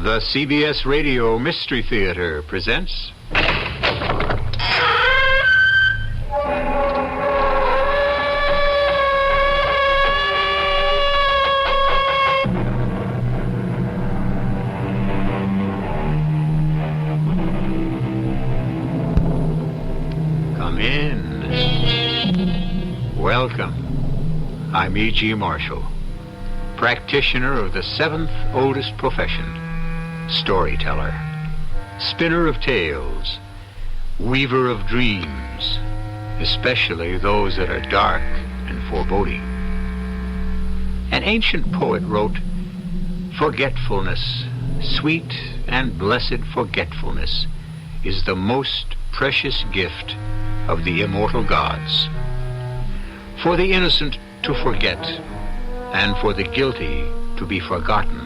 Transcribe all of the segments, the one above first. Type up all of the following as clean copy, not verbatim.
The CBS Radio Mystery Theater presents... Come in. Welcome. I'm E.G. Marshall, practitioner of the seventh oldest profession. Storyteller, spinner of tales, weaver of dreams, especially those that are dark and foreboding. An ancient poet wrote, "Forgetfulness, sweet and blessed forgetfulness, is the most precious gift of the immortal gods. For the innocent to forget, and for the guilty to be forgotten,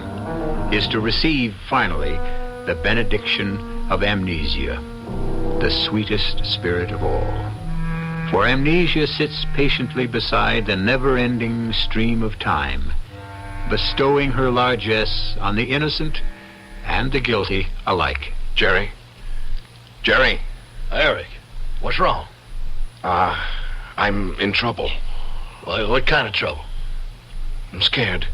is to receive, finally, the benediction of amnesia, the sweetest spirit of all. For amnesia sits patiently beside the never-ending stream of time, bestowing her largesse on the innocent and the guilty alike." Jerry? Eric, what's wrong? I'm in trouble. What kind of trouble? I'm scared.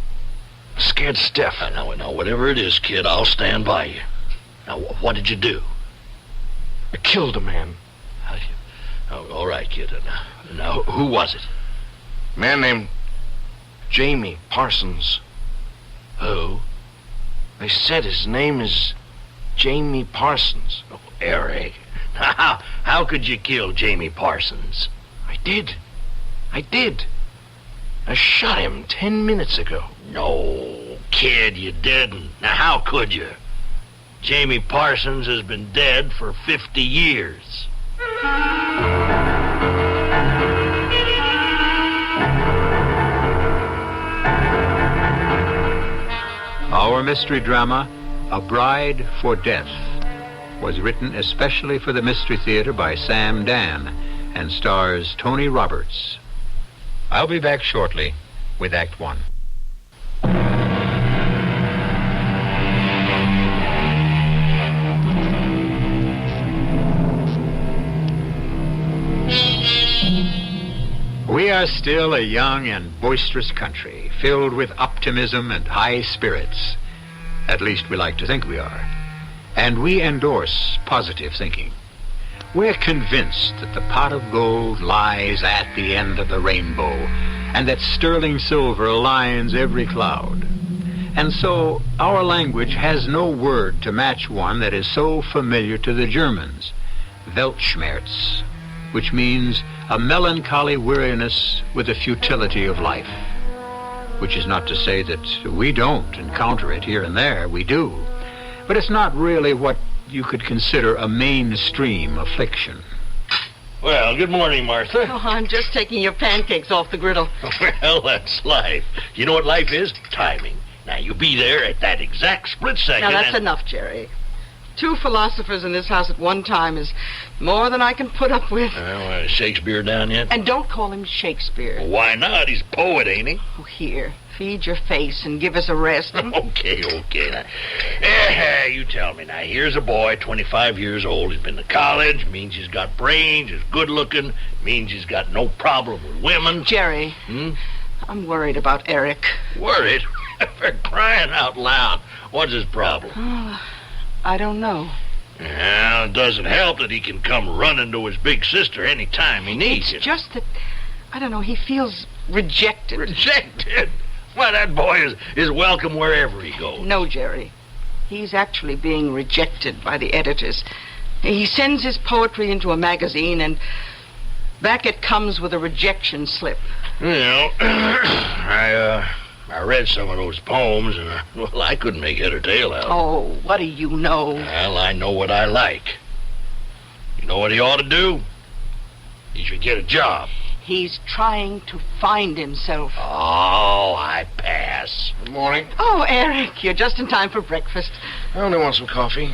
Scared stiff. Now, whatever it is, kid, I'll stand by you. Now, what did you do? I killed a man. All right, kid. Now, who was it? A man named Jamie Parsons. Who? They said his name is Jamie Parsons. Oh, Eric. How could you kill Jamie Parsons? I did. I shot him 10 minutes ago. No, kid, you didn't. Now, how could you? Jamie Parsons has been dead for 50 years. Our mystery drama, A Bride for Death, was written especially for the Mystery Theater by Sam Dan and stars Tony Roberts. I'll be back shortly with Act One. We are still a young and boisterous country, filled with optimism and high spirits. At least we like to think we are. And we endorse positive thinking. We're convinced that the pot of gold lies at the end of the rainbow, and that sterling silver lines every cloud. And so our language has no word to match one that is so familiar to the Germans, Weltschmerz, which means a melancholy weariness with the futility of life. Which is not to say that we don't encounter it here and there, we do. But it's not really what you could consider a mainstream affliction. Well, good morning, Martha. Oh, I'm just taking your pancakes off the griddle. Well, that's life. You know what life is? Timing. Now, you be there at that exact split second. Now, that's enough, Jerry. 2 philosophers in this house at one time is more than I can put up with. Well, Shakespeare down yet? And don't call him Shakespeare. Well, why not? He's a poet, ain't he? Oh, here. Feed your face and give us a rest. Okay. Now, you tell me now. Here's a boy, 25 years old. He's been to college. Means he's got brains. He's good looking. Means he's got no problem with women. Jerry, I'm worried about Eric. Worried? For crying out loud. What's his problem? Oh, I don't know. Well, it doesn't help that he can come running to his big sister any time he needs it. It's just that, I don't know, he feels rejected. Rejected? Why, that boy is welcome wherever he goes. No, Jerry. He's actually being rejected by the editors. He sends his poetry into a magazine, and back it comes with a rejection slip. Well, I read some of those poems, and, well, I couldn't make head or tail out. Oh, what do you know? Well, I know what I like. You know what he ought to do? He should get a job. He's trying to find himself. Oh, I pass. Good morning. Oh, Eric, you're just in time for breakfast. I only want some coffee.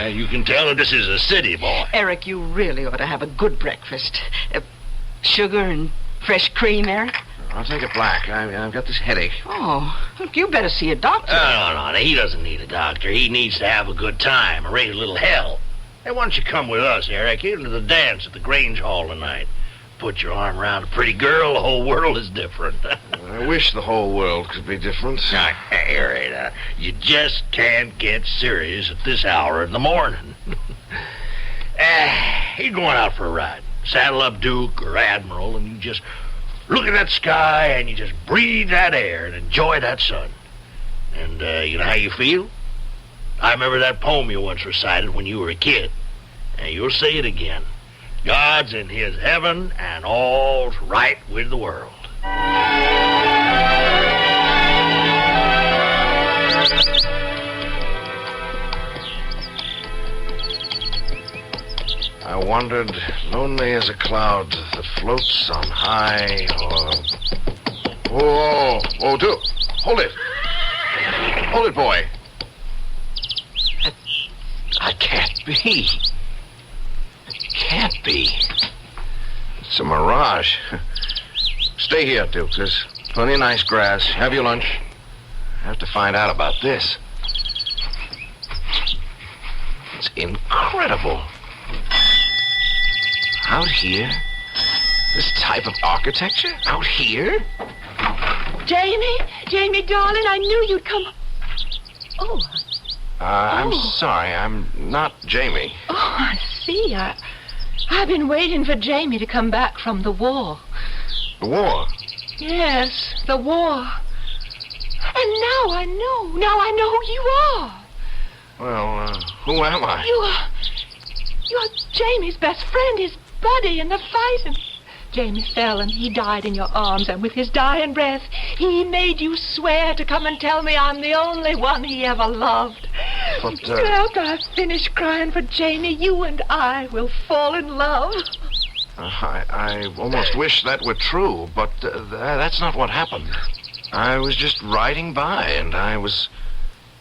You can tell that this is a city boy. Eric, you really ought to have a good breakfast. Sugar and fresh cream, Eric? I'll take it black. I've got this headache. Oh, look, you better see a doctor. No. He doesn't need a doctor. He needs to have a good time, raise a little hell. Hey, why don't you come with us, Eric, into the dance at the Grange Hall tonight? Put your arm around a pretty girl, the whole world is different. I wish the whole world could be different. Harry, you just can't get serious at this hour in the morning. You're going out for a ride. Saddle up Duke or Admiral, and you just look at that sky, and you just breathe that air and enjoy that sun. And you know how you feel? I remember that poem you once recited when you were a kid. And you'll say it again. God's in his heaven, and all's right with the world. I wandered lonely as a cloud that floats on high, Oh, Duke. Hold it. Hold it, boy. I can't be. It can't be. It's a mirage. Stay here, Duke. There's plenty of nice grass. Have your lunch. I have to find out about this. It's incredible. Out here? This type of architecture? Out here? Jamie, darling, I knew you'd come. Oh. I'm sorry. I'm not Jamie. Oh, I see. I've been waiting for Jamie to come back from the war. The war? Yes, the war. And now I know who you are. Well, who am I? You're Jamie's best friend, his buddy in the fight. And Jamie fell and he died in your arms, and with his dying breath, he made you swear to come and tell me I'm the only one he ever loved. But, After I finish crying for Jamie, you and I will fall in love. I almost wish that were true, but that's not what happened. I was just riding by, and I was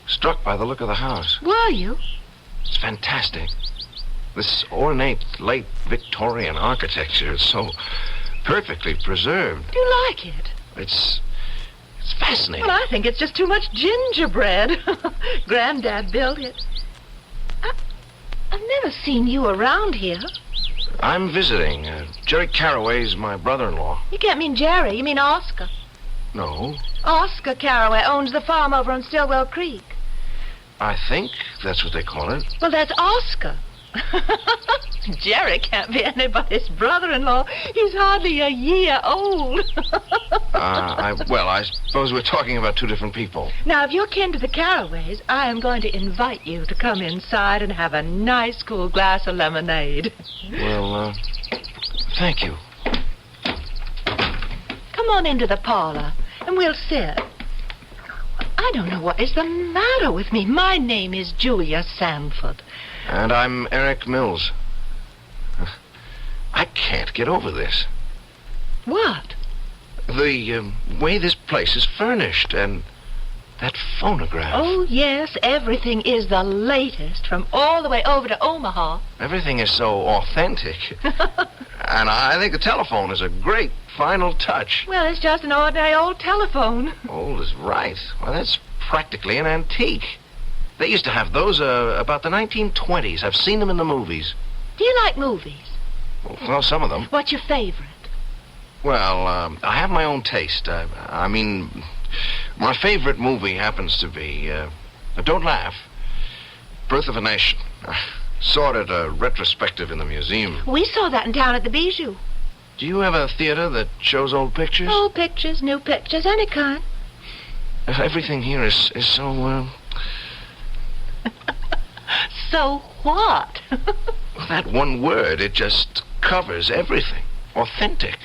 struck by the look of the house. Were you? It's fantastic. This ornate, late Victorian architecture is so perfectly preserved. Do you like it? It's fascinating. Well, I think it's just too much gingerbread. Granddad built it. I've never seen you around here. I'm visiting. Jerry Carraway's my brother-in-law. You can't mean Jerry. You mean Oscar. No, Oscar Carraway owns the farm over on Stillwell Creek. I think that's what they call it. Well, that's Oscar. Jerry can't be anybody's brother-in-law. He's hardly a year old. I suppose we're talking about two different people. Now, if you're kin to the Carraways, I am going to invite you to come inside and have a nice cool glass of lemonade. Well, thank you. Come on into the parlor, and we'll sit. I don't know what is the matter with me. My name is Julia Sanford. And I'm Eric Mills. I can't get over this. What? The way this place is furnished, and that phonograph. Oh, yes, everything is the latest, from all the way over to Omaha. Everything is so authentic. And I think the telephone is a great final touch. Well, it's just an ordinary old telephone. Old is right. Well, that's practically an antique. They used to have those about the 1920s. I've seen them in the movies. Do you like movies? Well, some of them. What's your favorite? Well, I have my own taste. I mean, my favorite movie happens to be, don't laugh, Birth of a Nation. I saw it at a retrospective in the museum. We saw that in town at the Bijou. Do you have a theater that shows old pictures? Old pictures, new pictures, any kind. Everything here is so, So what? that one word, it just covers everything. Authentic.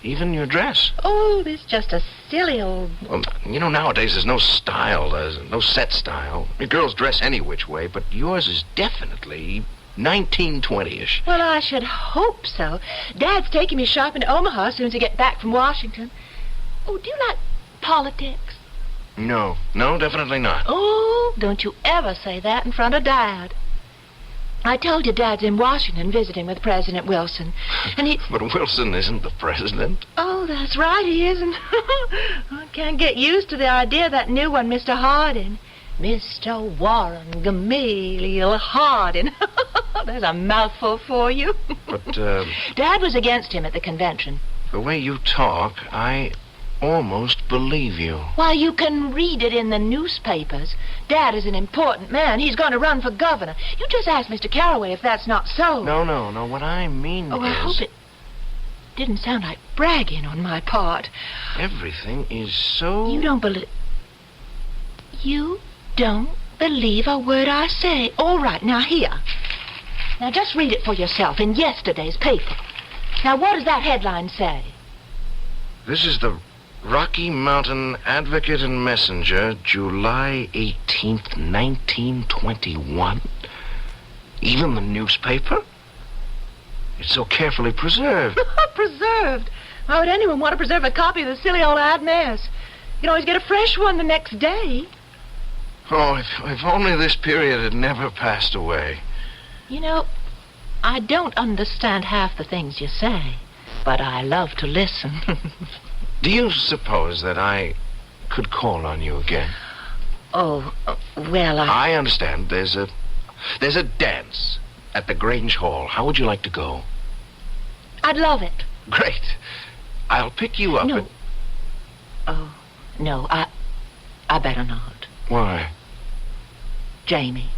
Even your dress. Oh, it's just a silly old... Well, you know, nowadays there's no style. There's no set style. I mean, girls dress any which way, but yours is definitely 1920-ish. Well, I should hope so. Dad's taking me shopping to Omaha as soon as I get back from Washington. Oh, do you like politics? No, definitely not. Oh, don't you ever say that in front of Dad. I told you Dad's in Washington visiting with President Wilson. And he... But Wilson isn't the president. Oh, that's right, he isn't. I can't get used to the idea of that new one, Mr. Harding. Mr. Warren Gamaliel Harding. There's a mouthful for you. But, Dad was against him at the convention. the way you talk, I almost believe you. Why, you can read it in the newspapers. Dad is an important man. He's going to run for governor. You just ask Mr. Carraway if that's not so. No. What I mean Oh, is... I hope it didn't sound like bragging on my part. Everything is so... You don't believe a word I say. All right, now here. Now just read it for yourself in yesterday's paper. Now what does that headline say? This is the Rocky Mountain Advocate and Messenger, July 18th, 1921. Even the newspaper? It's so carefully preserved. Preserved? Why would anyone want to preserve a copy of the silly old ad mess? You can always get a fresh one the next day. Oh, if only this period had never passed away. You know, I don't understand half the things you say, but I love to listen. Do you suppose that I could call on you again? Oh, well, I understand. There's a dance at the Grange Hall. How would you like to go? I'd love it. Great. I'll pick you up. No. Oh, no, I better not. Why? Jamie.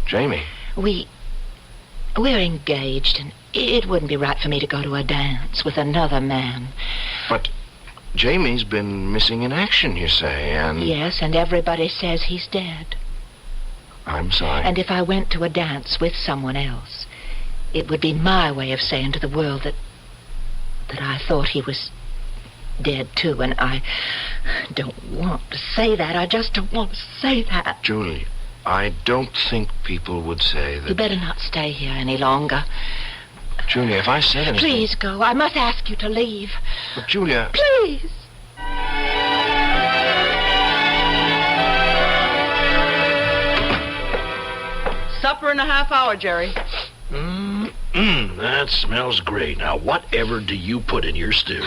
Jamie? We're engaged, and it wouldn't be right for me to go to a dance with another man. But Jamie's been missing in action, you say, and... Yes, and everybody says he's dead. I'm sorry. And if I went to a dance with someone else, it would be my way of saying to the world that I thought he was dead, too, and I don't want to say that. I just don't want to say that. Julie, I don't think people would say that... You better not stay here any longer. Julia, if I said anything... Please go. I must ask you to leave. But, Julia... Please. Supper in a half hour, Jerry. That smells great. Now, whatever do you put in your stew?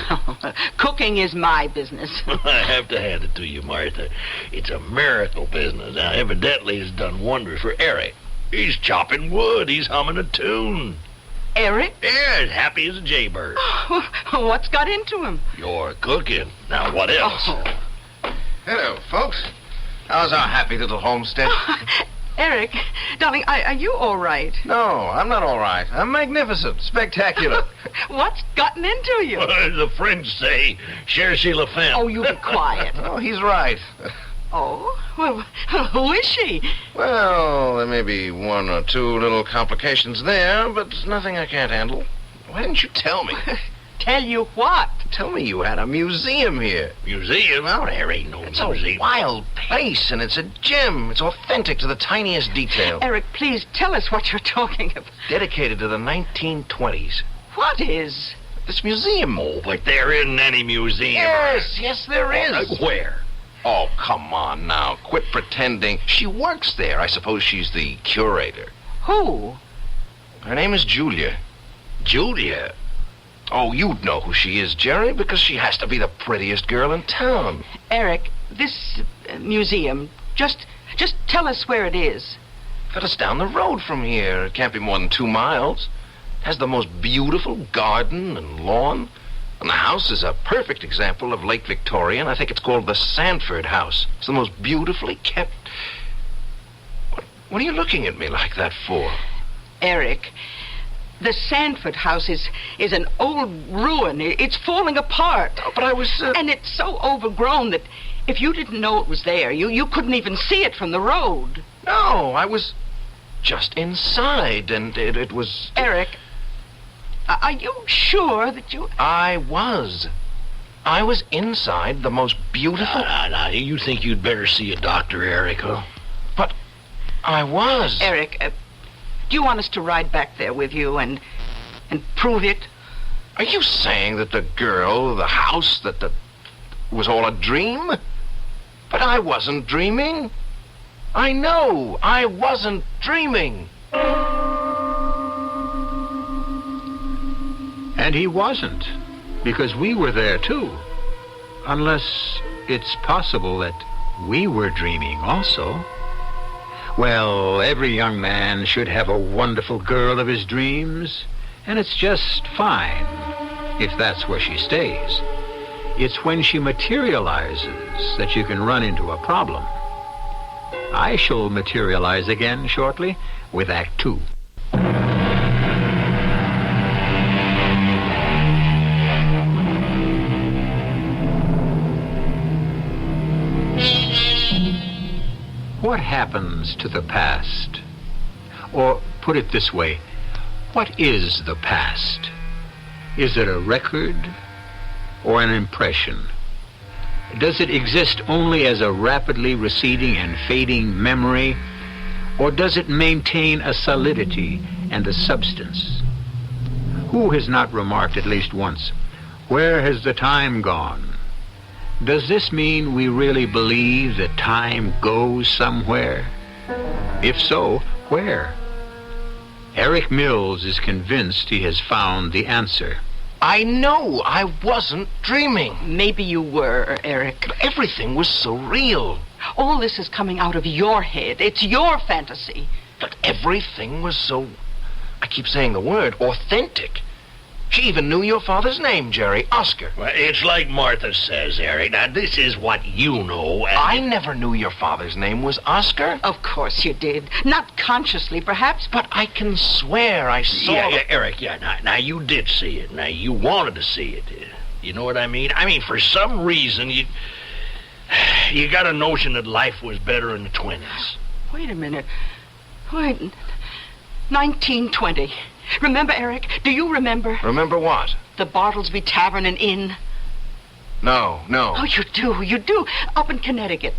Cooking is my business. I have to hand it to you, Martha. It's a miracle business. Now, evidently, it's done wonders for Eric. He's chopping wood. He's humming a tune. Eric? Yeah, as happy as a jaybird. What's got into him? You're cooking. Now, what else? Hello, folks. How's our happy little homestead? Eric, darling, are you all right? No, I'm not all right. I'm magnificent, spectacular. What's gotten into you? The French say, cherchez la femme. Oh, you be quiet. Oh, he's right. Oh? Well, who is she? Well, there may be one or two little complications there, but nothing I can't handle. Why didn't you tell me? Tell you what? Tell me you had a museum here. Museum? Well, there ain't no It's museum. a wild place, and it's a gem. It's authentic to the tiniest detail. Eric, please tell us what you're talking about. Dedicated to the 1920s. What is? This museum. Oh, but there isn't any museum. Yes, there is. Where? Oh, come on now. Quit pretending. She works there. I suppose she's the curator. Who? Her name is Julia. Julia. Oh, you'd know who she is, Jerry, because she has to be the prettiest girl in town. Eric, this museum, just tell us where it is. But it's down the road from here. It can't be more than 2 miles. It has the most beautiful garden and lawn. And the house is a perfect example of late Victorian. I think it's called the Sanford House. It's the most beautifully kept... What are you looking at me like that for? Eric, the Sanford House is an old ruin. It's falling apart. Oh, but I was... And it's so overgrown that if you didn't know it was there, you couldn't even see it from the road. No, I was just inside, and it was... Eric, are you sure that you... I was inside the most beautiful... Now, you think you'd better see a doctor, Eric, huh? But I was. Eric, do you want us to ride back there with you and prove it? Are you saying that the girl, the house, that was all a dream? But I wasn't dreaming. I know I wasn't dreaming. And he wasn't, because we were there too. Unless it's possible that we were dreaming also. Well, every young man should have a wonderful girl of his dreams, and it's just fine if that's where she stays. It's when she materializes that you can run into a problem. I shall materialize again shortly with Act 2. What happens to the past? Or put it this way, what is the past? Is it a record or an impression? Does it exist only as a rapidly receding and fading memory, or does it maintain a solidity and a substance? Who has not remarked at least once, where has the time gone? Does this mean we really believe that time goes somewhere? If so, where? Eric Mills is convinced he has found the answer. I know I wasn't dreaming. Maybe you were, Eric. Everything was so real. All this is coming out of your head. It's your fantasy. But everything was so, I keep saying the word, authentic. She even knew your father's name, Jerry, Oscar. Well, it's like Martha says, Eric. Now, this is what you know. And I never knew your father's name was Oscar. Of course you did. Not consciously, perhaps, but... But I can swear I saw... Yeah, Eric, now you did see it. Now, you wanted to see it. You know what I mean? I mean, for some reason, you got a notion that life was better in the 20s. Wait a minute. Wait. 1920. Remember, Eric? Do you remember? Remember what? The Bartlesby Tavern and Inn. No. Oh, you do. Up in Connecticut.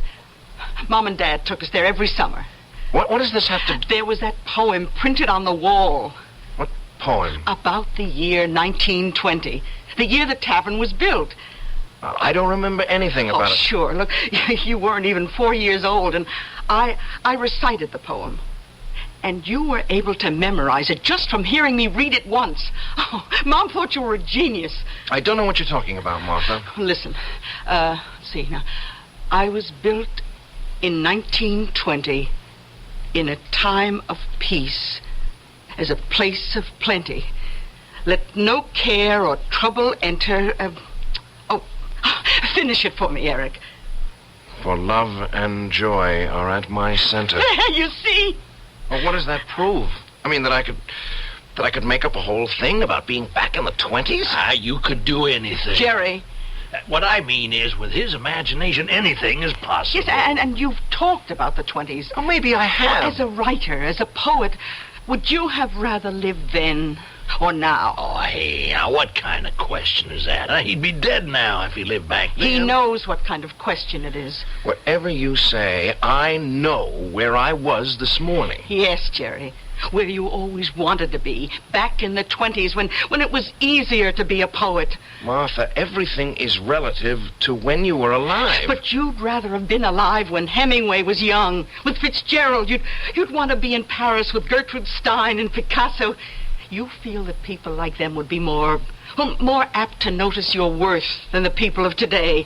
Mom and Dad took us there every summer. What does this have to... There was that poem printed on the wall. What poem? About the year 1920. The year the tavern was built. I don't remember anything about it. Sure. Look, you weren't even 4 years old, and I recited the poem. And you were able to memorize it just from hearing me read it once. Oh, Mom thought you were a genius. I don't know what you're talking about, Martha. Listen, see, now, I was built in 1920 in a time of peace, as a place of plenty. Let no care or trouble enter... finish it for me, Eric. For love and joy are at my center. You see? Well, what does that prove? I mean, that I could make up a whole thing about being back in the 20s? You could do anything. Jerry. What I mean is, with his imagination, anything is possible. Yes, and you've talked about the 20s. Oh, maybe I have. As a writer, as a poet, would you have rather lived then or now? Oh, hey, now what kind of question is that? Huh? He'd be dead now if he lived back then. He knows what kind of question it is. Whatever you say, I know where I was this morning. Yes, Jerry. Where you always wanted to be. Back in the 20s when it was easier to be a poet. Martha, everything is relative to when you were alive. But you'd rather have been alive when Hemingway was young. With Fitzgerald, you'd want to be in Paris with Gertrude Stein and Picasso. You feel that people like them would be more apt to notice your worth than the people of today.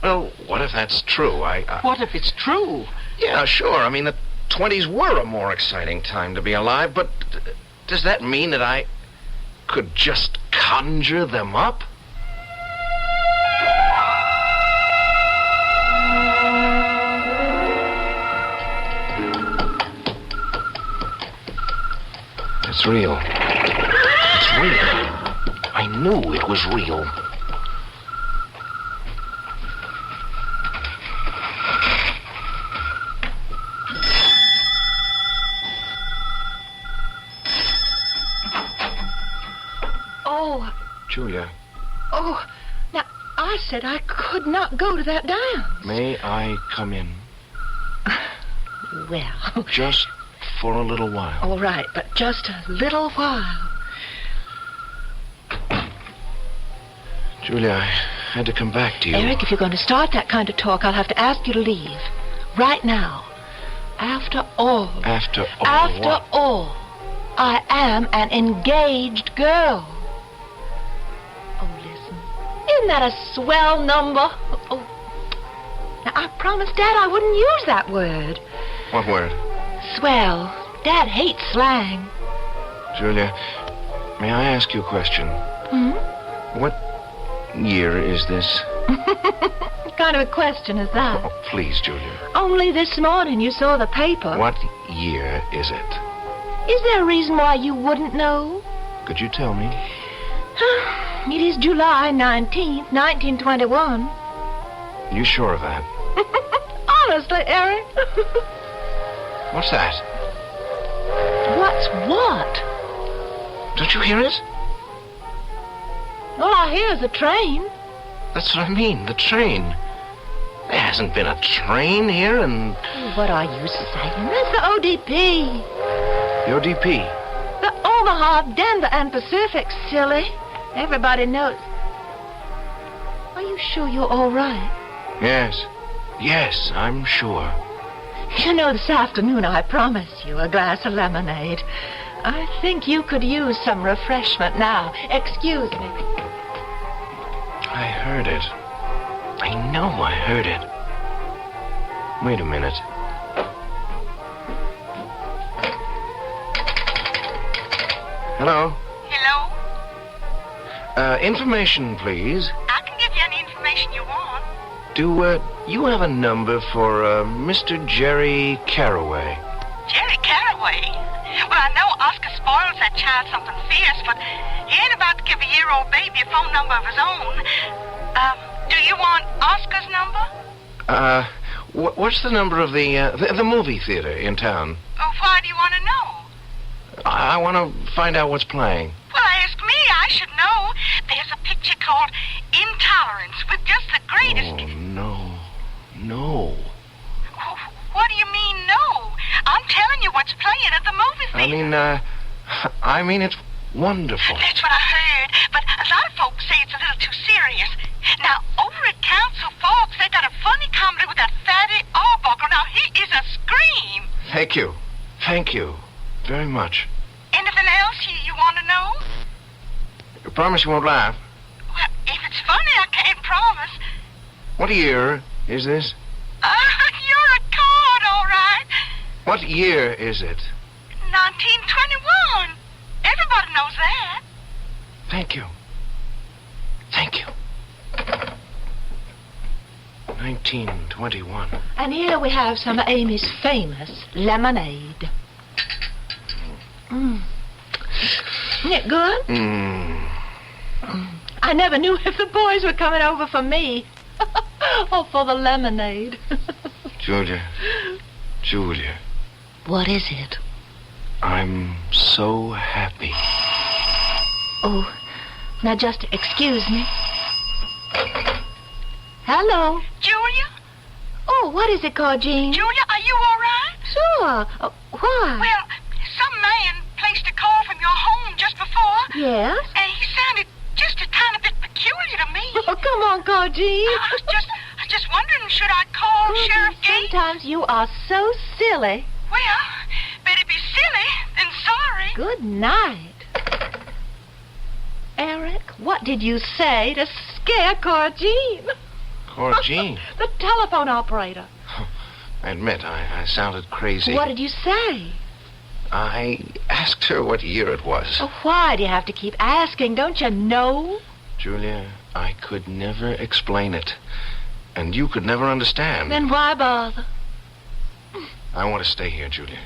Well, what if that's true? What if it's true? Yeah, sure. I mean, the 20s were a more exciting time to be alive, but does that mean that I could just conjure them up? It's real. It's real. I knew it was real. Oh. Julia. Oh, now, I said I could not go to that dance. May I come in? Well. Just for a little while. All right, but just a little while. Julia, I had to come back to you. Eric, if you're going to start that kind of talk, I'll have to ask you to leave. Right now. After all. After all After what? all, I am an engaged girl. Isn't that a swell number? Oh. Now, I promised Dad I wouldn't use that word. What word? Swell. Dad hates slang. Julia, may I ask you a question? Hmm? What year is this? What kind of a question is that? Oh, please, Julia. Only this morning you saw the paper. What year is it? Is there a reason why you wouldn't know? Could you tell me? It is July 19th, 1921. You sure of that? Honestly, Eric. What's that? What's what? Don't you hear it? All I hear is a train. That's what I mean, the train. There hasn't been a train here in... What are you saying? That's the ODP. The ODP? The Omaha, Denver, and Pacific, silly. Everybody knows. Are you sure you're all right? Yes. Yes, I'm sure. You know, this afternoon I promised you a glass of lemonade. I think you could use some refreshment now. Excuse me. I heard it. I know I heard it. Wait a minute. Hello? Hello? Information, please. I can give you any information you want. Do, you have a number for, Mr. Jerry Carraway? Jerry Carraway? Well, I know Oscar spoils that child something fierce, but he ain't about to give a year-old baby a phone number of his own. Do you want Oscar's number? What's the number of the movie theater in town? Oh, why do you want to know? I want to find out what's playing. Well, ask me. I should know. There's a picture called Intolerance with just the greatest... Oh, no. No. What do you mean, no? I'm telling you what's playing at the movie theater. I mean, it's wonderful. That's what I heard, but a lot of folks say it's a little too serious. Now, over at Council Forks, they got a funny comedy with that fatty Arbuckle. Now, he is a scream. Thank you. Thank you very much. Anything else you want to know? You promise you won't laugh? Well, if it's funny, I can't promise. What year is this? You're a card, all right. What year is it? 1921. Everybody knows that. Thank you. Thank you. 1921. And here we have some of Amy's famous lemonade. Isn't it good? I never knew if the boys were coming over for me. Or for the lemonade. Julia. What is it? I'm so happy. Oh, now just excuse me. Hello. Julia? Oh, what is it called, Jean? Julia, are you all right? Sure. Why? Well, some man placed a call from your home just before. Yes? And he sounded just a tiny bit peculiar to me. Oh, come on, call Jean. I was just wondering, should I call Sheriff Gates? Sometimes you are so silly. Well, better be silly than sorry. Good night. Eric, what did you say to scare Jean? Jean? The telephone operator. I admit, I sounded crazy. What did you say? I asked her what year it was. Oh, why do you have to keep asking? Don't you know? Julia, I could never explain it. And you could never understand. Then why bother? I want to stay here, Julia.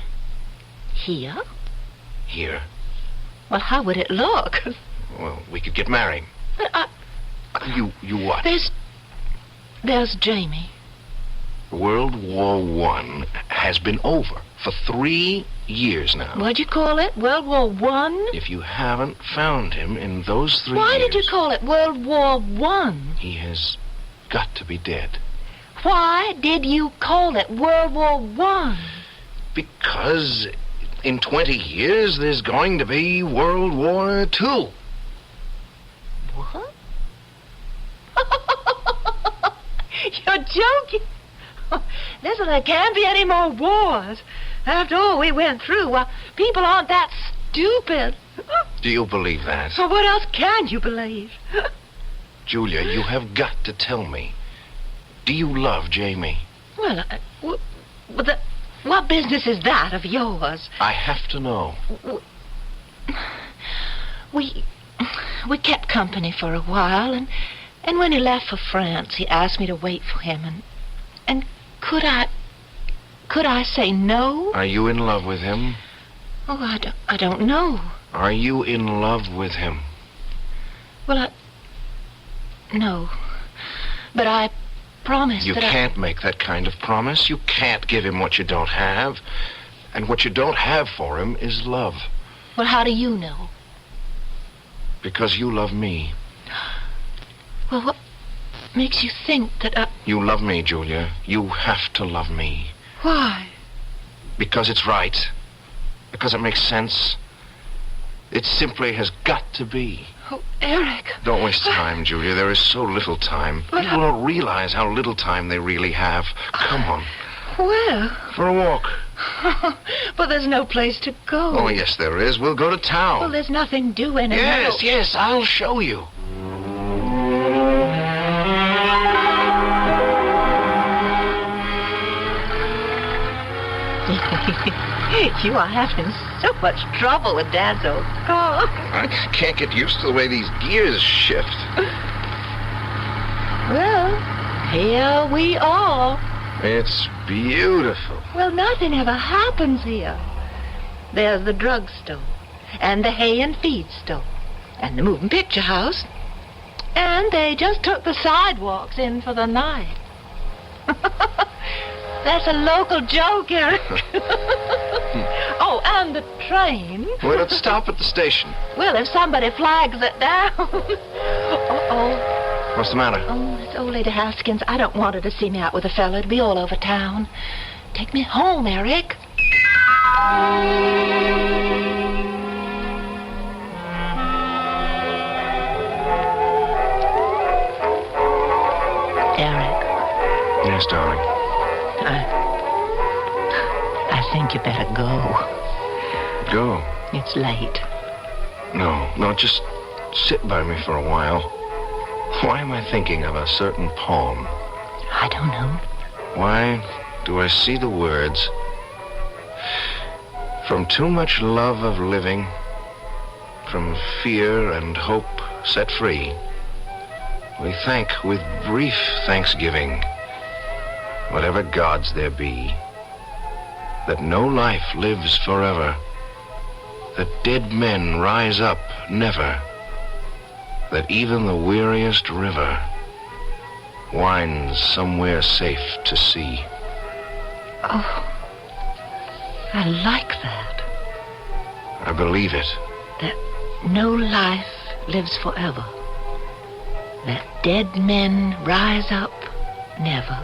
Here? Here. Well, how would it look? Well, we could get married. But You what? There's Jamie. World War I has been over for 3 years now. What'd you call it? World War I? If you haven't found him in those 3 years... Why did you call it World War I? He has got to be dead. Why did you call it World War I? Because in 20 years there's going to be World War II. What? You're joking. Listen, there can't be any more wars. After all we went through, people aren't that stupid. Do you believe that? Well, what else can you believe? Julia, you have got to tell me. Do you love Jamie? Well, what business is that of yours? I have to know. We kept company for a while, and when he left for France, he asked me to wait for him, and could I say no? Are you in love with him? Oh, I don't know. Are you in love with him? Well, no. But I promised You that can't make that kind of promise. You can't give him what you don't have. And what you don't have for him is love. Well, how do you know? Because you love me. Well, what makes you think that You love me, Julia. You have to love me. Why? Because it's right. Because it makes sense. It simply has got to be. Oh, Eric. Don't waste time, Julia. There is so little time. But People don't realize how little time they really have. Come on. Where? For a walk. But there's no place to go. Oh, yes, there is. We'll go to town. Well, there's nothing doing. Yes, I'll show you. You are having so much trouble with Dad's old car. I can't get used to the way these gears shift. Well, here we are. It's beautiful. Well, nothing ever happens here. There's the drugstore, and the hay and feed store, and the moving picture house. And they just took the sidewalks in for the night. That's a local joke, Eric. Oh, and the train. Well, let's stop at the station. Well, if somebody flags it down. Uh-oh. What's the matter? Oh, it's old Lady Haskins. I don't want her to see me out with a fella. It'd be all over town. Take me home, Eric. Eric. Yes, darling. I think you better go. Go. It's late. No, just sit by me for a while. Why am I thinking of a certain poem? I don't know. Why do I see the words? From too much love of living, from fear and hope set free, we thank with brief thanksgiving whatever gods there be, that no life lives forever, that dead men rise up never, that even the weariest river winds somewhere safe to sea. Oh, I like that. I believe it. That no life lives forever, that dead men rise up never,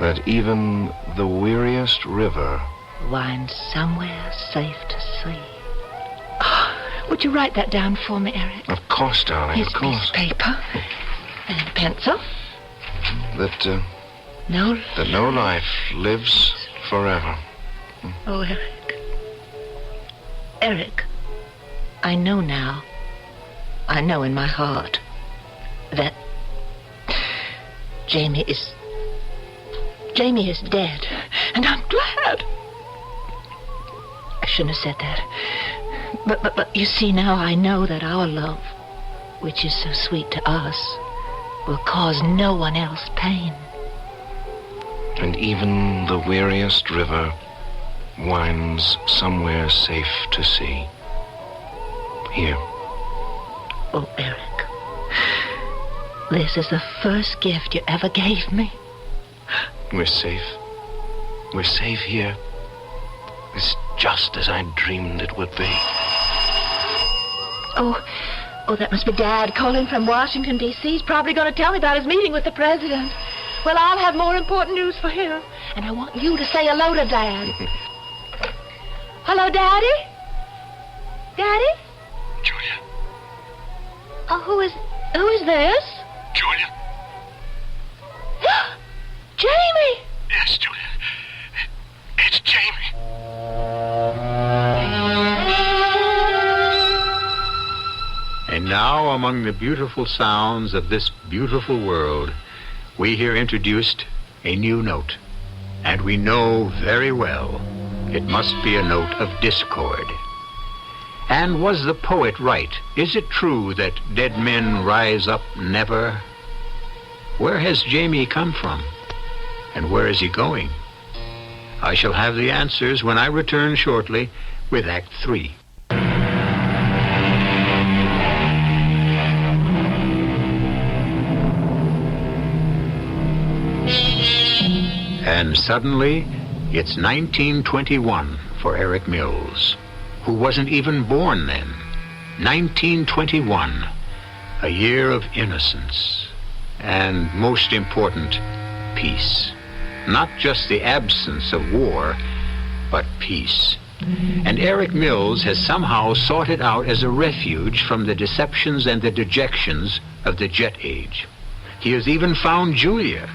That even the weariest river winds somewhere safe to sea. Oh, would you write that down for me, Eric? Of course, darling, Here's of a piece course. of paper and a pencil. That No. no life lives forever. Oh, Eric. Eric, I know now. I know in my heart that Jamie is dead, and I'm glad. I shouldn't have said that. But you see, now I know that our love, which is so sweet to us, will cause no one else pain. And even the weariest river winds somewhere safe to sea. Here. Oh, Eric, this is the first gift you ever gave me. We're safe. We're safe here. It's just as I dreamed it would be. Oh, that must be Dad calling from Washington, D.C. He's probably going to tell me about his meeting with the president. Well, I'll have more important news for him. And I want you to say hello to Dad. Hello, Daddy? Daddy? Julia. Oh, who is this? Julia. Jamie! Yes, Julia. It's Jamie. And now now among the beautiful sounds of this beautiful world, we hear introduced a new note. And we know very well it must be a note of discord. And was the poet right? Is it true that dead men rise up never? Where has Jamie come from? And where is he going? I shall have the answers when I return shortly with Act 3. And suddenly, it's 1921 for Eric Mills, who wasn't even born then. 1921, a year of innocence, and most important, peace. Not just the absence of war, but peace. And Eric Mills has somehow sought it out as a refuge from the deceptions and the dejections of the jet age. He has even found Julia.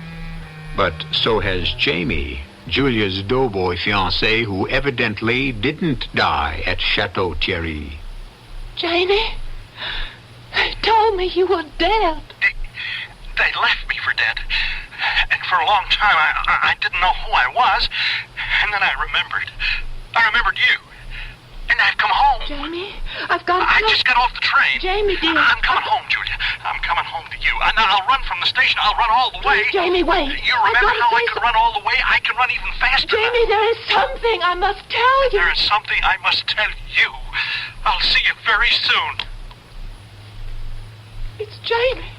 But so has Jamie, Julia's doughboy fiancé, who evidently didn't die at Chateau Thierry. Jamie, they told me you were dead. They left me for dead. And for a long time, I didn't know who I was. And then I remembered. I remembered you. And I've come home. Jamie, I've got to I just got off the train. Jamie, dear. I'm coming home, Julia. I'm coming home to you. And I'll run from the station. I'll run all the way. Jamie, wait. You remember how I could run all the way? I can run even faster. Jamie, there is something I must tell you. There is something I must tell you. I'll see you very soon. It's Jamie.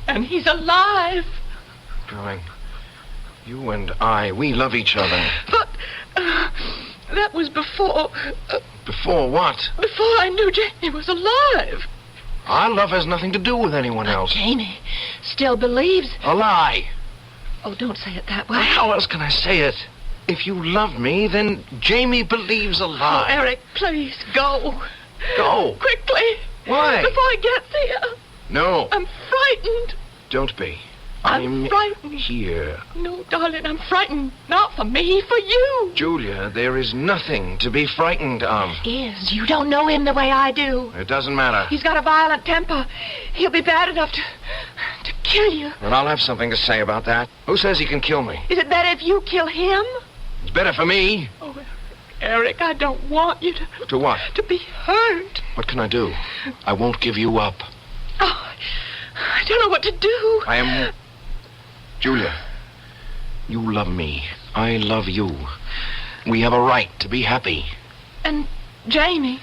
And he's alive. Darling, you and I, we love each other. But that was before... Before what? Before I knew Jamie was alive. Our love has nothing to do with anyone else. Jamie still believes... A lie. Oh, don't say it that way. Well, how else can I say it? If you love me, then Jamie believes a lie. Oh, Eric, please, go. Go. Quickly. Why? Before I get there. No. I'm frightened. Don't be. I'm frightened. Here. No, darling, I'm frightened. Not for me, for you. Julia, there is nothing to be frightened of. Is. You don't know him the way I do. It doesn't matter. He's got a violent temper. He'll be bad enough to kill you. And I'll have something to say about that. Who says he can kill me? Is it better if you kill him? It's better for me. Oh, Eric, I don't want you to... To what? To be hurt. What can I do? I won't give you up. Oh, I don't know what to do. I am... Julia, you love me. I love you. We have a right to be happy. And Jamie?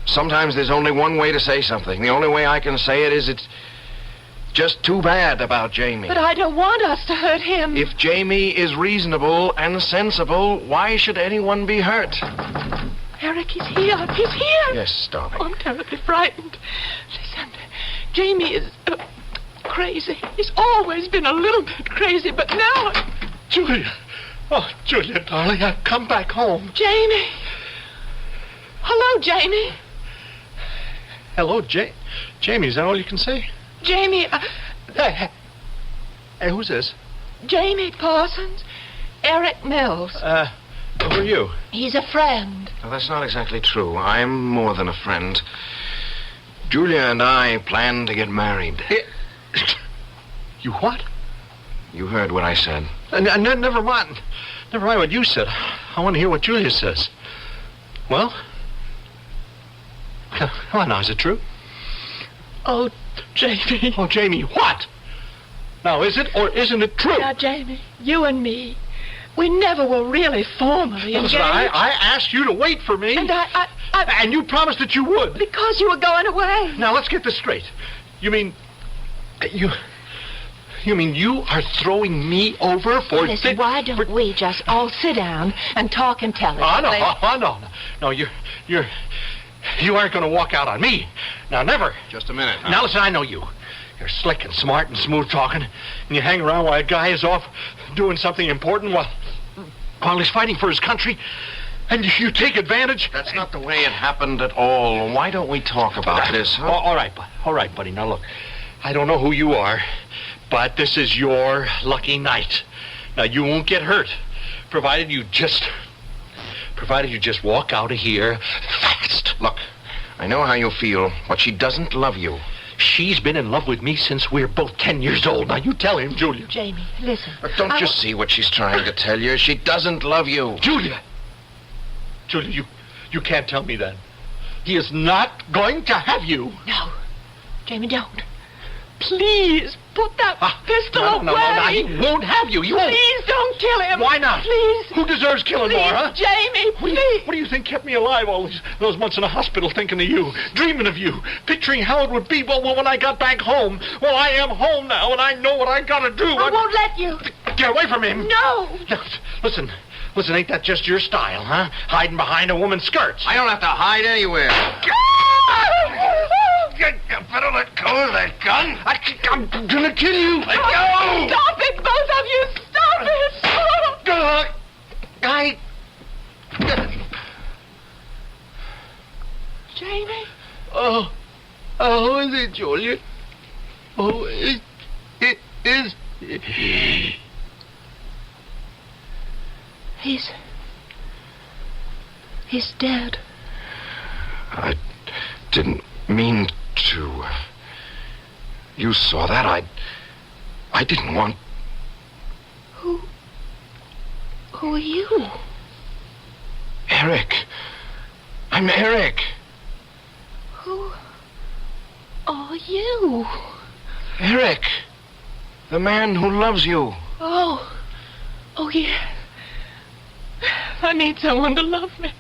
Sometimes there's only one way to say something. The only way I can say it is it's just too bad about Jamie. But I don't want us to hurt him. If Jamie is reasonable and sensible, why should anyone be hurt? Eric, he's here. He's here. Yes, darling. Oh, I'm terribly frightened. Listen, Jamie is crazy. He's always been a little bit crazy, but now... Julia. Oh, Julia, darling, I've come back home. Jamie. Hello, Jamie. Hello, Jamie, is that all you can say? Jamie, Hey, who's this? Jamie Parsons. Eric Mills. Who are you? He's a friend. Well, that's not exactly true. I'm more than a friend. Julia and I plan to get married. You what? You heard what I said. Never mind. Never mind what you said. I want to hear what Julia says. Well? Come on now, is it true? Oh, Jamie. Oh, Jamie, what? Now, is it or isn't it true? Now, Jamie, you and me, we never were really formally engaged. Listen, I asked you to wait for me. And I... And you promised that you would. Because you were going away. Now, let's get this straight. You mean... You mean you are throwing me over for... Listen, why don't we just all sit down and talk intelligently? No, you aren't going to walk out on me. Now, never. Just a minute. Now, listen, I know you. You're slick and smart and smooth talking, and you hang around while a guy is off doing something important while he's fighting for his country, and you take advantage. That's not the way it happened at all. Why don't we talk about this, huh? All right, buddy. Now, look, I don't know who you are, but this is your lucky night. Now, you won't get hurt, provided you just walk out of here fast. Look, I know how you feel, but she doesn't love you. She's been in love with me since we're both 10 years old. Now, you tell him, Julia. Jamie, listen. But don't you see what she's trying to tell you? She doesn't love you. Julia! Julia, you can't tell me that. He is not going to have you. No. Jamie, don't. Please, put that pistol away. No, he won't have you. You won't. Please don't kill him. Why not? Please. Who deserves killing more, huh? Jamie, please. What do you think kept me alive all those months in the hospital, thinking of you, dreaming of you, picturing how it would be when I got back home? Well, I am home now, and I know what I gotta do. I won't let you. Get away from him. No. Listen, ain't that just your style, huh? Hiding behind a woman's skirts. I don't have to hide anywhere. You better let go of that gun. I'm gonna kill you. Let go! Stop it, both of you. Stop it. Jamie? Oh, is it, Julia? Oh, it is. He's dead. I didn't mean to. You saw that. I didn't want. Who are you? Eric. I'm Eric. Who are you? Eric. The man who loves you. Oh, yeah. I need someone to love me.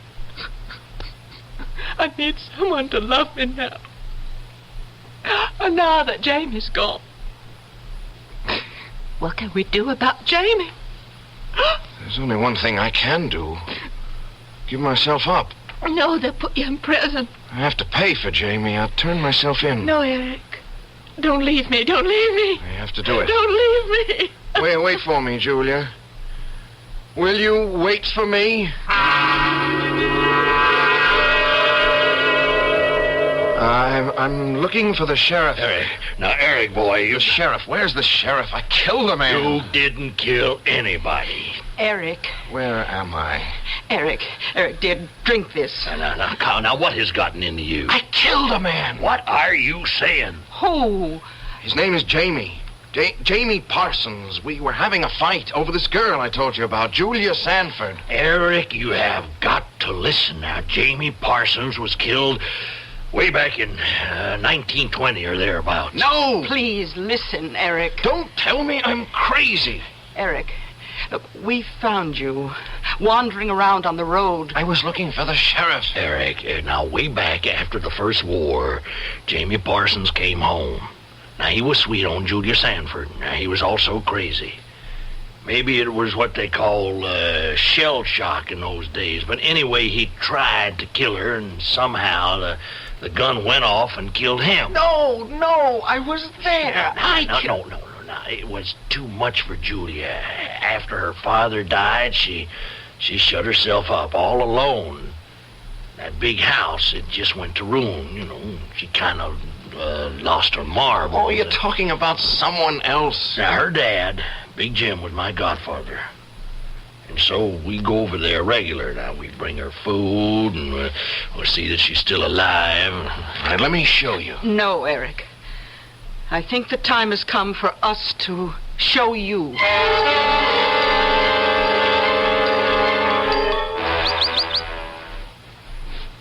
I need someone to love me now. And now that Jamie's gone, what can we do about Jamie? There's only one thing I can do. Give myself up. No, they'll put you in prison. I have to pay for Jamie. I'll turn myself in. No, Eric. Don't leave me. Don't leave me. I have to do it. Don't leave me. Wait for me, Julia. Will you wait for me? I'm looking for the sheriff. Eric. Now, Eric, boy, The sheriff. Where's the sheriff? I killed the man. You didn't kill anybody. Eric, Where am I? Eric, dear, drink this. Now, what has gotten into you? I killed a man. What are you saying? Who? His name is Jamie. Jamie Parsons. We were having a fight over this girl I told you about, Julia Sanford. Eric, you have got to listen now. Jamie Parsons was killed way back in 1920 or thereabouts. No! Please listen, Eric. Don't tell me I'm crazy. Eric, look, we found you wandering around on the road. I was looking for the sheriff. Eric, now way back after the first war, Jamie Parsons came home. Now, he was sweet on Julia Sanford. Now, he was also crazy. Maybe it was what they call shell shock in those days. But anyway, he tried to kill her, and somehow the gun went off and killed him. No, I was there. No. It was too much for Julia. After her father died, she shut herself up all alone. That big house, it just went to ruin, you know. She kind of lost her marbles. Oh, you're talking about someone else. Now, her dad, Big Jim, was my godfather. And so we go over there regular. Now, we bring her food, and we'll see that she's still alive. All right, let me show you. No, Eric. I think the time has come for us to show you.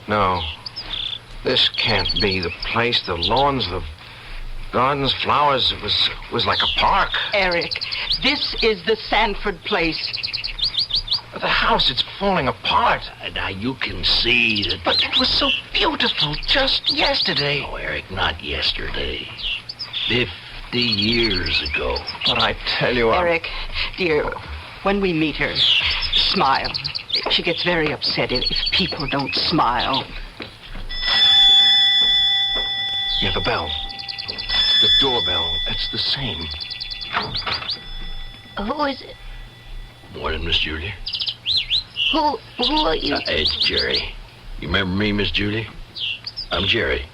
No. This can't be the place. The lawns, the gardens, flowers. It was like a park. Eric, this is the Sanford place. The house, it's falling apart. Now, you can see that... But it was so beautiful just yesterday. Oh, Eric, not yesterday. 50 years ago. But I tell you... Eric, dear, when we meet her, smile. She gets very upset if people don't smile. Yeah, the bell. The doorbell. It's the same. Who is it? Morning, Miss Julie. Who are you? It's Jerry. You remember me, Miss Julie? I'm Jerry.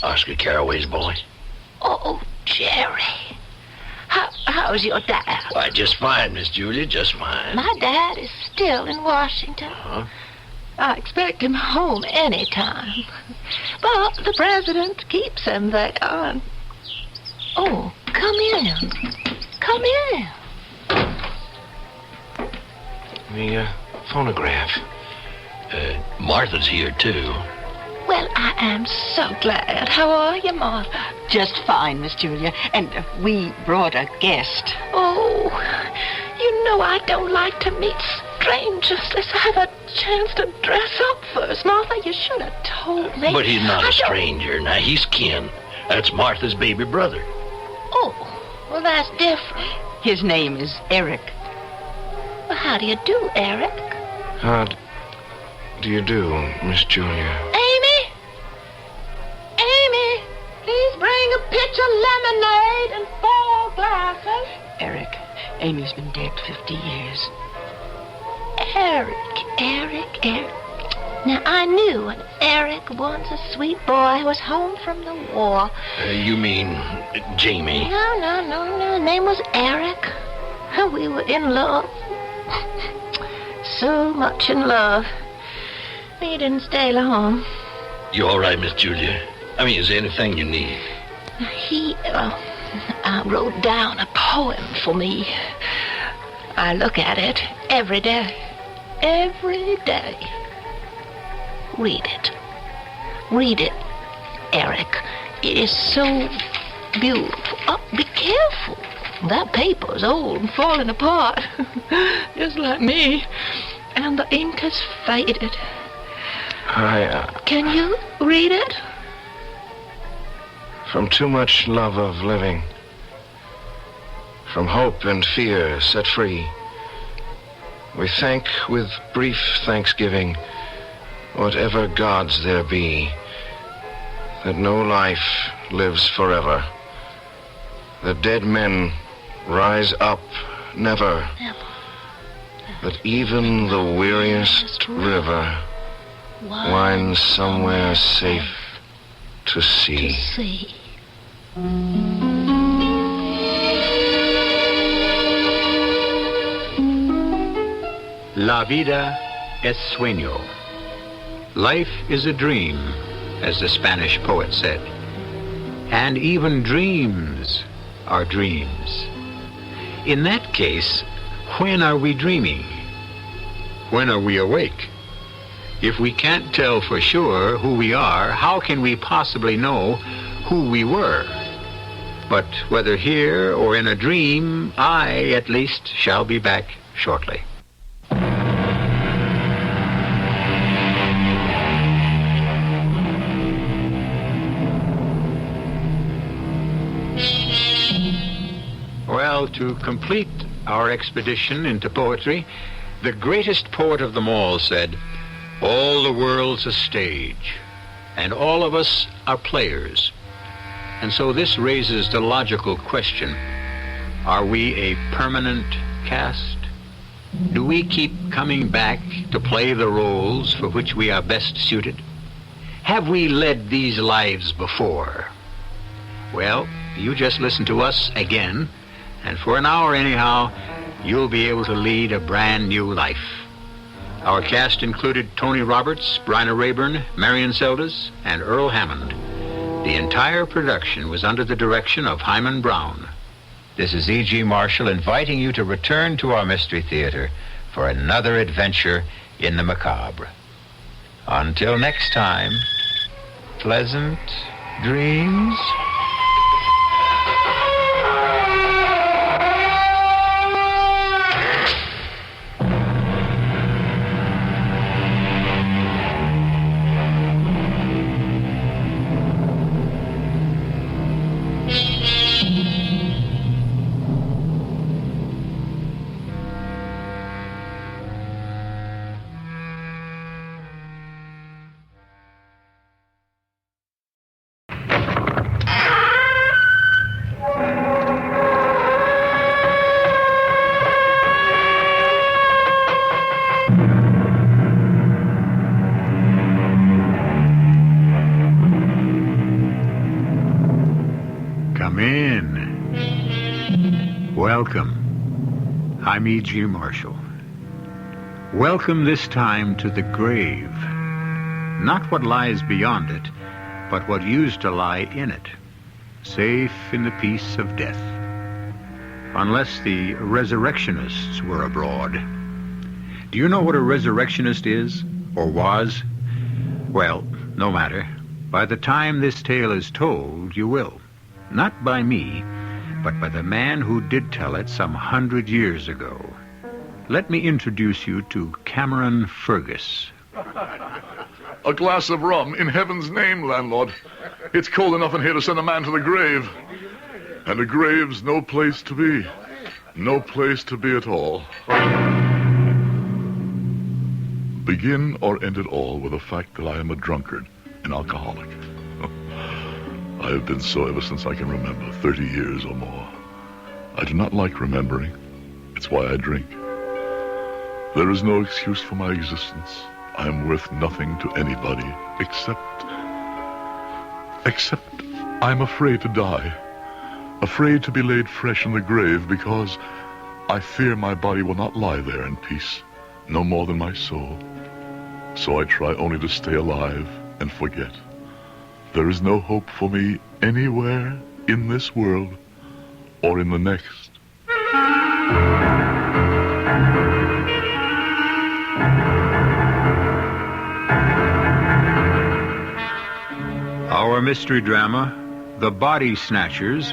Oscar Carraway's boy. Oh, Jerry. How's your dad? Why, just fine, Miss Julie, just fine. My dad is still in Washington. Huh? I expect him home any time. But the president keeps him there. Oh, come in. Come in. The phonograph. Martha's here, too. Well, I am so glad. How are you, Martha? Just fine, Miss Julia. And we brought a guest. Oh, you know I don't like to meet strangers. Let's have a chance to dress up first. Martha, you should have told me. But he's not a stranger. Now, he's kin. That's Martha's baby brother. Oh, well, that's different. His name is Eric. Well, how do you do, Eric? How do you do, Miss Julia? Amy? Amy, please bring a pitcher of lemonade and 4 glasses. Eric, Amy's been dead 50 years. Eric. Now, I knew when Eric, once a sweet boy, was home from the war. You mean Jamie? No. His name was Eric. We were in love. So much in love. He didn't stay long. You all right, Miss Julia? I mean, is there anything you need? He wrote down a poem for me. I look at it every day. Every day. Read it. Read it, Eric. It is so beautiful. Oh, be careful. That paper's old and falling apart. Just like me. And the ink has faded. Can you read it? From too much love of living, from hope and fear set free, we thank with brief thanksgiving whatever gods there be, that no life lives forever, that dead men rise up never, that even the weariest river winds somewhere safe to sea. La vida es sueño. Life is a dream, as the Spanish poet said. And even dreams are dreams. In that case, when are we dreaming? When are we awake? If we can't tell for sure who we are, how can we possibly know who we were? But whether here or in a dream, I, at least, shall be back shortly. Well, to complete our expedition into poetry, the greatest poet of them all said, "All the world's a stage, and all of us are players." And so this raises the logical question, are we a permanent cast? Do we keep coming back to play the roles for which we are best suited? Have we led these lives before? Well, you just listen to us again, and for an hour anyhow, you'll be able to lead a brand new life. Our cast included Tony Roberts, Bryna Rayburn, Marion Seldes, and Earl Hammond. The entire production was under the direction of Hyman Brown. This is E.G. Marshall inviting you to return to our Mystery Theater for another adventure in the macabre. Until next time, pleasant dreams. Come in. Welcome. I'm E.G. Marshall. Welcome this time to the grave. Not what lies beyond it, but what used to lie in it, safe in the peace of death. Unless the resurrectionists were abroad. Do you know what a resurrectionist is, or was? Well, no matter. By the time this tale is told, you will. Not by me, but by the man who did tell it some 100 years ago. Let me introduce you to Cameron Fergus. A glass of rum, in heaven's name, landlord. It's cold enough in here to send a man to the grave. And a grave's no place to be. No place to be at all. Begin or end it all with the fact that I am a drunkard, an alcoholic. I have been so ever since I can remember, 30 years or more. I do not like remembering. It's why I drink. There is no excuse for my existence. I am worth nothing to anybody, except I'm afraid to die. Afraid to be laid fresh in the grave because I fear my body will not lie there in peace, no more than my soul. So I try only to stay alive and forget. There is no hope for me anywhere in this world or in the next. Our mystery drama, The Body Snatchers,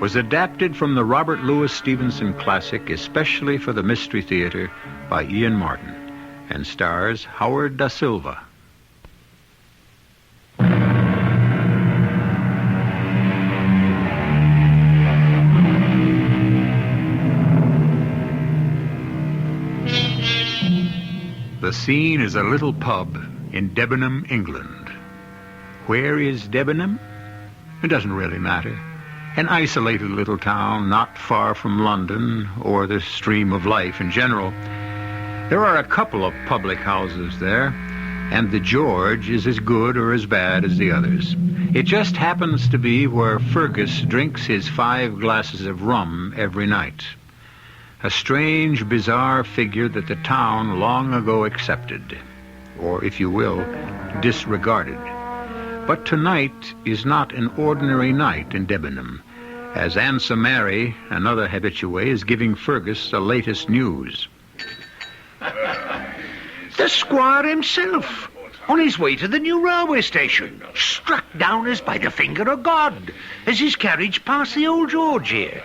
was adapted from the Robert Louis Stevenson classic, especially for the Mystery Theater, by Ian Martin, and stars Howard Da Silva. The scene is a little pub in Debenham, England. Where is Debenham? It doesn't really matter. An isolated little town not far from London or the stream of life in general. There are a couple of public houses there, and the George is as good or as bad as the others. It just happens to be where Fergus drinks his 5 glasses of rum every night. A strange, bizarre figure that the town long ago accepted, or, if you will, disregarded. But tonight is not an ordinary night in Debenham, as Ansa Mary, another habitué, is giving Fergus the latest news. The squire himself, on his way to the new railway station, struck down as by the finger of God, as his carriage passed the old George here.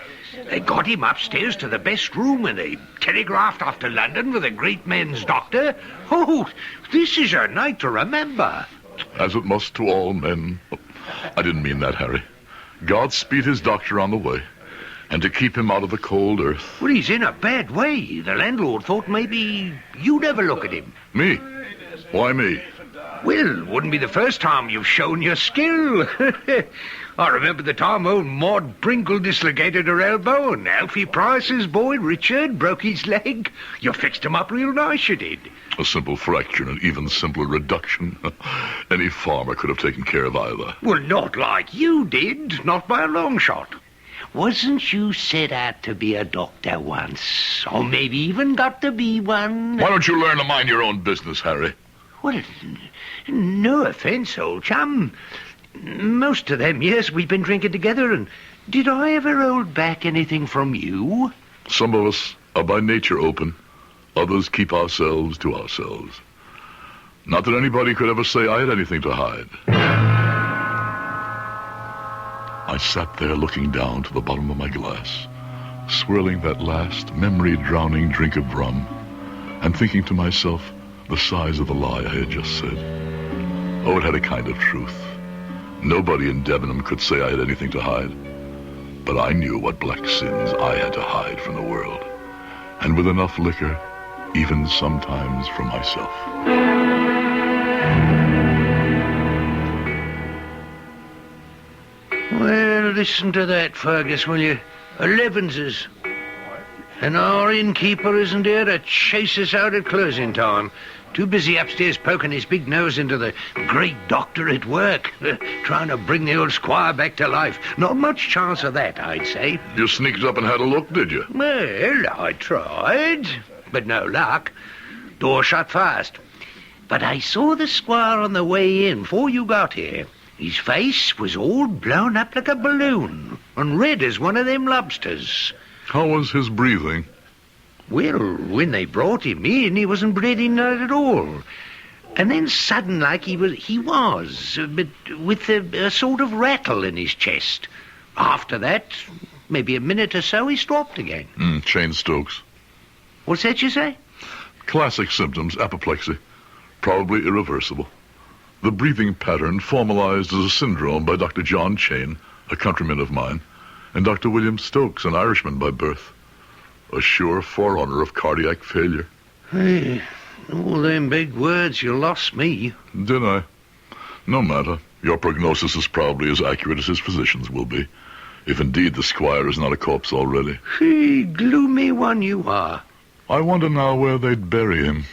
They got him upstairs to the best room, and they telegraphed off to London for the great men's doctor. Oh, this is a night to remember. As it must to all men. I didn't mean that, Harry. God speed his doctor on the way, and to keep him out of the cold earth. Well, he's in a bad way. The landlord thought maybe you'd ever look at him. Me? Why me? Well, wouldn't be the first time you've shown your skill. I remember the time old Maud Brinkle dislocated her elbow, and Alfie Price's boy, Richard, broke his leg. You fixed him up real nice, you did. A simple fracture and an even simpler reduction. Any farmer could have taken care of either. Well, not like you did. Not by a long shot. Wasn't you set out to be a doctor once? Or maybe even got to be one? Why don't you learn to mind your own business, Harry? Well, no offense, old chum. Most of them years we've been drinking together, and did I ever hold back anything from you? Some of us are by nature open. Others keep ourselves to ourselves. Not that anybody could ever say I had anything to hide. I sat there looking down to the bottom of my glass, swirling that last memory-drowning drink of rum, and thinking to myself the size of the lie I had just said. Oh, it had a kind of truth. Nobody in Debenham could say I had anything to hide. But I knew what black sins I had to hide from the world. And with enough liquor, even sometimes from myself. Well, listen to that, Fergus, will you? 11's. And our innkeeper isn't here to chase us out at closing time. Too busy upstairs poking his big nose into the great doctor at work, trying to bring the old squire back to life. Not much chance of that, I'd say. You sneaked up and had a look, did you? Well, I tried, but no luck. Door shut fast. But I saw the squire on the way in before you got here. His face was all blown up like a balloon and red as one of them lobsters. How was his breathing? Well, when they brought him in, he wasn't breathing not at all. And then sudden like he was, but with a sort of rattle in his chest. After that, maybe a minute or so, he stopped again. Chain Stokes. What's that you say? Classic symptoms, apoplexy. Probably irreversible. The breathing pattern formalized as a syndrome by Dr. John Chain, a countryman of mine, and Dr. William Stokes, an Irishman by birth. A sure forerunner of cardiac failure. Hey, all them big words, you lost me. Did I? No matter. Your prognosis is probably as accurate as his physician's will be. If indeed the squire is not a corpse already. Hey, gloomy one you are. I wonder now where they'd bury him.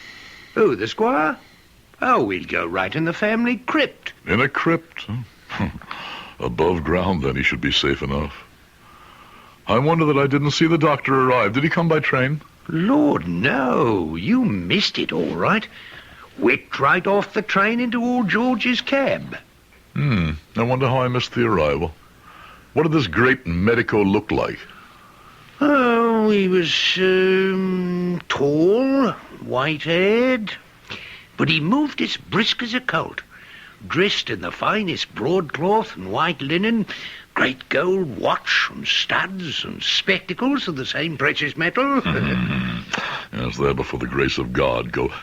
Who, the squire? Oh, we'll go right in the family crypt. In a crypt? Huh? Above ground, then, he should be safe enough. I wonder that I didn't see the doctor arrive. Did he come by train? Lord, no. You missed it all right. Whipped right off the train into old George's cab. I wonder how I missed the arrival. What did this great medico look like? Oh, he was, tall, white-haired, but he moved as brisk as a colt, dressed in the finest broadcloth and white linen, great gold watch and studs and spectacles of the same precious metal. Yes, there before the grace of God go.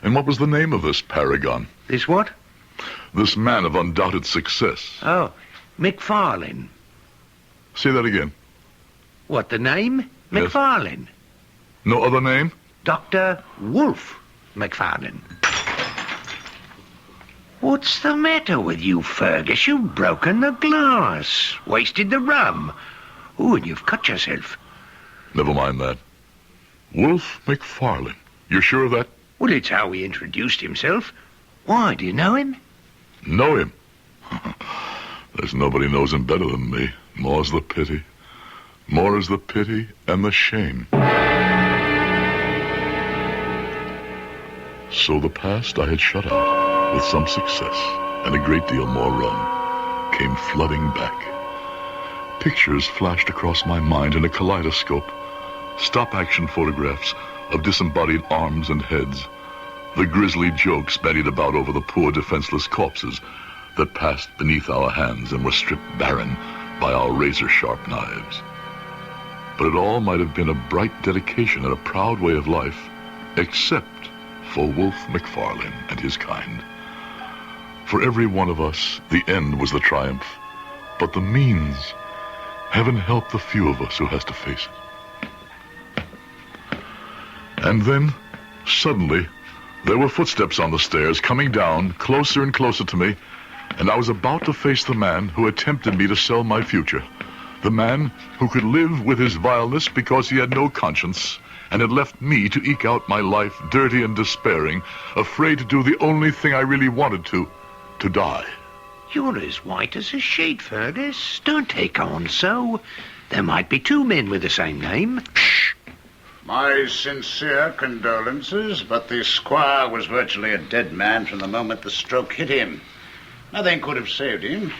And what was the name of this paragon? This what? This man of undoubted success. Oh, McFarlane. Say that again. What, the name? Yes. McFarlane. No other name? Dr. Wolfe McFarlane. What's the matter with you, Fergus? You've broken the glass, wasted the rum. Oh, and you've cut yourself. Never mind that. Wolfe McFarlane. You're sure of that? Well, it's how he introduced himself. Why, do you know him? Know him? There's nobody knows him better than me. More's the pity. More is the pity and the shame. So the past I had shut out, with some success and a great deal more rum, came flooding back. Pictures flashed across my mind in a kaleidoscope. Stop-action photographs of disembodied arms and heads. The grisly jokes bandied about over the poor defenseless corpses that passed beneath our hands and were stripped barren by our razor-sharp knives. But it all might have been a bright dedication and a proud way of life, except for Wolfe McFarlane and his kind. For every one of us, the end was the triumph, but the means, heaven help the few of us who has to face it. And then, suddenly, there were footsteps on the stairs coming down, closer and closer to me, and I was about to face the man who had tempted me to sell my future. The man who could live with his vileness because he had no conscience and had left me to eke out my life dirty and despairing, afraid to do the only thing I really wanted to die. You're as white as a sheet, Fergus. Don't take on so. There might be two men with the same name. Shh. My sincere condolences, but the squire was virtually a dead man from the moment the stroke hit him. Nothing could have saved him.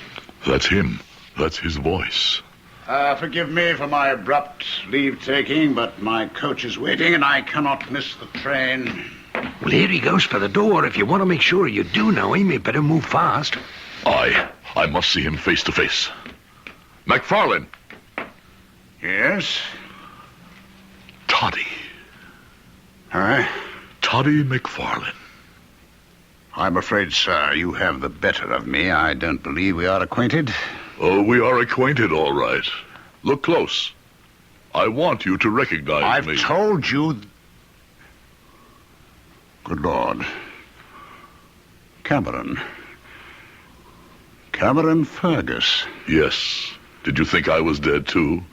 That's him. That's his voice. Forgive me for my abrupt leave-taking, but my coach is waiting and I cannot miss the train. Well, here he goes for the door. If you want to make sure you do know him, you better move fast. I must see him face to face. McFarlane. Yes? Toddy. Huh? Toddy McFarlane. I'm afraid, sir, you have the better of me. I don't believe we are acquainted. Oh, we are acquainted, all right. Look close. I want you to recognize me. I've told you... Good Lord. Cameron Fergus. Yes. Did you think I was dead, too?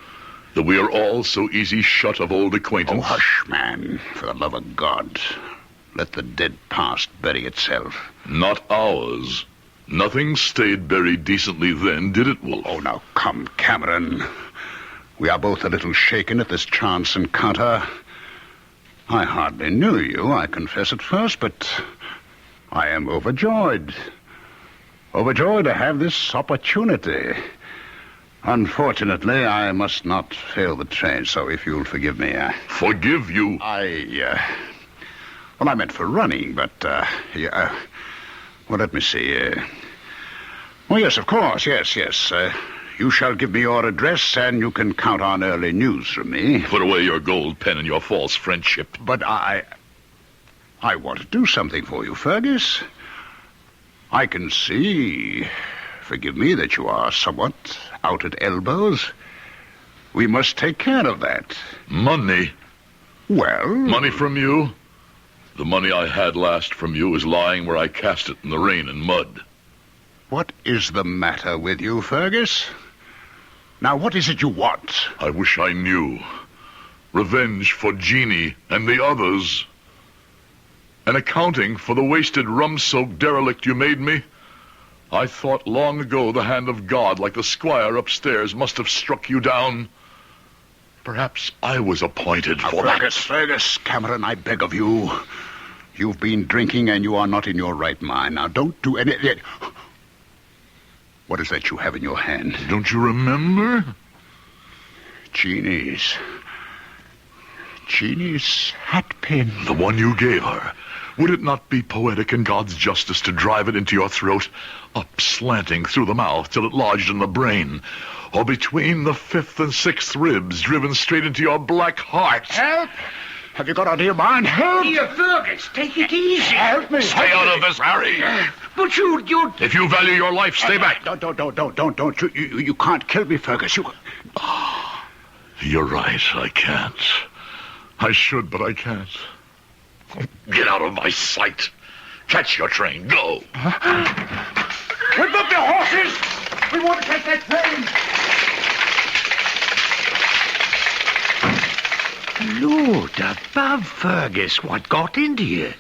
That we are all so easy shut of old acquaintance? Oh, hush, man. For the love of God. Let the dead past bury itself. Not ours. Nothing stayed buried decently then, did it, Wolf? Oh, now come, Cameron. We are both a little shaken at this chance encounter. I hardly knew you, I confess at first, but I am overjoyed. Overjoyed to have this opportunity. Unfortunately, I must not fail the train, so if you'll forgive me... Forgive you? Well, I meant for running, but, well, let me see. Well, yes, of course, yes. You shall give me your address, and you can count on early news from me. Put away your gold pen and your false friendship. But I want to do something for you, Fergus. I can see, forgive me, that you are somewhat out at elbows. We must take care of that. Money? Well... Money from you? The money I had last from you is lying where I cast it in the rain and mud. What is the matter with you, Fergus? Now, what is it you want? I wish I knew. Revenge for Jeannie and the others. An accounting for the wasted rum-soaked derelict you made me. I thought long ago the hand of God, like the squire upstairs, must have struck you down. Perhaps I was appointed for that. Fergus, Cameron, I beg of you. You've been drinking and you are not in your right mind. Now, don't do anything. What is that you have in your hand? Don't you remember? Jeannie's hat pin. The one you gave her. Would it not be poetic in God's justice to drive it into your throat, up slanting through the mouth till it lodged in the brain, or between the 5th and 6th ribs, driven straight into your black heart? Help! Have you got out of your mind? Help! Here, Fergus, take it easy. Help me! Stay out of this, Harry! But you... If you value your life, stay back. Don't. You can't kill me, Fergus. You're right, I can't. I should, but I can't. Get out of my sight. Catch your train. Go. Whip up your horses! We want to catch that train! Lord above, Fergus, what got into you?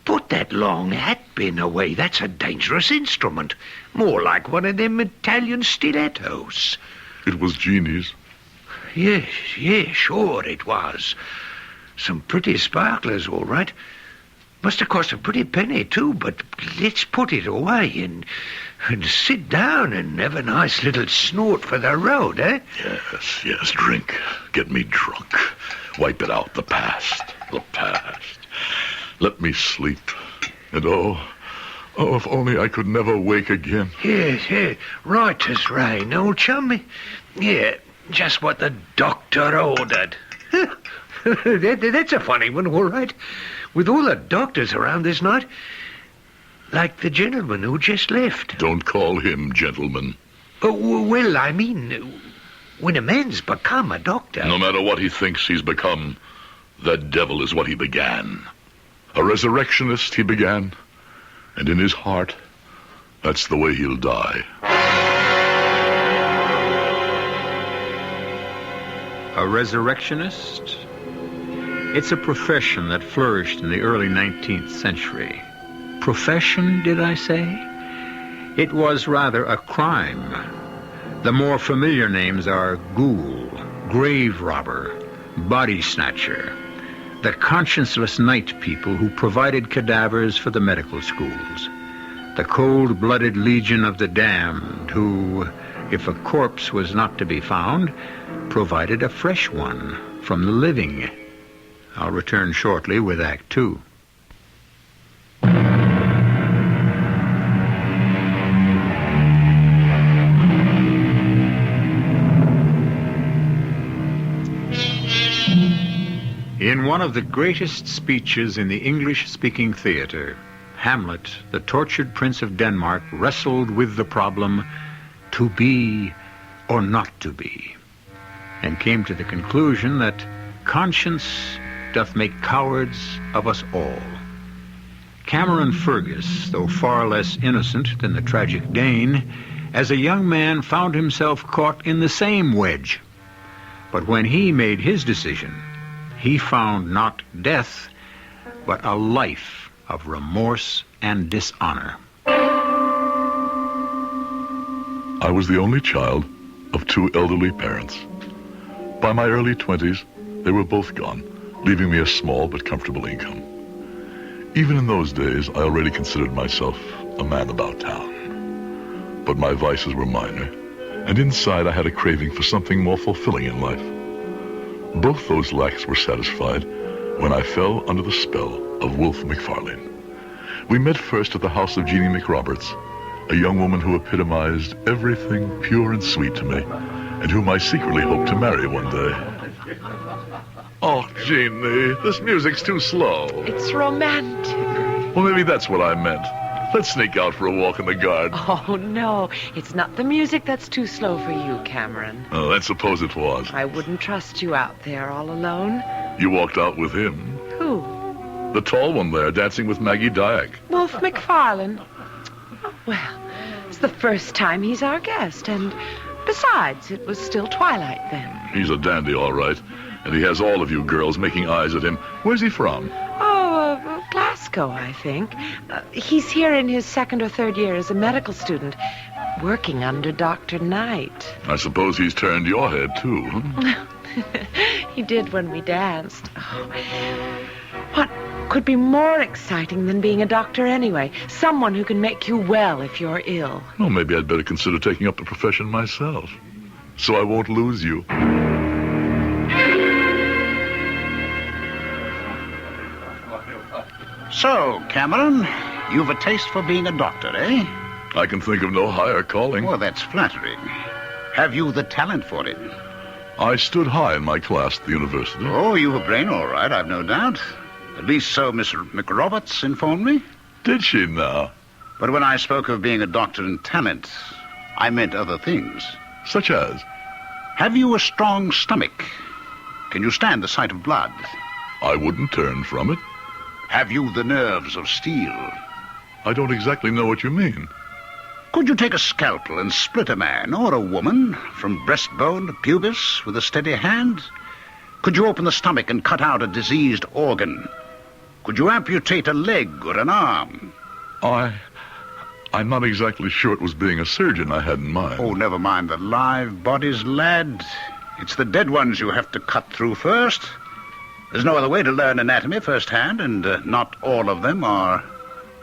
Put that long hat pin away. That's a dangerous instrument. More like one of them Italian stilettos. It was Jeannie's. Yes, sure it was. Some pretty sparklers, all right. Must have cost a pretty penny, too, but let's put it away and sit down and have a nice little snort for the road, eh? Yes, drink. Get me drunk. Wipe it out, the past. Let me sleep. And oh, if only I could never wake again. Yes, right as rain, old chummy. Yeah, just what the doctor ordered. That's a funny one, all right. With all the doctors around this night, like the gentleman who just left. Don't call him gentleman. Oh, well, I mean, when a man's become a doctor... No matter what he thinks he's become, that devil is what he began. A resurrectionist he began, and in his heart, that's the way he'll die. A resurrectionist? It's a profession that flourished in the early 19th century. Profession, did I say? It was rather a crime. The more familiar names are ghoul, grave robber, body snatcher, the conscienceless night people who provided cadavers for the medical schools, the cold-blooded legion of the damned who, if a corpse was not to be found, provided a fresh one from the living. I'll return shortly with Act 2. In one of the greatest speeches in the English-speaking theater, Hamlet, the tortured Prince of Denmark, wrestled with the problem, to be or not to be, and came to the conclusion that conscience doth make cowards of us all. Cameron Fergus, though far less innocent than the tragic Dane, as a young man found himself caught in the same wedge. But when he made his decision, he found not death, but a life of remorse and dishonor. I was the only child of two elderly parents. By my early 20s, they were both gone, leaving me a small but comfortable income. Even in those days, I already considered myself a man about town. But my vices were minor, and inside I had a craving for something more fulfilling in life. Both those lacks were satisfied when I fell under the spell of Wolf McFarlane. We met first at the house of Jeannie McRoberts, a young woman who epitomized everything pure and sweet to me, and whom I secretly hoped to marry one day. Oh, Jeannie, this music's too slow. It's romantic. Well, maybe that's what I meant. Let's sneak out for a walk in the garden. Oh, no. It's not the music that's too slow for you, Cameron. Oh, then suppose it was. I wouldn't trust you out there all alone. You walked out with him. Who? The tall one there, dancing with Maggie Dyack. Wolf McFarlane. Well, it's the first time he's our guest, and besides, it was still twilight then. He's a dandy, all right. And he has all of you girls making eyes at him. Where's he from? Oh, Glasgow, I think. He's here in his second or third year as a medical student, working under Dr. Knight. I suppose he's turned your head, too. He did when we danced. Oh. What could be more exciting than being a doctor anyway? Someone who can make you well if you're ill. Well, maybe I'd better consider taking up the profession myself, so I won't lose you. So, Cameron, you've a taste for being a doctor, eh? I can think of no higher calling. Well, that's flattering. Have you the talent for it? I stood high in my class at the university. Oh, you've a brain, all right, I've no doubt. At least so Miss McRoberts informed me. Did she now? But when I spoke of being a doctor in talent, I meant other things. Such as? Have you a strong stomach? Can you stand the sight of blood? I wouldn't turn from it. Have you the nerves of steel? I don't exactly know what you mean. Could you take a scalpel and split a man or a woman from breastbone to pubis with a steady hand? Could you open the stomach and cut out a diseased organ? Could you amputate a leg or an arm? I'm not exactly sure it was being a surgeon I had in mind. Oh, never mind the live bodies, lad. It's the dead ones you have to cut through first. There's no other way to learn anatomy firsthand, and not all of them are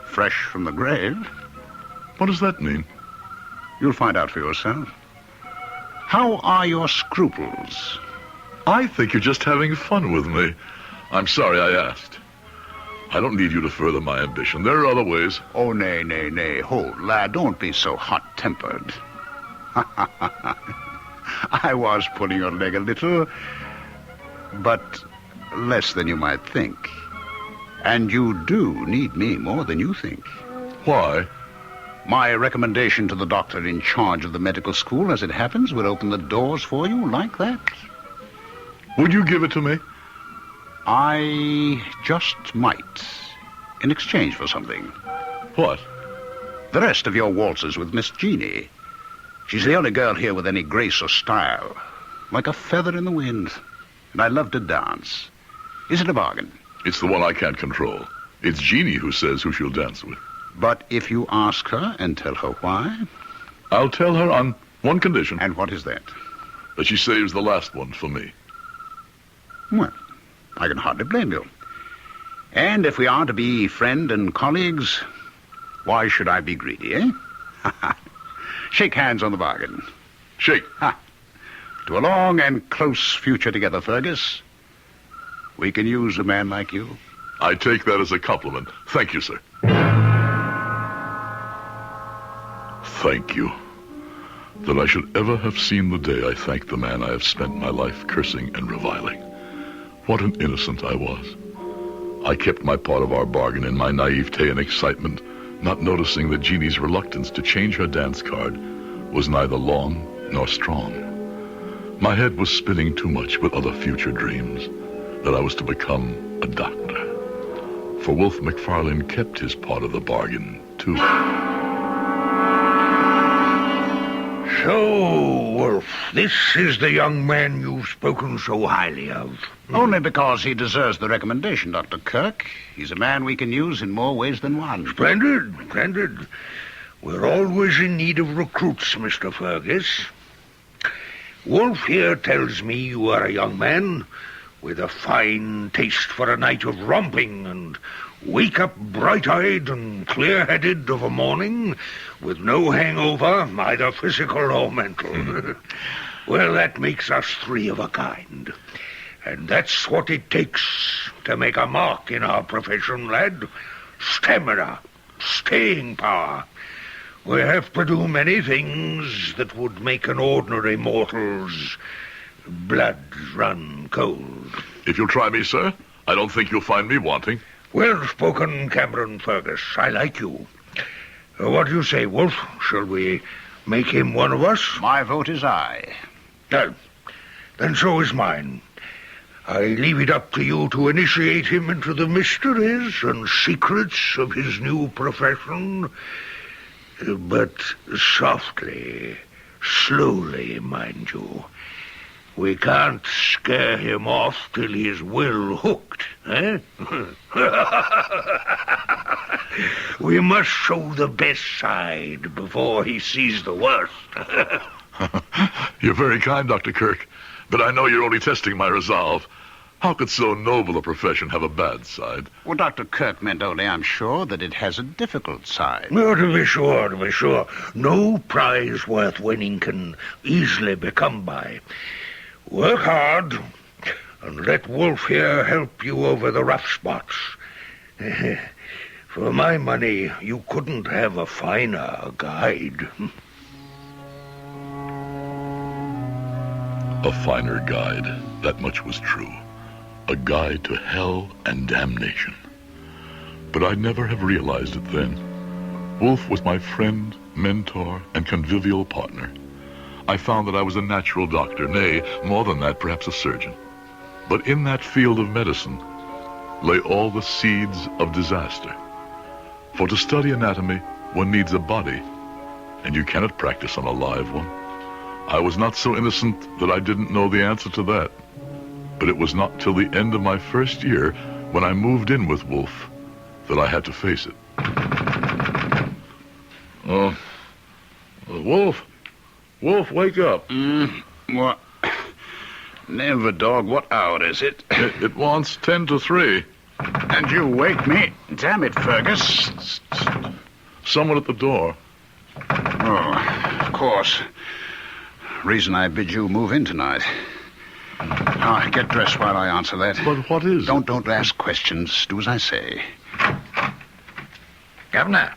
fresh from the grave. What does that mean? You'll find out for yourself. How are your scruples? I think you're just having fun with me. I'm sorry I asked. I don't need you to further my ambition. There are other ways. Oh, nay, nay, nay. Hold, lad, don't be so hot-tempered. I was pulling your leg a little, but less than you might think. And you do need me more than you think. Why? My recommendation to the doctor in charge of the medical school, as it happens, would open the doors for you like that. Would you give it to me? I just might, in exchange for something. What? The rest of your waltzes with Miss Jeannie. She's the only girl here with any grace or style, like a feather in the wind. And I love to dance. Is it a bargain? It's the one I can't control. It's Jeannie who says who she'll dance with. But if you ask her and tell her why? I'll tell her on one condition. And what is that? That she saves the last one for me. Well, I can hardly blame you. And if we are to be friend and colleagues, why should I be greedy, eh? Shake hands on the bargain. Shake. Ha. To a long and close future together, Fergus. We can use a man like you. I take that as a compliment. Thank you, sir. Thank you. That I should ever have seen the day I thanked the man I have spent my life cursing and reviling. What an innocent I was. I kept my part of our bargain in my naivete and excitement, not noticing that Jeannie's reluctance to change her dance card was neither long nor strong. My head was spinning too much with other future dreams, that I was to become a doctor. For Wolf McFarlane kept his part of the bargain, too. So, Wolf, this is the young man you've spoken so highly of. Only because he deserves the recommendation, Dr. Kirk. He's a man we can use in more ways than one. Splendid, splendid. We're always in need of recruits, Mr. Fergus. Wolf here tells me you are a young man with a fine taste for a night of romping, and wake up bright-eyed and clear-headed of a morning with no hangover, either physical or mental. Well, that makes us three of a kind. And that's what it takes to make a mark in our profession, lad. Stamina, staying power. We have to do many things that would make an ordinary mortal's blood run cold. If you'll try me, sir, I don't think you'll find me wanting. Well spoken, Cameron Fergus. I like you. What do you say, Wolf? Shall we make him one of us? My vote is aye. Then so is mine. I leave it up to you to initiate him into the mysteries and secrets of his new profession. But softly, slowly, mind you. We can't scare him off till he's well hooked, eh? We must show the best side before he sees the worst. You're very kind, Dr. Kirk, but I know you're only testing my resolve. How could so noble a profession have a bad side? Well, Dr. Kirk meant only, I'm sure, that it has a difficult side. No, to be sure. No prize worth winning can easily be come by. Work hard, and let Wolf here help you over the rough spots. For my money, you couldn't have a finer guide. A finer guide, that much was true. A guide to hell and damnation. But I'd never have realized it then. Wolf was my friend, mentor, and convivial partner. I found that I was a natural doctor, nay, more than that, perhaps a surgeon. But in that field of medicine lay all the seeds of disaster. For to study anatomy, one needs a body, and you cannot practice on a live one. I was not so innocent that I didn't know the answer to that. But it was not till the end of my first year, when I moved in with Wolf, that I had to face it. Wolf, wake up. What? Never, dog. What hour is it? It wants 10 to 3. And you wake me? Damn it, Fergus. Someone at the door. Oh, of course. Reason I bid you move in tonight. Now, get dressed while I answer that. But what is it? Don't ask questions. Do as I say. Governor,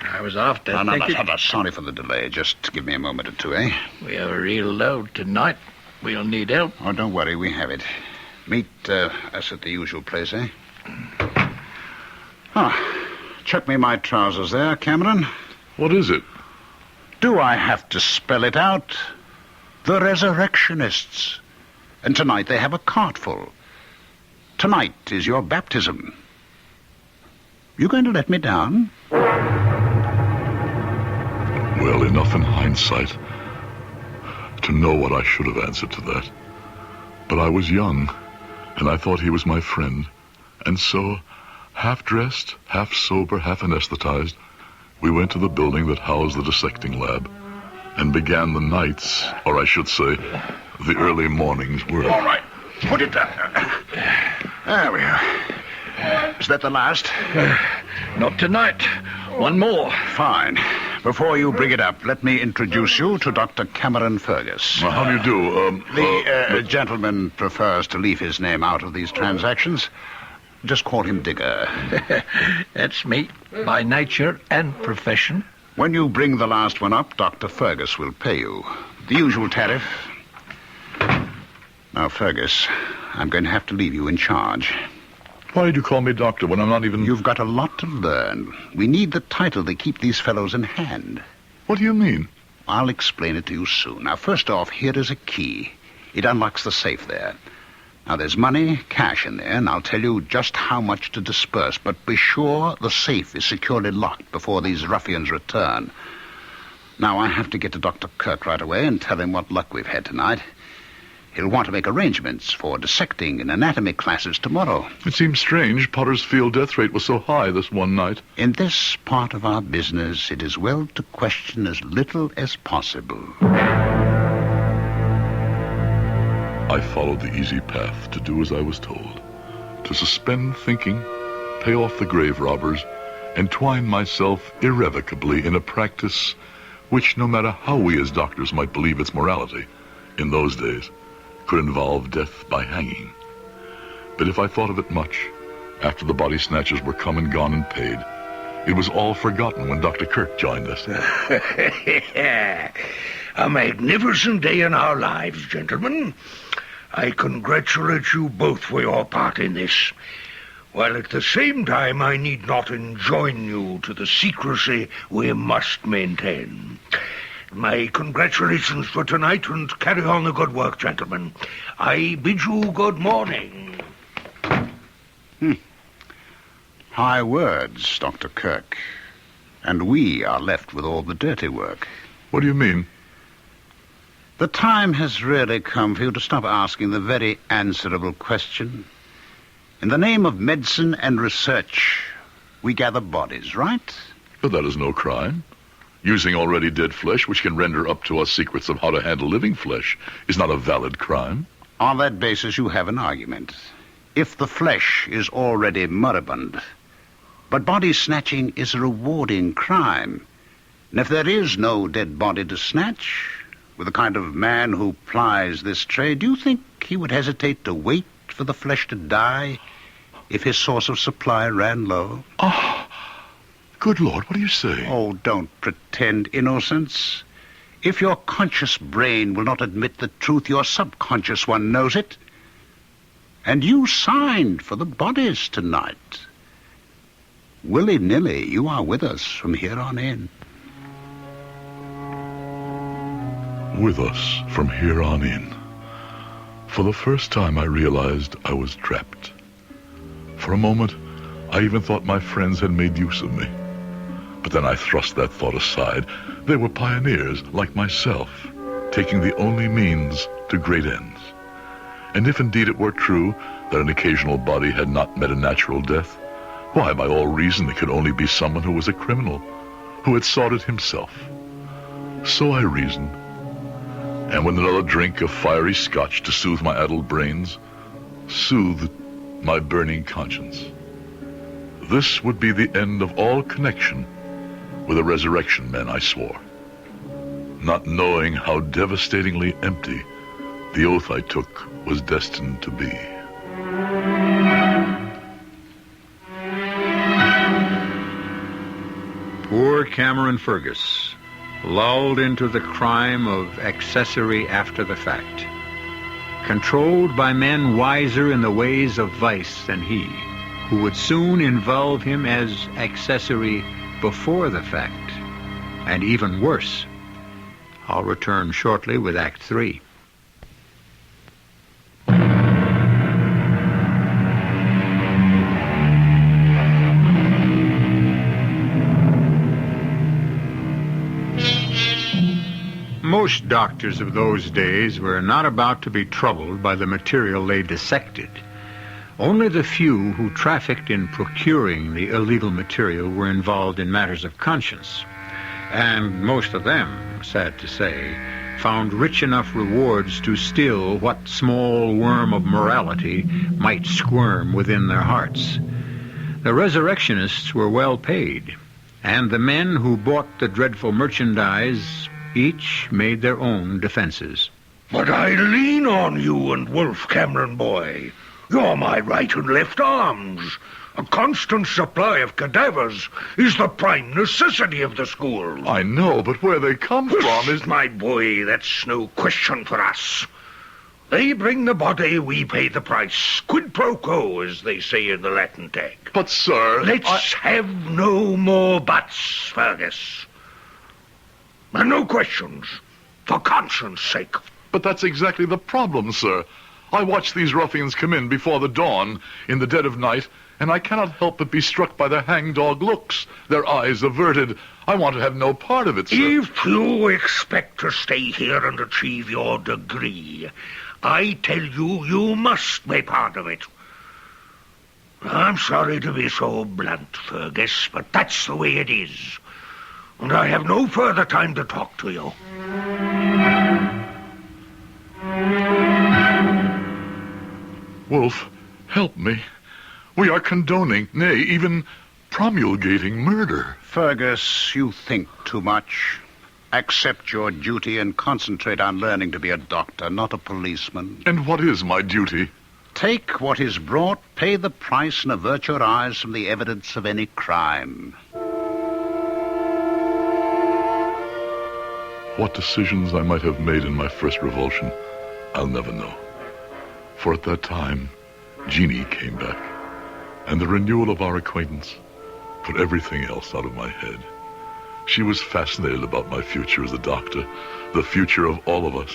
I was off to No, sorry for the delay. Just give me a moment or two, eh? We have a real load tonight. We'll need help. Oh, don't worry. We have it. Meet us at the usual place, eh? Chuck me my trousers there, Cameron. What is it? Do I have to spell it out? The Resurrectionists. And tonight they have a cart full. Tonight is your baptism. You going to let me down? Well, enough in hindsight to know what I should have answered to that. But I was young, and I thought he was my friend. And so, half-dressed, half-sober, half-anesthetized, we went to the building that housed the dissecting lab and began the nights, or I should say, the early morning's work. All right. Put it down. There we are. Is that the last? Not tonight. One more. Fine. Before you bring it up, let me introduce you to Dr. Cameron Fergus. Well, how do you do? The gentleman prefers to leave his name out of these transactions. Just call him Digger. That's me, by nature and profession. When you bring the last one up, Dr. Fergus will pay you. The usual tariff. Now, Fergus, I'm going to have to leave you in charge. Why did you call me doctor when I'm not even... You've got a lot to learn. We need the title to keep these fellows in hand. What do you mean? I'll explain it to you soon. Now, first off, here is a key. It unlocks the safe there. Now, there's money, cash in there, and I'll tell you just how much to disperse. But be sure the safe is securely locked before these ruffians return. Now, I have to get to Dr. Kirk right away and tell him what luck we've had tonight. He'll want to make arrangements for dissecting and anatomy classes tomorrow. It seems strange Potter's Field death rate was so high this one night. In this part of our business, it is well to question as little as possible. I followed the easy path to do as I was told, to suspend thinking, pay off the grave robbers, and twine myself irrevocably in a practice which, no matter how we as doctors might believe its morality, in those days, could involve death by hanging. But if I thought of it much, after the body snatchers were come and gone and paid, it was all forgotten when Dr. Kirk joined us. A magnificent day in our lives, gentlemen. I congratulate you both for your part in this, while at the same time I need not enjoin you to the secrecy we must maintain. My congratulations for tonight, and carry on the good work, gentlemen. I bid you good morning. High words, Dr. Kirk. And we are left with all the dirty work. What do you mean? The time has really come for you to stop asking the very answerable question. In the name of medicine and research, we gather bodies, right? But that is no crime. Using already dead flesh, which can render up to us secrets of how to handle living flesh, is not a valid crime. On that basis, you have an argument. If the flesh is already moribund, but body snatching is a rewarding crime, and if there is no dead body to snatch, with the kind of man who plies this trade, do you think he would hesitate to wait for the flesh to die if his source of supply ran low? Oh, good Lord, what are you saying? Oh, don't pretend innocence. If your conscious brain will not admit the truth, your subconscious one knows it. And you signed for the bodies tonight. Willy-nilly, you are with us from here on in. With us from here on in. For the first time I realized I was trapped. For a moment, I even thought my friends had made use of me. But then I thrust that thought aside. They were pioneers, like myself, taking the only means to great ends. And if indeed it were true that an occasional body had not met a natural death, why, by all reason, it could only be someone who was a criminal, who had sought it himself. So I reasoned, and with another drink of fiery scotch to soothe my addled brains, soothed my burning conscience. This would be the end of all connection with the resurrection men, I swore, not knowing how devastatingly empty the oath I took was destined to be. Poor Cameron Fergus, lulled into the crime of accessory after the fact, controlled by men wiser in the ways of vice than he, who would soon involve him as accessory before the fact, and even worse. I'll return shortly with Act 3. Most doctors of those days were not about to be troubled by the material they dissected. Only the few who trafficked in procuring the illegal material were involved in matters of conscience. And most of them, sad to say, found rich enough rewards to still what small worm of morality might squirm within their hearts. The resurrectionists were well paid, and the men who bought the dreadful merchandise each made their own defenses. But I lean on you and Wolf, Cameron boy. You're my right and left arms. A constant supply of cadavers is the prime necessity of the school. I know, but where they come from is... My boy, that's no question for us. They bring the body, we pay the price. Quid pro quo, as they say in the Latin tag. But, sir... Let's have no more buts, Fergus. And no questions, for conscience' sake. But that's exactly the problem, sir. I watch these ruffians come in before the dawn, in the dead of night, and I cannot help but be struck by their hangdog looks, their eyes averted. I want to have no part of it, sir. If you expect to stay here and achieve your degree, I tell you, you must be part of it. I'm sorry to be so blunt, Fergus, but that's the way it is. And I have no further time to talk to you. Wolf, help me. We are condoning, nay, even promulgating murder. Fergus, you think too much. Accept your duty and concentrate on learning to be a doctor, not a policeman. And what is my duty? Take what is brought, pay the price, and avert your eyes from the evidence of any crime. What decisions I might have made in my first revulsion, I'll never know. For at that time, Jeannie came back, and the renewal of our acquaintance put everything else out of my head. She was fascinated about my future as a doctor, the future of all of us.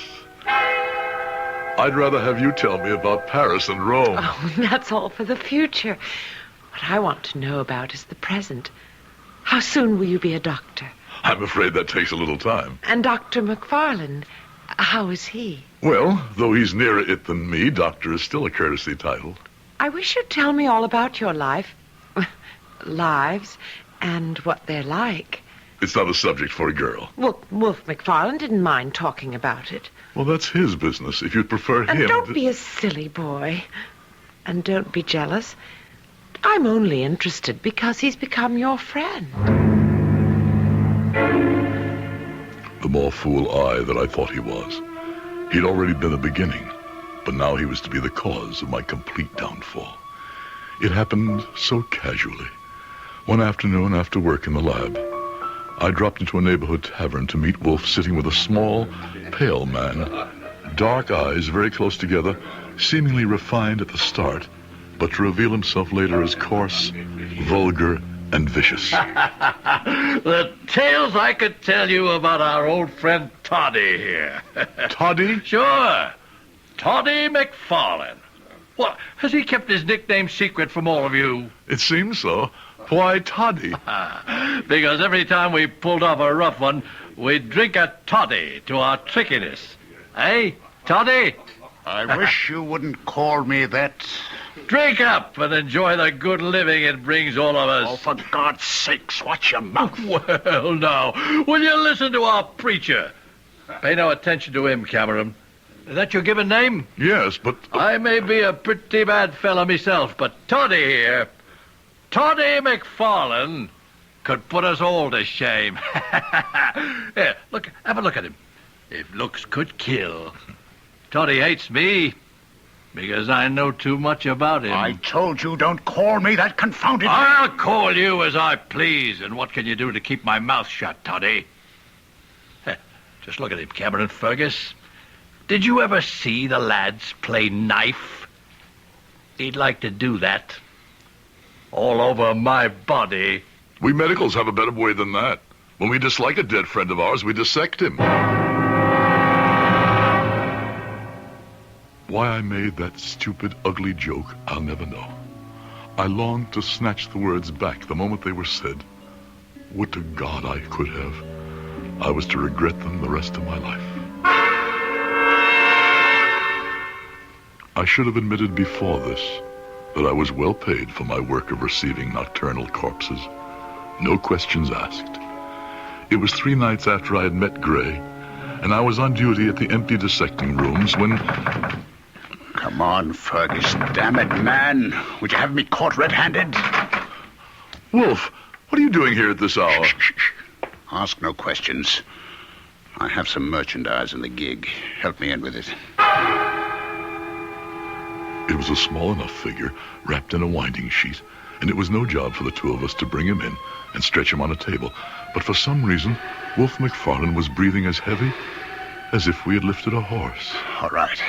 I'd rather have you tell me about Paris and Rome. Oh, that's all for the future. What I want to know about is the present. How soon will you be a doctor? I'm afraid that takes a little time. And Dr. McFarlane, how is he? Well, though he's nearer it than me, doctor is still a courtesy title. I wish you'd tell me all about your lives, and what they're like. It's not a subject for a girl. Well, Wolf McFarlane didn't mind talking about it. Well, that's his business. If you'd prefer him... And don't be a silly boy. And don't be jealous. I'm only interested because he's become your friend. The more fool I that I thought he was. He'd already been the beginning, but now he was to be the cause of my complete downfall. It happened so casually. One afternoon after work in the lab, I dropped into a neighborhood tavern to meet Wolf sitting with a small, pale man, dark eyes very close together, seemingly refined at the start, but to reveal himself later as coarse, vulgar, and vicious. The tales I could tell you about our old friend Toddy here. Toddy? Sure. Toddy McFarlane. What, has he kept his nickname secret from all of you? It seems so. Why Toddy? Because every time we pulled off a rough one, we'd drink a toddy to our trickiness. Eh, Toddy? I wish you wouldn't call me that. Drink up and enjoy the good living it brings all of us. Oh, for God's sakes, watch your mouth. Well, now, will you listen to our preacher? Pay no attention to him, Cameron. Is that your given name? Yes, but... I may be a pretty bad fella myself, but Toddy here, Toddy McFarlane, could put us all to shame. Here, look, have a look at him. If looks could kill. Toddy hates me because I know too much about him. I told you don't call me that confounded... I'll call you as I please, and what can you do to keep my mouth shut, Toddy? Just look at him, Cameron Fergus. Did you ever see the lads play knife? He'd like to do that. All over my body. We medicals have a better way than that. When we dislike a dead friend of ours, we dissect him. Why I made that stupid, ugly joke, I'll never know. I longed to snatch the words back the moment they were said. Would to God I could have. I was to regret them the rest of my life. I should have admitted before this that I was well paid for my work of receiving nocturnal corpses. No questions asked. It was 3 nights after I had met Gray, and I was on duty at the empty dissecting rooms when... Come on, Fergus, damn it, man. Would you have me caught red-handed? Wolf, what are you doing here at this hour? Shh. Ask no questions. I have some merchandise in the gig. Help me in with it. It was a small enough figure, wrapped in a winding sheet, and it was no job for the two of us to bring him in and stretch him on a table. But for some reason, Wolf McFarlane was breathing as heavy as if we had lifted a horse. All right.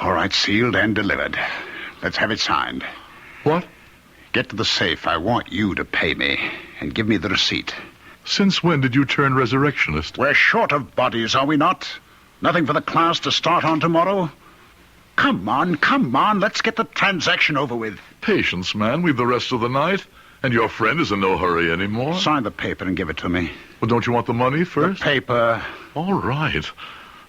All right, sealed and delivered. Let's have it signed. What? Get to the safe. I want you to pay me and give me the receipt. Since when did you turn resurrectionist? We're short of bodies, are we not? Nothing for the class to start on tomorrow? Come on. Let's get the transaction over with. Patience, man. We've the rest of the night. And your friend is in no hurry anymore. Sign the paper and give it to me. Well, don't you want the money first? The paper. All right.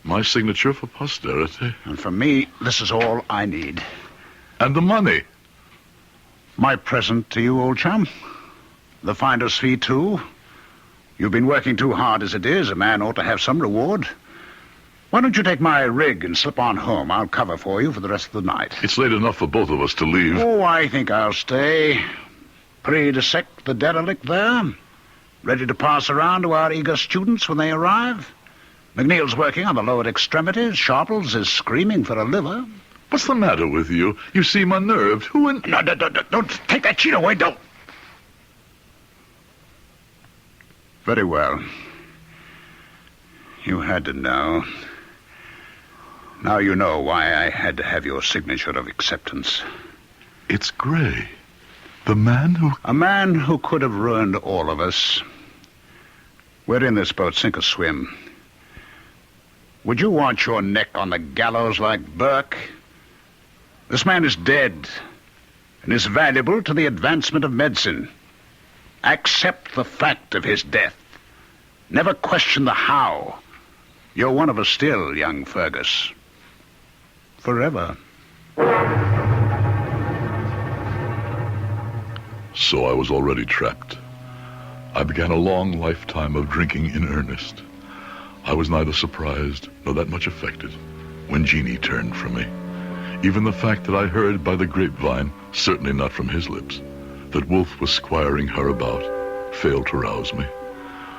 My signature for posterity. And for me, this is all I need. And the money? My present to you, old chum. The finder's fee, too. You've been working too hard as it is. A man ought to have some reward. Why don't you take my rig and slip on home? I'll cover for you for the rest of the night. It's late enough for both of us to leave. Oh, I think I'll stay. Pre-dissect the derelict there. Ready to pass around to our eager students when they arrive. McNeil's working on the lower extremities. Sharples is screaming for a liver. What's the matter with you? You seem unnerved. No, don't take that sheet away, don't. Very well. You had to know. Now you know why I had to have your signature of acceptance. It's Gray. The man who... A man who could have ruined all of us. We're in this boat, sink or swim. Would you want your neck on the gallows like Burke? This man is dead and is valuable to the advancement of medicine. Accept the fact of his death. Never question the how. You're one of us still, young Fergus. Forever. So I was already trapped. I began a long lifetime of drinking in earnest. I was neither surprised nor that much affected when Jeannie turned from me. Even the fact that I heard by the grapevine, certainly not from his lips, that Wolf was squiring her about, failed to rouse me.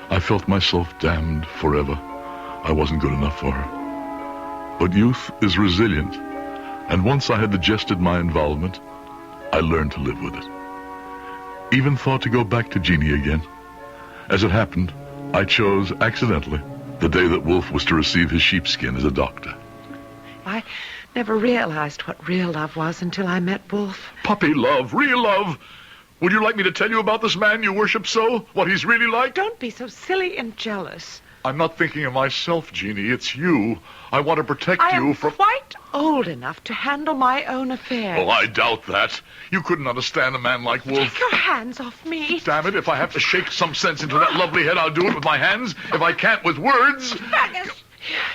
I felt myself damned forever. I wasn't good enough for her. But youth is resilient, and once I had digested my involvement, I learned to live with it. Even thought to go back to Jeannie again. As it happened, I chose, accidentally, the day that Wolf was to receive his sheepskin as a doctor. I never realized what real love was until I met Wolf. Puppy love, real love. Would you like me to tell you about this man you worship so? What he's really like? Don't be so silly and jealous. I'm not thinking of myself, Jeannie. It's you. I want to protect you from... I am quite old enough to handle my own affairs. Oh, I doubt that. You couldn't understand a man like Wolf. Take your hands off me. Damn it, if I have to shake some sense into that lovely head, I'll do it with my hands. If I can't with words... Fergus,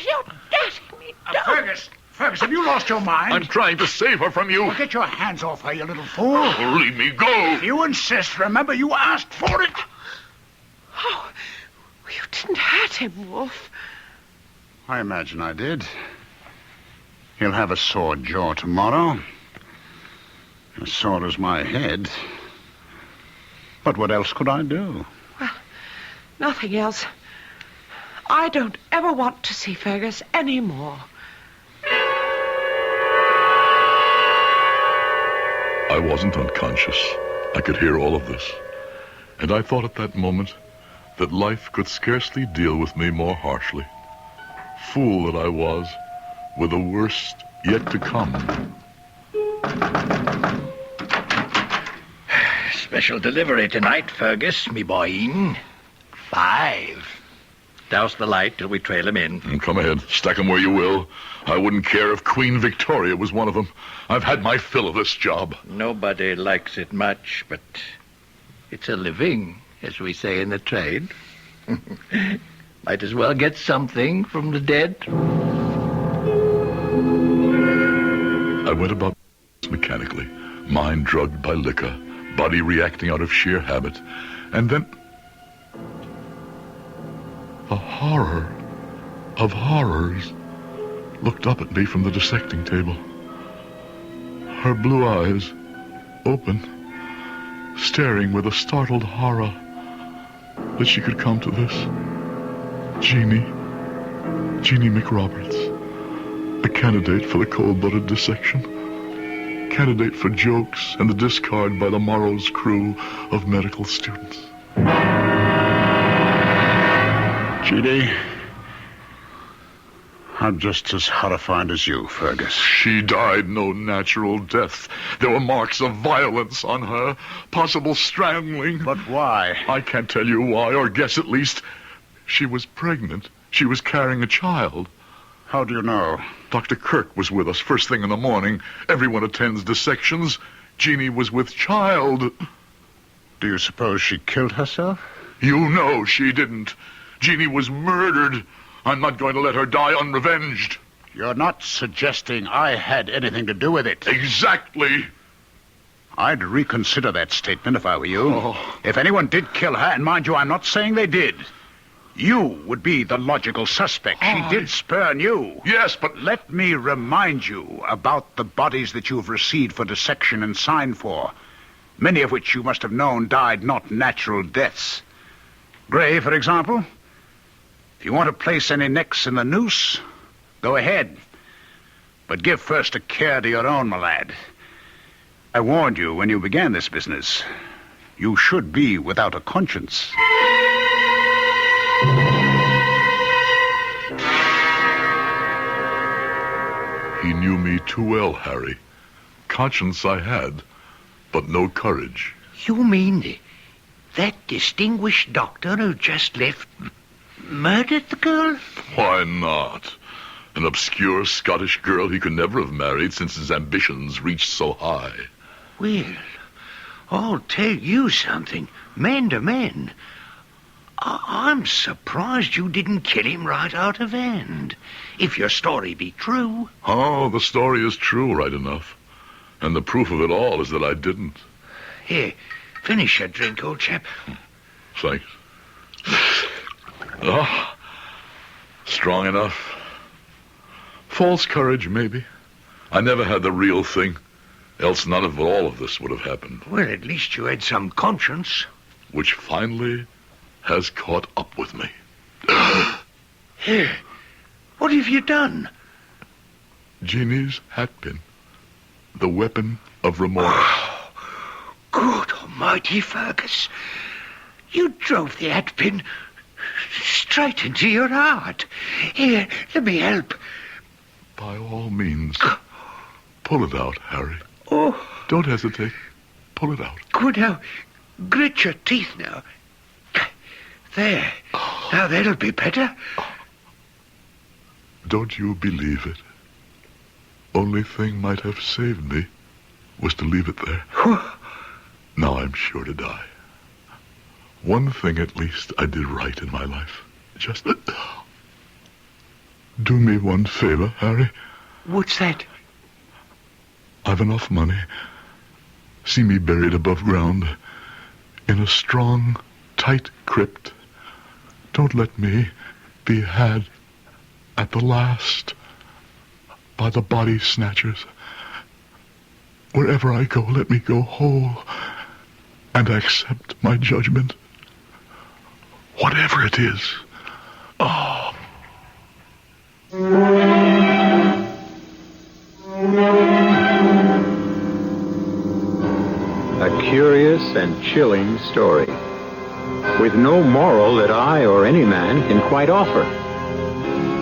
you're dashing me. Don't. Fergus, have you lost your mind? I'm trying to save her from you. Well, get your hands off her, you little fool. Oh, leave me go. If you insist, remember you asked for it. Oh, you didn't hurt him, Wolf. I imagine I did. He'll have a sore jaw tomorrow. As sore as my head. But what else could I do? Well, nothing else. I don't ever want to see Fergus anymore. I wasn't unconscious. I could hear all of this. And I thought at that moment that life could scarcely deal with me more harshly. Fool that I was, with the worst yet to come. Special delivery tonight, Fergus, me boy. 5. Douse the light till we trail him in. Come ahead. Stack 'em where you will. I wouldn't care if Queen Victoria was one of them. I've had my fill of this job. Nobody likes it much, but it's a living, as we say in the trade. Might as well get something from the dead. I went about mechanically, mind drugged by liquor, body reacting out of sheer habit, and then... the horror of horrors looked up at me from the dissecting table. Her blue eyes, open, staring with a startled horror that she could come to this. Jeannie McRoberts, a candidate for the cold-blooded dissection, candidate for jokes and the discard by the morrow's crew of medical students. Jeannie, I'm just as horrified as you, Fergus. She died no natural death. There were marks of violence on her, possible strangling. But why? I can't tell you why, or guess at least. She was pregnant. She was carrying a child. How do you know? Dr. Kirk was with us first thing in the morning. Everyone attends dissections. Jeannie was with child. Do you suppose she killed herself? You know she didn't. Jeannie was murdered. I'm not going to let her die unrevenged. You're not suggesting I had anything to do with it. Exactly. I'd reconsider that statement if I were you. Oh. If anyone did kill her, and mind you, I'm not saying they did, You would be the logical suspect. She did spurn you. Yes, but... Let me remind you about the bodies that you have received for dissection and signed for. Many of which you must have known died not natural deaths. Gray, for example. If you want to place any necks in the noose, go ahead. But give first a care to your own, my lad. I warned you when you began this business. You should be without a conscience. He knew me too well, Harry. Conscience I had, but no courage. You mean that distinguished doctor who just left murdered the girl? Why not? An obscure Scottish girl he could never have married since his ambitions reached so high. Well, I'll tell you something, man to man. I'm surprised you didn't kill him right out of hand, if your story be true. Oh, the story is true, right enough. And the proof of it all is that I didn't. Here, finish your drink, old chap. Thanks. Oh, strong enough. False courage, maybe. I never had the real thing. Else none of all of this would have happened. Well, at least you had some conscience. Which finally has caught up with me. Here, what have you done? Jeannie's hatpin. The weapon of remorse. Oh, good almighty, Fergus. You drove the hatpin straight into your heart. Here, let me help. By all means. Pull it out, Harry. Oh. Don't hesitate. Pull it out. Good, now. Grit your teeth now. There. Now that'll be better. Don't you believe it? Only thing might have saved me was to leave it there. Now I'm sure to die. One thing at least I did right in my life. Just do me one favor, Harry. What's that? I've enough money. See me buried above ground in a strong, tight crypt. Don't let me be had at the last by the body snatchers. Wherever I go, let me go whole and accept my judgment. Whatever it is. Oh. A curious and chilling story, with no moral that I or any man can quite offer.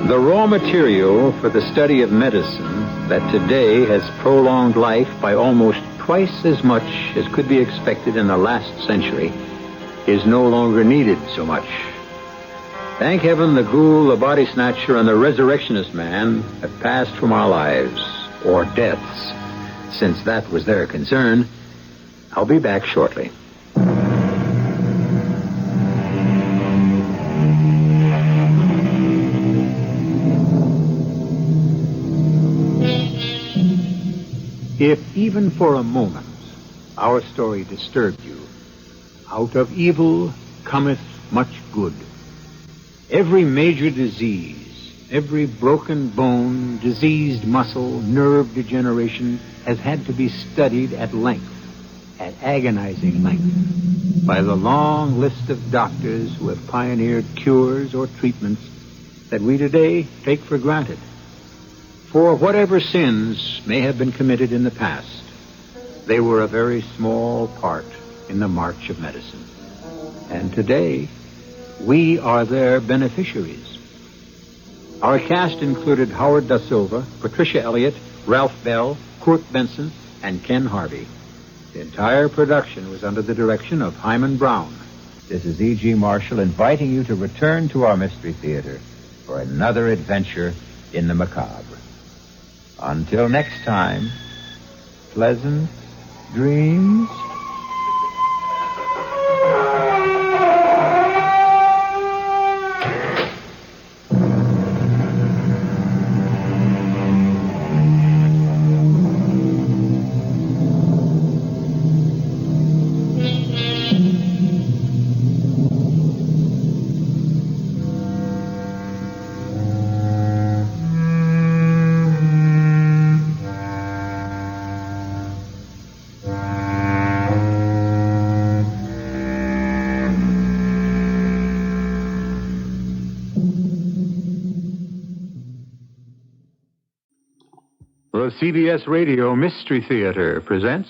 The raw material for the study of medicine that today has prolonged life by almost twice as much as could be expected in the last century is no longer needed so much. Thank heaven the ghoul, the body snatcher, and the resurrectionist man have passed from our lives, or deaths, since that was their concern. I'll be back shortly. If even for a moment our story disturbed you, out of evil cometh much good. Every major disease, every broken bone, diseased muscle, nerve degeneration has had to be studied at length, at agonizing length, by the long list of doctors who have pioneered cures or treatments that we today take for granted. For whatever sins may have been committed in the past, they were a very small part in the march of medicine. And today, we are their beneficiaries. Our cast included Howard Da Silva, Patricia Elliott, Ralph Bell, Kurt Benson, and Ken Harvey. The entire production was under the direction of Hyman Brown. This is E.G. Marshall inviting you to return to our Mystery Theater for another adventure in the macabre. Until next time, pleasant dreams. The CBS Radio Mystery Theater presents...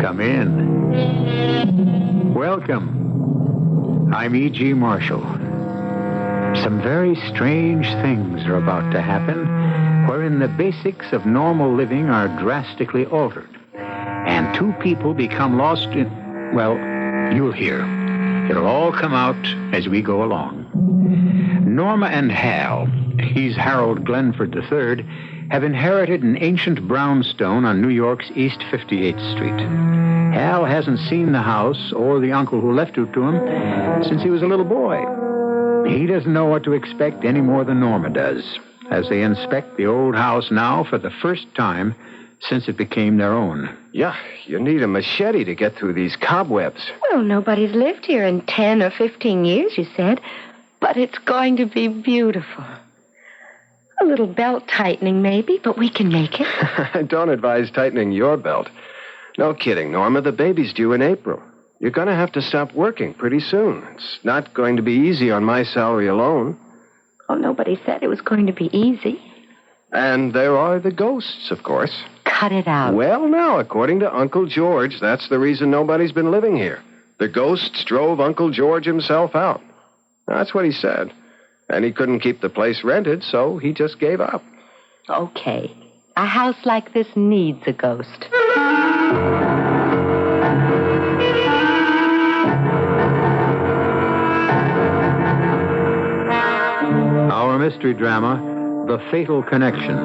Come in. Welcome. I'm E.G. Marshall. Some very strange things are about to happen, wherein the basics of normal living are drastically altered. And two people become lost in... Well, you'll hear. It'll all come out as we go along. Norma and Hal, he's Harold Glenford III, have inherited an ancient brownstone on New York's East 58th Street. Hal hasn't seen the house or the uncle who left it to him since he was a little boy. He doesn't know what to expect any more than Norma does, as they inspect the old house now for the first time since it became their own. Yeah, you need a machete to get through these cobwebs. Well, nobody's lived here in 10 or 15 years, you said. But it's going to be beautiful. A little belt tightening, maybe, but we can make it. I don't advise tightening your belt. No kidding, Norma. The baby's due in April. You're going to have to stop working pretty soon. It's not going to be easy on my salary alone. Oh, nobody said it was going to be easy. And there are the ghosts, of course. Cut it out. Well, now, according to Uncle George, that's the reason nobody's been living here. The ghosts drove Uncle George himself out. That's what he said. And he couldn't keep the place rented, so he just gave up. Okay. A house like this needs a ghost. Our mystery drama, The Fatal Connection,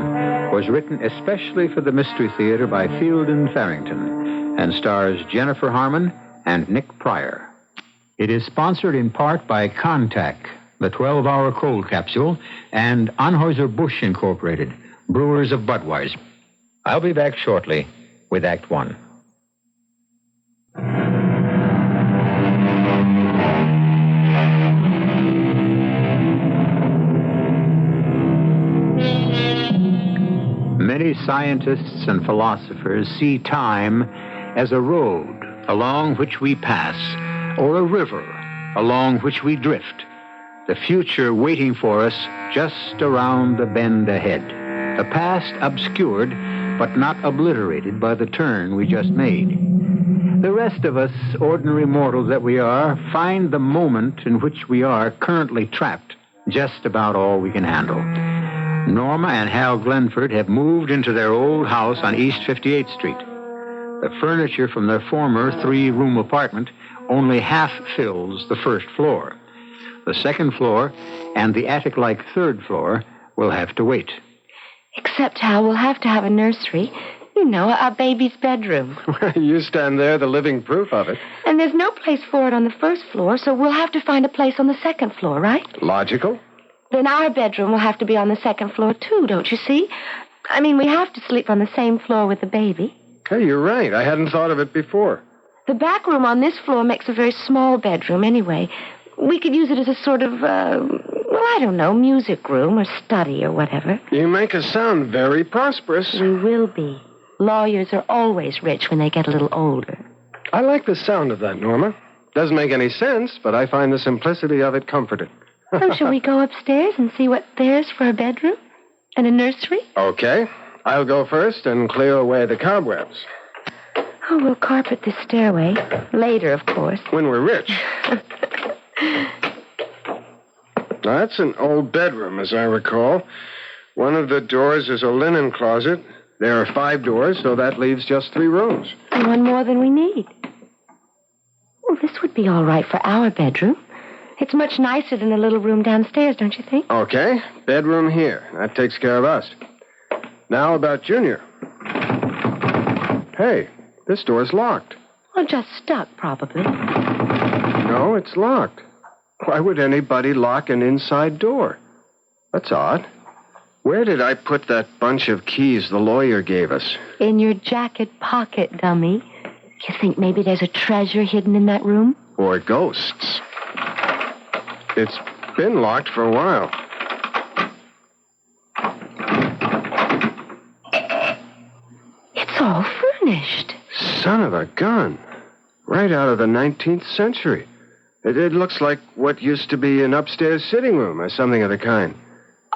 was written especially for the Mystery Theater by Field and Farrington and stars Jennifer Harmon and Nick Pryor. It is sponsored in part by Contact, the 12-hour cold capsule, and Anheuser-Busch Incorporated, brewers of Budweiser. I'll be back shortly with Act One. Many scientists and philosophers see time as a road along which we pass, or a river along which we drift, the future waiting for us just around the bend ahead, the past obscured but not obliterated by the turn we just made. The rest of us, ordinary mortals that we are, find the moment in which we are currently trapped just about all we can handle. Norma and Hal Glenford have moved into their old house on East 58th Street. The furniture from their former 3-room apartment only half fills the first floor. The second floor and the attic-like third floor will have to wait. Except, Hal, we'll have to have a nursery. You know, our baby's bedroom. You stand there, the living proof of it. And there's no place for it on the first floor, so we'll have to find a place on the second floor, right? Logical. Then our bedroom will have to be on the second floor, too, don't you see? I mean, we have to sleep on the same floor with the baby. Hey, you're right. I hadn't thought of it before. The back room on this floor makes a very small bedroom anyway. We could use it as a sort of, I don't know, music room or study or whatever. You make us sound very prosperous. We will be. Lawyers are always rich when they get a little older. I like the sound of that, Norma. Doesn't make any sense, but I find the simplicity of it comforting. So shall we go upstairs and see what there's for a bedroom and a nursery? Okay. I'll go first and clear away the cobwebs. Oh, we'll carpet this stairway. Later, of course. When we're rich. Now, that's an old bedroom, as I recall. One of the doors is a linen closet. There are 5 doors, so that leaves just 3 rooms. One more than we need. Well, this would be all right for our bedroom. It's much nicer than the little room downstairs, don't you think? Okay. Bedroom here. That takes care of us. Now about Junior. Hey, this door's locked. Well, just stuck, probably. No, it's locked. Why would anybody lock an inside door? That's odd. Where did I put that bunch of keys the lawyer gave us? In your jacket pocket, dummy. You think maybe there's a treasure hidden in that room? Or ghosts. It's been locked for a while. all furnished. Son of a gun. Right out of the 19th century. It looks like what used to be an upstairs sitting room or something of the kind.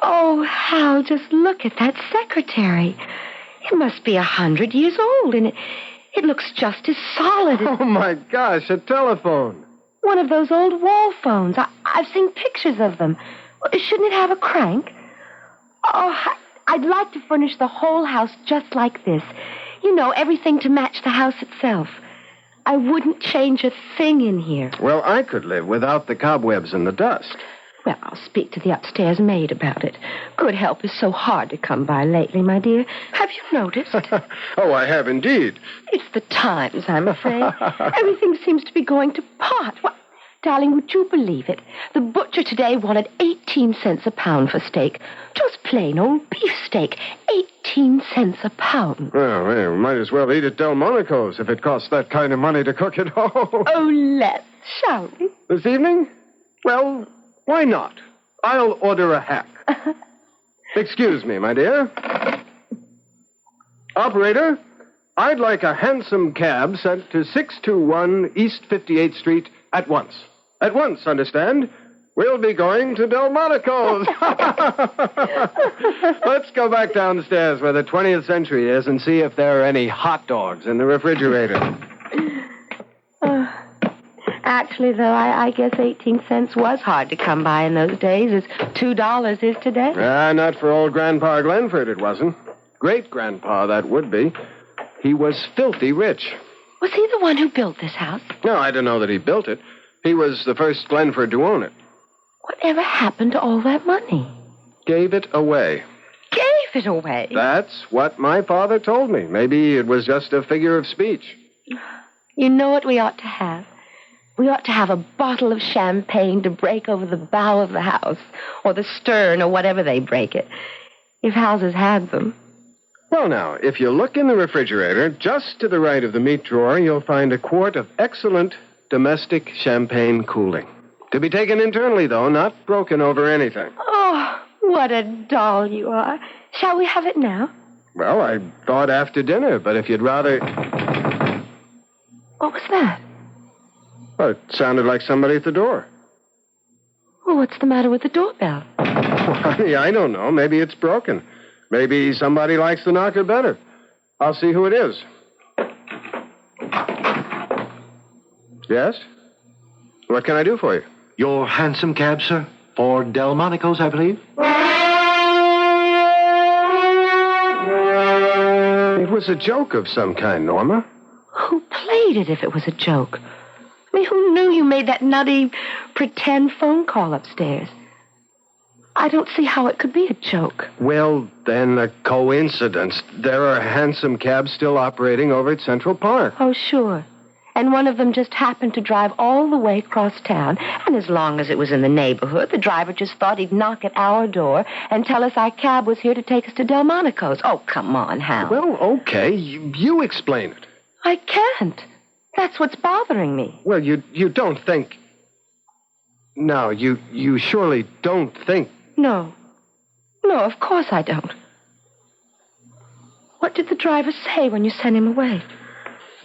Oh, Hal, just look at that secretary. It must be 100 years old, and it looks just as solid as... Oh, my gosh, a telephone. One of those old wall phones. I've seen pictures of them. Shouldn't it have a crank? Oh, I'd like to furnish the whole house just like this. You know, everything to match the house itself. I wouldn't change a thing in here. Well, I could live without the cobwebs and the dust. Well, I'll speak to the upstairs maid about it. Good help is so hard to come by lately, my dear. Have you noticed? Oh, I have indeed. It's the times, I'm afraid. Everything seems to be going to pot. What? Darling, would you believe it? The butcher today wanted 18 cents a pound for steak. Just plain old beef steak. 18 cents a pound. Well, we might as well eat at Delmonico's if it costs that kind of money to cook at home. Oh, let's, shall we? This evening? Well, why not? I'll order a hack. Excuse me, my dear. Operator, I'd like a hansom cab sent to 621 East 58th Street at once. At once, understand? We'll be going to Delmonico's. Let's go back downstairs where the 20th century is and see if there are any hot dogs in the refrigerator. Actually, though, I guess 18 cents was hard to come by in those days, as $2 is today. Not for old Grandpa Glenford, it wasn't. Great-grandpa, that would be. He was filthy rich. Was he the one who built this house? No, I don't know that he built it. He was the first Glenford to own it. Whatever happened to all that money? Gave it away. Gave it away? That's what my father told me. Maybe it was just a figure of speech. You know what we ought to have? We ought to have a bottle of champagne to break over the bow of the house, or the stern, or whatever they break it, if houses had them. Well, now, if you look in the refrigerator, just to the right of the meat drawer, you'll find a quart of excellent domestic champagne cooling. To be taken internally, though, not broken over anything. Oh, what a doll you are. Shall we have it now? Well, I thought after dinner, but if you'd rather... What was that? Well, it sounded like somebody at the door. Well, what's the matter with the doorbell? Honey, I don't know. Maybe it's broken. Maybe somebody likes the knocker better. I'll see who it is. Yes? What can I do for you? Your hansom cab, sir? For Delmonico's, I believe? It was a joke of some kind, Norma. Who played it if it was a joke? I mean, who knew you made that nutty pretend phone call upstairs? I don't see how it could be a joke. Well, then, a coincidence. There are hansom cabs still operating over at Central Park. Oh, sure. And one of them just happened to drive all the way across town. And as long as it was in the neighborhood, the driver just thought he'd knock at our door and tell us our cab was here to take us to Delmonico's. Oh, come on, Hal. Well, okay. You explain it. I can't. That's what's bothering me. Well, you don't think... No, you surely don't think... No. No, of course I don't. What did the driver say when you sent him away?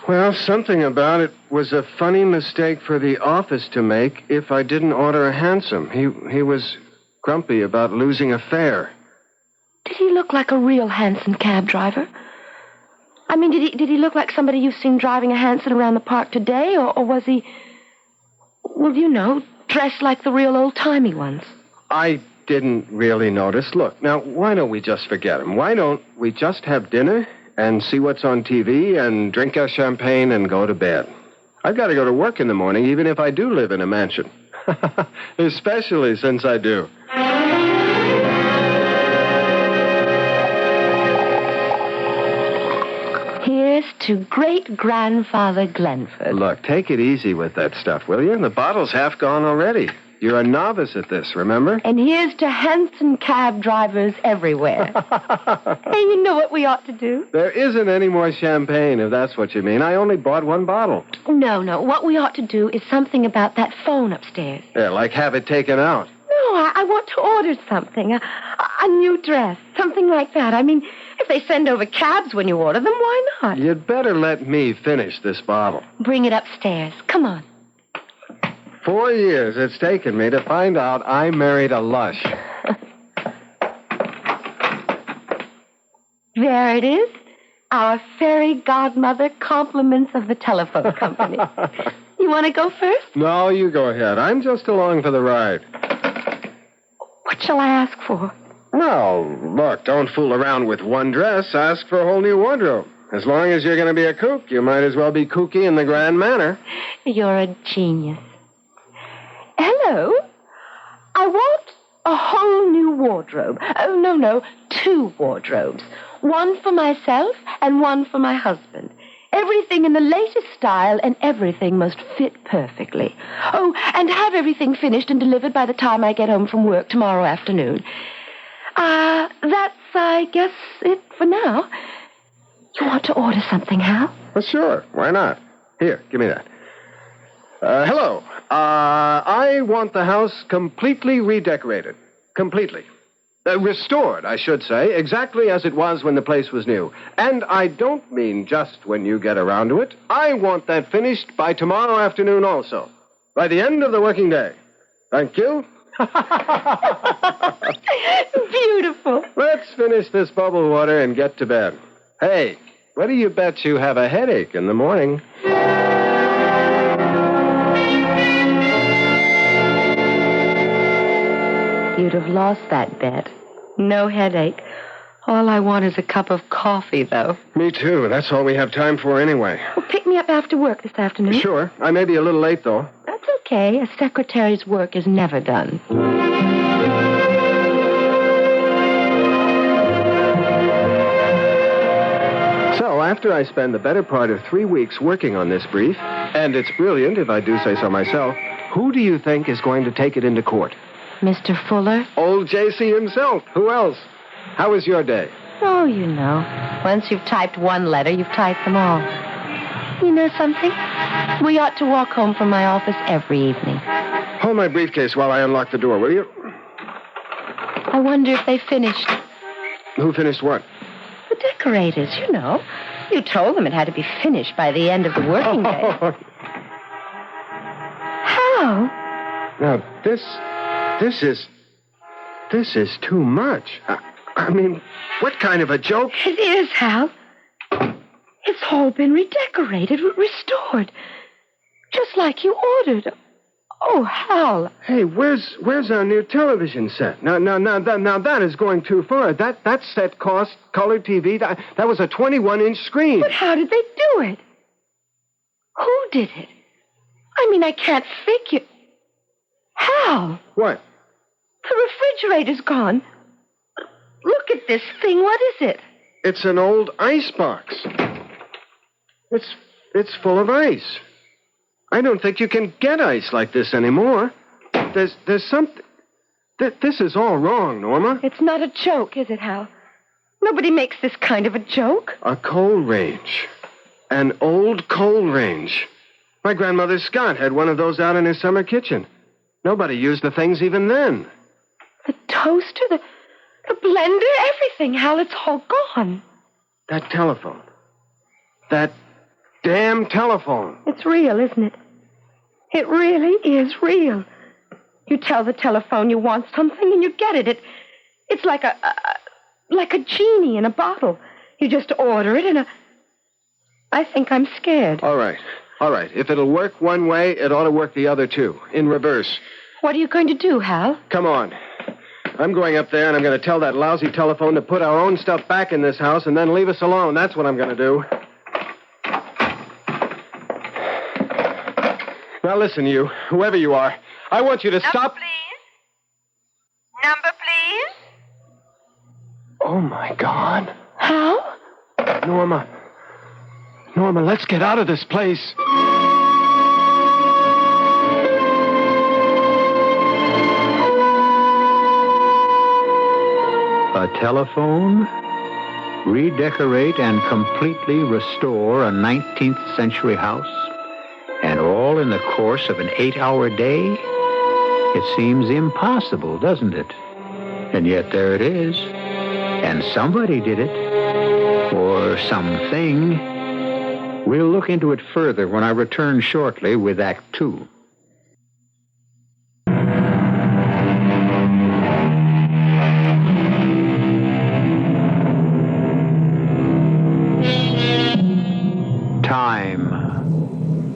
Well, something about it was a funny mistake for the office to make if I didn't order a hansom. He was grumpy about losing a fare. Did he look like a real hansom cab driver? I mean, did he look like somebody you've seen driving a hansom around the park today, or was he, well, you know, dressed like the real old-timey ones? I didn't really notice. Look, now, why don't we just forget him? Why don't we just have dinner and see what's on TV and drink our champagne and go to bed? I've got to go to work in the morning, even if I do live in a mansion. Especially since I do. Here's to great-grandfather Glenford. Look, take it easy with that stuff, will you? The bottle's half gone already. You're a novice at this, remember? And here's to hansom cab drivers everywhere. Hey, you know what we ought to do? There isn't any more champagne, if that's what you mean. I only bought one bottle. No. What we ought to do is something about that phone upstairs. Yeah, like have it taken out. I want to order something. A new dress, something like that. I mean, if they send over cabs when you order them, why not? You'd better let me finish this bottle. Bring it upstairs. Come on. 4 years it's taken me to find out I married a lush. There it is. Our fairy godmother compliments of the telephone company. You want to go first? No, you go ahead. I'm just along for the ride. What shall I ask for? Well, look, don't fool around with one dress. Ask for a whole new wardrobe. As long as you're going to be a kook, you might as well be kooky in the grand manner. You're a genius. Hello? I want a whole new wardrobe. Oh, no, 2 wardrobes. One for myself and one for my husband. Everything in the latest style, and everything must fit perfectly. Oh, and have everything finished and delivered by the time I get home from work tomorrow afternoon. That's, I guess, it for now. You want to order something, Hal? Well, sure. Why not? Here, give me that. Hello. I want the house completely redecorated. Completely. Restored, I should say, exactly as it was when the place was new. And I don't mean just when you get around to it. I want that finished by tomorrow afternoon also. By the end of the working day. Thank you. Beautiful. Let's finish this bubble water and get to bed. Hey, what do you bet you have a headache in the morning? You'd have lost that bet. No headache. All I want is a cup of coffee, though. Me too. That's all we have time for anyway. Well, pick me up after work this afternoon. Sure. I may be a little late, though. That's okay. A secretary's work is never done. So, after I spend the better part of 3 weeks working on this brief, and it's brilliant if I do say so myself, who do you think is going to take it into court? Mr. Fuller? Old J.C. himself. Who else? How was your day? Oh, you know. Once you've typed one letter, you've typed them all. You know something? We ought to walk home from my office every evening. Hold my briefcase while I unlock the door, will you? I wonder if they finished. Who finished what? The decorators, you know. You told them it had to be finished by the end of the working day. How? Now, this is too much. I mean, what kind of a joke? It is, Hal. It's all been redecorated, restored. Just like you ordered. Oh, Hal. Hey, where's our new television set? Now, that is going too far. That set cost color TV. That was a 21-inch screen. But how did they do it? Who did it? I mean, I can't figure. Hal. What? The refrigerator's gone. Look at this thing. What is it? It's an old ice box. It's full of ice. I don't think you can get ice like this anymore. There's something... This is all wrong, Norma. It's not a joke, is it, Hal? Nobody makes this kind of a joke. A coal range. An old coal range. My grandmother Scott had one of those out in her summer kitchen. Nobody used the things even then. The toaster, the blender, everything, Hal, it's all gone. That telephone. That damn telephone. It's real, isn't it? It really is real. You tell the telephone you want something and you get it. It's like a genie in a bottle. You just order it and I think I'm scared. All right. If it'll work one way, it ought to work the other too. In reverse. What are you going to do, Hal? Come on. I'm going up there and I'm going to tell that lousy telephone to put our own stuff back in this house and then leave us alone. That's what I'm going to do. Now listen, you, whoever you are, I want you to stop... Number, please. Oh, my God. Hal? Norma, let's get out of this place. A telephone? Redecorate and completely restore a 19th century house? And all in the course of an 8-hour day? It seems impossible, doesn't it? And yet there it is. And somebody did it. Or something. We'll look into it further when I return shortly with Act 2. Time.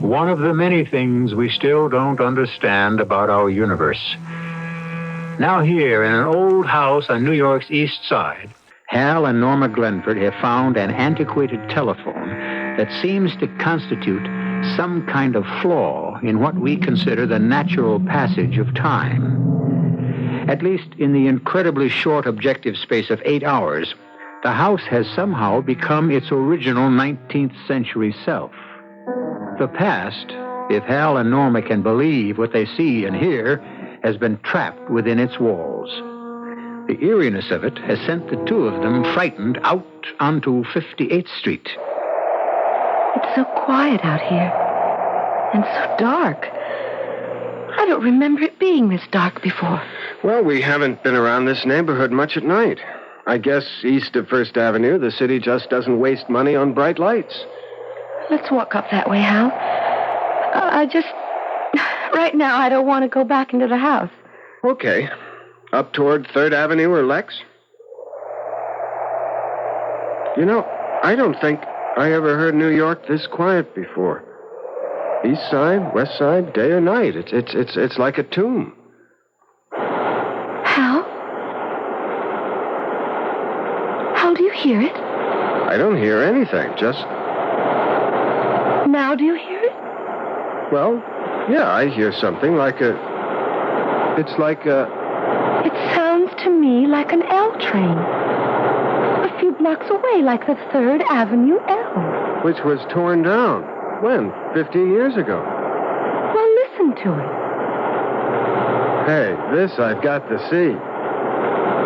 One of the many things we still don't understand about our universe. Now here, in an old house on New York's East Side, Hal and Norma Glenford have found an antiquated telephone that seems to constitute some kind of flaw in what we consider the natural passage of time. At least in the incredibly short objective space of 8 hours, the house has somehow become its original 19th century self. The past, if Hal and Norma can believe what they see and hear, has been trapped within its walls. The eeriness of it has sent the two of them frightened out onto 58th Street. It's so quiet out here. And so dark. I don't remember it being this dark before. Well, we haven't been around this neighborhood much at night. I guess east of First Avenue, the city just doesn't waste money on bright lights. Let's walk up that way, Hal. Right now, I don't want to go back into the house. Okay. Up toward 3rd Avenue or Lex? You know, I don't think I ever heard New York this quiet before. East side, west side, day or night. It's like a tomb. Hal? Hal, do you hear it? I don't hear anything, just... Now do you hear it? Well, yeah, I hear something like a... It's like a... It sounds to me like an L train. A few blocks away, like the 3rd Avenue L. Which was torn down. When? 15 years ago. Well, listen to it. Hey, this I've got to see.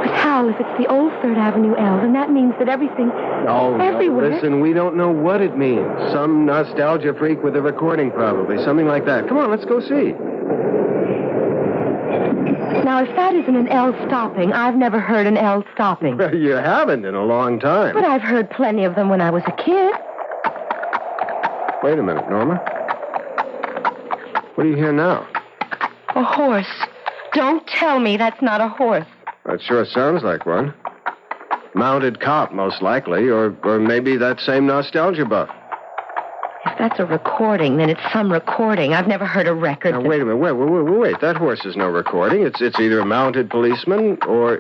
But Hal, if it's the old 3rd Avenue L, then that means that everything... everywhere... No, listen, we don't know what it means. Some nostalgia freak with a recording, probably. Something like that. Come on, let's go see. Now, if that isn't an L stopping, I've never heard an L stopping. You haven't in a long time. But I've heard plenty of them when I was a kid. Wait a minute, Norma. What do you hear now? A horse. Don't tell me that's not a horse. That sure sounds like one. Mounted cop, most likely, or maybe that same nostalgia buff. If that's a recording, then it's some recording. I've never heard a record. Now, wait a minute. Wait. That horse is no recording. It's either a mounted policeman or...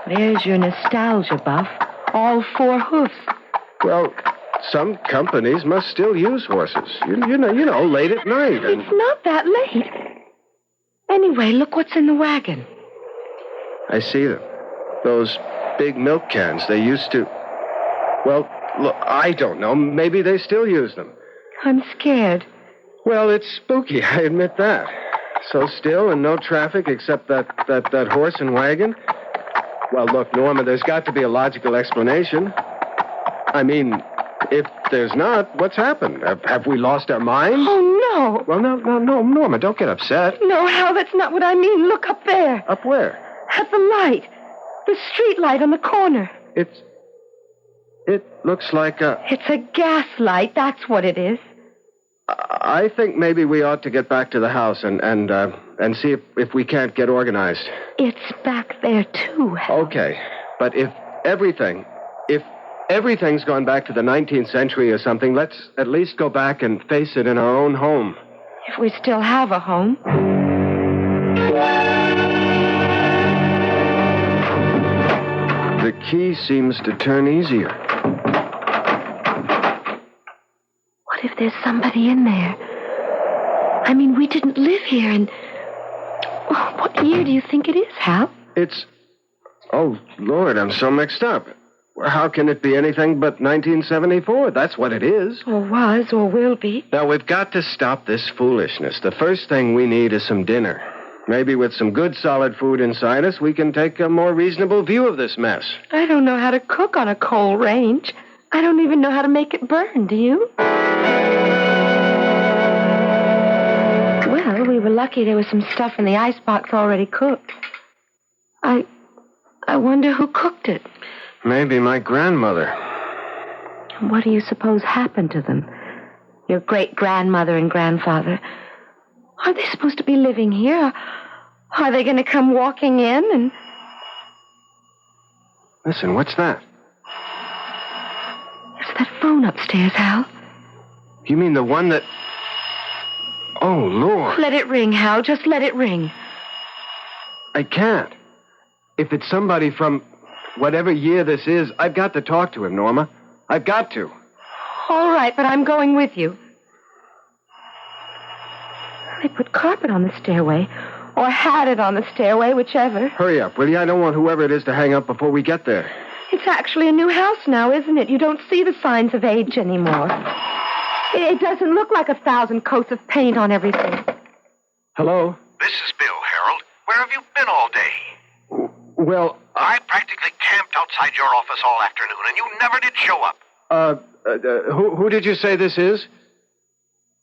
There's your nostalgia buff. All 4 hoofs. Well, some companies must still use horses. You know, late at night. And... It's not that late. Anyway, look what's in the wagon. I see them. Those big milk cans. They used to... Well, look, I don't know. Maybe they still use them. I'm scared. Well, it's spooky, I admit that. So still and no traffic except that horse and wagon? Well, look, Norma, there's got to be a logical explanation. I mean, if there's not, what's happened? Have we lost our minds? Oh, no. Well, no, Norma, don't get upset. No, Hal, that's not what I mean. Look up there. Up where? At the light. The street light on the corner. It looks like a... It's a gas light, that's what it is. I think maybe we ought to get back to the house and see if we can't get organized. It's back there, too, Hal. Okay, but if everything's gone back to the 19th century or something, let's at least go back and face it in our own home. If we still have a home. The key seems to turn easier. What if there's somebody in there? I mean, we didn't live here in... What year do you think it is, Hal? It's... Oh, Lord, I'm so mixed up. How can it be anything but 1974? That's what it is. Or was, or will be. Now, we've got to stop this foolishness. The first thing we need is some dinner. Maybe with some good, solid food inside us, we can take a more reasonable view of this mess. I don't know how to cook on a coal range. I don't even know how to make it burn, do you? Well, Well, we were lucky there was some stuff in the icebox already cooked. I wonder who cooked it. Maybe my grandmother. What do you suppose happened to them? Your great-grandmother and grandfather. Are they supposed to be living here? Are they going to come walking in and... Listen, what's that? It's that phone upstairs, Hal. You mean the one that... Oh, Lord. Let it ring, Hal. Just let it ring. I can't. If it's somebody from whatever year this is, I've got to talk to him, Norma. I've got to. All right, but I'm going with you. They put carpet on the stairway, or had it on the stairway, whichever. Hurry up, will you? I don't want whoever it is to hang up before we get there. It's actually a new house now, isn't it? You don't see the signs of age anymore. It doesn't look like 1,000 coats of paint on everything. Hello? This is Bill, Harold. Where have you been all day? Well, I practically camped outside your office all afternoon, and you never did show up. Who did you say this is?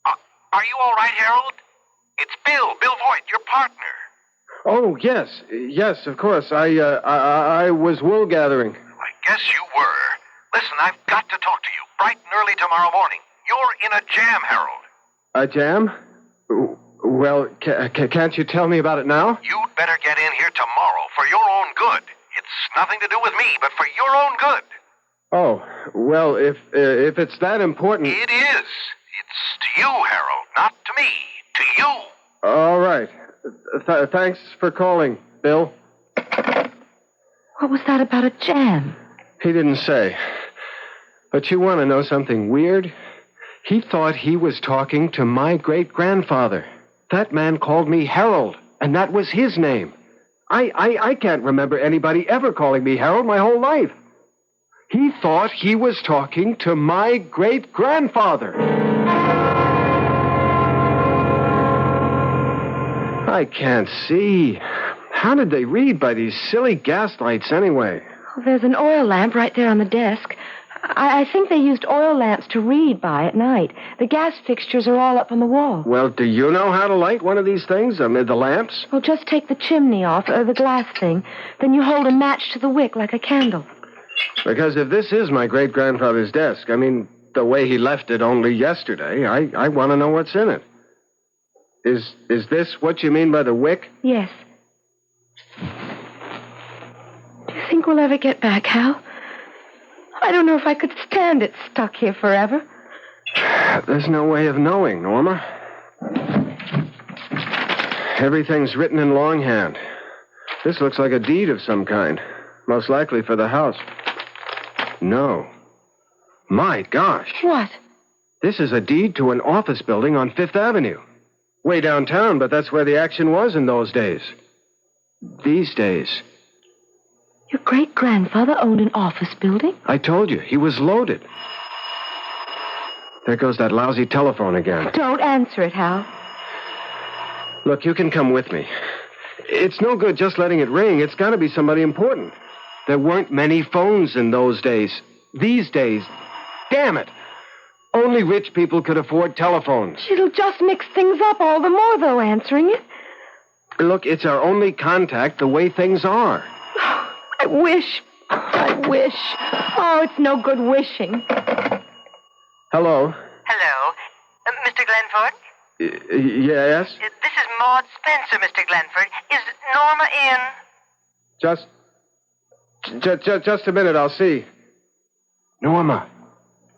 Are you all right, Harold? It's Bill Voigt, your partner. Oh, yes, of course. I was wool gathering. I guess you were. Listen, I've got to talk to you bright and early tomorrow morning. You're in a jam, Harold. A jam? Well, can't you tell me about it now? You'd better get in here tomorrow for your own good. It's nothing to do with me, but for your own good. Oh, well, if it's that important... It is. It's to you, Harold, not to me. To you. All right. Thanks for calling, Bill. What was that about a jam? He didn't say. But you want to know something weird? He thought he was talking to my great-grandfather. That man called me Harold, and that was his name. I can't remember anybody ever calling me Harold my whole life. He thought he was talking to my great-grandfather. I can't see. How did they read by these silly gas lights anyway? Well, there's an oil lamp right there on the desk. I think they used oil lamps to read by at night. The gas fixtures are all up on the wall. Well, do you know how to light one of these things? I mean, the lamps? Well, just take the chimney off, the glass thing. Then you hold a match to the wick like a candle. Because if this is my great-grandfather's desk, I mean, the way he left it only yesterday, I want to know what's in it. Is this what you mean by the wick? Yes. Do you think we'll ever get back, Hal? I don't know if I could stand it stuck here forever. There's no way of knowing, Norma. Everything's written in longhand. This looks like a deed of some kind. Most likely for the house. No. My gosh. What? This is a deed to an office building on Fifth Avenue. Way downtown, but that's where the action was in those days. These days. Your great-grandfather owned an office building? I told you, he was loaded. There goes that lousy telephone again. Don't answer it, Hal. Look, you can come with me. It's no good just letting it ring. It's got to be somebody important. There weren't many phones in those days. These days, damn it. Only rich people could afford telephones. It'll just mix things up all the more, though, answering it. Look, it's our only contact the way things are. I wish. Oh, it's no good wishing. Hello. Hello. Mr. Glenford? Yes? This is Maud Spencer, Mr. Glenford. Is Norma in? Just a minute, I'll see. Norma,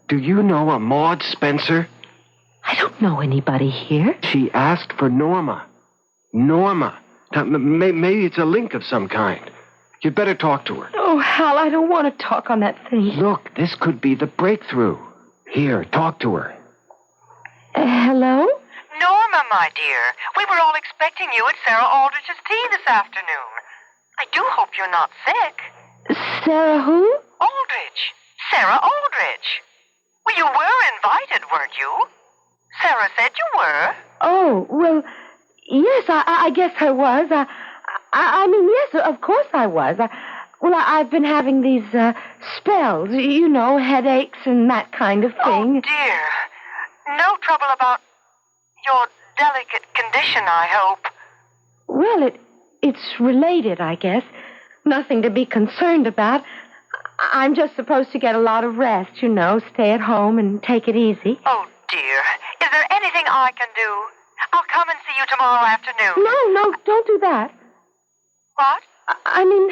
do you know a Maud Spencer? I don't know anybody here. She asked for Norma. Norma. Now, maybe it's a link of some kind. You'd better talk to her. Oh, Hal, I don't want to talk on that thing. Look, this could be the breakthrough. Here, talk to her. Hello? Norma, my dear. We were all expecting you at Sarah Aldrich's tea this afternoon. I do hope you're not sick. Sarah who? Aldrich. Sarah Aldrich. Well, you were invited, weren't you? Sarah said you were. Oh, well, yes, I guess I was. I mean, yes, of course I was. I've been having these spells, you know, headaches and that kind of thing. Oh, dear. No trouble about your delicate delicate condition, I hope. Well, it's related, I guess. Nothing to be concerned about. I'm just supposed to get a lot of rest, stay at home and take it easy. Oh, dear. Is there anything I can do? I'll come and see you tomorrow afternoon. No, don't do that. What? I'm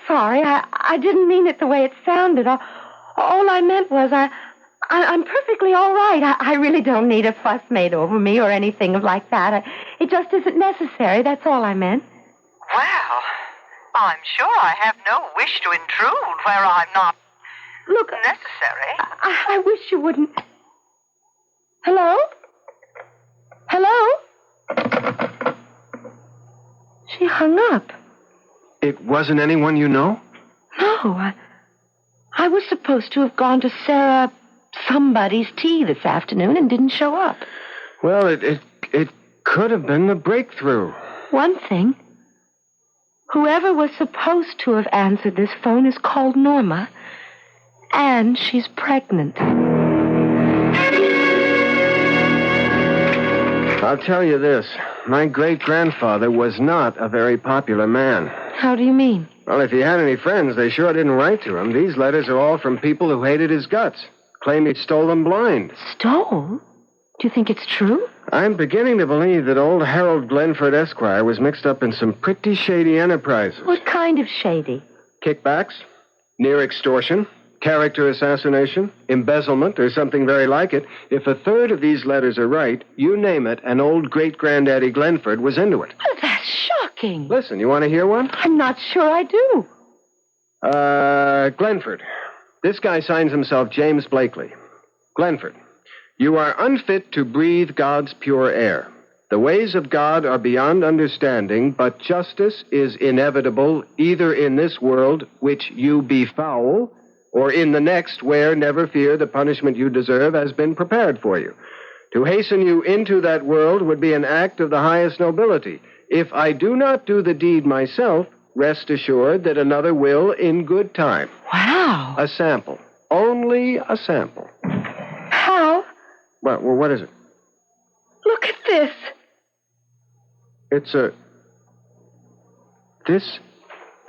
sorry. I didn't mean it the way it sounded. All I meant was I'm perfectly all right. I really don't need a fuss made over me or anything like that. It just isn't necessary. That's all I meant. Well, I'm sure I have no wish to intrude where I'm not necessary. I wish you wouldn't. Hello? Hello? She hung up. It wasn't anyone you know? No, I was supposed to have gone to Sarah somebody's tea this afternoon and didn't show up. Well, it could have been the breakthrough. One thing. Whoever was supposed to have answered this phone is called Norma, and she's pregnant. I'll tell you this. My great-grandfather was not a very popular man. How do you mean? Well, if he had any friends, they sure didn't write to him. These letters are all from people who hated his guts. Claim he stole them blind. Stole? Do you think it's true? I'm beginning to believe that old Harold Glenford Esquire was mixed up in some pretty shady enterprises. What kind of shady? Kickbacks, near extortion, character assassination, embezzlement, or something very like it. If a third of these letters are right, you name it, and old great-granddaddy Glenford was into it. Oh, that's shocking. Listen, you want to hear one? I'm not sure I do. Glenford. This guy signs himself James Blakely. Glenford, you are unfit to breathe God's pure air. The ways of God are beyond understanding, but justice is inevitable either in this world, which you befoul, or in the next, where, never fear, the punishment you deserve has been prepared for you. To hasten you into that world would be an act of the highest nobility. If I do not do the deed myself, rest assured that another will in good time. Wow. A sample. Only a sample. How? Well, what is it? Look at this. It's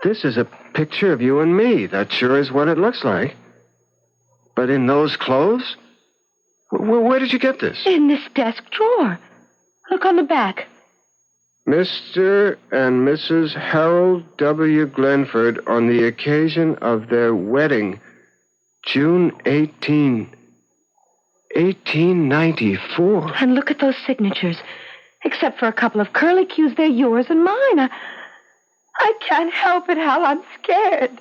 This is a picture of you and me. That sure is what it looks like. But in those clothes? Where did you get this? In this desk drawer. Look on the back. Mr. and Mrs. Harold W. Glenford on the occasion of their wedding, June 1894. And look at those signatures. Except for a couple of curlicues, they're yours and mine. I can't help it, Hal. I'm scared.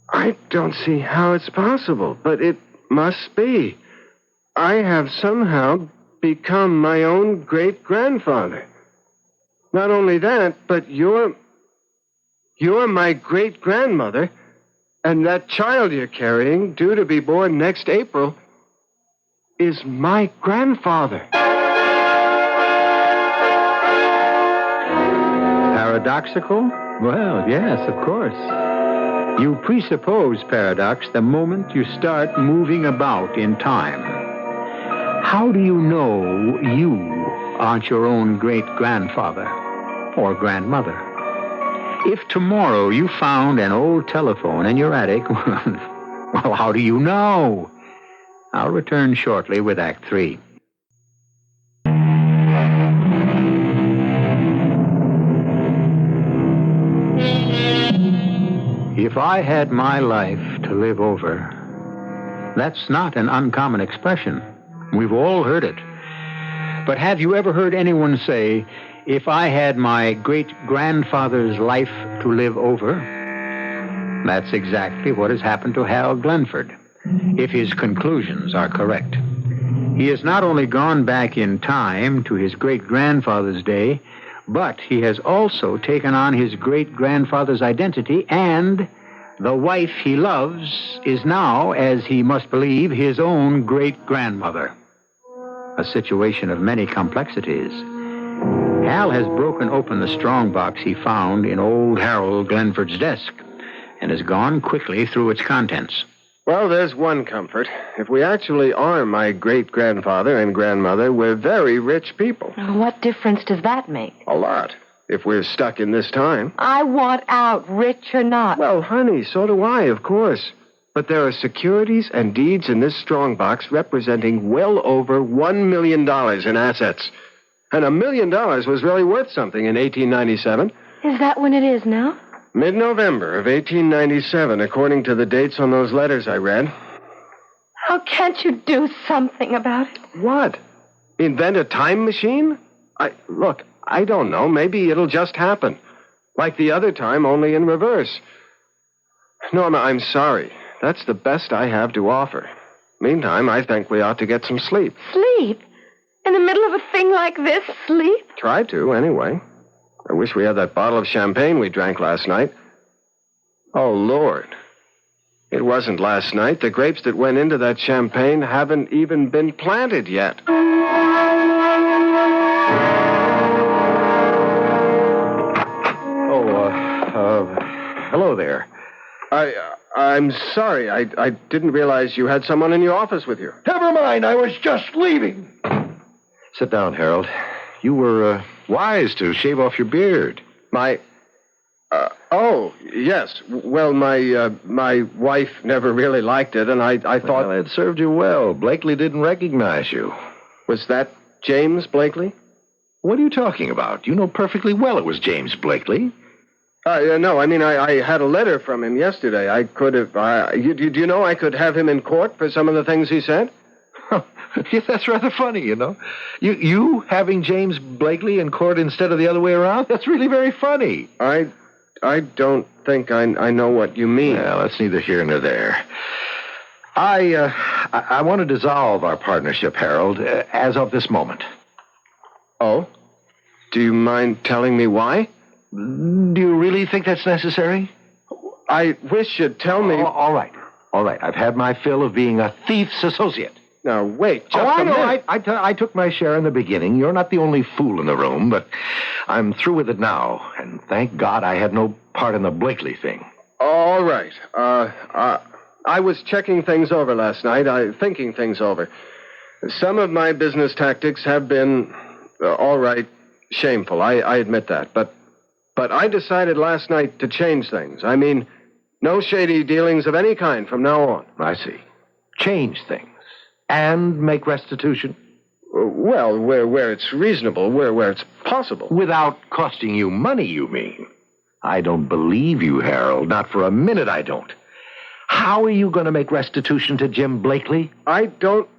I don't see how it's possible, but it must be. I have somehow become my own great-grandfather. Not only that, but you're my great-grandmother, and that child you're carrying, due to be born next April, is my grandfather. Paradoxical? Well, yes, of course. You presuppose paradox the moment you start moving about in time. How do you know you aren't your own great-grandfather or grandmother? If tomorrow you found an old telephone in your attic, well, how do you know? I'll return shortly with Act 3. If I had my life to live over, that's not an uncommon expression. We've all heard it. But have you ever heard anyone say, if I had my great-grandfather's life to live over? That's exactly what has happened to Hal Glenford, if his conclusions are correct. He has not only gone back in time to his great-grandfather's day, but he has also taken on his great-grandfather's identity, and the wife he loves is now, as he must believe, his own great-grandmother. A situation of many complexities. Hal has broken open the strongbox he found in old Harold Glenford's desk and has gone quickly through its contents. Well, there's one comfort. If we actually are my great-grandfather and grandmother, we're very rich people. What difference does that make? A lot. If we're stuck in this time. I want out, rich or not. Well, honey, so do I, of course. But there are securities and deeds in this strongbox representing well over $1 million in assets. And $1 million was really worth something in 1897. Is that when it is now? Mid-November of 1897, according to the dates on those letters I read. How can't you do something about it? What? Invent a time machine? Look, I don't know. Maybe it'll just happen. Like the other time, only in reverse. Norma, I'm sorry. That's the best I have to offer. Meantime, I think we ought to get some sleep. Sleep? In the middle of a thing like this, sleep? Try to, anyway. I wish we had that bottle of champagne we drank last night. Oh, Lord. It wasn't last night. The grapes that went into that champagne haven't even been planted yet. Hello there. I'm sorry. I didn't realize you had someone in your office with you. Never mind. I was just leaving. Sit down, Harold. You were wise to shave off your beard. Oh, yes. Well, my wife never really liked it, and I thought... Well, it served you well. Blakely didn't recognize you. Was that James Blakely? What are you talking about? You know perfectly well it was James Blakely. No, I mean, I had a letter from him yesterday. I could have... do you know I could have him in court for some of the things he said? Yeah, that's rather funny, you know. You having James Blakely in court instead of the other way around? That's really very funny. I don't think I know what you mean. Well, that's neither here nor there. I want to dissolve our partnership, Harold, as of this moment. Oh? Do you mind telling me why? Do you really think that's necessary? I wish you'd tell me... All right. I've had my fill of being a thief's associate. Now, wait, just I a know. minute. I took my share in the beginning. You're not the only fool in the room, but I'm through with it now. And thank God I had no part in the Blakely thing. All right. I was checking things over last night, thinking things over. Some of my business tactics have been, all right, shameful. I admit that. But I decided last night to change things. I mean, no shady dealings of any kind from now on. I see. Change things. And make restitution? Well, where it's reasonable, where it's possible. Without costing you money, you mean? I don't believe you, Harold. Not for a minute I don't. How are you going to make restitution to Jim Blakely? I don't...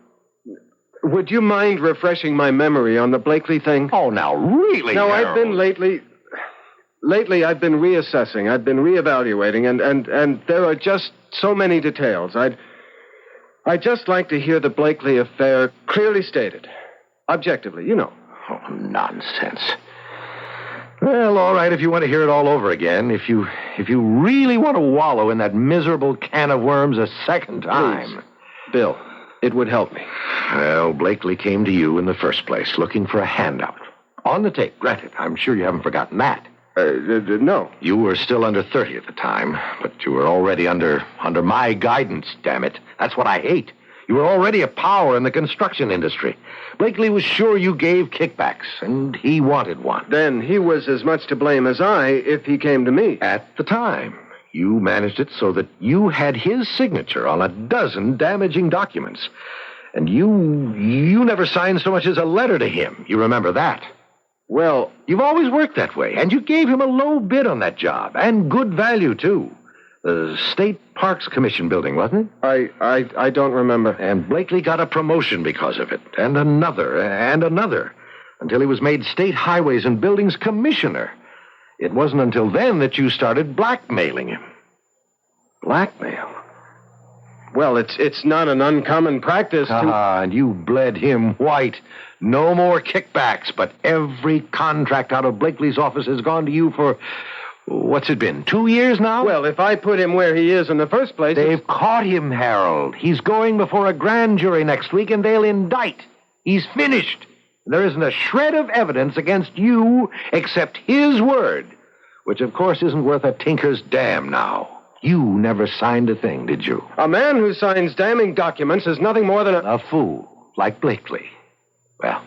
Would you mind refreshing my memory on the Blakely thing? Oh, now, really, No, Harold? I've been Lately, I've been reassessing. I've been reevaluating, and there are just so many details. I'd just like to hear the Blakely affair clearly stated. Objectively, you know. Oh, nonsense. Well, all right, if you want to hear it all over again, if you really want to wallow in that miserable can of worms a second time. Please, Bill, it would help me. Well, Blakely came to you in the first place, looking for a handout. On the tape, granted. I'm sure you haven't forgotten that. No. You were still under 30 at the time, but you were already under my guidance, damn it. That's what I hate. You were already a power in the construction industry. Blakely was sure you gave kickbacks, and he wanted one. Then he was as much to blame as I if he came to me. At the time, you managed it so that you had his signature on a dozen damaging documents. And you never signed so much as a letter to him. You remember that? Well, you've always worked that way, and you gave him a low bid on that job, and good value, too. The State Parks Commission building, wasn't it? I don't remember. And Blakely got a promotion because of it, and another, until he was made State Highways and Buildings Commissioner. It wasn't until then that you started blackmailing him. Blackmail? Well, it's not an uncommon practice to... And you bled him white. No more kickbacks, but every contract out of Blakely's office has gone to you for... What's it been, 2 years now? Well, if I put him where he is in the first place... They've caught him, Harold. He's going before a grand jury next week, and they'll indict. He's finished. There isn't a shred of evidence against you except his word, which, of course, isn't worth a tinker's damn now. You never signed a thing, did you? A man who signs damning documents is nothing more than A fool, like Blakely. Well,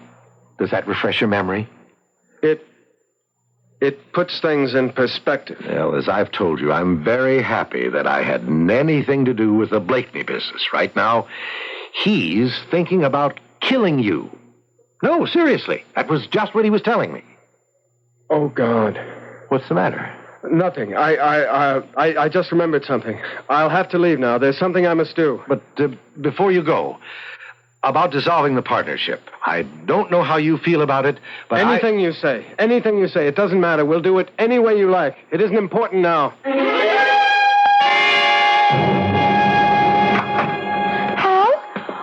does that refresh your memory? It puts things in perspective. Well, as I've told you, I'm very happy that I had anything to do with the Blakeney business. Right now, he's thinking about killing you. No, seriously. That was just what he was telling me. Oh, God. What's the matter? Nothing. I just remembered something. I'll have to leave now. There's something I must do. But before you go, about dissolving the partnership. I don't know how you feel about it, but Anything you say. Anything you say. It doesn't matter. We'll do it any way you like. It isn't important now. Hal?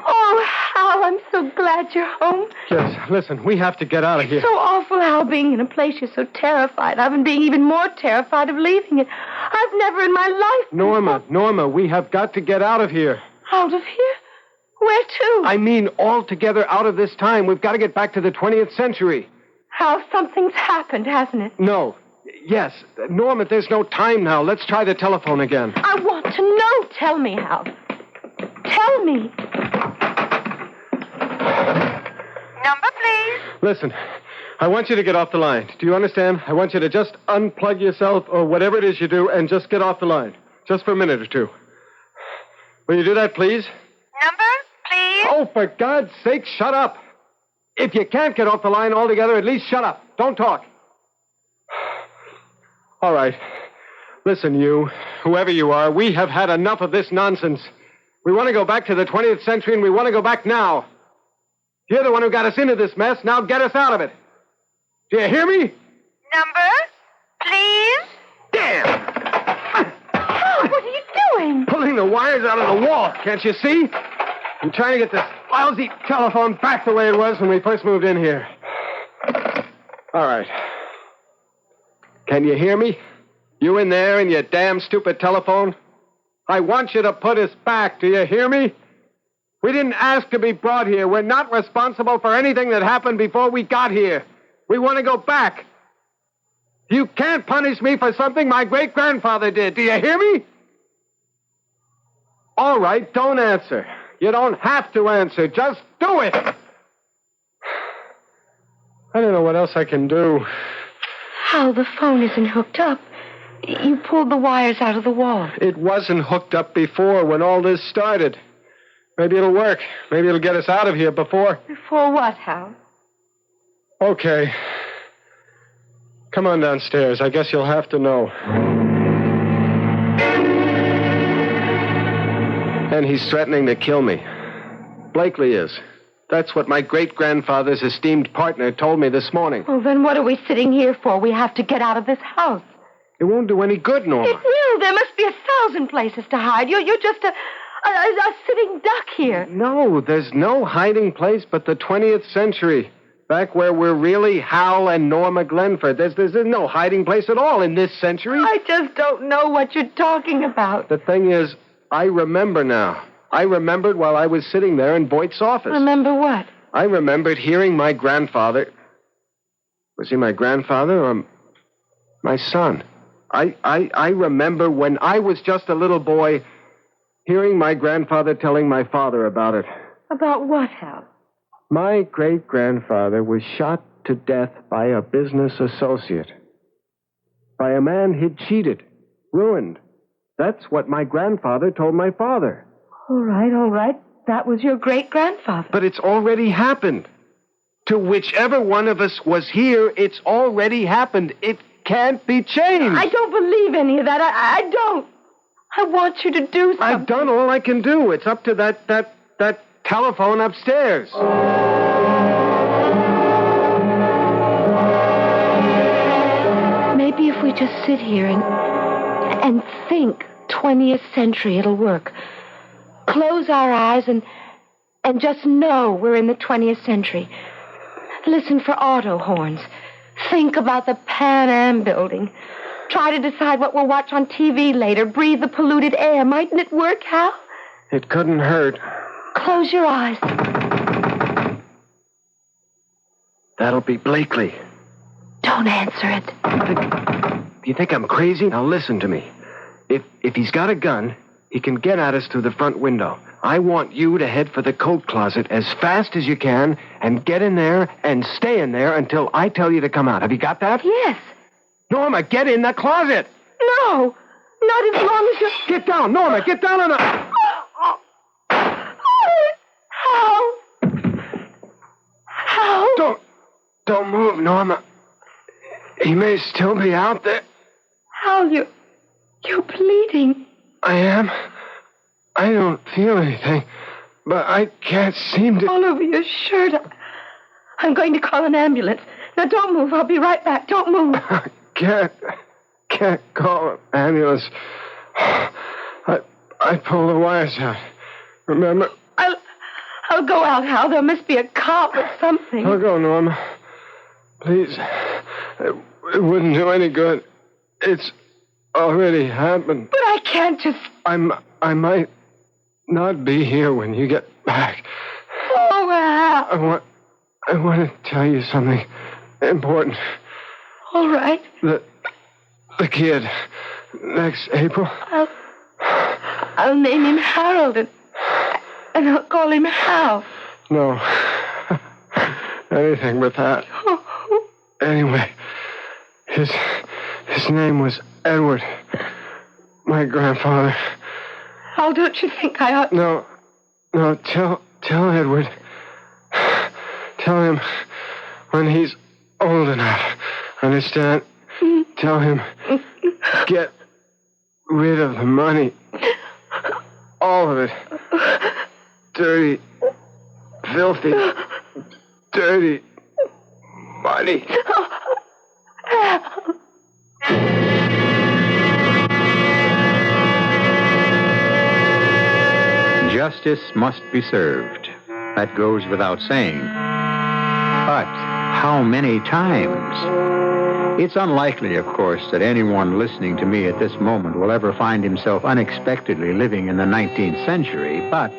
Oh, Hal, I'm so glad you're home. Yes, listen, we have to get out of here. It's so awful, Hal, being in a place you're so terrified of and being even more terrified of leaving it. I've never in my life... Norma, we have got to get out of here. Out of here? Where to? I mean, altogether out of this time. We've got to get back to the 20th century. Hal, something's happened, hasn't it? No. Yes. Norma, there's no time now. Let's try the telephone again. I want to know. Tell me, Hal. Tell me. Number, please. Listen, I want you to get off the line. Do you understand? I want you to just unplug yourself or whatever it is you do and just get off the line. Just for a minute or two. Will you do that, please? Number, please. Oh, for God's sake, shut up. If you can't get off the line altogether, at least shut up. Don't talk. All right. Listen, you, whoever you are, we have had enough of this nonsense. We want to go back to the 20th century, and we want to go back now. You're the one who got us into this mess. Now get us out of it. Do you hear me? Number, please. Damn! Hal, what are you doing? Pulling the wires out of the wall. Can't you see? I'm trying to get this lousy telephone back the way it was when we first moved in here. All right. Can you hear me? You in there in your damn stupid telephone? I want you to put us back. Do you hear me? We didn't ask to be brought here. We're not responsible for anything that happened before we got here. We want to go back. You can't punish me for something my great-grandfather did. Do you hear me? All right, don't answer. You don't have to answer. Just do it. I don't know what else I can do. Hal, the phone isn't hooked up. You pulled the wires out of the wall. It wasn't hooked up before when all this started. Maybe it'll work. Maybe it'll get us out of here before... Before what, Hal? Okay. Come on downstairs. I guess you'll have to know. And he's threatening to kill me. Blakely is. That's what my great-grandfather's esteemed partner told me this morning. Well, then what are we sitting here for? We have to get out of this house. It won't do any good, Norma. It will. There must be 1,000 places to hide. You're just a sitting duck here. No, there's no hiding place but the 20th century. Back where we're really Hal and Norma Glenford. There's no hiding place at all in this century. I just don't know what you're talking about. The thing is, I remember now. I remembered while I was sitting there in Boyd's office. Remember what? I remembered hearing my grandfather... Was he my grandfather or my son? I remember when I was just a little boy hearing my grandfather telling my father about it. About what, Hal? My great-grandfather was shot to death by a business associate. By a man he'd cheated, ruined. That's what my grandfather told my father. All right. That was your great-grandfather. But it's already happened. To whichever one of us was here, it's already happened. It can't be changed. I don't believe any of that. I don't. I want you to do something. I've done all I can do. It's up to that telephone upstairs. Maybe if we just sit here and think 20th century, it'll work. Close our eyes and just know we're in the 20th century. Listen for auto horns. Think about the Pan Am building. Try to decide what we'll watch on TV later. Breathe the polluted air. Mightn't it work, Hal? It couldn't hurt. Close your eyes. That'll be Blakely. Don't answer it. Do you think I'm crazy? Now listen to me. If he's got a gun, he can get at us through the front window. I want you to head for the coat closet as fast as you can and get in there and stay in there until I tell you to come out. Have you got that? Yes. Norma, get in the closet. No. Not as long as you... Get down, Norma. Get down on the... Hal. Don't move, Norma. He may still be out there. Hal, you're bleeding. I am. I don't feel anything, but I can't seem to... All over your shirt. I'm going to call an ambulance. Now, don't move. I'll be right back. Don't move. I can't call an ambulance. I pulled the wires out. Remember? I'll go out, Hal. There must be a cop or something. Don't go, Norma. Please. It wouldn't do any good. It's already happened. But I can't just... I might not be here when you get back. Oh, Hal. I want to tell you something important. All right. The kid. Next April. I'll name him Harold and I'll call him Hal. No. Anything but that. Anyway, his name was Edward. My grandfather. Hal, don't you think I ought... No, tell Edward. Tell him when he's old enough. Understand? Tell him get rid of the money. All of it. Dirty, filthy, dirty money. Justice must be served. That goes without saying. But how many times? It's unlikely, of course, that anyone listening to me at this moment will ever find himself unexpectedly living in the 19th century, but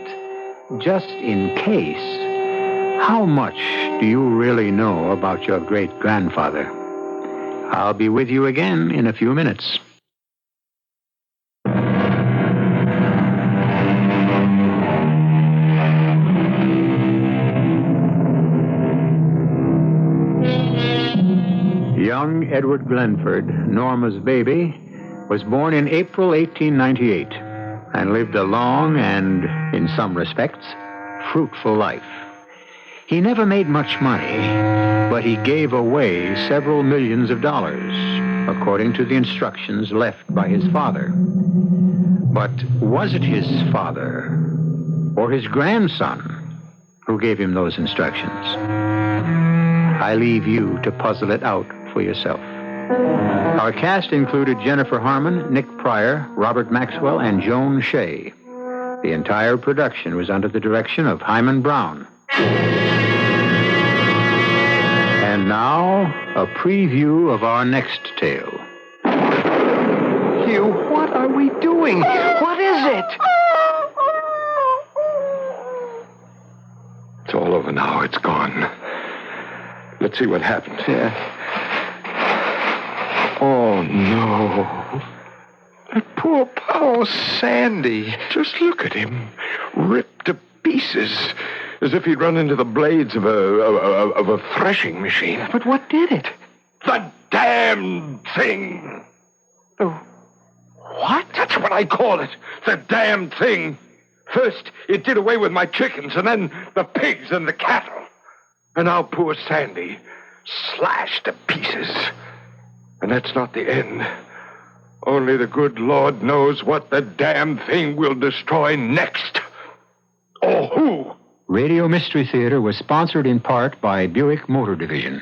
just in case, how much do you really know about your great-grandfather? I'll be with you again in a few minutes. Young Edward Glenford, Norma's baby, was born in April 1898 and lived a long and, in some respects, fruitful life. He never made much money, but he gave away several millions of dollars, according to the instructions left by his father. But was it his father or his grandson who gave him those instructions? I leave you to puzzle it out for yourself. Our cast included Jennifer Harmon, Nick Pryor, Robert Maxwell, and Joan Shea. The entire production was under the direction of Hyman Brown. And now, a preview of our next tale. Hugh, what are we doing? What is it? It's all over now. It's gone. Let's see what happened. Yeah. Oh, no. That poor Sandy. Just look at him. Ripped to pieces. As if he'd run into the blades of a threshing machine. But what did it? The damn thing! Oh, what? That's what I call it. The damn thing. First, it did away with my chickens, and then the pigs and the cattle. And now poor Sandy, slashed to pieces. And that's not the end. Only the good Lord knows what the damn thing will destroy next. Or who. Radio Mystery Theater was sponsored in part by Buick Motor Division.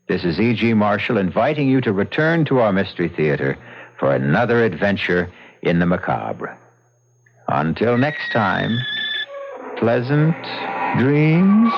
This is E.G. Marshall inviting you to return to our Mystery Theater for another adventure in the macabre. Until next time, pleasant dreams.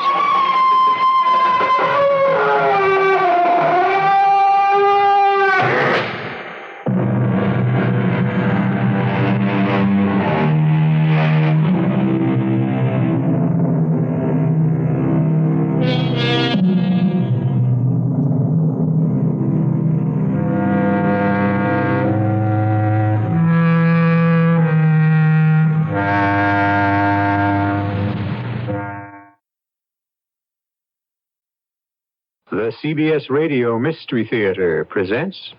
The CBS Radio Mystery Theater presents...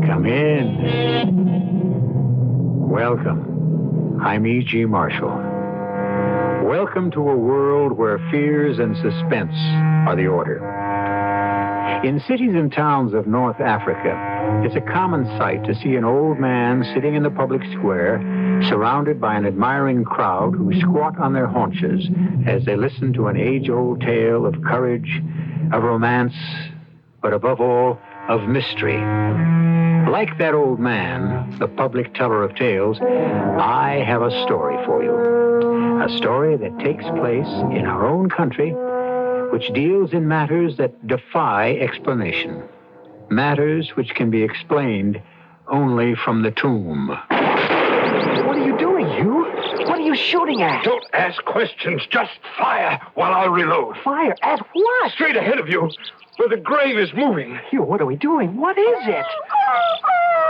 Come in. Welcome. I'm E.G. Marshall. Welcome to a world where fears and suspense are the order. In cities and towns of North Africa, it's a common sight to see an old man sitting in the public square, surrounded by an admiring crowd who squat on their haunches as they listen to an age-old tale of courage, of romance, but above all, of mystery. Like that old man, the public teller of tales, I have a story for you. A story that takes place in our own country, which deals in matters that defy explanation. Matters which can be explained only from the tomb. What are you doing, Hugh? What are you shooting at? Don't ask questions. Just fire while I reload. Fire? At what? Straight ahead of you, where the grain is moving. Hugh, what are we doing? What is it?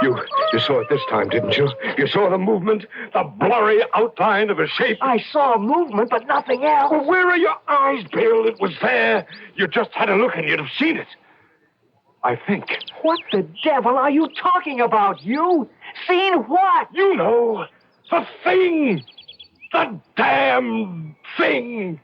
You saw it this time, didn't you? You saw the movement, the blurry outline of a shape. I saw a movement, but nothing else. Well, where are your eyes, Bill? It was there. You just had a look and you'd have seen it. I think. What the devil are you talking about, Hugh? Seen what? You know. The thing. The damn thing.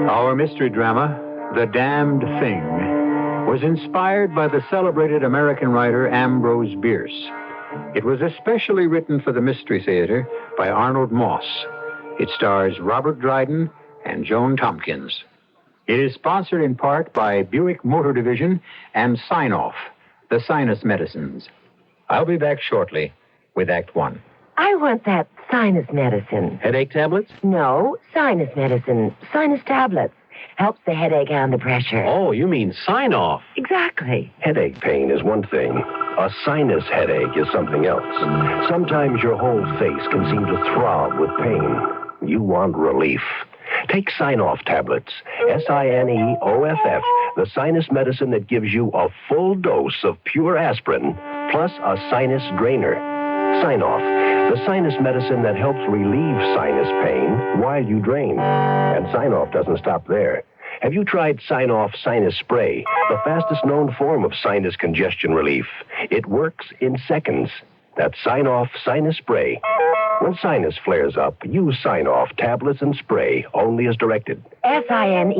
Our mystery drama, The Damned Thing, was inspired by the celebrated American writer Ambrose Bierce. It was especially written for the Mystery Theater by Arnold Moss. It stars Robert Dryden and Joan Tompkins. It is sponsored in part by Buick Motor Division and Sign-Off, the sinus medicines. I'll be back shortly with Act One. I want that sinus medicine. Headache tablets? No, sinus medicine. Sinus tablets. Helps the headache and the pressure. Oh, you mean Sign-Off. Exactly. Headache pain is one thing. A sinus headache is something else. Sometimes your whole face can seem to throb with pain. You want relief. Take Sign-Off tablets. Sineoff, the sinus medicine that gives you a full dose of pure aspirin, plus a sinus drainer. Sign-Off, the sinus medicine that helps relieve sinus pain while you drain. And Sign-Off doesn't stop there. Have you tried Sign-Off Sinus Spray, the fastest known form of sinus congestion relief? It works in seconds. That's Sign-Off Sinus Spray. When sinus flares up, use Sign-Off tablets and spray, only as directed. Sineoff.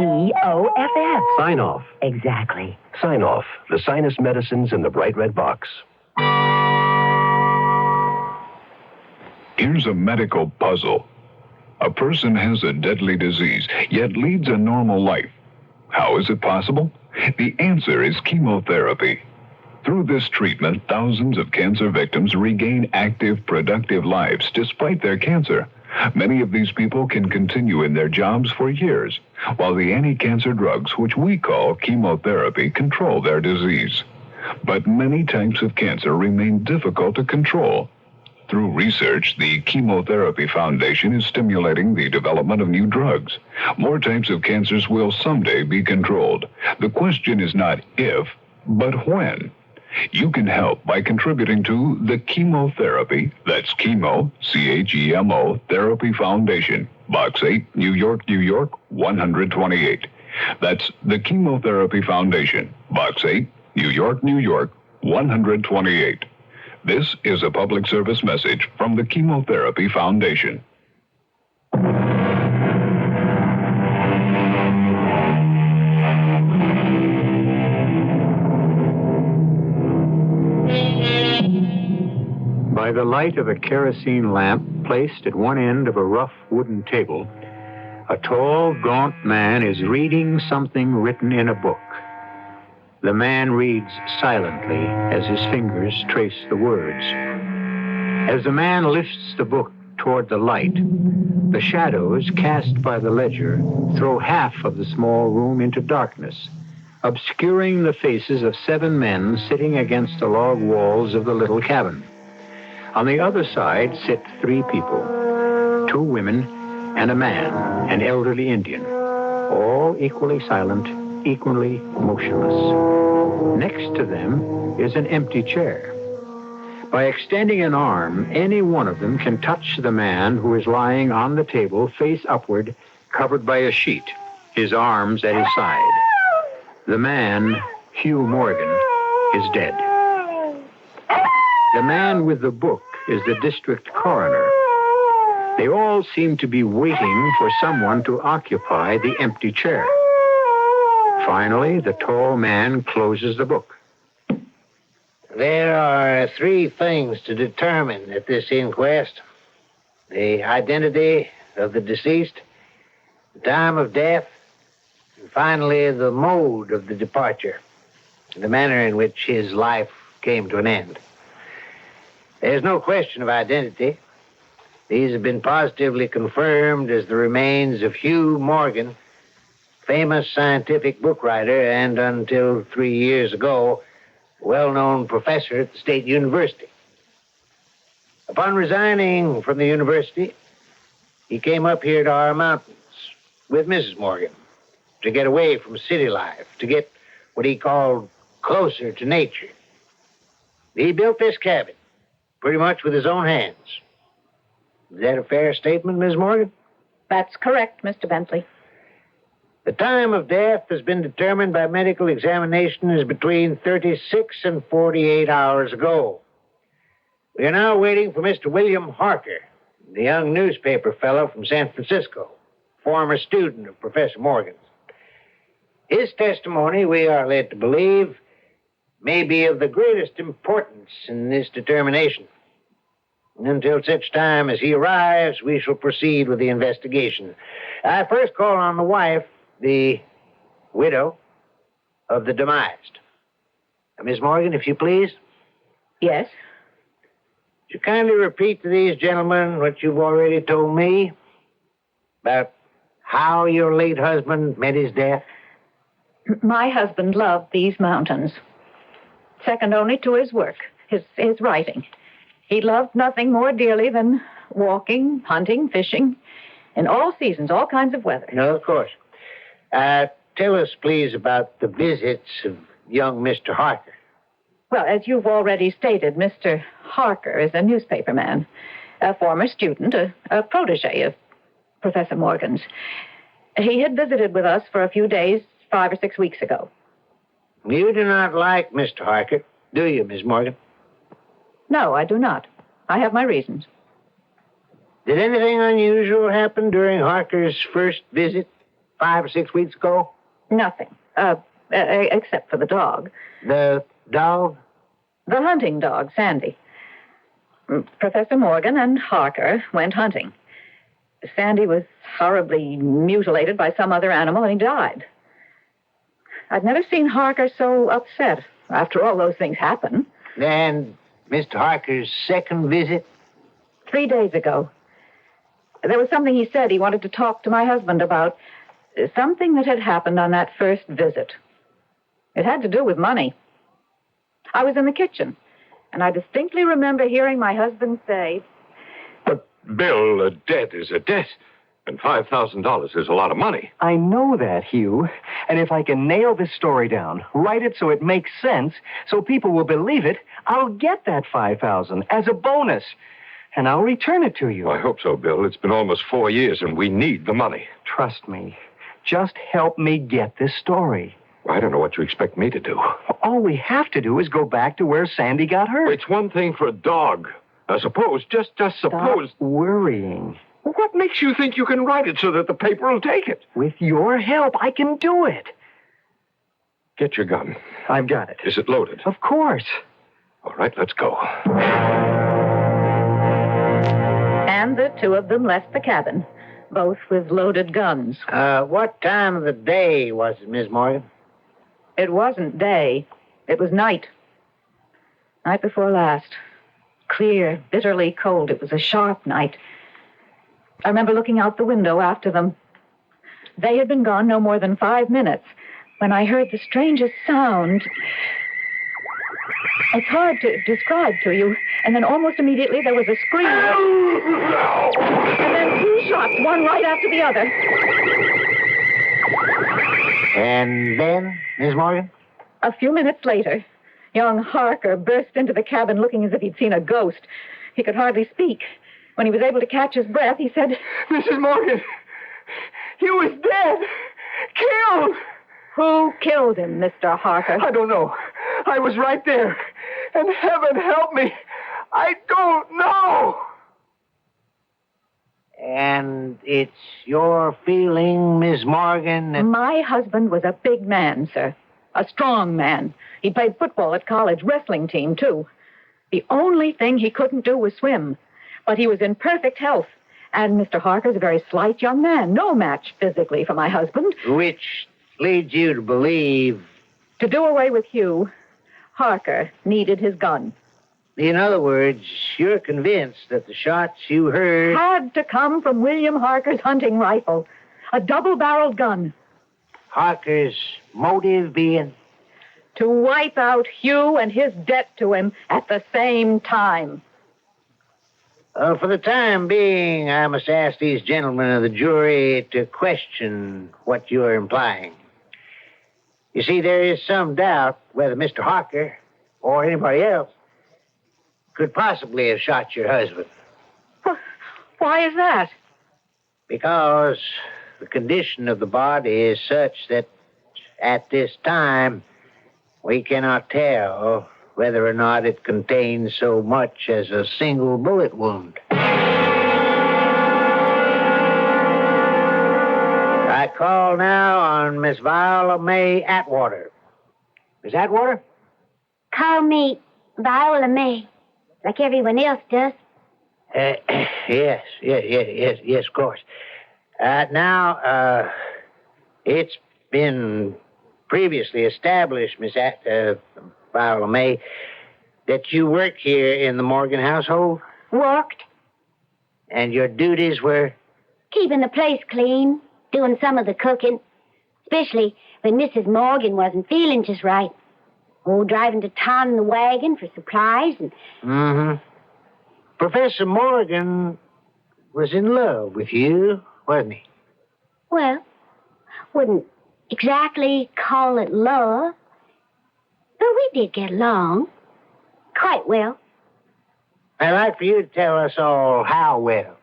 Sign-Off. Exactly. Sign-Off, the sinus medicines in the bright red box. Here's a medical puzzle. A person has a deadly disease, yet leads a normal life. How is it possible? The answer is chemotherapy. Through this treatment, thousands of cancer victims regain active, productive lives despite their cancer. Many of these people can continue in their jobs for years, while the anti-cancer drugs, which we call chemotherapy, control their disease. But many types of cancer remain difficult to control. Through research, the Chemotherapy Foundation is stimulating the development of new drugs. More types of cancers will someday be controlled. The question is not if, but when. You can help by contributing to the Chemotherapy, that's Chemo, C-H-E-M-O, Therapy Foundation, Box 8, New York, New York, 128. That's the Chemotherapy Foundation, Box 8, New York, New York, 128. This is a public service message from the Chemotherapy Foundation. By the light of a kerosene lamp placed at one end of a rough wooden table, a tall, gaunt man is reading something written in a book. The man reads silently as his fingers trace the words. As the man lifts the book toward the light, the shadows cast by the ledger throw half of the small room into darkness, obscuring the faces of 7 men sitting against the log walls of the little cabin. On the other side sit 3 people, 2 women and a man, an elderly Indian, all equally silent, equally motionless. Next to them is an empty chair. By extending an arm, any one of them can touch the man who is lying on the table face upward, covered by a sheet, his arms at his side. The man, Hugh Morgan, is dead. The man with the book is the district coroner. They all seem to be waiting for someone to occupy the empty chair. Finally, the tall man closes the book. There are 3 things to determine at this inquest: the identity of the deceased, the time of death, and finally the mode of the departure, the manner in which his life came to an end. There's no question of identity. These have been positively confirmed as the remains of Hugh Morgan, famous scientific book writer and, until 3 years ago, well-known professor at the State University. Upon resigning from the university, he came up here to our mountains with Mrs. Morgan to get away from city life, to get what he called closer to nature. He built this cabin pretty much with his own hands. Is that a fair statement, Ms. Morgan? That's correct, Mr. Bentley. The time of death has been determined by medical examination as between 36 and 48 hours ago. We are now waiting for Mr. William Harker, the young newspaper fellow from San Francisco, former student of Professor Morgan's. His testimony, we are led to believe, may be of the greatest importance in this determination. Until such time as he arrives, we shall proceed with the investigation. I first call on the wife, the widow of the demised. Miss Morgan, if you please. Yes? Would you kindly repeat to these gentlemen what you've already told me about how your late husband met his death? My husband loved these mountains, second only to his work, his writing. He loved nothing more dearly than walking, hunting, fishing, in all seasons, all kinds of weather. No, of course. Tell us, please, about the visits of young Mr. Harker. Well, as you've already stated, Mr. Harker is a newspaper man, a former student, a protege of Professor Morgan's. He had visited with us for a few days 5 or 6 weeks ago. You do not like Mr. Harker, do you, Miss Morgan? No, I do not. I have my reasons. Did anything unusual happen during Harker's first visit 5 or 6 weeks ago? Nothing, except for the dog. The dog? The hunting dog, Sandy. Professor Morgan and Harker went hunting. Sandy was horribly mutilated by some other animal, and he died. I'd never seen Harker so upset. After all, those things happen. And Mr. Harker's second visit? 3 days ago. There was something he said he wanted to talk to my husband about. Something that had happened on that first visit. It had to do with money. I was in the kitchen, and I distinctly remember hearing my husband say... But, Bill, a debt is a debt, and $5,000 is a lot of money. I know that, Hugh. And if I can nail this story down, write it so it makes sense, so people will believe it, I'll get that $5,000 as a bonus. And I'll return it to you. I hope so, Bill. It's been almost 4 years, and we need the money. Trust me. Just help me get this story. I don't know what you expect me to do. All we have to do is go back to where Sandy got hurt. It's one thing for a dog. Suppose, just suppose... Stop worrying. What makes you think you can write it so that the paper will take it? With your help, I can do it. Get your gun. I've got it. Is it loaded? Of course. All right, let's go. And the 2 of them left the cabin, both with loaded guns. What time of the day was it, Miss Morgan? It wasn't day. It was night. Night before last. Clear, bitterly cold. It was a sharp night. I remember looking out the window after them. They had been gone no more than 5 minutes, when I heard the strangest sound. It's hard to describe to you. And then almost immediately there was a scream. And then 2 shots, one right after the other. And then, Miss Morgan? A few minutes later, young Harker burst into the cabin looking as if he'd seen a ghost. He could hardly speak. When he was able to catch his breath, he said, Mrs. Morgan, he was dead. Killed. Who killed him, Mr. Harker? I don't know. I was right there. And heaven help me, I don't know. And it's your feeling, Miss Morgan, that... My husband was a big man, sir. A strong man. He played football at college, wrestling team, too. The only thing he couldn't do was swim. But he was in perfect health. And Mr. Harker's a very slight young man. No match physically for my husband. Which leads you to believe... To do away with Hugh, Harker needed his gun. In other words, you're convinced that the shots you heard... Had to come from William Harker's hunting rifle. A double-barreled gun. Harker's motive being... To wipe out Hugh and his debt to him at the same time. For the time being, I must ask these gentlemen of the jury to question what you're implying. You see, there is some doubt whether Mr. Harker or anybody else could possibly have shot your husband. Why is that? Because the condition of the body is such that at this time we cannot tell whether or not it contains so much as a single bullet wound. I call now on Miss Viola May Atwater. Miss Atwater? Call me Viola May, like everyone else does. Yes, of course. Now, it's been previously established, Miss Viola May, that you work here in the Morgan household? Worked. And your duties were? Keeping the place clean, doing some of the cooking, especially when Mrs. Morgan wasn't feeling just right. Oh, driving to town in the wagon for supplies and... Mm-hmm. Professor Morgan was in love with you, wasn't he? Well, wouldn't exactly call it love, but we did get along quite well. I'd like for you to tell us all how well.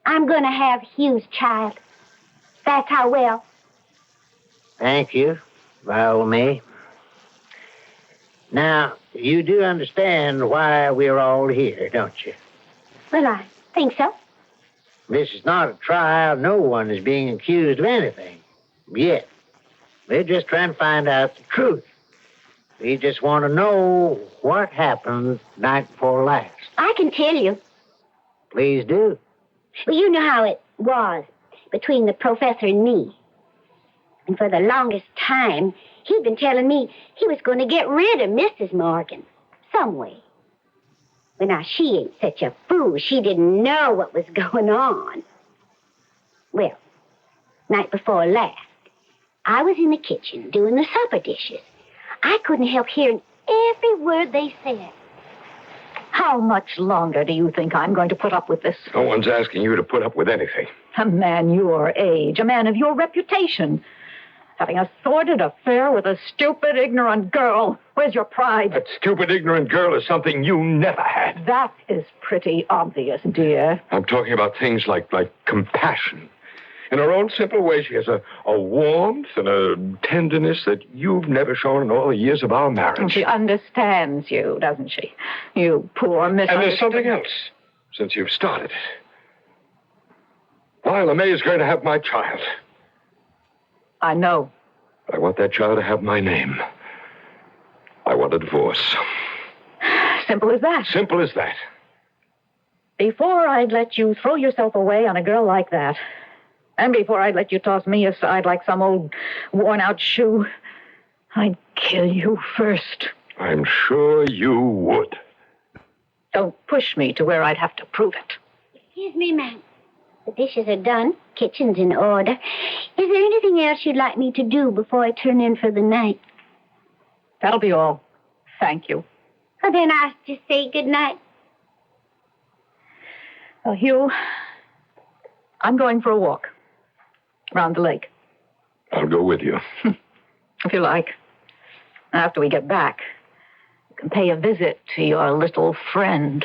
I'm going to have Hugh's child. That's how well. Thank you, Viola May. Now, you do understand why we're all here, don't you? Well, I think so. This is not a trial. No one is being accused of anything. Yet, we're just trying to find out the truth. We just want to know what happened night before last. I can tell you. Please do. Well, you know how it was between the professor and me. And for the longest time, he'd been telling me he was going to get rid of Mrs. Morgan some way. Well, now, she ain't such a fool. She didn't know what was going on. Well, night before last, I was in the kitchen doing the supper dishes. I couldn't help hearing every word they said. How much longer do you think I'm going to put up with this? No one's asking you to put up with anything. A man your age, a man of your reputation, having a sordid affair with a stupid, ignorant girl. Where's your pride? That stupid, ignorant girl is something you never had. That is pretty obvious, dear. I'm talking about things like compassion. In her own simple way, she has a warmth and a tenderness that you've never shown in all the years of our marriage. She understands you, doesn't she? You poor misunderstood... And there's something else, since you've started it. Viola May is going to have my child. I know. I want that child to have my name. I want a divorce. Simple as that. Simple as that. Before I'd let you throw yourself away on a girl like that, and before I'd let you toss me aside like some old worn-out shoe, I'd kill you first. I'm sure you would. Don't push me to where I'd have to prove it. Excuse me, ma'am. The dishes are done. Kitchen's in order. Is there anything else you'd like me to do before I turn in for the night? That'll be all. Thank you. Well, then I'll just say good night. Well, Hugh, I'm going for a walk around the lake. I'll go with you. If you like. After we get back, you can pay a visit to your little friend.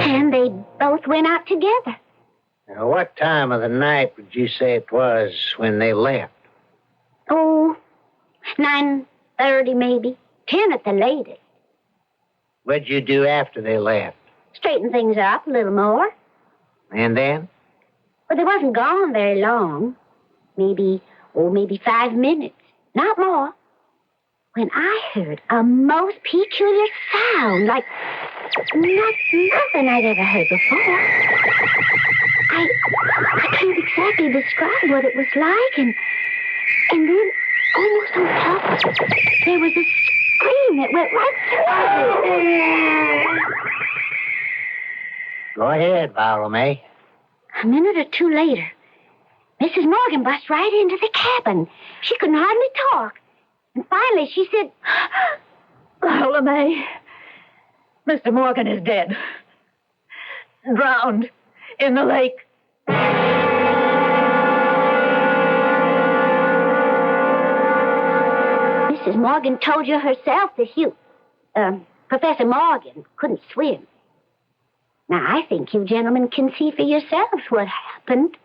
And they both went out together. Now, what time of the night would you say it was when they left? Oh, 9:30 maybe. 10 at the latest. What'd you do after they left? Straighten things up a little more. And then? But they wasn't gone very long. Maybe 5 minutes. Not more. When I heard a most peculiar sound, like nothing I'd ever heard before. I can't exactly describe what it was like, and then almost on top of it, there was a scream that went right through me. Go ahead, May. A minute or two later, Mrs. Morgan bust right into the cabin. She couldn't hardly talk. And finally she said, Viola May, Mr. Morgan is dead. Drowned in the lake. Mrs. Morgan told you herself that Professor Morgan couldn't swim. Now, I think you gentlemen can see for yourselves what happened.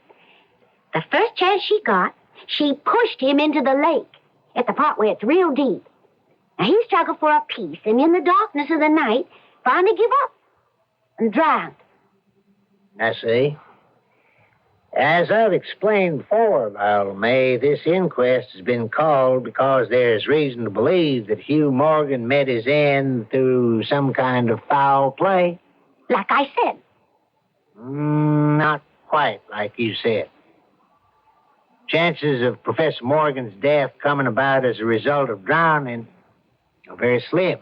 The first chance she got, she pushed him into the lake at the part where it's real deep. Now, he struggled for a piece, and in the darkness of the night, finally gave up and drowned. I see. As I've explained before, Viola May, this inquest has been called because there's reason to believe that Hugh Morgan met his end through some kind of foul play. Like I said. Not quite like you said. Chances of Professor Morgan's death coming about as a result of drowning are very slim.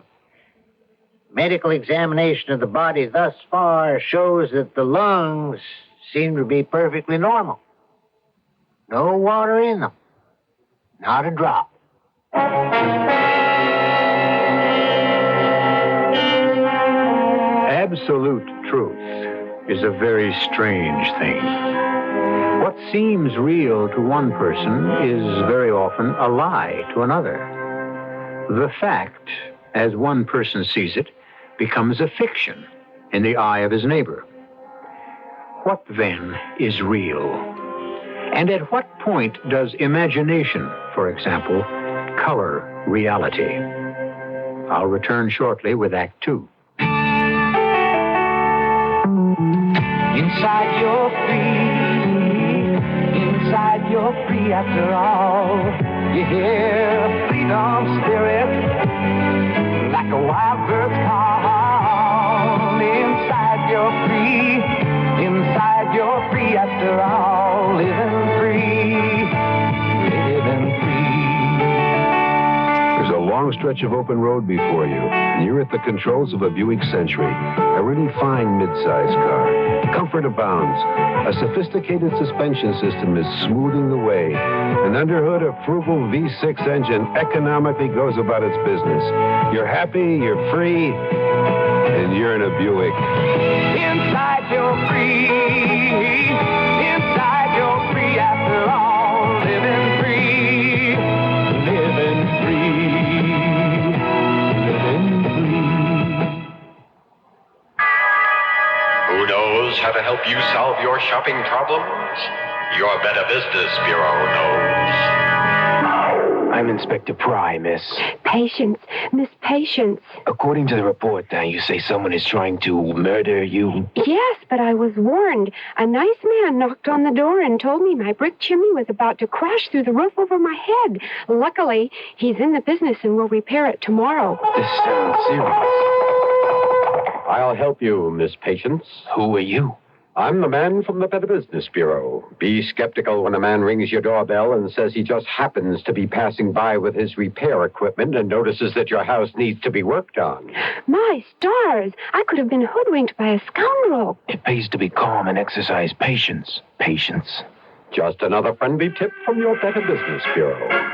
Medical examination of the body thus far shows that the lungs seem to be perfectly normal. No water in them. Not a drop. Absolute truth is a very strange thing. What seems real to one person is very often a lie to another. The fact, as one person sees it, becomes a fiction in the eye of his neighbor. What then is real? And at what point does imagination, for example, color reality? I'll return shortly with Act Two. Inside you're free. Inside you're free after all. You hear freedom spirit like a wild bird's call. Inside you're free. Inside you're free after all. Living free. Living free. There's a long stretch of open road before you, and you're at the controls of a Buick Century, a really fine mid-size car. Comfort abounds. A sophisticated suspension system is smoothing the way. An underhood, a frugal V6 engine economically goes about its business. You're happy, you're free, and you're in a Buick. Inside you're free. Inside you're free after all. Living free. Living free. Living free. Who knows how to help you solve your shopping problems? Your Better Business Bureau knows. I'm Inspector Pry, miss. Patience. Miss Patience. According to the report, you say someone is trying to murder you? Yes, but I was warned. A nice man knocked on the door and told me my brick chimney was about to crash through the roof over my head. Luckily, he's in the business and will repair it tomorrow. This sounds serious. I'll help you, Miss Patience. Who are you? I'm the man from the Better Business Bureau. Be skeptical when a man rings your doorbell and says he just happens to be passing by with his repair equipment and notices that your house needs to be worked on. My stars! I could have been hoodwinked by a scoundrel. It pays to be calm and exercise patience. Patience. Just another friendly tip from your Better Business Bureau.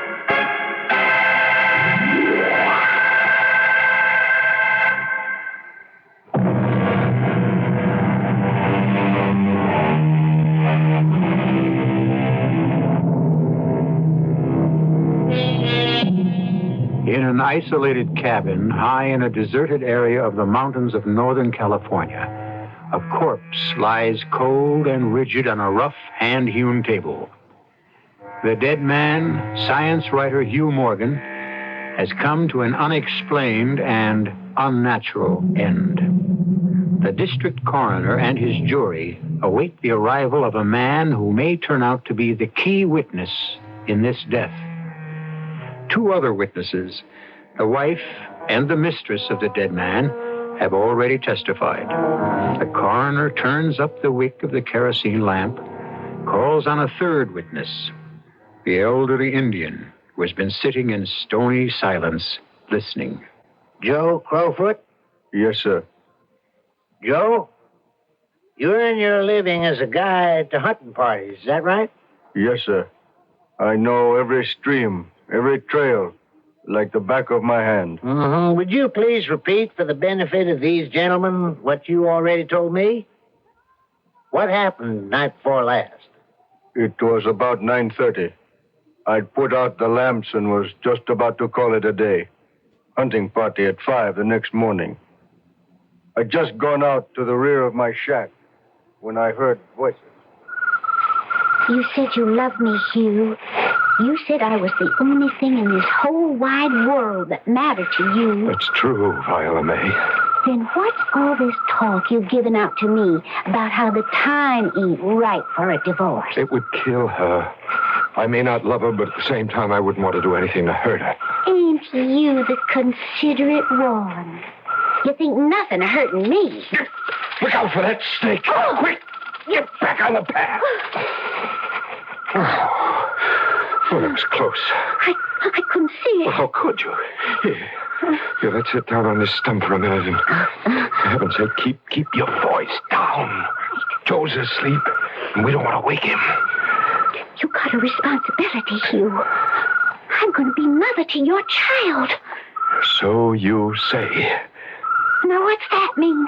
In an isolated cabin high in a deserted area of the mountains of Northern California, a corpse lies cold and rigid on a rough hand-hewn table. The dead man, science writer Hugh Morgan, has come to an unexplained and unnatural end. The district coroner and his jury await the arrival of a man who may turn out to be the key witness in this death. Two other witnesses, the wife and the mistress of the dead man, have already testified. The coroner turns up the wick of the kerosene lamp, calls on a third witness, the elderly Indian who has been sitting in stony silence, listening. Joe Crowfoot? Yes, sir. Joe, you earn your living as a guide to hunting parties, is that right? Yes, sir. I know every stream, every trail, like the back of my hand. Mm-hmm. Would you please repeat for the benefit of these gentlemen what you already told me? What happened night before last? It was about 9:30. I'd put out the lamps and was just about to call it a day. Hunting party at 5 the next morning. I'd just gone out to the rear of my shack when I heard voices. You said you loved me, Hugh. You said I was the only thing in this whole wide world that mattered to you. That's true, Viola May. Then what's all this talk you've given out to me about how the time ain't right for a divorce? It would kill her. I may not love her, but at the same time, I wouldn't want to do anything to hurt her. Ain't you the considerate one? You think nothing of hurting me. Look out for that snake. Oh. Quick! Get back on the path. Oh, that was close. I couldn't see it. Well, how could you? Here, let's sit down on this stump for a minute and, for heaven's sake, keep your voice down. Joe's asleep, and we don't want to wake him. You got a responsibility, Hugh. I'm going to be mother to your child. So you say. Now, what's that mean?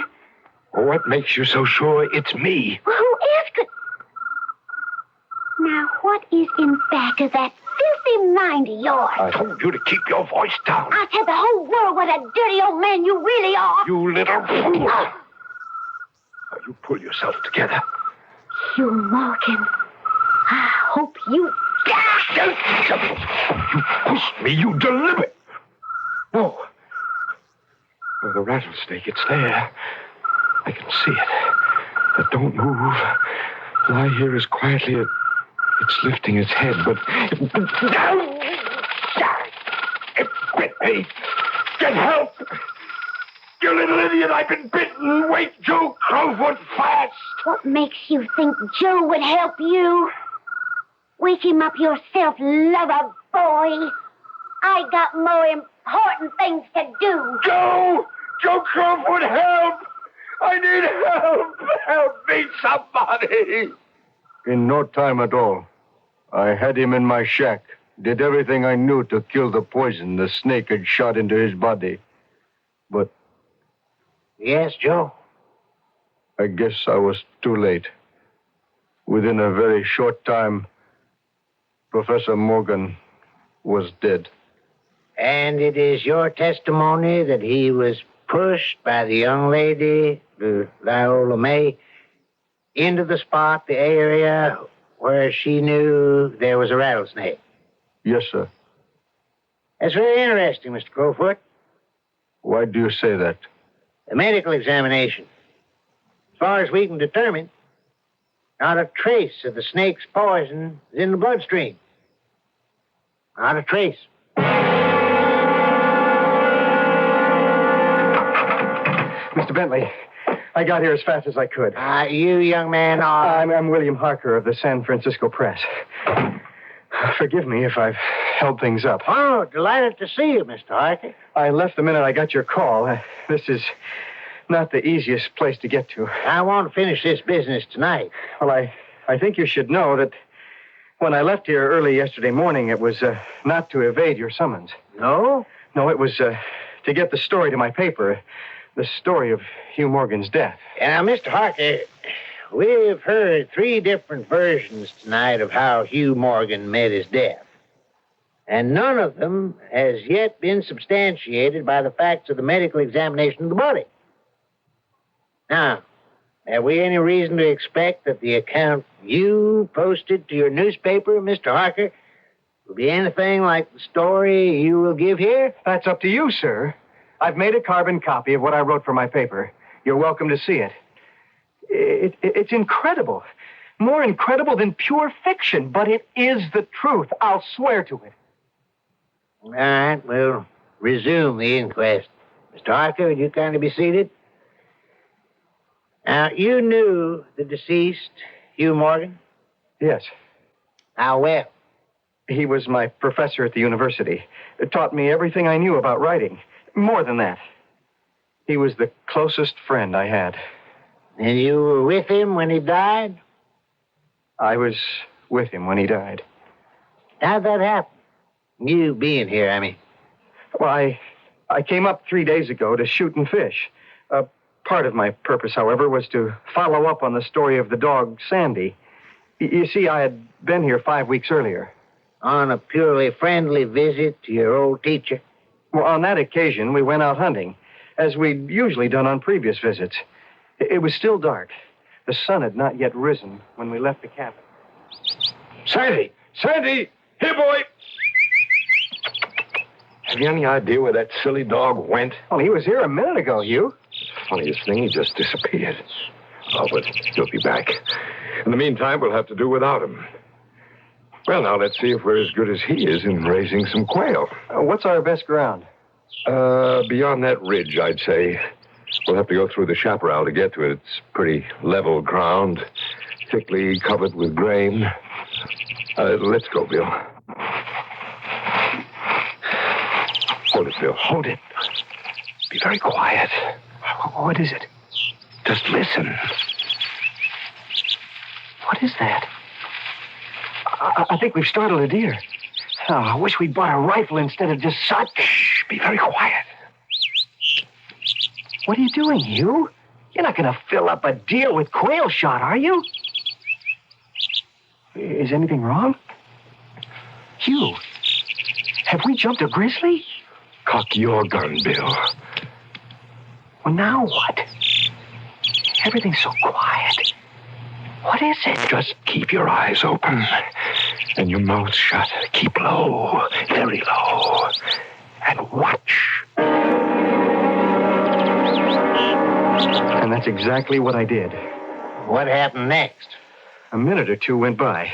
What makes you so sure it's me? Well, who else could... Now, what is in back of that filthy mind of yours? I told you to keep your voice down. I'll tell the whole world what a dirty old man you really are. You little fool. Now, you pull yourself together. Hugh Morgan, I hope you die. You pushed me. You delivered. No. Oh, the rattlesnake, it's there. I can see it. But don't move. Lie here as quietly as it's lifting its head, but... It bit me. Get help. You little idiot, I've been bitten. Wake Joe Crowfoot fast. What makes you think Joe would help you? Wake him up yourself, lover boy. I got more important things to do. Joe! Joe Crowfoot, help! I need help! Help me, somebody! In no time at all, I had him in my shack, did everything I knew to kill the poison the snake had shot into his body. But... Yes, Joe? I guess I was too late. Within a very short time, Professor Morgan was dead. And it is your testimony that he was pushed by the young lady, Viola May, into the spot, the area where she knew there was a rattlesnake. Yes, sir. That's very interesting, Mr. Crowfoot. Why do you say that? The medical examination. As far as we can determine, not a trace of the snake's poison is in the bloodstream. Not a trace. Mr. Bentley, I got here as fast as I could. You, young man, are... I'm William Harker of the San Francisco Press. Forgive me if I've held things up. Oh, delighted to see you, Mr. Harker. I left the minute I got your call. This is not the easiest place to get to. I want to finish this business tonight. Well, I think you should know that when I left here early yesterday morning, it was not to evade your summons. No? No, it was to get the story to my paper. The story of Hugh Morgan's death. Now, Mr. Harker, we've heard 3 different versions tonight of how Hugh Morgan met his death. And none of them has yet been substantiated by the facts of the medical examination of the body. Now, have we any reason to expect that the account you posted to your newspaper, Mr. Harker, will be anything like the story you will give here? That's up to you, sir. I've made a carbon copy of what I wrote for my paper. You're welcome to see it. It's incredible. More incredible than pure fiction, but it is the truth. I'll swear to it. All right, we'll resume the inquest. Mr. Harker, would you kindly be seated? Now, you knew the deceased, Hugh Morgan? Yes. How well? He was my professor at the university. It taught me everything I knew about writing. More than that. He was the closest friend I had. And you were with him when he died? I was with him when he died. How'd that happen? You being here, I mean. Well, I came up 3 days ago to shoot and fish. Part of my purpose, however, was to follow up on the story of the dog, Sandy. You see, I had been here 5 weeks earlier. On a purely friendly visit to your old teacher? Well, on that occasion, we went out hunting, as we'd usually done on previous visits. It was still dark. The sun had not yet risen when we left the cabin. Sandy! Sandy! Here, boy! Have you any idea where that silly dog went? Well, he was here a minute ago, Hugh. Funniest thing, he just disappeared. Oh, but he'll be back. In the meantime, we'll have to do without him. Well, now, let's see if we're as good as he is in raising some quail. What's our best ground? Beyond that ridge, I'd say. We'll have to go through the chaparral to get to it. It's pretty level ground, thickly covered with grain. Let's go, Bill. Hold it, Bill. Hold it. Be very quiet. What is it? Just listen. What is that? I think we've startled a deer. Oh, I wish we'd bought a rifle instead of just shot. Shh, be very quiet. What are you doing, Hugh? You're not going to fill up a deer with quail shot, are you? Is anything wrong? Hugh, have we jumped a grizzly? Cock your gun, Bill. Well, now what? Everything's so quiet. What is it? Just keep your eyes open and your mouth shut. Keep low, very low, and watch. And that's exactly what I did. What happened next? A minute or two went by.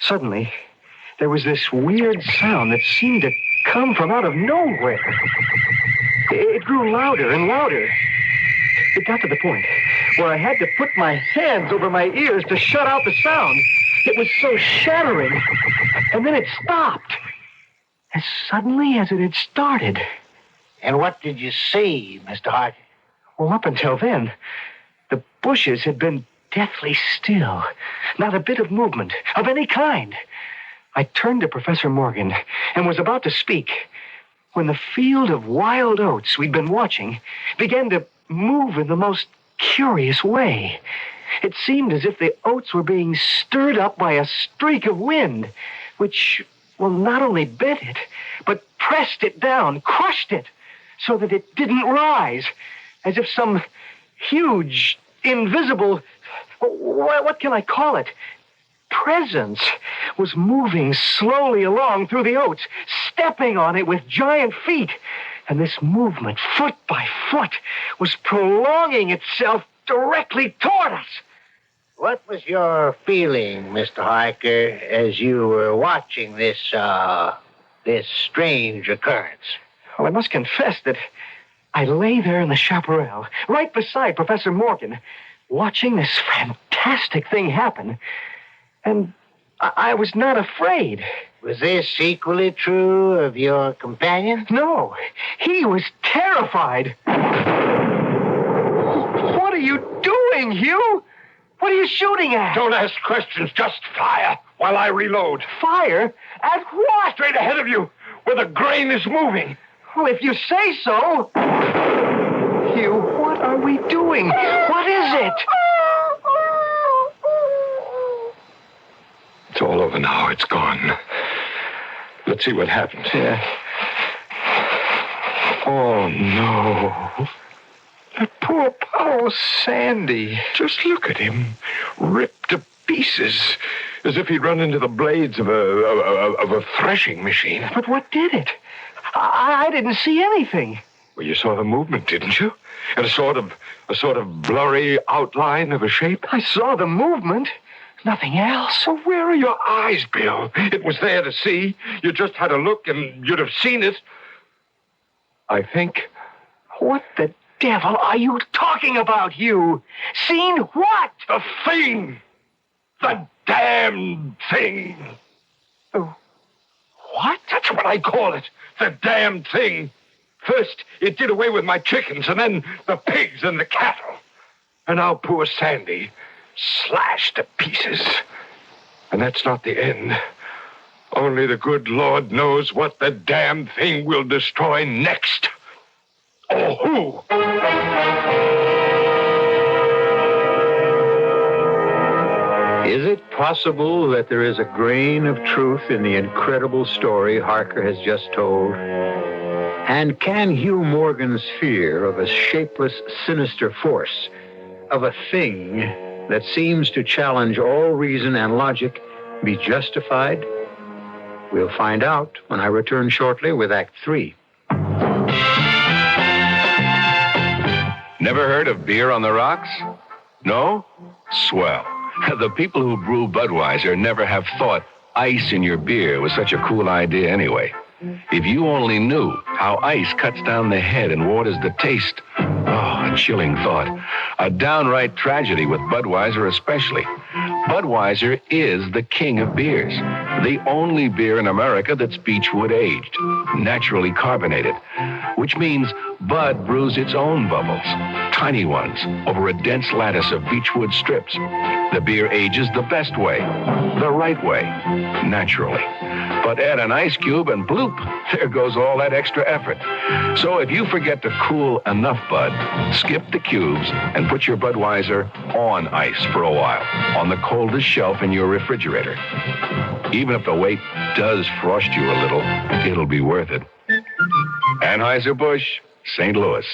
Suddenly, there was this weird sound that seemed to come from out of nowhere. It grew louder and louder. It got to the point where I had to put my hands over my ears to shut out the sound. It was so shattering. And then it stopped. As suddenly as it had started. And what did you see, Mr. Harker? Well, up until then, the bushes had been deathly still. Not a bit of movement of any kind. I turned to Professor Morgan and was about to speak when the field of wild oats we'd been watching began to move in the most curious way. It seemed as if the oats were being stirred up by a streak of wind, which, well, not only bent it, but pressed it down, crushed it, so that it didn't rise, as if some huge, invisible, what can I call it, presence was moving slowly along through the oats, stepping on it with giant feet. And this movement, foot by foot, was prolonging itself directly toward us. What was your feeling, Mr. Harker, as you were watching this strange occurrence? Well, I must confess that I lay there in the chaparral, right beside Professor Morgan, watching this fantastic thing happen. And I was not afraid. Was this equally true of your companion? No, he was terrified. What are you doing, Hugh? What are you shooting at? Don't ask questions, just fire while I reload. Fire? At what? Straight ahead of you, where the grain is moving. Well, if you say so. Hugh, what are we doing? What is it? It's all over now. It's gone. Let's see what happens. Yeah. Oh, no. That poor Sandy. Just look at him. Ripped to pieces. As if he'd run into the blades of a threshing machine. But what did it? I didn't see anything. Well, you saw the movement, didn't you? And a sort of blurry outline of a shape? I saw the movement. Nothing else. Well, where are your eyes, Bill? It was there to see. You just had a look and you'd have seen it. I think. What the devil are you talking about, Hugh? Seen what? The thing. The damn thing. Oh. What? That's what I call it. The damn thing. First, it did away with my chickens, and then the pigs and the cattle. And now poor Sandy, slashed to pieces. And that's not the end. Only the good Lord knows what the damn thing will destroy next. Or who? Is it possible that there is a grain of truth in the incredible story Harker has just told? And can Hugh Morgan's fear of a shapeless, sinister force, of a thing that seems to challenge all reason and logic, be justified? We'll find out when I return shortly with Act 3. Never heard of beer on the rocks? No? Swell. The people who brew Budweiser never have thought ice in your beer was such a cool idea anyway. If you only knew how ice cuts down the head and waters the taste. Oh, a chilling thought. A downright tragedy with Budweiser especially. Budweiser is the king of beers. The only beer in America that's beechwood aged, naturally carbonated, which means Bud brews its own bubbles, tiny ones, over a dense lattice of beechwood strips. The beer ages the best way, the right way, naturally. But add an ice cube and bloop, there goes all that extra effort. So if you forget to cool enough Bud, skip the cubes and put your Budweiser on ice for a while, on the coldest shelf in your refrigerator. Even if the wait does frost you a little, it'll be worth it. Anheuser-Busch, St. Louis.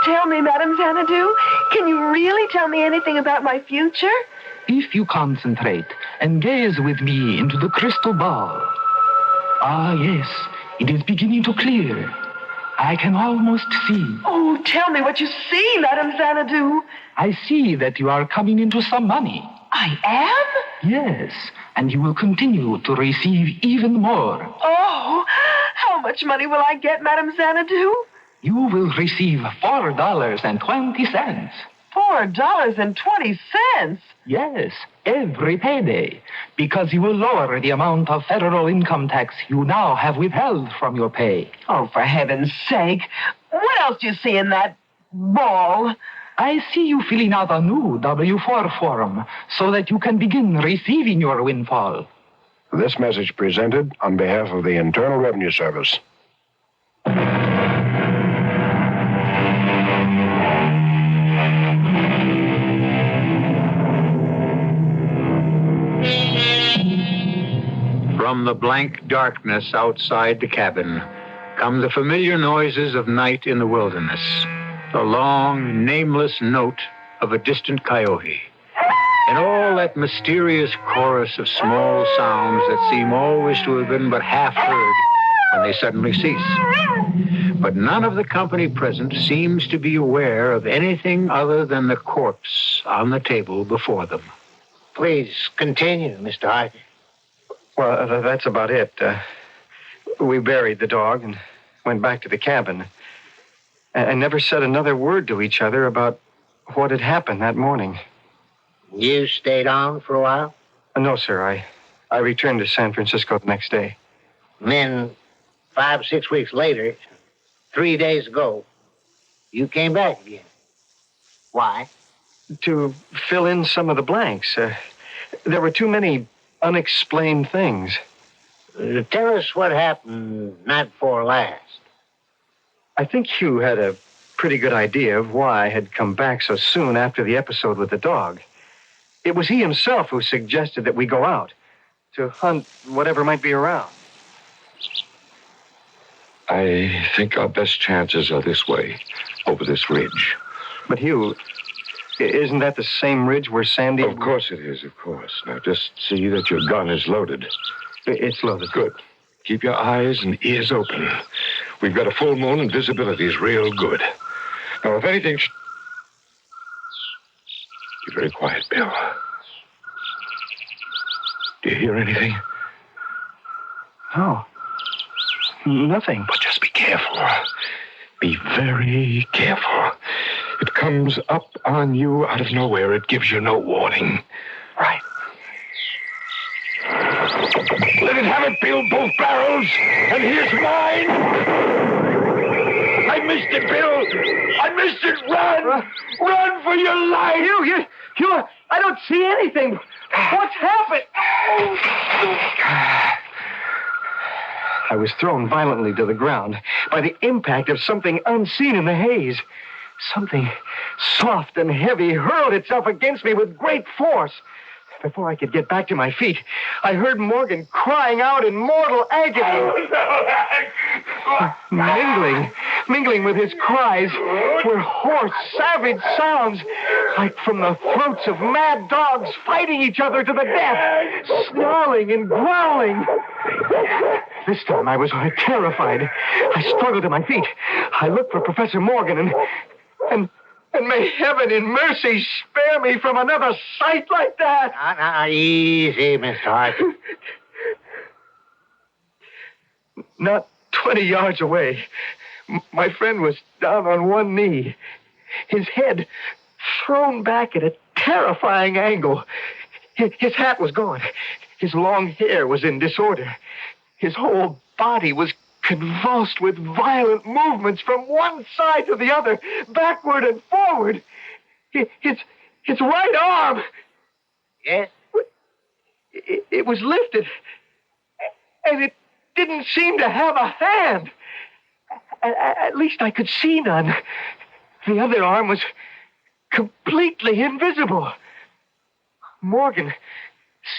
Tell me, Madame Xanadu, can you really tell me anything about my future? If you concentrate and gaze with me into the crystal ball. Ah, yes, it is beginning to clear. I can almost see. Oh, tell me what you see, Madame Xanadu. I see that you are coming into some money. I am? Yes, and you will continue to receive even more. Oh, how much money will I get, Madame Xanadu? You will receive $4.20. $4.20? Yes, every payday, because you will lower the amount of federal income tax you now have withheld from your pay. Oh, for heaven's sake. What else do you see in that ball? I see you filling out a new W-4 form so that you can begin receiving your windfall. This message presented on behalf of the Internal Revenue Service. From the blank darkness outside the cabin come the familiar noises of night in the wilderness, the long, nameless note of a distant coyote, and all that mysterious chorus of small sounds that seem always to have been but half heard when they suddenly cease. But none of the company present seems to be aware of anything other than the corpse on the table before them. Please continue, Mr. Harker. Well, that's about it. We buried the dog and went back to the cabin. And never said another word to each other about what had happened that morning. You stayed on for a while? No, sir. I returned to San Francisco the next day. And then 5, 6 weeks later, 3 days ago, you came back again. Why? To fill in some of the blanks. There were too many unexplained things. Tell us what happened night before last. I think Hugh had a pretty good idea of why I had come back so soon after the episode with the dog. It was he himself who suggested that we go out to hunt whatever might be around. I think our best chances are this way, over this ridge. But Hugh, isn't that the same ridge where Sandy... Of course it is, of course. Now just see that your gun is loaded. It's loaded. Good. Keep your eyes and ears open. We've got a full moon and visibility is real good. Now, if anything... Be very quiet, Bill. Do you hear anything? No. Nothing. But just be careful. Be very careful. It comes up on you out of nowhere. It gives you no warning. Right. Let it have it, Bill, both barrels. And here's mine. I missed it, Bill. I missed it. Run. Run for your life. Hugh, I don't see anything. What's happened? I was thrown violently to the ground by the impact of something unseen in the haze. Something soft and heavy hurled itself against me with great force. Before I could get back to my feet, I heard Morgan crying out in mortal agony. Mingling with his cries were hoarse, savage sounds, like from the throats of mad dogs fighting each other to the death, snarling and growling. This time I was terrified. I struggled to my feet. I looked for Professor Morgan and may heaven in mercy spare me from another sight like that. Now, easy, Mr. Hart. Not 20 yards away, my friend was down on one knee, his head thrown back at a terrifying angle. His hat was gone. His long hair was in disorder. His whole body was convulsed with violent movements from one side to the other, backward and forward. His right arm... Yes? It was lifted, and it didn't seem to have a hand. At least I could see none. The other arm was completely invisible. Morgan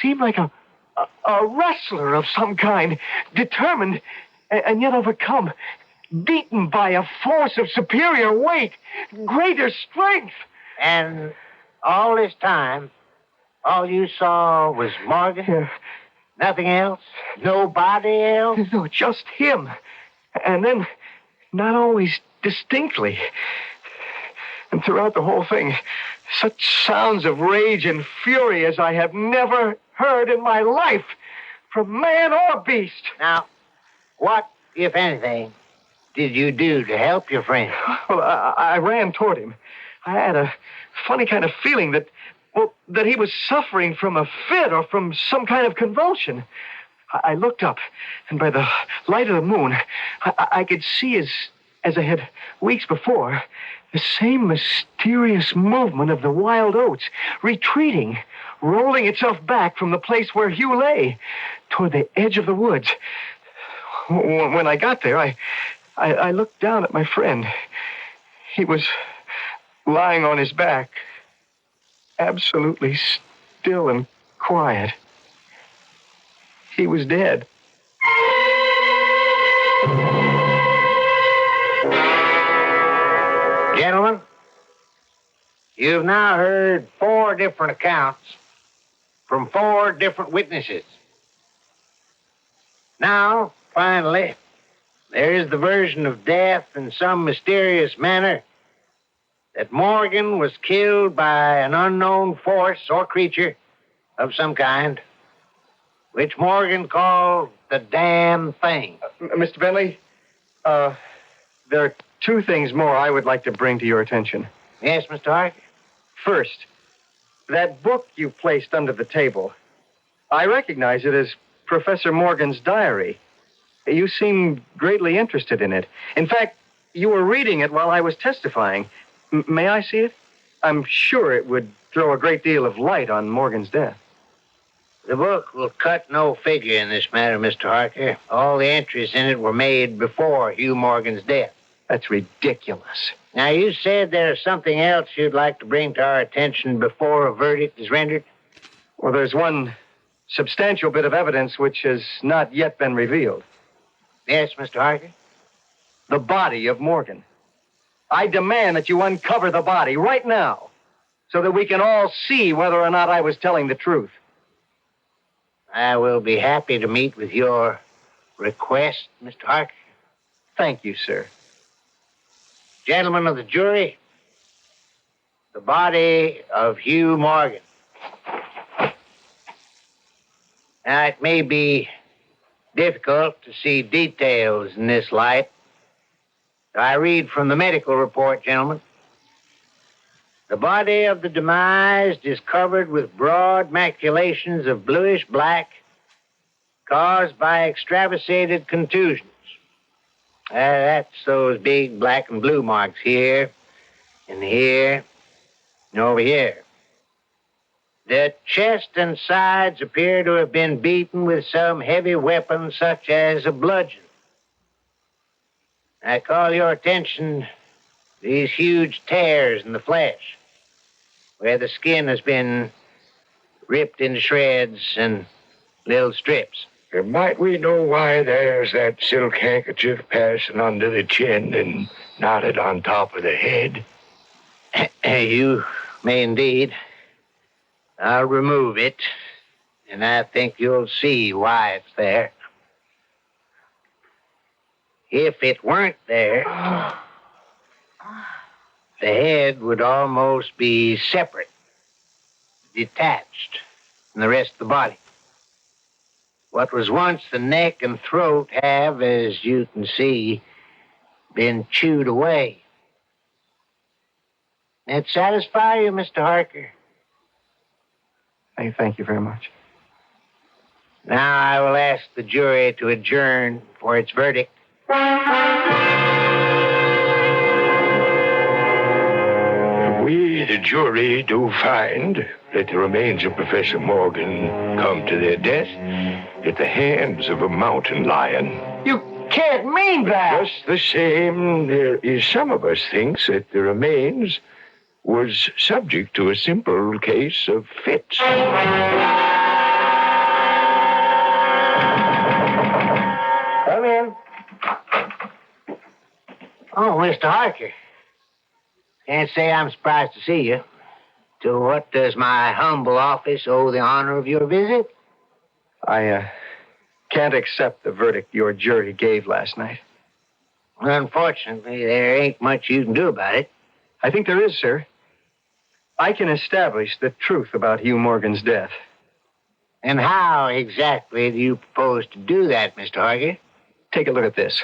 seemed like a wrestler of some kind, determined and yet overcome, beaten by a force of superior weight, greater strength. And all this time, all you saw was Morgan? Yeah. Nothing else? Nobody else? No, just him. And then, not always distinctly. And throughout the whole thing, such sounds of rage and fury as I have never heard in my life, from man or beast. Now, what, if anything, did you do to help your friend? Well, I ran toward him. I had a funny kind of feeling that he was suffering from a fit or from some kind of convulsion. I looked up, and by the light of the moon, I could see, as I had weeks before, the same mysterious movement of the wild oats, retreating, rolling itself back from the place where Hugh lay, toward the edge of the woods. When I got there, I looked down at my friend. He was lying on his back, absolutely still and quiet. He was dead. Gentlemen, you've now heard 4 different accounts from 4 different witnesses. Now, finally, there is the version of death in some mysterious manner that Morgan was killed by an unknown force or creature of some kind. which Morgan called the damn thing. Mr. Bentley, there are two things more I would like to bring to your attention. Yes, Mr. Harker? First, that book you placed under the table, I recognize it as Professor Morgan's diary. You seem greatly interested in it. In fact, you were reading it while I was testifying. May I see it? I'm sure it would throw a great deal of light on Morgan's death. The book will cut no figure in this matter, Mr. Harker. All the entries in it were made before Hugh Morgan's death. That's ridiculous. Now, you said there's something else you'd like to bring to our attention before a verdict is rendered? Well, there's one substantial bit of evidence which has not yet been revealed. Yes, Mr. Harker? The body of Morgan. I demand that you uncover the body right now so that we can all see whether or not I was telling the truth. I will be happy to meet with your request, Mr. Harker. Thank you, sir. Gentlemen of the jury, the body of Hugh Morgan. Now, it may be difficult to see details in this light. I read from the medical report, gentlemen. The body of the demised is covered with broad maculations of bluish black caused by extravasated contusions. That's those big black and blue marks here, and here, and over here. The chest and sides appear to have been beaten with some heavy weapon such as a bludgeon. I call your attention to these huge tears in the flesh, where the skin has been ripped into shreds and little strips. Might we know why there's that silk handkerchief passing under the chin and knotted on top of the head? You may indeed. I'll remove it, and I think you'll see why it's there. If it weren't there, the head would almost be separate, detached from the rest of the body. What was once the neck and throat have, as you can see, been chewed away. That satisfy you, Mr. Harker? I thank you very much. Now I will ask the jury to adjourn for its verdict. We, the jury, do find that the remains of Professor Morgan come to their death at the hands of a mountain lion. You can't mean that! Just the same, there is some of us thinks that the remains was subject to a simple case of fits. Come in. Oh, Mr. Harker. Can't say I'm surprised to see you. To what does my humble office owe the honor of your visit? I can't accept the verdict your jury gave last night. Unfortunately, there ain't much you can do about it. I think there is, sir. I can establish the truth about Hugh Morgan's death. And how exactly do you propose to do that, Mr. Harker? Take a look at this.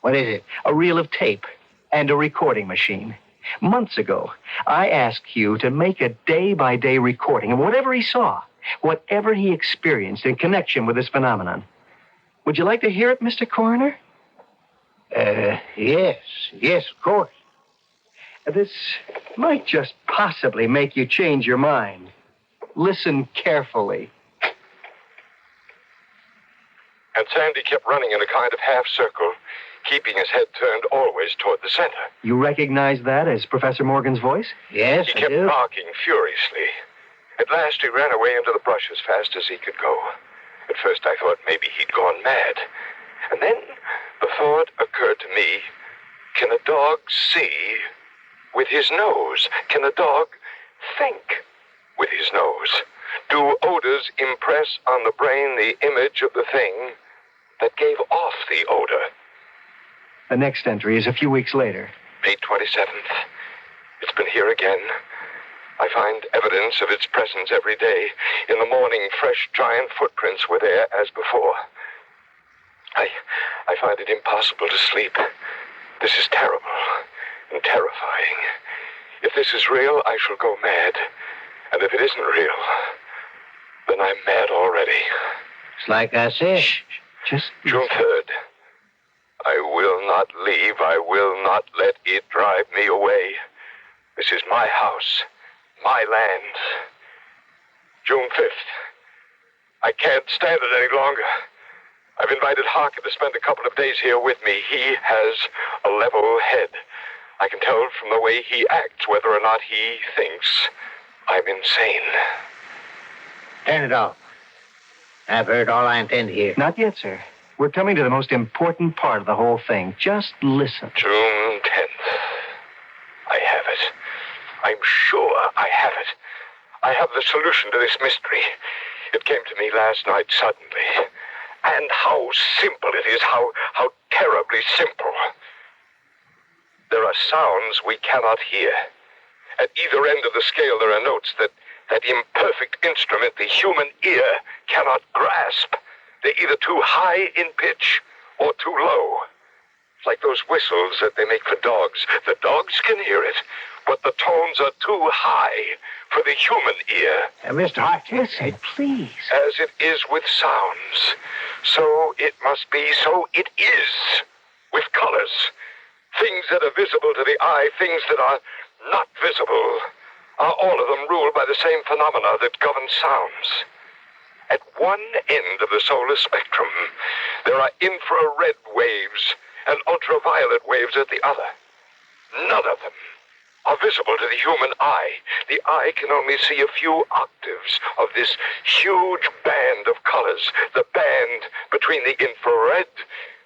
What is it? A reel of tape and a recording machine. Months ago, I asked Hugh to make a day-by-day recording of whatever he saw, whatever he experienced in connection with this phenomenon. Would you like to hear it, Mr. Coroner? Yes, of course. This might just possibly make you change your mind. Listen carefully. And Sandy kept running in a kind of half circle, keeping his head turned always toward the center. You recognize that as Professor Morgan's voice? Yes, He kept barking furiously. At last, he ran away into the brush as fast as he could go. At first, I thought maybe he'd gone mad. And then the thought occurred to me, can a dog see with his nose? Can a dog think with his nose? Do odors impress on the brain the image of the thing that gave off the odor? The next entry is a few weeks later. May 27th. It's been here again. I find evidence of its presence every day. In the morning, fresh giant footprints were there as before. I find it impossible to sleep. This is terrible and terrifying. If this is real, I shall go mad. And if it isn't real, then I'm mad already. It's like I said. Just June 3rd. I will not leave. I will not let it drive me away. This is my house, my land. June 5th. I can't stand it any longer. I've invited Harker to spend a couple of days here with me. He has a level head. I can tell from the way he acts whether or not he thinks I'm insane. Turn it off. I've heard all I intend to hear. Not yet, sir. We're coming to the most important part of the whole thing. Just listen. June 10th. I have it. I'm sure I have it. I have the solution to this mystery. It came to me last night suddenly. And how simple it is, how terribly simple. There are sounds we cannot hear. At either end of the scale, there are notes that imperfect instrument the human ear cannot grasp. They're either too high in pitch or too low. It's like those whistles that they make for dogs. The dogs can hear it, but the tones are too high for the human ear. Mr. Hawkins, please. As it is with sounds, so it must be, so it is with colors. Things that are visible to the eye, things that are not visible, are all of them ruled by the same phenomena that govern sounds. At one end of the solar spectrum, there are infrared waves and ultraviolet waves at the other. None of them are visible to the human eye. The eye can only see a few octaves of this huge band of colors, the band between the infrared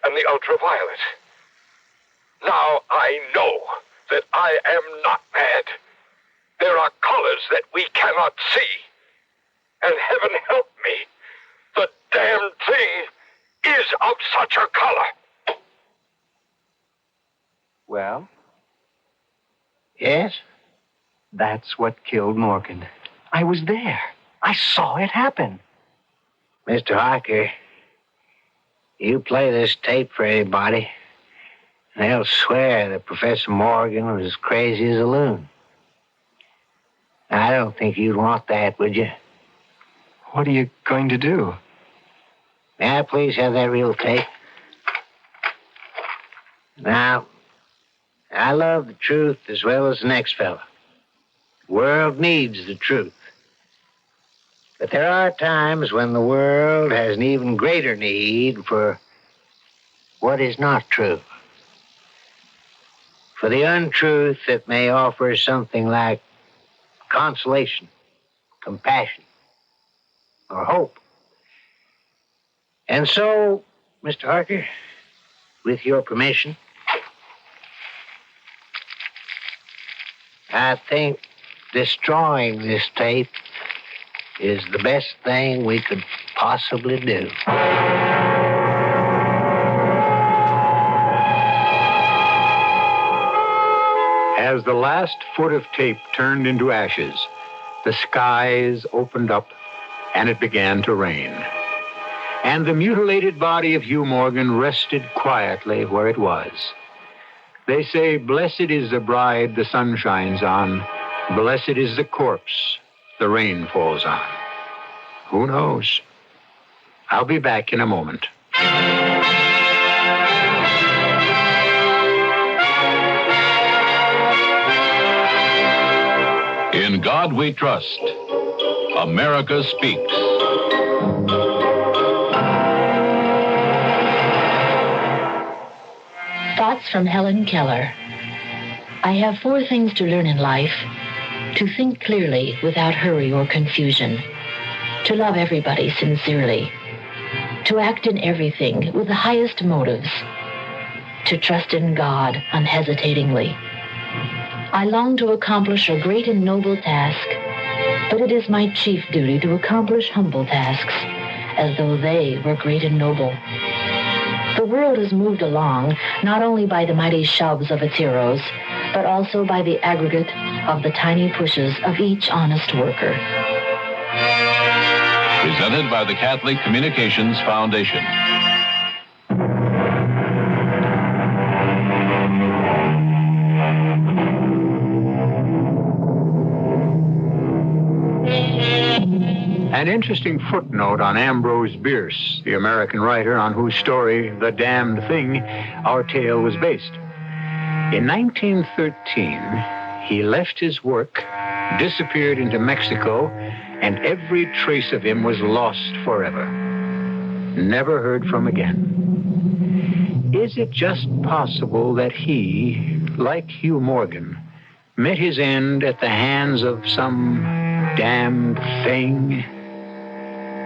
and the ultraviolet. Now I know that I am not mad. There are colors that we cannot see. And heaven help me, the damn thing is of such a color. Well? Yes? That's what killed Morgan. I was there. I saw it happen. Mr. Harker, you play this tape for anybody, and they'll swear that Professor Morgan was as crazy as a loon. I don't think you'd want that, would you? What are you going to do? May I please have that reel tape? Now, I love the truth as well as the next fella. The world needs the truth. But there are times when the world has an even greater need for what is not true. For the untruth that may offer something like consolation, compassion, or hope. And so, Mr. Harker, with your permission, I think destroying this tape is the best thing we could possibly do. As the last foot of tape turned into ashes, the skies opened up and it began to rain. And the mutilated body of Hugh Morgan rested quietly where it was. They say, blessed is the bride the sun shines on, blessed is the corpse the rain falls on. Who knows? I'll be back in a moment. In God we trust. America speaks. Thoughts from Helen Keller. I have 4 things to learn in life. To think clearly without hurry or confusion. To love everybody sincerely. To act in everything with the highest motives. To trust in God unhesitatingly. I long to accomplish a great and noble task, but it is my chief duty to accomplish humble tasks, as though they were great and noble. The world has moved along not only by the mighty shoves of its heroes, but also by the aggregate of the tiny pushes of each honest worker. Presented by the Catholic Communications Foundation. An interesting footnote on Ambrose Bierce, the American writer on whose story, The Damned Thing, our tale was based. In 1913, he left his work, disappeared into Mexico, and every trace of him was lost forever. Never heard from again. Is it just possible that he, like Hugh Morgan, met his end at the hands of some damned thing?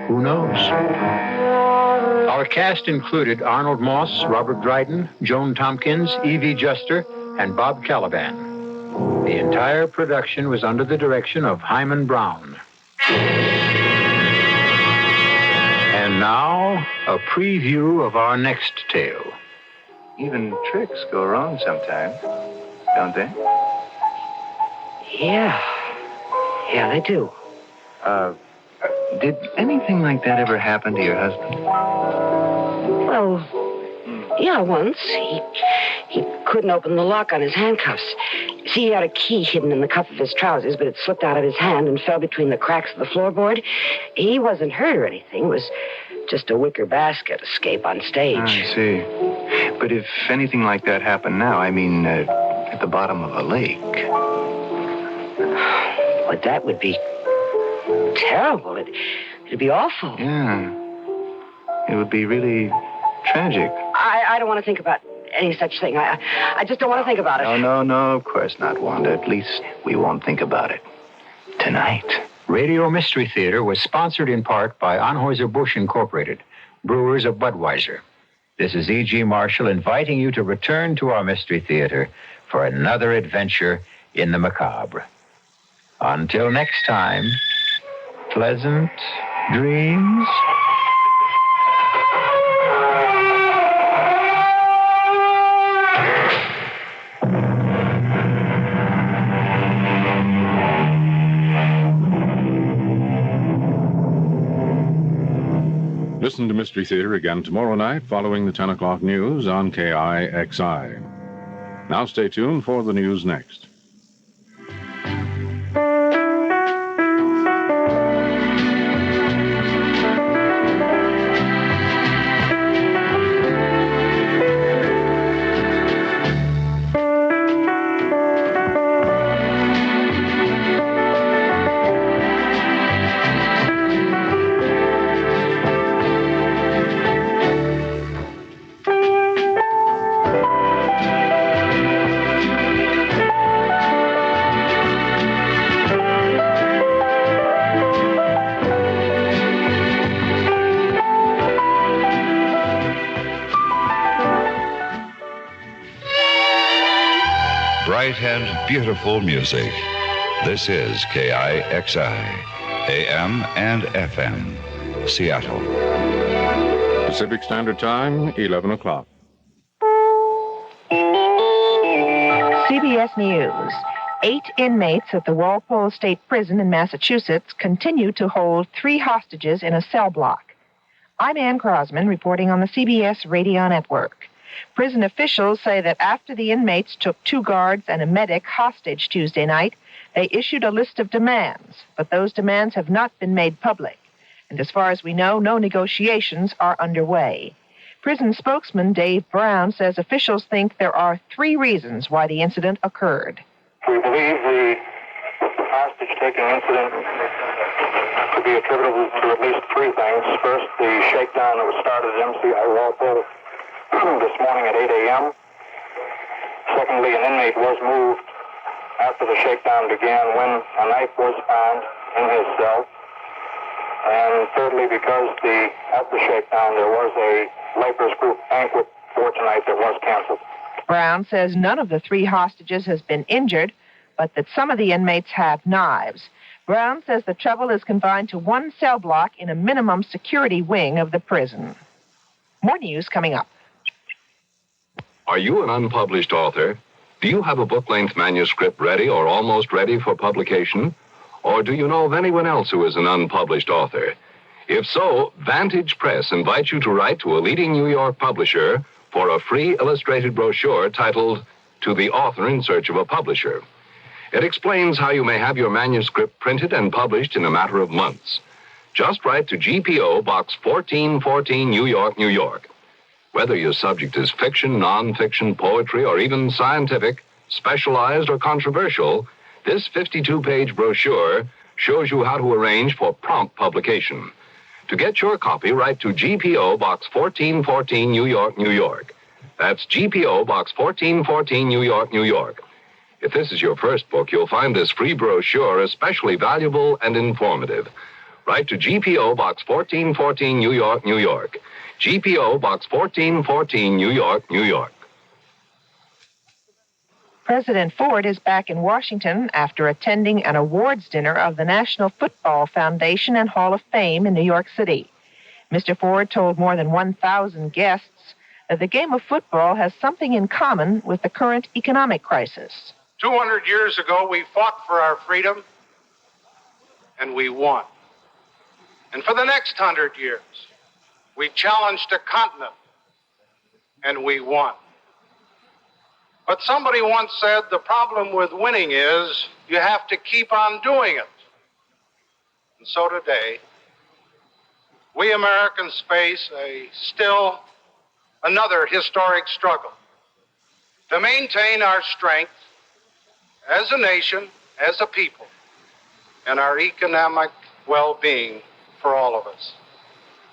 Who knows? Our cast included Arnold Moss, Robert Dryden, Joan Tompkins, Evie Juster, and Bob Caliban. The entire production was under the direction of Hyman Brown. And now, a preview of our next tale. Even tricks go wrong sometimes, don't they? Yeah, they do. Did anything like that ever happen to your husband? Well, yeah, once. He couldn't open the lock on his handcuffs. See, he had a key hidden in the cuff of his trousers, but it slipped out of his hand and fell between the cracks of the floorboard. He wasn't hurt or anything. It was just a wicker basket escape on stage. I see. But if anything like that happened now, I mean, at the bottom of a lake. Well, that would be terrible. It'd be awful. Yeah. It would be really tragic. I don't want to think about any such thing. I just don't want to think about it. No, of course not, Wanda. At least we won't think about it tonight. Radio Mystery Theater was sponsored in part by Anheuser-Busch Incorporated, brewers of Budweiser. This is E.G. Marshall inviting you to return to our Mystery Theater for another adventure in the macabre. Until next time, pleasant dreams. Listen to Mystery Theater again tomorrow night following the 10 o'clock news on KIXI. Now stay tuned for the news next. And beautiful music. This is KIXI, AM and FM, Seattle. Pacific Standard Time, 11 o'clock. CBS News. 8 inmates at the Walpole State Prison in Massachusetts continue to hold 3 hostages in a cell block. I'm Ann Crosman reporting on the CBS Radio Network. Prison officials say that after the inmates took 2 guards and a medic hostage Tuesday night, they issued a list of demands, but those demands have not been made public. And as far as we know, no negotiations are underway. Prison spokesman Dave Brown says officials think there are 3 reasons why the incident occurred. We believe the hostage-taking incident could be attributable to at least 3 things. First, the shakedown that was started at MCI Walpole this morning at 8 a.m. Secondly, an inmate was moved after the shakedown began when a knife was found in his cell. And thirdly, because at the shakedown there was a Lakers group banquet for tonight that was canceled. Brown says none of the 3 hostages has been injured, but that some of the inmates have knives. Brown says the trouble is confined to 1 cell block in a minimum security wing of the prison. More news coming up. Are you an unpublished author? Do you have a book-length manuscript ready or almost ready for publication? Or do you know of anyone else who is an unpublished author? If so, Vantage Press invites you to write to a leading New York publisher for a free illustrated brochure titled To the Author in Search of a Publisher. It explains how you may have your manuscript printed and published in a matter of months. Just write to GPO Box 1414, New York, New York. Whether your subject is fiction, non-fiction, poetry, or even scientific, specialized, or controversial, this 52-page brochure shows you how to arrange for prompt publication. To get your copy, write to GPO Box 1414, New York, New York. That's GPO Box 1414, New York, New York. If this is your first book, you'll find this free brochure especially valuable and informative. Write to GPO Box 1414, New York, New York. GPO Box 1414, New York, New York. President Ford is back in Washington after attending an awards dinner of the National Football Foundation and Hall of Fame in New York City. Mr. Ford told more than 1,000 guests that the game of football has something in common with the current economic crisis. 200 years ago, we fought for our freedom, and we won. And for the next 100 years, we challenged a continent, and we won. But somebody once said the problem with winning is you have to keep on doing it. And so today, we Americans face still another historic struggle to maintain our strength as a nation, as a people, and our economic well-being for all of us.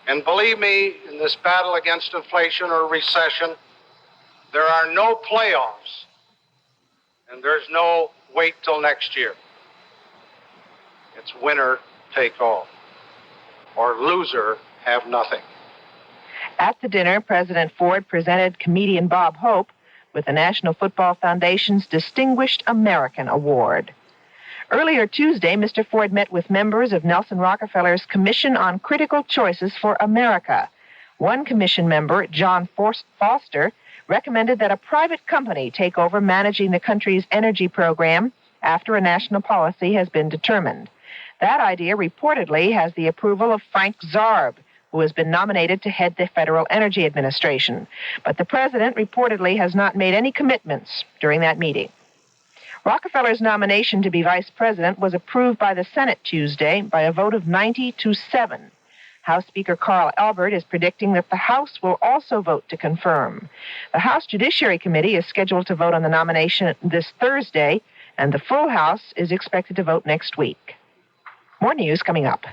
And believe me, in this battle against inflation or recession, there are no playoffs, and there's no wait till next year. It's winner take all, or loser have nothing. At the dinner, President Ford presented comedian Bob Hope with the National Football Foundation's Distinguished American Award. Earlier Tuesday, Mr. Ford met with members of Nelson Rockefeller's Commission on Critical Choices for America. One commission member, John Foster, recommended that a private company take over managing the country's energy program after a national policy has been determined. That idea reportedly has the approval of Frank Zarb, who has been nominated to head the Federal Energy Administration. But the president reportedly has not made any commitments during that meeting. Rockefeller's nomination to be vice president was approved by the Senate Tuesday by a vote of 90-7. House Speaker Carl Albert is predicting that the House will also vote to confirm. The House Judiciary Committee is scheduled to vote on the nomination this Thursday, and the full House is expected to vote next week. More news coming up.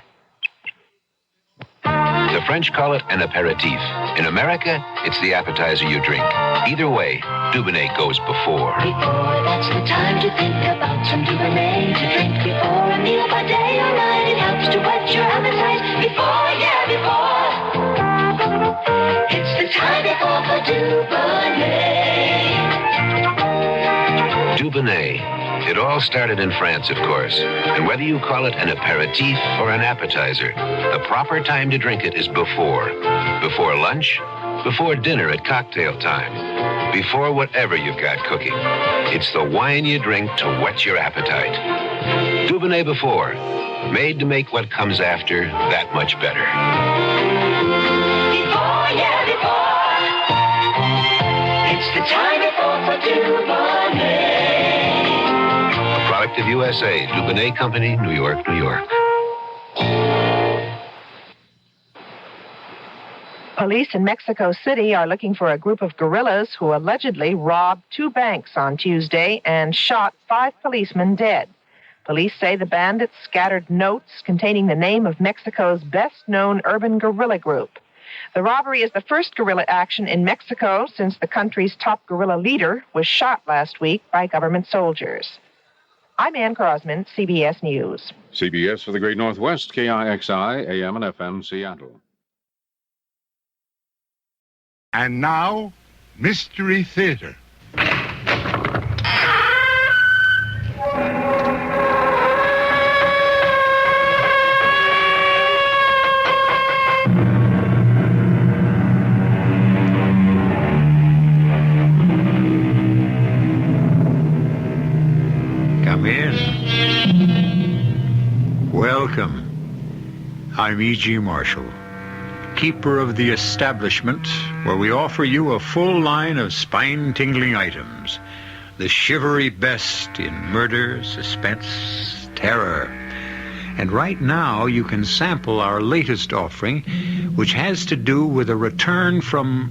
The French call it an aperitif. In America, it's the appetizer you drink. Either way, Dubonnet goes before. Before, that's the time to think about some Dubonnet. To drink before a meal by day or night. It helps to whet your appetite. Before, yeah, before. It's the time before for Dubonnet. Dubonnet. It all started in France, of course. And whether you call it an aperitif or an appetizer, the proper time to drink it is before. Before lunch, before dinner at cocktail time, before whatever you've got cooking. It's the wine you drink to whet your appetite. Dubonnet Before, made to make what comes after that much better. Before, yeah, before. It's the time before for Dubonnet. Product of USA, Dubonnet Company, New York, New York. Police in Mexico City are looking for a group of guerrillas who allegedly robbed 2 banks on Tuesday and shot 5 policemen dead. Police say the bandits scattered notes containing the name of Mexico's best-known urban guerrilla group. The robbery is the first guerrilla action in Mexico since the country's top guerrilla leader was shot last week by government soldiers. I'm Ann Crosman, CBS News. CBS for the Great Northwest, KIXI, AM and FM, Seattle. And now, Mystery Theater. I'm E.G. Marshall, keeper of the establishment where we offer you a full line of spine-tingling items, the shivery best in murder, suspense, terror. And right now you can sample our latest offering, which has to do with a return from,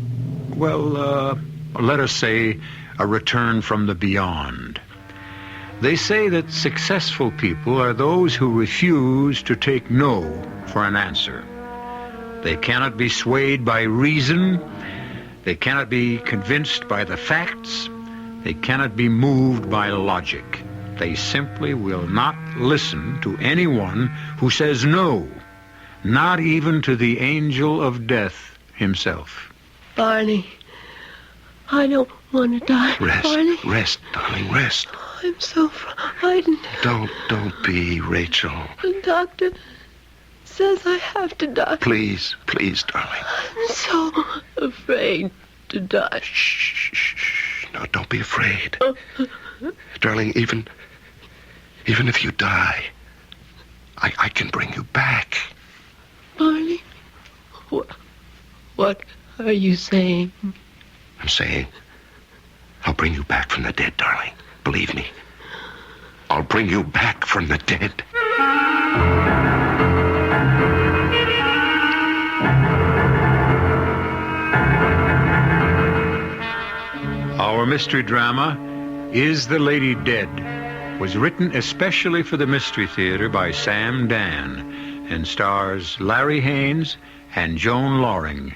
well, let us say, a return from the beyond. They say that successful people are those who refuse to take no for an answer. They cannot be swayed by reason. They cannot be convinced by the facts. They cannot be moved by logic. They simply will not listen to anyone who says no, not even to the angel of death himself. Barney, I don't want to die. Rest, Barney. rest, darling, rest. I'm so frightened. Don't be, Rachel. The doctor says I have to die. Please, please, darling. I'm so afraid to die. Shh. No, don't be afraid. Darling, even if you die, I can bring you back. Barney, what are you saying? I'm saying I'll bring you back from the dead, darling. Believe me. I'll bring you back from the dead. Our mystery drama, Is the Lady Dead?, was written especially for the Mystery Theater by Sam Dan and stars Larry Haynes and Joan Loring.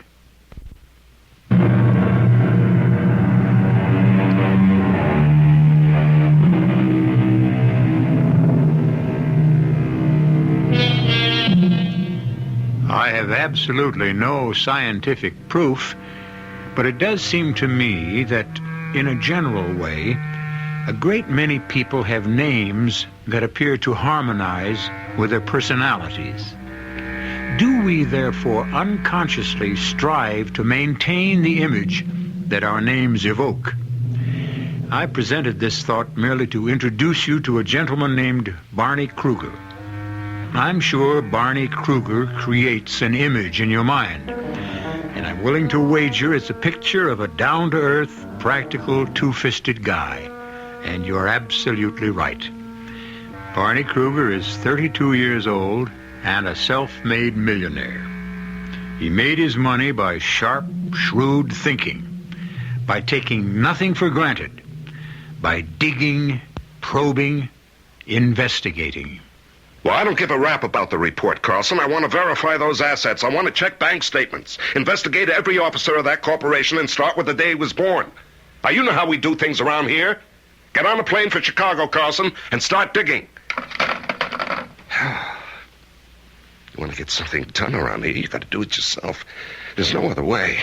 I have absolutely no scientific proof, but it does seem to me that, in a general way, a great many people have names that appear to harmonize with their personalities. Do we, therefore, unconsciously strive to maintain the image that our names evoke? I presented this thought merely to introduce you to a gentleman named Barney Kruger. I'm sure Barney Kruger creates an image in your mind, and I'm willing to wager it's a picture of a down-to-earth, practical, two-fisted guy. And you're absolutely right. Barney Kruger is 32 years old and a self-made millionaire. He made his money by sharp, shrewd thinking, by taking nothing for granted, by digging, probing, investigating. Well, I don't give a rap about the report, Carlson. I want to verify those assets. I want to check bank statements, investigate every officer of that corporation, and start with the day he was born. Now, you know how we do things around here. Get on a plane for Chicago, Carlson, and start digging. You want to get something done around here, you got to do it yourself. There's no other way.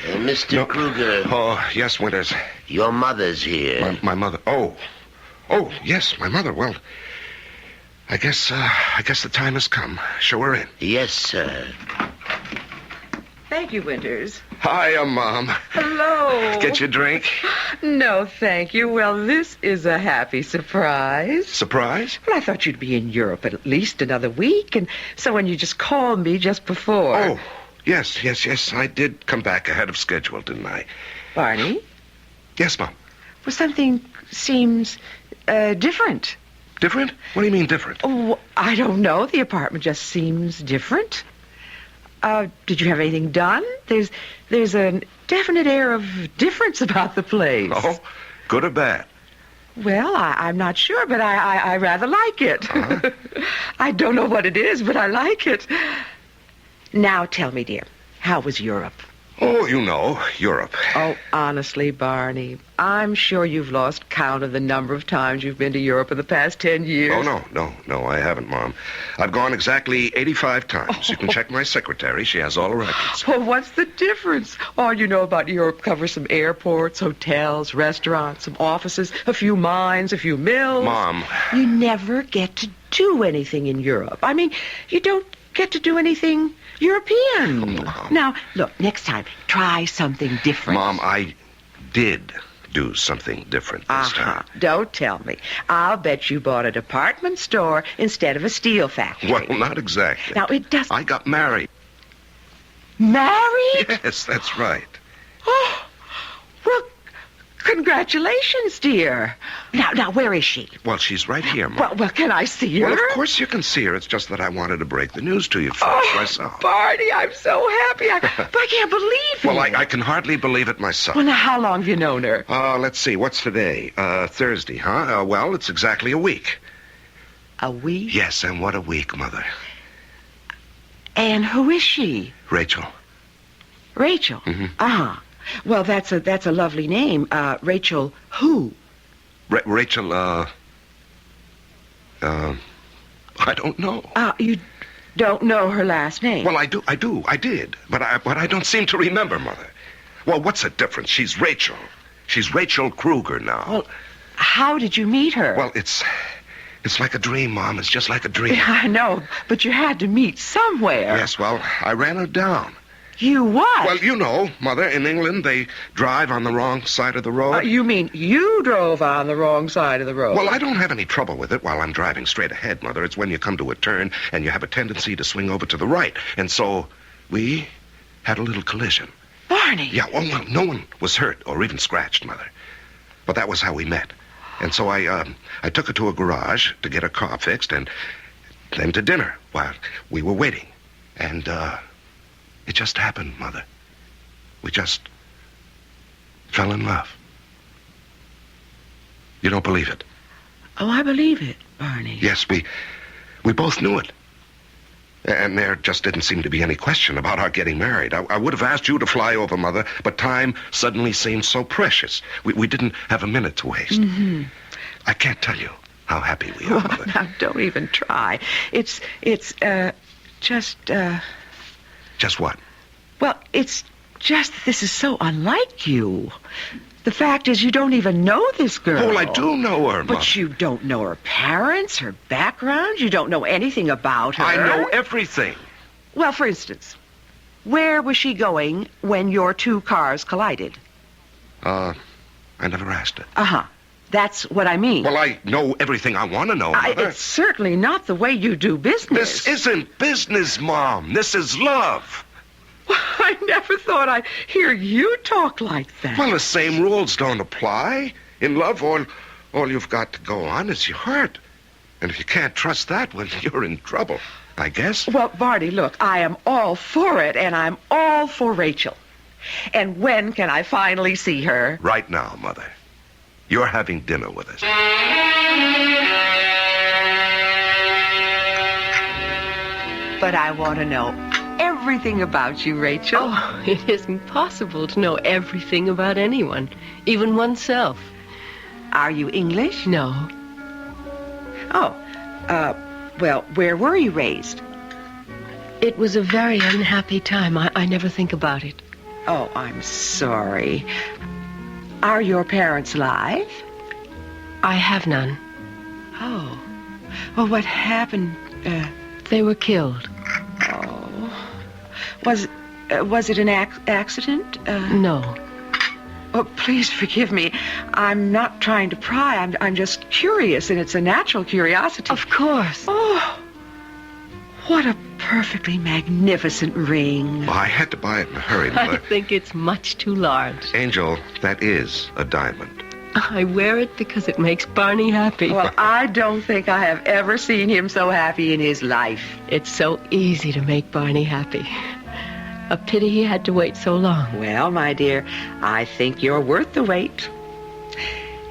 Mr. Kruger. Oh, yes, Winters. Your mother's here. My mother. Oh, yes, my mother. Well, I guess the time has come. Show her in. Yes, sir. Thank you, Winters. Hi, Mom. Hello. Get your drink? No, thank you. Well, this is a happy surprise. Surprise? Well, I thought you'd be in Europe at least another week, and so when you just called me just before... Oh, yes. I did come back ahead of schedule, didn't I? Barney? Yes, Mom. Well, something seems different. Different? What do you mean different? Oh, I don't know. The apartment just seems different. Did you have anything done? There's a definite air of difference about the place. Oh, good or bad? Well, I'm not sure, but I rather like it. Uh-huh. I don't know what it is, but I like it. Now tell me, dear, how was Europe? Oh, you know, Europe. Oh, honestly, Barney, I'm sure you've lost count of the number of times you've been to Europe in the past 10 years. Oh, no, I haven't, Mom. I've gone exactly 85 times. You can check my secretary. She has all the records. Well, what's the difference? All you know about Europe covers some airports, hotels, restaurants, some offices, a few mines, a few mills. Mom. You never get to do anything in Europe. I mean, you don't get to do anything European. Mom. Now, look, next time, try something different. Mom, I did do something different this time. Don't tell me. I'll bet you bought a department store instead of a steel factory. Well, not exactly. Now, it does... I got married. Married? Yes, that's right. Oh, well, congratulations, dear. Now, where is she? Well, she's right here, Mom. Well, can I see her? Well, of course you can see her. It's just that I wanted to break the news to you first myself. Barney, I'm so happy. I can't believe it. Well, I can hardly believe it myself. Well, now, how long have you known her? Let's see. What's today? Thursday, huh? Well, it's exactly a week. A week? Yes, and what a week, Mother. And who is she? Rachel. Rachel? Mm-hmm. Well, that's a lovely name. Rachel who? Rachel, I don't know. You don't know her last name? Well, I did. But I don't seem to remember, Mother. Well, what's the difference? She's Rachel. She's Rachel Kruger now. Well, how did you meet her? Well, it's like a dream, Mom. It's just like a dream. Yeah, I know, but you had to meet somewhere. Yes, well, I ran her down. You what? Well, you know, Mother, in England, they drive on the wrong side of the road. You mean you drove on the wrong side of the road? Well, I don't have any trouble with it while I'm driving straight ahead, Mother. It's when you come to a turn and you have a tendency to swing over to the right. And so we had a little collision. Barney! Yeah, well, no one was hurt or even scratched, Mother. But that was how we met. And so I took her to a garage to get her car fixed and then to dinner while we were waiting. And, it just happened, Mother. We just fell in love. You don't believe it? Oh, I believe it, Barney. Yes, we both knew it. And there just didn't seem to be any question about our getting married. I would have asked you to fly over, Mother, but time suddenly seemed so precious. We didn't have a minute to waste. Mm-hmm. I can't tell you how happy we are, Mother. Now, don't even try. It's just... Just what? Well, it's just that this is so unlike you. The fact is you don't even know this girl. Oh, I do know her, Mother. But you don't know her parents, her background. You don't know anything about her. I know everything. Well, for instance, where was she going when your two cars collided? I never asked her. That's what I mean. Well, I know everything I want to know, Mother. It's certainly not the way you do business. This isn't business, Mom. This is love. I never thought I'd hear you talk like that. Well, the same rules don't apply. In love, all you've got to go on is your heart. And if you can't trust that, well, you're in trouble, I guess. Well, Barney, look, I am all for it, and I'm all for Rachel. And when can I finally see her? Right now, Mother. You're having dinner with us. But I want to know everything about you, Rachel. Oh, it isn't possible to know everything about anyone, even oneself. Are you English? No. Oh, well, where were you raised? It was a very unhappy time. I never think about it. Oh, I'm sorry. Are your parents alive? I have none. Oh. Well, what happened? They were killed. Oh. Was it an accident? No. Oh, please forgive me. I'm not trying to pry. I'm just curious, and it's a natural curiosity. Of course. Oh. What a perfectly magnificent ring. Well, I had to buy it in a hurry, Mother. I think it's much too large. Angel, that is a diamond. I wear it because it makes Barney happy. Well, I don't think I have ever seen him so happy in his life. It's so easy to make Barney happy. A pity he had to wait so long. Well, my dear, I think you're worth the wait.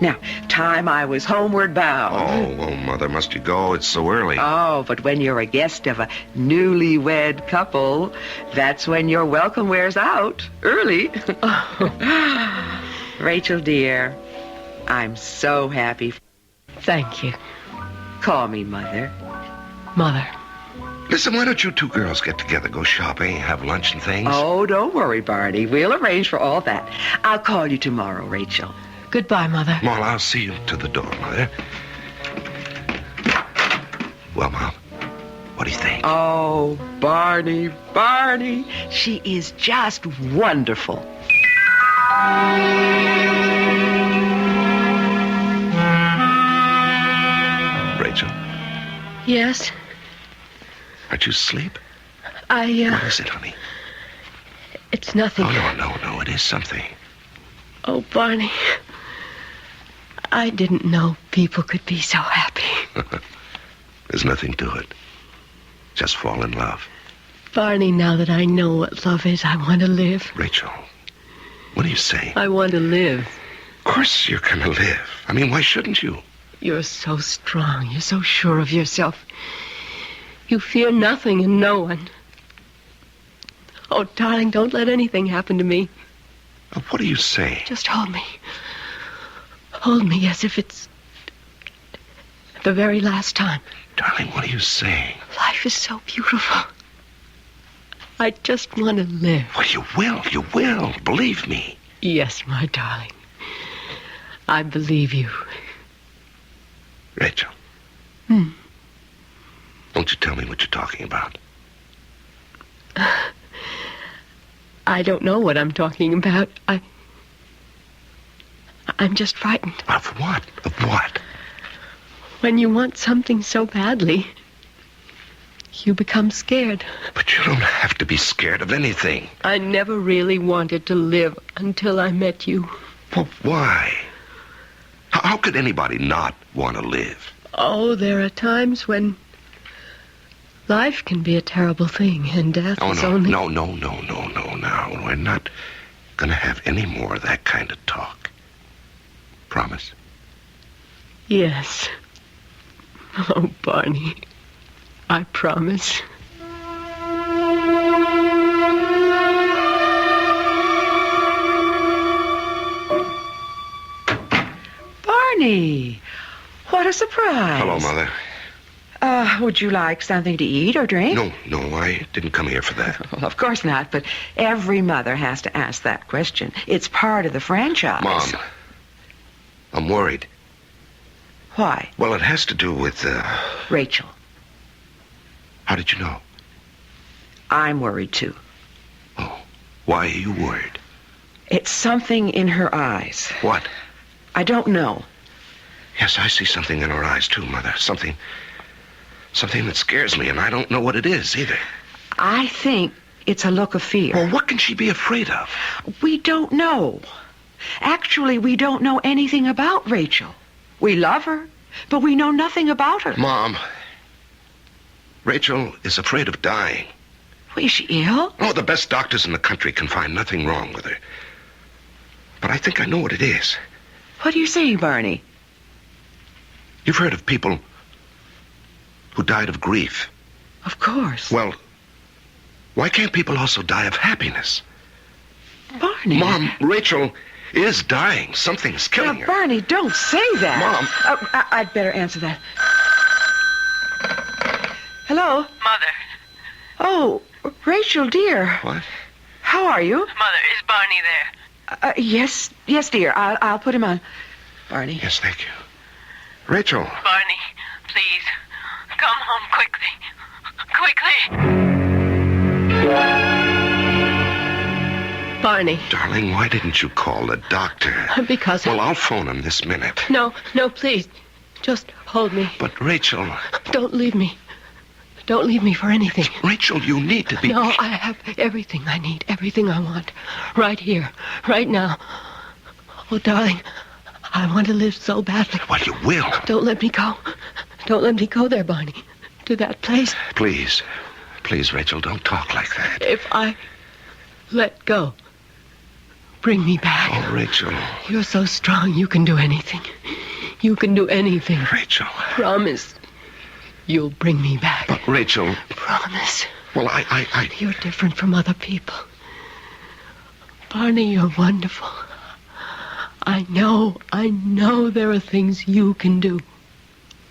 Now, time I was homeward bound. Oh, Mother, must you go? It's so early. Oh, but when you're a guest of a newlywed couple, that's when your welcome wears out. Early. Rachel, dear, I'm so happy. Thank you. Call me Mother. Mother. Listen, why don't you two girls get together, go shopping, have lunch and things? Oh, don't worry, Barney. We'll arrange for all that. I'll call you tomorrow, Rachel. Goodbye, Mother. Well, I'll see you to the door, Mother. Well, Mom, what do you think? Oh, Barney, she is just wonderful. Rachel, Yes? aren't you asleep? What is it, honey? It's nothing. Oh, no, it is something. Oh, Barney. I didn't know people could be so happy. There's nothing to it. Just fall in love. Barney, now that I know what love is, I want to live. Rachel, what are you saying? I want to live. Of course you're gonna live. I mean, why shouldn't you? You're so strong. You're so sure of yourself. You fear nothing and no one. Oh, darling, don't let anything happen to me. What are you saying? Just hold me. Hold me as if it's the very last time. Darling, what are you saying? Life is so beautiful. I just want to live. Well, you will. Believe me. Yes, my darling. I believe you. Rachel. Won't you tell me what you're talking about? I don't know what I'm talking about. I'm just frightened. Of what? Of what? When you want something so badly, you become scared. But you don't have to be scared of anything. I never really wanted to live until I met you. Well, why? How could anybody not want to live? Oh, there are times when life can be a terrible thing, and death is only... No. We're not gonna have any more of that kind of talk. Promise? Yes. Oh, Barney, I promise. Barney, what a surprise. Hello, Mother. Would you like something to eat or drink? No, I didn't come here for that. Well, of course not, but every mother has to ask that question. It's part of the franchise. Mom, I'm worried. Why? Well, it has to do with, Rachel. How did you know? I'm worried, too. Oh, why are you worried? It's something in her eyes. What? I don't know. Yes, I see something in her eyes, too, Mother. Something that scares me, and I don't know what it is, either. I think it's a look of fear. Well, what can she be afraid of? We don't know. Actually, we don't know anything about Rachel. We love her, but we know nothing about her. Mom, Rachel is afraid of dying. Is she ill? Oh, the best doctors in the country can find nothing wrong with her. But I think I know what it is. What are you saying, Barney? You've heard of people who died of grief. Of course. Well, why can't people also die of happiness? Barney. Mom, Rachel is dying. Something's killing her. Barney, don't say that. Mom. I'd better answer that. Hello? Mother. Oh, Rachel, dear. What? How are you? Mother, is Barney there? Yes, dear. I'll put him on. Barney. Yes, thank you. Rachel. Barney, please, come home quickly. Barney. Darling, why didn't you call the doctor? Because... Well, I'll phone him this minute. No, please. Just hold me. But, Rachel... Don't leave me. Don't leave me for anything. Rachel, you need to be... No, I have everything I need, everything I want. Right here, right now. Oh, darling, I want to live so badly. Well, you will. Don't let me go. Don't let me go there, Barney. To that place. Please, Rachel, don't talk like that. If I let go, bring me back. Oh, Rachel. You're so strong, you can do anything. You can do anything. Rachel. Promise. You'll bring me back. But, Rachel... Promise. Well, I... You're different from other people. Barney, you're wonderful. I know there are things you can do.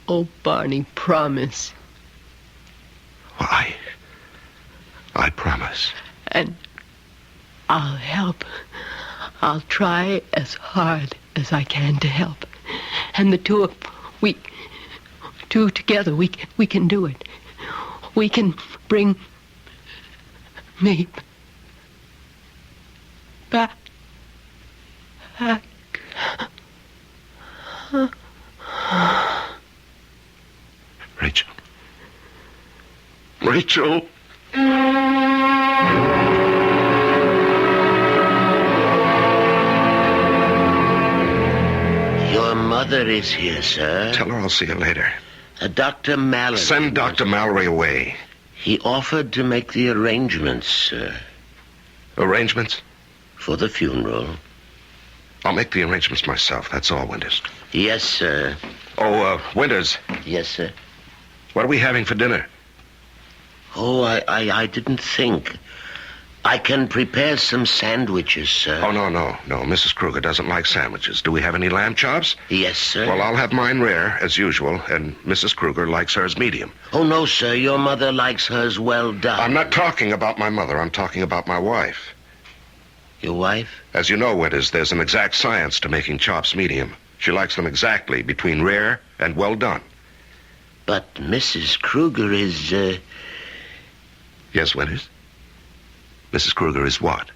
Oh, Barney, promise. Well, I promise. And I'll help. I'll try as hard as I can to help. And the two together, we can do it. We can bring me back. back. Rachel. Rachel. Your mother is here, sir. Tell her I'll see her later. Dr. Mallory. Send Dr. Mallory away. He offered to make the arrangements, sir. Arrangements? For the funeral. I'll make the arrangements myself. That's all, Winters. Yes, sir. Oh, Winters. Yes, sir. What are we having for dinner? Oh, I didn't think. I can prepare some sandwiches, sir. Oh, no. Mrs. Kruger doesn't like sandwiches. Do we have any lamb chops? Yes, sir. Well, I'll have mine rare, as usual, and Mrs. Kruger likes hers medium. Oh, no, sir. Your mother likes hers well done. I'm not talking about my mother. I'm talking about my wife. Your wife? As you know, Winters, there's an exact science to making chops medium. She likes them exactly between rare and well done. But Mrs. Kruger is, Yes, Winters? Mrs. Kruger is what?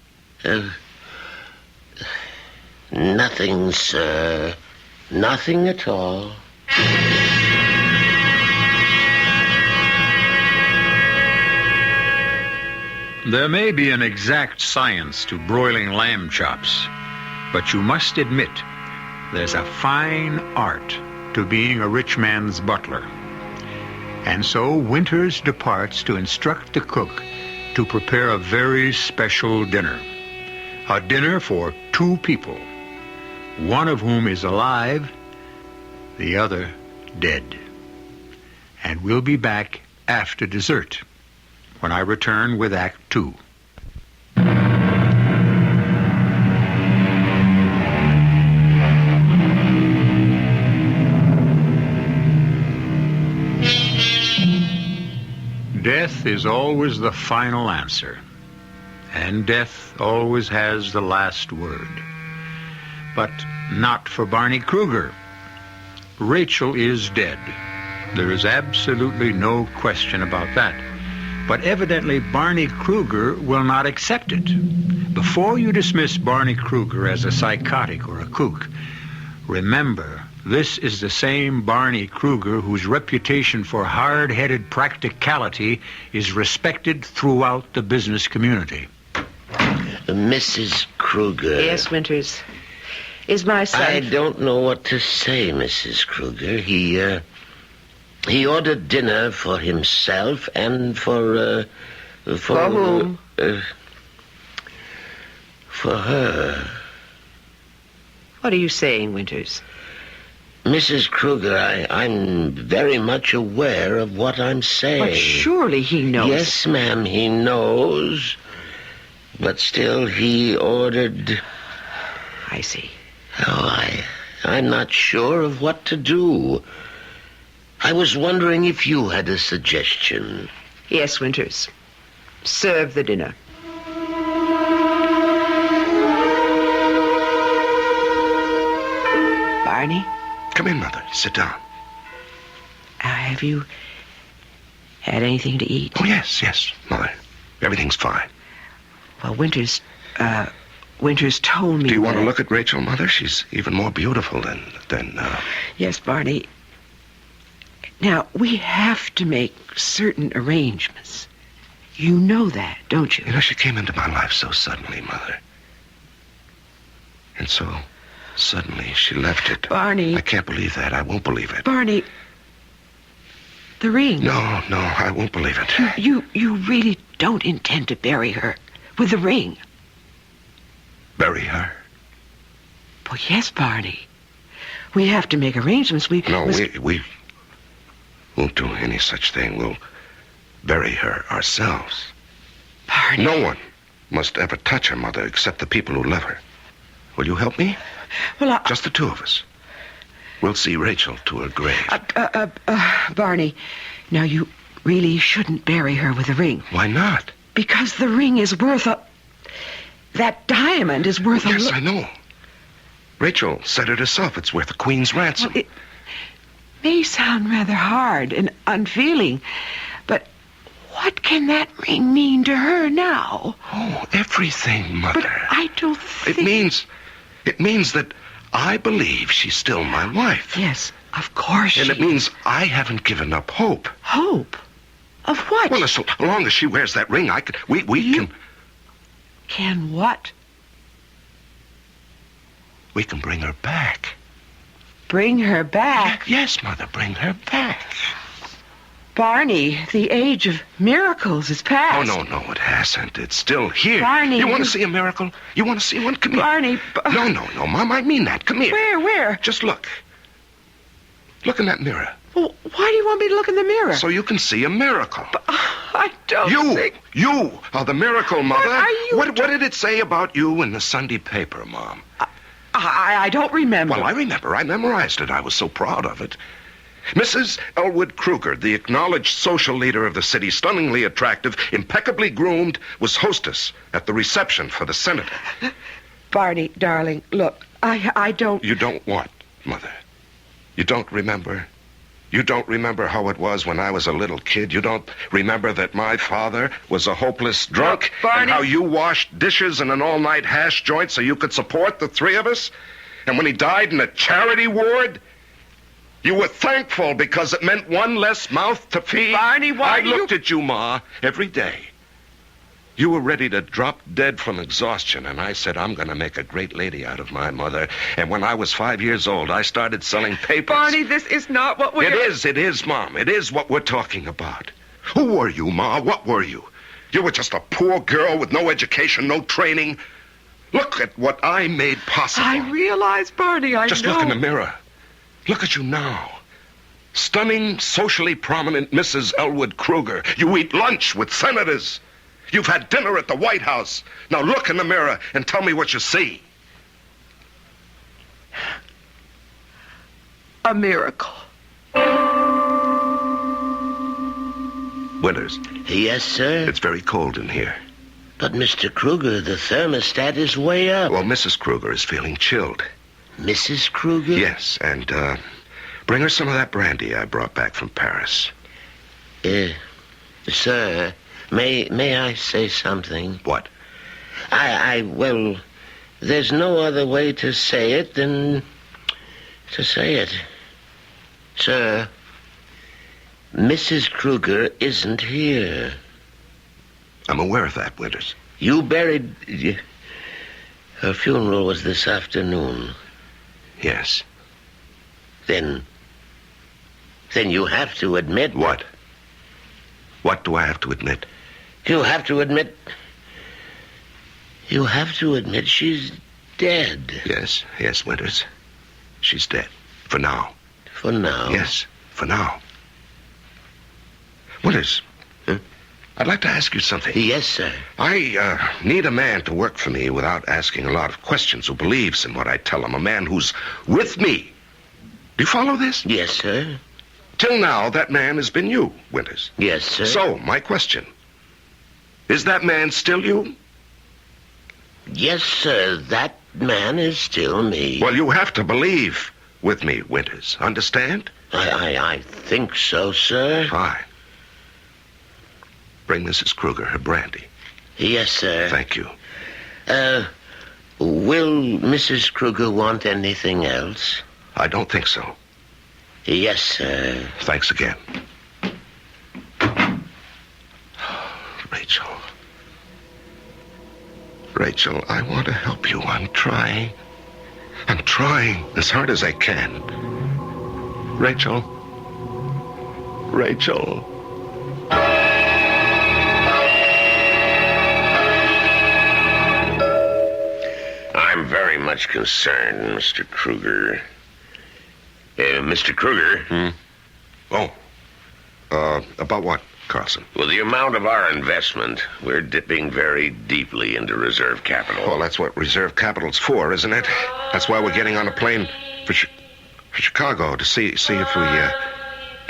Nothing, sir. Nothing at all. There may be an exact science to broiling lamb chops, but you must admit there's a fine art to being a rich man's butler. And so Winters departs to instruct the cook to prepare a very special dinner. A dinner for 2 people, one of whom is alive, the other dead. And we'll be back after dessert, when I return with Act 2. Death is always the final answer, and death always has the last word. But not for Barney Kruger. Rachel is dead. There is absolutely no question about that. But evidently Barney Kruger will not accept it. Before you dismiss Barney Kruger as a psychotic or a kook, remember, this is the same Barney Kruger whose reputation for hard-headed practicality is respected throughout the business community. Mrs. Kruger. Yes, Winters. Is my son... I don't know what to say, Mrs. Kruger. He ordered dinner for himself and for whom? For her. What are you saying, Winters? Mrs. Kruger, I'm very much aware of what I'm saying. But surely he knows. Yes, ma'am, he knows. But still, he ordered... I see. Oh, I'm not sure of what to do. I was wondering if you had a suggestion. Yes, Winters. Serve the dinner. Barney? Come in, Mother. Sit down. Have you had anything to eat? Oh, yes, Mother. Everything's fine. Well, Winters told me... Do you want to look at Rachel, Mother? She's even more beautiful than... Yes, Barney. Now, we have to make certain arrangements. You know that, don't you? You know, she came into my life so suddenly, Mother. And so, suddenly, she left it. Barney. I can't believe that. I won't believe it. Barney, the ring. No, I won't believe it. You really don't intend to bury her with the ring? Bury her? Well, yes, Barney. We have to make arrangements. We won't do any such thing. We'll bury her ourselves. Barney. No one must ever touch her, Mother, except the people who love her. Will you help me? Well, just the 2 of us. We'll see Rachel to her grave. Barney, now you really shouldn't bury her with a ring. Why not? Because the ring is worth that diamond is worth a... Yes, I know. Rachel said it herself. It's worth a queen's ransom. Well, it may sound rather hard and unfeeling, but what can that ring mean to her now? Oh, everything, Mother. But I don't think... It means that I believe she's still my wife. Yes, of course. And it means I haven't given up hope. Hope? Of what? Well, as long as she wears that ring, we can... Can what? We can bring her back. Bring her back? Yes, Mother, bring her back. Barney, the age of miracles is past. Oh, no, it hasn't. It's still here. Barney, you want to see a miracle? You want to see one? Come here. Barney. No, Mom, I mean that. Come here. Where? Just look. Look in that mirror. Well, why do you want me to look in the mirror? So you can see a miracle. But, I don't You are the miracle, Mother. What are you... What did it say about you in the Sunday paper, Mom? I don't remember. Well, I remember. I memorized it. I was so proud of it. Mrs. Elwood Kruger, the acknowledged social leader of the city, stunningly attractive, impeccably groomed, was hostess at the reception for the senator. Barney, darling, look, I don't... You don't what, Mother? You don't remember? You don't remember how it was when I was a little kid? You don't remember that my father was a hopeless drunk? Look, Barney... And how you washed dishes in an all-night hash joint so you could support the three of us? And when he died in a charity ward... You were thankful because it meant one less mouth to feed. Barney, why I looked at you, Ma, every day. You were ready to drop dead from exhaustion, and I said, I'm going to make a great lady out of my mother. And when I was 5 years old, I started selling papers. Barney, this is not what we're... It is, Mom. It is what we're talking about. Who were you, Ma? What were you? You were just a poor girl with no education, no training. Look at what I made possible. I realize, Barney, I Just know. look in the mirror. Look at you now. Stunning, socially prominent Mrs. Elwood Kruger. You eat lunch with senators. You've had dinner at the White House. Now look in the mirror and tell me what you see. A miracle. Winters. Yes, sir? It's very cold in here. But, Mr. Kruger, the thermostat is way up. Well, Mrs. Kruger is feeling chilled. Mrs. Kruger? Yes, and, bring her some of that brandy I brought back from Paris. Sir, may I say something? What? Well, there's no other way to say it than to say it. Sir, Mrs. Kruger isn't here. I'm aware of that, Winters. You buried... Her funeral was this afternoon. Yes. Then you have to admit... What? What do I have to admit? You have to admit she's dead. Yes, Winters. She's dead. For now. For now? Yes, for now. Winters. Huh? I'd like to ask you something. Yes, sir. I need a man to work for me without asking a lot of questions, who believes in what I tell him. A man who's with me. Do you follow this? Yes, sir. Till now, that man has been you, Winters. Yes, sir. So, my question. Is that man still you? Yes, sir. That man is still me. Well, you have to believe with me, Winters. Understand? I think so, sir. Fine. Bring Mrs. Kruger her brandy. Yes, sir. Thank you. Will Mrs. Kruger want anything else? I don't think so. Yes, sir. Thanks again. Rachel, I want to help you. I'm trying as hard as I can. Rachel. I'm very much concerned, Mr. Kruger. Mr. Kruger? About what, Carlson? Well, the amount of our investment, we're dipping very deeply into reserve capital. Well, that's what reserve capital's for, isn't it? That's why we're getting on a plane for Chicago to see if we,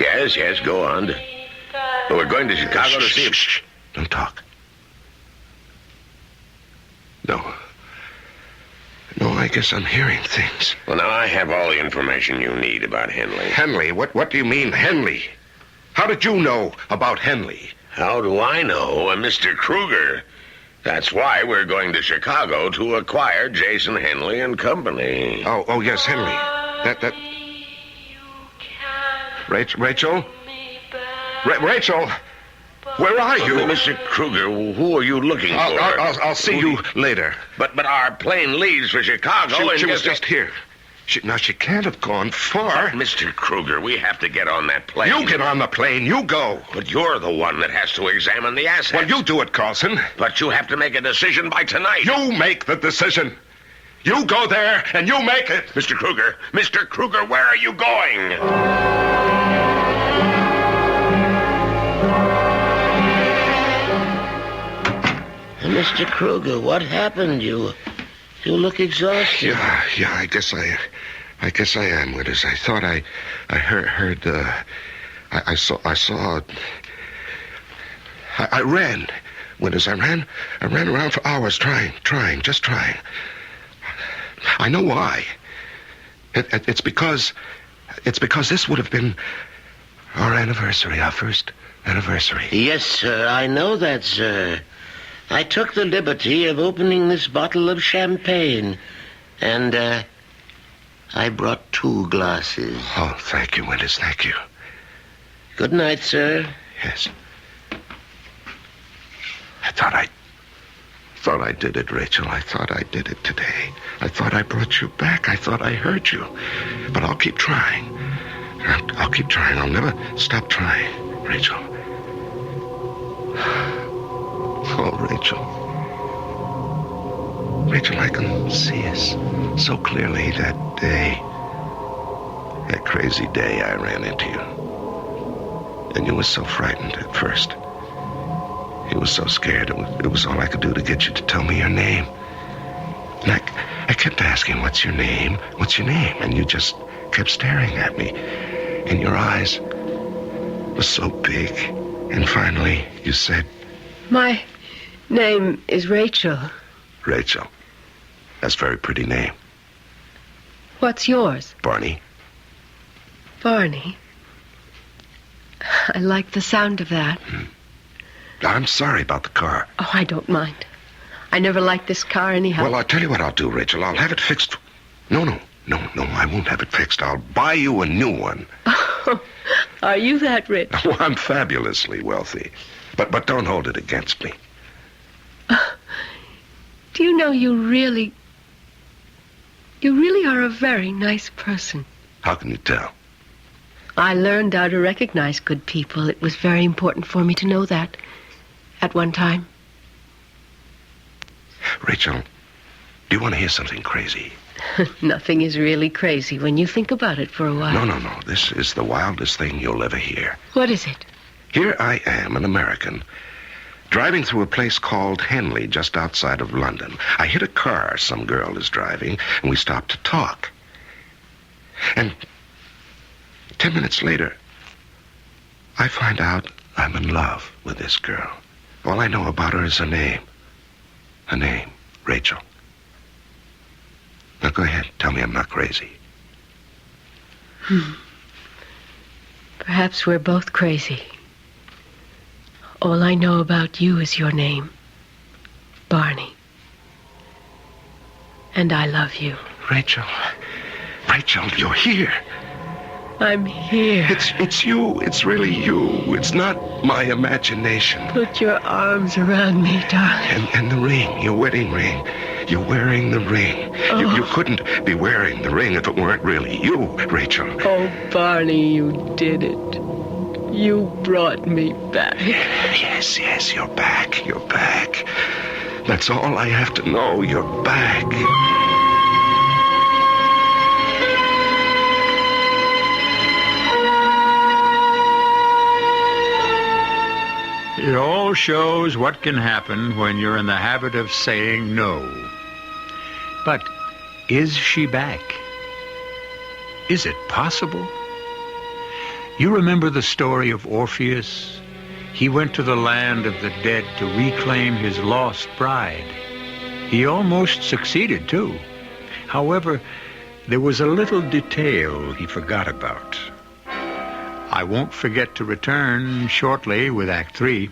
Yes, go on. We're going to Chicago to see if... Shh. Don't talk. No, I guess I'm hearing things. Well, now, I have all the information you need about Henley. Henley? What do you mean, Henley? How did you know about Henley? How do I know? Mr. Kruger, That's why we're going to Chicago to acquire Jason Henley and Company. Oh, yes, Henley. That... Rachel? Rachel? Where are you? Mr. Kruger, who are you looking for? I'll see you later. But our plane leaves for Chicago. She was just here. She can't have gone far. But Mr. Kruger, we have to get on that plane. You get on the plane. You go. But you're the one that has to examine the assets. Well, you do it, Carlson. But you have to make a decision by tonight. You make the decision. You go there, and you make it. Mr. Kruger, where are you going? Mr. Kruger, what happened? You look exhausted. Yeah, I guess I am, Winters. I thought I heard, I ran, Winters. I ran around for hours trying. I know why. It's because this would have been our anniversary, our first anniversary. Yes, sir, I know that, sir. I took the liberty of opening this bottle of champagne, and, I brought 2 glasses. Oh, thank you, Winters, thank you. Good night, sir. Yes. I thought I did it, Rachel. I thought I did it today. I thought I brought you back. I thought I hurt you. But I'll keep trying. I'll keep trying. I'll never stop trying, Rachel. Oh, Rachel. Rachel, I can see us so clearly that day. That crazy day I ran into you. And you were so frightened at first. You were so scared. It was all I could do to get you to tell me your name. And I kept asking, what's your name? What's your name? And you just kept staring at me. And your eyes were so big. And finally, you said... My name is Rachel. Rachel. That's a very pretty name. What's yours? Barney. Barney. I like the sound of that. I'm sorry about the car. Oh, I don't mind. I never liked this car anyhow. Well, I'll tell you what I'll do, Rachel. I'll have it fixed. No, I won't have it fixed. I'll buy you a new one. Are you that rich? Oh, I'm fabulously wealthy. But don't hold it against me. Do you know you really are a very nice person? How can you tell? I learned how to recognize good people. It was very important for me to know that at one time. Rachel, do you want to hear something crazy? Nothing is really crazy when you think about it for a while. No. This is the wildest thing you'll ever hear. What is it? Here I am, an American, driving through a place called Henley, just outside of London. I hit a car some girl is driving, and we stopped to talk. And 10 minutes later, I find out I'm in love with this girl. All I know about her is her name. Her name, Rachel. Now go ahead, tell me I'm not crazy. Perhaps we're both crazy. All I know about you is your name, Barney. And I love you. Rachel, you're here. I'm here. It's you. It's really you. It's not my imagination. Put your arms around me, darling. And the ring, your wedding ring. You're wearing the ring. Oh. You couldn't be wearing the ring if it weren't really you, Rachel. Oh, Barney, you did it. You brought me back. Yes, you're back. You're back. That's all I have to know. You're back. It all shows what can happen when you're in the habit of saying no. But is she back? Is it possible? You remember the story of Orpheus? He went to the land of the dead to reclaim his lost bride. He almost succeeded, too. However, there was a little detail he forgot about. I won't forget to return shortly with Act 3.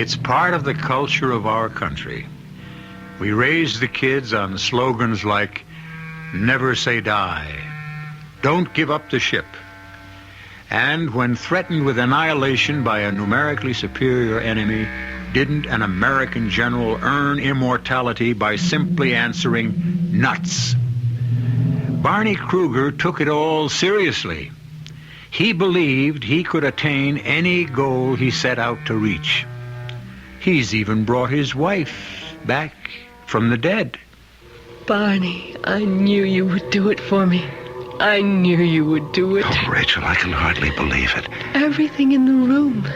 It's part of the culture of our country. We raise the kids on slogans like, never say die, don't give up the ship. And when threatened with annihilation by a numerically superior enemy, didn't an American general earn immortality by simply answering, nuts? Barney Kruger took it all seriously. He believed he could attain any goal he set out to reach. He's even brought his wife back from the dead. Barney, I knew you would do it for me. I knew you would do it. Oh, Rachel, I can hardly believe it. Everything in the room,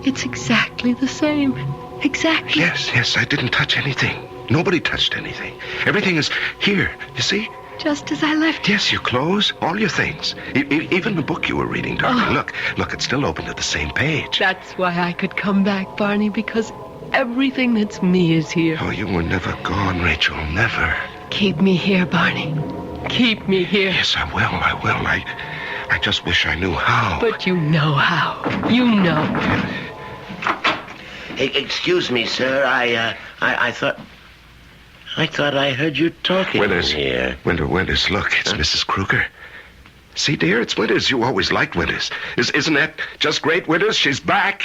it's exactly the same. Exactly. Yes, I didn't touch anything. Nobody touched anything. Everything is here, you see? Just as I left it. Yes, your clothes, all your things. Even the book you were reading, darling. Oh. Look, it's still open to the same page. That's why I could come back, Barney, because everything that's me is here. Oh, you were never gone, Rachel, never. Keep me here, Barney. Keep me here. Yes, I will. I just wish I knew how. But you know how. You know. Excuse me, sir. I thought I heard you talking here. Winters, look, it's Mrs. Kruger. See, dear, it's Winters. You always liked Winters. Isn't that just great, Winters? She's back.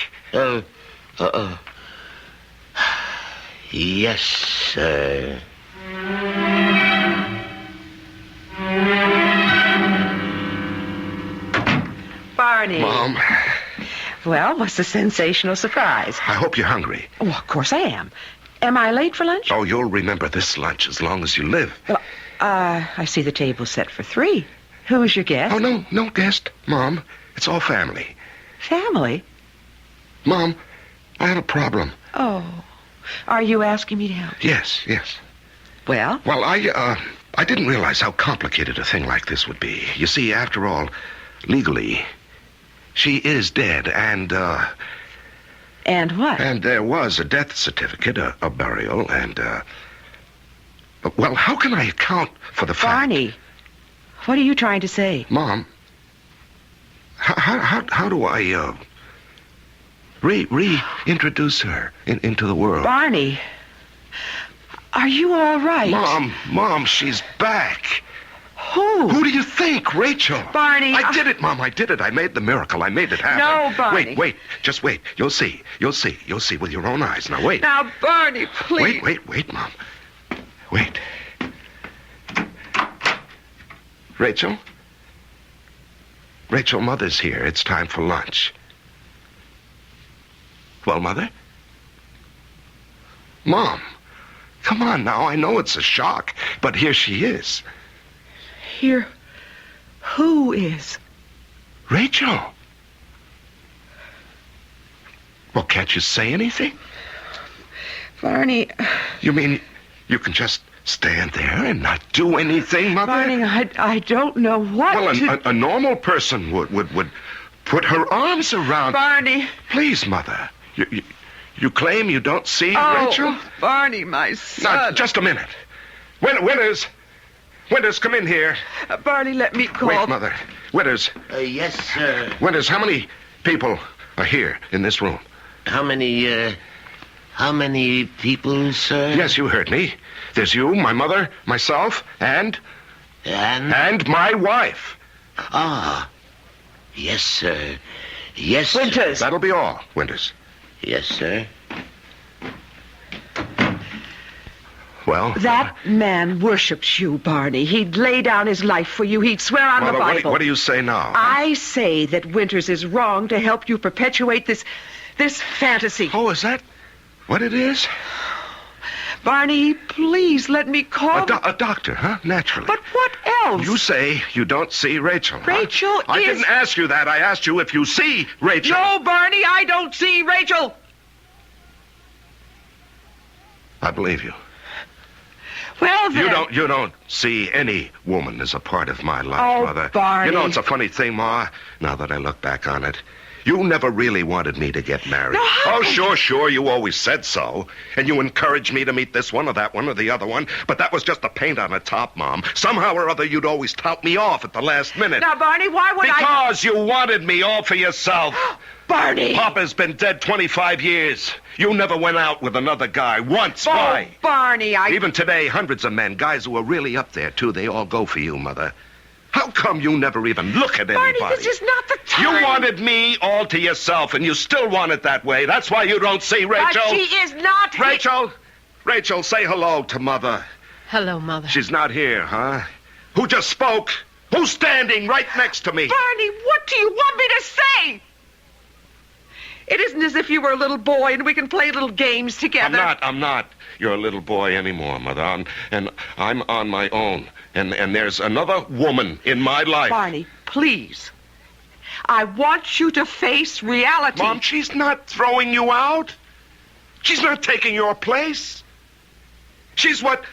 Yes, sir. Barney. Mom. Well, what's the sensational surprise? I hope you're hungry. Oh, of course I am. Am I late for lunch? Oh, you'll remember this lunch as long as you live. Well, I see the table set for 3. Who's your guest? Oh, no guest. Mom, it's all family. Family? Mom, I have a problem. Oh. Are you asking me to help? Yes. Well? Well, I didn't realize how complicated a thing like this would be. You see, after all, legally, she is dead, and And what? And there was a death certificate, a burial, and, well, how can I account for the fact... Barney, what are you trying to say? Mom, how do I, reintroduce her into the world? Barney, are you all right? Mom, she's back. Who? Who do you think? Rachel. Barney. I did it, Mom. I did it. I made the miracle. I made it happen. No, Barney. Wait. Just wait. You'll see. You'll see with your own eyes. Now, wait. Now, Barney, please. Wait, Mom. Wait. Rachel? Rachel, Mother's here. It's time for lunch. Well, Mother? Mom, come on now. I know it's a shock, but here she is. Here, who is? Rachel. Well, can't you say anything? Barney. You mean you can just stand there and not do anything, Mother? Barney, I don't know what Well, a normal person would put her arms around... Barney. Please, Mother. You claim you don't see Rachel? Barney, my son. Now, just a minute. Winters, come in here. Barney, let me call. Wait, Mother. Winters. Yes, sir. Winters, how many people are here in this room? How many people, sir? Yes, you heard me. There's you, my mother, myself, and my wife. Ah. Yes, sir. Yes, Winters. That'll be all, Winters. Yes, sir. Well? That man worships you, Barney. He'd lay down his life for you. He'd swear on Mother, the Bible. what do you say now? I say that Winters is wrong to help you perpetuate this fantasy. Oh, is that what it is? Barney, please let me call... A doctor, huh? Naturally. But what else? You say you don't see Rachel. Rachel I didn't ask you that. I asked you if you see Rachel. No, Barney, I don't see Rachel. I believe you. Well, then... You don't see any woman as a part of my life, Oh, Mother. Barney. You know, it's a funny thing, Ma, now that I look back on it. You never really wanted me to get married. No, how oh, could sure. You always said so. And you encouraged me to meet this one or that one or the other one. But that was just the paint on the top, Mom. Somehow or other, you'd always tout me off at the last minute. Now, Barney, why would Because you wanted me all for yourself. Barney! Papa's been dead 25 years. You never went out with another guy once. Why? Barney, Even today, hundreds of men, guys who are really up there, too, they all go for you, Mother. How come you never even look at anybody? Barney, this is not the time. You wanted me all to yourself, and you still want it that way. That's why you don't see Rachel. But she is not here. Rachel, say hello to Mother. Hello, Mother. She's not here, huh? Who just spoke? Who's standing right next to me? Barney, what do you want me to say? It isn't as if you were a little boy and we can play little games together. I'm not. You're a little boy anymore, Mother. And I'm on my own. And there's another woman in my life. Barney, please. I want you to face reality. Mom, she's not throwing you out. She's not taking your place. She's what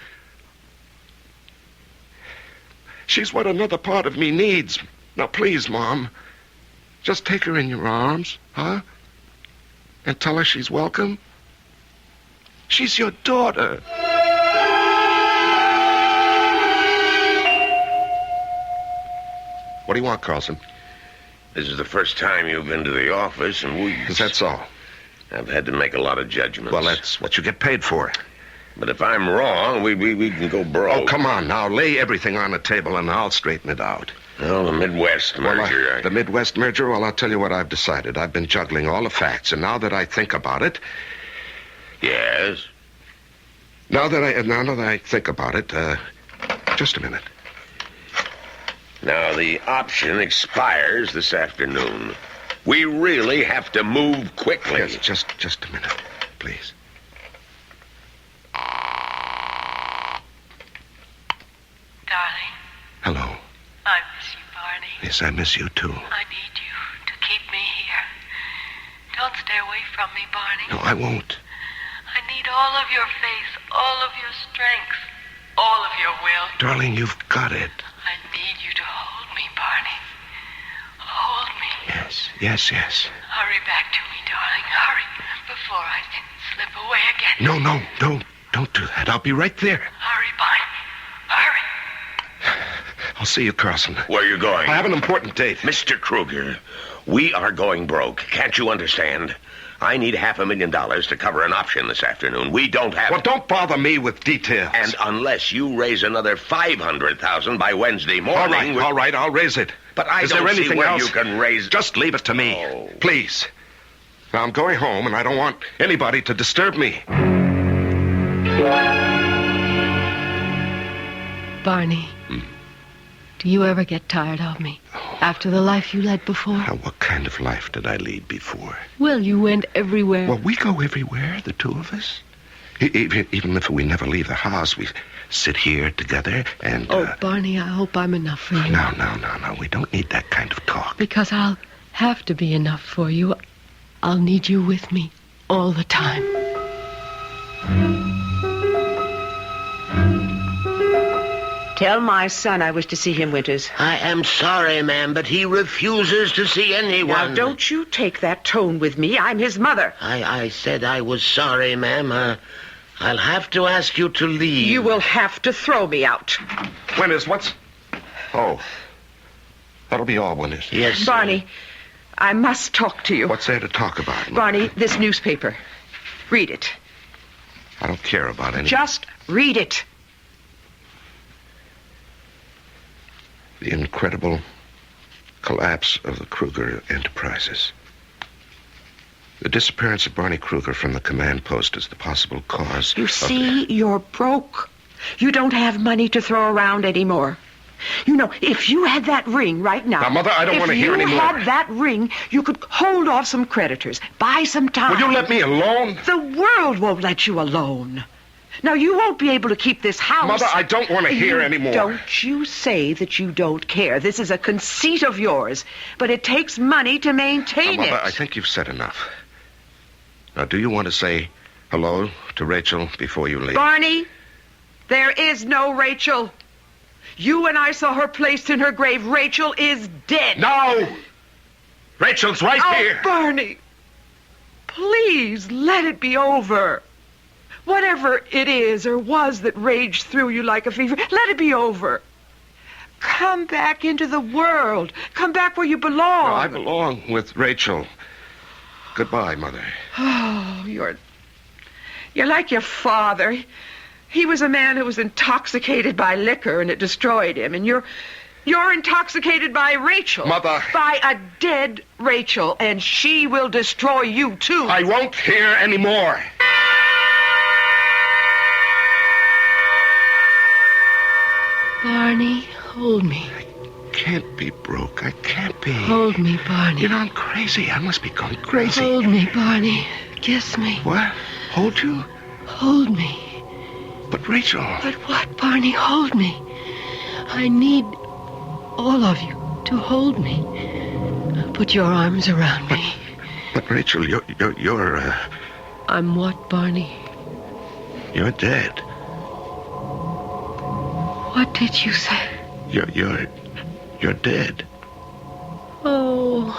another part of me needs. Now, please, Mom, just take her in your arms, huh? And tell her she's welcome. She's your daughter. What do you want, Carlson? This is the first time you've been to the office, and Is that so? I've had to make a lot of judgments. Well, that's what you get paid for. But if I'm wrong, we can go broke. Oh, come on now. Lay everything on the table, and I'll straighten it out. Well, the Midwest merger. The Midwest merger? Well, I'll tell you what I've decided. I've been juggling all the facts, and now that I think about it... Yes? Now that I think about it, just a minute. Now, the option expires this afternoon. We really have to move quickly. Yes, just a minute, please. Darling. Hello. I miss you, Barney. Yes, I miss you, too. I need you to keep me here. Don't stay away from me, Barney. No, I won't. I need all of your faith, all of your strength, all of your will. Darling, you've got it. I need you to hold me, Barney. Hold me. Yes. Hurry back to me, darling. Hurry, before I slip away again. No, don't do that. I'll be right there. Hurry, Barney. Hurry. I'll see you, Carson. Where are you going? I have an important date. Mr. Kruger, we are going broke. Can't you understand? I need $500,000 to cover an option this afternoon. We don't have... Well, don't bother me with details. And unless you raise another $500,000 by Wednesday morning... All right, I'll raise it. But I Is don't there see anything where else? you can raise... Just leave it to me, please. Now, I'm going home, and I don't want anybody to disturb me. Barney, do you ever get tired of me? After the life you led before? Now, what kind of life did I lead before? Well, you went everywhere. Well, we go everywhere, the two of us. Even if we never leave the house, we sit here together and... Oh, Barney, I hope I'm enough for you. No. We don't need that kind of talk. Because I'll have to be enough for you. I'll need you with me all the time. Tell my son I wish to see him, Winters. I am sorry, ma'am, but he refuses to see anyone. Now, don't you take that tone with me. I'm his mother. I said I was sorry, ma'am. I'll have to ask you to leave. You will have to throw me out. Winters, what's... Oh, that'll be all, Winters. Yes, Barney, I must talk to you. What's there to talk about, Mother? Barney, this newspaper. Read it. I don't care about anything. Just read it. The incredible collapse of the Kruger Enterprises. The disappearance of Barney Kruger from the command post is the possible cause You see, you're broke. You don't have money to throw around anymore. You know, if you had that ring right now... Now, Mother, I don't want to hear any more. If you had that ring, you could hold off some creditors, buy some time. Will you let me alone? The world won't let you alone. Now, you won't be able to keep this house. Mother, I don't want to hear any more. Don't you say that you don't care. This is a conceit of yours, but it takes money to maintain Mother, it. I think you've said enough. Now, do you want to say hello to Rachel before you leave? Barney, there is no Rachel. You and I saw her placed in her grave. Rachel is dead. No! Rachel's right here. Barney, please let it be over. Whatever it is or was that raged through you like a fever, let it be over. Come back into the world. Come back where you belong. No, I belong with Rachel. Goodbye, Mother. Oh, you're like your father. He was a man who was intoxicated by liquor and it destroyed him. And you're intoxicated by Rachel. Mother. By a dead Rachel. And she will destroy you, too. I won't hear any more. Barney, hold me. I can't be broke. I can't be. Hold me, Barney. You know, I'm crazy. I must be going crazy. Hold me, Barney. Kiss me. What? Hold you? Hold me. But Rachel. But what, Barney? Hold me. I need all of you to hold me. Put your arms around me. But Rachel, you're I'm what, Barney? You're dead. What did you say? You're dead. Oh,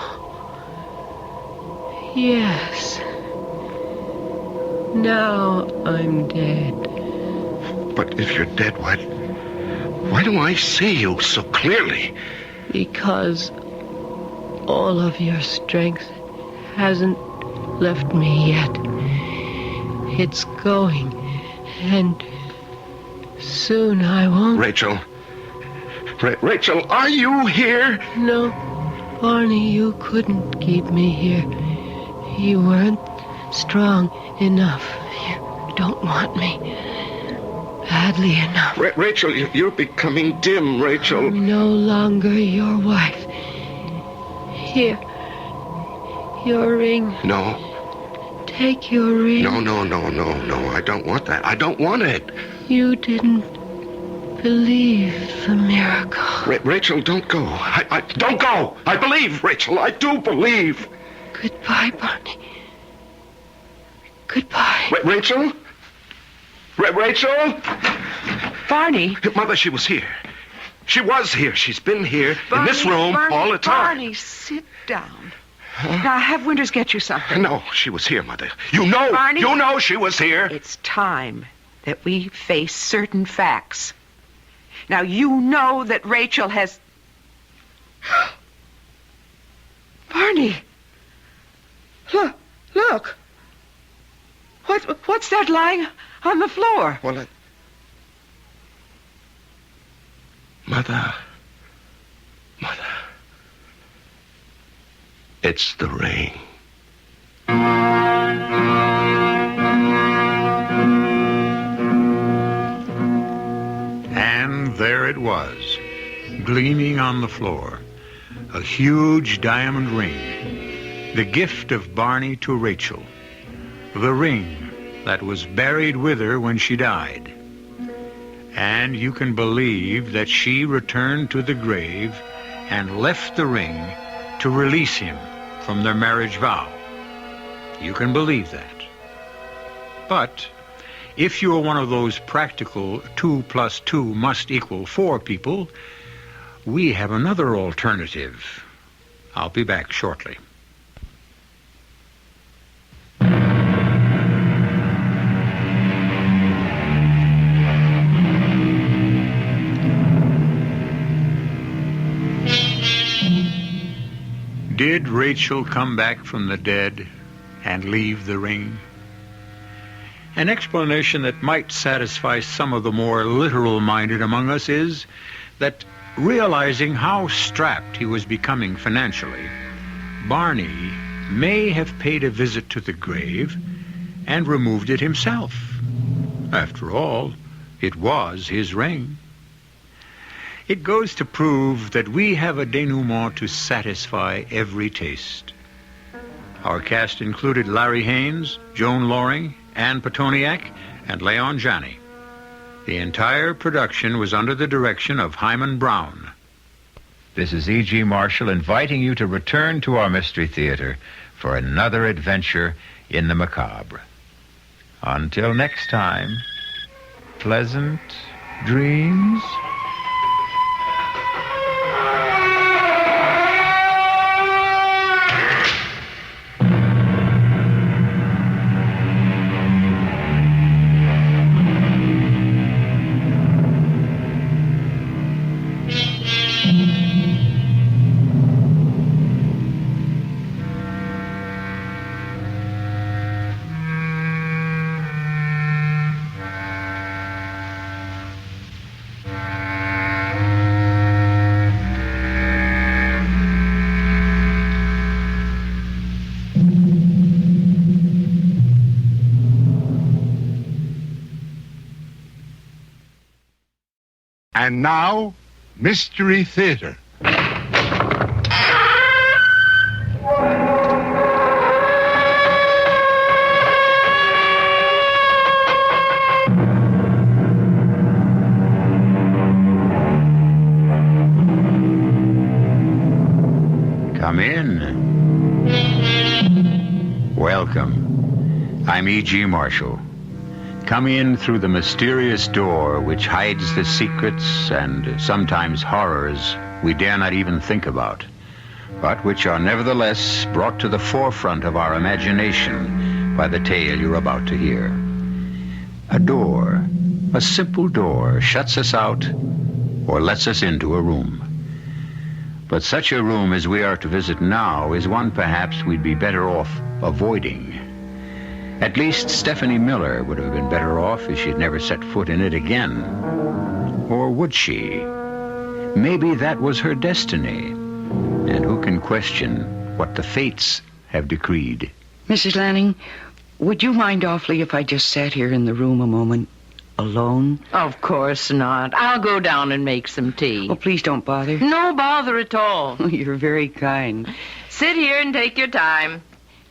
yes. Now I'm dead. But if you're dead, why do I see you so clearly? Because all of your strength hasn't left me yet. It's going, and soon I won't. Rachel. Rachel, are you here? No, Barney, you couldn't keep me here. You weren't strong enough. You don't want me badly enough. Rachel, you're becoming dim, Rachel. I'm no longer your wife. Here, your ring. No. Take your ring. No. I don't want that. I don't want it. You didn't believe the miracle. Rachel, don't go. I don't go. I believe, Rachel. I do believe. Goodbye, Barney. Goodbye. Rachel? Rachel? Barney? Mother, she was here. She was here. She's been here Barney, in this room Barney, all the time. Barney, sit down. Now, have Winters get you something. No, she was here, Mother. You know. Barney? You know she was here. It's time that we face certain facts. Now, you know that Rachel has... Barney! Look! What's that lying on the floor? Well, Mother. It's the ring. And there it was, gleaming on the floor, a huge diamond ring, the gift of Barney to Rachel, the ring that was buried with her when she died. And you can believe that she returned to the grave and left the ring to release him from their marriage vow. You can believe that. But if you're one of those practical 2 + 2 must equal 4 people, we have another alternative. I'll be back shortly. Did Rachel come back from the dead and leave the ring? An explanation that might satisfy some of the more literal-minded among us is that, realizing how strapped he was becoming financially, Barney may have paid a visit to the grave and removed it himself. After all, it was his ring. It goes to prove that we have a denouement to satisfy every taste. Our cast included Larry Haynes, Joan Loring, Ann Petoniak, and Leon Janney. The entire production was under the direction of Hyman Brown. This is E.G. Marshall inviting you to return to our Mystery Theater for another adventure in the macabre. Until next time, pleasant dreams. And now, Mystery Theater. Come in. Welcome. I'm E.G. Marshall. Come in through the mysterious door which hides the secrets and sometimes horrors we dare not even think about, but which are nevertheless brought to the forefront of our imagination by the tale you're about to hear. A door, a simple door, shuts us out or lets us into a room. But such a room as we are to visit now is one perhaps we'd be better off avoiding. At least Stephanie Miller would have been better off if she'd never set foot in it again. Or would she? Maybe that was her destiny. And who can question what the fates have decreed? Mrs. Lanning, would you mind awfully if I just sat here in the room a moment? Alone? Of course not. I'll go down and make some tea. Oh, please don't bother. No bother at all. You're very kind. Sit here and take your time.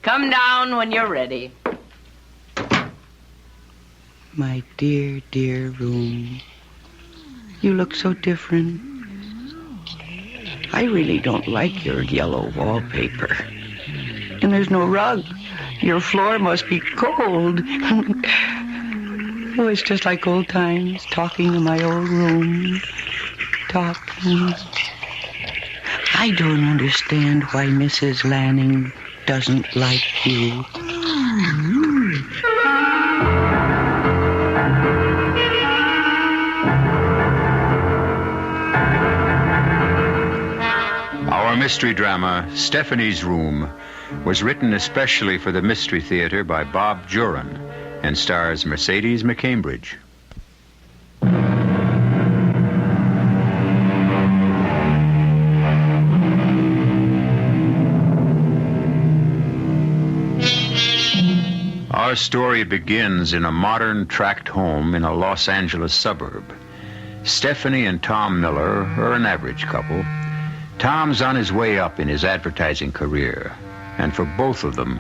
Come down when you're ready. My dear, dear room. You look so different. I really don't like your yellow wallpaper. And there's no rug. Your floor must be cold. Oh, it's just like old times, talking in my old room. Talking. I don't understand why Mrs. Lanning doesn't like you. Our mystery drama, Stephanie's Room, was written especially for the Mystery Theater by Bob Juran and stars Mercedes McCambridge. Our story begins in a modern tract home in a Los Angeles suburb. Stephanie and Tom Miller are an average couple. Tom's on his way up in his advertising career, and for both of them,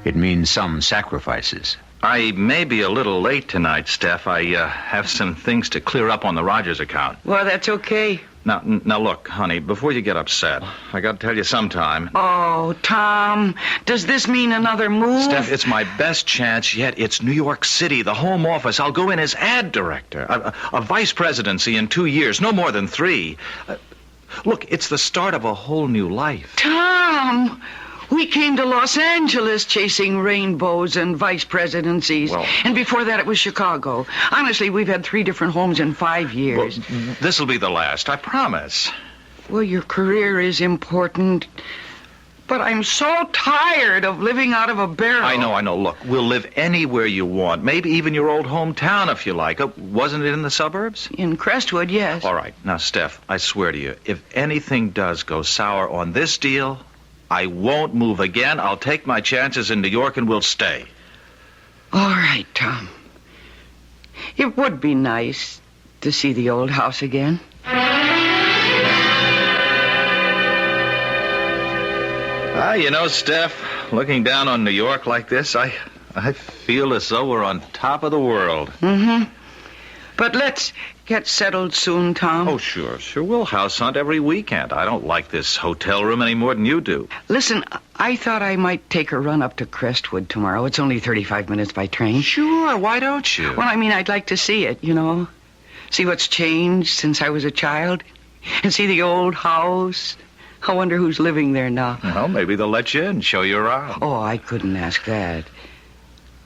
it means some sacrifices. I may be a little late tonight, Steph. I have some things to clear up on the Rogers account. Well, that's okay. Now, look, honey, before you get upset, I got to tell you sometime. Oh, Tom, does this mean another move? Steph, it's my best chance yet. It's New York City, the home office. I'll go in as ad director. A vice presidency in 2 years, no more than 3. Look, it's the start of a whole new life. Tom, we came to Los Angeles chasing rainbows and vice presidencies. Well, and before that, it was Chicago. Honestly, we've had 3 different homes in 5 years. Well, this'll be the last, I promise. Well, your career is important, but I'm so tired of living out of a barrel. I know. Look, we'll live anywhere you want. Maybe even your old hometown, if you like. Wasn't it in the suburbs? In Crestwood, yes. All right. Now, Steph, I swear to you, if anything does go sour on this deal, I won't move again. I'll take my chances in New York and we'll stay. All right, Tom. It would be nice to see the old house again. You know, Steph, looking down on New York like this, I feel as though we're on top of the world. Mm-hmm. But let's get settled soon, Tom. Oh, sure. We'll house hunt every weekend. I don't like this hotel room any more than you do. Listen, I thought I might take a run up to Crestwood tomorrow. It's only 35 minutes by train. Sure, why don't you? Well, I mean, I'd like to see it, you know. See what's changed since I was a child. And see the old house. I wonder who's living there now. Well, maybe they'll let you in, show you around. Oh, I couldn't ask that.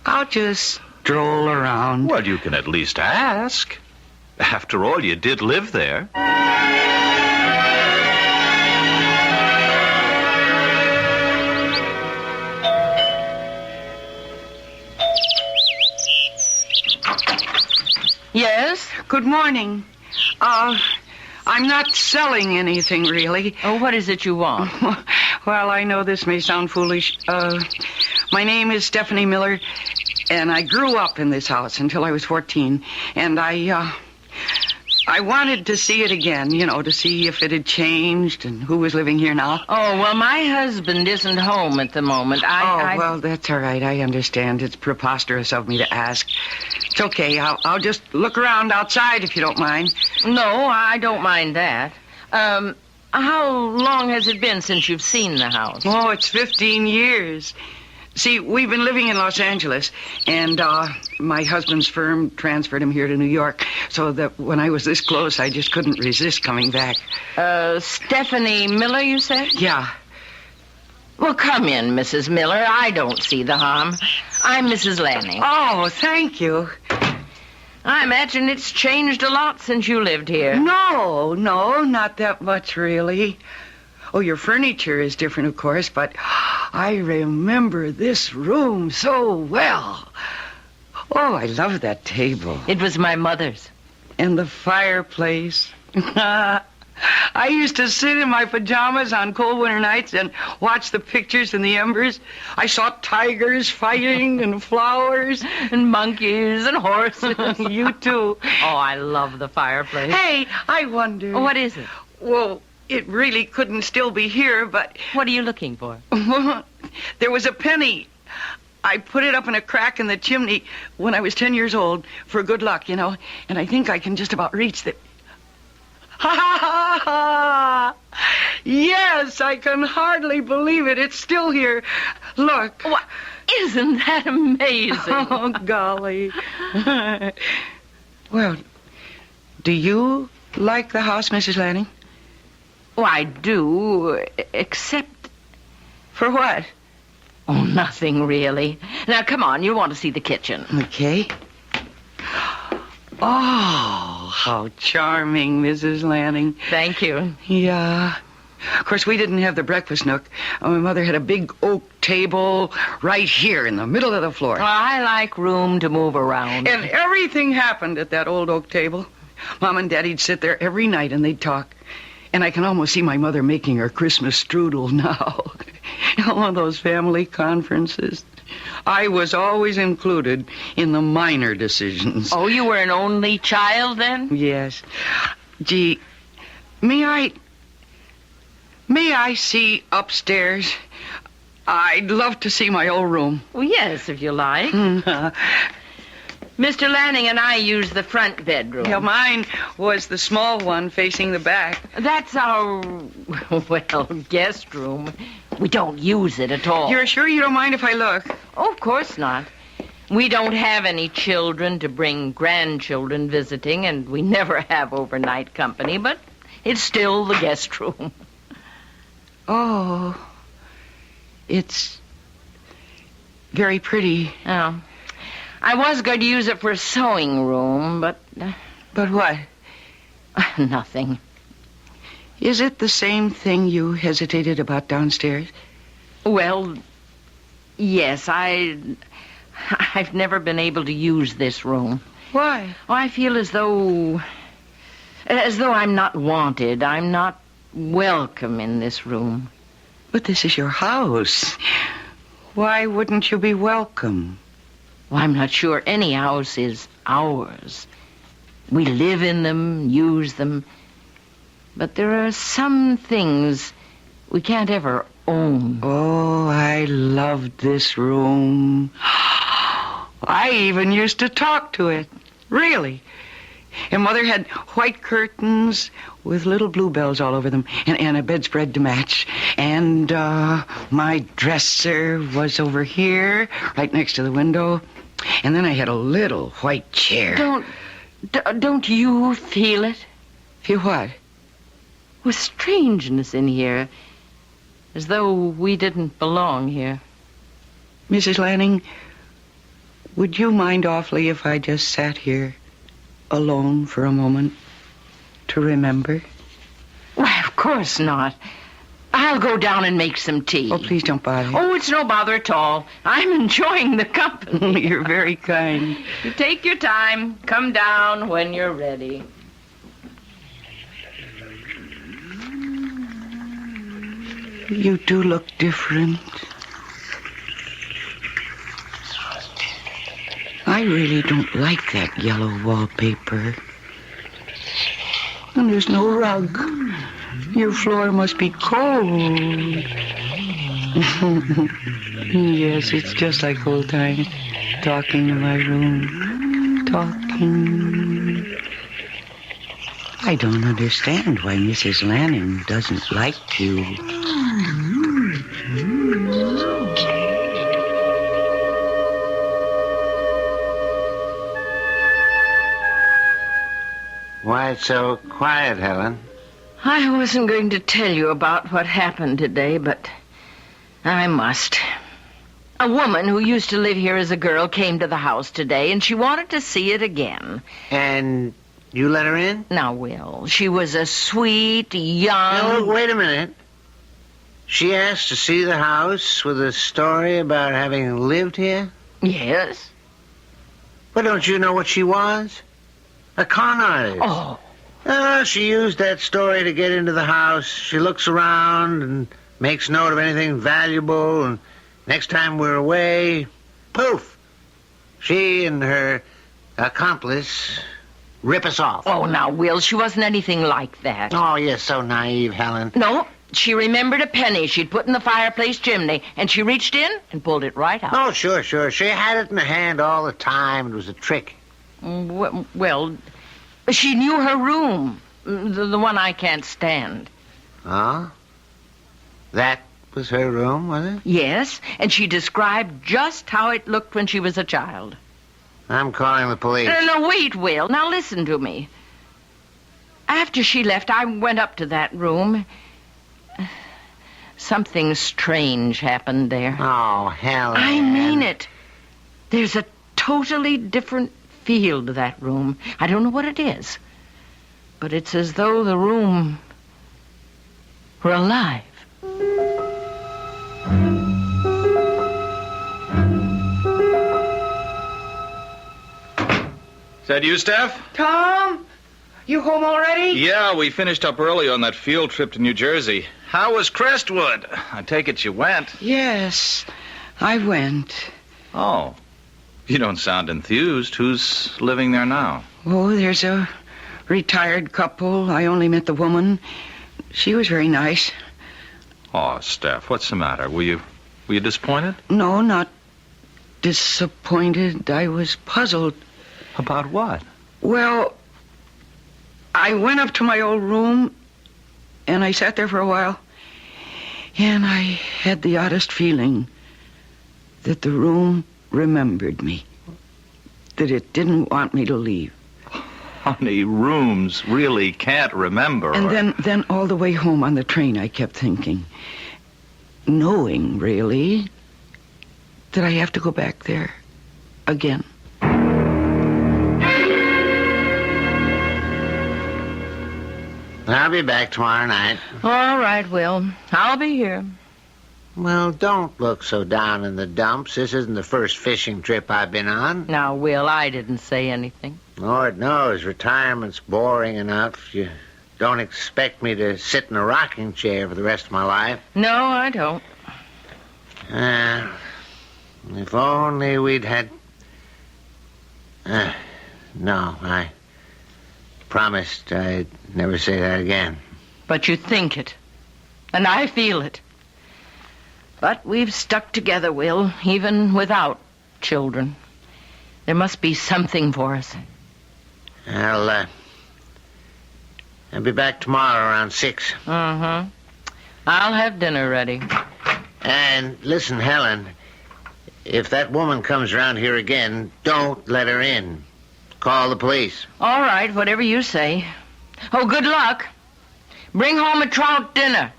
I'll just stroll around. Well, you can at least ask. After all, you did live there. Yes? Good morning. I'm not selling anything, really. Oh, what is it you want? Well, I know this may sound foolish. My name is Stephanie Miller, and I grew up in this house until I was 14. And I wanted to see it again, to see if it had changed and who was living here now. Oh, well, my husband isn't home at the moment. Well, that's all right. I understand. It's preposterous of me to ask. It's okay. I'll just look around outside if you don't mind. No, I don't mind that. How long has it been since you've seen the house? Oh, it's 15 years. See, we've been living in Los Angeles, and my husband's firm transferred him here to New York, so that when I was this close, I just couldn't resist coming back. Stephanie Miller, you said? Yeah. Well, come in, Mrs. Miller. I don't see the harm. I'm Mrs. Lanning. Oh, thank you. I imagine it's changed a lot since you lived here. No, not that much, really. Oh, your furniture is different, of course, but I remember this room so well. Oh, I love that table. It was my mother's. And the fireplace. I used to sit in my pajamas on cold winter nights and watch the pictures in the embers. I saw tigers fighting and flowers and monkeys and horses. You too. Oh, I love the fireplace. Hey, I wonder. What is it? Well, it really couldn't still be here, but... What are you looking for? There was a penny. I put it up in a crack in the chimney when I was 10 years old for good luck, and I think I can just about reach the... Ha ha ha ha! Yes, I can hardly believe it. It's still here. Look. What? Isn't that amazing? Oh, golly. Well, do you like the house, Mrs. Lanning? Oh, I do, except... For what? Oh, nothing, really. Now, come on, you want to see the kitchen. Okay. Oh, how charming, Mrs. Lanning. Thank you. Yeah. Of course, we didn't have the breakfast nook. My mother had a big oak table right here in the middle of the floor. Well, I like room to move around. And everything happened at that old oak table. Mom and Daddy'd sit there every night and they'd talk. And I can almost see my mother making her Christmas strudel now. All those family conferences. I was always included in the minor decisions. Oh, you were an only child then? Yes. Gee, may I see upstairs? I'd love to see my old room. Well, yes, if you like. Mr. Lanning and I use the front bedroom. Yeah, mine was the small one facing the back. That's our, guest room. We don't use it at all. You're sure you don't mind if I look? Oh, of course not. We don't have any children to bring grandchildren visiting, and we never have overnight company, but it's still the guest room. Oh, it's very pretty. Oh. I was going to use it for a sewing room, but... But what? Nothing. Is it the same thing you hesitated about downstairs? Well, yes, I've never been able to use this room. Why? Oh, I feel as though I'm not wanted. I'm not welcome in this room. But this is your house. Why wouldn't you be welcome? Well, I'm not sure any house is ours. We live in them, use them. But there are some things we can't ever own. Oh, I loved this room. I even used to talk to it. Really. And Mother had white curtains with little bluebells all over them and a bedspread to match. And my dresser was over here, right next to the window. And then I had a little white chair. Don't you feel it? Feel what? With strangeness in here. As though we didn't belong here. Mrs. Lanning, would you mind awfully if I just sat here alone for a moment to remember? Why, of course not. I'll go down and make some tea. Oh, please don't bother. Oh, it's no bother at all. I'm enjoying the company. You're very kind. You take your time. Come down when you're ready. You do look different. I really don't like that yellow wallpaper. And there's no rug. Your floor must be cold. Yes, it's just like old times. Talking in my room. Talking. I don't understand why Mrs. Lanning doesn't like you. Why it's so quiet, Helen? I wasn't going to tell you about what happened today, but I must. A woman who used to live here as a girl came to the house today, and she wanted to see it again. And you let her in? Now, Will, she was a sweet, young... No, wait a minute. She asked to see the house with a story about having lived here? Yes. But don't you know what she was? A con artist. Oh. She used that story to get into the house. She looks around and makes note of anything valuable, and next time we're away, poof! She and her accomplice rip us off. Oh, now, Will, she wasn't anything like that. Oh, you're so naive, Helen. No, she remembered a penny she'd put in the fireplace chimney, and she reached in and pulled it right out. Oh, sure. She had it in her hand all the time. It was a trick. Well, she knew her room, the one I can't stand. Oh? That was her room, was it? Yes, and she described just how it looked when she was a child. I'm calling the police. No, wait, Will. Now listen to me. After she left, I went up to that room. Something strange happened there. Oh, Helen. I mean it. There's a totally different feel to that room. I don't know what it is, but it's as though the room were alive. Is that you, Steph? Tom, you home already? Yeah, we finished up early on that field trip to New Jersey. How was Crestwood? I take it you went. Yes, I went. Oh, you don't sound enthused. Who's living there now? Oh, there's a retired couple. I only met the woman. She was very nice. Oh, Steph, what's the matter? Were you disappointed? No, not disappointed. I was puzzled. About what? Well, I went up to my old room, and I sat there for a while, and I had the oddest feeling that the room remembered me, that it didn't want me to leave. Honey, rooms really can't remember. And then all the way home on the train, I kept thinking, knowing, really, that I have to go back there again. I'll be back tomorrow night. All right, Will. I'll be here. Well, don't look so down in the dumps. This isn't the first fishing trip I've been on. Now, Will, I didn't say anything. Lord knows, retirement's boring enough. You don't expect me to sit in a rocking chair for the rest of my life. No, I don't. If only we'd had... no, I promised I'd never say that again. But you think it. And I feel it. But we've stuck together, Will, even without children. There must be something for us. I'll be back tomorrow around 6. Mm-hmm. I'll have dinner ready. And listen, Helen, if that woman comes around here again, don't let her in. Call the police. All right, whatever you say. Oh, good luck. Bring home a trout dinner.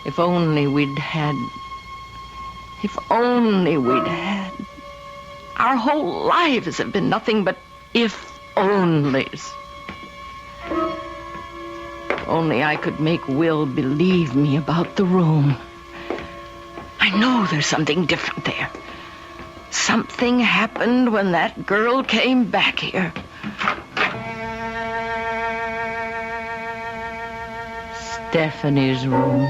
If only we'd had... Our whole lives have been nothing but if-onlys. If only I could make Will believe me about the room. I know there's something different there. Something happened when that girl came back here. Stephanie's room.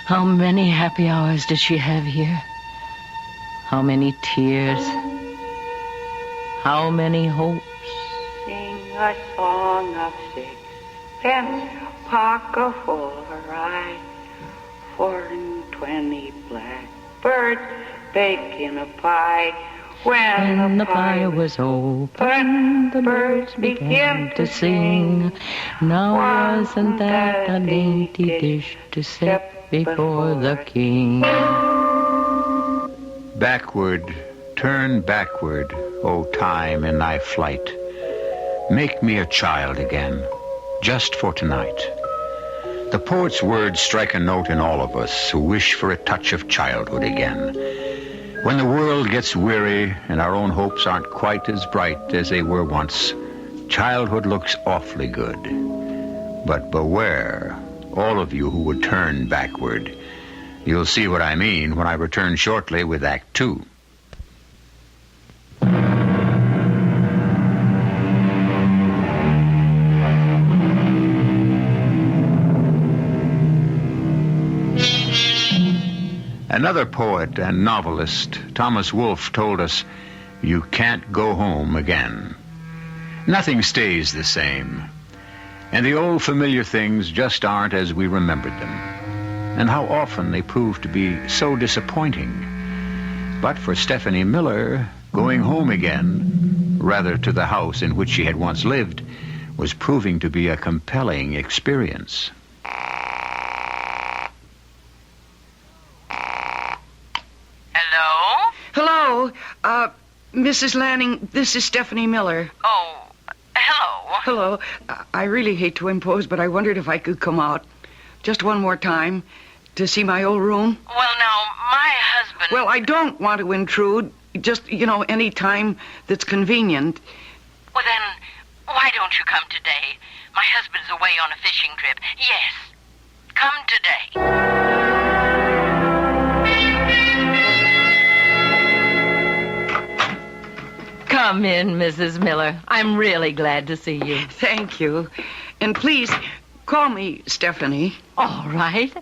How many happy hours did she have here? How many tears? how many hopes. Sing a song of sixpence, pocket full of rye, 4 and 20 blackbirds baking a pie. When the pie was open, the birds began to sing. Now wasn't that a dainty dish to set before the king? Backward, turn backward, O time, in thy flight. Make me a child again, just for tonight. The poet's words strike a note in all of us who wish for a touch of childhood again. When the world gets weary and our own hopes aren't quite as bright as they were once, childhood looks awfully good. But beware, all of you who would turn backward. You'll see what I mean when I return shortly with Act Two. Another poet and novelist, Thomas Wolfe, told us, "You can't go home again." Nothing stays the same, and the old familiar things just aren't as we remembered them. And how often they prove to be so disappointing. But for Stephanie Miller, going home again, rather to the house in which she had once lived, was proving to be a compelling experience. Hello, Mrs. Lanning, this is Stephanie Miller. Oh, hello. Hello. I really hate to impose, but I wondered if I could come out just one more time to see my old room. Well, now, my husband... Well, I don't want to intrude, just, any time that's convenient. Well, then, why don't you come today? My husband's away on a fishing trip. Yes, come today. Come in, Mrs. Miller. I'm really glad to see you. Thank you. And please, call me Stephanie. All right.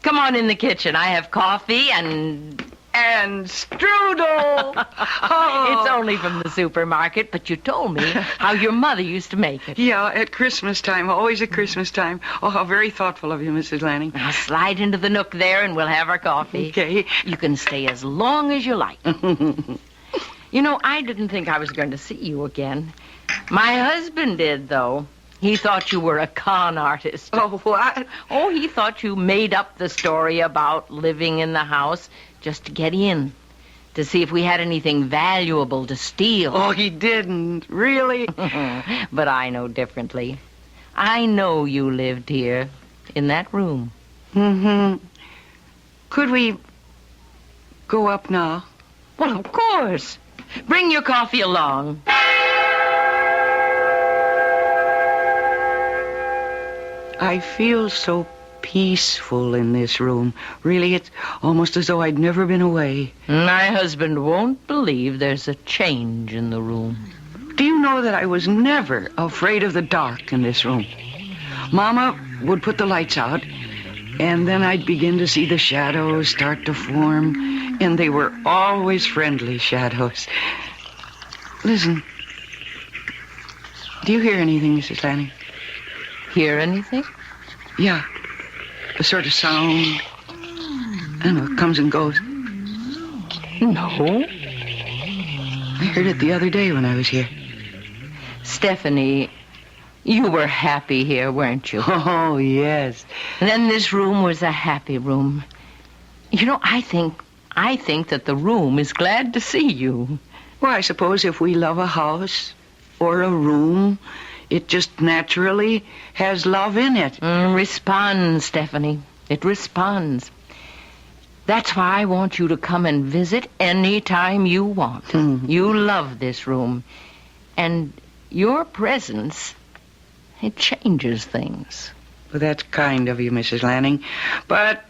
Come on in the kitchen. I have coffee and strudel. Oh. It's only from the supermarket, but you told me how your mother used to make it. Yeah, at Christmas time. Always at Christmas time. Oh, how very thoughtful of you, Mrs. Lanning. Now slide into the nook there and we'll have our coffee. Okay. You can stay as long as you like. I didn't think I was going to see you again. My husband did, though. He thought you were a con artist. Oh, what? Oh, he thought you made up the story about living in the house just to get in, to see if we had anything valuable to steal. Oh, he didn't. Really? But I know differently. I know you lived here, in that room. Mm-hmm. Could we go up now? Well, of course. Bring your coffee along. I feel so peaceful in this room. Really, it's almost as though I'd never been away. My husband won't believe there's a change in the room. Do you know that I was never afraid of the dark in this room? Mama would put the lights out, and then I'd begin to see the shadows start to form. And they were always friendly shadows. Listen. Do you hear anything, Mrs. Lanning? Hear anything? Yeah. A sort of sound. I don't know, it comes and goes. No. I heard it the other day when I was here. Stephanie, you were happy here, weren't you? Oh, yes. And then this room was a happy room. I think that the room is glad to see you. Well, I suppose if we love a house or a room, it just naturally has love in it. Responds, Stephanie. It responds. That's why I want you to come and visit any time you want. Mm-hmm. You love this room. And your presence, it changes things. Well, that's kind of you, Mrs. Lanning. But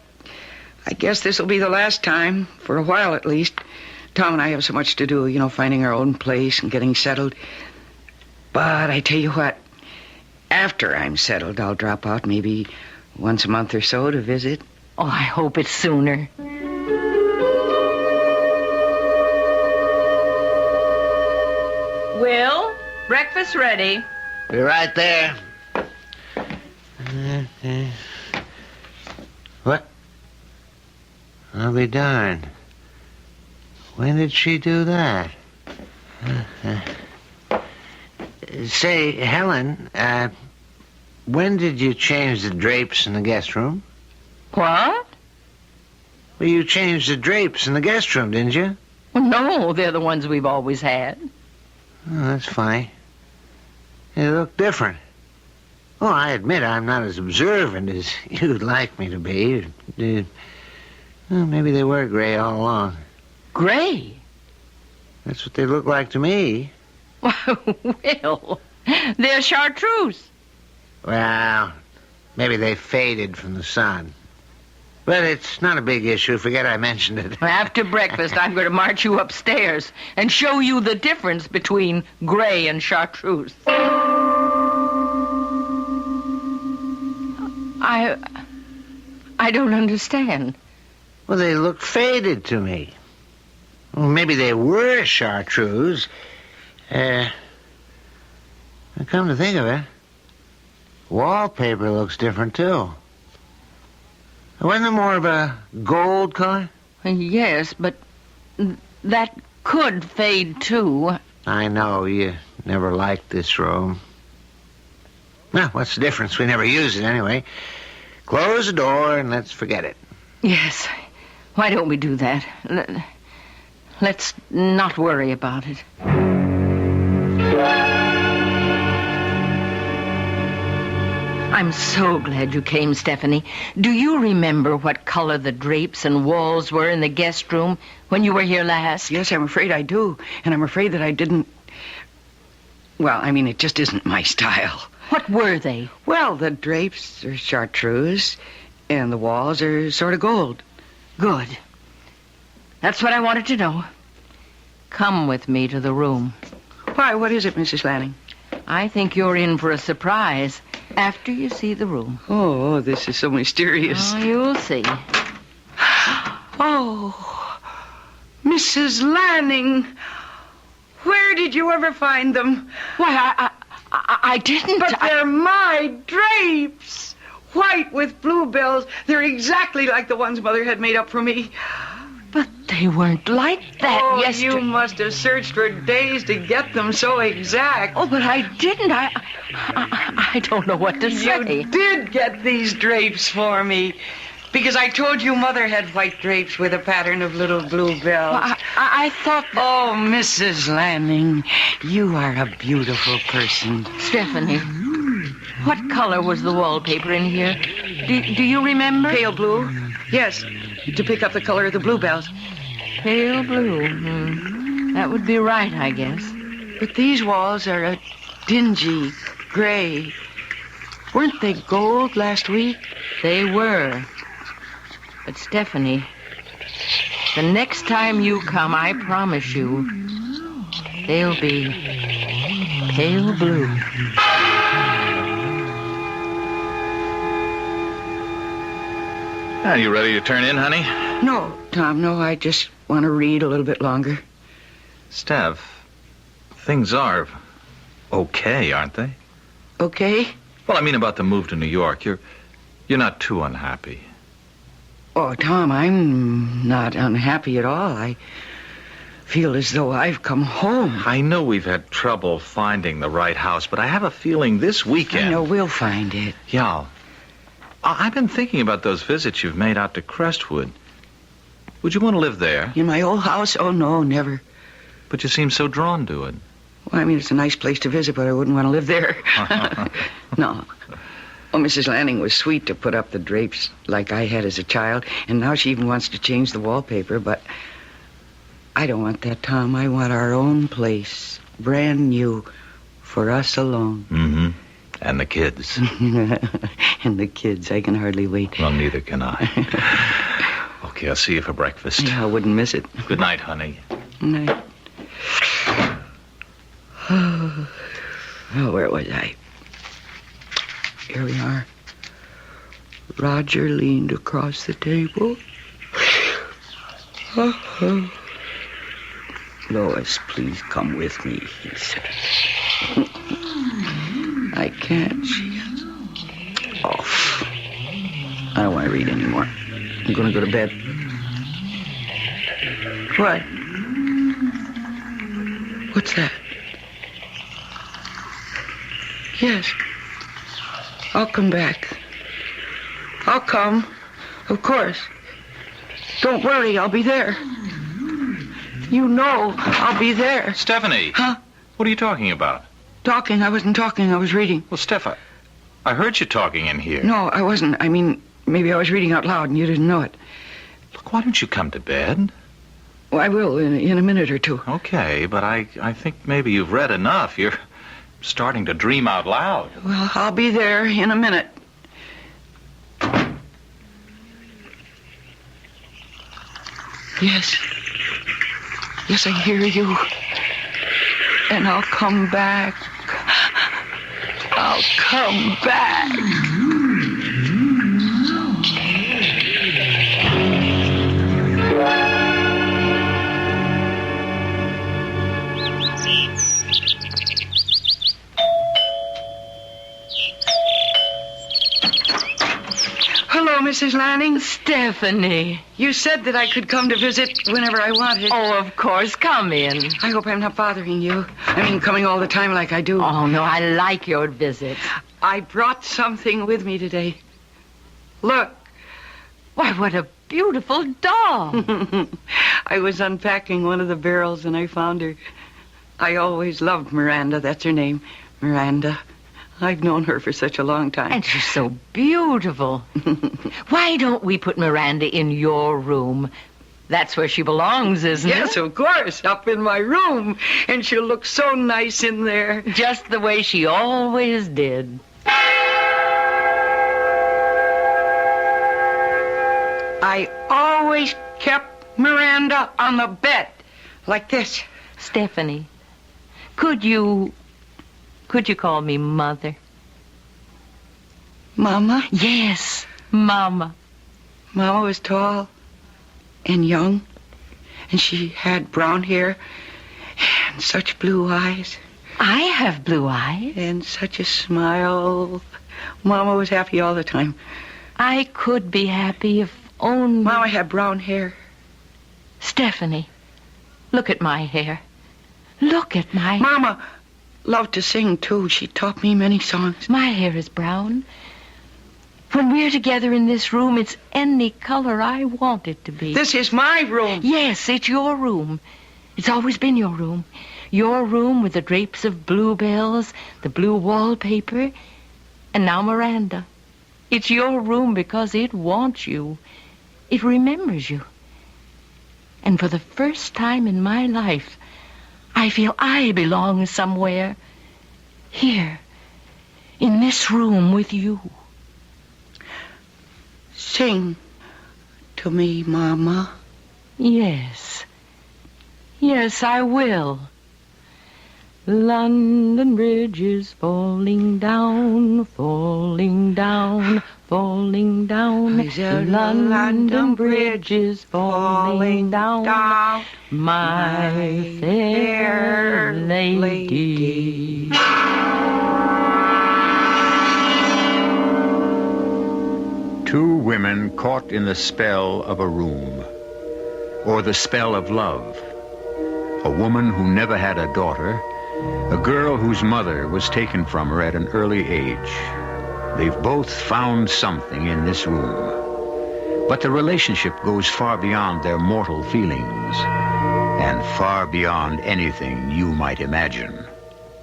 I guess this will be the last time, for a while at least. Tom and I have so much to do, finding our own place and getting settled. But I tell you what, after I'm settled, I'll drop out maybe once a month or so to visit. Oh, I hope it's sooner. Breakfast ready. Be right there. What? I'll be darned. When did she do that? Say, Helen, when did you change the drapes in the guest room? What? Well, you changed the drapes in the guest room, didn't you? Well, no, they're the ones we've always had. Oh, that's funny. They look different. Oh, I admit I'm not as observant as you'd like me to be. Well, maybe they were gray all along. Gray? That's what they look like to me. Well, they're chartreuse. Well, maybe they faded from the sun. But it's not a big issue. Forget I mentioned it. After breakfast, I'm going to march you upstairs and show you the difference between gray and chartreuse. I don't understand. Well, they look faded to me. Well, maybe they were chartreuse. Come to think of it, wallpaper looks different, too. Wasn't it more of a gold color? Yes, but that could fade, too. I know. You never liked this room. Well, what's the difference? We never use it anyway. Close the door and let's forget it. Yes. Why don't we do that? Let's not worry about it. I'm so glad you came, Stephanie. Do you remember what color the drapes and walls were in the guest room when you were here last? Yes, I'm afraid I do. And I'm afraid that I didn't... Well, I mean, it just isn't my style. What were they? Well, the drapes are chartreuse, and the walls are sort of gold. Good. That's what I wanted to know. Come with me to the room. Why, what is it, Mrs. Lanning? I think you're in for a surprise after you see the room. Oh, this is so mysterious. Oh, you'll see. Oh, Mrs. Lanning, where did you ever find them? Why, I didn't. But they're my drapes. White with bluebells. They're exactly like the ones Mother had made up for me. But they weren't like that yesterday. You must have searched for days to get them so exact. Oh, but I didn't. I don't know what to say. You did get these drapes for me. Because I told you Mother had white drapes with a pattern of little bluebells. Well, I thought... Oh, Mrs. Lanning, you are a beautiful person. Stephanie, what color was the wallpaper in here? Do you remember? Pale blue. Yes, to pick up the color of the bluebells. Pale blue. That would be right, I guess. But these walls are a dingy gray. Weren't they gold last week? They were. But, Stephanie, the next time you come, I promise you, they'll be pale blue. Are you ready to turn in, honey? No, Tom, no. I just want to read a little bit longer. Steph, things are okay, aren't they? Okay? Well, I mean about the move to New York. You're not too unhappy. Oh, Tom, I'm not unhappy at all. I feel as though I've come home. I know we've had trouble finding the right house, but I have a feeling this weekend... I know we'll find it. Yeah. I've been thinking about those visits you've made out to Crestwood. Would you want to live there? In my old house? Oh, no, never. But you seem so drawn to it. Well, I mean, it's a nice place to visit, but I wouldn't want to live there. No. Oh, Mrs. Lanning was sweet to put up the drapes like I had as a child, and now she even wants to change the wallpaper, but I don't want that, Tom. I want our own place, brand new, for us alone. Mm-hmm. And the kids. And the kids. I can hardly wait. Well, neither can I. Okay, I'll see you for breakfast. Yeah, I wouldn't miss it. Good night, honey. Good night. Oh, where was I? Here we are. Roger leaned across the table. Lois, please come with me, he said. I can't. Oh. I don't want to read anymore. I'm going to go to bed. What? What's that? Yes. I'll come back. I'll come. Of course. Don't worry, I'll be there. You know I'll be there. Stephanie! Huh? What are you talking about? Talking? I wasn't talking, I was reading. Well, Steph, I heard you talking in here. No, I wasn't. I mean, maybe I was reading out loud and you didn't know it. Look, why don't you come to bed? Well, I will in a minute or two. Okay, but I think maybe you've read enough. You're starting to dream out loud. Well, I'll be there in a minute. Yes. Yes, I hear you. And I'll come back. I'll come back. Hello, Mrs. Lanning. Stephanie. You said that I could come to visit whenever I wanted. Oh, of course. Come in. I hope I'm not bothering you. I mean, coming all the time like I do. Oh, no, I like your visits. I brought something with me today. Look. Why, what a beautiful doll. I was unpacking one of the barrels and I found her. I always loved Miranda. That's her name. Miranda. I've known her for such a long time. And she's so beautiful. Why don't we put Miranda in your room? That's where she belongs, isn't it? Yes, of course. Up in my room. And she'll look so nice in there. Just the way she always did. I always kept Miranda on the bed. Like this. Stephanie, could you call me Mother? Mama? Yes, Mama. Mama was tall and young, and she had brown hair and such blue eyes. I have blue eyes. And such a smile. Mama was happy all the time. I could be happy if only... Mama had brown hair. Stephanie, look at my hair. Look at my... Mama loved to sing, too. She taught me many songs. My hair is brown. When we're together in this room, it's any color I want it to be. This is my room. Yes, it's your room. It's always been your room. Your room with the drapes of bluebells, the blue wallpaper, and now Miranda. It's your room because it wants you. It remembers you. And for the first time in my life, I feel I belong somewhere. Here, in this room with you. Sing to me, Mama. Yes. Yes, I will. London Bridge is falling down, falling down, falling down. The London Bridge is falling down, my fair lady. Two women caught in the spell of a room, or the spell of love. A woman who never had a daughter, a girl whose mother was taken from her at an early age. They've both found something in this room. But the relationship goes far beyond their mortal feelings, and far beyond anything you might imagine.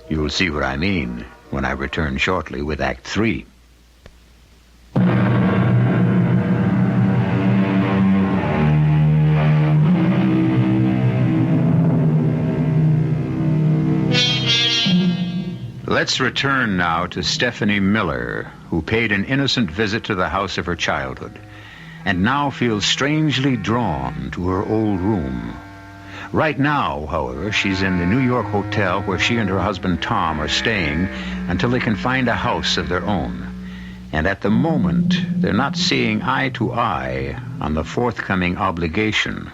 You'll see what I mean when I return shortly with Act 3. Let's return now to Stephanie Miller, who paid an innocent visit to the house of her childhood, and now feels strangely drawn to her old room. Right now, however, she's in the New York hotel where she and her husband Tom are staying until they can find a house of their own. And at the moment, they're not seeing eye to eye on the forthcoming obligation.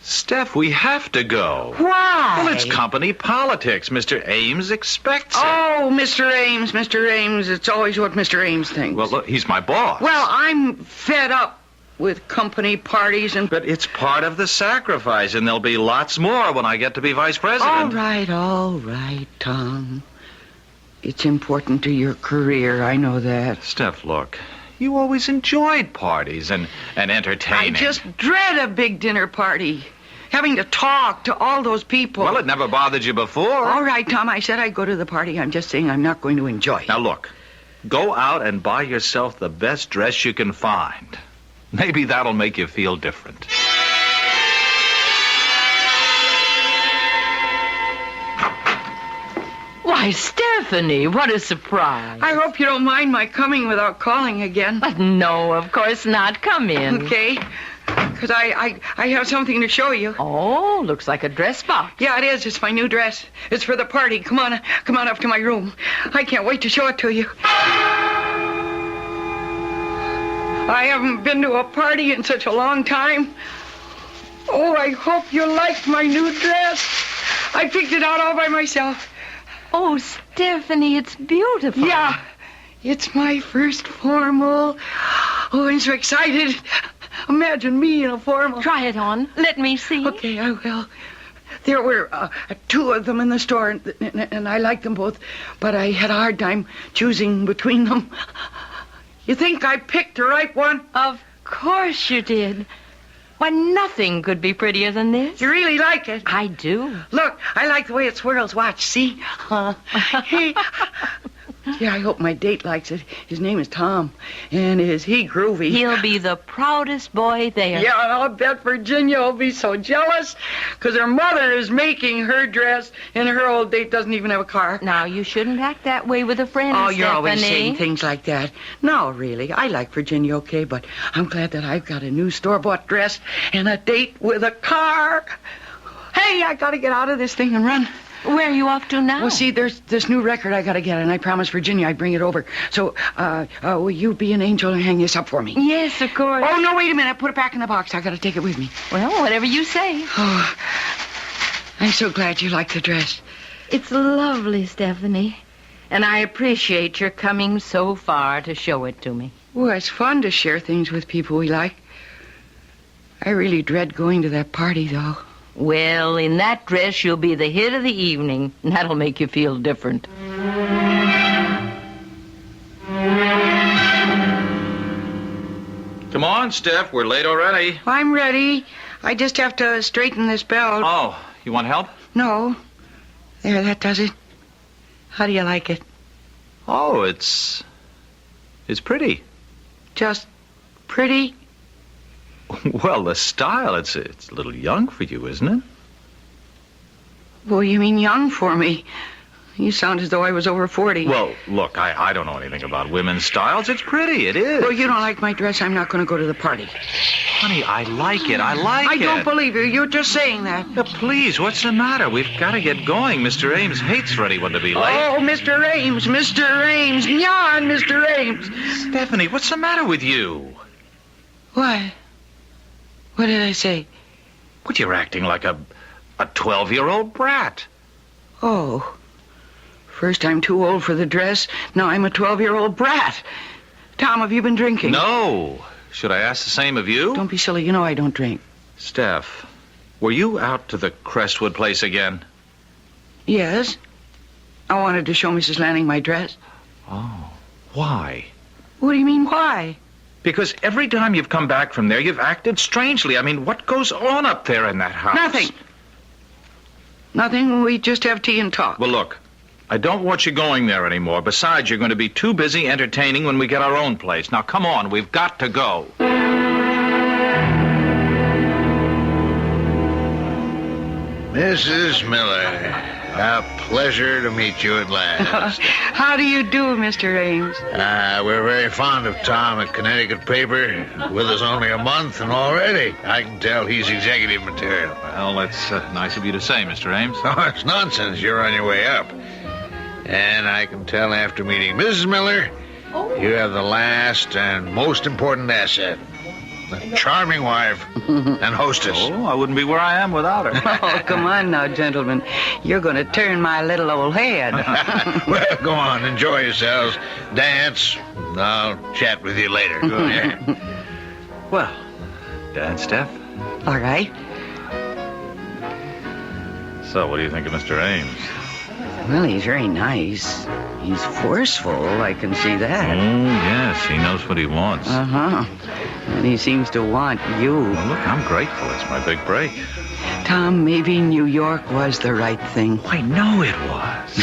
Steph, we have to go. Why? Well, it's company politics. Mr. Ames expects it. Oh, Mr. Ames, Mr. Ames. It's always what Mr. Ames thinks. Well, look, he's my boss. Well, I'm fed up with company parties and... But it's part of the sacrifice, and there'll be lots more when I get to be vice president. All right, Tom. It's important to your career, I know that. Steph, look, you always enjoyed parties and entertaining. I just dread a big dinner party. Having to talk to all those people. Well, it never bothered you before. All right, Tom, I said I'd go to the party. I'm just saying I'm not going to enjoy it. Now, look, go out and buy yourself the best dress you can find. Maybe that'll make you feel different. Why, Stephanie, what a surprise. I hope you don't mind my coming without calling again. But no, of course not. Come in. Okay. Because I have something to show you. Oh, looks like a dress box. Yeah, it is. It's my new dress. It's for the party. Come on up to my room. I can't wait to show it to you. I haven't been to a party in such a long time. Oh, I hope you liked my new dress. I picked it out all by myself. Oh, Stephanie, it's beautiful. Yeah, it's my first formal. Oh, I'm so excited. Imagine me in a formal. Try it on. Let me see. Okay, I will. There were 2 of them in the store, and I liked them both, but I had a hard time choosing between them. You think I picked the right one? Of course you did. Why, nothing could be prettier than this. You really like it? I do. Look, I like the way it swirls. Watch, see? Yeah, I hope my date likes it. His name is Tom, and is he groovy? He'll be the proudest boy there. Yeah, and I'll bet Virginia will be so jealous, because her mother is making her dress, and her old date doesn't even have a car. Now, you shouldn't act that way with a friend, Oh, Stephanie. you're always saying things like that. No, really, I like Virginia okay, but I'm glad that I've got a new store-bought dress and a date with a car. Hey, I gotta get out of this thing and run. Where are you off to now? Well, see, there's this new record I gotta get, and I promised Virginia I'd bring it over. So, will you be an angel and hang this up for me? Yes, of course. Oh, no, wait a minute. Put it back in the box. I gotta take it with me. Well, whatever you say. Oh, I'm so glad you like the dress. It's lovely, Stephanie. And I appreciate your coming so far to show it to me. Well, it's fun to share things with people we like. I really dread going to that party, though. Well, in that dress, you'll be the hit of the evening, and that'll make you feel different. Come on, Steph. We're late already. I'm ready. I just have to straighten this belt. Oh, you want help? No. There, that does it. How do you like it? Oh, it's pretty. Just pretty? Well, the style, it's a little young for you, isn't it? Well, you mean young for me? You sound as though I was over 40. Well, look, I don't know anything about women's styles. It's pretty, it is. Well, you don't like my dress, I'm not going to go to the party. Honey, I like it. I don't believe you. You're just saying that. Now, please, what's the matter? We've got to get going. Mr. Ames hates for anyone to be late. Oh, Mr. Ames, Mr. Ames. Nyan, Mr. Ames. Stephanie, what's the matter with you? What? What did I say? Well, you're acting like a 12-year-old brat. Oh. First I'm too old for the dress, now I'm a 12-year-old brat. Tom, have you been drinking? No. Should I ask the same of you? Don't be silly. You know I don't drink. Steph, were you out to the Crestwood place again? Yes. I wanted to show Mrs. Lanning my dress. Oh. Why? What do you mean, why? Because every time you've come back from there, you've acted strangely. I mean, what goes on up there in that house? Nothing. We just have tea and talk. Well, look, I don't want you going there anymore. Besides, you're going to be too busy entertaining when we get our own place. Now, come on. We've got to go. Mrs. Miller, a pleasure to meet you at last. How do you do, Mr. Ames? We're very fond of Tom at Connecticut paper. With us only a month, and already I can tell he's executive material. Well, that's nice of you to say, Mr. Ames. Oh, it's nonsense. You're on your way up. And I can tell after meeting Mrs. Miller, you have the last and most important asset. A charming wife and hostess. Oh, I wouldn't be where I am without her. Oh, come on now, gentlemen. You're going to turn my little old head. Well, go on, enjoy yourselves. Dance. I'll chat with you later. Go ahead. Well, dance, Steph. All right. So, what do you think of Mr. Ames? Well, he's very nice. He's forceful, I can see that. Oh, yes, he knows what he wants. Uh-huh. And he seems to want you. Well, look, I'm grateful. It's my big break. Tom, maybe New York was the right thing. I know it was.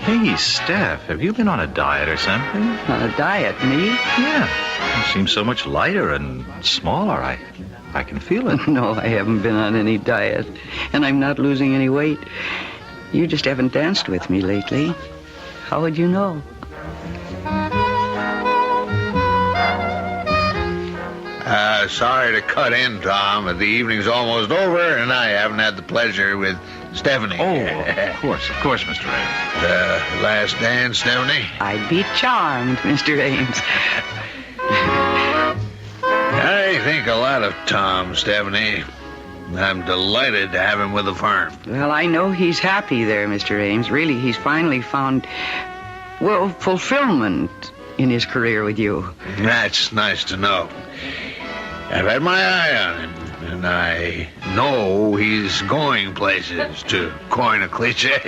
Hey, Steph, have you been on a diet or something? On a diet, me? Yeah. You seem so much lighter and smaller. I can feel it. No, I haven't been on any diet. And I'm not losing any weight. You just haven't danced with me lately. How would you know? Sorry to cut in, Tom, but the evening's almost over, and I haven't had the pleasure with Stephanie. Oh, of course, Mr. Ames. Last dance, Stephanie? I'd be charmed, Mr. Ames. I think a lot of Tom, Stephanie. I'm delighted to have him with the firm. Well, I know he's happy there, Mr. Ames. Really, he's finally found, well, fulfillment in his career with you. That's nice to know. I've had my eye on him, and I know he's going places, to coin a cliche.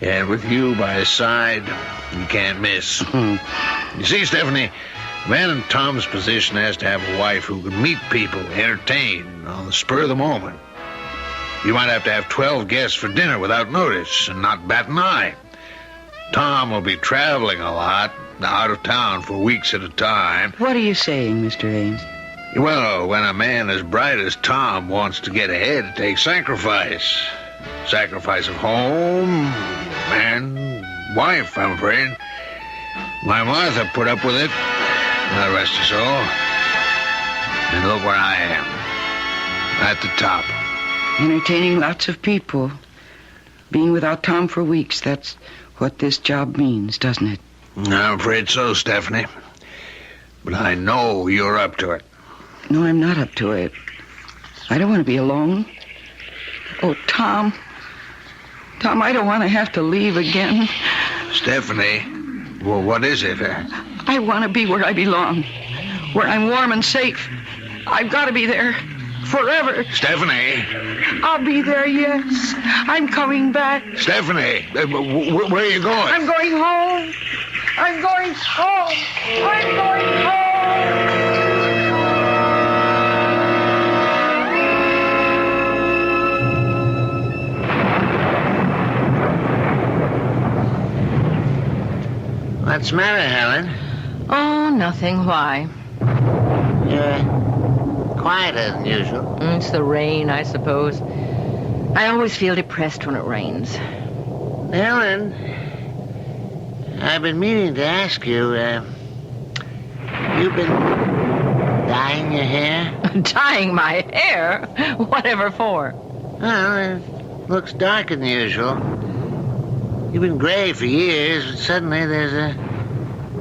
And with you by his side, you can't miss. You see, Stephanie, a man in Tom's position has to have a wife who can meet people, entertain, on the spur of the moment. You might have to have 12 guests for dinner without notice and not bat an eye. Tom will be traveling a lot, out of town for weeks at a time. What are you saying, Mr. Ames? Well, when a man as bright as Tom wants to get ahead, it takes sacrifice. Sacrifice of home and wife, I'm afraid. My Martha put up with it. God rest her soul. And look where I am. At the top. Entertaining lots of people. Being without Tom for weeks, that's what this job means, doesn't it? I'm afraid so, Stephanie. But I know you're up to it. No, I'm not up to it. I don't want to be alone. Oh, Tom. Tom, I don't want to have to leave again. Stephanie, well, what is it? I want to be where I belong. Where I'm warm and safe. I've got to be there. Forever. Stephanie. I'll be there, yes. I'm coming back. Stephanie, where are you going? I'm going home. I'm going home. I'm going home. What's the matter, Helen? Oh, nothing. Why? You're quieter than usual. It's the rain, I suppose. I always feel depressed when it rains. Helen, I've been meaning to ask you, you've been dyeing your hair? Dyeing my hair? Whatever for? Well, it looks darker than usual. You've been gray for years, but suddenly there's a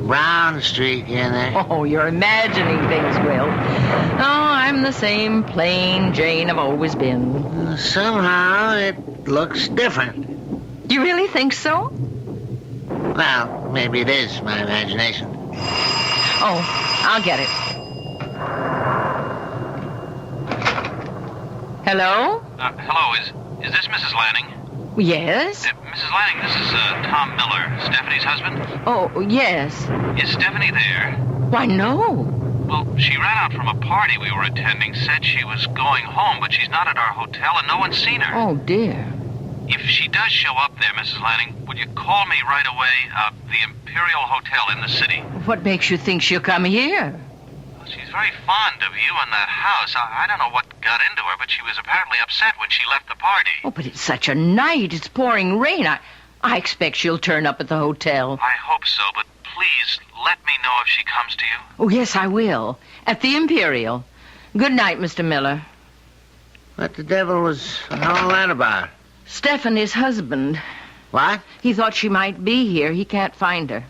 brown streak in there. Oh, you're imagining things, Will. Oh, I'm the same plain Jane I've always been. Somehow it looks different. You really think so? Well, maybe it is my imagination. Oh, I'll get it. Hello? Hello, is this Mrs. Lanning? Yes? Mrs. Lanning, this is Tom Miller, Stephanie's husband. Oh, yes. Is Stephanie there? Why, no. Well, she ran out from a party we were attending, said she was going home, but she's not at our hotel and no one's seen her. Oh, dear. If she does show up there, Mrs. Lanning, would you call me right away? The Imperial Hotel in the city. What makes you think she'll come here? Well, she's very fond of you and that house. I don't know what got into her, but she was apparently upset when she left the party. Oh, but it's such a night. It's pouring rain. I expect she'll turn up at the hotel. I hope so, but please let me know if she comes to you. Oh, yes, I will. At the Imperial. Good night, Mr. Miller. What the devil was all that about? Stephanie's husband. What? He thought she might be here. He can't find her.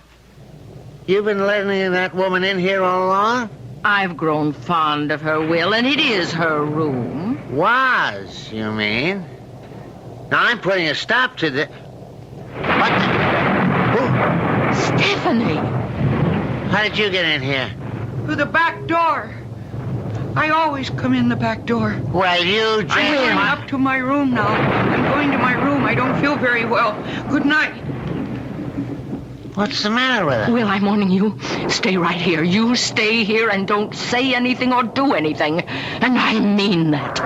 You've been letting that woman in here all along? I've grown fond of her, Will, and it is her room. Was, you mean? Now I'm putting a stop to the... What the... Stephanie! How did you get in here? Through the back door. I always come in the back door. Well, you just... I'm going up to my room now. I'm going to my room. I don't feel very well. Good night. What's the matter with her? Will, I'm warning you. Stay right here. You stay here and don't say anything or do anything. And I mean that.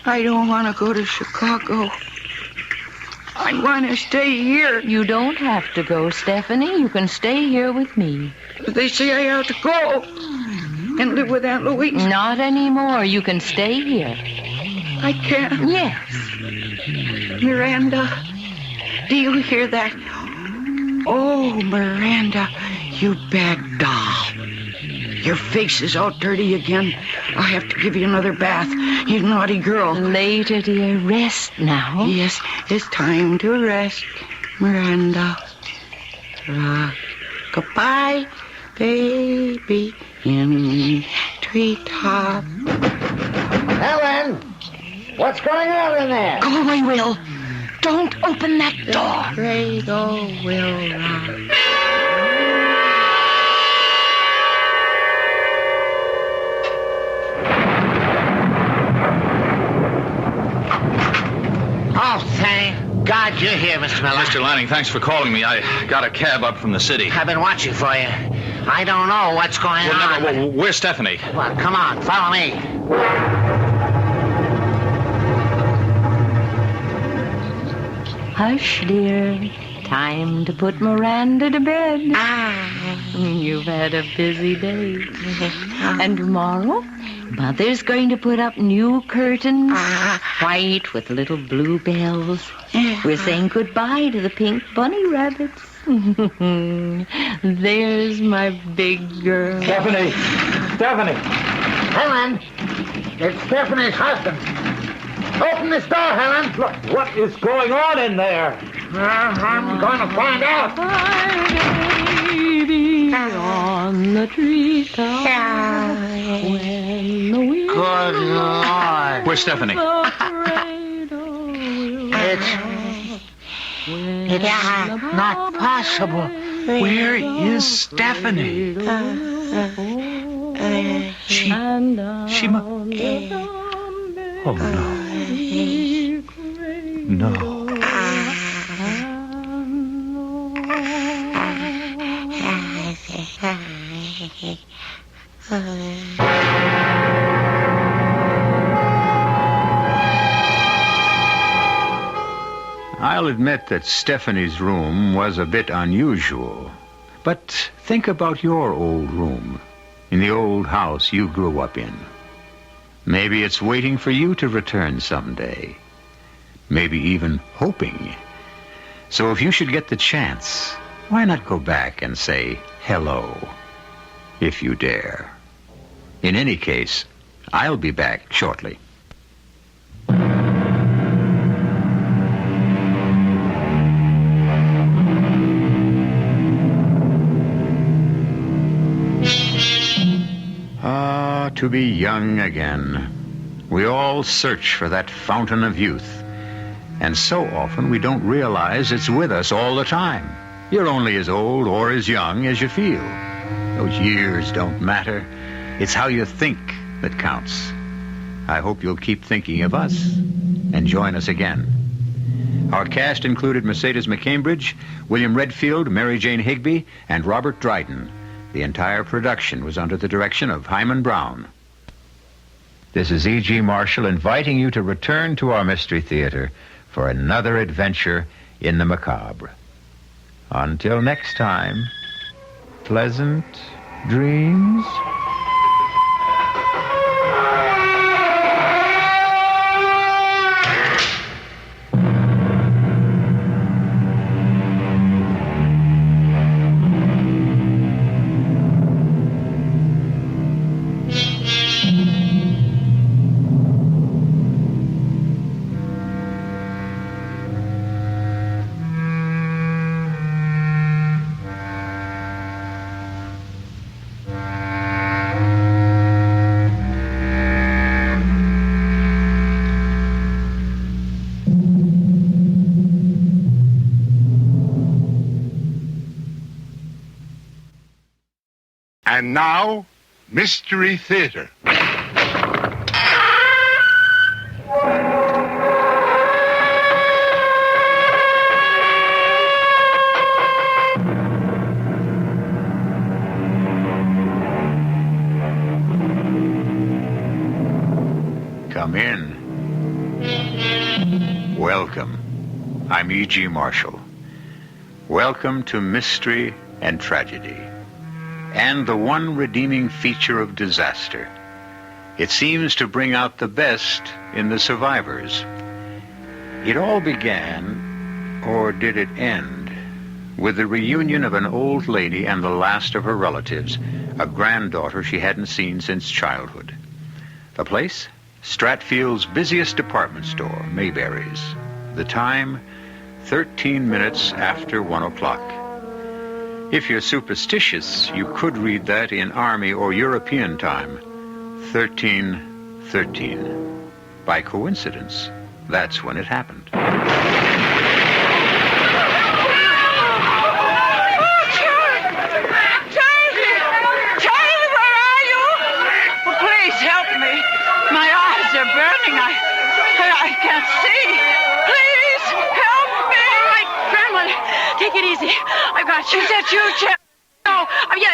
I don't want to go to Chicago. I want to stay here. You don't have to go, Stephanie. You can stay here with me. They say I have to go and live with Aunt Louise. Not anymore. You can stay here. I can't. Yes. Miranda, do you hear that? Oh, Miranda, you bad doll. Your face is all dirty again. I have to give you another bath, you naughty girl. Later, dear. Rest now. Yes, it's time to rest, Miranda. Goodbye, baby, in treetop. Helen! What's going on in there? Go away, Will. Don't open that door. Cradle will rock. Oh, thank God you're here, Mr. Miller. Mr. Lanning, thanks for calling me. I got a cab up from the city. I've been watching for you. I don't know what's going on. Well, where's Stephanie? Well, come on, follow me. Hush, dear. Time to put Miranda to bed. You've had a busy day. And tomorrow, Mother's going to put up new curtains, white with little blue bells. We're saying goodbye to the pink bunny rabbits. There's my big girl. Stephanie! Stephanie! Helen! It's Stephanie's husband. Open this door, Helen. Look, what is going on in there? I'm going to find out. Baby on the treetop. When the wind Good Lord. Where's Stephanie? It's not possible. Where is Stephanie? She must... Oh, no. No. I'll admit that Stephanie's room was a bit unusual. But think about your old room, in the old house you grew up in. Maybe it's waiting for you to return someday. Maybe even hoping. So if you should get the chance, why not go back and say hello, if you dare. In any case, I'll be back shortly. To be young again. We all search for that fountain of youth. And so often we don't realize it's with us all the time. You're only as old or as young as you feel. Those years don't matter. It's how you think that counts. I hope you'll keep thinking of us and join us again. Our cast included Mercedes McCambridge, William Redfield, Mary Jane Higby, and Robert Dryden. The entire production was under the direction of Hyman Brown. This is E.G. Marshall inviting you to return to our Mystery Theater for another adventure in the macabre. Until next time, pleasant dreams. And now, Mystery Theater. Come in. Welcome. I'm E.G. Marshall. Welcome to Mystery and Tragedy, and the one redeeming feature of disaster. It seems to bring out the best in the survivors. It all began, or did it end, with the reunion of an old lady and the last of her relatives, a granddaughter she hadn't seen since childhood. The place? Stratfield's busiest department store, Mayberry's. The time, 13 minutes after 1 o'clock. If you're superstitious, you could read that in Army or European time. 13:13. By coincidence, that's when it happened. Charlie, where are you? Well, please help me. My eyes are burning. I can't see. Please help me. All right, Grandma, take it easy. I got you. Is that you, Charlie? No,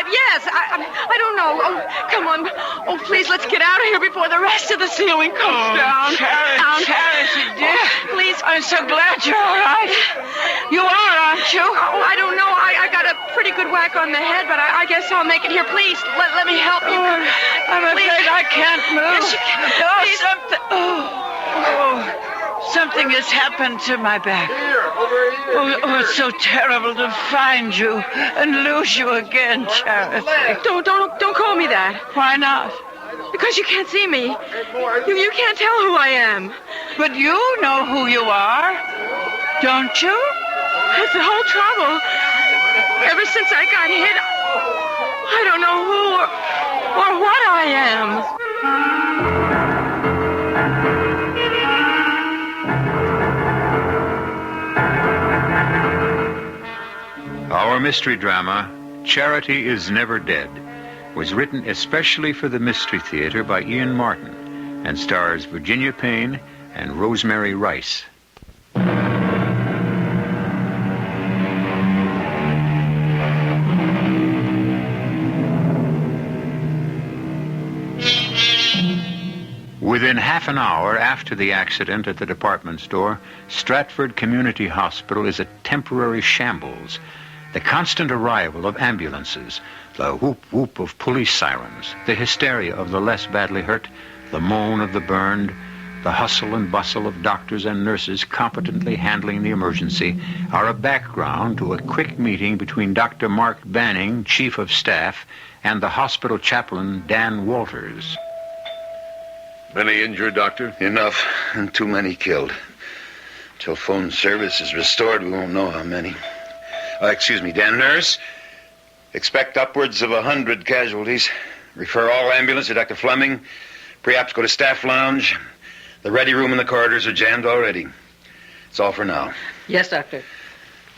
yes. I don't know. Oh, come on. Oh, please, let's get out of here before the rest of the ceiling comes down. Charity, dear. Please. I'm so glad you're all right. You are, aren't you? Oh, I don't know. I got a pretty good whack on the head, but I guess I'll make it here. Please, let me help you. I'm afraid I can't move. Please. Something has happened to my back. Oh, it's so terrible to find you and lose you again, Charity. Don't call me that. Why not? Because you can't see me. You can't tell who I am. But you know who you are, don't you? That's the whole trouble. Ever since I got hit, I don't know who or what I am. Our mystery drama, Charity is Never Dead, was written especially for the Mystery Theater by Ian Martin and stars Virginia Payne and Rosemary Rice. Within half an hour after the accident at the department store, Stratford Community Hospital is a temporary shambles. The constant arrival of ambulances, the whoop-whoop of police sirens, the hysteria of the less badly hurt, the moan of the burned, the hustle and bustle of doctors and nurses competently handling the emergency are a background to a quick meeting between Dr. Mark Banning, Chief of Staff, and the hospital chaplain, Dan Walters. Many injured, Doctor? Enough, and too many killed. Till phone service is restored, we won't know how many. Excuse me, Dan. Nurse, expect upwards of 100 casualties. Refer all ambulance to Dr. Fleming. Pre-ops go to staff lounge. The ready room and the corridors are jammed already. That's all for now. Yes, Doctor.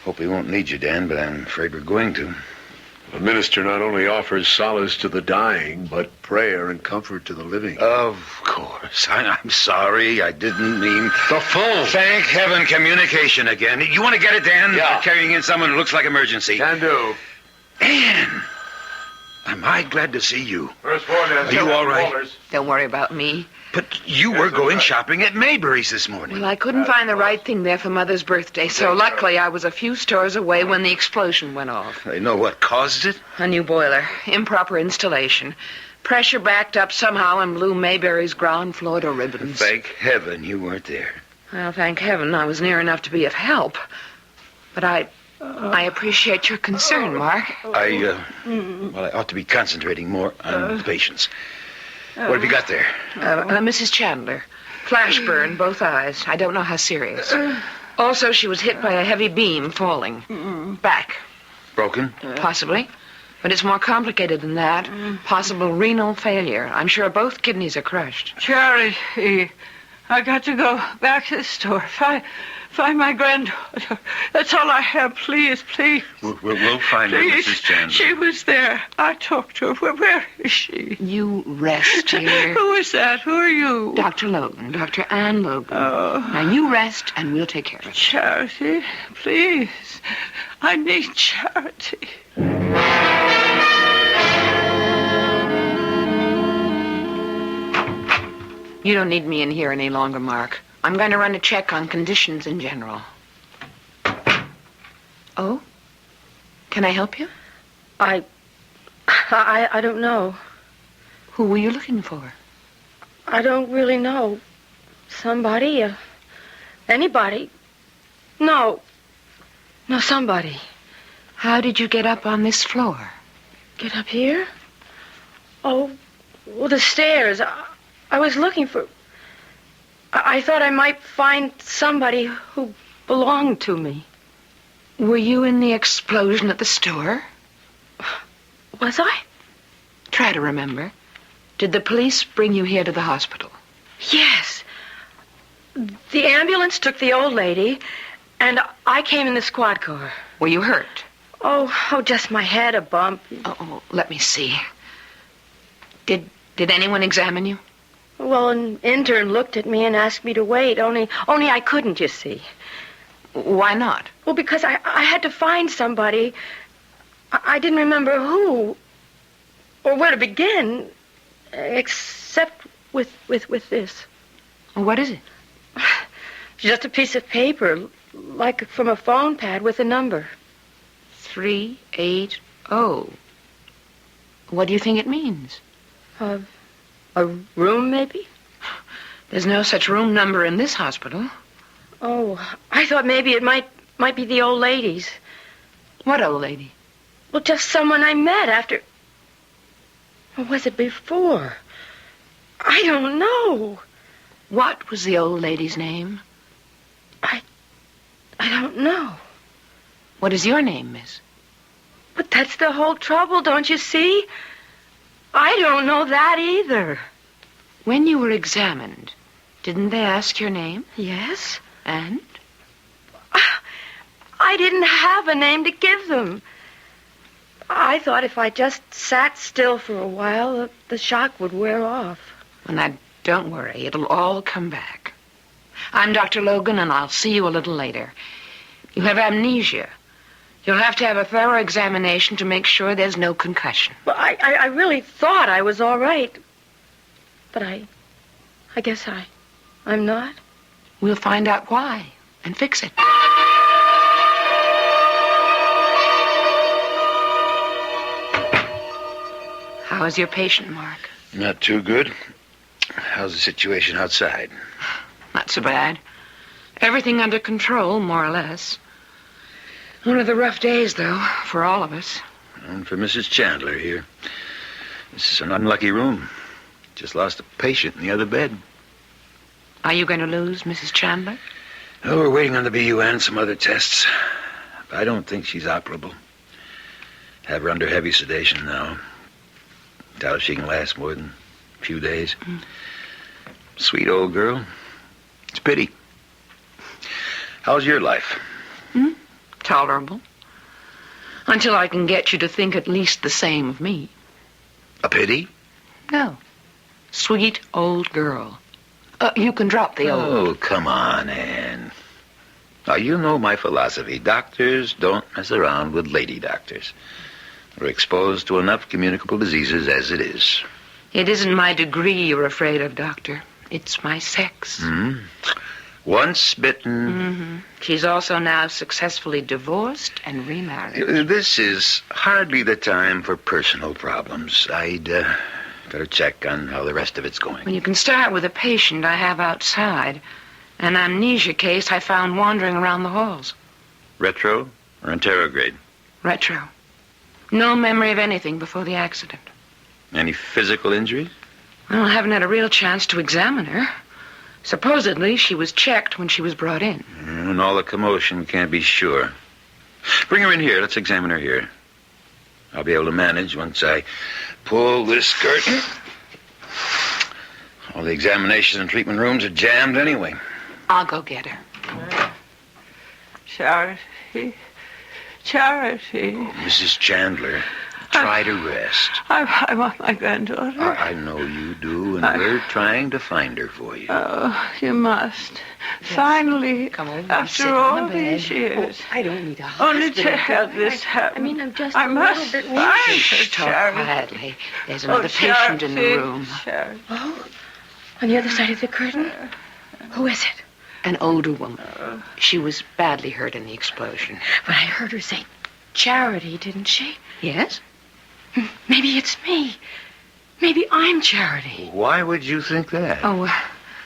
Hope we won't need you, Dan, but I'm afraid we're going to. The minister not only offers solace to the dying, but prayer and comfort to the living. Of course. I'm sorry. I didn't mean... The phone! Thank heaven, communication again. You want to get it, Dan? Yeah. We're carrying in someone who looks like emergency. Can do. Anne! Am I glad to see you? First floor, Dan. Are you all right? Don't worry about me. But you were going shopping at Mayberry's this morning. Well, I couldn't find the right thing there for Mother's birthday, so luckily I was a few stores away when the explosion went off. They know what caused it? A new boiler. Improper installation. Pressure backed up somehow and blew Mayberry's ground floor to ribbons. Thank heaven you weren't there. Well, thank heaven I was near enough to be of help. But I appreciate your concern, Mark. I ought to be concentrating more on the patients. What have you got there? Mrs. Chandler. Flash burn, both eyes. I don't know how serious. Also, she was hit by a heavy beam falling. Back. Broken? Possibly. But it's more complicated than that. Possible renal failure. I'm sure both kidneys are crushed. Charity, I got to go back to the store. Find my granddaughter. That's all I have. Please, please. We'll find her, Please. Mrs. Chandler. She was there. I talked to her. Where is she? You rest here. Who is that? Who are you? Dr. Logan, Dr. Ann Logan. Oh. Now, you rest, and we'll take care of it. Charity, please. I need charity. You don't need me in here any longer, Mark. I'm going to run a check on conditions in general. Oh? Can I help you? I don't know. Who were you looking for? I don't really know. Somebody, anybody. No, somebody. How did you get up on this floor? Get up here? Oh, well, the stairs. I was looking for... I thought I might find somebody who belonged to me. Were you in the explosion at the store? Was I? Try to remember. Did the police bring you here to the hospital? Yes. The ambulance took the old lady, and I came in the squad car. Were you hurt? Oh, just my head, a bump. Oh, let me see. Did anyone examine you? Well, an intern looked at me and asked me to wait, only I couldn't, you see. Why not? Well, because I had to find somebody. I didn't remember who or where to begin, except with this. What is it? Just a piece of paper, like from a phone pad with a number. 380. What do you think it means? A room, maybe? There's no such room number in this hospital. Oh, I thought maybe it might be the old lady's. What old lady? Well, just someone I met after... Or was it before? I don't know. What was the old lady's name? I don't know. What is your name, miss? But that's the whole trouble, don't you see? I don't know that either. When you were examined, didn't they ask your name? Yes. And? I didn't have a name to give them. I thought if I just sat still for a while, the shock would wear off. Well, now, don't worry. It'll all come back. I'm Dr. Logan, and I'll see you a little later. You have amnesia. You'll have to have a thorough examination to make sure there's no concussion. Well, I really thought I was all right. But I guess I'm not. We'll find out why and fix it. How is your patient, Mark? Not too good. How's the situation outside? Not so bad. Everything under control, more or less. One of the rough days, though, for all of us. And for Mrs. Chandler here. This is an unlucky room. Just lost a patient in the other bed. Are you going to lose Mrs. Chandler? Oh, we're waiting on the BU and some other tests. I don't think she's operable. Have her under heavy sedation now. Doubt she can last more than a few days. Sweet old girl. It's a pity. How's your life? Tolerable. Until I can get you to think at least the same of me. A pity? No. Sweet old girl. You can drop the old. Oh, come on, Anne. Now, you know my philosophy. Doctors don't mess around with lady doctors. We're exposed to enough communicable diseases as it is. It isn't my degree you're afraid of, Doctor. It's my sex. Once bitten. She's also now successfully divorced and remarried. This is hardly the time for personal problems. I'd better check on how the rest of it's going. Well, you can start with a patient I have outside. An amnesia case I found wandering around the halls. Retro or interrograde? Retro. No memory of anything before the accident. Any physical injuries? Well, I haven't had a real chance to examine her. Supposedly, she was checked when she was brought in. And all the commotion, can't be sure. Bring her in here. Let's examine her here. I'll be able to manage once I pull this curtain. All the examinations and treatment rooms are jammed anyway. I'll go get her. Charity. Charity. Oh, Mrs. Chandler, try to rest. I want my granddaughter. I know you do, and we're trying to find her for you. Oh, you must. Finally, Come over after sit on all the bed. these years. Oh, I don't need a Only hospital to have bed. this happen. I mean, I'm just I a must little bit find weak. her, Shh, talk Charity. quietly. There's another Oh, patient in the Charity, room. Charity. Oh, on the other side of the curtain? Who is it? An older woman. She was badly hurt in the explosion. But I heard her say Charity, didn't she? Yes? Maybe it's me. Maybe I'm Charity. Why would you think that? Oh,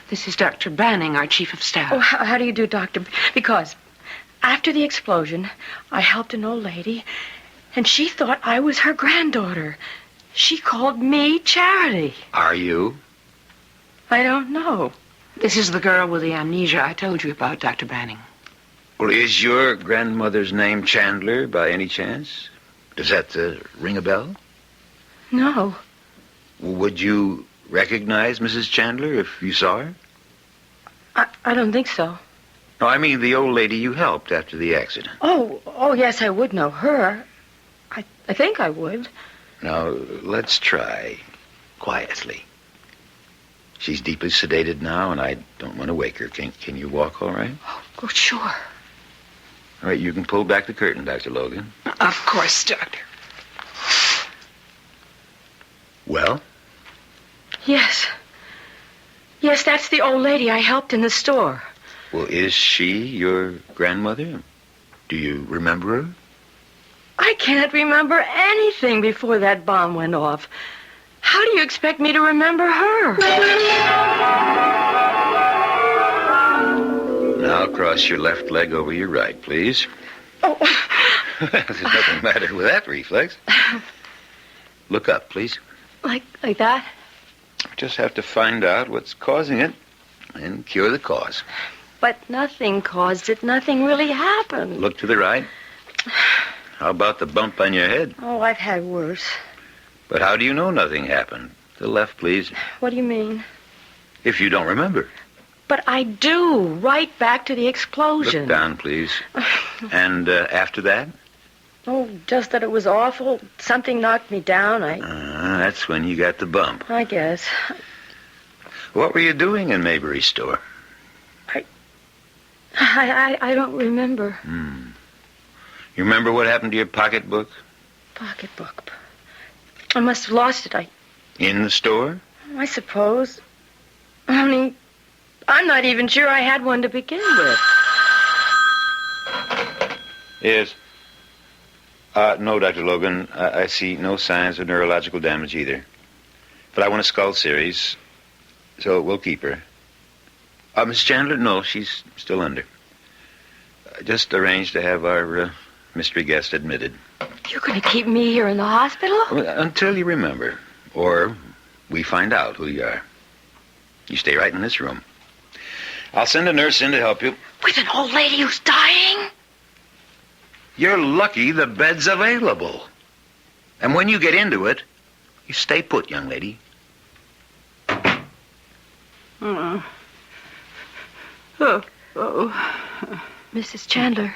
this is Dr. Banning, our chief of staff. Oh, how do you do, Doctor? Because after the explosion, I helped an old lady, and she thought I was her granddaughter. She called me Charity. Are you? I don't know. This is the girl with the amnesia I told you about, Dr. Banning. Well, is your grandmother's name Chandler by any chance? Does that ring a bell? No. Would you recognize Mrs. Chandler if you saw her? I don't think so. No, I mean the old lady you helped after the accident. Oh, yes, I would know her. I think I would. Now, let's try quietly. She's deeply sedated now, and I don't want to wake her. Can you walk all right? Oh, sure. All right, you can pull back the curtain, Dr. Logan. Of course, Doctor. Well? Yes. Yes, that's the old lady I helped in the store. Well, is she your grandmother? Do you remember her? I can't remember anything before that bomb went off. How do you expect me to remember her? Now cross your left leg over your right, please. Oh. There's nothing matter with that reflex. Look up, please. Like that? Just have to find out what's causing it and cure the cause. But nothing caused it. Nothing really happened. Look to the right. How about the bump on your head? Oh, I've had worse. But how do you know nothing happened? The left, please. What do you mean? If you don't remember. But I do. Right back to the explosion. Look down, please. And after that? Oh, just that it was awful. Something knocked me down. That's when you got the bump. I guess. What were you doing in Maybury's store? I don't remember. You remember what happened to your pocketbook? Pocketbook. I must have lost it. In the store? I suppose. I mean, I'm not even sure I had one to begin with. Yes. No, Dr. Logan. I see no signs of neurological damage either. But I want a skull series, so we'll keep her. Miss Chandler? No, she's still under. Just arranged to have our mystery guest admitted. You're going to keep me here in the hospital? Until you remember, or we find out who you are. You stay right in this room. I'll send a nurse in to help you. With an old lady who's dying? You're lucky the bed's available. And when you get into it, you stay put, young lady. Mrs. Chandler.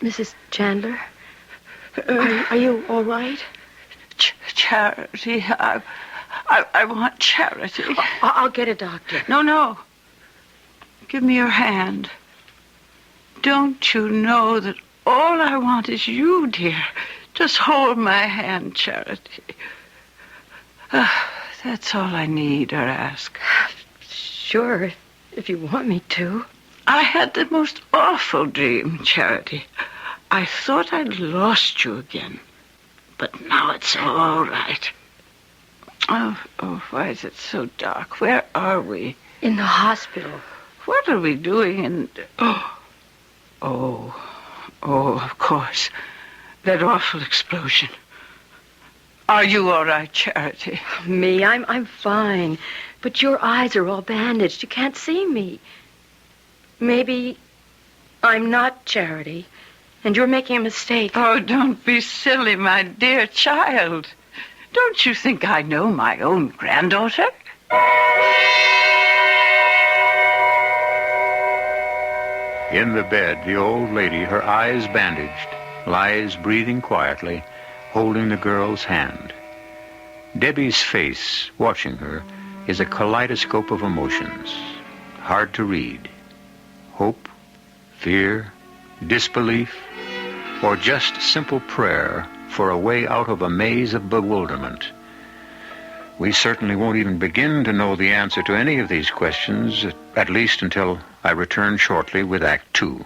Mrs. Chandler? Are you all right? Charity. I want Charity. I'll get a doctor. No. Give me your hand. Don't you know that all I want is you, dear? Just hold my hand, Charity. That's all I need or ask. Sure, if you want me to. I had the most awful dream, Charity. I thought I'd lost you again. But now it's all right. Oh, why is it so dark? Where are we? In the hospital. What are we doing in... Oh, of course. That awful explosion. Are you all right, Charity? Me? I'm fine. But your eyes are all bandaged. You can't see me. Maybe I'm not Charity, and you're making a mistake. Oh, don't be silly, my dear child. Don't you think I know my own granddaughter? In the bed, the old lady, her eyes bandaged, lies breathing quietly, holding the girl's hand. Debbie's face, watching her, is a kaleidoscope of emotions, hard to read. Hope, fear, disbelief, or just simple prayer for a way out of a maze of bewilderment. We certainly won't even begin to know the answer to any of these questions, at least until I return shortly with Act 2.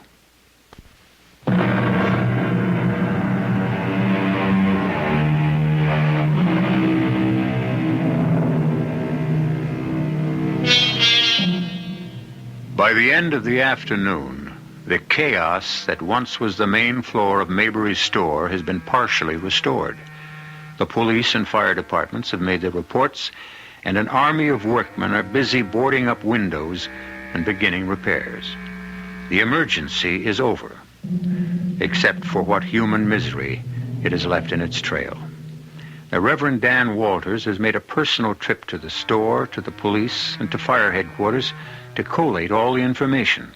By the end of the afternoon, the chaos that once was the main floor of Maybury's store has been partially restored. The police and fire departments have made their reports, and an army of workmen are busy boarding up windows and beginning repairs. The emergency is over, except for what human misery it has left in its trail. The Reverend Dan Walters has made a personal trip to the store, to the police, and to fire headquarters to collate all the information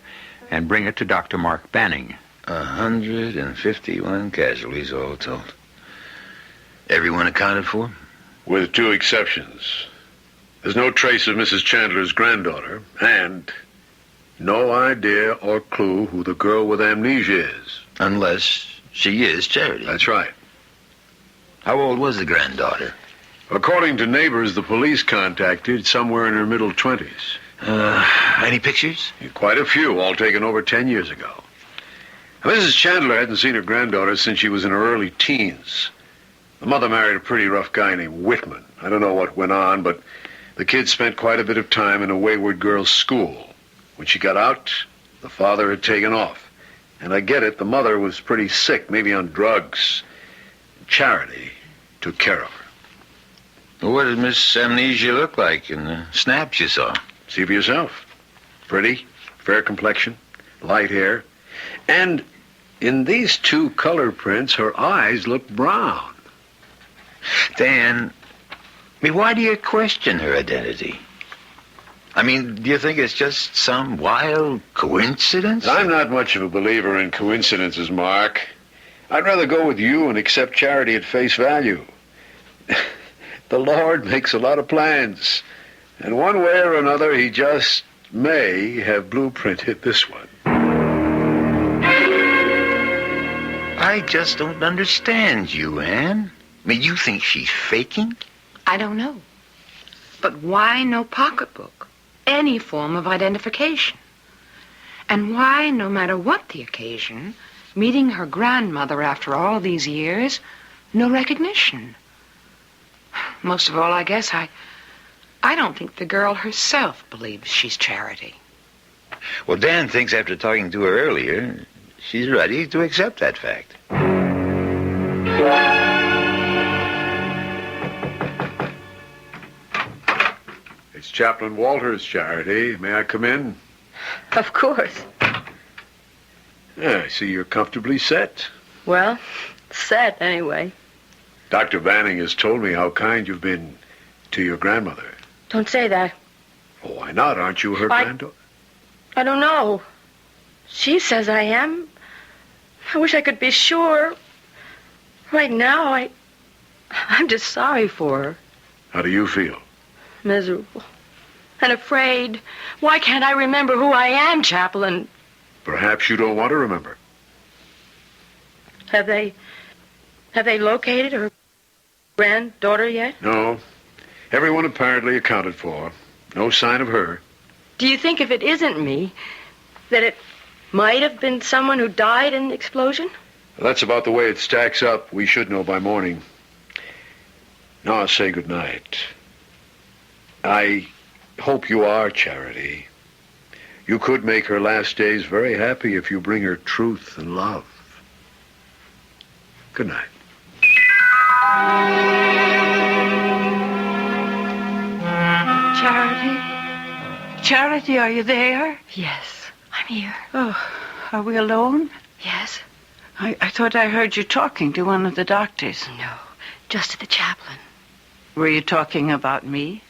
and bring it to Dr. Mark Banning. 151 casualties all told. Everyone accounted for? With 2 exceptions. There's no trace of Mrs. Chandler's granddaughter, and no idea or clue who the girl with amnesia is. Unless she is Charity. That's right. How old was the granddaughter? According to neighbors the police contacted, somewhere in her middle 20s. Any pictures? Quite a few, all taken over 10 years ago. Mrs. Chandler hadn't seen her granddaughter since she was in her early teens. The mother married a pretty rough guy named Whitman. I don't know what went on, but the kid spent quite a bit of time in a wayward girls' school. When she got out, the father had taken off. And I get it, the mother was pretty sick, maybe on drugs. Charity took care of her. What did Miss Amnesia look like in the snaps you saw? See for yourself. Pretty, fair complexion, light hair. And in these 2 color prints, her eyes look brown. Dan, why do you question her identity? I mean, do you think it's just some wild coincidence? I'm not much of a believer in coincidences, Mark. I'd rather go with you and accept Charity at face value. The Lord makes a lot of plans, and one way or another, he just may have blueprinted this one. I just don't understand you, Anne. I mean, you think she's faking? I don't know. But why no pocketbook? Any form of identification. And why, no matter what the occasion, meeting her grandmother after all these years, no recognition? Most of all, I guess I don't think the girl herself believes she's Charity. Well, Dan thinks after talking to her earlier, she's ready to accept that fact. It's Chaplain Walters, Charity. May I come in? Of course. Yeah, I see you're comfortably set. Well, set anyway. Dr. Banning has told me how kind you've been to your grandmother. Don't say that. Oh, why not? Aren't you her granddaughter? I don't know. She says I am. I wish I could be sure. Right now, I'm just sorry for her. How do you feel? Miserable. And afraid. Why can't I remember who I am, Chaplain? Perhaps you don't want to remember. Have they located her granddaughter yet? No. Everyone apparently accounted for. No sign of her. Do you think if it isn't me, that it might have been someone who died in the explosion? Well, that's about the way it stacks up. We should know by morning. Now I'll say good night. I hope you are Charity. You could make her last days very happy if you bring her truth and love. Good night. Charity? Charity, are you there? Yes, I'm here. Oh, are we alone? Yes. I thought I heard you talking to one of the doctors. No, just to the chaplain. Were you talking about me?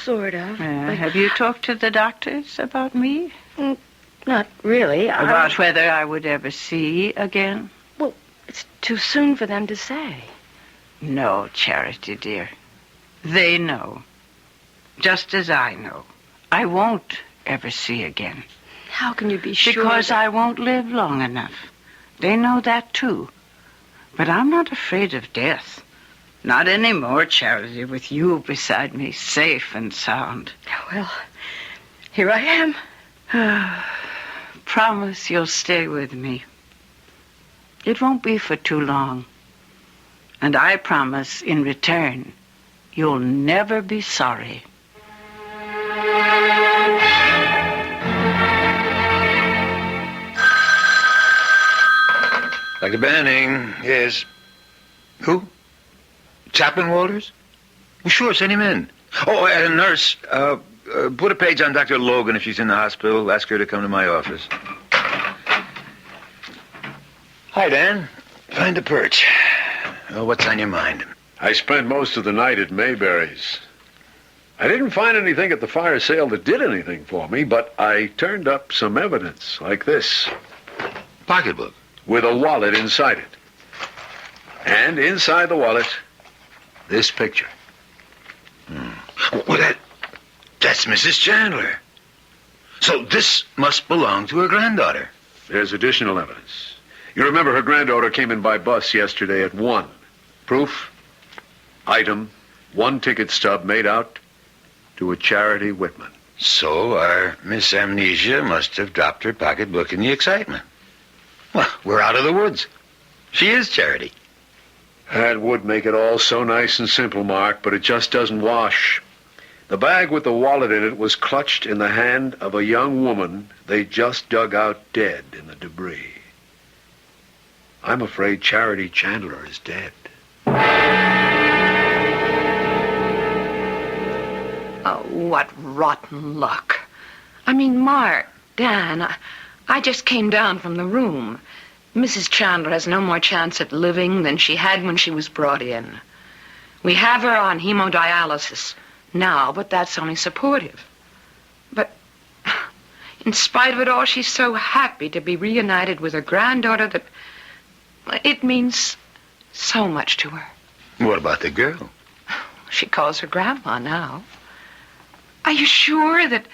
Sort of. Have you talked to the doctors about me? Not really. About whether I would ever see again? Well, it's too soon for them to say. No, Charity, dear. They know. Just as I know. I won't ever see again. How can you be sure? Because I won't live long enough. They know that, too. But I'm not afraid of death. Not anymore, Charity, with you beside me, safe and sound. Well, here I am. Promise you'll stay with me. It won't be for too long. And I promise, in return, you'll never be sorry. Dr. Banning, yes. Who? Chaplain Walters? Well, sure, send him in. Oh, and a nurse. Put a page on Dr. Logan if she's in the hospital. Ask her to come to my office. Hi, Dan. Find a perch. Oh, what's on your mind? I spent most of the night at Mayberry's. I didn't find anything at the fire sale that did anything for me, but I turned up some evidence like this. Pocketbook? With a wallet inside it. And inside the wallet, this picture. Well, that's Mrs. Chandler. So this must belong to her granddaughter. There's additional evidence. You remember her granddaughter came in by bus yesterday at 1. Proof, item, 1 ticket stub made out to a Charity Whitman. So our Miss Amnesia must have dropped her pocketbook in the excitement. Well, we're out of the woods. She is Charity. That would make it all so nice and simple, Mark, but it just doesn't wash. The bag with the wallet in it was clutched in the hand of a young woman they just dug out dead in the debris. I'm afraid Charity Chandler is dead. Oh, what rotten luck. I mean, Mark, Dan, I just came down from the room. Mrs. Chandler has no more chance at living than she had when she was brought in. We have her on hemodialysis now, but that's only supportive. But in spite of it all, she's so happy to be reunited with her granddaughter that it means so much to her. What about the girl? She calls her Grandma now. Are you sure that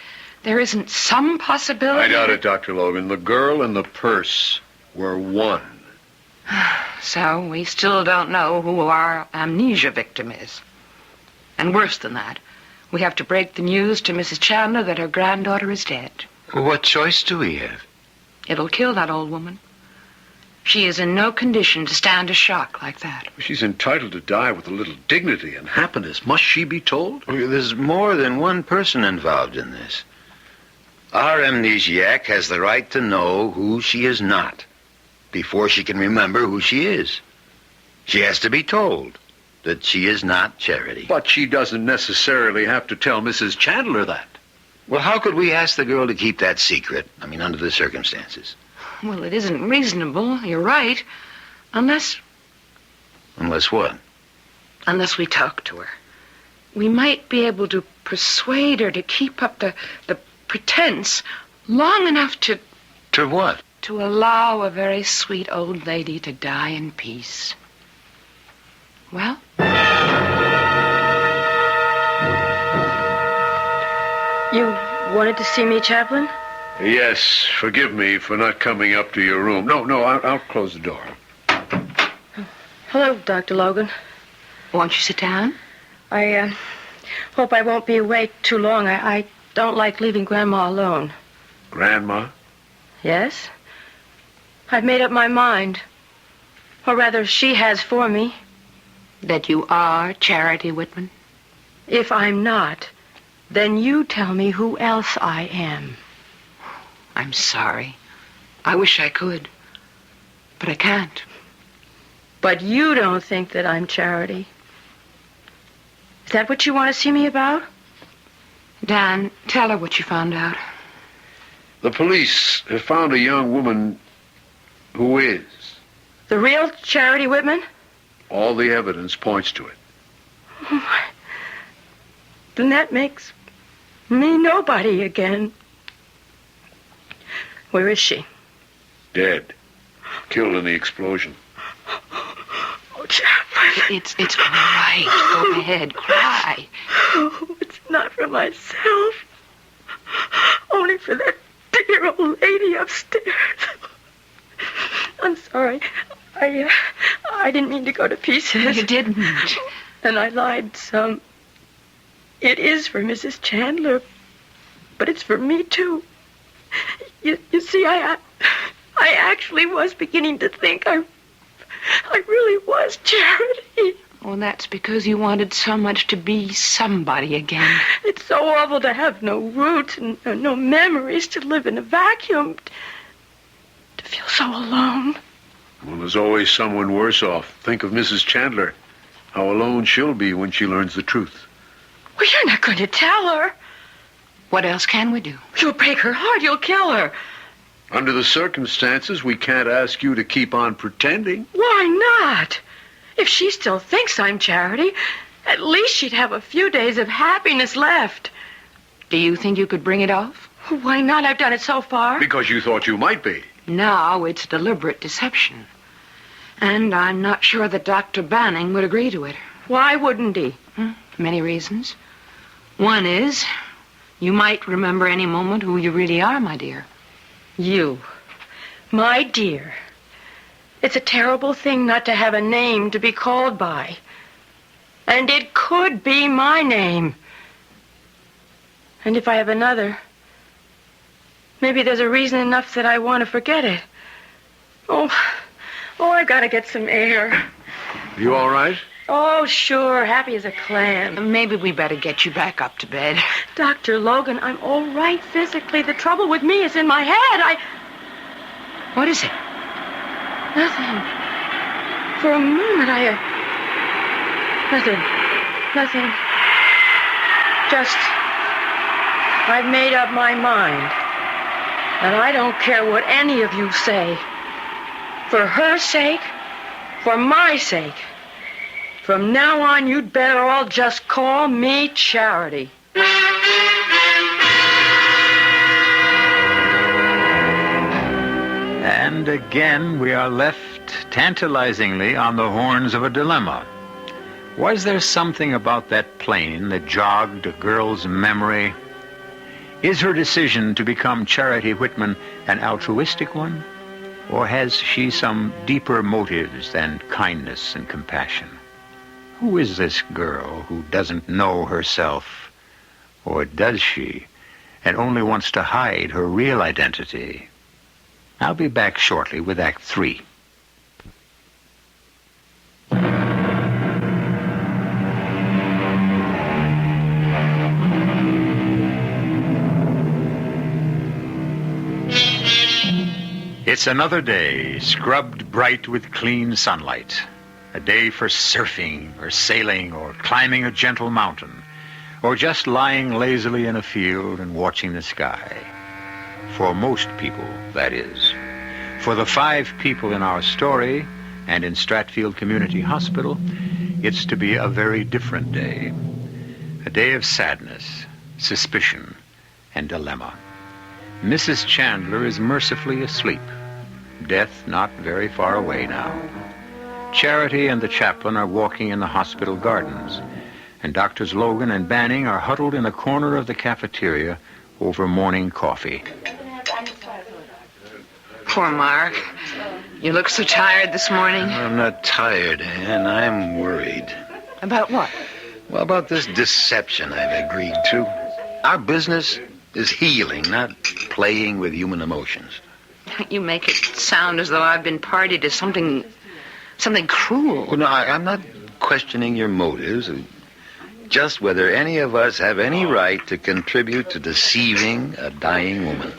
there isn't some possibility? I doubt it, Dr. Logan. The girl and the purse were one. So we still don't know who our amnesia victim is. And worse than that, we have to break the news to Mrs. Chandler that her granddaughter is dead. What choice do we have? It'll kill that old woman. She is in no condition to stand a shock like that. She's entitled to die with a little dignity and happiness. Must she be told? There's more than one person involved in this. Our amnesiac has the right to know who she is not before she can remember who she is. She has to be told that she is not Charity. But she doesn't necessarily have to tell Mrs. Chandler that. Well, how could we ask the girl to keep that secret? I mean, under the circumstances. Well, it isn't reasonable, you're right, unless what? Unless we talk to her. We might be able to persuade her to keep up the pretense long enough to... To what? To allow a very sweet old lady to die in peace. Well? You wanted to see me, Chaplain? Yes, forgive me for not coming up to your room. No, I'll close the door. Hello, Dr. Logan. Won't you sit down? I hope I won't be away too long. I don't like leaving Grandma alone. Grandma? Yes? I've made up my mind. Or rather, she has for me. That you are Charity Whitman? If I'm not, then you tell me who else I am. I'm sorry. I wish I could. But I can't. But you don't think that I'm Charity. Is that what you want to see me about? Dan, tell her what you found out. The police have found a young woman who is. The real Charity Whitman? All the evidence points to it. then that makes me nobody again. Where is she? Dead. Killed in the explosion. Oh, Chaplain. It's all right. Go ahead, cry. Oh, it's not for myself. Only for that dear old lady upstairs. I'm sorry. I didn't mean to go to pieces. You didn't. And I lied some. It is for Mrs. Chandler, but it's for me, too. You see, I actually was beginning to think I really was Charity. Well, that's because you wanted so much to be somebody again. It's so awful to have no roots and no memories, to live in a vacuum, to feel so alone. Well, there's always someone worse off. Think of Mrs. Chandler. How alone she'll be when she learns the truth. Well, you're not going to tell her. What else can we do? You'll break her heart. You'll kill her. Under the circumstances, we can't ask you to keep on pretending. Why not? If she still thinks I'm Charity, at least she'd have a few days of happiness left. Do you think you could bring it off? Why not? I've done it so far. Because you thought you might be. Now it's deliberate deception. And I'm not sure that Dr. Banning would agree to it. Why wouldn't he? Many reasons. One is, you might remember any moment who you really are, my dear. You. My dear. It's a terrible thing not to have a name to be called by. And it could be my name. And if I have another, maybe there's a reason enough that I want to forget it. Oh, I gotta get some air. You all right? Oh, sure, happy as a clam. Maybe we better get you back up to bed. Dr. Logan, I'm all right physically. The trouble with me is in my head. What is it? Nothing. For a moment, Nothing. Just, I've made up my mind. And I don't care what any of you say. For her sake, for my sake. From now on, you'd better all just call me Charity. And again, we are left tantalizingly on the horns of a dilemma. Was there something about that plane that jogged a girl's memory? Is her decision to become Charity Whitman an altruistic one? Or has she some deeper motives than kindness and compassion? Who is this girl who doesn't know herself? Or does she, and only wants to hide her real identity? I'll be back shortly with Act 3. It's another day, scrubbed bright with clean sunlight. A day for surfing or sailing or climbing a gentle mountain, or just lying lazily in a field and watching the sky. For most people, that is. For the 5 people in our story and in Stratfield Community Hospital, it's to be a very different day. A day of sadness, suspicion, and dilemma. Mrs. Chandler is mercifully asleep. Death not very far away now. Charity and the chaplain are walking in the hospital gardens, and Doctors Logan and Banning are huddled in a corner of the cafeteria over morning coffee. Poor Mark. You look so tired this morning. I'm not tired, Anne. I'm worried. About what? Well, about this deception I've agreed to. Our business is healing, not playing with human emotions. You make it sound as though I've been party to something cruel. Well, no, I'm not questioning your motives. Just whether any of us have any right to contribute to deceiving a dying woman.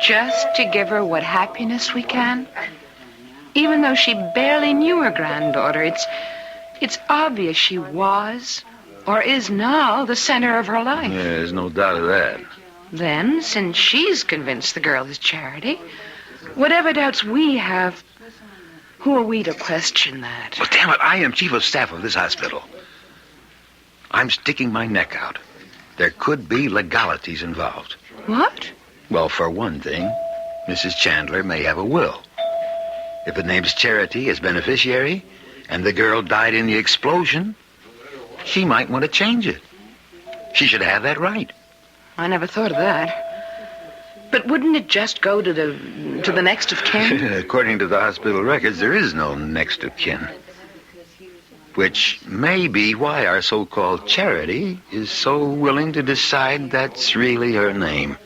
Just to give her what happiness we can? Even though she barely knew her granddaughter, it's obvious she was, or is now, the center of her life. Yeah, there's no doubt of that. Then, since she's convinced the girl is Charity, whatever doubts we have, who are we to question that? Well, damn it, I am chief of staff of this hospital. I'm sticking my neck out. there could be legalities involved. What? Well, for one thing, Mrs. Chandler may have a will. If it names Charity as beneficiary and the girl died in the explosion, she might want to change it. She should have that right. I never thought of that. But wouldn't it just go to the next of kin? According to the hospital records, there is no next of kin. Which may be why our so-called Charity is so willing to decide that's really her name.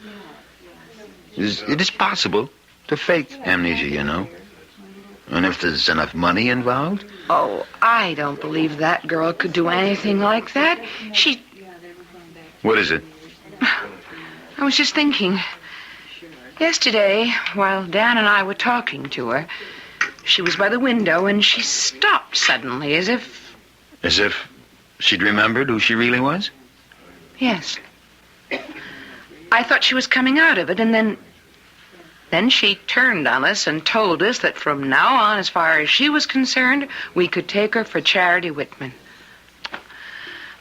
It is possible to fake amnesia, you know. And if there's enough money involved... Oh, I don't believe that girl could do anything like that. She... What is it? I was just thinking. Yesterday, while Dan and I were talking to her, she was by the window and she stopped suddenly as if... As if she'd remembered who she really was? Yes. I thought she was coming out of it, and then she turned on us and told us that from now on, as far as she was concerned, we could take her for Charity Whitman.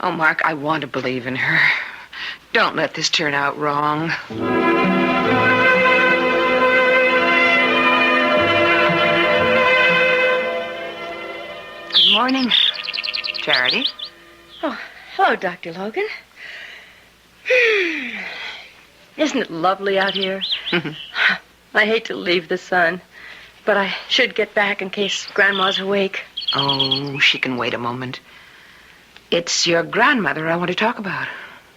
Oh, Mark, I want to believe in her. Don't let this turn out wrong. Good morning, Charity. Oh, hello, Dr. Logan. Isn't it lovely out here? I hate to leave the sun, but I should get back in case Grandma's awake. Oh, she can wait a moment. It's your grandmother I want to talk about.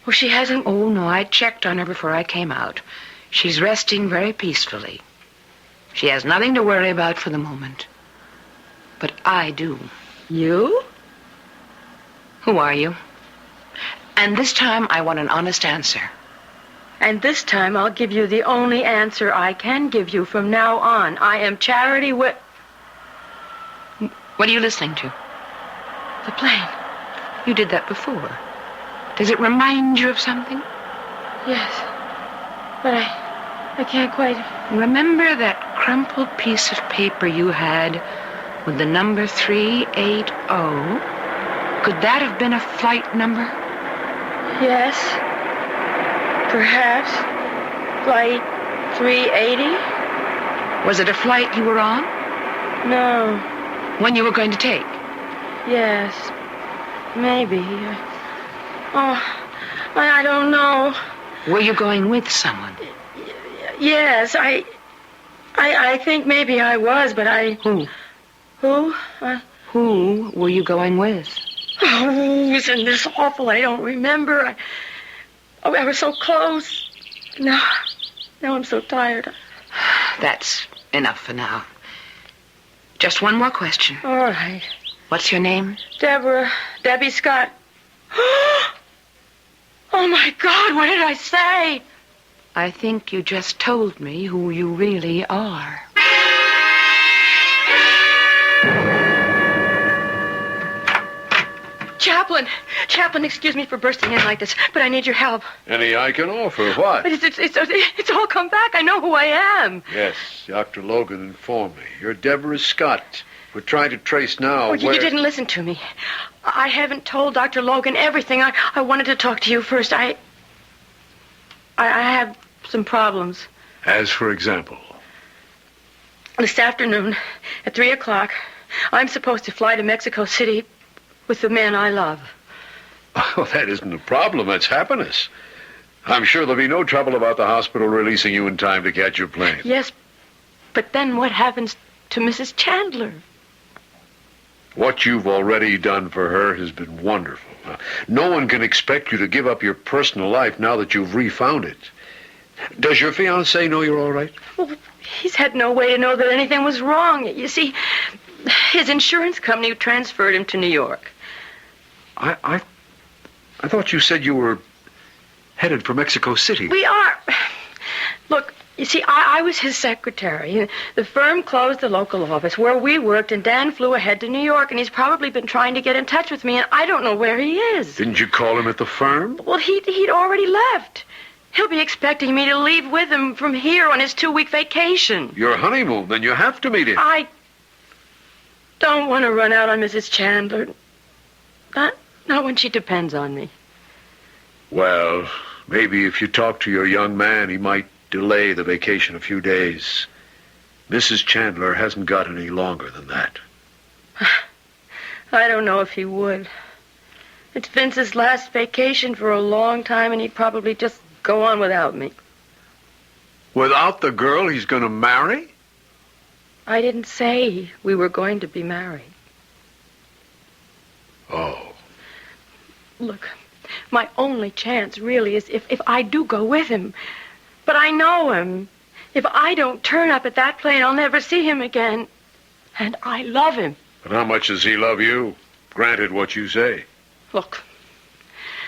Oh, she hasn't... Oh, no, I checked on her before I came out. She's resting very peacefully. She has nothing to worry about for the moment. But I do. You? Who are you? And this time I want an honest answer. And this time I'll give you the only answer I can give you from now on. I am Charity What are you listening to? The plane. You did that before. Does it remind you of something? Yes. But I can't quite... Remember that crumpled piece of paper you had with the number 380? Could that have been a flight number? Yes. Perhaps. Flight 380? Was it a flight you were on? No. One you were going to take? Yes. Maybe. I don't know. Were you going with someone? Yes, I think maybe I was, but I... Who? Who? Who were you going with? Oh, isn't this awful? I don't remember. I was so close. Now I'm so tired. That's enough for now. Just one more question. All right. What's your name? Debbie Scott. Oh, my God, what did I say? I think you just told me who you really are. Chaplain, excuse me for bursting in like this, but I need your help. Any I can offer. What? But it's all come back. I know who I am. Yes, Dr. Logan informed me. You're Deborah Scott. We're trying to trace now You didn't listen to me. I haven't told Dr. Logan everything. I wanted to talk to you first. I have some problems. As for example? This afternoon, at 3 o'clock, I'm supposed to fly to Mexico City with the man I love. Oh, that isn't a problem. That's happiness. I'm sure there'll be no trouble about the hospital releasing you in time to catch your plane. Yes, but then what happens to Mrs. Chandler? What you've already done for her has been wonderful. No one can expect you to give up your personal life now that you've refound it. Does your fiancé know you're all right? Well, he's had no way to know that anything was wrong. You see, his insurance company transferred him to New York. I thought you said you were headed for Mexico City. We are. Look, you see, I was his secretary. The firm closed the local office where we worked, and Dan flew ahead to New York, and he's probably been trying to get in touch with me, and I don't know where he is. Didn't you call him at the firm? Well, he'd already left. He'll be expecting me to leave with him from here on his 2-week vacation. Your honeymoon, then you have to meet him. I don't want to run out on Mrs. Chandler. Not when she depends on me. Well, maybe if you talk to your young man, he might delay the vacation a few days. Mrs. Chandler hasn't got any longer than that. I don't know if he would. It's Vince's last vacation for a long time, and he'd probably just go on without me. Without the girl he's going to marry? I didn't say we were going to be married. Oh. Look, my only chance really is if I do go with him. But I know him. If I don't turn up at that plane, I'll never see him again. And I love him. But how much does he love you? Granted what you say. Look,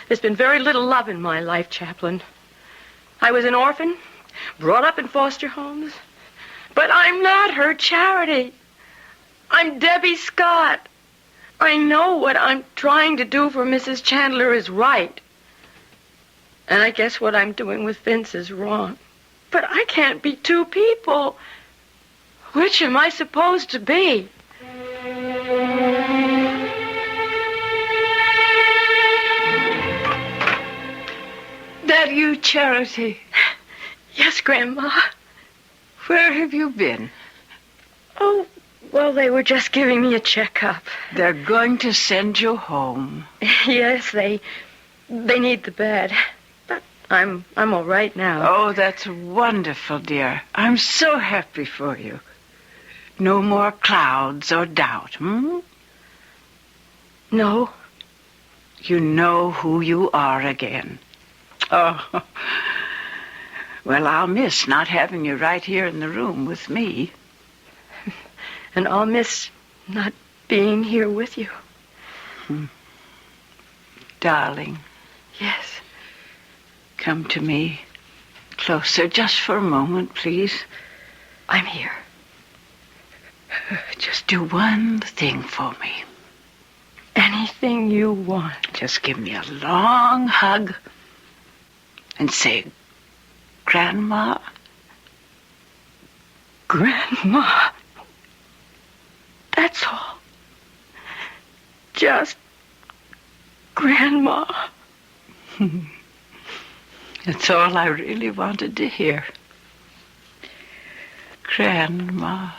there's been very little love in my life, Chaplain. I was an orphan, brought up in foster homes. But I'm not her Charity. I'm Debbie Scott. I know what I'm trying to do for Mrs. Chandler is right. And I guess what I'm doing with Vince is wrong. But I can't be two people. Which am I supposed to be? That you, Charity? Yes, Grandma. Where have you been? Oh, well, they were just giving me a checkup. They're going to send you home. Yes, they need the bed. But I'm all right now. Oh, that's wonderful, dear. I'm so happy for you. No more clouds or doubt, hmm? No. You know who you are again. Oh, well, I'll miss not having you right here in the room with me. And I'll miss not being here with you. Darling. Yes. Come to me. Closer, just for a moment, please. I'm here. Just do one thing for me. Anything you want. Just give me a long hug and say, Grandma. Grandma. That's all. Just Grandma. That's all I really wanted to hear. Grandma.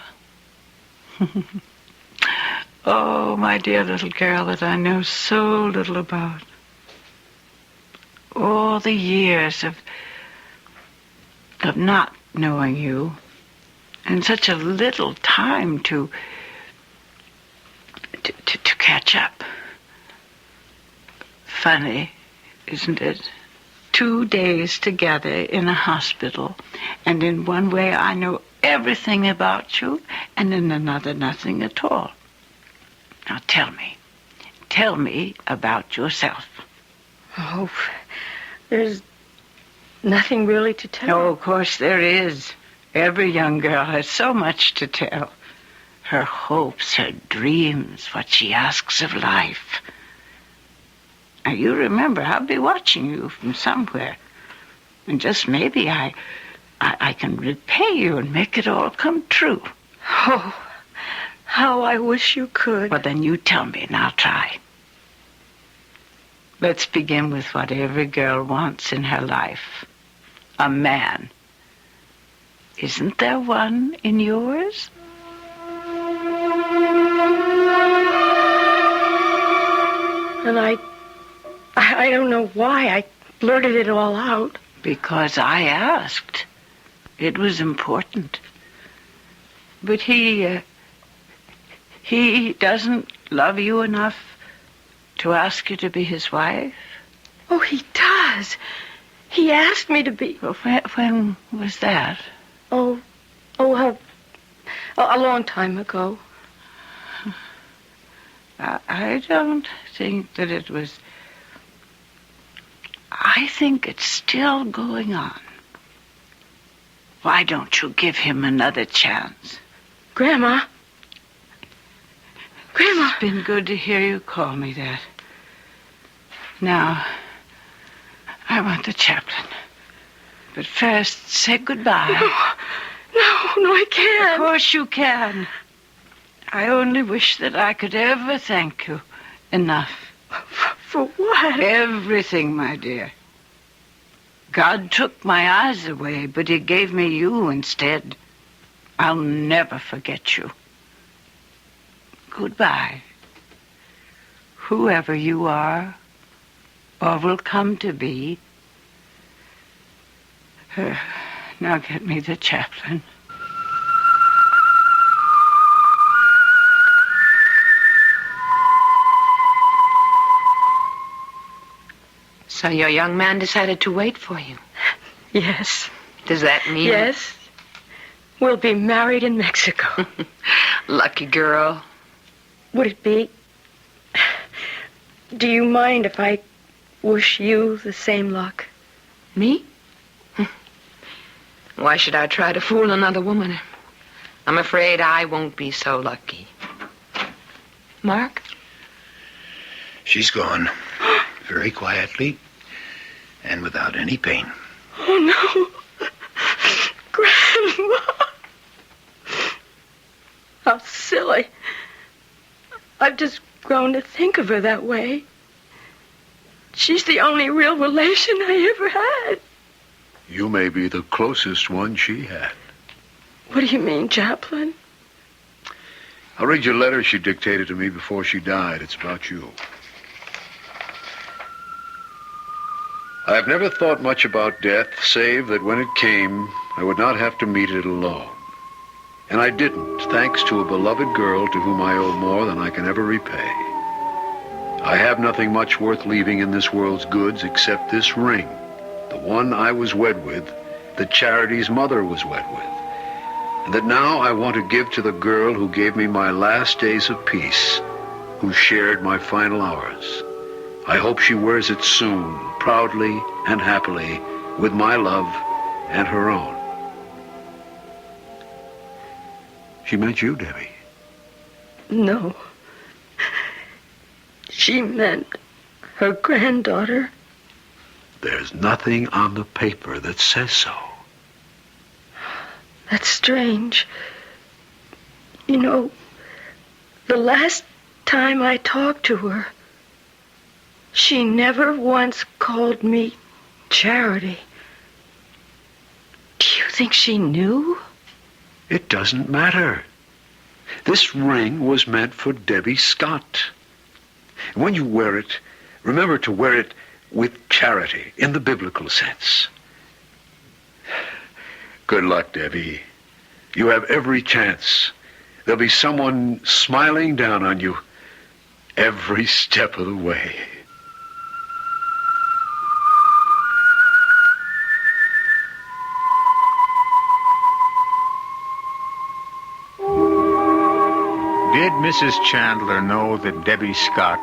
Oh, my dear little girl that I know so little about. All the years of not knowing you, and such a little time to catch up. Funny, isn't it? 2 days together in a hospital, and in one way I know everything about you, and in another nothing at all. Now tell me about yourself. Oh, there's nothing really to tell. Oh, of course there is. Every young girl has so much to tell. Her hopes, her dreams, what she asks of life. Now, you remember, I'll be watching you from somewhere. And just maybe I can repay you and make it all come true. Oh, how I wish you could. Well, then you tell me and I'll try. Let's begin with what every girl wants in her life. A man. Isn't there one in yours? And I don't know why I blurted it all out. Because I asked. It was important. But he doesn't love you enough to ask you to be his wife? Oh, he does. He asked me to be. Well, when was that? A long time ago. I don't think that it was. I think it's still going on. Why don't you give him another chance? Grandma. It's been good to hear you call me that. Now, I want the chaplain. But first, say goodbye. No, I can't. Of course you can. I only wish that I could ever thank you enough. For what? Everything, my dear. God took my eyes away, but he gave me you instead. I'll never forget you. Goodbye. Whoever you are, or will come to be. Now get me the chaplain. So your young man decided to wait for you? Yes. Does that mean? Yes. We'll be married in Mexico. Lucky girl. Would it be... Do you mind if I wish you the same luck? Me? Why should I try to fool another woman? I'm afraid I won't be so lucky. Mark? She's gone. Very quietly and without any pain. Oh, no. Grandma. How silly. I've just grown to think of her that way. She's the only real relation I ever had. You may be the closest one she had. What do you mean, Chaplain? I'll read you a letter she dictated to me before she died. It's about you. I've never thought much about death, save that when it came, I would not have to meet it alone. And I didn't, thanks to a beloved girl to whom I owe more than I can ever repay. I have nothing much worth leaving in this world's goods except this ring, the one I was wed with, that Charity's mother was wed with, and that now I want to give to the girl who gave me my last days of peace, who shared my final hours. I hope she wears it soon, proudly and happily, with my love and her own. She meant you, Debbie. No. She meant her granddaughter. There's nothing on the paper that says so. That's strange. You know, the last time I talked to her, she never once called me Charity. Do you think she knew? It doesn't matter. This ring was meant for Debbie Scott. And when you wear it, remember to wear it with charity, in the biblical sense. Good luck, Debbie. You have every chance. There'll be someone smiling down on you every step of the way. Did Mrs. Chandler know that Debbie Scott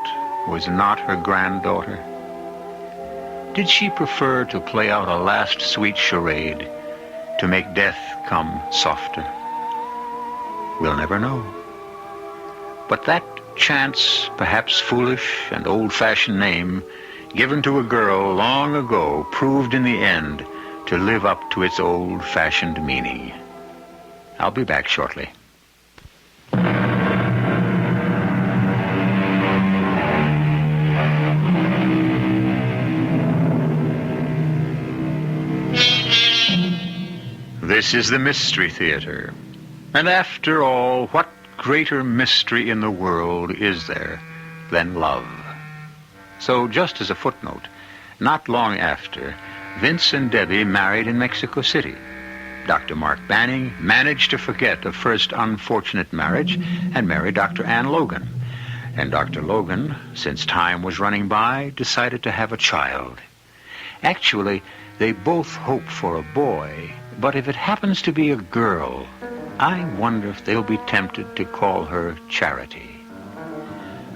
was not her granddaughter? Did she prefer to play out a last sweet charade to make death come softer? We'll never know. But that chance, perhaps foolish and old-fashioned name given to a girl long ago proved in the end to live up to its old-fashioned meaning. I'll be back shortly. This is the Mystery Theater. And after all, what greater mystery in the world is there than love? So just as a footnote, not long after, Vince and Debbie married in Mexico City. Dr. Mark Banning managed to forget a first unfortunate marriage and marry Dr. Ann Logan. And Dr. Logan, since time was running by, decided to have a child. Actually, they both hope for a boy, but if it happens to be a girl, I wonder if they'll be tempted to call her Charity.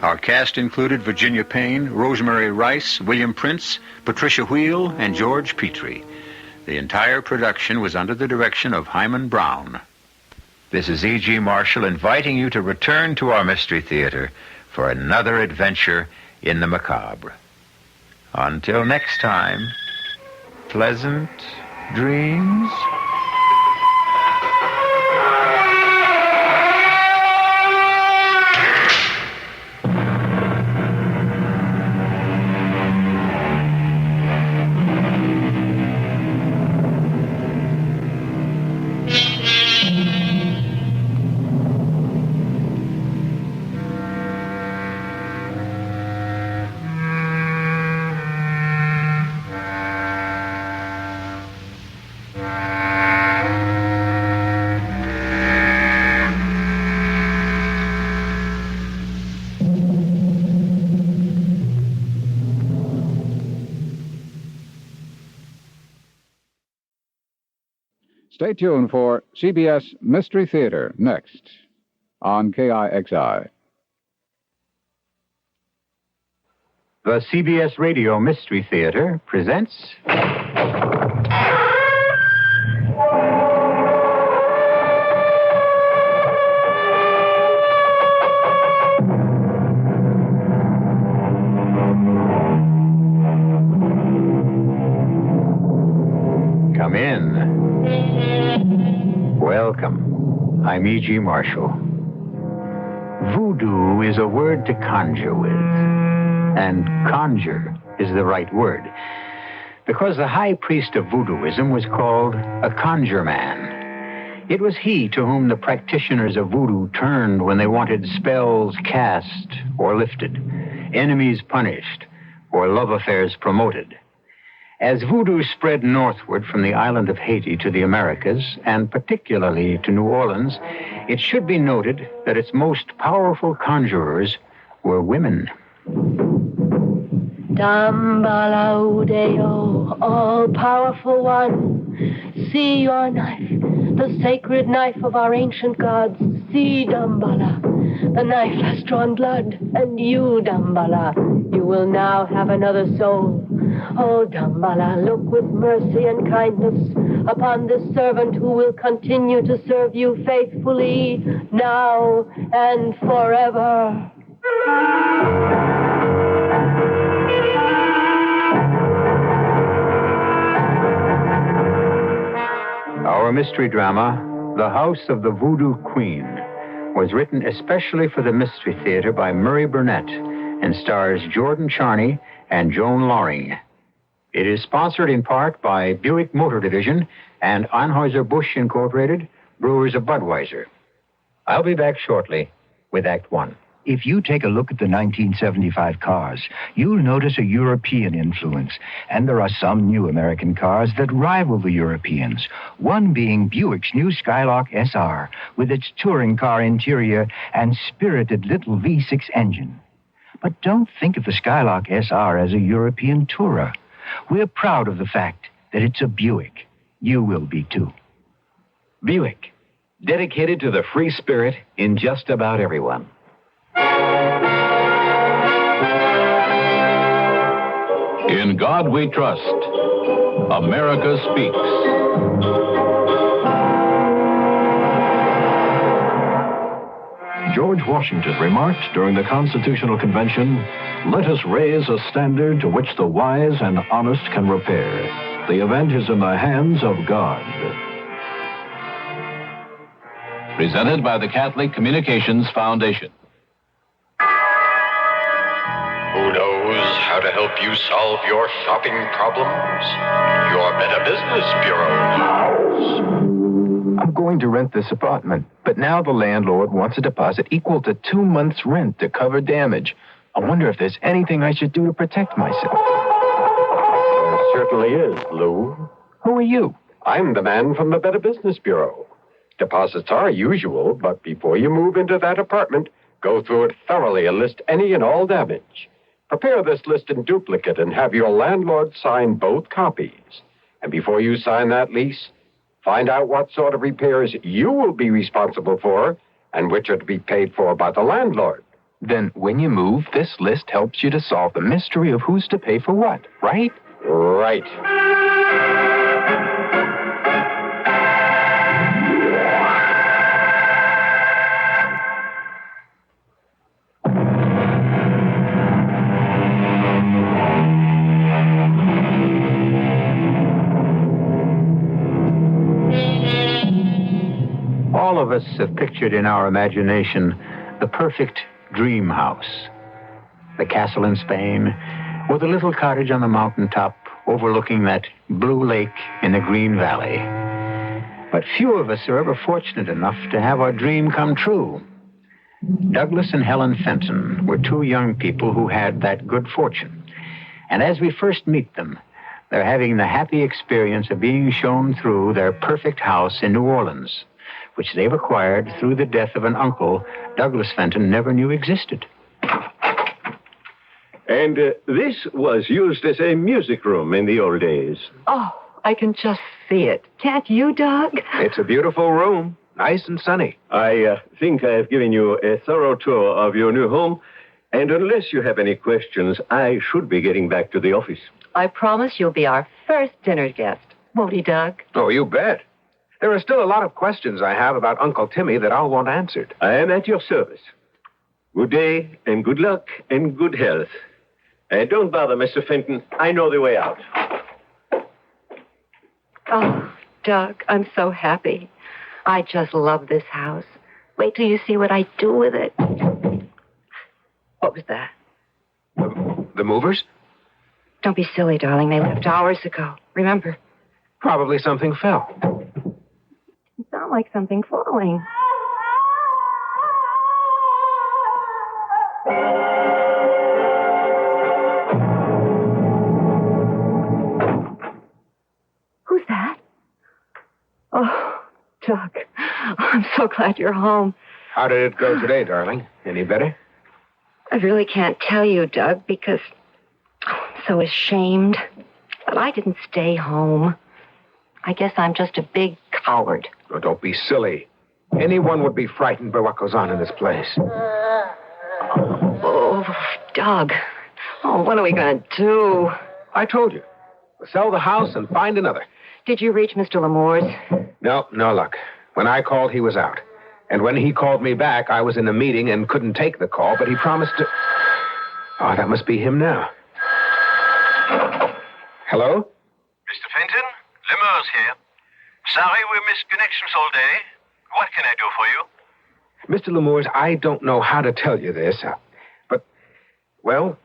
Our cast included Virginia Payne, Rosemary Rice, William Prince, Patricia Wheel, and George Petrie. The entire production was under the direction of Hyman Brown. This is E.G. Marshall inviting you to return to our Mystery Theater for another adventure in the macabre. Until next time, pleasant dreams. Stay tuned for CBS Mystery Theater next on KIXI. The CBS Radio Mystery Theater presents... Come in. Welcome. I'm E.G. Marshall. Voodoo is a word to conjure with. And conjure is the right word. Because the high priest of voodooism was called a conjure man. It was he to whom the practitioners of voodoo turned when they wanted spells cast or lifted, enemies punished, or love affairs promoted. As voodoo spread northward from the island of Haiti to the Americas, and particularly to New Orleans, it should be noted that its most powerful conjurers were women. Dambala Udeo, all-powerful one, see your knife, the sacred knife of our ancient gods. See, Dambala, the knife has drawn blood, and you, Dambala, you will now have another soul. Oh, Dambala, look with mercy and kindness upon this servant who will continue to serve you faithfully, now and forever. Our mystery drama, The House of the Voodoo Queen, was written especially for the Mystery Theater by Murray Burnett and stars Jordan Charney and Joan Loring. It is sponsored in part by Buick Motor Division and Anheuser-Busch Incorporated, brewers of Budweiser. I'll be back shortly with Act One. If you take a look at the 1975 cars, you'll notice a European influence, and there are some new American cars that rival the Europeans, one being Buick's new Skylark SR, with its touring car interior and spirited little V6 engine. But don't think of the Skylark SR as a European tourer. We're proud of the fact that it's a Buick. You will be, too. Buick, dedicated to the free spirit in just about everyone. In God we trust. America speaks. George Washington remarked during the Constitutional Convention, "Let us raise a standard to which the wise and honest can repair. The event is in the hands of God." Presented by the Catholic Communications Foundation. Who knows how to help you solve your shopping problems? Your Better Business Bureau knows. I'm going to rent this apartment, but now the landlord wants a deposit equal to 2 months' rent to cover damage. I wonder if there's anything I should do to protect myself. There certainly is, Lou. Who are you? I'm the man from the Better Business Bureau. Deposits are usual, but before you move into that apartment, go through it thoroughly and list any and all damage. Prepare this list in duplicate and have your landlord sign both copies. And before you sign that lease, find out what sort of repairs you will be responsible for and which are to be paid for by the landlord. Then when you move, this list helps you to solve the mystery of who's to pay for what, right? Right. All of us have pictured in our imagination the perfect dream house. The castle in Spain, or the little cottage on the mountaintop overlooking that blue lake in the Green Valley. But few of us are ever fortunate enough to have our dream come true. Douglas and Helen Fenton were two young people who had that good fortune. And as we first meet them, they're having the happy experience of being shown through their perfect house in New Orleans, which they've acquired through the death of an uncle Douglas Fenton never knew existed. And this was used as a music room in the old days. Oh, I can just see it. Can't you, Doug? It's a beautiful room. Nice and sunny. I think I've given you a thorough tour of your new home. And unless you have any questions, I should be getting back to the office. I promise you'll be our first dinner guest. Won't he, Doug? Oh, you bet. There are still a lot of questions I have about Uncle Timmy that I'll want answered. I am at your service. Good day, and good luck, and good health. Don't bother, Mr. Fenton. I know the way out. Oh, Doug, I'm so happy. I just love this house. Wait till you see what I do with it. What was that? The movers? Don't be silly, darling. They left hours ago. Remember? Probably something fell. It sounds like something falling. Who's that? Oh, Doug. I'm so glad you're home. How did it go today, darling? Any better? I really can't tell you, Doug, because I'm so ashamed. But I didn't stay home. I guess I'm just a big coward. Oh, don't be silly. Anyone would be frightened by what goes on in this place. Oh, Doug. Oh, what are we going to do? I told you. We'll sell the house and find another. Did you reach Mr. Lamore's? No luck. When I called, he was out. And when he called me back, I was in a meeting and couldn't take the call, but he promised to... Oh, that must be him now. Hello? Mr. Fenton, Lemurs here. Sorry we missed connections all day. What can I do for you? Mr. Lemurs, I don't know how to tell you this, but, well,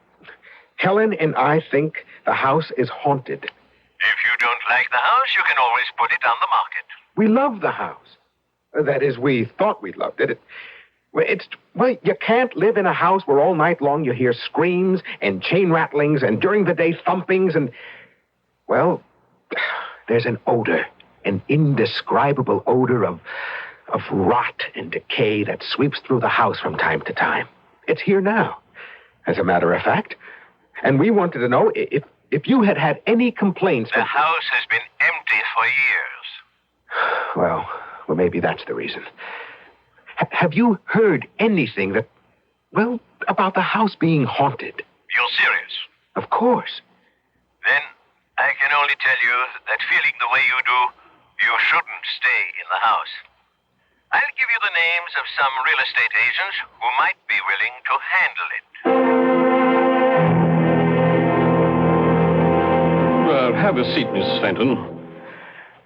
Helen and I think the house is haunted. If you don't like the house, you can always put it on the market. We love the house. That is, we thought we loved it. Well, you can't live in a house where all night long you hear screams and chain rattlings and during the day thumpings and, well, there's an odor, an indescribable odor of rot and decay that sweeps through the house from time to time. It's here now, as a matter of fact. And we wanted to know if you had any complaints. The house has been empty for years. Well, maybe that's the reason. Have you heard anything about the house being haunted? You're serious? Of course. Then I can only tell you that feeling the way you do, you shouldn't stay in the house. I'll give you the names of some real estate agents who might be willing to handle it. Well, have a seat, Mrs. Fenton.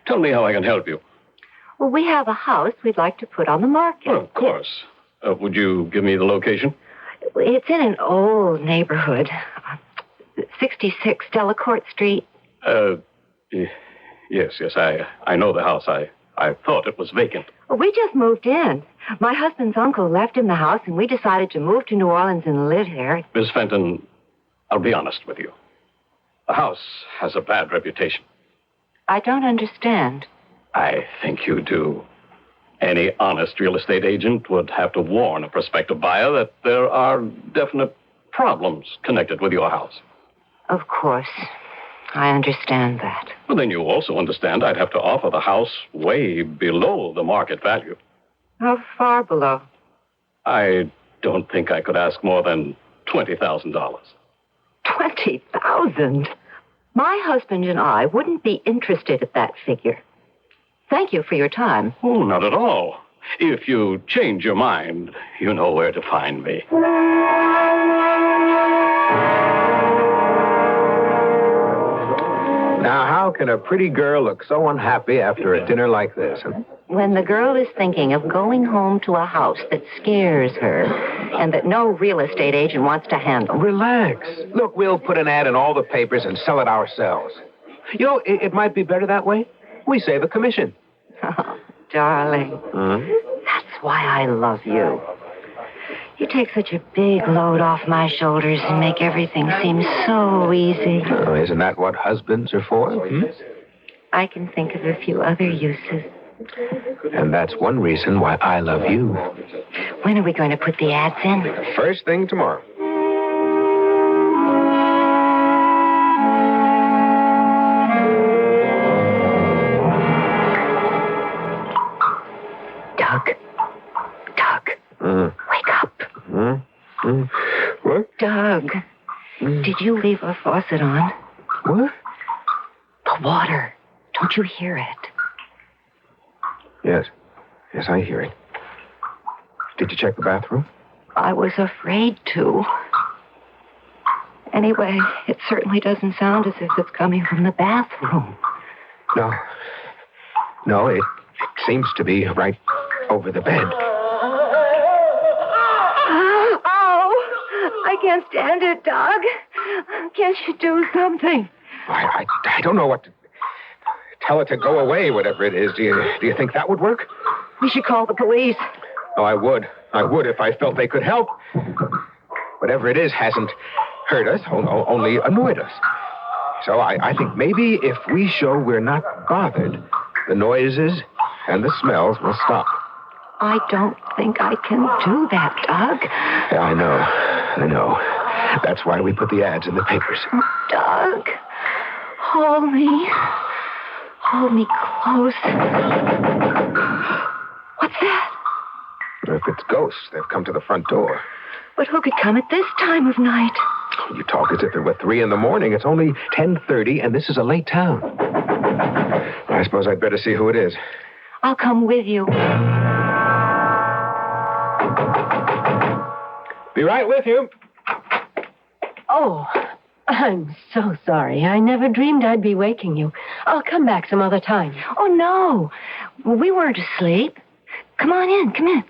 Tell me how I can help you. Well, we have a house we'd like to put on the market. Well, of course. Would you give me the location? It's in an old neighborhood. 66 Delacorte Street. Yes, I know the house. I thought it was vacant. Well, we just moved in. My husband's uncle left him the house, and we decided to move to New Orleans and live here. Miss Fenton, I'll be honest with you. The house has a bad reputation. I don't understand. I think you do. Any honest real estate agent would have to warn a prospective buyer that there are definite problems connected with your house. Of course. I understand that. Well, then you also understand I'd have to offer the house way below the market value. How far below? I don't think I could ask more than $20,000. $20,000? My husband and I wouldn't be interested at that figure. Thank you for your time. Oh, not at all. If you change your mind, you know where to find me. Now, how can a pretty girl look so unhappy after a dinner like this? Huh? When the girl is thinking of going home to a house that scares her and that no real estate agent wants to handle. Relax. Look, we'll put an ad in all the papers and sell it ourselves. You know, it might be better that way. We save a commission. Oh, darling. That's why I love you. You take such a big load off my shoulders and make everything seem so easy. Oh, isn't that what husbands are for? I can think of a few other uses. And that's one reason why I love you. When are we going to put the ads in? First thing tomorrow. Doug. Doug. Wake up. What? Doug. Did you leave our faucet on? What? The water. Don't you hear it? Yes. Yes, I hear it. Did you check the bathroom? I was afraid to. Anyway, it certainly doesn't sound as if it's coming from the bathroom. No. No, it seems to be right over the bed. Oh, I can't stand it, Doug. Can't you do something? I don't know what to... Tell it to go away, whatever it is. Do you think that would work? We should call the police. Oh, I would. I would if I felt they could help. Whatever it is hasn't hurt us, only annoyed us. So I think maybe if we show we're not bothered, the noises and the smells will stop. I don't think I can do that, Doug. Yeah, I know. That's why we put the ads in the papers. Doug, hold me. Hold me close. What's that? If it's ghosts, they've come to the front door. But who could come at this time of night? You talk as if it were 3 a.m. It's only 10:30, and this is a late town. I suppose I'd better see who it is. I'll come with you. Be right with you. Oh, I'm so sorry. I never dreamed I'd be waking you. I'll come back some other time. Oh, no. We weren't asleep. Come on in. Come in.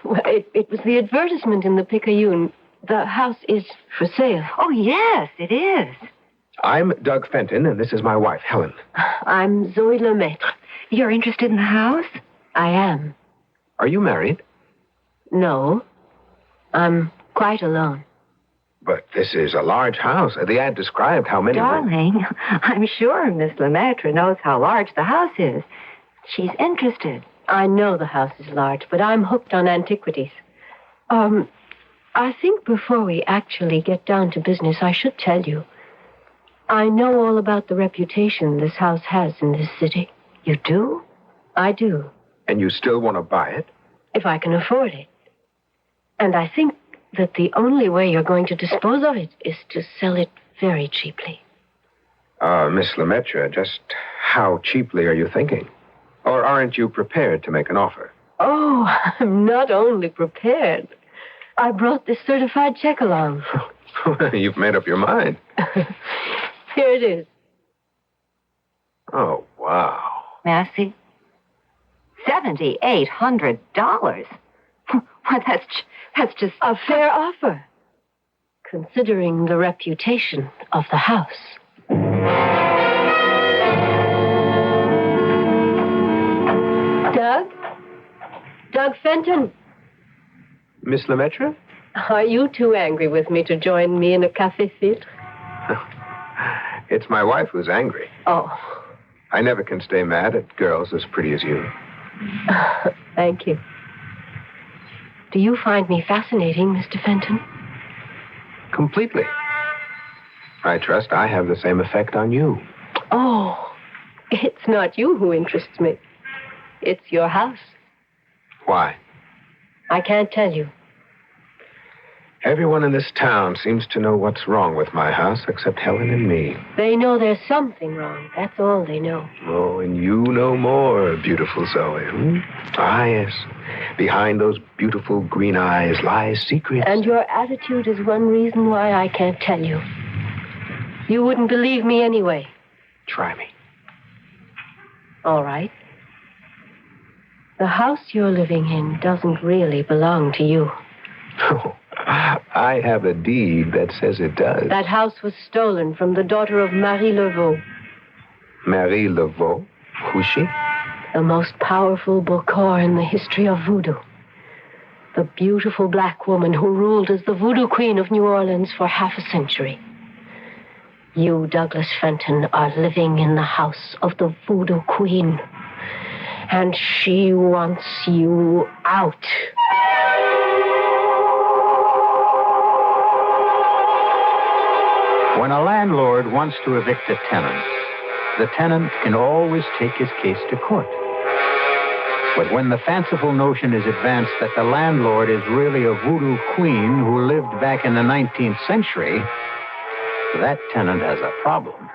Well, it was the advertisement in the Picayune. The house is for sale. Oh, yes, it is. I'm Doug Fenton, and this is my wife, Helen. I'm Zoe Lemaitre. You're interested in the house? I am. Are you married? No. I'm quite alone. But this is a large house. The ad described how many... Darling, I'm sure Miss Lemaitre knows how large the house is. She's interested. I know the house is large, but I'm hooked on antiquities. I think before we actually get down to business, I should tell you. I know all about the reputation this house has in this city. You do? I do. And you still want to buy it? If I can afford it. And I think that the only way you're going to dispose of it is to sell it very cheaply. Miss Lemaitre, just how cheaply are you thinking? Or aren't you prepared to make an offer? Oh, I'm not only prepared. I brought this certified check along. You've made up your mind. Here it is. Oh, wow. Massey? $7,800. Why, that's just a fair offer, considering the reputation of the house. Doug Fenton. Miss Lemaitre? Are you too angry with me to join me in a café filtre? It's my wife who's angry. Oh. I never can stay mad at girls as pretty as you. Thank you. Do you find me fascinating, Mr. Fenton? Completely. I trust I have the same effect on you. Oh, it's not you who interests me. It's your house. Why? I can't tell you. Everyone in this town seems to know what's wrong with my house except Helen and me. They know there's something wrong. That's all they know. Oh, and you know more, beautiful Zoe. Ah, yes. Behind those beautiful green eyes lies secrets. And your attitude is one reason why I can't tell you. You wouldn't believe me anyway. Try me. All right. The house you're living in doesn't really belong to you. Oh, I have a deed that says it does. That house was stolen from the daughter of Marie Laveau. Marie Laveau? Who's she? The most powerful Bokor in the history of Voodoo. The beautiful black woman who ruled as the Voodoo Queen of New Orleans for half a century. You, Douglas Fenton, are living in the house of the Voodoo Queen. And she wants you out. When a landlord wants to evict a tenant, the tenant can always take his case to court. But when the fanciful notion is advanced that the landlord is really a voodoo queen who lived back in the 19th century, that tenant has a problem.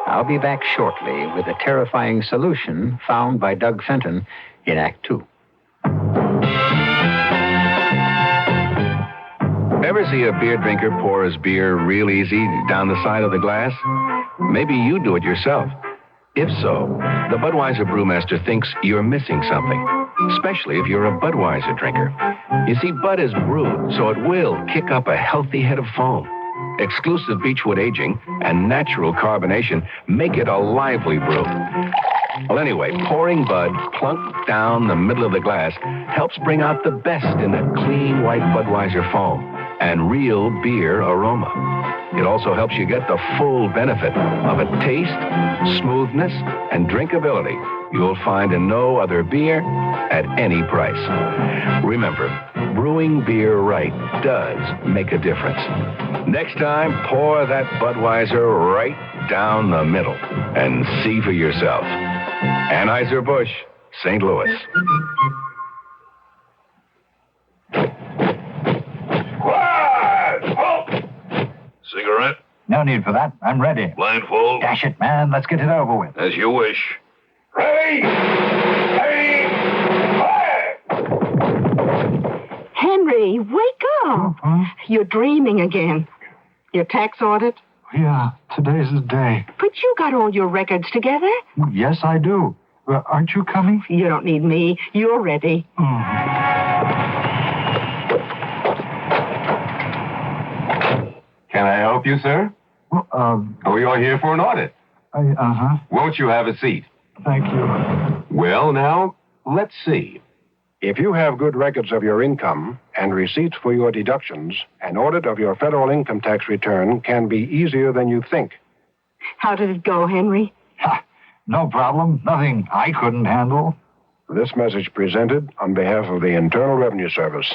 I'll be back shortly with a terrifying solution found by Doug Fenton in Act 2. Ever see a beer drinker pour his beer real easy down the side of the glass? Maybe you do it yourself. If so, the Budweiser brewmaster thinks you're missing something, especially if you're a Budweiser drinker. You see, Bud is brewed, so it will kick up a healthy head of foam. Exclusive beechwood aging and natural carbonation make it a lively brew. Well, anyway, pouring Bud plunk down the middle of the glass helps bring out the best in that clean white Budweiser foam and real beer aroma. It also helps you get the full benefit of a taste, smoothness, and drinkability you'll find in no other beer at any price. Remember, brewing beer right does make a difference. Next time, pour that Budweiser right down the middle and see for yourself. Anheuser-Busch, St. Louis. Cigarette? No need for that. I'm ready. Blindfold? Dash it, man. Let's get it over with. As you wish. Henry, wake up. You're dreaming again. Your tax audit? Yeah, today's the day. But you got all your records together. Yes, I do. Aren't you coming? You don't need me. You're ready. Can I help you, sir? We are here for an audit. Won't you have a seat? Thank you. Well, now, let's see. If you have good records of your income and receipts for your deductions, an audit of your federal income tax return can be easier than you think. How did it go, Henry? No problem. Nothing I couldn't handle. This message presented on behalf of the Internal Revenue Service.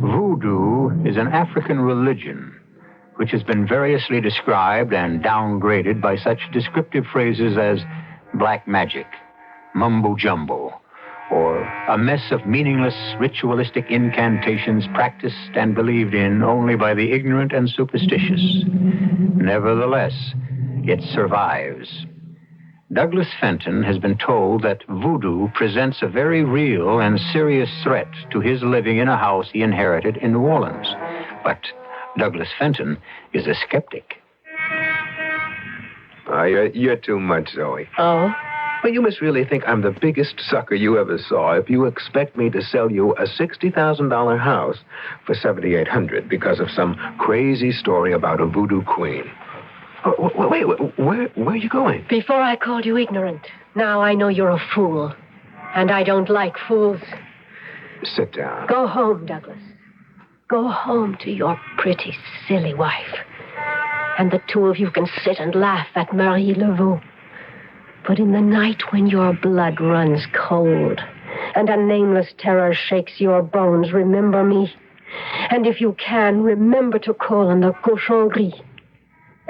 Voodoo is an African religion which has been variously described and downgraded by such descriptive phrases as black magic, mumbo-jumbo, or a mess of meaningless ritualistic incantations practiced and believed in only by the ignorant and superstitious. Nevertheless, it survives. Douglas Fenton has been told that voodoo presents a very real and serious threat to his living in a house he inherited in New Orleans. But Douglas Fenton is a skeptic. You're too much, Zoe. Oh? Well, you must really think I'm the biggest sucker you ever saw if you expect me to sell you a $60,000 house for $7,800 because of some crazy story about a voodoo queen. Oh, wait, where are you going? Before I called you ignorant. Now I know you're a fool. And I don't like fools. Sit down. Go home, Douglas. Go home to your pretty, silly wife. And the two of you can sit and laugh at Marie Laveau. But in the night when your blood runs cold and a nameless terror shakes your bones, remember me. And if you can, remember to call on the cochon gris.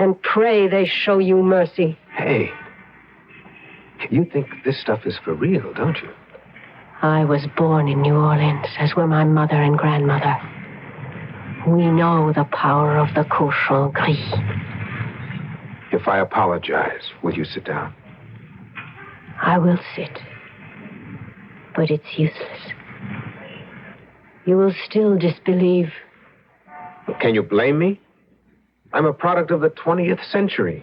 And pray they show you mercy. Hey, you think this stuff is for real, don't you? I was born in New Orleans, as were my mother and grandmother. We know the power of the cochon gris. If I apologize, will you sit down? I will sit. But it's useless. You will still disbelieve. Can you blame me? I'm a product of the 20th century.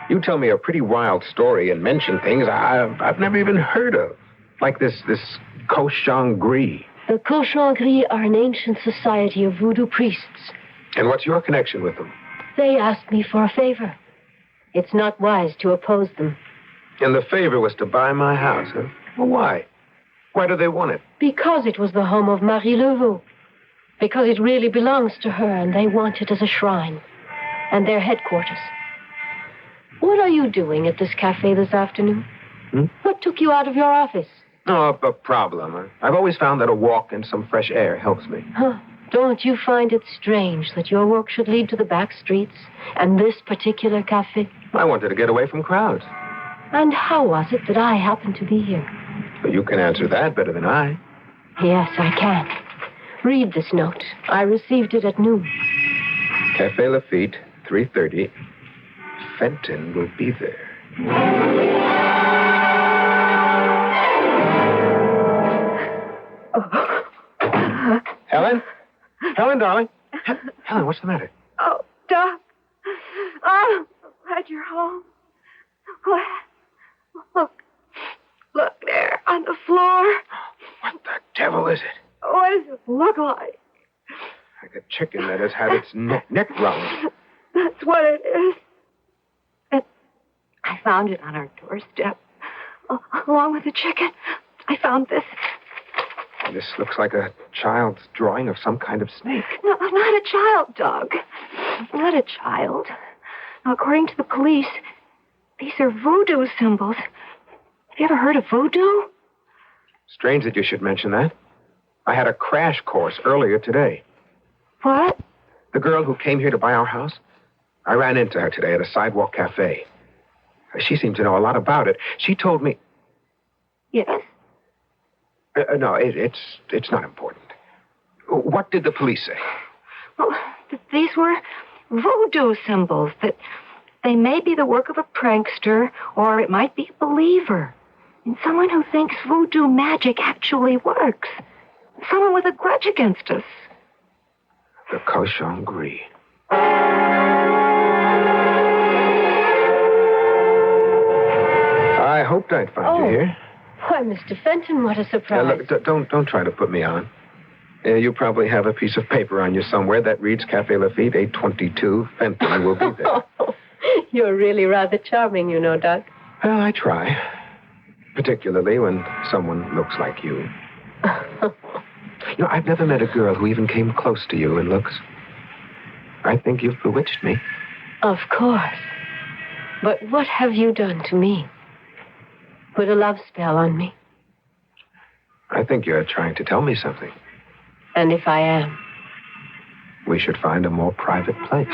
You tell me a pretty wild story and mention things I've never even heard of. Like this cochon gris. The cochon gris are an ancient society of voodoo priests. And what's your connection with them? They asked me for a favor. It's not wise to oppose them. And the favor was to buy my house, huh? Well, why? Why do they want it? Because it was the home of Marie Laveau. Because it really belongs to her, and they want it as a shrine. And their headquarters. What are you doing at this cafe this afternoon? What took you out of your office? Oh, a problem. I've always found that a walk and some fresh air helps me. Huh. Don't you find it strange that your work should lead to the back streets and this particular cafe? I wanted to get away from crowds. And how was it that I happened to be here? Well, you can answer that better than I. Yes, I can. Read this note. I received it at noon. Cafe Lafitte, 3:30. Fenton will be there. Helen? Helen, darling. Helen, what's the matter? Oh, Doc. Oh, I'm glad you're home. So glad. Look there on the floor. What the devil is it? What does it look like? Like a chicken that has had its neck wrung. That's what it is. And I found it on our doorstep. Along with the chicken, I found this. This looks like a child's drawing of some kind of snake. No, not a child, Doug. Not a child. Now, according to the police, these are voodoo symbols. Have you ever heard of voodoo? Strange that you should mention that. I had a crash course earlier today. What? The girl who came here to buy our house, I ran into her today at a sidewalk cafe. She seemed to know a lot about it. She told me... Yes? No, it's not important. What did the police say? Well, these were voodoo symbols, that they may be the work of a prankster, or it might be a believer. And someone who thinks voodoo magic actually works. Someone with a grudge against us. The cochon gris. I hoped I'd find you here. Why, Mr. Fenton, what a surprise. Look, don't try to put me on. You probably have a piece of paper on you somewhere that reads Cafe Lafitte, 822. Fenton will be there. You're really rather charming, you know, Doc. Well, I try. Particularly when someone looks like you. You know, I've never met a girl who even came close to you in looks. I think you've bewitched me. Of course. But what have you done to me? Put a love spell on me. I think you're trying to tell me something. And if I am? We should find a more private place.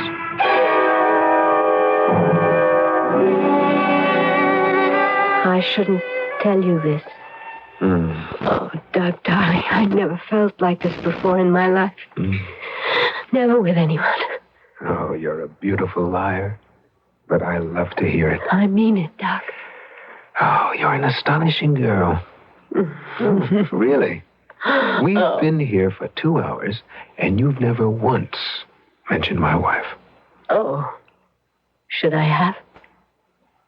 I shouldn't tell you this. Oh, Doug, darling, I never felt like this before in my life. Never with anyone. Oh, you're a beautiful liar. But I love to hear it. I mean it, Doc. Oh, you're an astonishing girl. Really? We've been here for 2 hours, and you've never once mentioned my wife. Oh. Should I have?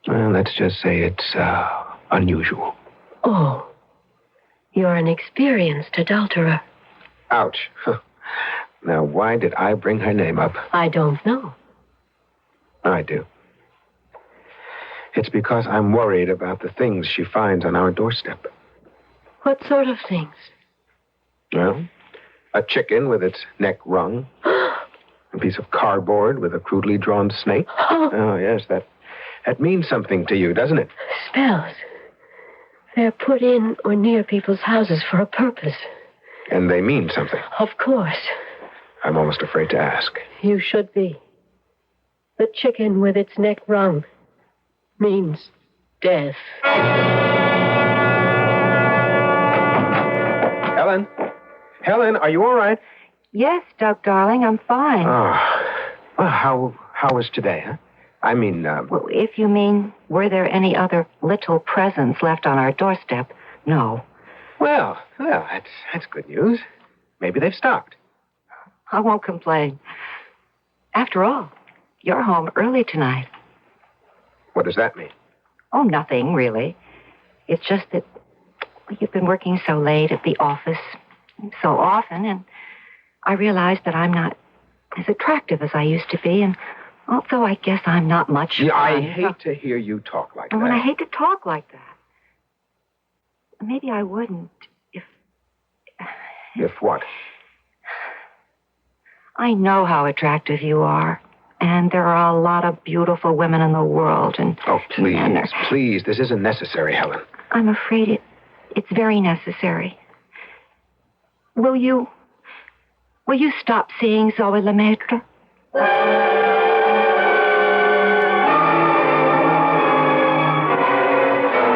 Well, let's just say it's unusual. Oh. You're an experienced adulterer. Ouch. Now, why did I bring her name up? I don't know. I do. It's because I'm worried about the things she finds on our doorstep. What sort of things? Well, a chicken with its neck wrung. A piece of cardboard with a crudely drawn snake. Oh, yes, that means something to you, doesn't it? Spells. They're put in or near people's houses for a purpose. And they mean something. Of course. I'm almost afraid to ask. You should be. The chicken with its neck wrung means death. Helen? Helen, are you all right? Yes, Doug, darling, I'm fine. Well, how was today, huh? I mean, Well, if you mean, were there any other little presents left on our doorstep? No. Well, that's good news. Maybe they've stopped. I won't complain. After all, you're home early tonight. What does that mean? Oh, nothing, really. It's just that you've been working so late at the office so often, and I realized that I'm not as attractive as I used to be, and also I guess I'm not much fun. I hate to hear you talk like and that. when I hate to talk like that, maybe I wouldn't if... If what? I know how attractive you are, and there are a lot of beautiful women in the world, and... Oh, please, this isn't necessary, Helen. I'm afraid it's very necessary. Will you Will you stop seeing Zoe Lemaitre?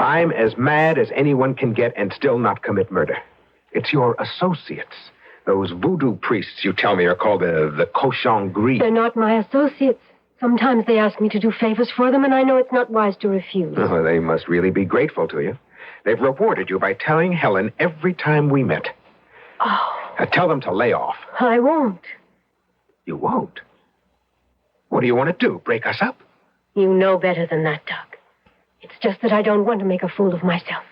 I'm as mad as anyone can get and still not commit murder. It's your associates. Those voodoo priests you tell me are called the cochon gris. They're not my associates. Sometimes they ask me to do favors for them, and I know it's not wise to refuse. Oh, they must really be grateful to you. They've rewarded you by telling Helen every time we met. Oh. Tell them to lay off. I won't. You won't? What do you want to do, break us up? You know better than that, Doug. It's just that I don't want to make a fool of myself.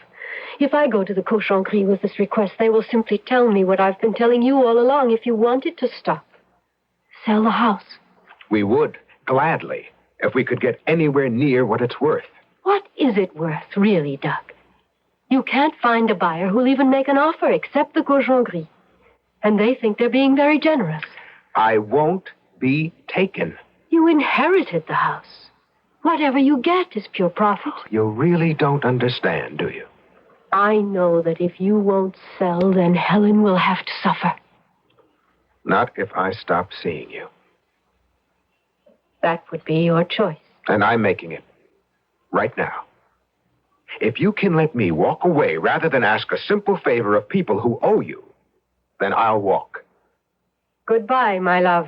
If I go to the cochon gris with this request, they will simply tell me what I've been telling you all along. If you want it to stop, sell the house. We would, gladly, if we could get anywhere near what it's worth. What is it worth, really, Doug? You can't find a buyer who'll even make an offer except the cochon gris. And they think they're being very generous. I won't be taken. You inherited the house. Whatever you get is pure profit. You really don't understand, do you? I know that if you won't sell, then Helen will have to suffer. Not if I stop seeing you. That would be your choice. And I'm making it. Right now. If you can let me walk away rather than ask a simple favor of people who owe you, then I'll walk. Goodbye, my love.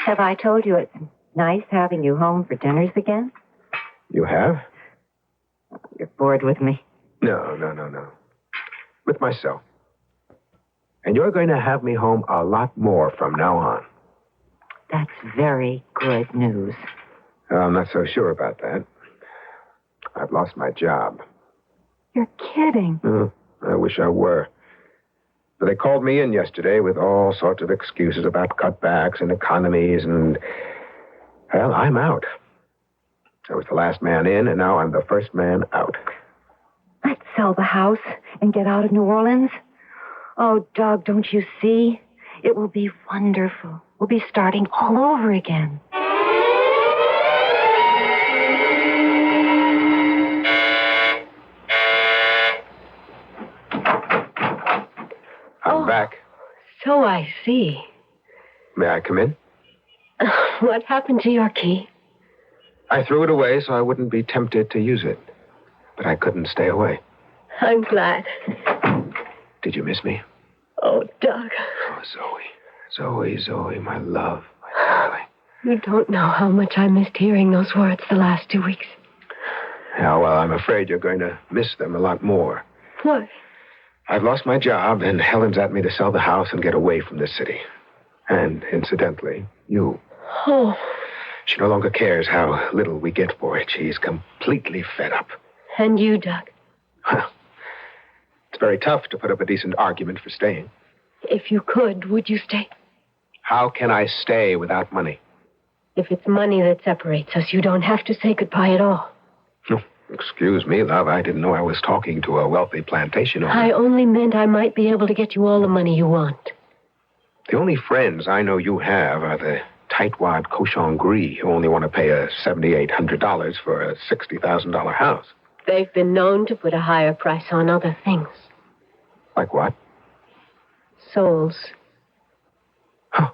Have I told you it's nice having you home for dinners again? You have? You're bored with me. No. With myself. And you're going to have me home a lot more from now on. That's very good news. I'm not so sure about that. I've lost my job. You're kidding. I wish I were. But they called me in yesterday with all sorts of excuses about cutbacks and economies and... Well, I'm out. I was the last man in, and now I'm the first man out. Let's sell the house and get out of New Orleans. Oh, Doug, don't you see? It will be wonderful. We'll be starting all over again. I'm back. So I see. May I come in? What happened to your key? I threw it away so I wouldn't be tempted to use it. But I couldn't stay away. I'm glad. Did you miss me? Oh, Doug. Oh, Zoe, my love, my darling. You don't know how much I missed hearing those words the last 2 weeks. Yeah, well, I'm afraid you're going to miss them a lot more. What? I've lost my job, and Helen's at me to sell the house and get away from this city. And, incidentally, you. Oh. She no longer cares how little we get for it. She's completely fed up. And you, Doug? Well, it's very tough to put up a decent argument for staying. If you could, would you stay? How can I stay without money? If it's money that separates us, you don't have to say goodbye at all. Excuse me, love. I didn't know I was talking to a wealthy plantation owner. I only meant I might be able to get you all the money you want. The only friends I know you have are the tightwad cochon gris who only want to pay a $7,800 for a $60,000 house. They've been known to put a higher price on other things. Like what? Souls. Oh.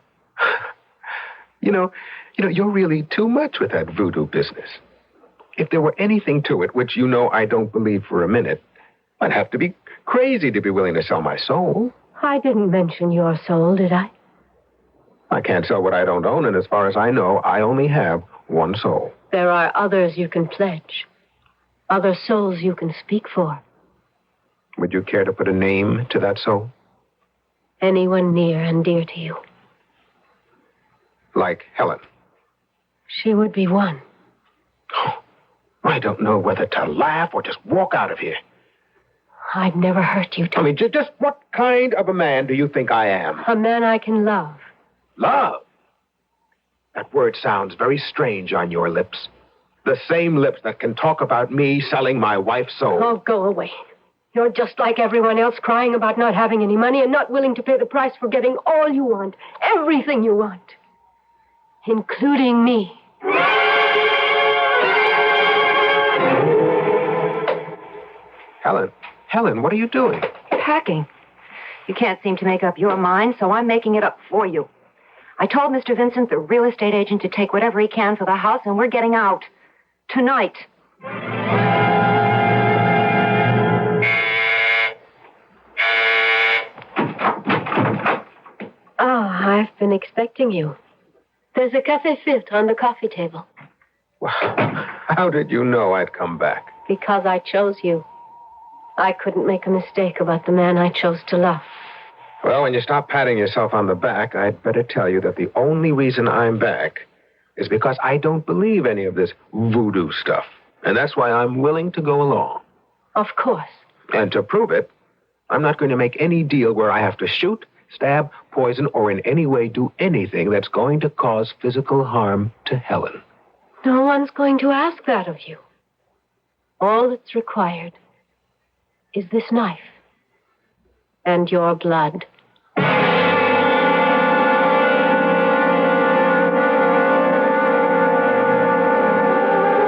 You know, you're really too much with that voodoo business. If there were anything to it, which you know I don't believe for a minute, I'd have to be crazy to be willing to sell my soul. I didn't mention your soul, did I? I can't sell what I don't own, and as far as I know, I only have one soul. There are others you can pledge. Other souls you can speak for. Would you care to put a name to that soul? Anyone near and dear to you. Like Helen. She would be one. Oh, I don't know whether to laugh or just walk out of here. I'd never hurt you, Tom. I mean, just what kind of a man do you think I am? A man I can love. Love? That word sounds very strange on your lips. The same lips that can talk about me selling my wife's soul. Oh, go away. You're just like everyone else, crying about not having any money and not willing to pay the price for getting all you want, everything you want, including me. Helen, Helen, what are you doing? Packing. You can't seem to make up your mind, so I'm making it up for you. I told Mr. Vincent, the real estate agent, to take whatever he can for the house, and we're getting out. Tonight. I've been expecting you. There's a café filtre on the coffee table. How did you know I'd come back? Because I chose you. I couldn't make a mistake about the man I chose to love. Well, when you stop patting yourself on the back, I'd better tell you that the only reason I'm back is because I don't believe any of this voodoo stuff. And that's why I'm willing to go along. Of course. And to prove it, I'm not going to make any deal where I have to shoot, stab, poison, or in any way do anything that's going to cause physical harm to Helen. No one's going to ask that of you. All that's required is this knife and your blood.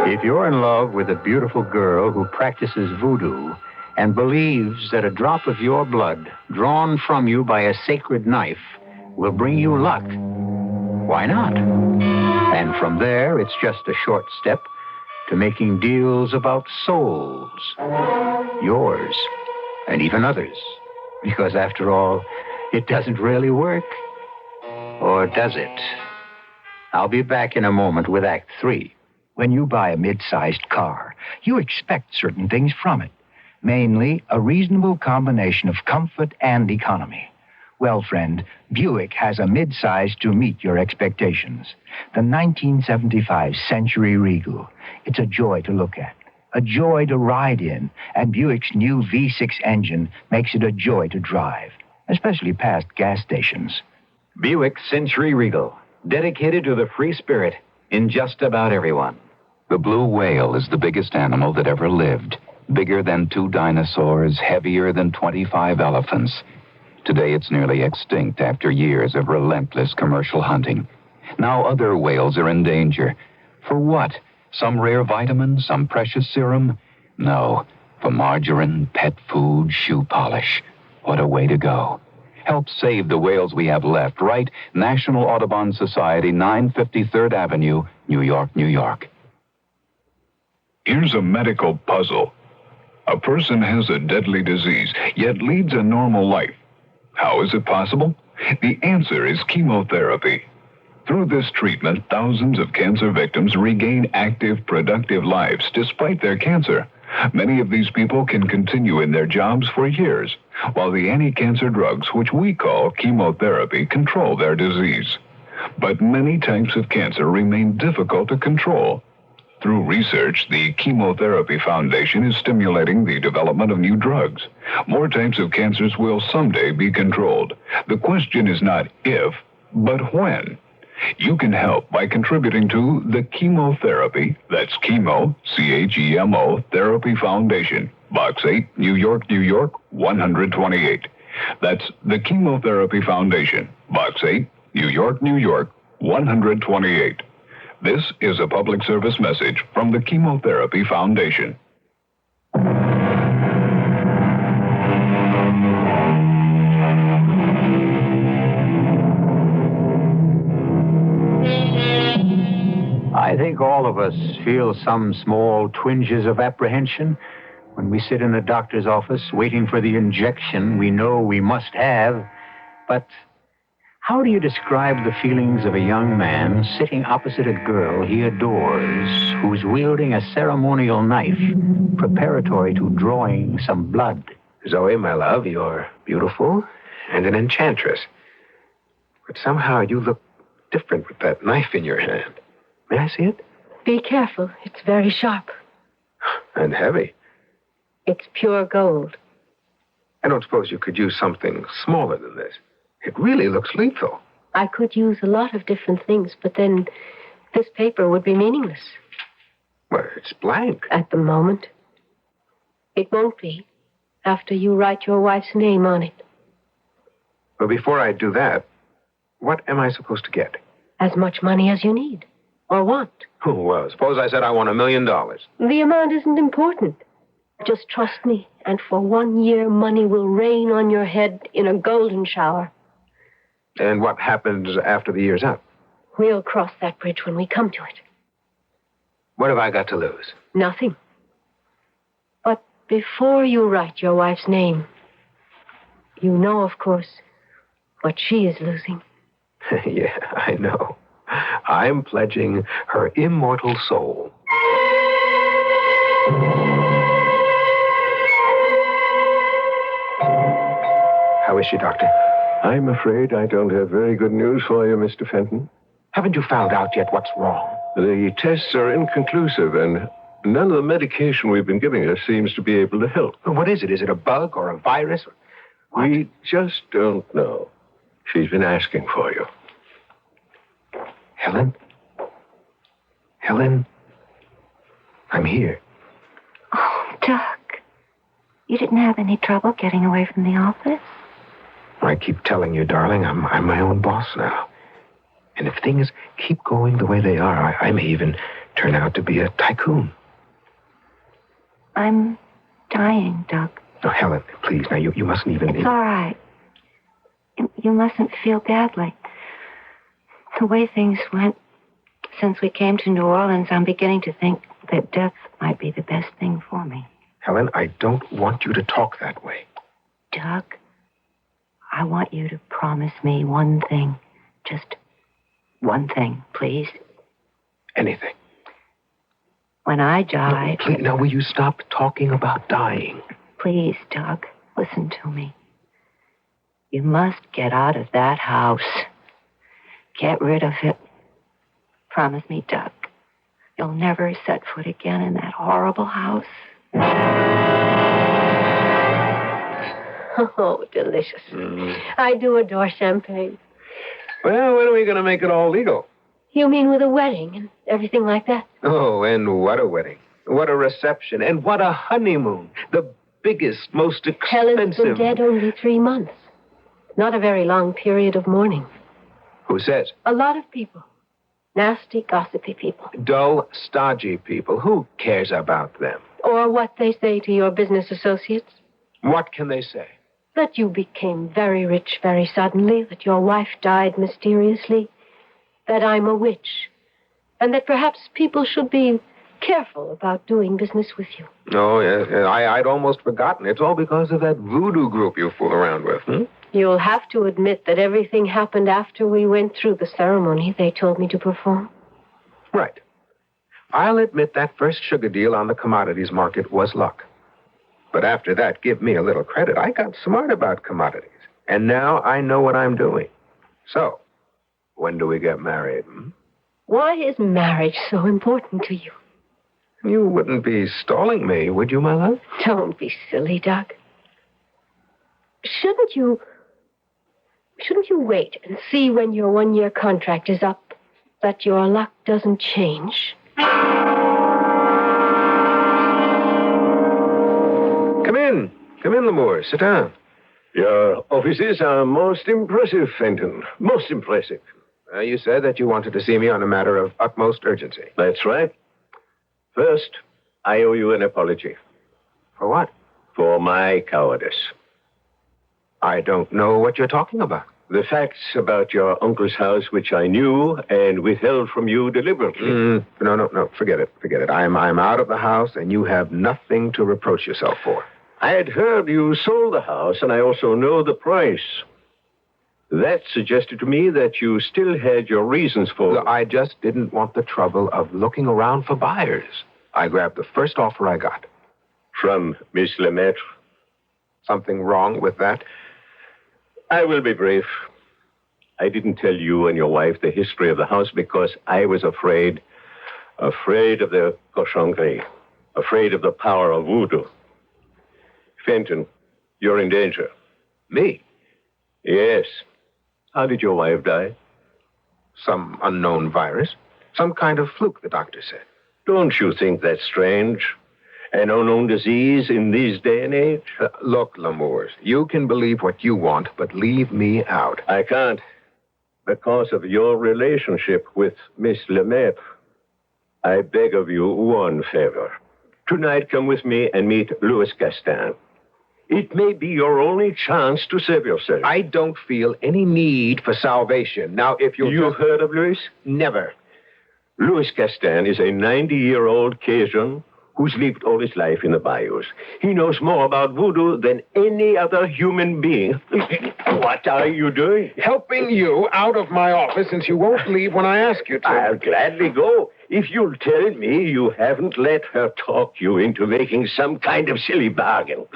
If you're in love with a beautiful girl who practices voodoo and believes that a drop of your blood, drawn from you by a sacred knife, will bring you luck, why not? And from there, it's just a short step to making deals about souls. Yours, and even others. Because after all, it doesn't really work. Or does it? I'll be back in a moment with Act 3. When you buy a mid-sized car, you expect certain things from it. Mainly, a reasonable combination of comfort and economy. Well, friend, Buick has a mid-size to meet your expectations. The 1975 Century Regal. It's a joy to look at, a joy to ride in, and Buick's new V6 engine makes it a joy to drive, especially past gas stations. Buick Century Regal, dedicated to the free spirit in just about everyone. The blue whale is the biggest animal that ever lived. Bigger than 2 dinosaurs, heavier than 25 elephants. Today it's nearly extinct after years of relentless commercial hunting. Now other whales are in danger. For what? Some rare vitamin? Some precious serum? No. For margarine, pet food, shoe polish. What a way to go. Help save the whales we have left. Write National Audubon Society, 950 3rd Avenue, New York, New York. Here's a medical puzzle. A person has a deadly disease, yet leads a normal life. How is it possible? The answer is chemotherapy. Through this treatment, thousands of cancer victims regain active, productive lives despite their cancer. Many of these people can continue in their jobs for years, while the anti-cancer drugs, which we call chemotherapy, control their disease. But many types of cancer remain difficult to control. Through research, the Chemotherapy Foundation is stimulating the development of new drugs. More types of cancers will someday be controlled. The question is not if, but when. You can help by contributing to the Chemotherapy, that's chemo, C-H-E-M-O, Therapy Foundation, Box 8, New York, New York, 128. That's the Chemotherapy Foundation, Box 8, New York, New York, 128. This is a public service message from the Chemotherapy Foundation. I think all of us feel some small twinges of apprehension when we sit in a doctor's office waiting for the injection we know we must have. But how do you describe the feelings of a young man sitting opposite a girl he adores, who's wielding a ceremonial knife preparatory to drawing some blood? Zoe, my love, you're beautiful and an enchantress. But somehow you look different with that knife in your hand. May I see it? Be careful. It's very sharp. And heavy. It's pure gold. I don't suppose you could use something smaller than this. It really looks lethal. I could use a lot of different things, but then this paper would be meaningless. Well, it's blank. At the moment. It won't be after you write your wife's name on it. Well, before I do that, what am I supposed to get? As much money as you need or want. Oh, well, suppose I said I want $1 million. The amount isn't important. Just trust me. And for 1 year, money will rain on your head in a golden shower. And what happens after the year's up? We'll cross that bridge when we come to it. What have I got to lose? Nothing. But before you write your wife's name, you know, of course, what she is losing. Yeah, I know. I'm pledging her immortal soul. How is she, Doctor? I'm afraid I don't have very good news for you, Mr. Fenton. Haven't you found out yet what's wrong? The tests are inconclusive, and none of the medication we've been giving her seems to be able to help. What is it? Is it a bug or a virus? What? We just don't know. She's been asking for you. Helen? Helen? I'm here. Oh, Doc. You didn't have any trouble getting away from the office? I keep telling you, darling, I'm my own boss now. And if things keep going the way they are, I may even turn out to be a tycoon. I'm dying, Doc. Oh, Helen, please, now you mustn't even... It's all right. You mustn't feel badly. The way things went since we came to New Orleans, I'm beginning to think that death might be the best thing for me. Helen, I don't want you to talk that way. Doc, I want you to promise me one thing. Just one thing, please. Anything. When I die... No, please, now, will you stop talking about dying? Please, Doc, listen to me. You must get out of that house. Get rid of it. Promise me, Doc. You'll never set foot again in that horrible house. Oh, delicious. I do adore champagne. Well, when are we going to make it all legal? You mean with a wedding and everything like that? Oh, and what a wedding. What a reception. And what a honeymoon. The biggest, most expensive... Helen's been dead only 3 months. Not a very long period of mourning. Who says? A lot of people. Nasty, gossipy people. Dull, stodgy people. Who cares about them? Or what they say to your business associates. What can they say? That you became very rich very suddenly, that your wife died mysteriously, that I'm a witch, and that perhaps people should be careful about doing business with you. Oh, yes. I'd almost forgotten. It's all because of that voodoo group you fool around with, You'll have to admit that everything happened after we went through the ceremony they told me to perform. Right. I'll admit that first sugar deal on the commodities market was luck. But after that, give me a little credit. I got smart about commodities. And now I know what I'm doing. So, when do we get married? Why is marriage so important to you? You wouldn't be stalling me, would you, my love? Don't be silly, Doc. Shouldn't you wait and see when your 1-year contract is up that your luck doesn't change? Come in, Lemur. Sit down. Your offices are most impressive, Fenton. Most impressive. You said that you wanted to see me on a matter of utmost urgency. That's right. First, I owe you an apology. For what? For my cowardice. I don't know what you're talking about. The facts about your uncle's house, which I knew and withheld from you deliberately. No. Forget it. I'm out of the house, and you have nothing to reproach yourself for. I had heard you sold the house, and I also know the price. That suggested to me that you still had your reasons for... Look, I just didn't want the trouble of looking around for buyers. I grabbed the first offer I got. From Miss Lemaitre? Something wrong with that? I will be brief. I didn't tell you and your wife the history of the house because I was afraid of the cochonnerie, afraid of the power of voodoo. Fenton, you're in danger. Me? Yes. How did your wife die? Some unknown virus. Some kind of fluke, the doctor said. Don't you think that's strange? An unknown disease in this day and age? Look, Lemurs, you can believe what you want, but leave me out. I can't. Because of your relationship with Miss Lemaitre. I beg of you one favor. Tonight, come with me and meet Louis Gastin. It may be your only chance to save yourself. I don't feel any need for salvation. Now, if You've heard of Louis? Never. Louis Castan is a 90-year-old Cajun who's lived all his life in the bayous. He knows more about voodoo than any other human being. What are you doing? Helping you out of my office since you won't leave when I ask you to. I'll gladly go if you'll tell me you haven't let her talk you into making some kind of silly bargain.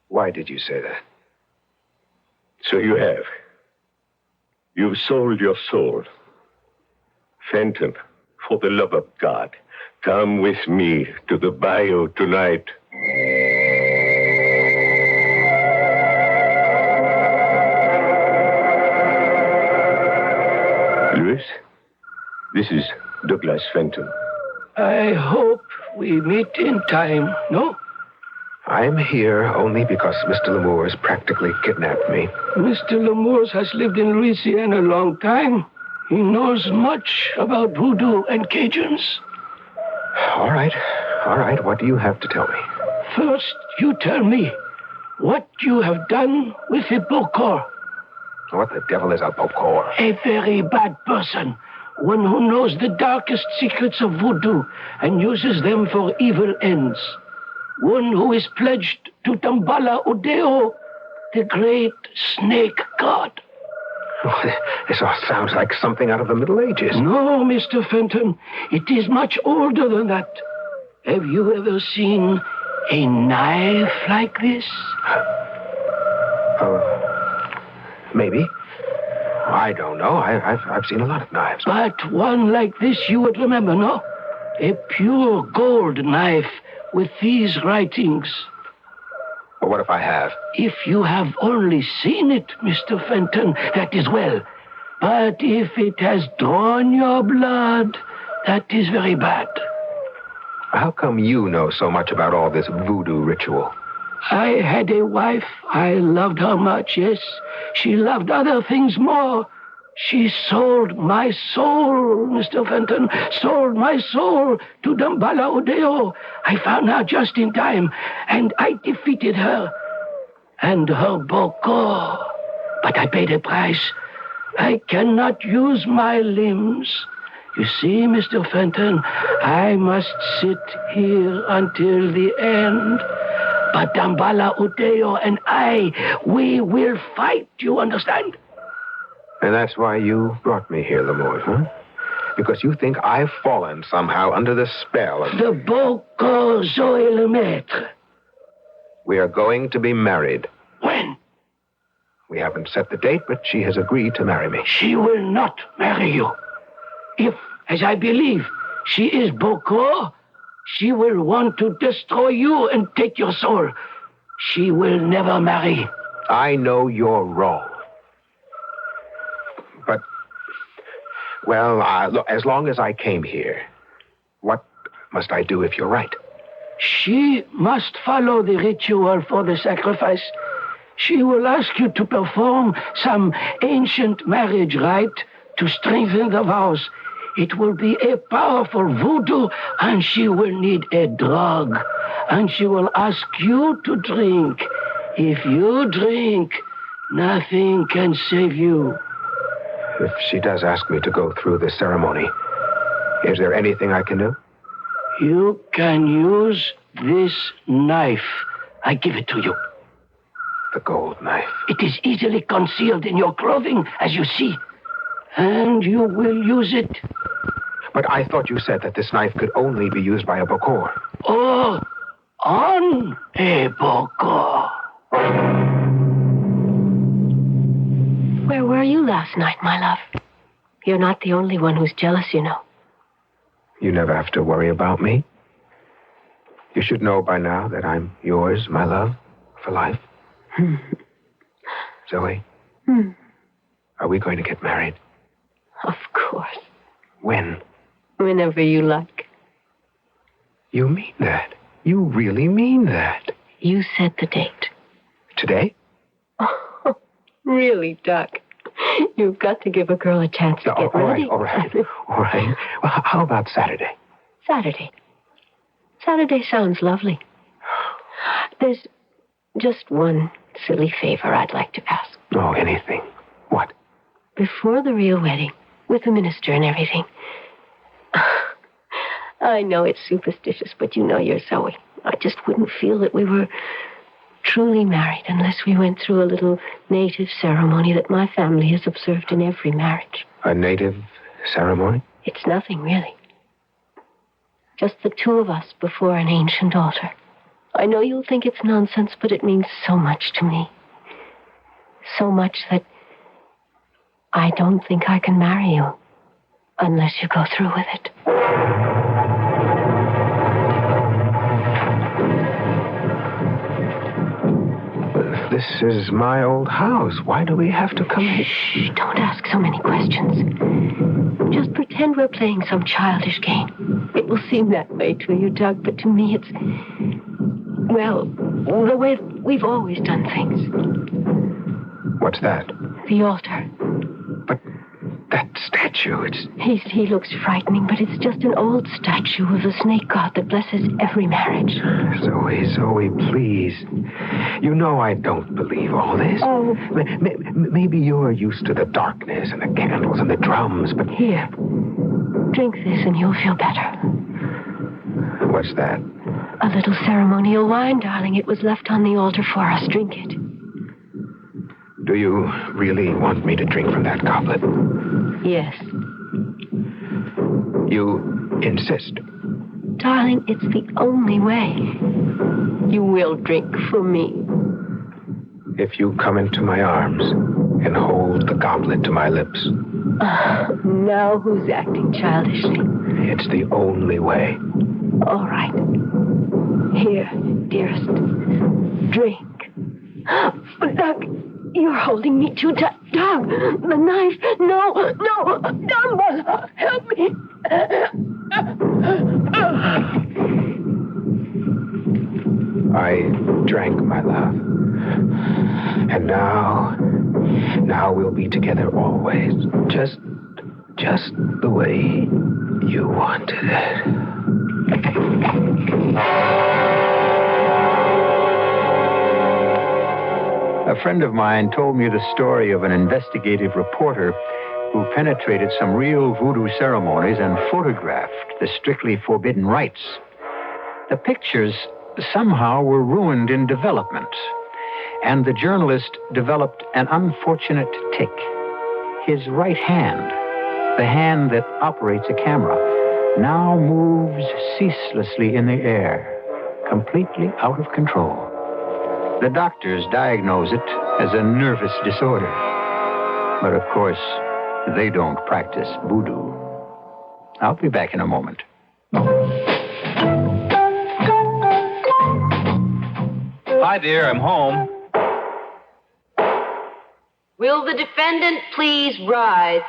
Why did you say that? So you have. You've sold your soul. Fenton, for the love of God, come with me to the bayou tonight. Louis, this is Douglas Fenton. I hope we meet in time, no? I'm here only because Mr. Lemoore's practically kidnapped me. Mr. Lemoore's has lived in Louisiana a long time. He knows much about voodoo and Cajuns. All right. What do you have to tell me? First, you tell me what you have done with the Bokor. What the devil is a Bokor? A very bad person. One who knows the darkest secrets of voodoo and uses them for evil ends. One who is pledged to Dambala Udeo, the great snake god. This all sounds like something out of the Middle Ages. No, Mr. Fenton. It is much older than that. Have you ever seen a knife like this? Maybe. I don't know. I've seen a lot of knives. But one like this you would remember, no? A pure gold knife with these writings. Well, what if I have? If you have only seen it, Mr. Fenton, that is well. But if it has drawn your blood, that is very bad. How come you know so much about all this voodoo ritual? I had a wife. I loved her much, yes. She loved other things more. She sold my soul, Mr. Fenton, sold my soul to Dambala Udeo. I found her just in time, and I defeated her. And her Bokor. But I paid a price. I cannot use my limbs. You see, Mr. Fenton, I must sit here until the end. But Dambala Udeo and I, we will fight, you understand? And that's why you brought me here, Lemoore, huh? Because you think I've fallen somehow under the spell of... The Bokor Zoe le Maître. We are going to be married. When? We haven't set the date, but she has agreed to marry me. She will not marry you. If, as I believe, she is Bokor, she will want to destroy you and take your soul. She will never marry. I know you're wrong. But, well, look, as long as I came here, what must I do if you're right? She must follow the ritual for the sacrifice. She will ask you to perform some ancient marriage rite to strengthen the vows. It will be a powerful voodoo, and she will need a drug. And she will ask you to drink. If you drink, nothing can save you. If she does ask me to go through the ceremony, is there anything I can do? You can use this knife. I give it to you. The gold knife. It is easily concealed in your clothing, as you see. And you will use it. But I thought you said that this knife could only be used by a Bokor. Oh, on a Bokor. Where were you last night, my love? You're not the only one who's jealous, you know. You never have to worry about me. You should know by now that I'm yours, my love, for life. Zoe, are we going to get married? Of course. When? Whenever you like. You mean that? You really mean that? You set the date. Today? Oh, really, Doc? You've got to give a girl a chance to get ready. All right. Well, how about Saturday? Saturday. Saturday sounds lovely. There's just one silly favor I'd like to ask. Oh, anything. What? Before the real wedding, with the minister and everything. I know it's superstitious, but you know you're Zoe. I just wouldn't feel that we were truly married unless we went through a little native ceremony that my family has observed in every marriage. A native ceremony? It's nothing, really. Just the two of us before an ancient altar. I know you'll think it's nonsense, but it means so much to me. So much that I don't think I can marry you unless you go through with it. This is my old house. Why do we have to come here? Shh, don't ask so many questions. Just pretend we're playing some childish game. It will seem that way to you, Doug, but to me it's, well, the way we've always done things. What's that? The altar. But that statue, He looks frightening, but it's just an old statue of the snake god that blesses every marriage. Zoe, please. You know I don't believe all this. Oh. Maybe you're used to the darkness and the candles and the drums, but... Here, drink this and you'll feel better. What's that? A little ceremonial wine, darling. It was left on the altar for us. Drink it. Do you really want me to drink from that goblet? Yes. You insist? Darling, it's the only way. You will drink for me. If you come into my arms and hold the goblet to my lips. Now who's acting childishly? It's the only way. All right. Here, dearest. Drink. Doug, you're holding me too tight. Doug, the knife. No. Dumbledore, help me. I drank, my love. And now we'll be together always. Just the way you wanted it. A friend of mine told me the story of an investigative reporter who penetrated some real voodoo ceremonies and photographed the strictly forbidden rites. The pictures somehow were ruined in development, and the journalist developed an unfortunate tic. His right hand, the hand that operates a camera, now moves ceaselessly in the air, completely out of control. The doctors diagnose it as a nervous disorder. But of course, they don't practice voodoo. I'll be back in a moment. Hi, dear, I'm home. Will the defendant please rise?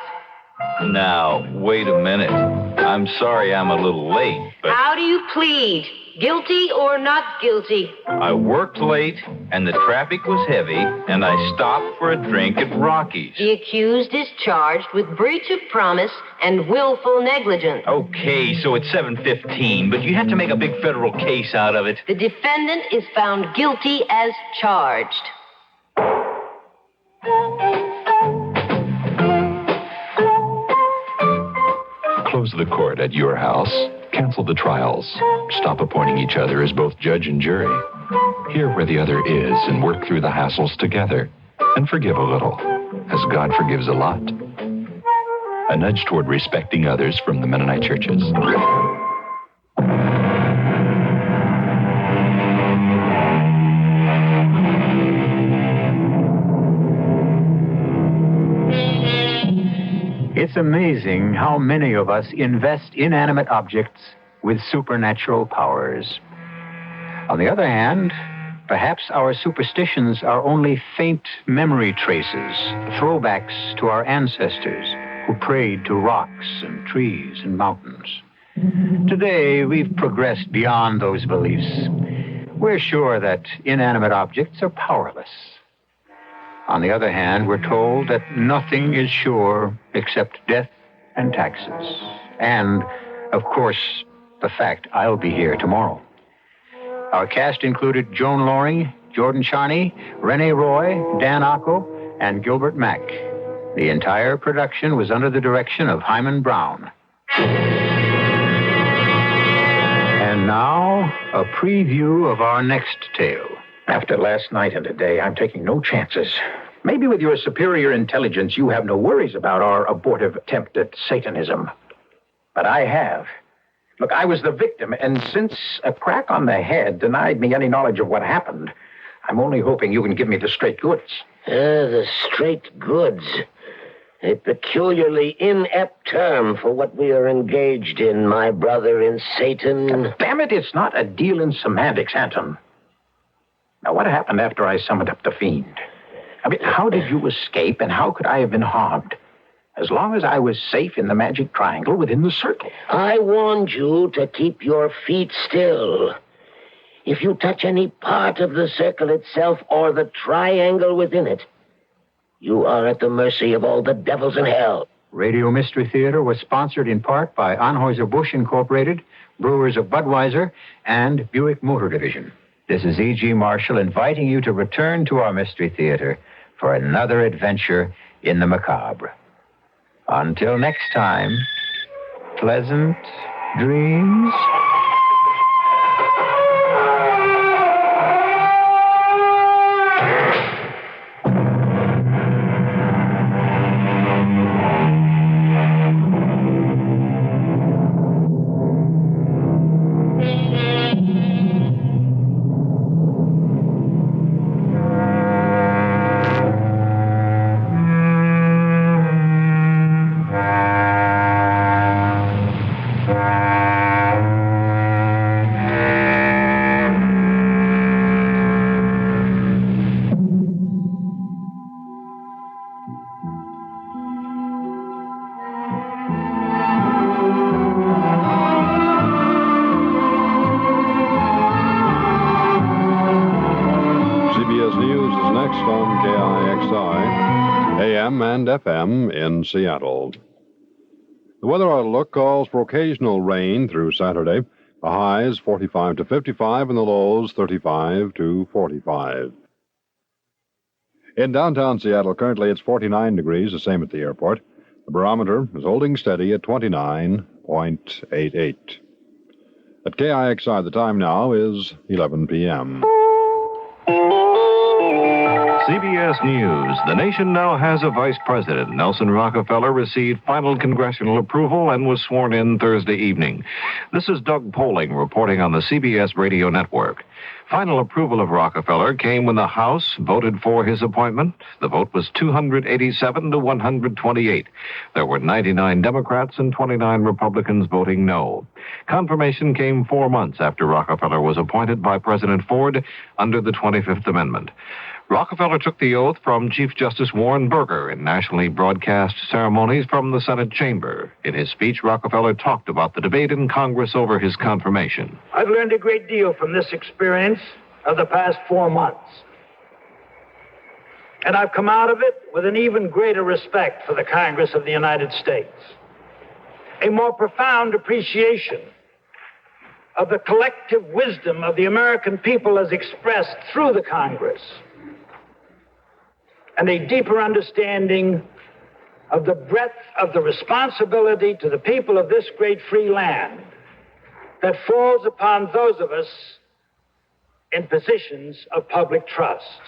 Now, wait a minute. I'm sorry I'm a little late, but How do you plead? Guilty or not guilty? I worked late, and the traffic was heavy, and I stopped for a drink at Rocky's. The accused is charged with breach of promise and willful negligence. Okay, so it's 7:15, but you have to make a big federal case out of it. The defendant is found guilty as charged. Close the court at your house. Cancel the trials. Stop appointing each other as both judge and jury. Hear where the other is and work through the hassles together. And forgive a little, as God forgives a lot. A nudge toward respecting others from the Mennonite churches. It's amazing how many of us invest inanimate objects with supernatural powers. On the other hand, perhaps our superstitions are only faint memory traces, throwbacks to our ancestors who prayed to rocks and trees and mountains. Today, we've progressed beyond those beliefs. We're sure that inanimate objects are powerless. On the other hand, we're told that nothing is sure except death and taxes. And, of course, the fact I'll be here tomorrow. Our cast included Joan Loring, Jordan Charney, Renee Roy, Dan Acco, and Gilbert Mack. The entire production was under the direction of Hyman Brown. And now, a preview of our next tale. After last night and today, I'm taking no chances. Maybe with your superior intelligence, you have no worries about our abortive attempt at Satanism. But I have. Look, I was the victim, and since a crack on the head denied me any knowledge of what happened, I'm only hoping you can give me the straight goods. The straight goods. A peculiarly inept term for what we are engaged in, my brother in Satan. Damn it, it's not a deal in semantics, Anton. Now, what happened after I summoned up the fiend? I mean, how did you escape, and how could I have been harmed? As long as I was safe in the magic triangle within the circle. I warned you to keep your feet still. If you touch any part of the circle itself or the triangle within it, you are at the mercy of all the devils in hell. Radio Mystery Theater was sponsored in part by Anheuser-Busch Incorporated, Brewers of Budweiser, and Buick Motor Division. This is E.G. Marshall inviting you to return to our Mystery Theater for another adventure in the macabre. Until next time, pleasant dreams. And FM in Seattle. The weather outlook calls for occasional rain through Saturday. The highs 45 to 55 and the lows 35 to 45. In downtown Seattle, currently it's 49 degrees, the same at the airport. The barometer is holding steady at 29.88. At KIXI, the time now is 11 p.m. CBS News. The nation now has a vice president. Nelson Rockefeller received final congressional approval and was sworn in Thursday evening. This is Doug Poling reporting on the CBS radio network. Final approval of Rockefeller came when the House voted for his appointment. The vote was 287 to 128. There were 99 Democrats and 29 Republicans voting no. Confirmation came 4 months after Rockefeller was appointed by President Ford under the 25th Amendment. Rockefeller took the oath from Chief Justice Warren Burger in nationally broadcast ceremonies from the Senate chamber. In his speech, Rockefeller talked about the debate in Congress over his confirmation. I've learned a great deal from this experience of the past 4 months. And I've come out of it with an even greater respect for the Congress of the United States. A more profound appreciation of the collective wisdom of the American people as expressed through the Congress. And a deeper understanding of the breadth of the responsibility to the people of this great free land that falls upon those of us in positions of public trust.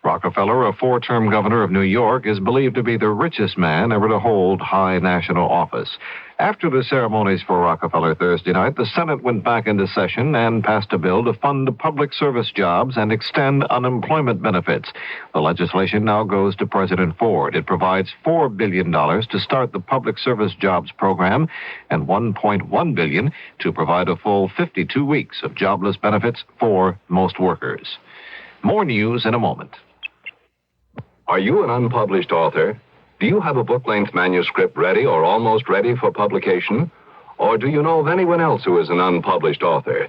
Rockefeller, a 4-term governor of New York, is believed to be the richest man ever to hold high national office. After the ceremonies for Rockefeller Thursday night, the Senate went back into session and passed a bill to fund public service jobs and extend unemployment benefits. The legislation now goes to President Ford. It provides $4 billion to start the public service jobs program and $1.1 billion to provide a full 52 weeks of jobless benefits for most workers. More news in a moment. Are you an unpublished author? Do you have a book-length manuscript ready or almost ready for publication? Or do you know of anyone else who is an unpublished author?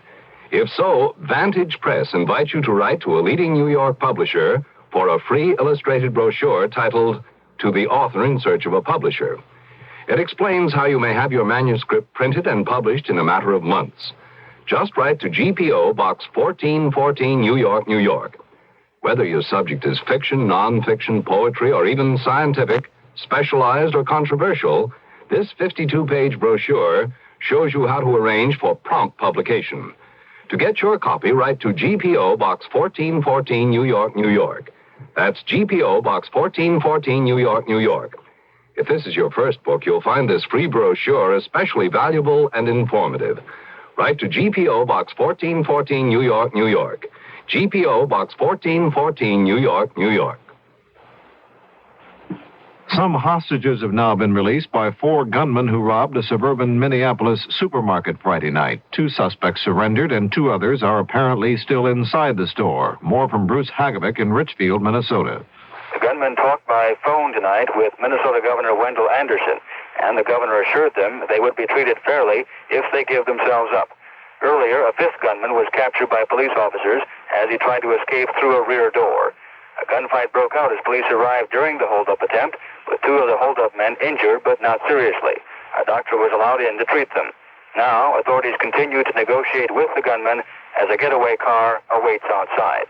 If so, Vantage Press invites you to write to a leading New York publisher for a free illustrated brochure titled To the Author in Search of a Publisher. It explains how you may have your manuscript printed and published in a matter of months. Just write to GPO Box 1414, New York, New York. Whether your subject is fiction, nonfiction, poetry, or even scientific, specialized, or controversial, this 52-page brochure shows you how to arrange for prompt publication. To get your copy, write to GPO Box 1414, New York, New York. That's GPO Box 1414, New York, New York. If this is your first book, you'll find this free brochure especially valuable and informative. Write to GPO Box 1414, New York, New York. GPO Box 1414, New York, New York. Some hostages have now been released by 4 gunmen who robbed a suburban Minneapolis supermarket Friday night. 2 suspects surrendered, and 2 others are apparently still inside the store. More from Bruce Hagovic in Richfield, Minnesota. The gunmen talked by phone tonight with Minnesota Governor Wendell Anderson, and the governor assured them they would be treated fairly if they give themselves up. Earlier, a 5th gunman was captured by police officers as he tried to escape through a rear door. A gunfight broke out as police arrived during the holdup attempt, with 2 of the holdup men injured but not seriously. A doctor was allowed in to treat them. Now, authorities continue to negotiate with the gunmen as a getaway car awaits outside.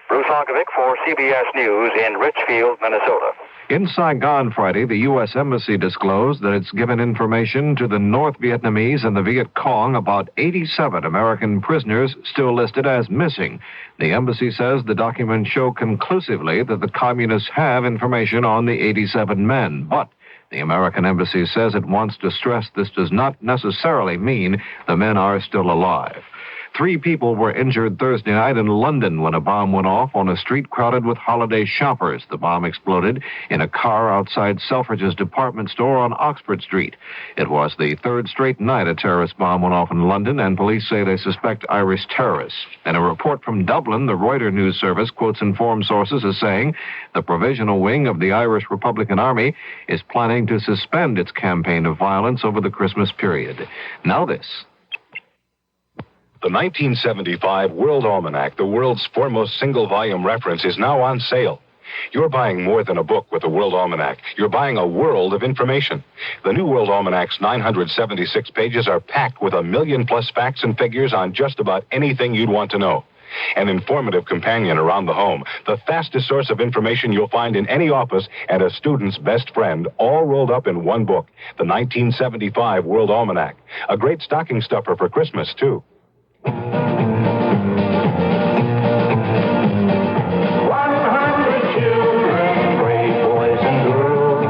Bruce Hagovic for CBS News in Richfield, Minnesota. In Saigon Friday, the U.S. Embassy disclosed that it's given information to the North Vietnamese and the Viet Cong about 87 American prisoners still listed as missing. The embassy says the documents show conclusively that the communists have information on the 87 men, but the American embassy says it wants to stress this does not necessarily mean the men are still alive. 3 people were injured Thursday night in London when a bomb went off on a street crowded with holiday shoppers. The bomb exploded in a car outside Selfridge's department store on Oxford Street. It was the 3rd straight night a terrorist bomb went off in London, and police say they suspect Irish terrorists. In a report from Dublin, the Reuters news service quotes informed sources as saying the provisional wing of the Irish Republican Army is planning to suspend its campaign of violence over the Christmas period. Now this. The 1975 World Almanac, the world's foremost single-volume reference, is now on sale. You're buying more than a book with the World Almanac. You're buying a world of information. The new World Almanac's 976 pages are packed with 1 million-plus facts and figures on just about anything you'd want to know. An informative companion around the home, the fastest source of information you'll find in any office, and a student's best friend, all rolled up in one book, the 1975 World Almanac. A great stocking stuffer for Christmas, too. 100 children, brave boys and girls.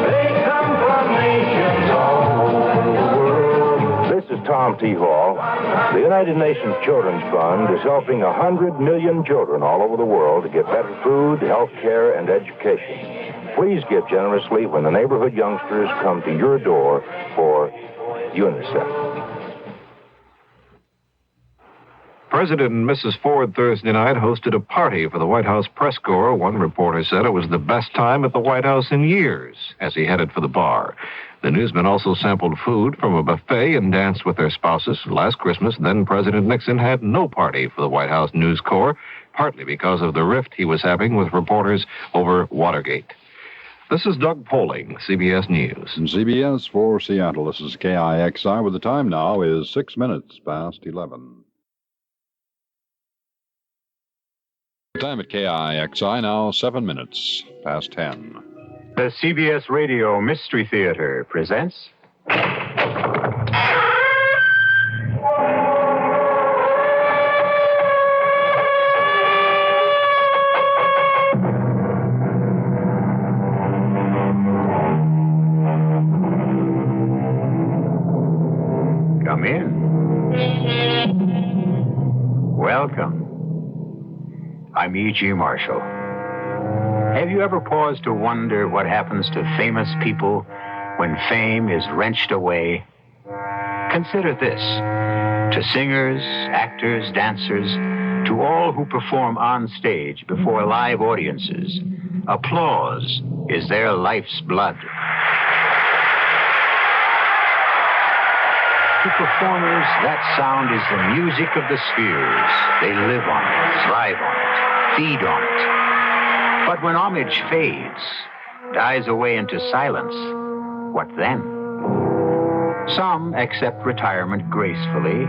They come from nations all over the world. This is Tom T. Hall. The United Nations Children's Fund is helping 100 million children all over the world to get better food, health care, and education. Please give generously when the neighborhood youngsters come to your door for UNICEF. President and Mrs. Ford Thursday night hosted a party for the White House press corps. One reporter said it was the best time at the White House in years as he headed for the bar. The newsmen also sampled food from a buffet and danced with their spouses. Last Christmas, then President Nixon had no party for the White House News Corps, partly because of the rift he was having with reporters over Watergate. This is Doug Poling, CBS News. From CBS for Seattle, this is KIXI, where the time now is 6 minutes past 11. Time at KIXI now 7 minutes past 10. The CBS Radio Mystery Theater presents... Come in. Welcome. I'm E.G. Marshall. Have you ever paused to wonder what happens to famous people when fame is wrenched away? Consider this. To singers, actors, dancers, to all who perform on stage before live audiences, applause is their life's blood. To performers, that sound is the music of the spheres. They live on it, thrive on it, feed on it. But when homage fades, dies away into silence, what then? Some accept retirement gracefully,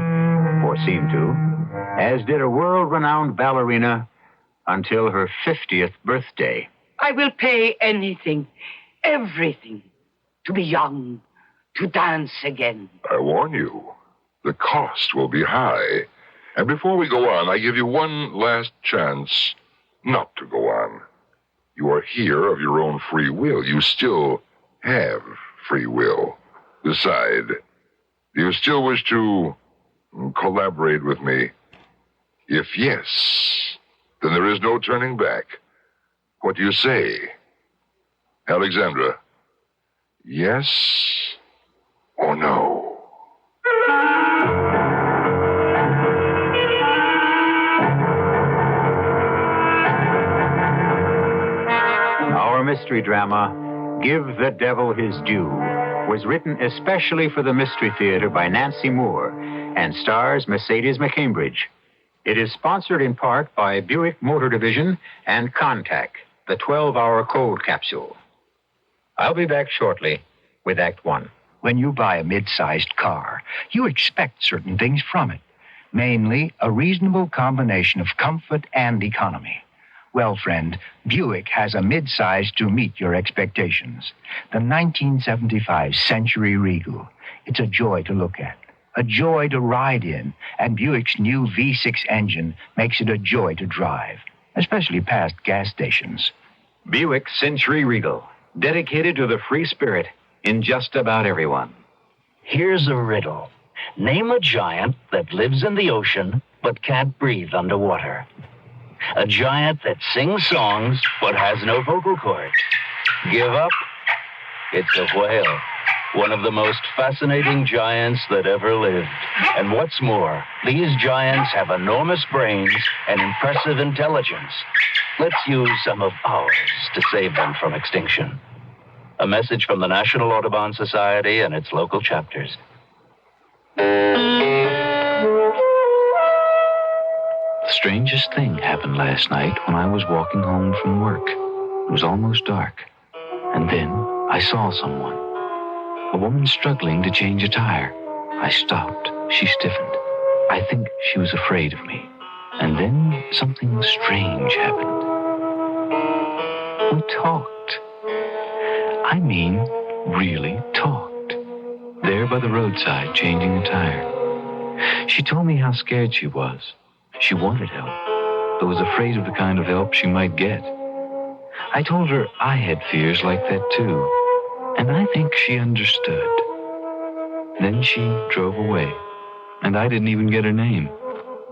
or seem to, as did a world-renowned ballerina until her 50th birthday. I will pay anything, everything, to be young, to dance again. I warn you, the cost will be high. And before we go on, I give you one last chance not to go on. You are here of your own free will. You still have free will. Decide. Do you still wish to collaborate with me? If yes, then there is no turning back. What do you say? Alexandra, yes or no? Our mystery drama, Give the Devil His Due, was written especially for the Mystery Theater by Nancy Moore and stars Mercedes McCambridge. It is sponsored in part by Buick Motor Division and Contact, the 12-hour cold capsule. I'll be back shortly with Act One. When you buy a mid-sized car, you expect certain things from it, mainly a reasonable combination of comfort and economy. Well, friend, Buick has a mid-size to meet your expectations. The 1975 Century Regal. It's a joy to look at, a joy to ride in, and Buick's new V6 engine makes it a joy to drive, especially past gas stations. Buick Century Regal, dedicated to the free spirit in just about everyone. Here's a riddle. Name a giant that lives in the ocean but can't breathe underwater. A giant that sings songs but has no vocal cords. Give up? It's a whale. One of the most fascinating giants that ever lived. And what's more, these giants have enormous brains and impressive intelligence. Let's use some of ours to save them from extinction. A message from the National Audubon Society and its local chapters. The strangest thing happened last night when I was walking home from work. It was almost dark. And then I saw someone. A woman struggling to change a tire. I stopped. She stiffened. I think she was afraid of me. And then something strange happened. We talked. I mean, really talked. There by the roadside, changing a tire. She told me how scared she was. She wanted help, but was afraid of the kind of help she might get. I told her I had fears like that too, and I think she understood. Then she drove away, and I didn't even get her name.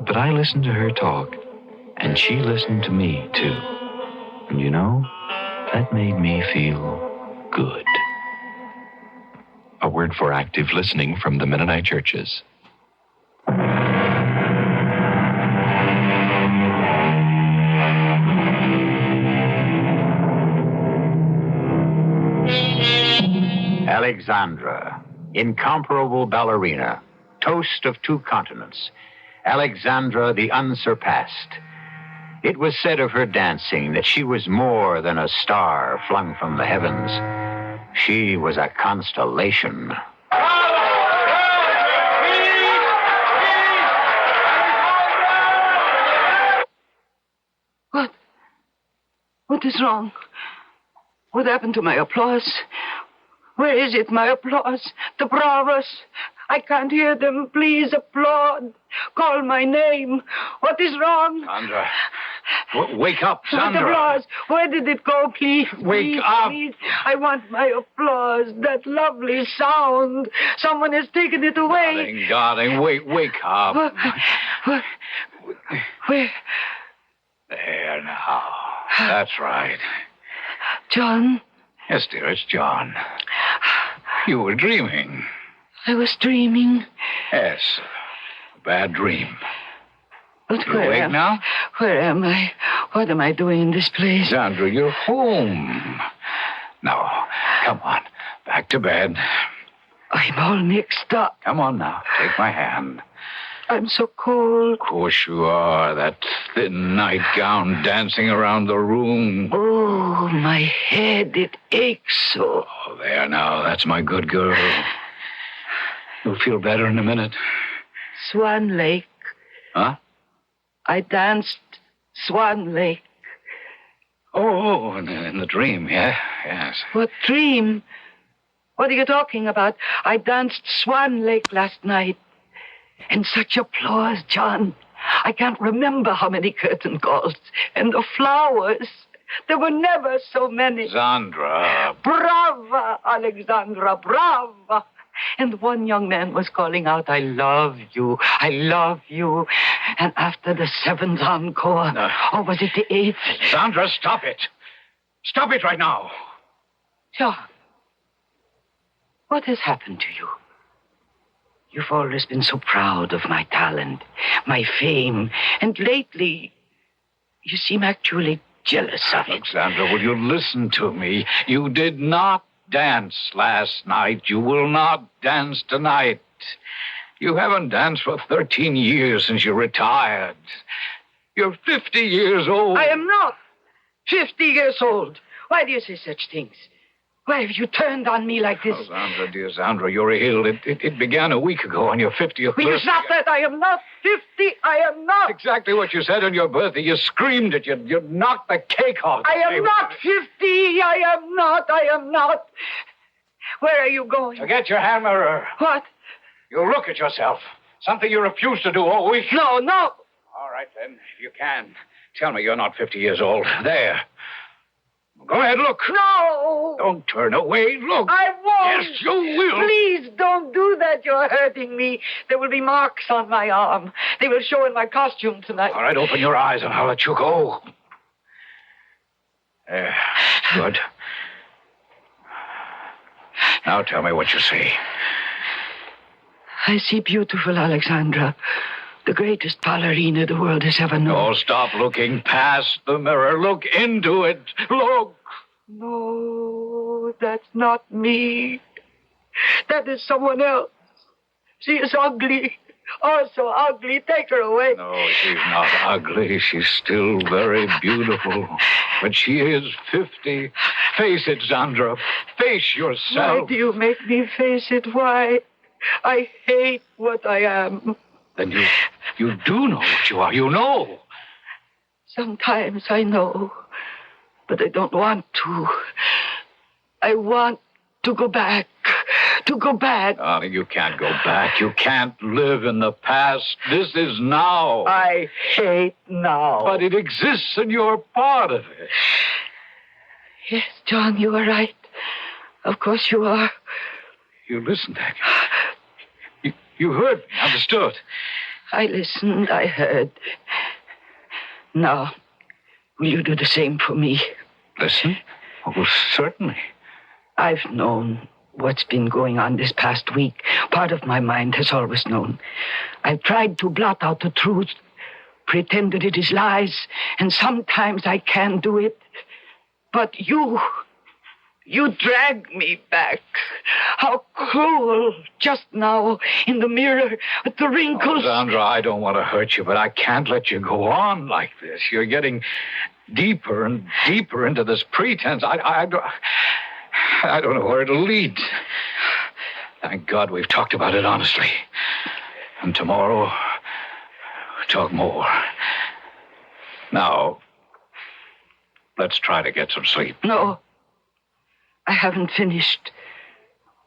But I listened to her talk, and she listened to me too. And you know, that made me feel good. A word for active listening from the Mennonite churches. Alexandra, incomparable ballerina, toast of two continents, Alexandra the unsurpassed. It was said of her dancing that she was more than a star flung from the heavens. She was a constellation. What is wrong? What happened to my applause? Where is it, my applause? The bravos. I can't hear them. Please applaud. Call my name. What is wrong? Sandra. Wake up, Sandra. The applause. Where did it go, please? Wake up. Please. I want my applause. That lovely sound. Someone has taken it away. Darling, wake up. Where? There now. That's right. John? Yes, dear, it's John. You were dreaming. I was dreaming. Yes. A bad dream. But You awake now? Where am I? What am I doing in this place? Sandra, you're home. Now, come on. Back to bed. I'm all mixed up. Come on now. Take my hand. I'm so cold. Of course you are. That thin nightgown dancing around the room. Oh, my head, it aches so. Oh, there now. That's my good girl. You'll feel better in a minute. Swan Lake. Huh? I danced Swan Lake. Oh, in the dream, yeah, yes. What dream? What are you talking about? I danced Swan Lake last night. And such applause, John. I can't remember how many curtain calls. And the flowers. There were never so many. Sandra. Brava, Alexandra, brava. And one young man was calling out, I love you, I love you. And after the seventh encore, or was it the eighth? Sandra, stop it. Stop it right now. John, what has happened to you? You've always been so proud of my talent, my fame. And lately, you seem actually jealous of it. Alexandra, will you listen to me? You did not dance last night. You will not dance tonight. You haven't danced for 13 years since you retired. You're 50 years old. I am not 50 years old. Why do you say such things? Why have you turned on me like this? Oh, Sandra, dear Sandra, you're ill. It began a week ago on your 50th birthday. Will you stop that? I am not 50. I am not. Exactly what you said on your birthday. You screamed it. You knocked the cake off the I am table. not 50. I am not. I am not. Where are you going? Now get your hand mirror. What? You look at yourself. Something you refused to do all week. No, no. All right, then, if you can. Tell me you're not 50 years old. There. Go ahead, look. No. Don't turn away. Look. I won't. Yes, you will. Please don't do that. You're hurting me. There will be marks on my arm. They will show in my costume tonight. All right, open your eyes and I'll let you go. There. Good. Now tell me what you see. I see beautiful Alexandra, the greatest ballerina the world has ever known. Oh, stop looking past the mirror. Look into it. Look. No, that's not me. That is someone else. She is ugly. Oh, so ugly. Take her away. No, she's not ugly. She's still very beautiful. But she is 50. Face it, Sandra. Face yourself. Why do you make me face it? Why? I hate what I am. Then you do know what you are. You know. Sometimes I know, but I don't want to. I want to go back. To go back. Darling, you can't go back. You can't live in the past. This is now. I hate now. But it exists and you're part of it. Yes, John, you are right. Of course you are. You listened, Aggie. You heard me, understood. I listened, I heard. Now, will you do the same for me? Listen? Oh, well, certainly. I've known what's been going on this past week. Part of my mind has always known. I've tried to blot out the truth, pretend that it is lies, and sometimes I can do it. But you drag me back. How cruel, just now, in the mirror, with the wrinkles. Oh, Sandra, I don't want to hurt you, but I can't let you go on like this. You're getting deeper and deeper into this pretense. I don't know where it'll lead. Thank God we've talked about it honestly. And tomorrow, we'll talk more. Now, let's try to get some sleep. No. I haven't finished.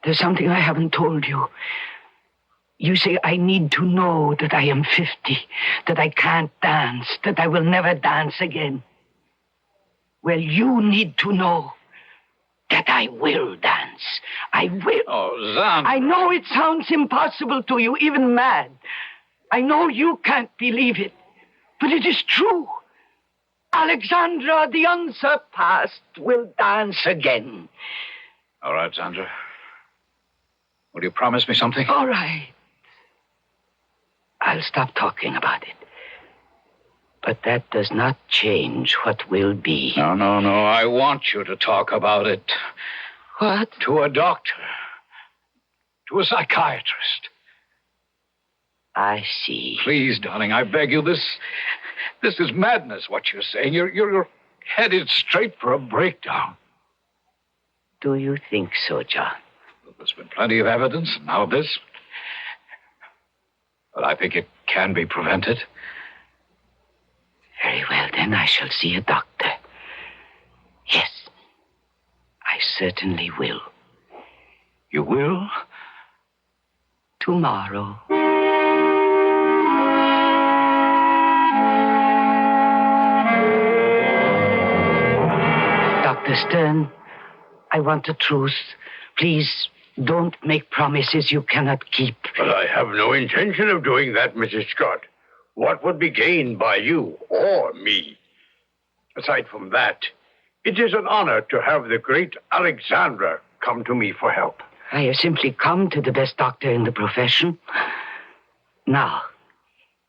There's something I haven't told you. You say I need to know that I am 50, that I can't dance, that I will never dance again. Well, you need to know that I will dance. I will. Oh, Sandra. I know it sounds impossible to you, even mad. I know you can't believe it, but it is true. Alexandra, the unsurpassed, will dance again. All right, Sandra. Will you promise me something? All right. I'll stop talking about it. But that does not change what will be. No. I want you to talk about it. What? To a doctor. To a psychiatrist. I see. Please, darling, I beg you. This is madness, what you're saying. You're headed straight for a breakdown. Do you think so, John? There's been plenty of evidence. Now this. Well, I think it can be prevented. Very well, then I shall see a doctor. Yes, I certainly will. You will? Tomorrow. Dr. Stern, I want a truce. Please don't make promises you cannot keep. But I have no intention of doing that, Mrs. Scott. What would be gained by you or me? Aside from that, it is an honor to have the great Alexandra come to me for help. I have simply come to the best doctor in the profession. Now,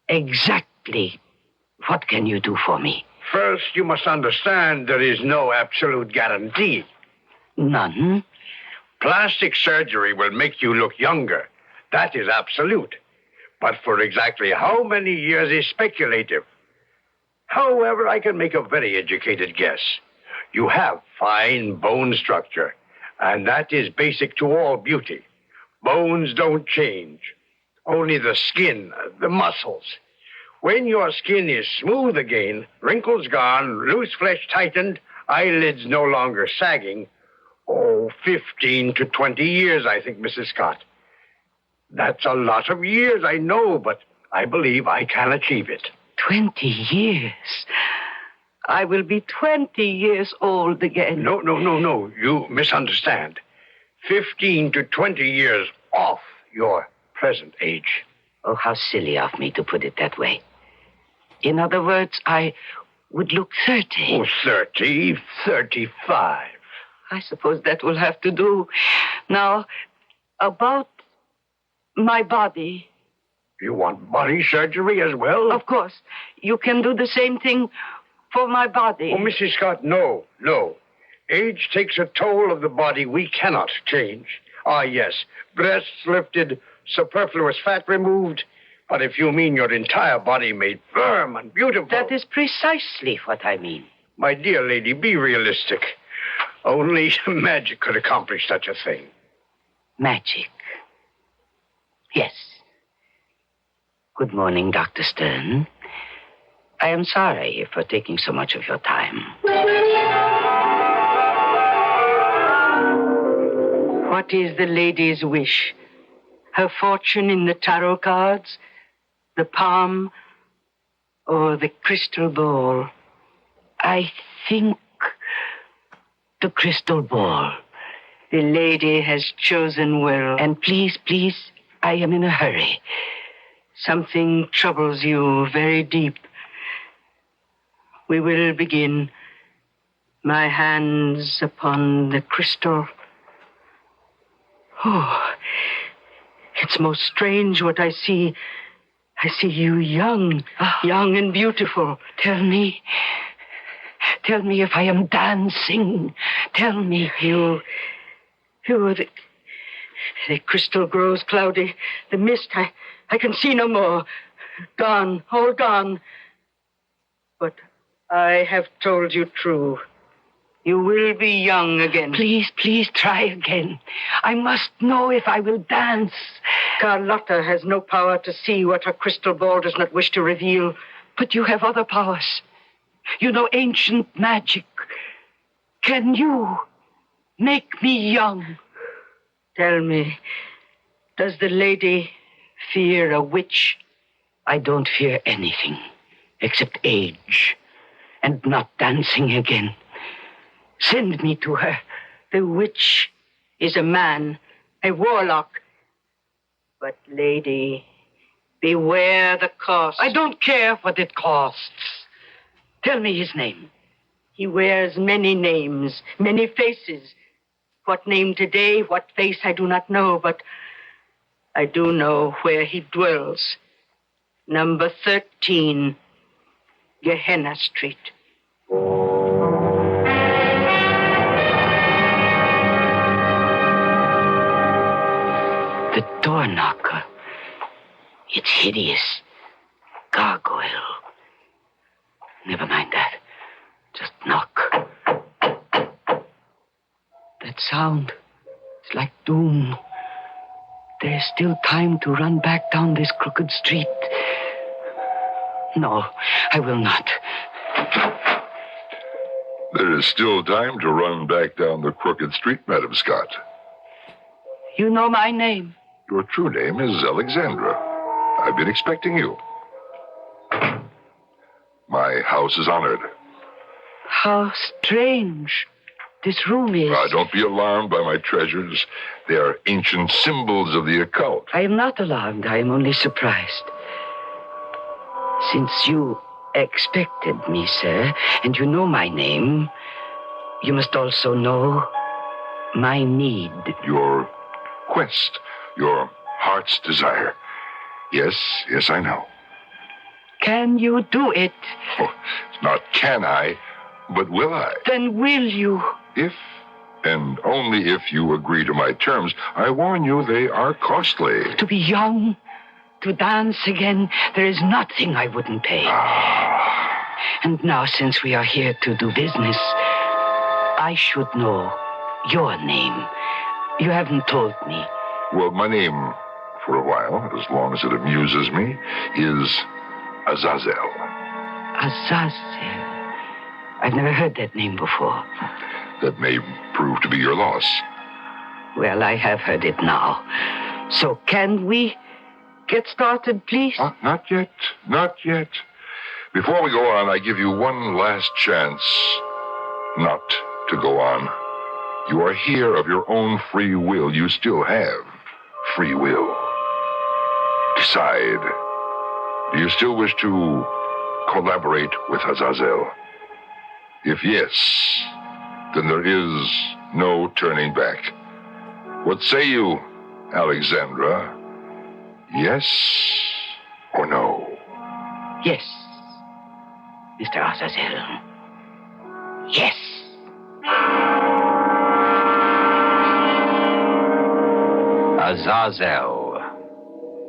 exactly what can you do for me? First, you must understand there is no absolute guarantee. None? Plastic surgery will make you look younger. That is absolute. But for exactly how many years is speculative. However, I can make a very educated guess. You have fine bone structure, and that is basic to all beauty. Bones don't change. Only the skin, the muscles. When your skin is smooth again, wrinkles gone, loose flesh tightened, eyelids no longer sagging, 15 to 20 years, I think, Mrs. Scott. That's a lot of years, I know, but I believe I can achieve it. 20 years? I will be 20 years old again. No. You misunderstand. 15 to 20 years off your present age. Oh, how silly of me to put it that way. In other words, I would look 30. 30, 35. I suppose that will have to do. Now, about my body. You want body surgery as well? Of course. You can do the same thing for my body. Oh, Mrs. Scott, no. Age takes a toll of the body we cannot change. Ah, yes, breasts lifted, superfluous fat removed. But if you mean your entire body made firm and beautiful... That is precisely what I mean. My dear lady, be realistic. Only magic could accomplish such a thing. Magic? Yes. Good morning, Dr. Stern. I am sorry for taking so much of your time. What is the lady's wish? Her fortune in the tarot cards? The palm? Or the crystal ball? I think the crystal ball. The lady has chosen well. And please, I am in a hurry. Something troubles you very deep. We will begin. My hands upon the crystal. Oh, it's most strange what I see. I see you young and beautiful. Tell me if I am dancing. Tell me. You the crystal grows cloudy. The mist, I can see no more. Gone, all gone. But I have told you true. You will be young again. Please try again. I must know if I will dance. Carlotta has no power to see what her crystal ball does not wish to reveal. But you have other powers. You know ancient magic. Can you make me young? Tell me, does the lady fear a witch? I don't fear anything except age and not dancing again. Send me to her. The witch is a man, a warlock. But, lady, beware the cost. I don't care what it costs. Tell me his name. He wears many names, many faces. What name today, what face, I do not know, but I do know where he dwells. Number 13, Gehenna Street. The door knocker. It's hideous. Gargoyle. Never mind that. Just knock. That sound. It's like doom. There's still time to run back down this crooked street. No, I will not. There is still time to run back down the crooked street, Madam Scott. You know my name. Your true name is Alexandra. I've been expecting you. My house is honored. How strange this room is. Don't be alarmed by my treasures. They are ancient symbols of the occult. I am not alarmed. I am only surprised. Since you expected me, sir, and you know my name, you must also know my need. Your quest, your heart's desire. Yes, I know. Can you do it? Oh, not can I, but will I? Then will you? If, and only if you agree to my terms. I warn you, they are costly. To be young, to dance again, there is nothing I wouldn't pay. And now, since we are here to do business, I should know your name. You haven't told me. Well, my name, for a while, as long as it amuses me, is Azazel. Azazel. I've never heard that name before. That may prove to be your loss. Well, I have heard it now. So can we get started, please? Not yet. Not yet. Before we go on, I give you one last chance not to go on. You are here of your own free will. You still have free will. Decide. Do you still wish to collaborate with Azazel? If yes, then there is no turning back. What say you, Alexandra? Yes or no? Yes, Mr. Azazel. Yes. Azazel.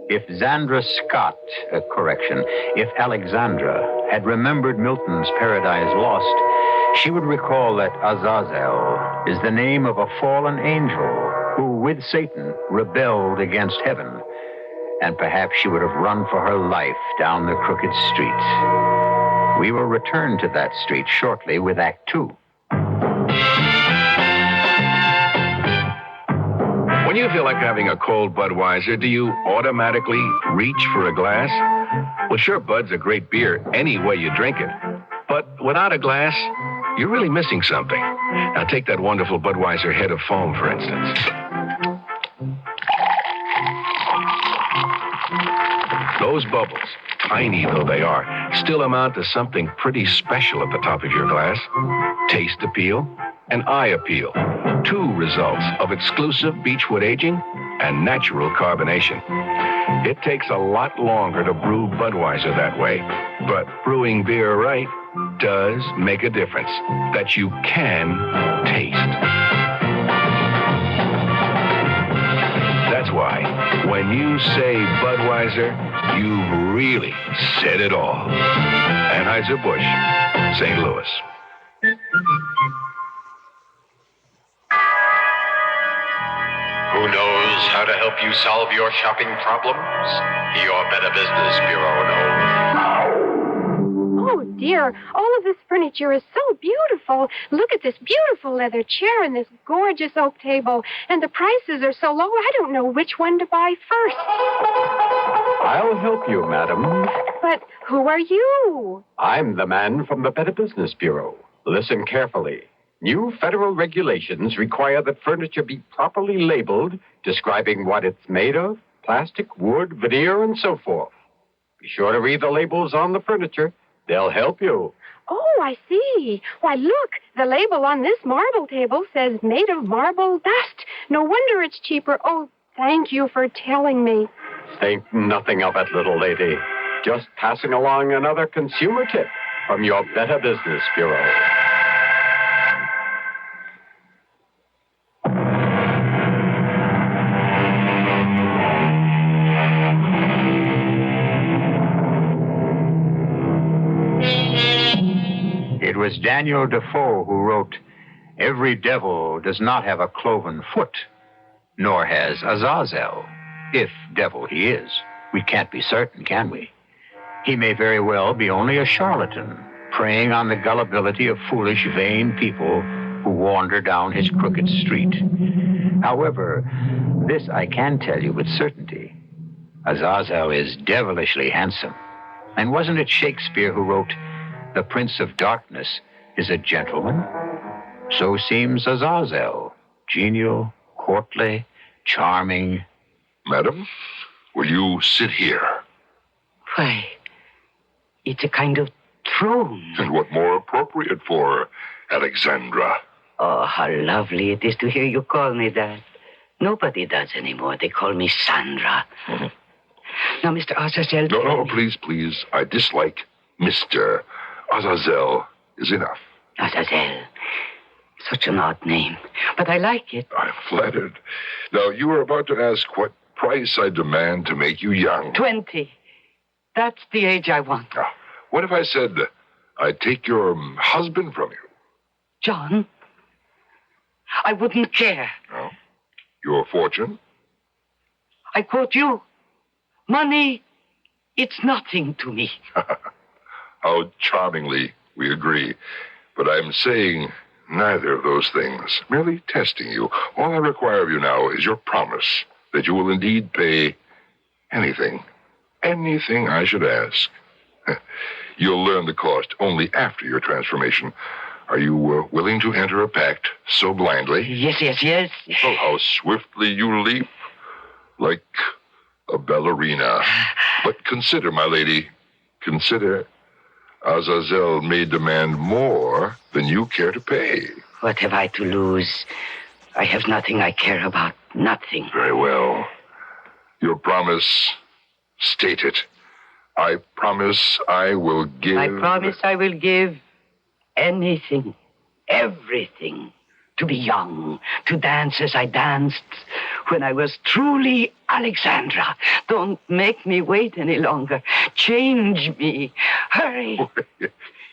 If Zandra Scott, if Alexandra had remembered Milton's Paradise Lost, she would recall that Azazel is the name of a fallen angel who, with Satan, rebelled against heaven. And perhaps she would have run for her life down the crooked street. We will return to that street shortly with Act Two. When you feel like having a cold Budweiser, do you automatically reach for a glass? Well, sure, Bud's a great beer any way you drink it. But without a glass, you're really missing something. Now, take that wonderful Budweiser head of foam, for instance. Those bubbles, tiny though they are, still amount to something pretty special at the top of your glass. Taste appeal and eye appeal. Two results of exclusive beechwood aging and natural carbonation. It takes a lot longer to brew Budweiser that way, but brewing beer right does make a difference that you can taste. That's why when you say Budweiser, you've really said it all. Anheuser-Busch, St. Louis. Who knows how to help you solve your shopping problems? Your Better Business Bureau knows. Oh, dear. All of this furniture is so beautiful. Look at this beautiful leather chair and this gorgeous oak table. And the prices are so low, I don't know which one to buy first. I'll help you, madam. But who are you? I'm the man from the Better Business Bureau. Listen carefully. New federal regulations require that furniture be properly labeled, describing what it's made of, plastic, wood, veneer, and so forth. Be sure to read the labels on the furniture. They'll help you. Oh, I see. Why, look, the label on this marble table says made of marble dust. No wonder it's cheaper. Oh, thank you for telling me. Think nothing of it, little lady. Just passing along another consumer tip from your Better Business Bureau. It was Daniel Defoe who wrote, "Every devil does not have a cloven foot, nor has Azazel. If devil he is. We can't be certain, can we? He may very well be only a charlatan, preying on the gullibility of foolish, vain people who wander down his crooked street. However, this I can tell you with certainty. Azazel is devilishly handsome. And wasn't it Shakespeare who wrote, "The Prince of Darkness is a gentleman"? So seems Azazel, genial, courtly, charming. Madam, will you sit here? Why, it's a kind of throne. And what more appropriate for Alexandra? Oh, how lovely it is to hear you call me that. Nobody does anymore. They call me Sandra. Now, Mr. Azazel... No, please. I dislike Mr. Azazel is enough. Azazel. Such an odd name. But I like it. I'm flattered. Now, you were about to ask what price I demand to make you young. 20. That's the age I want. Now, what if I said I'd take your husband from you? John, I wouldn't care. No? Your fortune? I quote you. Money, it's nothing to me. How charmingly we agree. But I'm saying neither of those things. Merely testing you. All I require of you now is your promise that you will indeed pay anything I should ask. You'll learn the cost only after your transformation. Are you willing to enter a pact so blindly? Yes. Oh, how swiftly you leap. Like a ballerina. But consider, my lady, consider Azazel may demand more than you care to pay. What have I to lose? I have nothing I care about. Nothing. Very well. Your promise, state it. I promise I will give... I promise I will give anything, everything, to be young, to dance as I danced when I was truly Alexandra. Don't make me wait any longer. Change me. Hurry.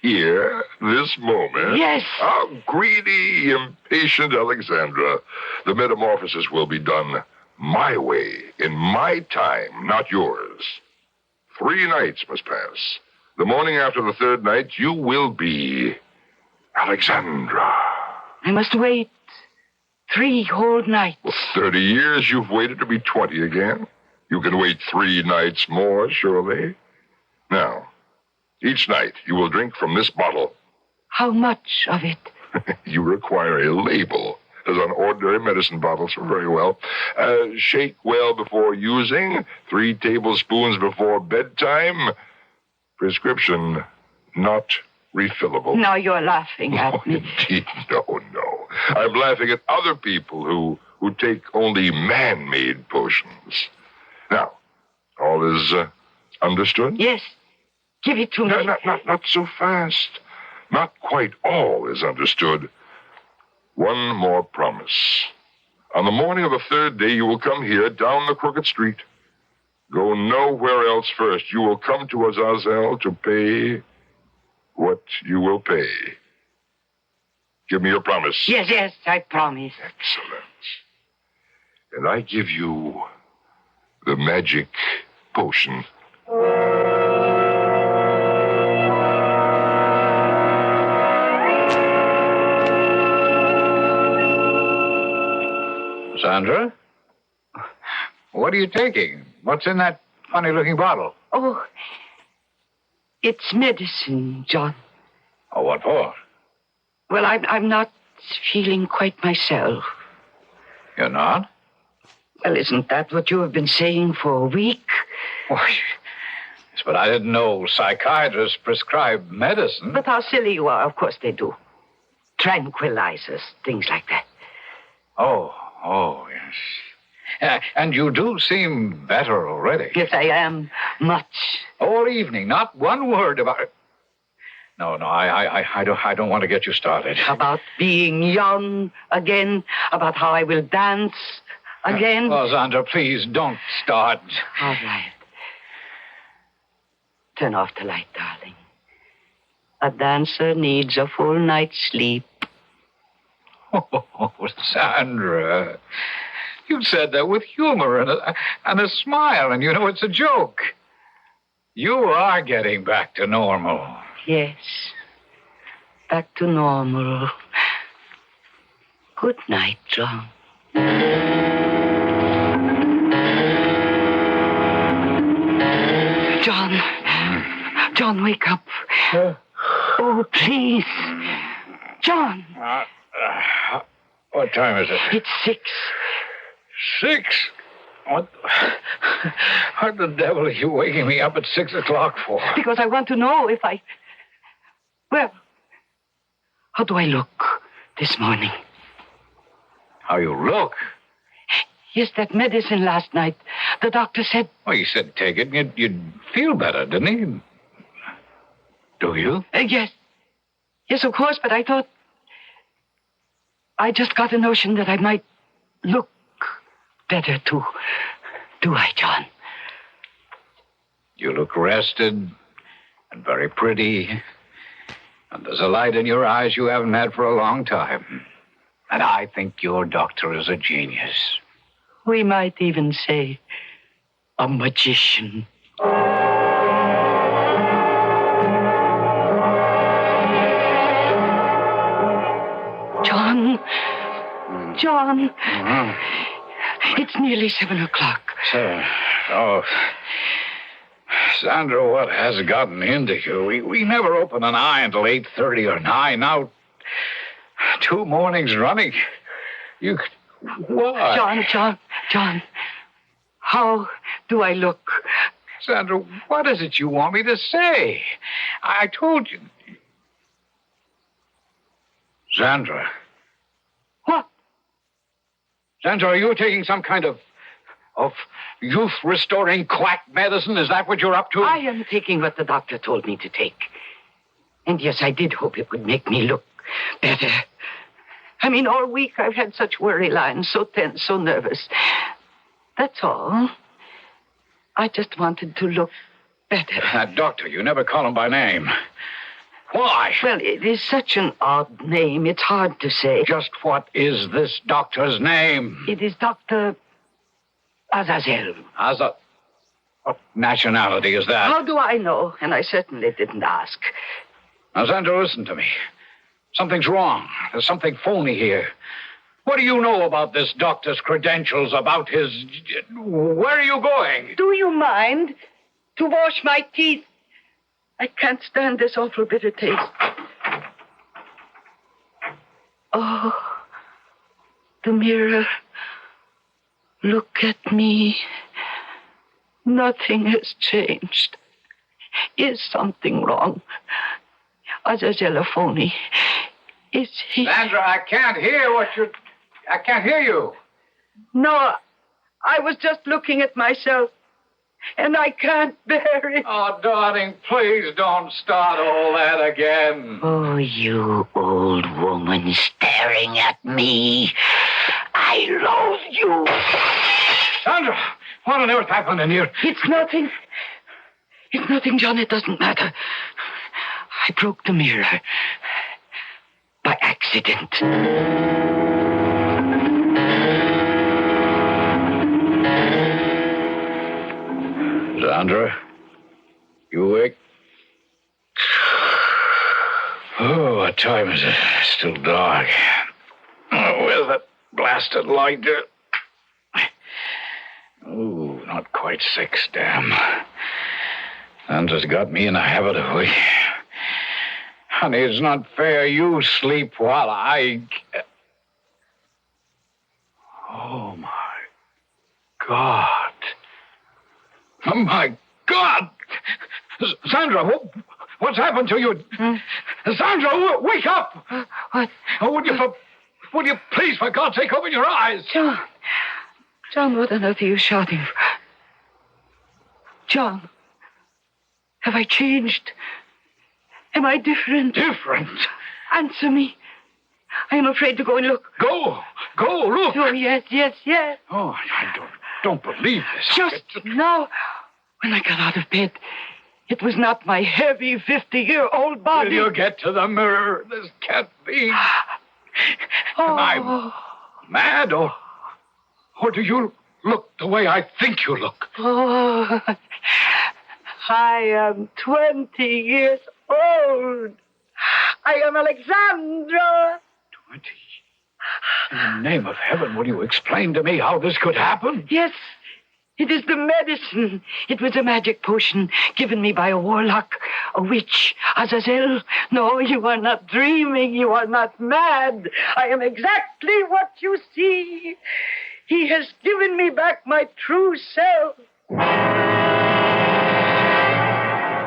Here, this moment. Yes. Ah, greedy, impatient Alexandra. The metamorphosis will be done my way, in my time, not yours. 3 nights must pass. The morning after the 3rd night, you will be Alexandra. I must wait 3 whole nights. Well, 30 years you've waited to be 20 again. You can wait 3 nights more, surely. Now, each night you will drink from this bottle. How much of it? You require a label, as on ordinary medicine bottles. Very well. Shake well before using. 3 tablespoons before bedtime. Prescription not refillable. Now you're laughing at me. Indeed, no. I'm laughing at other people who take only man-made potions. Now, all is understood? Yes. Give it to me. Not so fast. Not quite all is understood. One more promise. On the morning of the 3rd day, you will come here down the crooked street. Go nowhere else first. You will come to Azazel to pay what you will pay. Give me your promise. Yes, I promise. Excellent. And I give you the magic potion. Sandra? What are you taking? What's in that funny-looking bottle? Oh, it's medicine, John. Oh, what for? Well, I'm not feeling quite myself. You're not? Well, isn't that what you have been saying for a week? Why, yes, but I didn't know psychiatrists prescribe medicine. But how silly you are. Of course they do. Tranquilizers, things like that. Oh, yes. And you do seem better already. Yes, I am. Much. All evening, not one word about it. No, I don't want to get you started. About being young again, about how I will dance again. Oh, Sandra, please don't start. All right. Turn off the light, darling. A dancer needs a full night's sleep. Oh, Sandra. You said that with humor and a smile, and you know it's a joke. You are getting back to normal. Yes. Back to normal. Good night, John. John, wake up. Oh, please. John. What time is it? It's 6. 6? What the devil are you waking me up at 6 o'clock for? Because I want to know if I... Well, how do I look this morning? How you look? Yes, that medicine last night. The doctor said... Well, he said take it and you'd feel better, didn't he? Do you? Yes. Yes, of course, but I thought... I just got a notion that I might look better, too. Do I, John? You look rested and very pretty. And there's a light in your eyes you haven't had for a long time. And I think your doctor is a genius. We might even say a magician. John. It's nearly 7 o'clock. 7. Oh. Sandra, what has gotten into you? We never open an eye until 8:30 or 9. Now, 2 mornings running. You... Why? John. How do I look? Sandra, what is it you want me to say? I told you... Sandra. What? Sandra, are you taking some kind of youth-restoring quack medicine? Is that what you're up to? I am taking what the doctor told me to take. And yes, I did hope it would make me look better. I mean, all week I've had such worry lines, so tense, so nervous. That's all. I just wanted to look better. That doctor, you never call him by name. Why? Well, it is such an odd name, it's hard to say. Just what is this doctor's name? It is Dr. Azazel. What nationality is that? How do I know? And I certainly didn't ask. Now, Sandra, listen to me. Something's wrong. There's something phony here. What do you know about this doctor's credentials, about his... Where are you going? Do you mind? To wash my teeth. I can't stand this awful bitter taste. Oh, the mirror. Look at me. Nothing has changed. Is something wrong? Azazel phony. Is he... Sandra, I can't hear what you're... I can't hear you. No, I was just looking at myself. And I can't bear it. Oh, darling, please don't start all that again. Oh, you old woman staring at me. I loathe you. Sandra, what on earth happened in here? It's nothing. It's nothing, John. It doesn't matter. I broke the mirror. By accident. Sandra, you awake? Oh, what time is it? It's still dark. Oh, where's that blasted light? Oh, not quite 6, damn. Sandra's got me in a habit of... Honey, it's not fair. You sleep while I... Oh, my God. Oh, my God! Sandra, what's happened to you? Sandra, wake up! What? Oh, would you please, for God's sake, open your eyes? John, what on earth are you shouting? John, have I changed? Am I different? Different? Answer me. I am afraid to go and look. Go, look. Oh, yes. Oh, I don't believe this. Just now, when I got out of bed, it was not my heavy 50-year-old body. Will you get to the mirror? This can't be. Am I mad or Or do you look the way I think you look? Oh, I am 20 years old. I am Alexandra. 20? In the name of heaven, will you explain to me how this could happen? Yes, it is the medicine. It was a magic potion given me by a warlock, a witch, Azazel. No, you are not dreaming. You are not mad. I am exactly what you see. He has given me back my true self.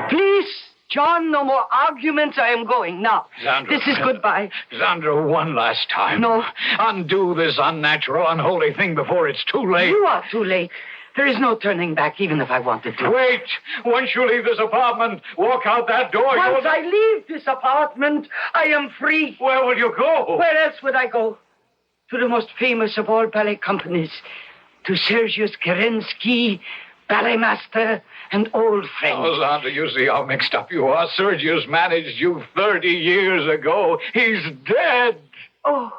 Please, John, no more arguments. I am going now. Xandra, this is goodbye. Xandra, one last time. No. Undo this unnatural, unholy thing before it's too late. You are too late. There is no turning back, even if I wanted to. Wait! Once you leave this apartment, walk out that door. Once I leave this apartment, I am free. Where will you go? Where else would I go? To the most famous of all ballet companies. To Sergius Kerensky, ballet master, and old friend. Oh, Xandra, you see how mixed up you are. Sergius managed you 30 years ago. He's dead. Oh,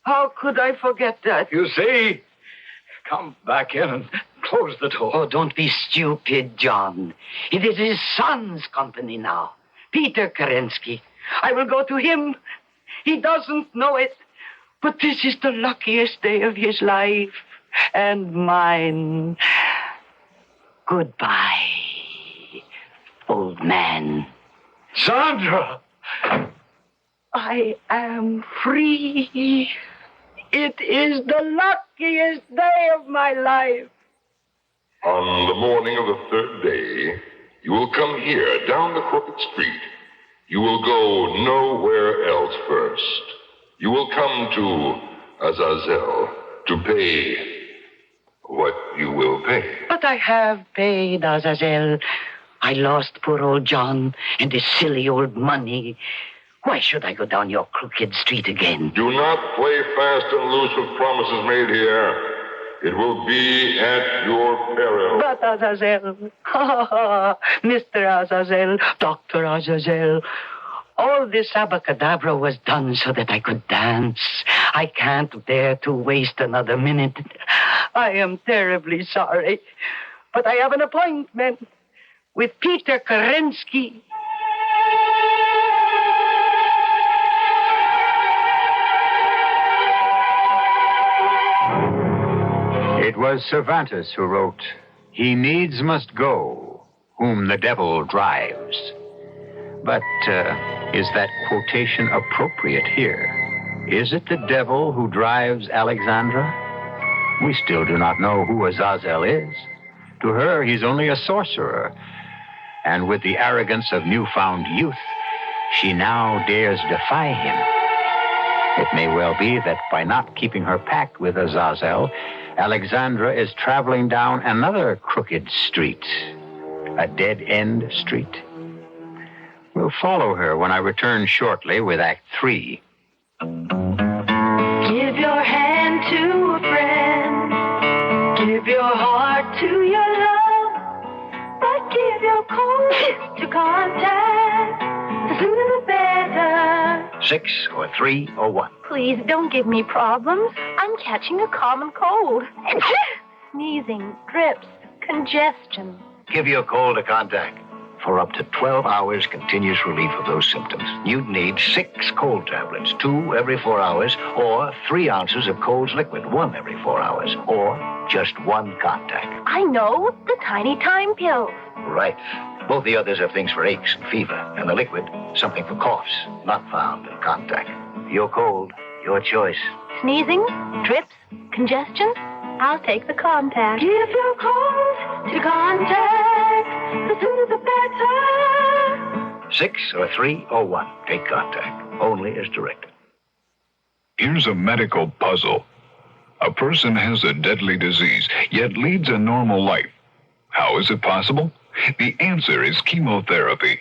how could I forget that? You see? Come back in and close the door. Oh, don't be stupid, John. It is his son's company now, Peter Kerensky. I will go to him. He doesn't know it, but this is the luckiest day of his life and mine. Goodbye, old man. Xandra! I am free. It is the luckiest day of my life. On the morning of the third day, you will come here, down the crooked street. You will go nowhere else first. You will come to Azazel to pay what you will pay. But I have paid, Azazel. I lost poor old John and his silly old money. Why should I go down your crooked street again? Do not play fast and loose with promises made here. It will be at your peril. But Azazel, Mr. Azazel, Dr. Azazel, all this abracadabra was done so that I could dance. I can't bear to waste another minute. I am terribly sorry, but I have an appointment with Peter Kerensky. It was Cervantes who wrote, "He needs must go, whom the devil drives." But is that quotation appropriate here? Is it the devil who drives Alexandra? We still do not know who Azazel is. To her, he's only a sorcerer. And with the arrogance of newfound youth, she now dares defy him. It may well be that by not keeping her pact with Azazel, Alexandra is traveling down another crooked street, a dead-end street. We'll follow her when I return shortly with Act 3. Give your hand to a friend. Give your heart to your love. But give your cold to contact. The sooner the better. 6 or 3 or 1. Please don't give me problems. I'm catching a common cold. Sneezing, drips, congestion. Give your cold a contact. For up to 12 hours continuous relief of those symptoms, you'd need 6 cold tablets, 2 every 4 hours, or 3 ounces of Cold's liquid, 1 every 4 hours, or just 1 contact. I know, the tiny time pills. Right. Both the others have things for aches and fever, and the liquid, something for coughs, not found in contact. Your cold, your choice. Sneezing, drips, congestion. I'll take the contact. Give your cold to contact. The sooner the better. 6 or 3 or 1. Take contact. Only as directed. Here's a medical puzzle. A person has a deadly disease, yet leads a normal life. How is it possible? The answer is chemotherapy.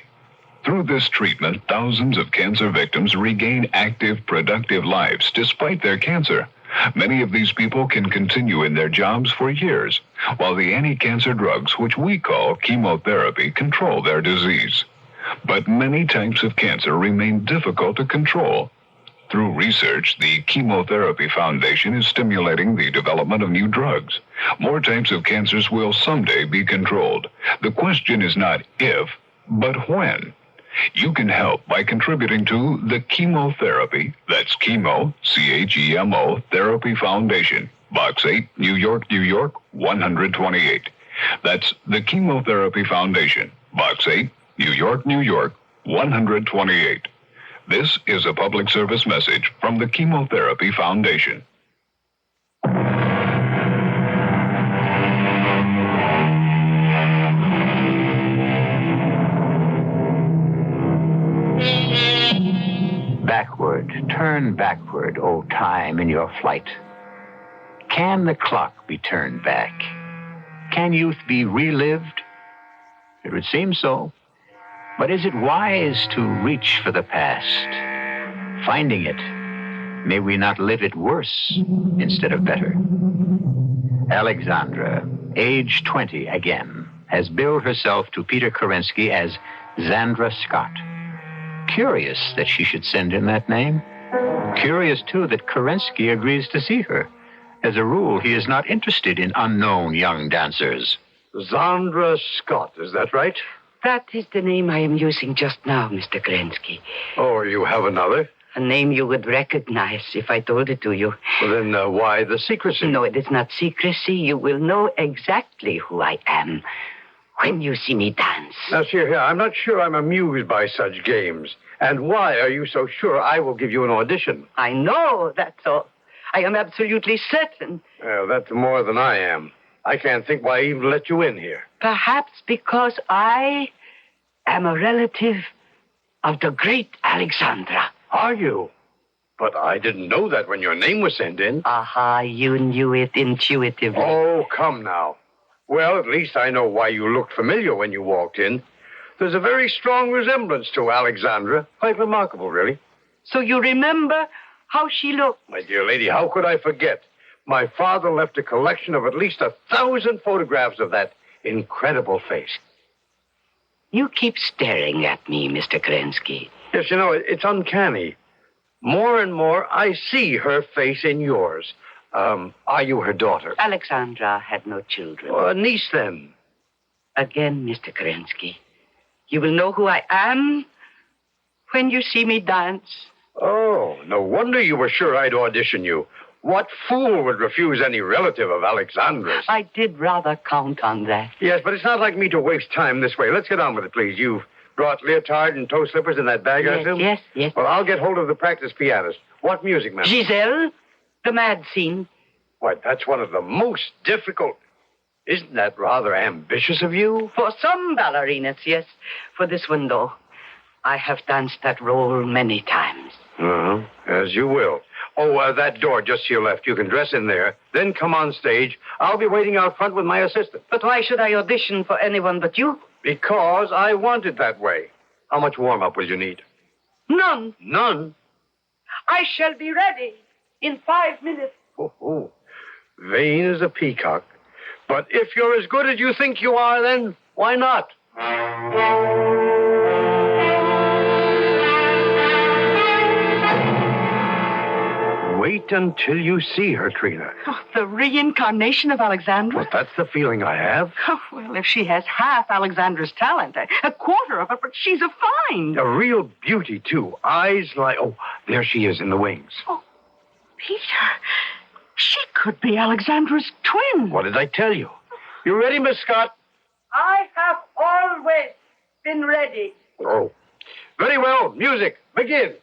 Through this treatment, thousands of cancer victims regain active, productive lives despite their cancer. Many of these people can continue in their jobs for years, while the anti-cancer drugs, which we call chemotherapy, control their disease. But many types of cancer remain difficult to control. Through research, the Chemotherapy Foundation is stimulating the development of new drugs. More types of cancers will someday be controlled. The question is not if, but when. You can help by contributing to the Chemotherapy, that's Chemo, C-H-E-M-O, Therapy Foundation, Box 8, New York, New York, 128. That's the Chemotherapy Foundation, Box 8, New York, New York, 128. This is a public service message from the Chemotherapy Foundation. Backward, turn backward, O time, in your flight. Can the clock be turned back? Can youth be relived? It would seem so. But is it wise to reach for the past? Finding it, may we not live it worse instead of better? Alexandra, age 20 again, has billed herself to Peter Kerensky as Zandra Scott. Curious that she should send in that name. Curious, too, that Kerensky agrees to see her. As a rule, he is not interested in unknown young dancers. Zandra Scott, is that right? That is the name I am using just now, Mr. Kerensky. Oh, you have another? A name you would recognize if I told it to you. Well, then why the secrecy? No, it is not secrecy. You will know exactly who I am when you see me dance. Now, see here, I'm not sure I'm amused by such games. And why are you so sure I will give you an audition? I know, that's all. I am absolutely certain. Well, that's more than I am. I can't think why I even let you in here. Perhaps because I am a relative of the great Alexandra. Are you? But I didn't know that when your name was sent in. Aha, you knew it intuitively. Oh, come now. Well, at least I know why you looked familiar when you walked in. There's a very strong resemblance to Alexandra. Quite remarkable, really. So you remember how she looked? My dear lady, how could I forget? My father left a collection of at least 1,000 photographs of that incredible face. You keep staring at me, Mr. Kerensky. Yes, you know, it's uncanny. More and more, I see her face in yours. Are you her daughter? Alexandra had no children. A niece, then? Again, Mr. Kerensky, you will know who I am when you see me dance. Oh, no wonder you were sure I'd audition you. What fool would refuse any relative of Alexandra's? I did rather count on that. Yes, but it's not like me to waste time this way. Let's get on with it, please. You've brought leotard and toe slippers in that bag, I assume? Yes. Well, I'll get hold of the practice pianist. What music, ma'am? Giselle, the mad scene. Why, that's one of the most difficult. Isn't that rather ambitious of you? For some ballerinas, yes. For this one, though, I have danced that role many times. Uh-huh. As you will. Oh, that door just to your left. You can dress in there, then come on stage. I'll be waiting out front with my assistant. But why should I audition for anyone but you? Because I want it that way. How much warm-up will you need? None. None? I shall be ready in 5 minutes. Oh. Vain as a peacock. But if you're as good as you think you are, then why not? Wait until you see her, Trina. Oh, the reincarnation of Alexandra? Well, that's the feeling I have. Oh, well, if she has half Alexandra's talent, a quarter of it, but she's a find. A real beauty, too. Eyes like... Oh, there she is in the wings. Oh, Peter, she could be Alexandra's twin. What did I tell you? You ready, Miss Scott? I have always been ready. Oh, very well. Music, begin.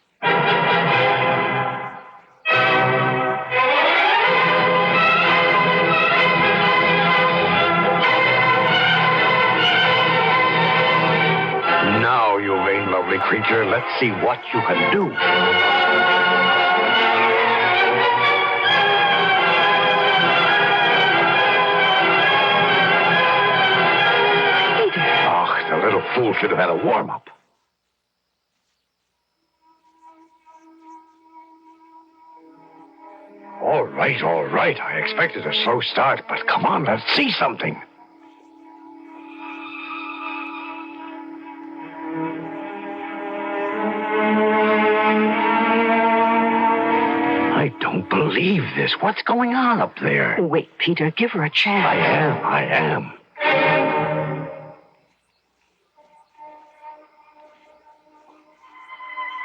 Now, you vain, lovely creature, let's see what you can do. The little fool should have had a warm-up. All right. I expected a slow start, but come on, let's see something. believe this. What's going on up there? Wait, Peter, give her a chance. I am.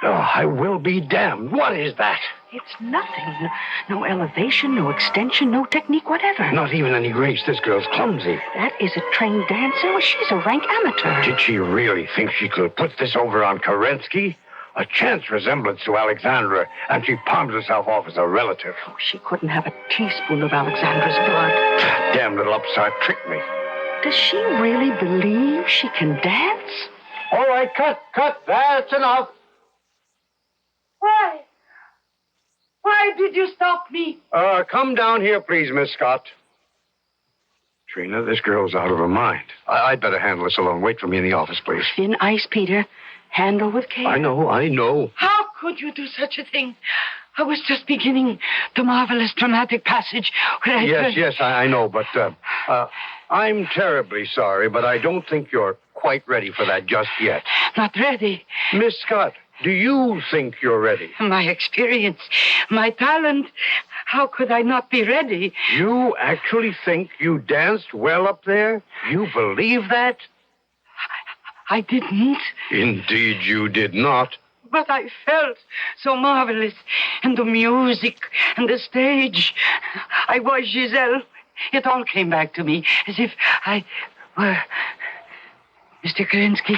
Oh, I will be damned. What is that? It's nothing. No elevation, no extension, no technique whatever. Not even any grace. This girl's clumsy. That is a trained dancer. Well, she's a rank amateur. Did she really think she could put this over on Kerensky? A chance resemblance to Alexandra, and she palms herself off as a relative. Oh, she couldn't have a teaspoon of Alexandra's blood. Damn little upstart tricked me. Does she really believe she can dance? All right, cut. That's enough. Why? Why did you stop me? Come down here, please, Miss Scott. Trina, this girl's out of her mind. I'd better handle this alone. Wait for me in the office, please. Thin ice, Peter. Handle with care. I know. How could you do such a thing? I was just beginning the marvelous dramatic passage where I... Yes, I know, but I'm terribly sorry, but I don't think you're quite ready for that just yet. Not ready. Miss Scott, do you think you're ready? My experience, my talent. How could I not be ready? You actually think you danced well up there? You believe that? I didn't. Indeed, you did not. But I felt so marvelous. And the music and the stage. I was Giselle. It all came back to me as if I were... Mr. Kerensky,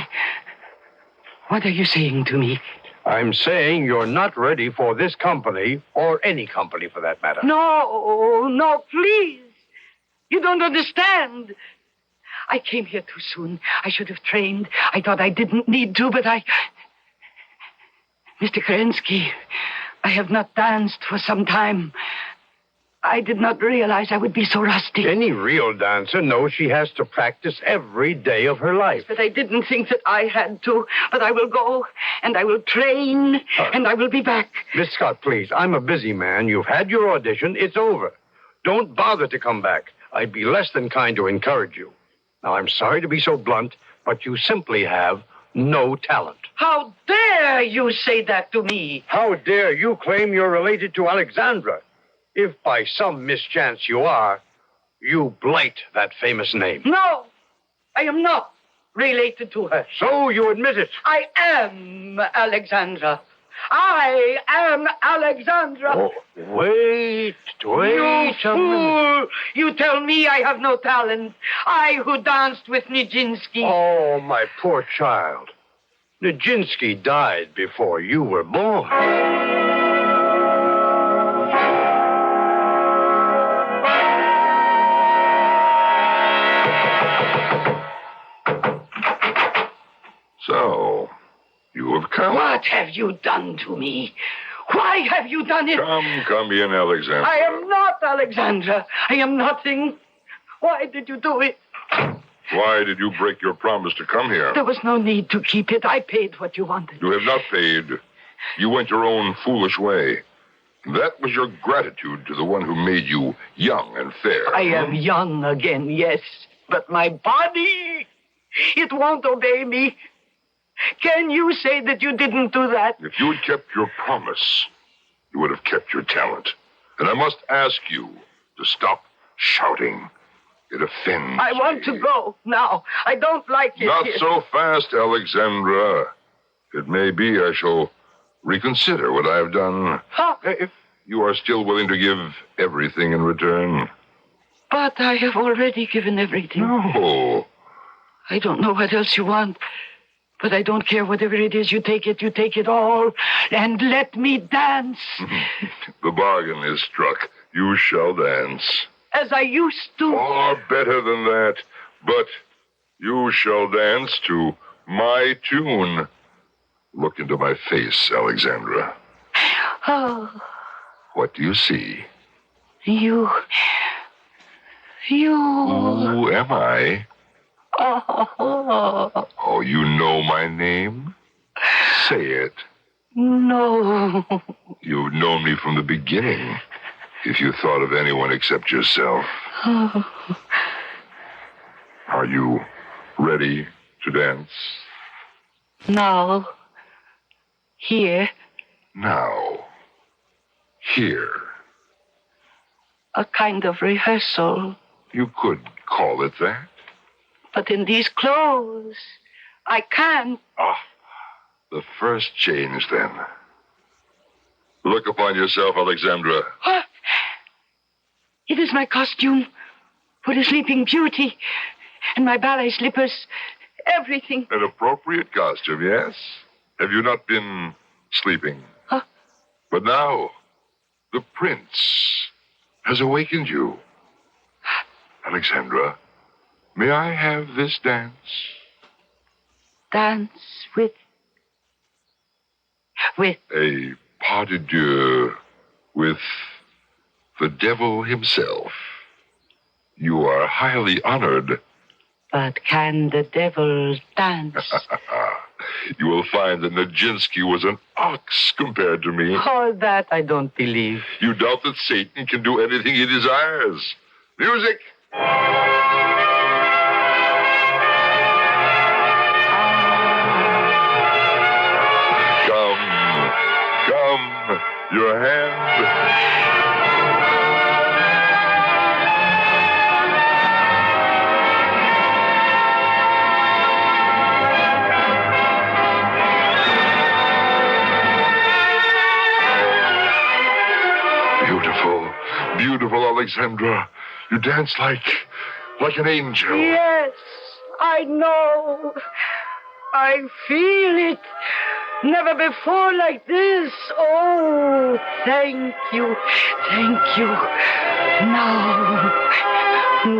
what are you saying to me? I'm saying you're not ready for this company, or any company for that matter. No, please. You don't understand. I came here too soon. I should have trained. I thought I didn't need to, but I... Mr. Kerensky, I have not danced for some time. I did not realize I would be so rusty. Any real dancer knows she has to practice every day of her life. But I didn't think that I had to. But I will go, and I will train, and I will be back. Miss Scott, please, I'm a busy man. You've had your audition. It's over. Don't bother to come back. I'd be less than kind to encourage you. Now, I'm sorry to be so blunt, but you simply have no talent. How dare you say that to me? How dare you claim you're related to Alexandra? If by some mischance you are, you blight that famous name. No, I am not related to her. So you admit it. I am Alexandra. I am Alexandra. Oh, wait You a minute. fool! You tell me I have no talent. I who danced with Nijinsky. Oh, my poor child. Nijinsky died before you were born. So, you have come. What have you done to me? Why have you done it? Come in, Alexandra. I am not Alexandra. I am nothing. Why did you do it? Why did you break your promise to come here? There was no need to keep it. I paid what you wanted. You have not paid. You went your own foolish way. That was your gratitude to the one who made you young and fair. I am young again, yes. But my body, it won't obey me. Can you say that you didn't do that? If you had kept your promise, you would have kept your talent. And I must ask you to stop shouting. It offends I want to go now. I don't like it Not here. so fast, Alexandra. It may be I shall reconsider what I have done. Huh? If you are still willing to give everything in return. But I have already given everything. No. I don't know what else you want. But I don't care whatever it is. You take it all. And let me dance. The bargain is struck. You shall dance. As I used to. Far better than that. But you shall dance to my tune. Look into my face, Alexandra. Oh. What do you see? You. Who am I? Oh. Oh, you know my name? Say it. No. You've known me from the beginning. If you thought of anyone except yourself. Oh. Are you ready to dance? Now. Here. Now. Here. a kind of rehearsal. You could call it that. But in these clothes, I can't. Ah, the first change, then. Look upon yourself, Alexandra. What? It is my costume for the Sleeping Beauty and my ballet slippers. Everything. An appropriate costume, yes? Have you not been sleeping? Huh? But now, the prince has awakened you. Alexandra, may I have this dance? Dance with... A pas de deux with the devil himself. You are highly honored. But can the devil dance? You will find that Nijinsky was an ox compared to me. All that I don't believe. You doubt that Satan can do anything he desires. Music! Come, your hand. Beautiful, Alexandra. You dance like an angel. Yes, I know. I feel it. Never before like this. Oh, thank you. Thank you.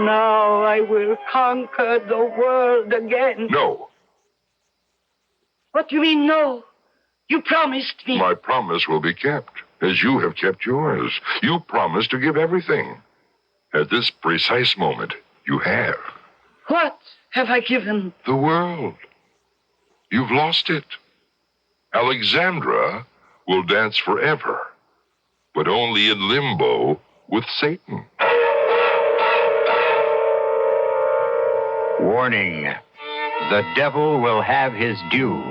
Now I will conquer the world again. No. What do you mean, no? You promised me. My promise will be kept, as you have kept yours. You promised to give everything. At this precise moment, you have. What have I given? The world. You've lost it. Alexandra will dance forever, but only in limbo with Satan. Warning. The devil will have his due.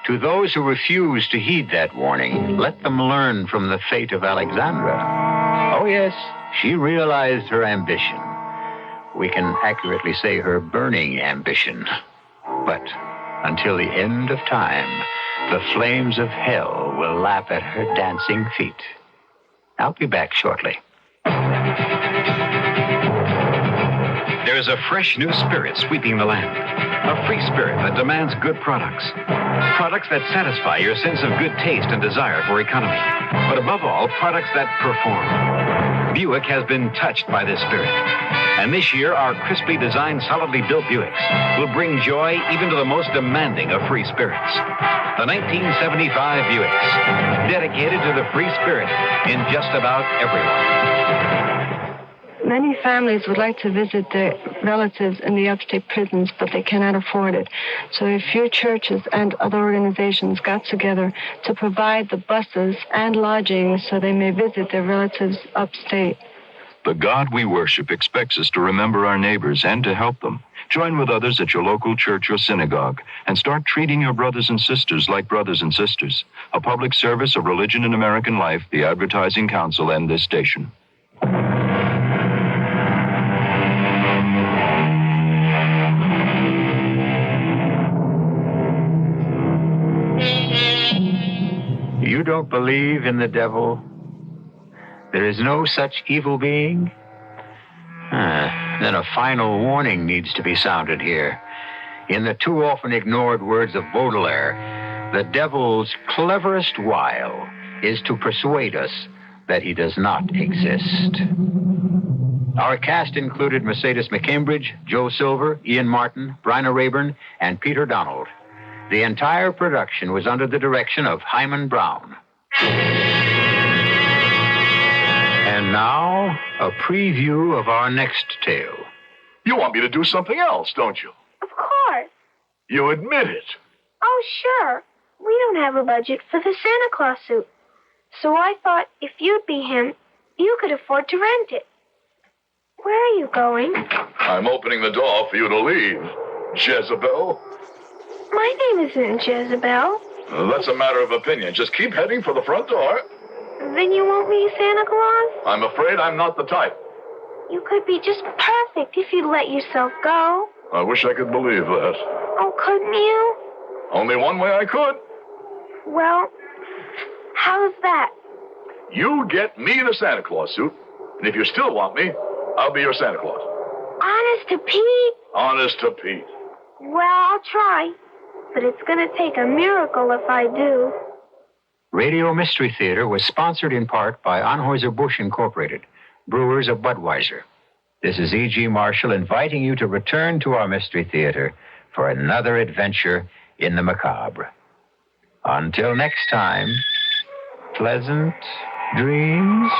To those who refuse to heed that warning, let them learn from the fate of Alexandra. Oh, yes, she realized her ambition. We can accurately say her burning ambition. But until the end of time, the flames of hell will lap at her dancing feet. I'll be back shortly. There is a fresh new spirit sweeping the land. A free spirit that demands good products. Products that satisfy your sense of good taste and desire for economy. But above all, products that perform. Buick has been touched by this spirit. And this year, our crisply designed, solidly built Buicks will bring joy even to the most demanding of free spirits. The 1975 Buicks, dedicated to the free spirit in just about everyone. Many families would like to visit their relatives in the upstate prisons, but they cannot afford it. So a few churches and other organizations got together to provide the buses and lodging so they may visit their relatives upstate. The God we worship expects us to remember our neighbors and to help them. Join with others at your local church or synagogue and start treating your brothers and sisters like brothers and sisters. A public service of Religion in American Life, the Advertising Council, and this station. You don't believe in the devil? There is no such evil being? Then a final warning needs to be sounded here. In the too often ignored words of Baudelaire, the devil's cleverest wile is to persuade us that he does not exist. Our cast included Mercedes McCambridge, Joe Silver, Ian Martin, Bryna Rayburn, and Peter Donald. The entire production was under the direction of Hyman Brown. And now, a preview of our next tale. You want me to do something else, don't you? Of course. You admit it. Oh, sure. We don't have a budget for the Santa Claus suit. So I thought if you'd be him, you could afford to rent it. Where are you going? I'm opening the door for you to leave, Jezebel. My name isn't Jezebel. That's a matter of opinion. Just keep heading for the front door. Then you won't be Santa Claus? I'm afraid I'm not the type. You could be just perfect if you'd let yourself go. I wish I could believe that. Oh, couldn't you? Only one way I could. Well, how's that? You get me the Santa Claus suit, and if you still want me, I'll be your Santa Claus. Honest to Pete? Honest to Pete. Well, I'll try. But it's going to take a miracle if I do. Radio Mystery Theater was sponsored in part by Anheuser-Busch Incorporated, brewers of Budweiser. This is E.G. Marshall inviting you to return to our Mystery Theater for another adventure in the macabre. Until next time, pleasant dreams.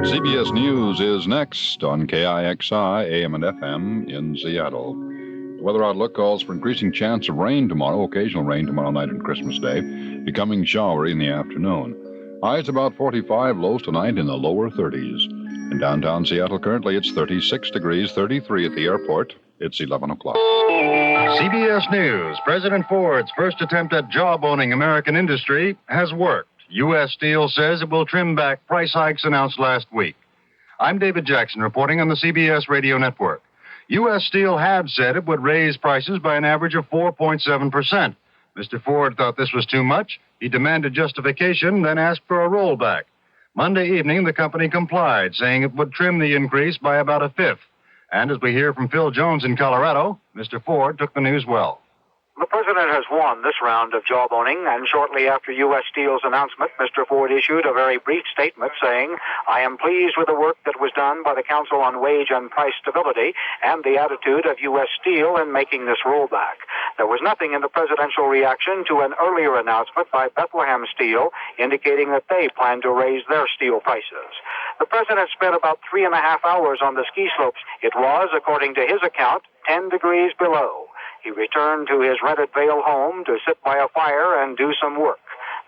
CBS News is next on KIXI, AM and FM in Seattle. The weather outlook calls for increasing chance of rain tomorrow, occasional rain tomorrow night and Christmas Day, becoming showery in the afternoon. Highs about 45, lows tonight in the lower 30s. In downtown Seattle, currently it's 36 degrees, 33 at the airport. It's 11 o'clock. CBS News. President Ford's first attempt at jawboning American industry has worked. U.S. Steel says it will trim back price hikes announced last week. I'm David Jackson reporting on the CBS Radio Network. U.S. Steel had said it would raise prices by an average of 4.7%. Mr. Ford thought this was too much. He demanded justification, then asked for a rollback. Monday evening, the company complied, saying it would trim the increase by about a fifth. And as we hear from Phil Jones in Colorado, Mr. Ford took the news well. The president has won this round of jawboning, and shortly after U.S. Steel's announcement, Mr. Ford issued a very brief statement saying, "I am pleased with the work that was done by the Council on Wage and Price Stability and the attitude of U.S. Steel in making this rollback." There was nothing in the presidential reaction to an earlier announcement by Bethlehem Steel indicating that they plan to raise their steel prices. The president spent about 3.5 hours on the ski slopes. It was, according to his account, 10 degrees below. He returned to his rented Vail home to sit by a fire and do some work.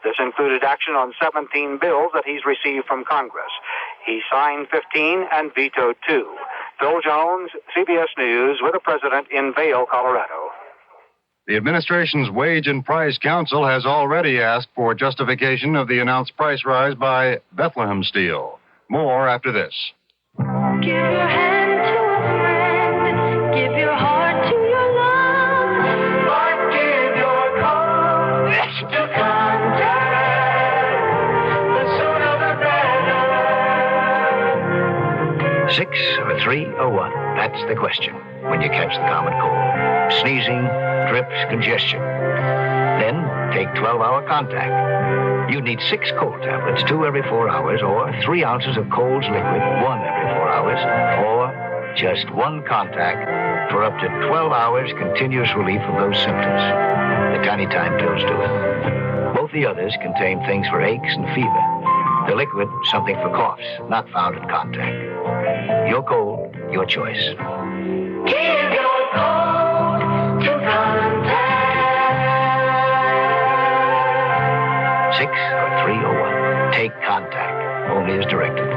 This included action on 17 bills that he's received from Congress. He signed 15 and vetoed 2. Phil Jones, CBS News, with the president in Vail, Colorado. The administration's Wage and Price Council has already asked for justification of the announced price rise by Bethlehem Steel. More after this. Give your hand to a friend. Give your heart to your love. But give your courage to contact. The sooner the better. 6 or 3 or 1? That's the question when you catch the common cold. Sneezing, drips, congestion. Then take 12-hour contact. You need 6 cold tablets, 2 every 4 hours, or 3 ounces of Cold's liquid, 1 every 4 hours, or just 1 contact for up to 12 hours continuous relief of those symptoms. The tiny time pills do it. Both the others contain things for aches and fever. The liquid, something for coughs, not found in contact. Your cold, your choice. Give your cold to contact. 6 or 3 or 1. Take contact. Only as directed.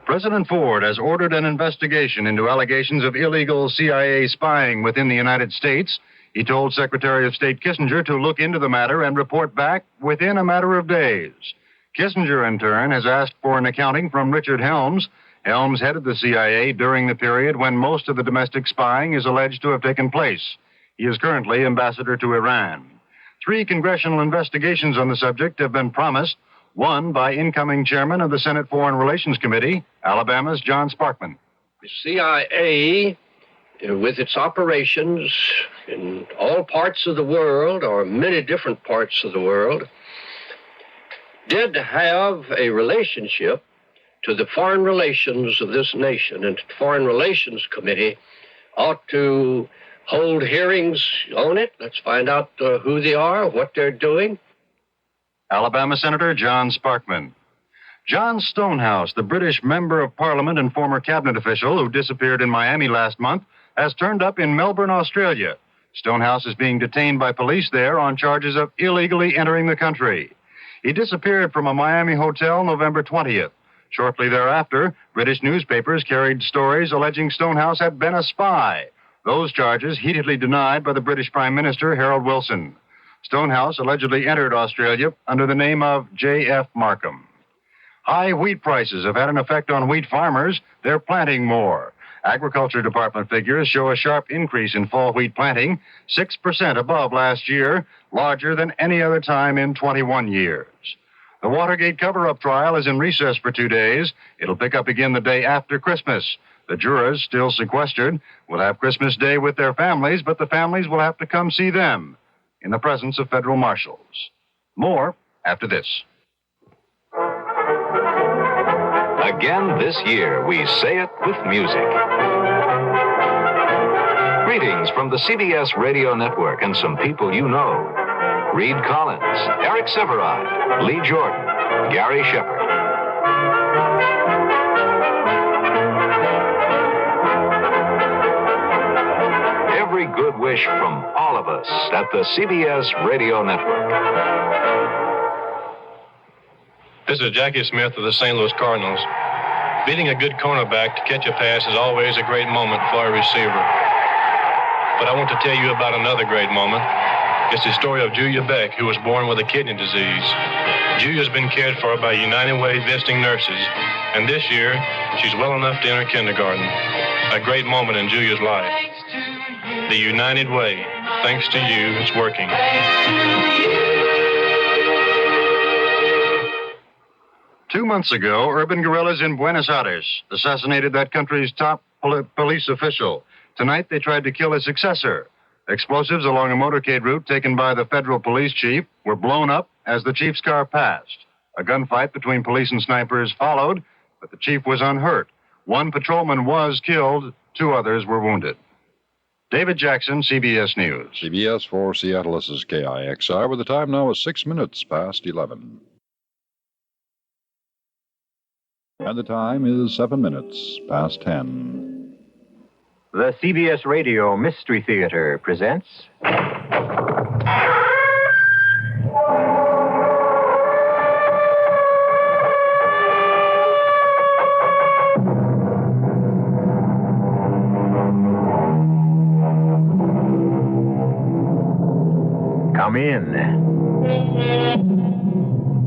President Ford has ordered an investigation into allegations of illegal CIA spying within the United States. He told Secretary of State Kissinger to look into the matter and report back within a matter of days. Kissinger, in turn, has asked for an accounting from Richard Helms. Helms headed the CIA during the period when most of the domestic spying is alleged to have taken place. He is currently ambassador to Iran. 3 congressional investigations on the subject have been promised, one by incoming chairman of the Senate Foreign Relations Committee, Alabama's John Sparkman. The CIA, with its operations in all parts of the world, or many different parts of the world, did have a relationship to the foreign relations of this nation, and the Foreign Relations Committee ought to hold hearings on it. Let's find out who they are, what they're doing. Alabama Senator John Sparkman. John Stonehouse, the British member of Parliament and former cabinet official who disappeared in Miami last month, has turned up in Melbourne, Australia. Stonehouse is being detained by police there on charges of illegally entering the country. He disappeared from a Miami hotel November 20th. Shortly thereafter, British newspapers carried stories alleging Stonehouse had been a spy. Those charges heatedly denied by the British Prime Minister, Harold Wilson. Stonehouse allegedly entered Australia under the name of J.F. Markham. High wheat prices have had an effect on wheat farmers. They're planting more. Agriculture Department figures show a sharp increase in fall wheat planting, 6% above last year, larger than any other time in 21 years. The Watergate cover-up trial is in recess for 2 days. It'll pick up again the day after Christmas. The jurors, still sequestered, will have Christmas Day with their families, but the families will have to come see them in the presence of federal marshals. More after this. Again this year, we say it with music. Greetings from the CBS Radio Network and some people you know. Reed Collins, Eric Severide, Lee Jordan, Gary Shepard. Every good wish from all of us at the CBS Radio Network. This is Jackie Smith of the St. Louis Cardinals. Beating a good cornerback to catch a pass is always a great moment for a receiver. But I want to tell you about another great moment. It's the story of Julia Beck, who was born with a kidney disease. Julia's been cared for by United Way visiting nurses, and this year, she's well enough to enter kindergarten. A great moment in Julia's life. The United Way. Thanks to you, it's working. 2 months ago, urban guerrillas in Buenos Aires assassinated that country's top police official. Tonight, they tried to kill his successor. Explosives along a motorcade route taken by the federal police chief were blown up as the chief's car passed. A gunfight between police and snipers followed, but the chief was unhurt. One patrolman was killed, 2 others were wounded. David Jackson, CBS News. CBS for Seattle, this is KIXR, where the time now is 6 minutes past 11. And the time is 7 minutes past 10. The CBS Radio Mystery Theater presents... Come in.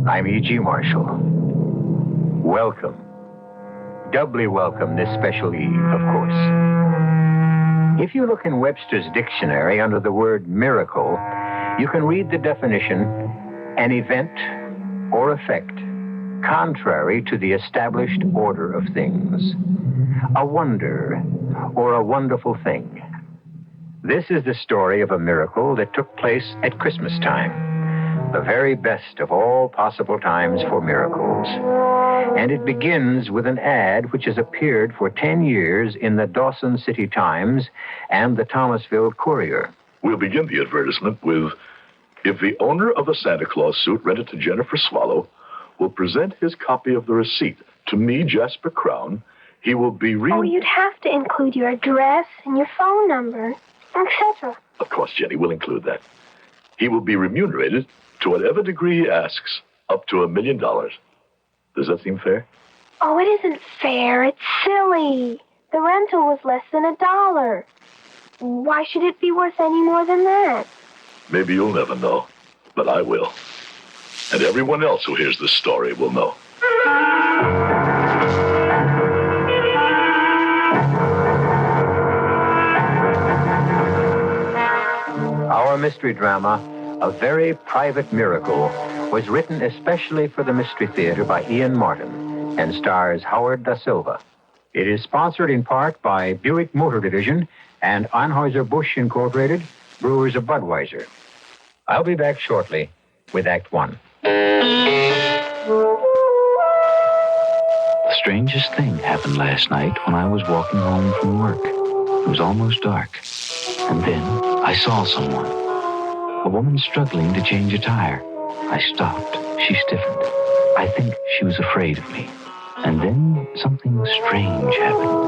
I'm E.G. Marshall. Welcome. Doubly welcome this special eve, of course. If you look in Webster's dictionary under the word miracle, you can read the definition, an event or effect contrary to the established order of things, a wonder or a wonderful thing. This is the story of a miracle that took place at Christmas time, the very best of all possible times for miracles. And it begins with an ad which has appeared for 10 years in the Dawson City Times and the Thomasville Courier. We'll begin the advertisement with, if the owner of a Santa Claus suit rented to Jennifer Swallow will present his copy of the receipt to me, Jasper Crown, he will be Oh, you'd have to include your address and your phone number, etc. Of course, Jenny, we'll include that. He will be remunerated to whatever degree he asks, up to $1 million. Does that seem fair? Oh, it isn't fair. It's silly. The rental was less than $1. Why should it be worth any more than that? Maybe you'll never know, but I will. And everyone else who hears this story will know. Our mystery drama, A Very Private Miracle, was written especially for the Mystery Theater by Ian Martin and stars Howard Da Silva. It is sponsored in part by Buick Motor Division and Anheuser-Busch Incorporated, brewers of Budweiser. I'll be back shortly with Act One. The strangest thing happened last night when I was walking home from work. It was almost dark. And then I saw someone. A woman struggling to change a tire. I stopped. She stiffened. I think she was afraid of me. And then something strange happened.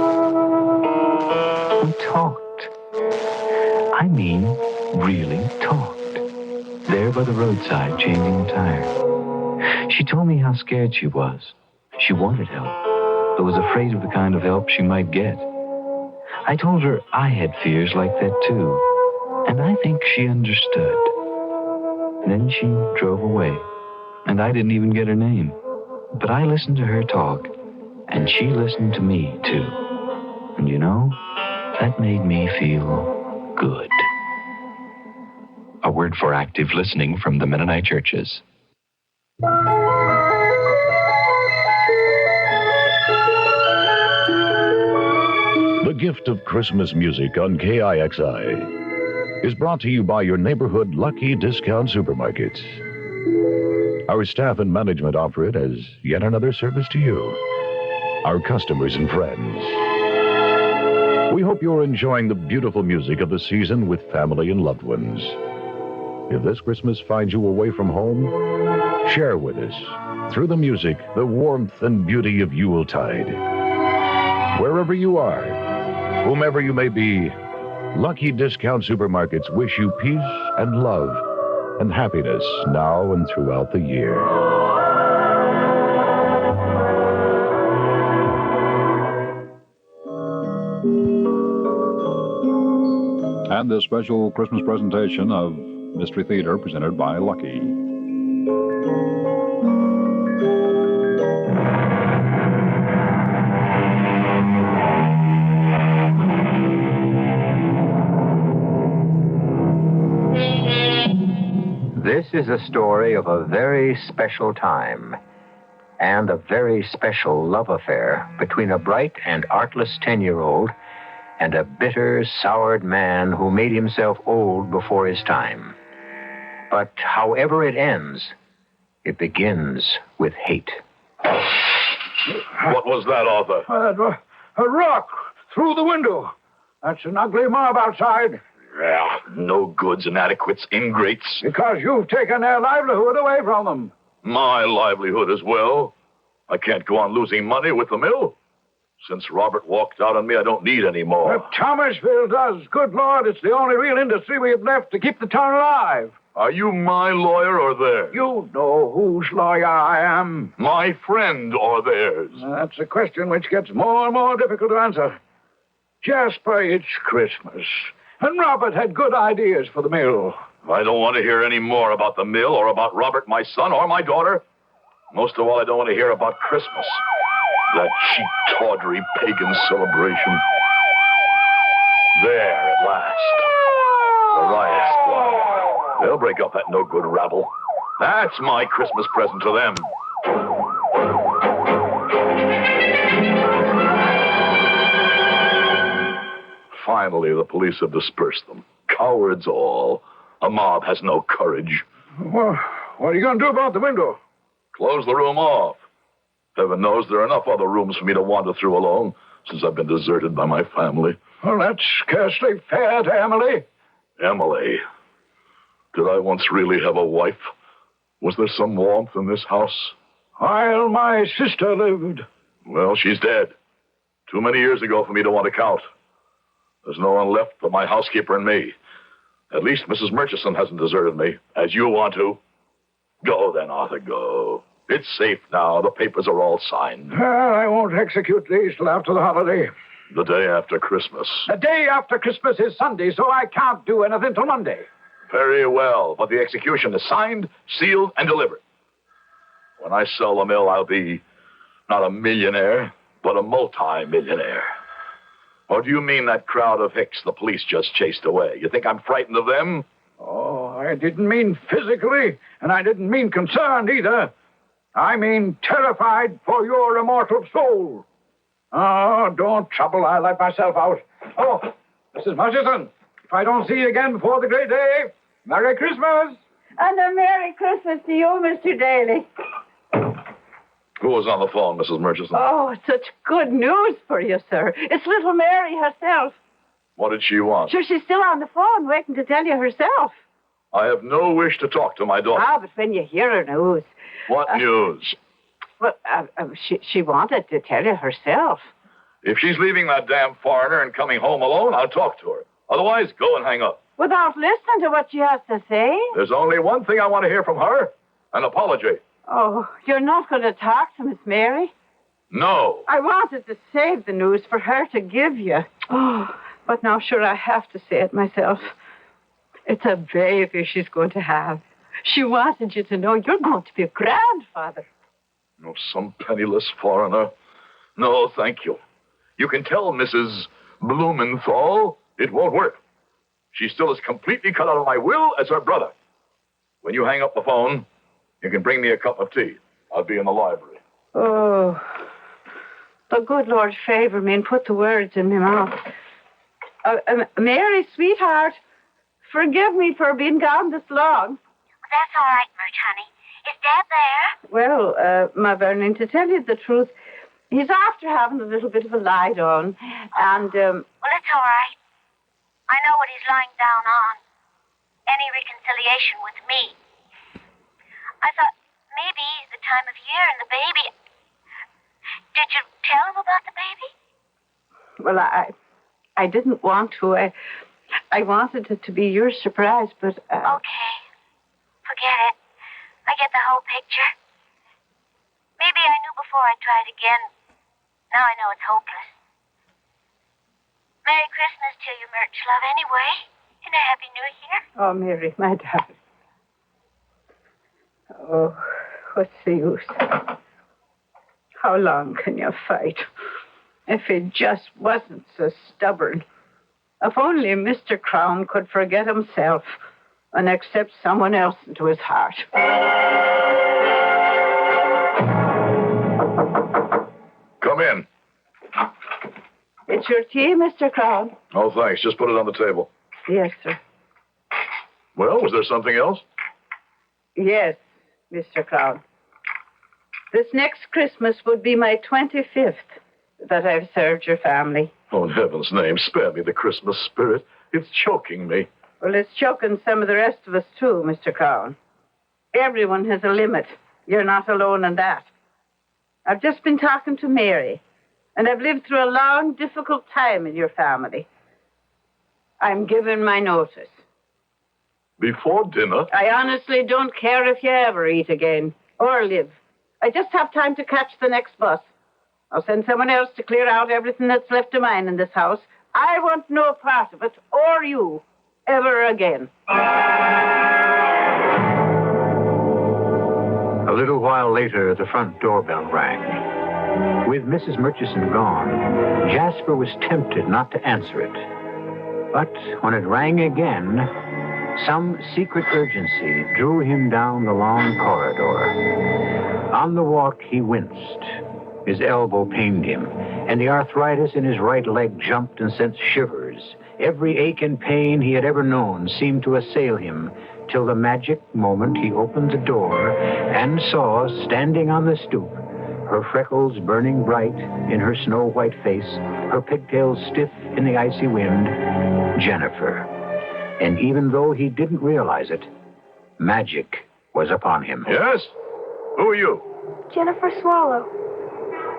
We talked. I mean, really talked. There by the roadside, changing the tire. She told me how scared she was. She wanted help, but was afraid of the kind of help she might get. I told her I had fears like that too, and I think she understood. Then she drove away, and I didn't even get her name. But I listened to her talk, and she listened to me too. And you know, that made me feel good. A word for active listening from the Mennonite churches. The gift of Christmas music on KIXI is brought to you by your neighborhood Lucky Discount Supermarkets. Our staff and management offer it as yet another service to you, our customers and friends. We hope you're enjoying the beautiful music of the season with family and loved ones. If this Christmas finds you away from home, share with us, through the music, the warmth and beauty of Yuletide. Wherever you are, whomever you may be, Lucky Discount Supermarkets wish you peace and love and happiness now and throughout the year. And this special Christmas presentation of Mystery Theater presented by Lucky. This is a story of a very special time and a very special love affair between a bright and artless 10-year-old and a bitter, soured man who made himself old before his time. But however it ends, it begins with hate. What was that, Arthur? A rock through the window. That's an ugly mob outside. Yeah, no goods, inadequates, ingrates. Because you've taken their livelihood away from them. My livelihood as well. I can't go on losing money with the mill. Since Robert walked out on me, I don't need any more. But Thomasville does. Good Lord, it's the only real industry we have left to keep the town alive. Are you my lawyer or theirs? You know whose lawyer I am. My friend or theirs? That's a question which gets more and more difficult to answer. Jasper, it's Christmas. And Robert had good ideas for the mill. I don't want to hear any more about the mill or about Robert, my son, or my daughter. Most of all, I don't want to hear about Christmas. That cheap, tawdry, pagan celebration. There, at last. The riot squad. They'll break up that no-good rabble. That's my Christmas present to them. Finally, the police have dispersed them. Cowards all. A mob has no courage. Well, what are you going to do about the window? Close the room off. Heaven knows there are enough other rooms for me to wander through alone since I've been deserted by my family. Well, that's scarcely fair to Emily. Emily? Did I once really have a wife? Was there some warmth in this house? While my sister lived. Well, she's dead. Too many years ago for me to want to count. There's no one left but my housekeeper and me. At least Mrs. Murchison hasn't deserted me, as you want to. Go then, Arthur, go. It's safe now. The papers are all signed. Well, I won't execute these till after the holiday. The day after Christmas. The day after Christmas is Sunday, so I can't do anything till Monday. Very well, but the execution is signed, sealed, and delivered. When I sell the mill, I'll be not a millionaire, but a multi-millionaire. Or do you mean that crowd of hicks the police just chased away? You think I'm frightened of them? Oh, I didn't mean physically, and I didn't mean concerned either. I mean terrified for your immortal soul. Oh, don't trouble. I'll let myself out. Oh, Mrs. Murchison, if I don't see you again before the great day, Merry Christmas. And a Merry Christmas to you, Mr. Daly. Who was on the phone, Mrs. Murchison? Oh, it's such good news for you, sir. It's little Mary herself. What did she want? Sure, she's still on the phone waiting to tell you herself. I have no wish to talk to my daughter. Ah, but when you hear her news... What news? Well, she wanted to tell you herself. If she's leaving that damn foreigner and coming home alone, I'll talk to her. Otherwise, go and hang up. Without listening to what she has to say? There's only one thing I want to hear from her, an apology. Oh, you're not going to talk to Miss Mary? No. I wanted to save the news for her to give you. Oh, but now, sure, I have to say it myself. It's a baby she's going to have. She wanted you to know you're going to be a grandfather. No, some penniless foreigner. No, thank you. You can tell Mrs. Blumenthal it won't work. She's still as completely cut out of my will as her brother. When you hang up the phone, you can bring me a cup of tea. I'll be in the library. Oh, the good Lord favor me and put the words in my mouth. Mary, sweetheart, forgive me for being gone this long. That's all right, Murch, honey. Is Dad there? Well, my Vernon, to tell you the truth, he's after having a little bit of a lie down, and... Well, it's all right. I know what he's lying down on. Any reconciliation with me. I thought maybe the time of year and the baby... Did you tell him about the baby? Well, I didn't want to. I wanted it to be your surprise, but... Okay. Forget it. I get the whole picture. Maybe I knew before I tried again. Now I know it's hopeless. Merry Christmas to you, Murch, love, anyway. And a Happy New Year. Oh, Mary, my darling. Oh, what's the use? How long can you fight? If it just wasn't so stubborn. If only Mr. Crown could forget himself and accept someone else into his heart. Come in. It's your tea, Mr. Crown? Oh, thanks. Just put it on the table. Yes, sir. Well, was there something else? Yes, Mr. Crown. This next Christmas would be my 25th that I've served your family. Oh, in heaven's name, spare me the Christmas spirit. It's choking me. Well, it's choking some of the rest of us, too, Mr. Crown. Everyone has a limit. You're not alone in that. I've just been talking to Mary, and I've lived through a long, difficult time in your family. I'm giving my notice. Before dinner? I honestly don't care if you ever eat again or live. I just have time to catch the next bus. I'll send someone else to clear out everything that's left of mine in this house. I want no part of it, or you, ever again. A little while later, the front doorbell rang. With Mrs. Murchison gone, Jasper was tempted not to answer it. But when it rang again, some secret urgency drew him down the long corridor. On the walk, he winced. His elbow pained him, and the arthritis in his right leg jumped and sent shivers. Every ache and pain he had ever known seemed to assail him, till the magic moment he opened the door and saw, standing on the stoop, her freckles burning bright in her snow-white face, her pigtails stiff in the icy wind, Jennifer. And even though he didn't realize it, magic was upon him. Yes? Who are you? Jennifer Swallow.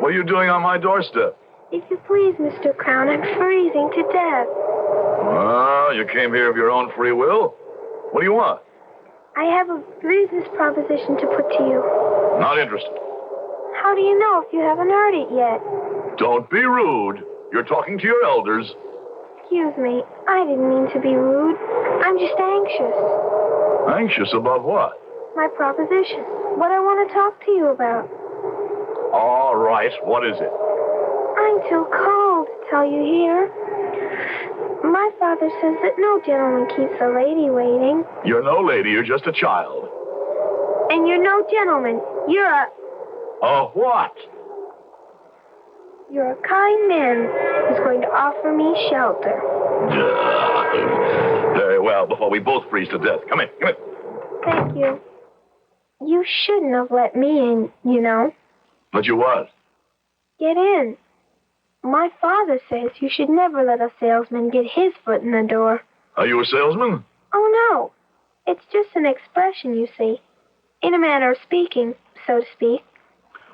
What are you doing on my doorstep? If you please, Mr. Crown, I'm freezing to death. Ah, you came here of your own free will? What do you want? I have a business proposition to put to you. Not interested. How do you know if you haven't heard it yet? Don't be rude. You're talking to your elders. Excuse me. I didn't mean to be rude. I'm just anxious. Anxious about what? My proposition. What I want to talk to you about. All right. What is it? I'm too cold to tell you here. My father says that no gentleman keeps a lady waiting. You're no lady. You're just a child. And you're no gentleman. You're a... A what? You're a kind man who's going to offer me shelter. Very well, before we both freeze to death. Come in, come in. Thank you. You shouldn't have let me in, you know. But you what? Get in. My father says you should never let a salesman get his foot in the door. Are you a salesman? Oh, no. It's just an expression, you see. In a manner of speaking, so to speak.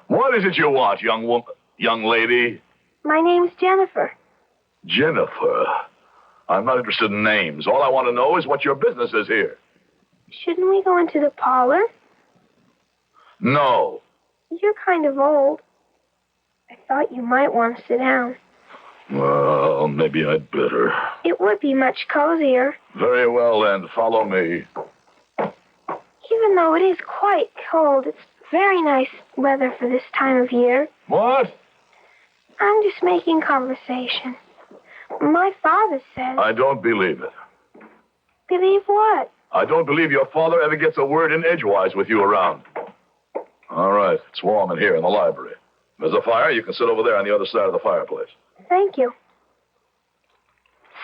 What is it you want, young lady? My name's Jennifer. Jennifer. I'm not interested in names. All I want to know is what your business is here. Shouldn't we go into the parlor? No. You're kind of old. I thought you might want to sit down. Well, maybe I'd better. It would be much cozier. Very well, then. Follow me. Even though it is quite cold, it's very nice weather for this time of year. What? I'm just making conversation. My father says... I don't believe it. Believe what? I don't believe your father ever gets a word in edgewise with you around. All right. It's warm in here in the library. There's a fire. You can sit over there on the other side of the fireplace. Thank you.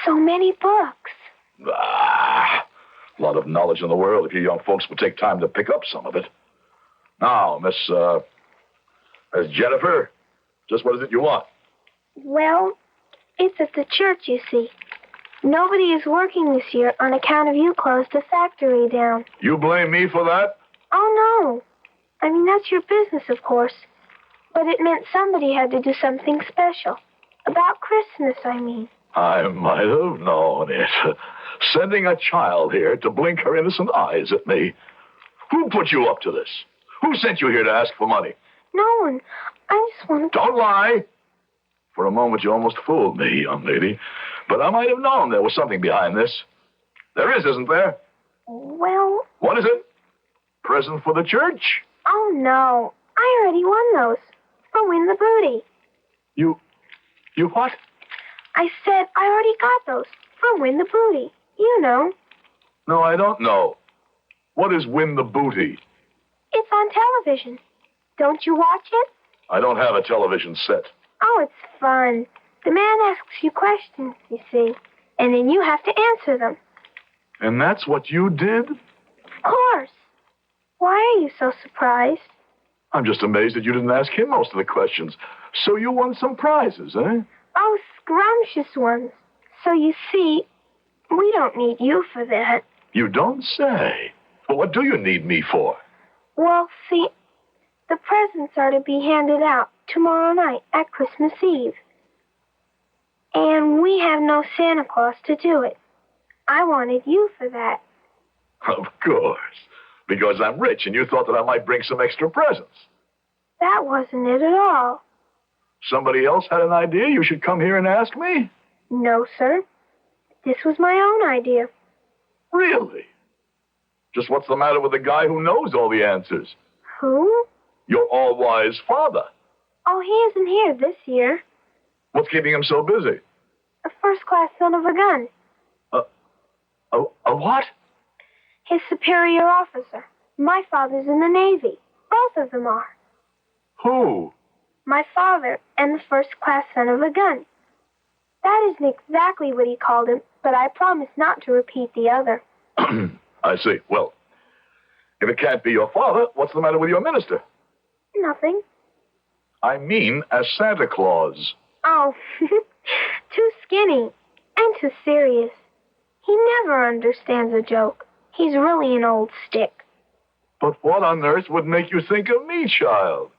So many books. A lot of knowledge in the world if you young folks would take time to pick up some of it. Now, Miss Jennifer, just what is it you want? Well, it's at the church, you see. Nobody is working this year on account of you closed the factory down. You blame me for that? Oh, no. I mean, that's your business, of course. But it meant somebody had to do something special. About Christmas, I mean. I might have known it. Sending a child here to blink her innocent eyes at me. Who put you up to this? Who sent you here to ask for money? No one. I just wanted to... Don't lie. For a moment, you almost fooled me, young lady. But I might have known there was something behind this. There is, isn't there? Well... What is it? Present for the church? Oh, no. I already won those. For Win the Booty. You what? I said I already got those. For Win the Booty. You know. No, I don't know. What is Win the Booty? It's on television. Don't you watch it? I don't have a television set. Oh, it's fun. The man asks you questions, you see, and then you have to answer them. And that's what you did? Of course. Why are you so surprised? I'm just amazed that you didn't ask him most of the questions. So you won some prizes, eh? Oh, scrumptious ones. So you see, we don't need you for that. You don't say. Well, what do you need me for? Well, see, the presents are to be handed out tomorrow night at Christmas Eve. And we have no Santa Claus to do it. I wanted you for that. Of course. Because I'm rich and you thought that I might bring some extra presents. That wasn't it at all. Somebody else had an idea you should come here and ask me? No, sir. This was my own idea. Really? Just what's the matter with the guy who knows all the answers? Who? Your all-wise father. Oh, he isn't here this year. What's keeping him so busy? A first-class son of a gun. A what? His superior officer. My father's in the Navy. Both of them are. Who? My father and the first-class son of a gun. That isn't exactly what he called him, but I promise not to repeat the other. I see. Well, if it can't be your father, what's the matter with your minister? Nothing. I mean, as Santa Claus. Oh, too skinny and too serious. He never understands a joke. He's really an old stick. But what on earth would make you think of me, child?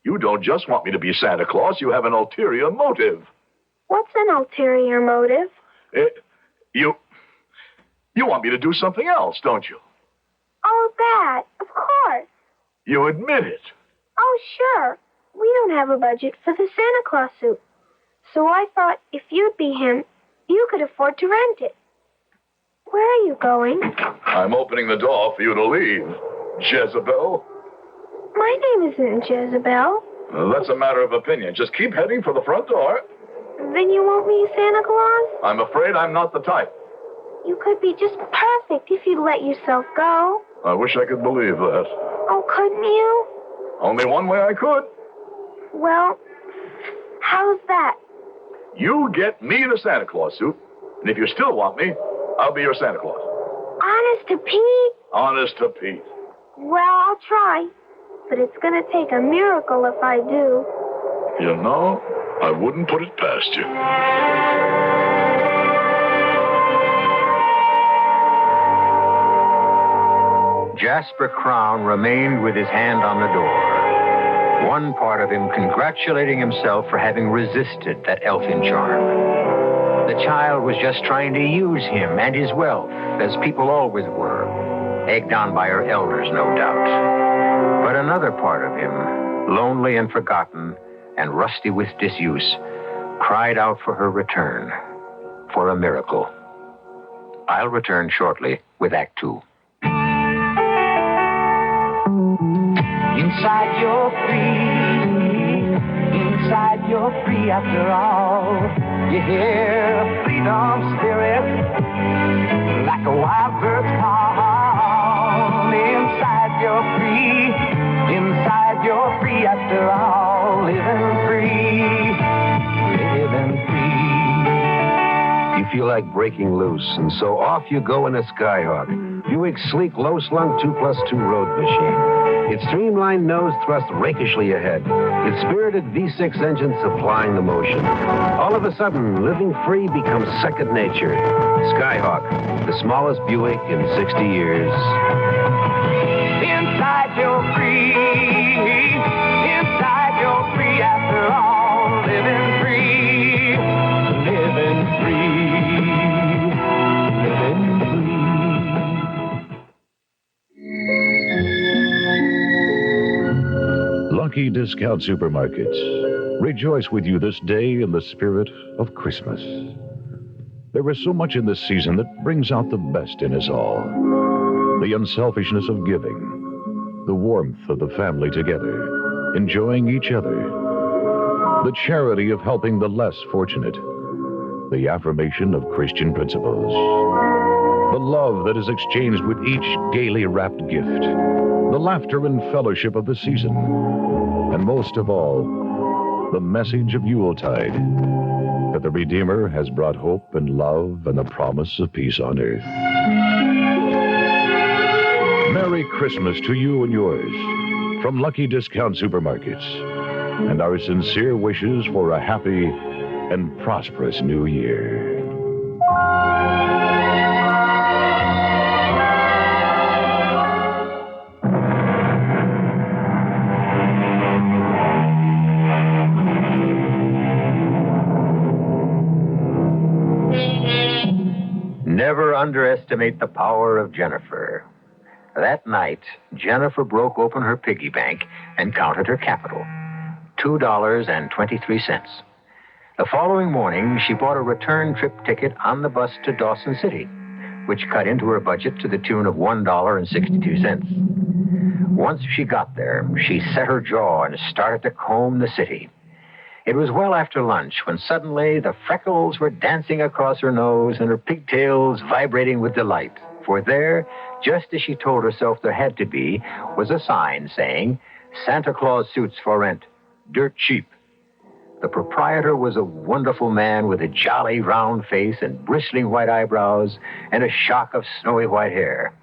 You don't just want me to be Santa Claus. You have an ulterior motive. What's an ulterior motive? You want me to do something else, don't you? Oh, that. Of course. You admit it. Oh, sure. We don't have a budget for the Santa Claus suit. So I thought if you'd be him, you could afford to rent it. Where are you going? I'm opening the door for you to leave, Jezebel. My name isn't Jezebel. That's a matter of opinion. Just keep heading for the front door. Then you won't be Santa Claus? I'm afraid I'm not the type. You could be just perfect if you'd let yourself go. I wish I could believe that. Oh, couldn't you? Only one way I could. Well, How's that? You get me in a Santa Claus suit, and if you still want me, I'll be your Santa Claus. Honest to Pete? Honest to Pete. Well, I'll try. But it's going to take a miracle if I do. You know, I wouldn't put it past you. Jasper Crown remained with his hand on the door, one part of him congratulating himself for having resisted that elfin charm. The child was just trying to use him and his wealth, as people always were, egged on by her elders, no doubt. But another part of him, lonely and forgotten and rusty with disuse, cried out for her return, for a miracle. I'll return shortly with Act Two. Inside you're free. Inside you're free after all. You hear freedom spirit like a wild bird's call. Inside you're free. Inside you're free after all. Living free. Living free. You feel like breaking loose, and so off you go in a Skyhawk. Buick's sleek, low-slung 2+2 road machine. Its streamlined nose thrust rakishly ahead. Its spirited V6 engine supplying the motion. All of a sudden, living free becomes second nature. Skyhawk, the smallest Buick in 60 years. Inside you're free. Inside you're free after all. Living free. Living free. Living free. Lucky Discount Supermarkets rejoice with you this day in the spirit of Christmas. There is so much in this season that brings out the best in us all. The unselfishness of giving, the warmth of the family together, enjoying each other, the charity of helping the less fortunate, the affirmation of Christian principles, the love that is exchanged with each gaily wrapped gift, the laughter and fellowship of the season, and most of all, the message of Yuletide, that the Redeemer has brought hope and love and the promise of peace on earth. Merry Christmas to you and yours from Lucky Discount Supermarkets, and our sincere wishes for a happy and prosperous new year. Never underestimate the power of Jennifer. That night, Jennifer broke open her piggy bank and counted her capital, $2.23. The following morning, she bought a return trip ticket on the bus to Dawson City, which cut into her budget to the tune of $1.62. Once she got there, she set her jaw and started to comb the city. It was well after lunch when suddenly the freckles were dancing across her nose and her pigtails vibrating with delight. For there, just as she told herself there had to be, was a sign saying, Santa Claus suits for rent, dirt cheap. The proprietor was a wonderful man with a jolly round face and bristling white eyebrows and a shock of snowy white hair.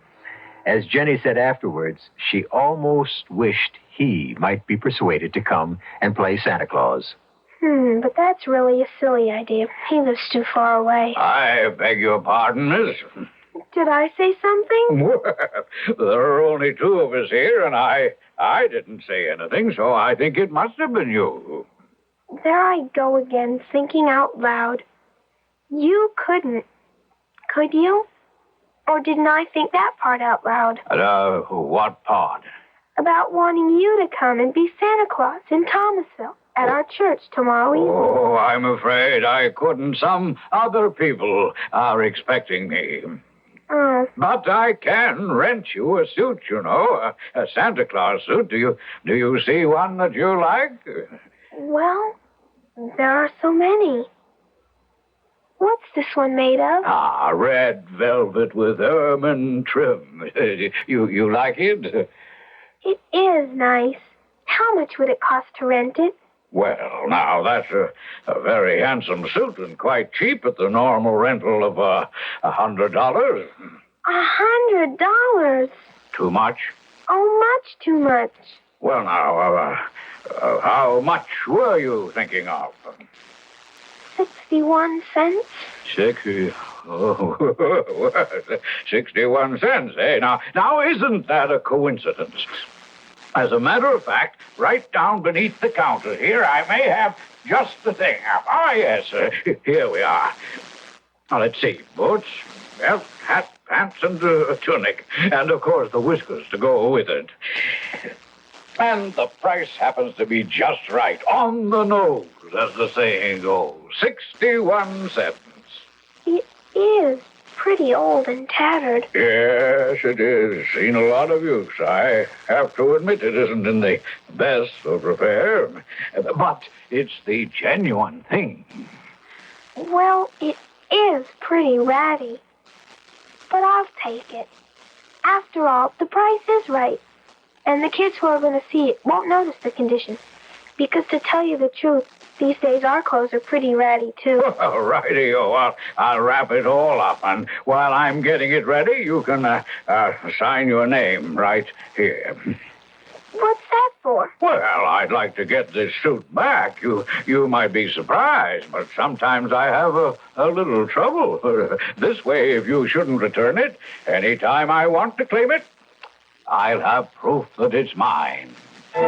As Jenny said afterwards, she almost wished he might be persuaded to come and play Santa Claus. But that's really a silly idea. He lives too far away. I beg your pardon, miss. Did I say something? Well, there are only two of us here, and I didn't say anything, so I think it must have been you. There I go again, thinking out loud. You couldn't. Could you? Or didn't I think that part out loud? What part? About wanting you to come and be Santa Claus in Thomasville at our church tomorrow evening. Oh, I'm afraid I couldn't. Some other people are expecting me. Oh. But I can rent you a suit, you know, a Santa Claus suit. Do you see one that you like? Well, there are so many. What's this one made of? Red velvet with ermine trim. You like it? It is nice. How much would it cost to rent it? Well, now, that's a very handsome suit and quite cheap at the normal rental of $100. $100? Too much? Oh, much too much. Well, now, how much were you thinking of? 61 cents? 61 cents, eh? Now, isn't that a coincidence? As a matter of fact, right down beneath the counter here, I may have just the thing. Ah, yes, here we are. Now, let's see. Boots, belt, hat, pants, and a tunic. And, of course, the whiskers to go with it. And the price happens to be just right. On the nose, as the saying goes. 61 cents. It is pretty old and tattered. Yes, it is. Seen a lot of use. I have to admit it isn't in the best of repair. But it's the genuine thing. Well, it is pretty ratty. But I'll take it. After all, the price is right. And the kids who are going to see it won't notice the condition. Because to tell you the truth, these days our clothes are pretty ratty, too. Well, righty-o. I'll wrap it all up. And while I'm getting it ready, you can sign your name right here. What's that for? Well, I'd like to get this suit back. You might be surprised, but sometimes I have a little trouble. This way, if you shouldn't return it, anytime I want to claim it, I'll have proof that it's mine. Oh,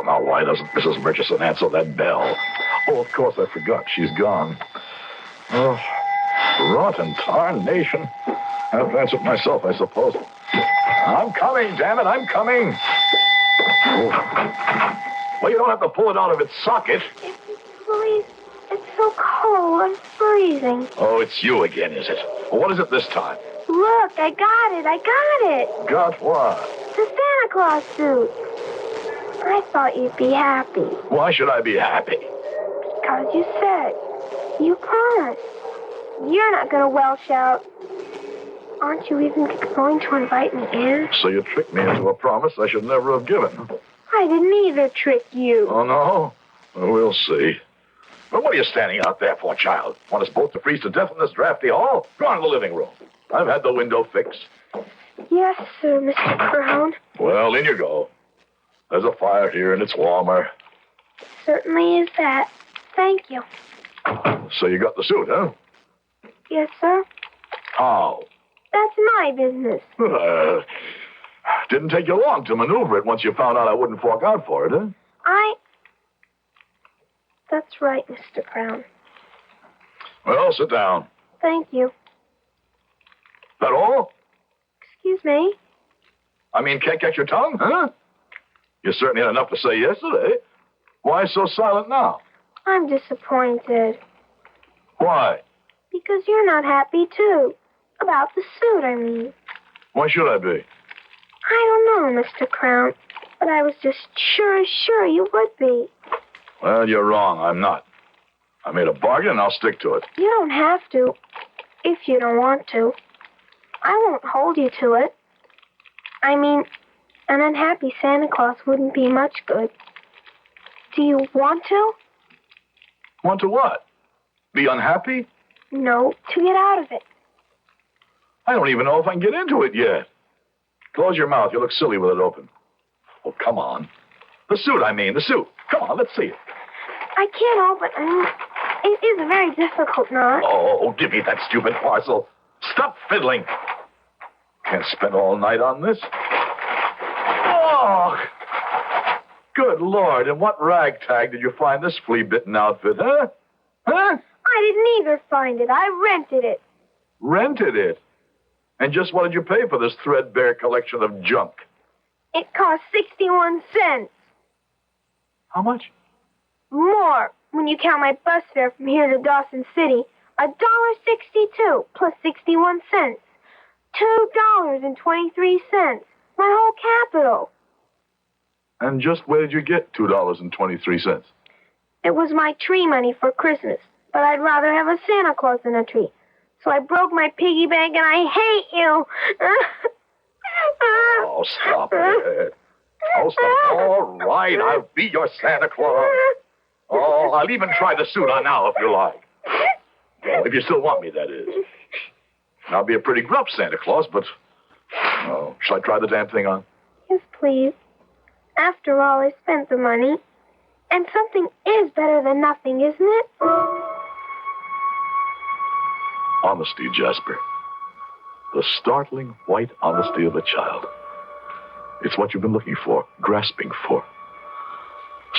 now why doesn't Mrs. Murchison answer that bell? Oh, of course I forgot. She's gone. Oh, rotten tarnation. I have to answer it myself, I suppose. I'm coming, damn it, I'm coming. Oh. Well, you don't have to pull it out of its socket. Please, it's so cold. I'm freezing. Oh, it's you again, is it? Well, what is it this time? Look, I got it. Got what? The Santa Claus suit. I thought you'd be happy. Why should I be happy? Because you said. You promised. You're not going to Welsh out. Aren't you even going to invite me in? So you tricked me into a promise I should never have given. I didn't either trick you. Oh, no? Well, we'll see. Well, what are you standing out there for, child? Want us both to freeze to death in this drafty hall? Go on to the living room. I've had the window fixed. Yes, sir, Mr. Crown. Well, in you go. There's a fire here, and it's warmer. Certainly is that. Thank you. So you got the suit, huh? Yes, sir. How? That's my business. Didn't take you long to maneuver it once you found out I wouldn't fork out for it, huh? That's right, Mr. Crown. Well, sit down. Thank you. That all? Excuse me? I mean, can't get your tongue, huh? You certainly had enough to say yesterday. Why so silent now? I'm disappointed. Why? Because you're not happy, too. About the suit, I mean. Why should I be? I don't know, Mr. Crown, but I was just sure you would be. Well, you're wrong. I'm not. I made a bargain, and I'll stick to it. You don't have to, if you don't want to. I won't hold you to it. I mean, an unhappy Santa Claus wouldn't be much good. Do you want to? Want to what? Be unhappy? No, to get out of it. I don't even know if I can get into it yet. Close your mouth. You look silly with it open. Oh, come on. The suit, I mean, the suit. Come on, let's see it. I can't open it. It is a very difficult knot. Oh, give me that stupid parcel. Stop fiddling. Can't spend all night on this. Oh! Good Lord, in what ragtag did you find this flea-bitten outfit, huh? Huh? I didn't either find it. I rented it. Rented it? And just what did you pay for this threadbare collection of junk? It cost 61 cents. How much? More, when you count my bus fare from here to Dawson City. $1.62 plus 61 cents. $2.23. My whole capital. And just where did you get $2.23? It was my tree money for Christmas, but I'd rather have a Santa Claus than a tree. So I broke my piggy bank and I hate you. Oh, stop it. Oh, stop. All right, I'll be your Santa Claus. Oh, I'll even try the suit on now if you like. Well, if you still want me, that is. I'll be a pretty gruff Santa Claus, but... Oh, shall I try the damn thing on? Yes, please. After all, I spent the money. And something is better than nothing, isn't it? Honesty, Jasper. The startling white honesty of a child. It's what you've been looking for, grasping for.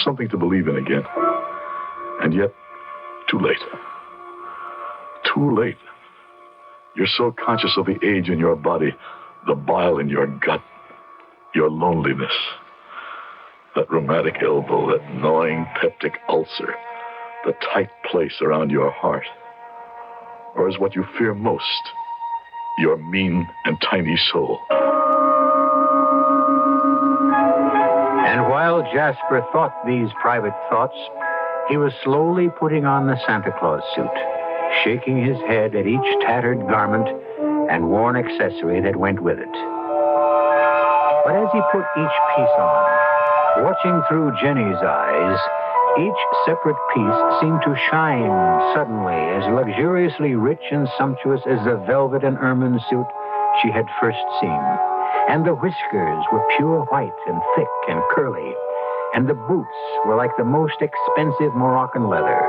Something to believe in again. And yet, too late. Too late. You're so conscious of the age in your body, the bile in your gut, your loneliness, that rheumatic elbow, that gnawing peptic ulcer, the tight place around your heart. Or is what you fear most your mean and tiny soul? And while Jasper thought these private thoughts, he was slowly putting on the Santa Claus suit, shaking his head at each tattered garment and worn accessory that went with it. But as he put each piece on, watching through Jenny's eyes, each separate piece seemed to shine suddenly as luxuriously rich and sumptuous as the velvet and ermine suit she had first seen. And the whiskers were pure white and thick and curly, and the boots were like the most expensive Moroccan leather.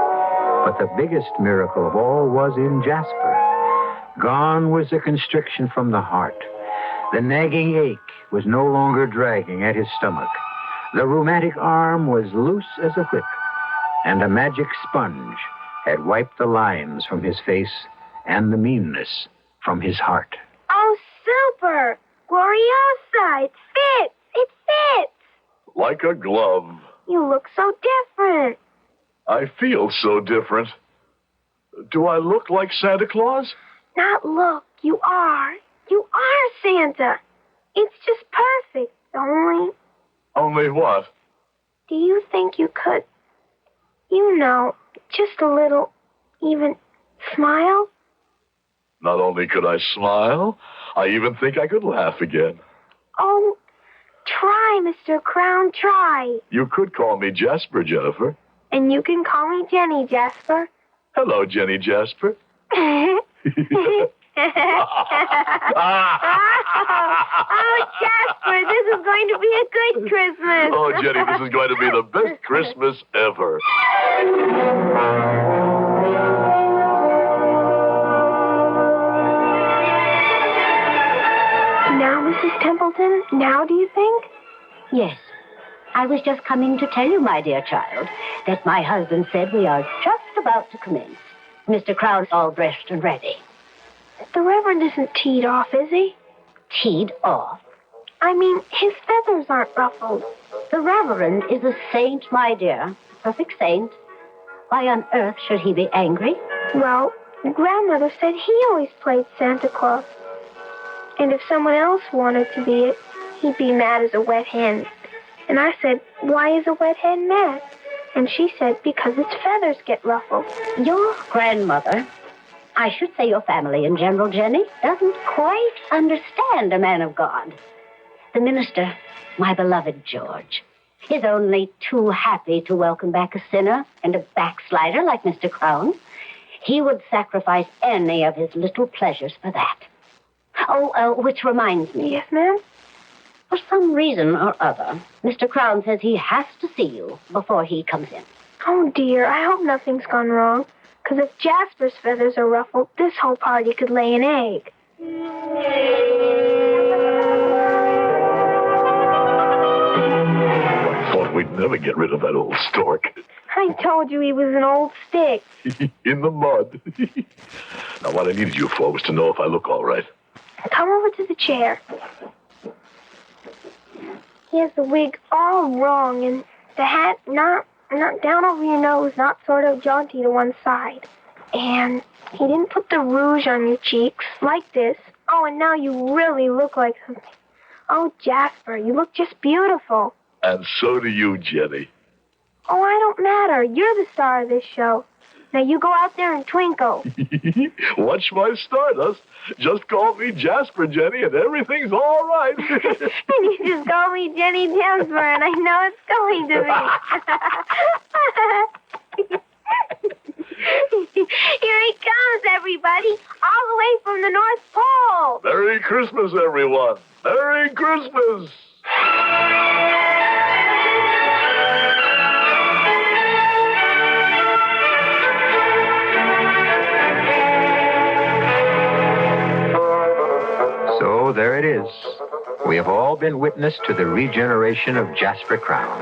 But the biggest miracle of all was in Jasper. Gone was the constriction from the heart. The nagging ache was no longer dragging at his stomach. The rheumatic arm was loose as a whip, and a magic sponge had wiped the lines from his face and the meanness from his heart. Oh, super! Gloriosa! It fits! It fits! Like a glove. You look so different. I feel so different. Do I look like Santa Claus? Not look. You are. You are Santa. It's just perfect. Only what? Do you think you could, just a little, even smile? Not only could I smile, I even think I could laugh again. Oh, try, Mr. Crown, try. You could call me Jasper, Jennifer. And you can call me Jenny, Jasper. Hello, Jenny Jasper. Oh, Jasper, this is going to be a good Christmas. Oh, Jenny, this is going to be the best Christmas ever. Now, Mrs. Templeton, now do you think? Yes. I was just coming to tell you, my dear child, that my husband said we are just about to commence. Mr. Crown's all dressed and ready. The Reverend isn't teed off, is he? Teed off? I mean, his feathers aren't ruffled. The Reverend is a saint, my dear. A perfect saint. Why on earth should he be angry? Well, Grandmother said he always played Santa Claus. And if someone else wanted to be it, he'd be mad as a wet hen. And I said, why is a wet hen mad? And she said, because its feathers get ruffled. Your grandmother, I should say your family in general, Jenny, doesn't quite understand a man of God. The minister, my beloved George, is only too happy to welcome back a sinner and a backslider like Mr. Crown. He would sacrifice any of his little pleasures for that. Oh, which reminds me. Yes, ma'am? For some reason or other, Mr. Crown says he has to see you before he comes in. Oh, dear, I hope nothing's gone wrong. Because if Jasper's feathers are ruffled, this whole party could lay an egg. I thought we'd never get rid of that old stork. I told you he was an old stick. In the mud. Now, what I needed you for was to know if I look all right. Come over to the chair. He has the wig all wrong, and the hat not down over your nose, not sort of jaunty to one side. And he didn't put the rouge on your cheeks, like this. Oh, and now you really look like something. Oh, Jasper, you look just beautiful. And so do you, Jenny. Oh, I don't matter. You're the star of this show. Now you go out there and twinkle. Watch my stardust. Just call me Jasper, Jenny, and everything's all right. And you just call me Jenny Jasper, and I know it's going to be. Here he comes, everybody, all the way from the North Pole. Merry Christmas, everyone. Merry Christmas. So there it is. We have all been witness to the regeneration of Jasper Crown.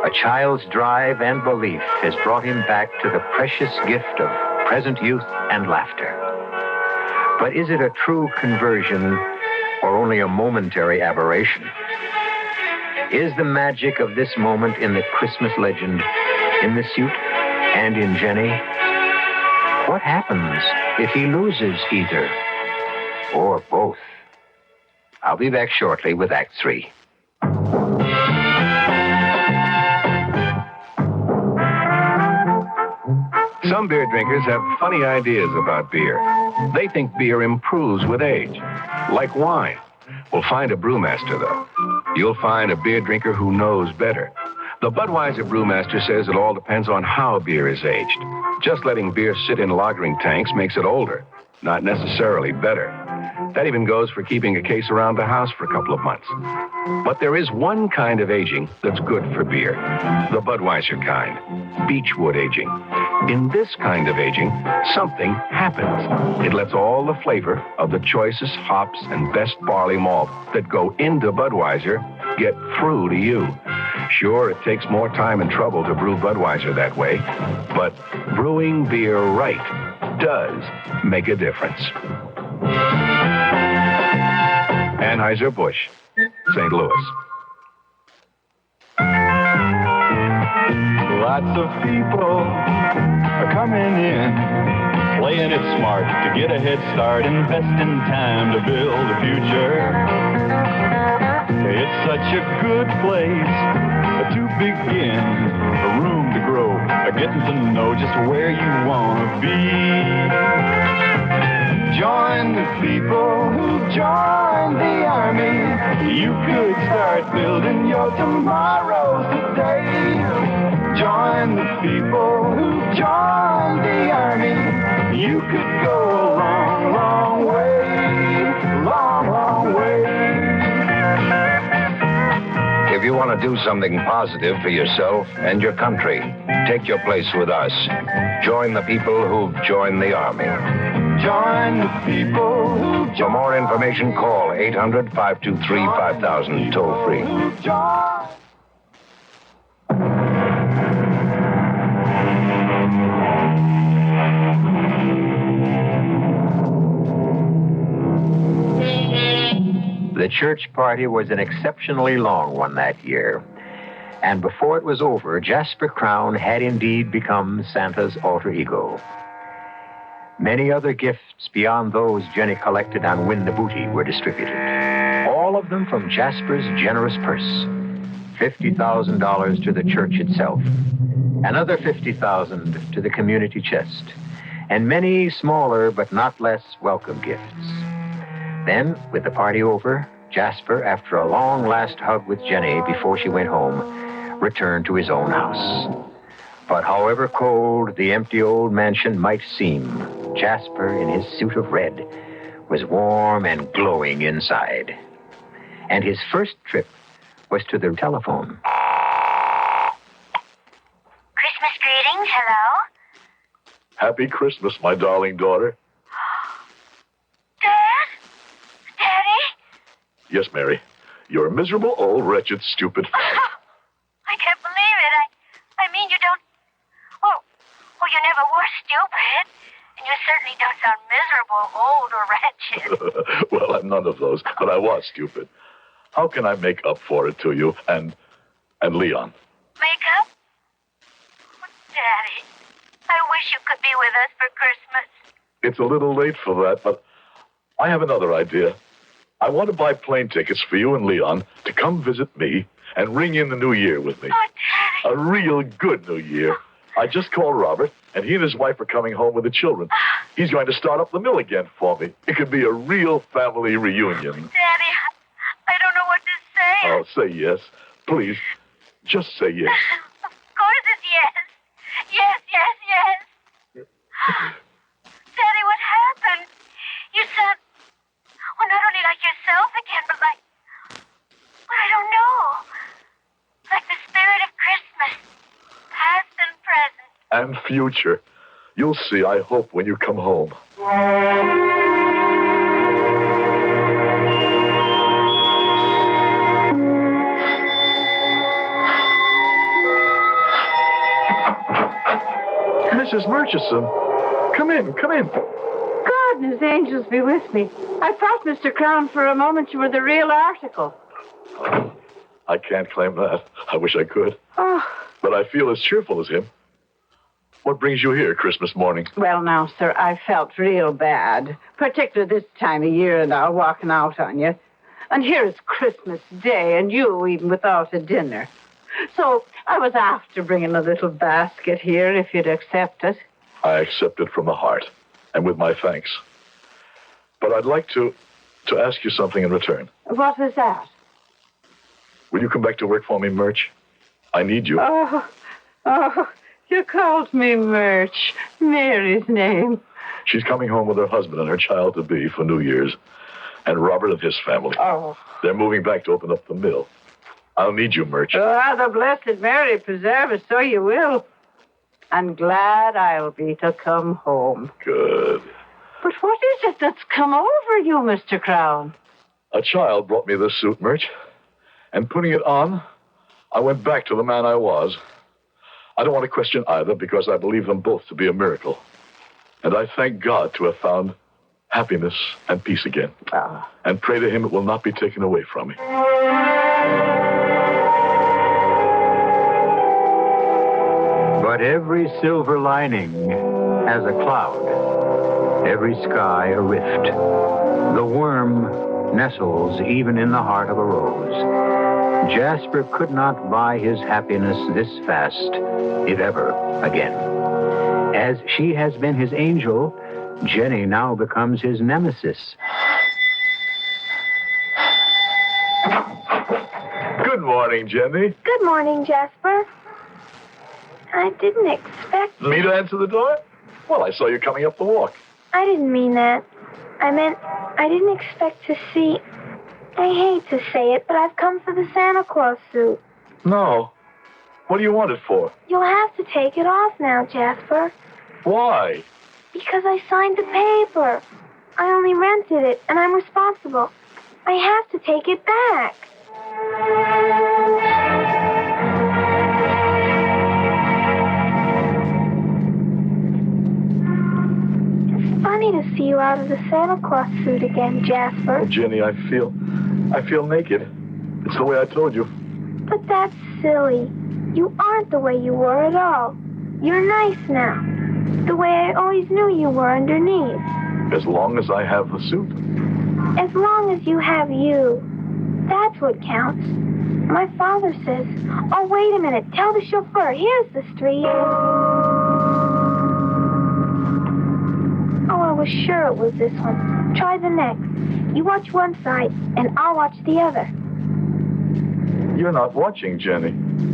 A child's drive and belief has brought him back to the precious gift of present youth and laughter. But is it a true conversion or only a momentary aberration? Is the magic of this moment in the Christmas legend, in the suit, and in Jenny? What happens if he loses either? Or both? I'll be back shortly with Act 3. Some beer drinkers have funny ideas about beer. They think beer improves with age, like wine. We'll find a brewmaster, though. You'll find a beer drinker who knows better. The Budweiser brewmaster says it all depends on how beer is aged. Just letting beer sit in lagering tanks makes it older, not necessarily better. That even goes for keeping a case around the house for a couple of months. But there is one kind of aging that's good for beer, the Budweiser kind, beechwood aging. In this kind of aging, something happens. It lets all the flavor of the choicest hops and best barley malt that go into Budweiser get through to you. Sure, it takes more time and trouble to brew Budweiser that way, but brewing beer right does make a difference. Anheuser-Busch, St. Louis. Lots of people are coming in, playing it smart to get a head start, investing time to build a future. It's such a good place to begin, a room to grow, getting to know just where you want to be. Join the people who join the army. You could start building your tomorrows today. Join the people who join the army. You could go a long, long way. Long, long way. If you want to do something positive for yourself and your country, take your place with us. Join the people who've joined the Army. Join the people who For more information, call 800-523-5000, toll free. The church party was an exceptionally long one that year. And before it was over, Jasper Crown had indeed become Santa's alter ego. Many other gifts beyond those Jenny collected on Win the Booty were distributed. All of them from Jasper's generous purse. $50,000 to the church itself. Another $50,000 to the community chest. And many smaller but not less welcome gifts. Then, with the party over, Jasper, after a long last hug with Jenny before she went home, returned to his own house. But however cold the empty old mansion might seem, Jasper, in his suit of red, was warm and glowing inside. And his first trip was to the telephone. Christmas greetings, hello? Happy Christmas, my darling daughter. Dad? Daddy? Yes, Mary. You're a miserable, old, wretched, stupid... I can't believe it. I mean, you don't... Oh, you never were stupid. And you certainly don't sound miserable, old, or wretched. Well, I'm none of those, but I was stupid. How can I make up for it to you and Leon? Make up? Oh, Daddy, I wish you could be with us for Christmas. It's a little late for that, but I have another idea. I want to buy plane tickets for you and Leon to come visit me and ring in the new year with me. Oh, Daddy. A real good new year. I just called Robert, and he and his wife are coming home with the children. He's going to start up the mill again for me. It could be a real family reunion. Daddy, I don't know what to say. Oh, say yes. Please, just say yes. Of course it's yes. Yes, yes, yes. Daddy, what happened? You sound, well, not only like yourself again, but I don't know. Like the spirit of Christmas, past and present. And future. You'll see, I hope, when you come home. Mrs. Murchison, come in, come in. God and his angels be with me. I thought, Mr. Crown, for a moment you were the real article. I can't claim that. I wish I could. Oh. But I feel as cheerful as him. What brings you here Christmas morning? Well, now, sir, I felt real bad, particularly this time of year now, walking out on you. And here is Christmas Day, and you even without a dinner. So I was after bringing a little basket here, if you'd accept it. I accept it from the heart, and with my thanks. But I'd like to ask you something in return. What was that? Will you come back to work for me, Murch? I need you. Oh, you called me Murch. Mary's name. She's coming home with her husband and her child-to-be for New Year's, and Robert and his family. Oh. They're moving back to open up the mill. I'll need you, Murch. Oh, the Blessed Mary preserve us, so you will. And glad I'll be to come home. Good. But what is it that's come over you, Mr. Crown? A child brought me this suit, Murch, and putting it on, I went back to the man I was. I don't want to question either, because I believe them both to be a miracle. And I thank God to have found happiness and peace again. And pray to him it will not be taken away from me. But every silver lining has a cloud, every sky a rift. The worm nestles even in the heart of a rose. Jasper could not buy his happiness this fast, if ever again. As she has been his angel, Jenny now becomes his nemesis. Good morning, Jenny. Good morning, Jasper. I didn't expect... Me to answer the door? Well, I saw you coming up the walk. I didn't mean that. I meant I didn't expect to see... I hate to say it, but I've come for the Santa Claus suit. No. What do you want it for? You'll have to take it off now, Jasper. Why? Because I signed the paper. I only rented it, and I'm responsible. I have to take it back. It's funny to see you out of the Santa Claus suit again, Jasper. Oh, Jenny, I feel naked. It's the way I told you. But that's silly. You aren't the way you were at all. You're nice now. The way I always knew you were underneath. As long as I have the suit. As long as you have you. That's what counts. My father says, oh, wait a minute. Tell the chauffeur. Here's the street. Oh, I was sure it was this one. Try the next. You watch one side, and I'll watch the other. You're not watching, Jenny.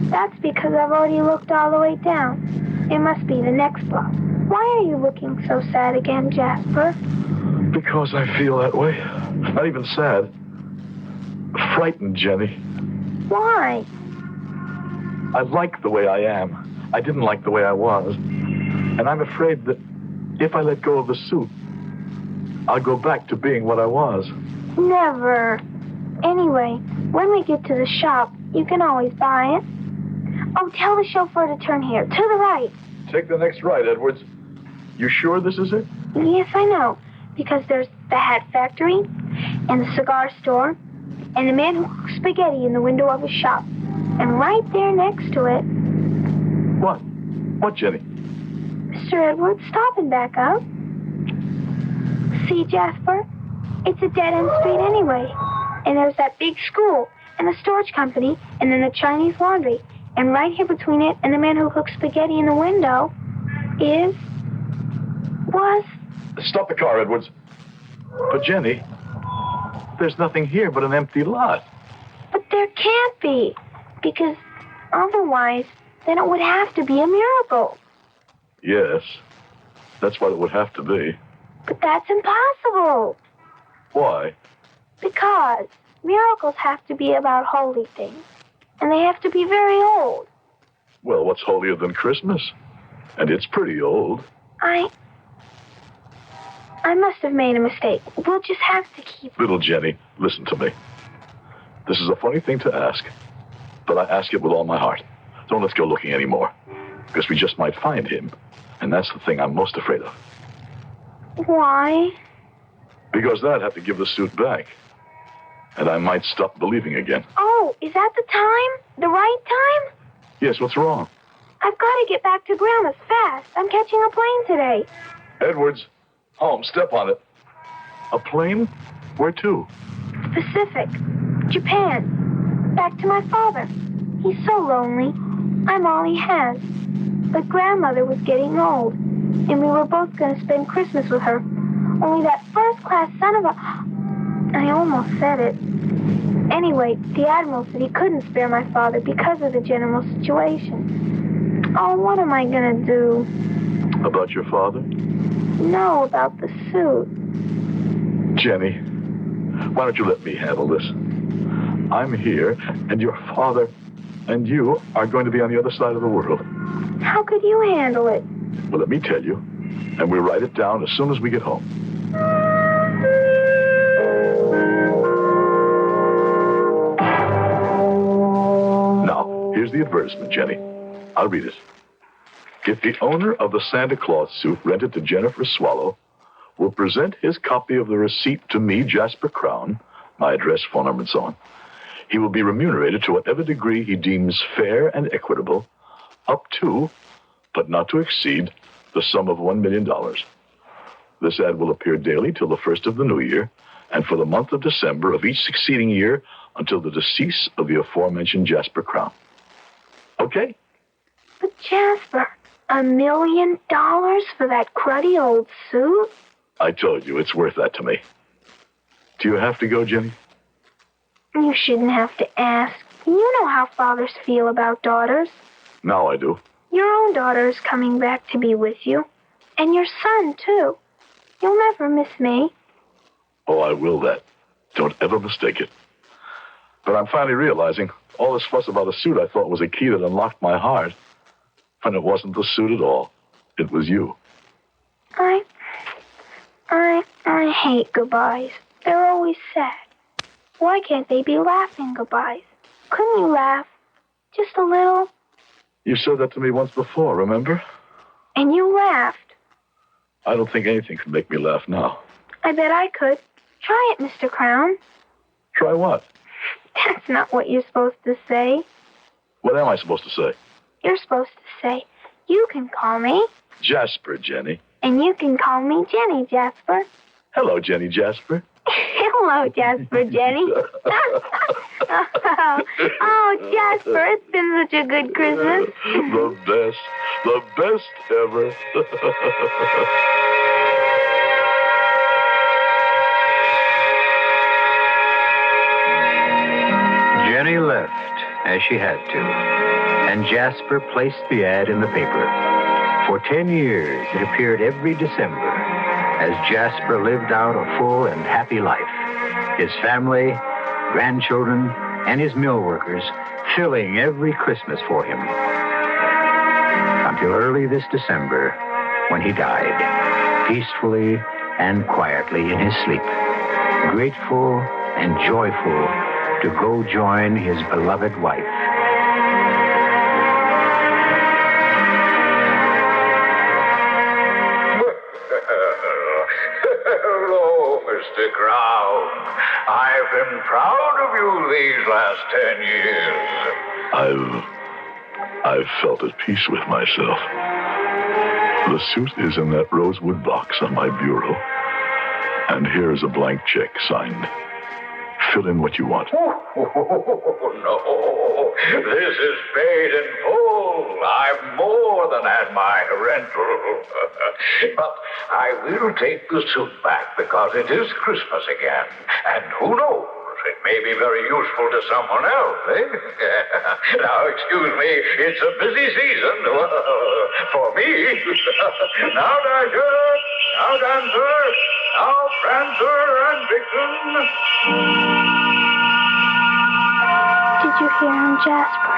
That's because I've already looked all the way down. It must be the next block. Why are you looking so sad again, Jasper? Because I feel that way. Not even sad. Frightened, Jenny. Why? I like the way I am. I didn't like the way I was. And I'm afraid that if I let go of the suit, I'll go back to being what I was. Never. Anyway, when we get to the shop, you can always buy it. Oh, tell the chauffeur to turn here, to the right. Take the next right, Edwards. You sure this is it? Yes, I know. Because there's the hat factory, and the cigar store, and the man who cooks spaghetti in the window of his shop. And right there next to it... What? What, Jenny? Mr. Edwards, stop and back up. See, Jasper? It's a dead-end street anyway. And there's that big school, and the storage company, and then the Chinese laundry. And right here between it and the man who cooks spaghetti in the window was... Stop the car, Edwards. But, Jenny, there's nothing here but an empty lot. But there can't be, because otherwise, then it would have to be a miracle. Yes, that's what it would have to be. But that's impossible. Why? Because miracles have to be about holy things, and they have to be very old. Well, what's holier than Christmas? And it's pretty old. I must have made a mistake. We'll just have to keep... Little Jenny, listen to me. This is a funny thing to ask, but I ask it with all my heart. Don't let's go looking anymore, because we just might find him, and that's the thing I'm most afraid of. Why? Because then I'd have to give the suit back, and I might stop believing again. Oh, is that the time? The right time? Yes, what's wrong? I've got to get back to Grandma's fast. I'm catching a plane today. Edwards, home, step on it. A plane? Where to? Pacific. Japan. Back to my father. He's so lonely. I'm all he has. But Grandmother was getting old, and we were both going to spend Christmas with her. Only that first-class son of a... I almost said it. Anyway, the Admiral said he couldn't spare my father because of the general situation. Oh, what am I going to do? About your father? No, about the suit. Jenny, why don't you let me handle this? I'm here, and your father and you are going to be on the other side of the world. How could you handle it? Well, let me tell you, and we'll write it down as soon as we get home. Now, here's the advertisement, Jenny. I'll read it. If the owner of the Santa Claus suit rented to Jennifer Swallow will present his copy of the receipt to me, Jasper Crown, my address, phone number, and so on, he will be remunerated to whatever degree he deems fair and equitable, up to, but not to exceed, the sum of $1 million. This ad will appear daily till the first of the new year, and for the month of December of each succeeding year until the decease of the aforementioned Jasper Crown. Okay? But Jasper, $1 million for that cruddy old suit? I told you, it's worth that to me. Do you have to go, Jenny? You shouldn't have to ask. You know how fathers feel about daughters. Now I do. Your own daughter is coming back to be with you. And your son, too. You'll never miss me. Oh, I will that. Don't ever mistake it. But I'm finally realizing all this fuss about a suit I thought was a key that unlocked my heart. And it wasn't the suit at all. It was you. I hate goodbyes. They're always sad. Why can't they be laughing goodbyes? Couldn't you laugh? Just a little? You said that to me once before, remember? And you laughed. I don't think anything can make me laugh now. I bet I could. Try it, Mr. Crown. Try what? That's not what you're supposed to say. What am I supposed to say? You're supposed to say, you can call me. Jasper, Jenny. And you can call me Jenny, Jasper. Hello, Jenny Jasper. Hello, Jasper, Jenny. Oh, Jasper, it's been such a good Christmas. The best ever. Jenny left, as she had to, and Jasper placed the ad in the paper. For 10 years, it appeared every December as Jasper lived out a full and happy life. His family, grandchildren, and his mill workers filling every Christmas for him. Until early this December, when he died, peacefully and quietly in his sleep, grateful and joyful to go join his beloved wife. Hello, Mr. Crown. I've been proud of you these last 10 years. I've felt at peace with myself. The suit is in that rosewood box on my bureau. And here's a blank check signed fill in what you want. Oh, no. This is paid in full. I've more than had my rental. But I will take the suit back because it is Christmas again. And who knows? It may be very useful to someone else, eh? Now, excuse me, it's a busy season for me. Now, Dasher, now, Dancer, now, Prancer and Vixen. Did you hear him, Jasper?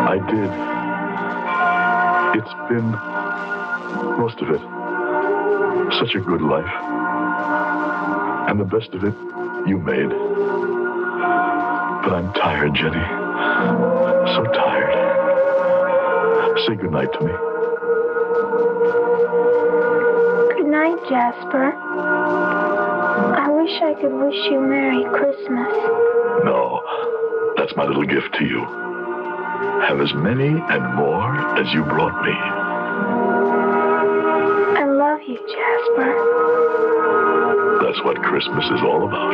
I did. It's been, most of it, such a good life. And the best of it, you made. But I'm tired, Jenny. So tired. Say goodnight to me. Good night, Jasper. I wish I could wish you Merry Christmas. No, that's my little gift to you. Have as many and more as you brought me. I love you, Jasper. That's what Christmas is all about.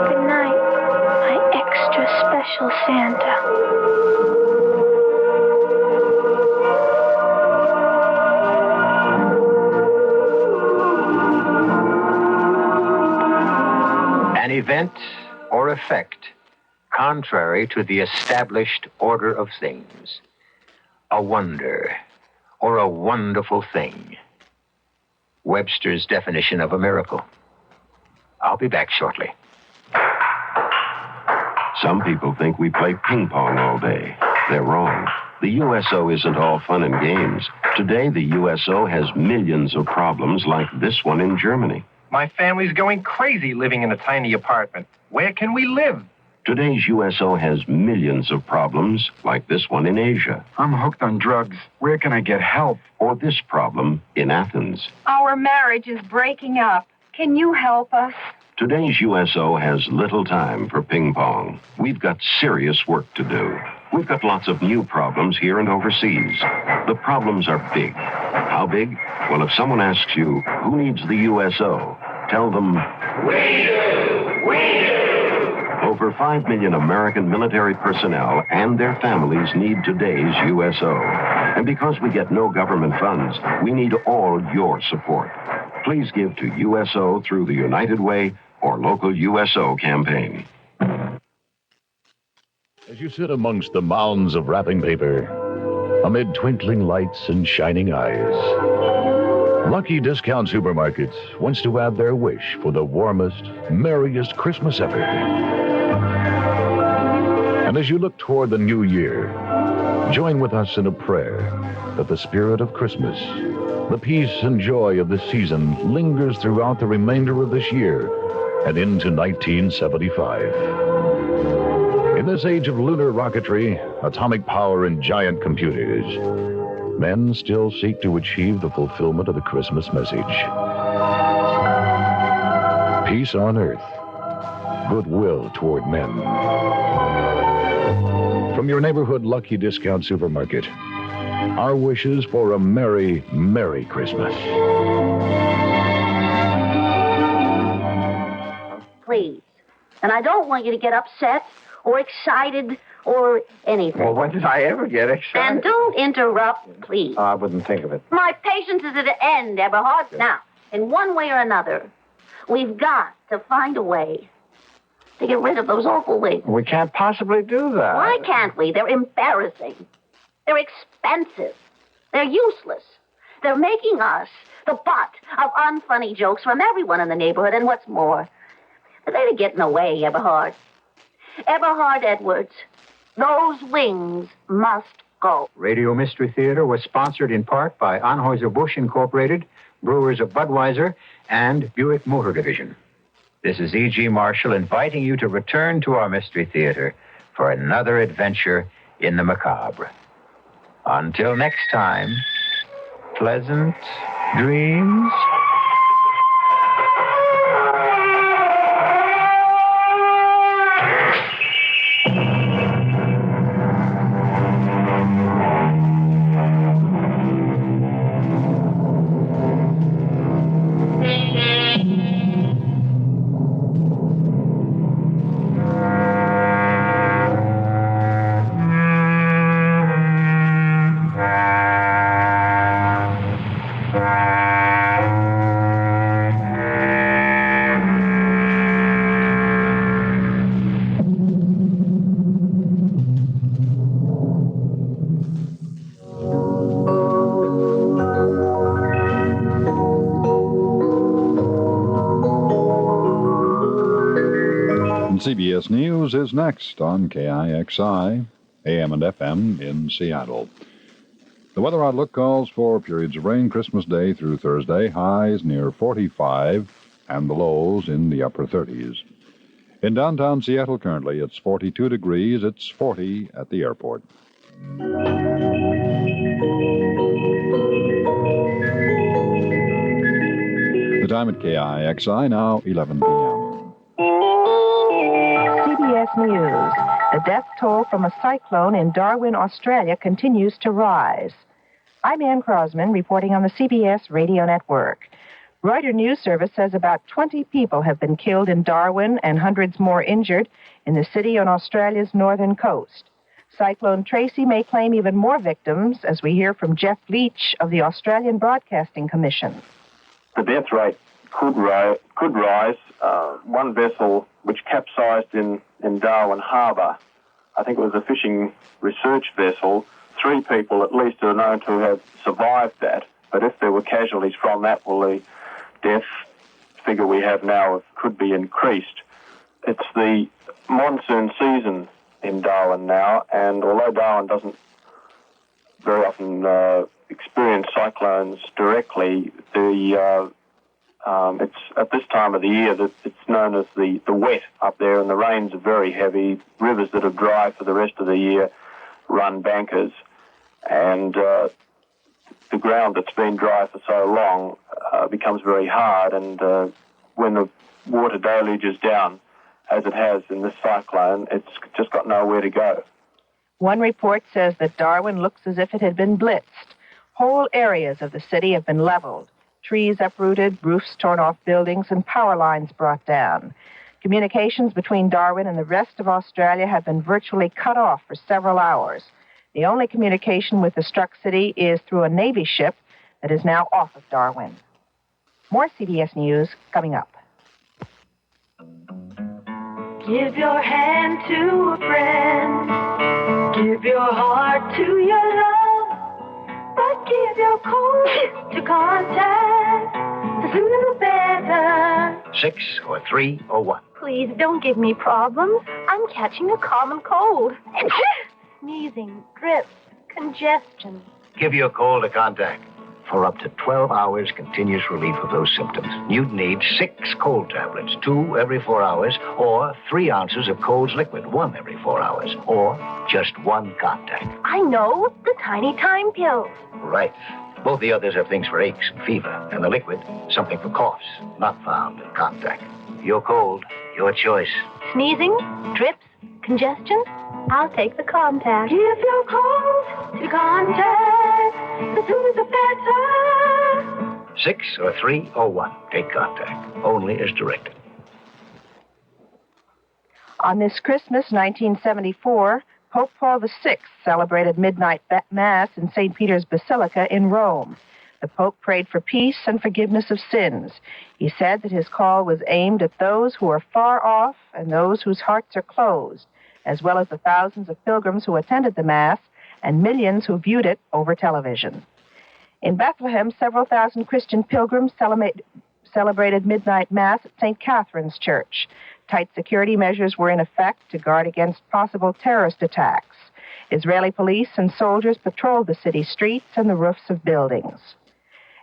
Good night, my extra special Santa. An event or effect contrary to the established order of things. A wonder or a wonderful thing. Webster's definition of a miracle. I'll be back shortly. Some people think we play ping pong all day. They're wrong. The USO isn't all fun and games. Today, the USO has millions of problems like this one in Germany. My family's going crazy living in a tiny apartment. Where can we live? Today's USO has millions of problems like this one in Asia. I'm hooked on drugs. Where can I get help? Or this problem in Athens. Our marriage is breaking up. Can you help us? Today's USO has little time for ping pong. We've got serious work to do. We've got lots of new problems here and overseas. The problems are big. How big? Well, if someone asks you, who needs the USO? Tell them, we do! We do! Over 5 million American military personnel and their families need today's USO. And because we get no government funds, we need all your support. Please give to USO through the United Way or local USO campaign. As you sit amongst the mounds of wrapping paper, amid twinkling lights and shining eyes, Lucky Discount Supermarkets wants to add their wish for the warmest, merriest Christmas ever. And as you look toward the new year, join with us in a prayer that the spirit of Christmas, the peace and joy of this season lingers throughout the remainder of this year and into 1975. In this age of lunar rocketry, atomic power, and giant computers, men still seek to achieve the fulfillment of the Christmas message. Peace on earth, goodwill toward men. From your neighborhood Lucky Discount Supermarket, our wishes for a merry, merry Christmas. Please. And I don't want you to get upset or excited or anything. Well, when did I ever get excited? And don't interrupt, please. I wouldn't think of it. My patience is at an end, Eberhard. Now, in one way or another, we've got to find a way to get rid of those awful wings. We can't possibly do that. Why can't we? They're embarrassing. They're expensive. They're useless. They're making us the butt of unfunny jokes from everyone in the neighborhood. And what's more, they're getting away, Eberhard. Eberhard Edwards, those wings must go. Radio Mystery Theater was sponsored in part by Anheuser-Busch Incorporated, Brewers of Budweiser, and Buick Motor Division. This is E.G. Marshall inviting you to return to our Mystery Theater for another adventure in the macabre. Until next time, pleasant dreams. CBS News is next on KIXI, AM and FM in Seattle. The weather outlook calls for periods of rain Christmas Day through Thursday, highs near 45 and the lows in the upper 30s. In downtown Seattle currently, it's 42 degrees. It's 40 at the airport. The time at KIXI now 11 p.m. CBS News. The death toll from a cyclone in Darwin, Australia continues to rise. I'm Ann Crosman reporting on the CBS Radio Network. Reuters News Service says about 20 people have been killed in Darwin and hundreds more injured in the city on Australia's northern coast. Cyclone Tracy may claim even more victims, as we hear from Jeff Leach of the Australian Broadcasting Commission. The death rate could rise. One vessel which capsized in Darwin Harbour, I think it was a fishing research vessel, 3 people at least are known to have survived that. But if there were casualties from that, well, the death figure we have now could be increased. It's the monsoon season in Darwin now, and although Darwin doesn't very often experience cyclones directly, it's at this time of the year that it's known as the wet up there, and the rains are very heavy. Rivers that are dry for the rest of the year run bankers, and the ground that's been dry for so long becomes very hard, and when the water deluges down, as it has in this cyclone, it's just got nowhere to go. One report says that Darwin looks as if it had been blitzed. Whole areas of the city have been leveled, trees uprooted, roofs torn off buildings, and power lines brought down. Communications between Darwin and the rest of Australia have been virtually cut off for several hours. The only communication with the struck city is through a Navy ship that is now off of Darwin. More CBS News coming up. Give your hand to a friend. Give your heart to your love. But give your code to contact. The sooner the better. 6 or 3 or 1. Please don't give me problems. I'm catching a common cold. Sneezing, drips, congestion. Give your cold to contact. For up to 12 hours continuous relief of those symptoms, you'd need 6 cold tablets, 2 every 4 hours, or 3 ounces of Cold's liquid, 1 every 4 hours, or just 1 contact. I know, the tiny time pills. Right. Both the others have things for aches and fever, and the liquid, something for coughs, not found in contact. Your cold, your choice. Sneezing, drips, congestion? I'll take the contact. Give your cold to contact. The sooner the better. 6 or 3 or 1. Take contact. Only as directed. On this Christmas, 1974, Pope Paul VI celebrated midnight Mass in St. Peter's Basilica in Rome. The Pope prayed for peace and forgiveness of sins. He said that his call was aimed at those who are far off and those whose hearts are closed, as well as the thousands of pilgrims who attended the Mass and millions who viewed it over television. In Bethlehem, several thousand Christian pilgrims celebrated midnight Mass at St. Catherine's Church. Tight security measures were in effect to guard against possible terrorist attacks. Israeli police and soldiers patrolled the city streets and the roofs of buildings.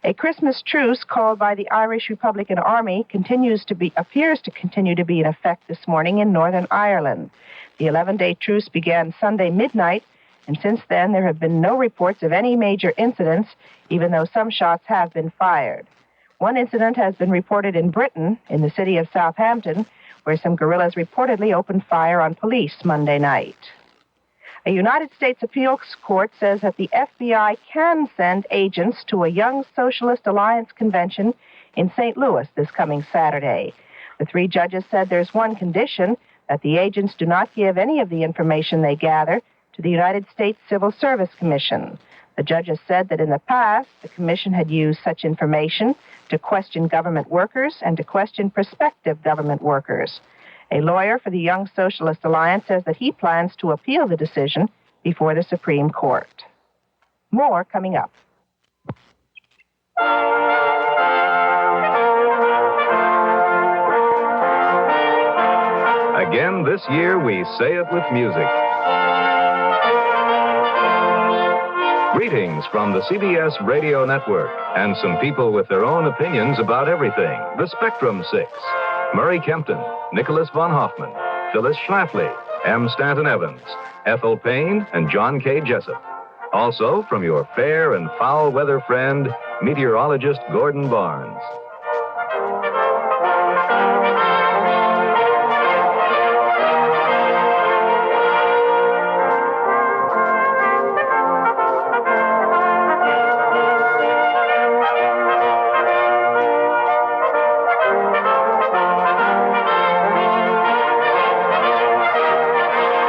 A Christmas truce called by the Irish Republican Army appears to continue to be in effect this morning in Northern Ireland. The 11-day truce began Sunday midnight, and since then there have been no reports of any major incidents, even though some shots have been fired. One incident has been reported in Britain, in the city of Southampton, where some guerrillas reportedly opened fire on police Monday night. A United States appeals court says that the FBI can send agents to a Young Socialist Alliance convention in St. Louis this coming Saturday. The 3 judges said there's one condition, that the agents do not give any of the information they gather to the United States Civil Service Commission. The judges said that in the past, the commission had used such information to question government workers and to question prospective government workers. A lawyer for the Young Socialist Alliance says that he plans to appeal the decision before the Supreme Court. More coming up. Again, this year, we say it with music. Greetings from the CBS Radio Network and some people with their own opinions about everything. The Spectrum Six. Murray Kempton, Nicholas von Hoffman, Phyllis Schlafly, M. Stanton Evans, Ethel Payne, and John K. Jessup. Also from your fair and foul weather friend, meteorologist Gordon Barnes.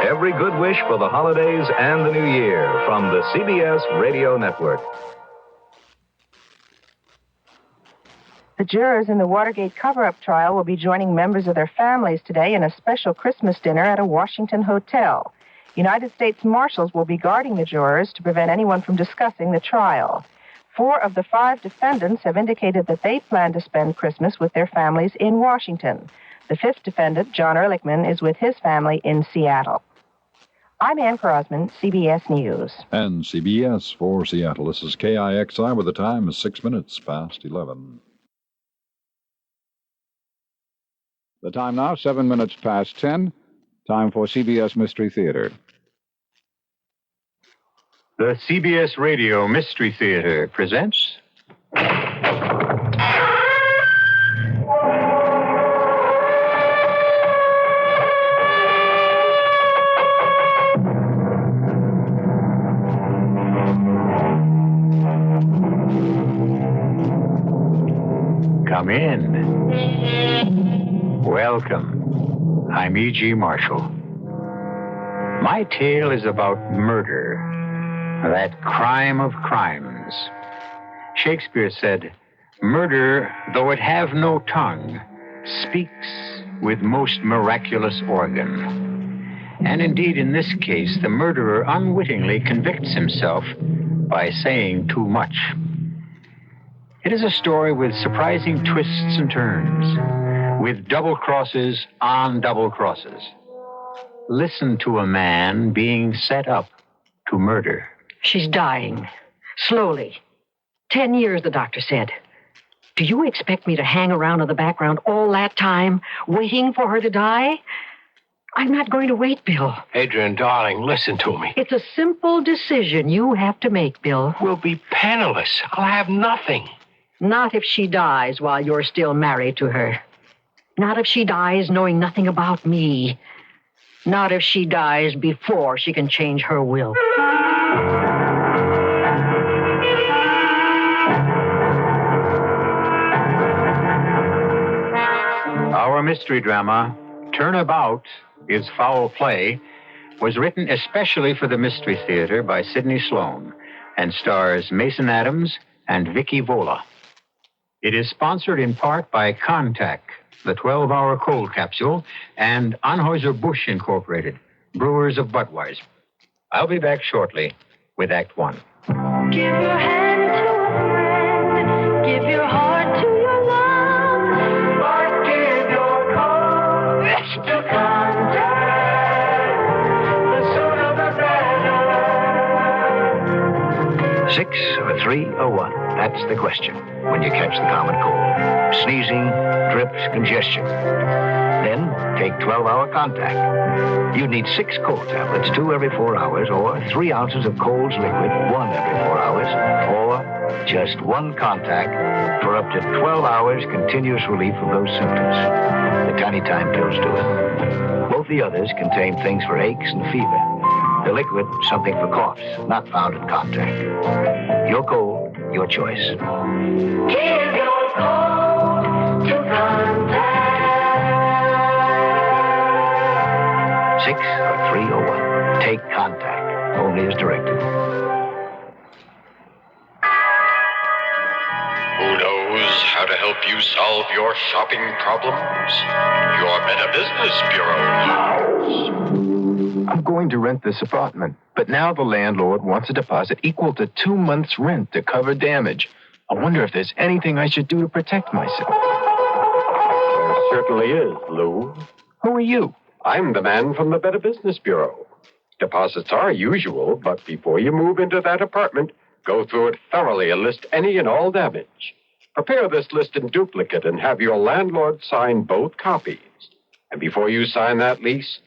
Every good wish for the holidays and the new year from the CBS Radio Network. The jurors in the Watergate cover-up trial will be joining members of their families today in a special Christmas dinner at a Washington hotel. United States Marshals will be guarding the jurors to prevent anyone from discussing the trial. 4 of the 5 defendants have indicated that they plan to spend Christmas with their families in Washington. The 5th defendant, John Ehrlichman, is with his family in Seattle. I'm Ann Crosman, CBS News. And CBS for Seattle. This is KIXI, where the time is 6 minutes past 11. The time now, 7 minutes past 10. Time for CBS Mystery Theater. The CBS Radio Mystery Theater presents... Come in. Welcome. I'm E.G. Marshall. My tale is about murder, that crime of crimes. Shakespeare said, "Murder, though it have no tongue, speaks with most miraculous organ." And indeed, in this case, the murderer unwittingly convicts himself by saying too much. It is a story with surprising twists and turns, with double crosses on double crosses. Listen to a man being set up to murder. She's dying. Slowly. 10 years, the doctor said. Do you expect me to hang around in the background all that time, waiting for her to die? I'm not going to wait, Bill. Adrian, darling, listen to me. It's a simple decision you have to make, Bill. We'll be penniless. I'll have nothing. Not if she dies while you're still married to her. Not if she dies knowing nothing about me. Not if she dies before she can change her will. Our mystery drama, Turnabout is Foul Play, was written especially for the Mystery Theater by Sidney Sloan and stars Mason Adams and Vicky Vola. It is sponsored in part by Contact, the 12-hour cold capsule, and Anheuser-Busch Incorporated, brewers of Budweiser. I'll be back shortly with Act One. Give your hand to a friend. Give your heart to your love. But give your courage to contact. The sooner the better. 6 or 3 or 1? That's the question when you catch the common cold. Sneezing, drips, congestion. Then take 12-hour Contact. You need 6 cold tablets, 2 every 4 hours, or 3 ounces of Cold's liquid, 1 every 4 hours, or just 1 Contact for up to 12 hours continuous relief of those symptoms. The tiny time pills do it. Both the others contain things for aches and fever. The liquid, something for coughs, not found in Contact. Your cold, your choice. Give your cold to Contact. 6 or 3 or 1. Take Contact. Only as directed. Who knows how to help you solve your shopping problems? Your Better Business Bureau knows. I'm going to rent this apartment, but now the landlord wants a deposit equal to 2 months' rent to cover damage. I wonder if there's anything I should do to protect myself. There certainly is, Lou. Who are you? I'm the man from the Better Business Bureau. Deposits are usual, but before you move into that apartment, go through it thoroughly and list any and all damage. Prepare this list in duplicate and have your landlord sign both copies. And before you sign that lease,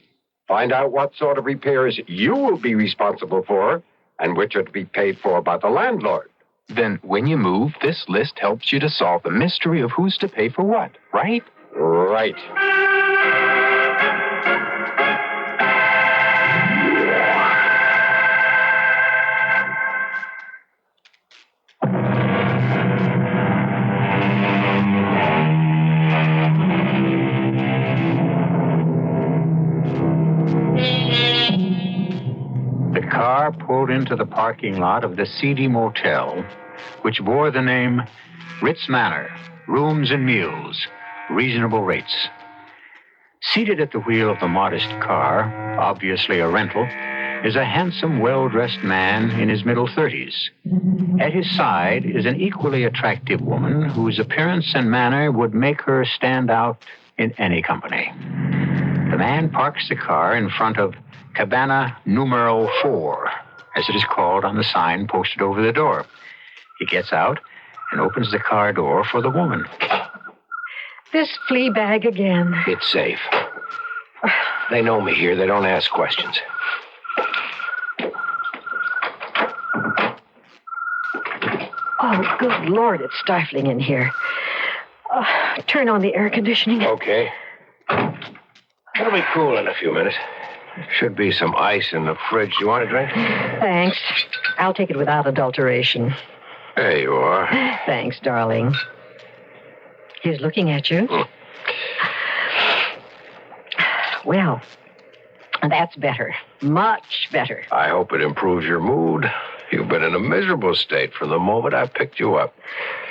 find out what sort of repairs you will be responsible for and which are to be paid for by the landlord. Then when you move, this list helps you to solve the mystery of who's to pay for what, right? Right. The car pulled into the parking lot of the seedy motel, which bore the name Ritz Manor, Rooms and Meals, Reasonable Rates. Seated at the wheel of the modest car, obviously a rental, is a handsome, well-dressed man in his middle 30s. At his side is an equally attractive woman whose appearance and manner would make her stand out in any company. The man parks the car in front of Cabana Numero 4, as it is called on the sign posted over the door. He gets out and opens the car door for the woman. This flea bag again. It's safe. They know me here. They don't ask questions. Oh, good Lord, it's stifling in here. Turn on the air conditioning. Okay. It'll be cool in a few minutes. Should be some ice in the fridge. You want a drink? Thanks. I'll take it without adulteration. There you are. Thanks, darling. He's looking at you. Well, that's better. Much better. I hope it improves your mood. You've been in a miserable state from the moment I picked you up.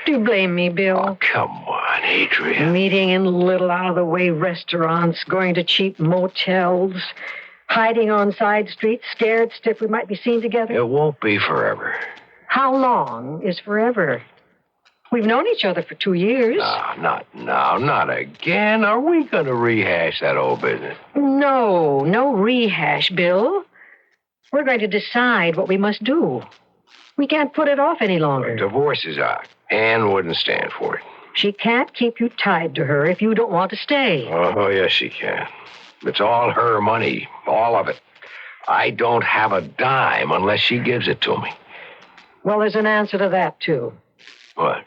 Do you blame me, Bill? Oh, come on, Adrian. Meeting in little out-of-the-way restaurants, going to cheap motels, hiding on side streets, scared stiff we might be seen together. It won't be forever. How long is forever? We've known each other for 2 years. No, not now. Not again. Are we going to rehash that old business? No rehash, Bill. We're going to decide what we must do. We can't put it off any longer. Divorce is out. Anne wouldn't stand for it. She can't keep you tied to her if you don't want to stay. Oh, yes, she can. It's all her money. All of it. I don't have a dime unless she gives it to me. Well, there's an answer to that, too. What?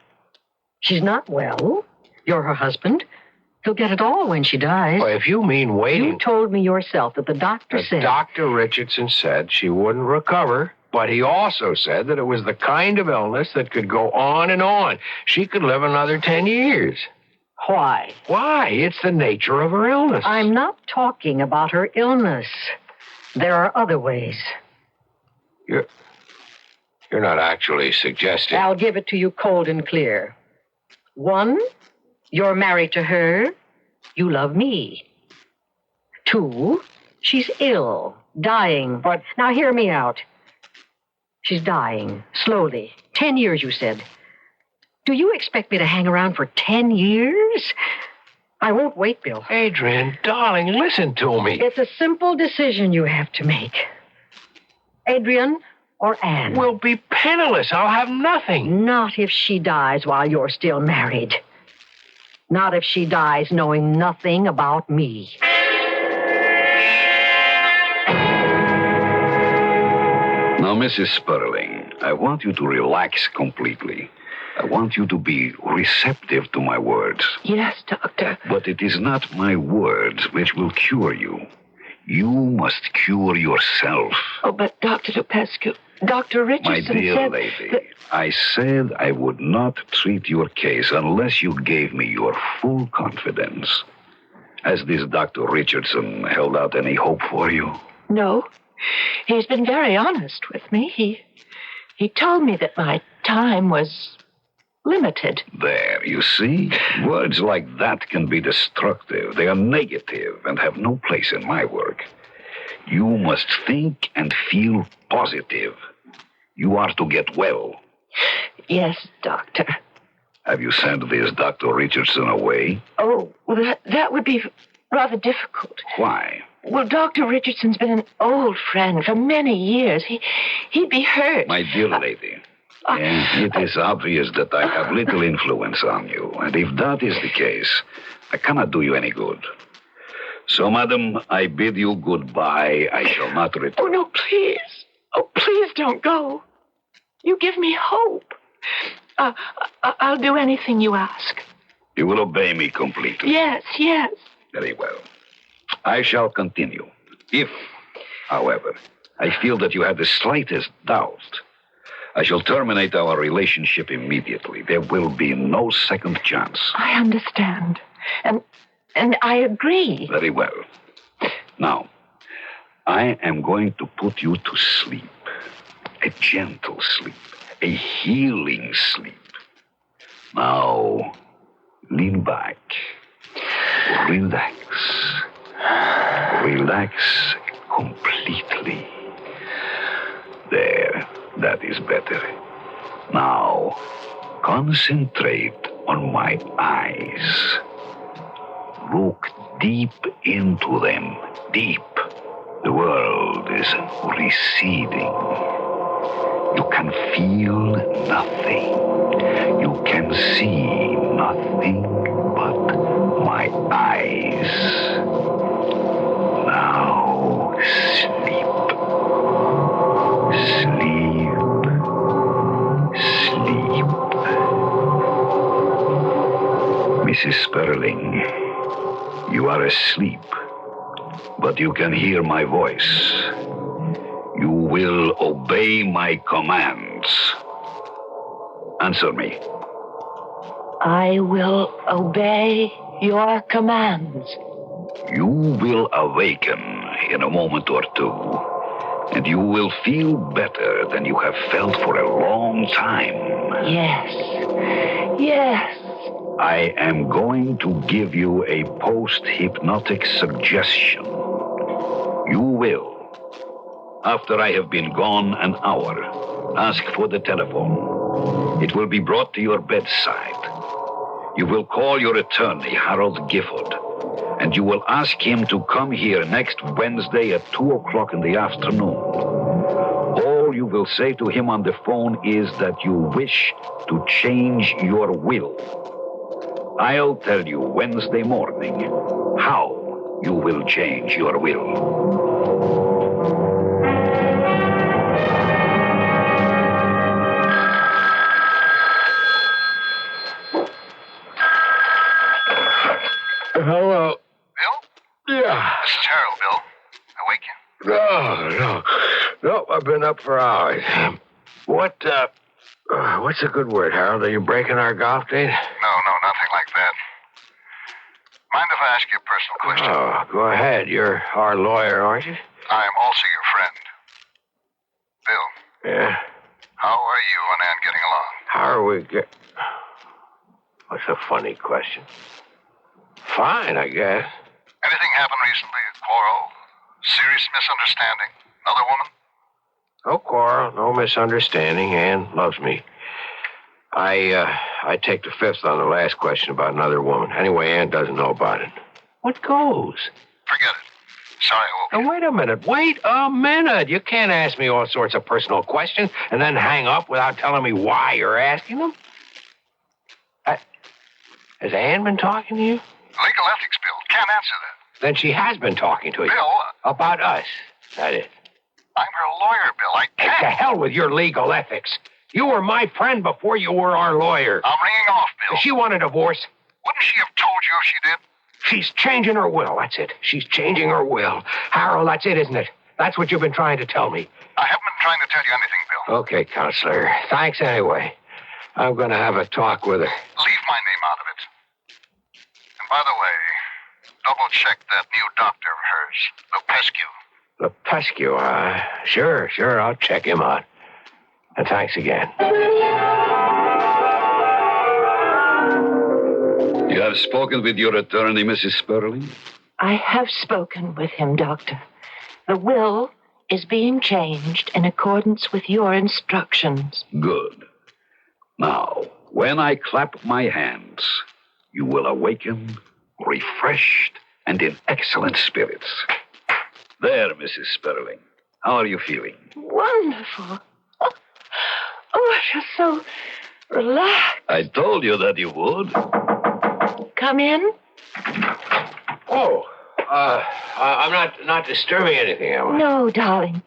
She's not well. You're her husband. He'll get it all when she dies. Well, if you mean waiting... You told me yourself that the doctor said... Dr. Richardson said she wouldn't recover, but he also said that it was the kind of illness that could go on and on. She could live another 10 years. Why? Why? It's the nature of her illness. I'm not talking about her illness. There are other ways. You're not actually suggesting... I'll give it to you cold and clear. 1, you're married to her. You love me. 2, she's ill, dying. But now hear me out. She's dying, slowly. 10 years, you said. Do you expect me to hang around for 10 years? I won't wait, Bill. Adrian, darling, listen to me. It's a simple decision you have to make. Adrian or Anne? We'll be penniless. I'll have nothing. Not if she dies while you're still married. Not if she dies knowing nothing about me. Now, Mrs. Sperling, I want you to relax completely. I want you to be receptive to my words. Yes, Doctor. But it is not my words which will cure you. You must cure yourself. Oh, but Dr. Lupescu, Dr. Richardson My dear said lady, that... I said I would not treat your case unless you gave me your full confidence. Has this Dr. Richardson held out any hope for you? No. He's been very honest with me. He told me that my time was limited. There, you see? Words like that can be destructive. They are negative and have no place in my work. You must think and feel positive. You are to get well. Yes, Doctor. Have you sent this Dr. Richardson away? Oh, well, that would be rather difficult. Why? Well, Dr. Richardson's been an old friend for many years. He'd be hurt. My dear lady, it is obvious that I have little influence on you. And if that is the case, I cannot do you any good. So, madam, I bid you goodbye. I shall not return. Oh, no, please. Oh, please don't go. You give me hope. I'll do anything you ask. You will obey me completely. Yes. Very well. I shall continue. If, however, I feel that you have the slightest doubt, I shall terminate our relationship immediately. There will be no second chance. I understand. And I agree. Very well. Now, I am going to put you to sleep. A gentle sleep. A healing sleep. Now, lean back. Relax. Relax completely. There. That is better. Now, concentrate on my eyes. Look deep into them. Deep. The world is receding. You can feel nothing. You can see nothing but my eyes. Now, sleep. Mrs. Sperling, you are asleep, but you can hear my voice. You will obey my commands. Answer me. I will obey your commands. You will awaken in a moment or two, and you will feel better than you have felt for a long time. Yes. I am going to give you a post-hypnotic suggestion. You will, after I have been gone an hour, ask for the telephone. It will be brought to your bedside. You will call your attorney, Harold Gifford, and you will ask him to come here next Wednesday at 2 o'clock in the afternoon. All you will say to him on the phone is that you wish to change your will. I'll tell you Wednesday morning how you will change your will. Hello. Bill? Yeah. This is Harold, Bill. I wake you? No, I've been up for hours. What's a good word, Harold? Are you breaking our golf date? No, nothing like that. Mind if I ask you a personal question? Oh, go ahead. You're our lawyer, aren't you? I am also your friend. Bill. Yeah? How are you and Ann getting along? How are we What's a funny question? Fine, I guess. Anything happened recently? A quarrel? Serious misunderstanding? Another woman? No quarrel, no misunderstanding. Ann loves me. I take the fifth on the last question about another woman. Anyway, Ann doesn't know about it. What goes? Forget it. Sorry I woke you. Wait a minute. You can't ask me all sorts of personal questions and then hang up without telling me why you're asking them. Has Ann been talking to you? Legal ethics, Bill. Can't answer that. Then she has been talking to you. Bill. About us. That is. I'm her lawyer, Bill. I can't. To hell with your legal ethics. You were my friend before you were our lawyer. I'm ringing off, Bill. Does she want a divorce? Wouldn't she have told you if she did? She's changing her will. That's it. She's changing her will. Harold, that's it, isn't it? That's what you've been trying to tell me. I haven't been trying to tell you anything, Bill. Okay, counselor. Thanks anyway. I'm going to have a talk with her. Leave my name out of it. And by the way, double-check that new doctor of hers, Lopescu. Lopescu, Sure, I'll check him out. And thanks again. You have spoken with your attorney, Mrs. Sperling? I have spoken with him, Doctor. The will is being changed in accordance with your instructions. Good. Now, when I clap my hands, you will awaken refreshed and in excellent spirits. There, Mrs. Sperling. How are you feeling? Wonderful. Oh, I feel so relaxed. I told you that you would. Come in. Oh, I'm not disturbing anything, am I? No, darling.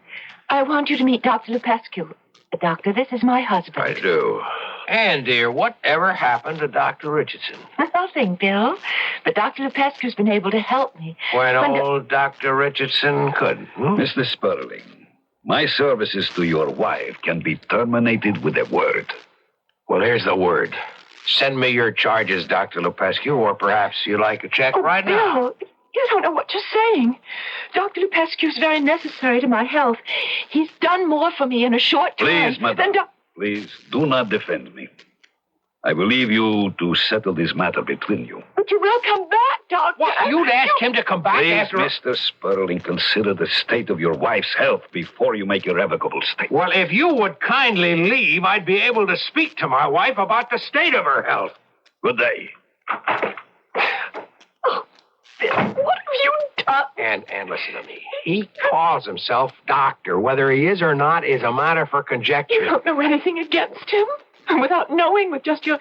I want you to meet Dr. Lupescu. Doctor, this is my husband. I do. Ann, dear, whatever happened to Dr. Richardson? Nothing, Bill. But Dr. Lupescu's been able to help me. When old Dr. Richardson couldn't. Mr. Sperling, my services to your wife can be terminated with a word. Well, here's the word. Send me your charges, Dr. Lupescu, or perhaps you'd like a check right now. Bill, you don't know what you're saying. Dr. Lupescu's very necessary to my health. He's done more for me in a short time. Please, madam. Please, do not defend me. I will leave you to settle this matter between you. But you will come back, Doctor. What? You'd ask him to come back Please, after... Mr. Sperling, consider the state of your wife's health before you make irrevocable statement. Well, if you would kindly leave, I'd be able to speak to my wife about the state of her health. Good day. Oh, Bill, what have you done? And listen to me. He calls himself doctor. Whether he is or not is a matter for conjecture. You don't know anything against him? Without knowing, with just your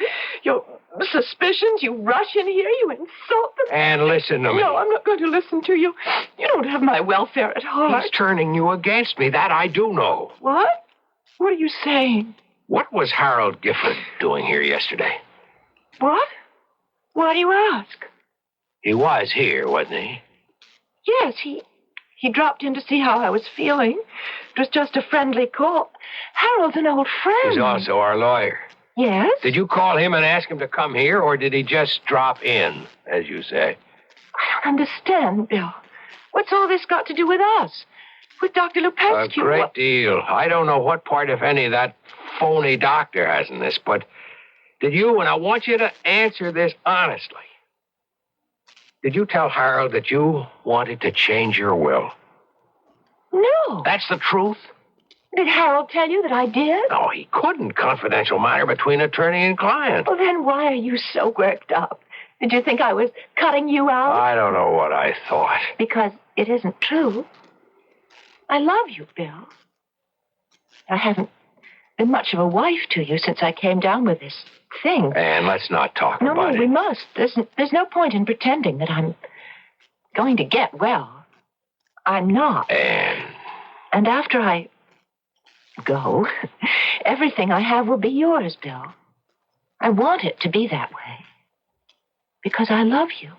suspicions, you rush in here, you insult them. And listen to me. No, I'm not going to listen to you. You don't have my welfare at heart. He's turning you against me. That I do know. What? What are you saying? What was Harold Gifford doing here yesterday? What? Why do you ask? He was here, wasn't he? Yes, he dropped in to see how I was feeling. It was just a friendly call. Harold's an old friend. He's also our lawyer. Yes? Did you call him and ask him to come here, or did he just drop in, as you say? I don't understand, Bill. What's all this got to do with us? With Dr. Lupescu? A great deal. I don't know what part, if any, that phony doctor has in this, but did you, and I want you to answer this honestly, did you tell Harold that you wanted to change your will? No. That's the truth? Did Harold tell you that I did? No, he couldn't. Confidential matter between attorney and client. Well, then why are you so worked up? Did you think I was cutting you out? I don't know what I thought. Because it isn't true. I love you, Bill. I haven't been much of a wife to you since I came down with this thing. And let's not talk about it. No, we must. There's no point in pretending that I'm going to get well. I'm not. And after I go, everything I have will be yours, Bill. I want it to be that way. Because I love you.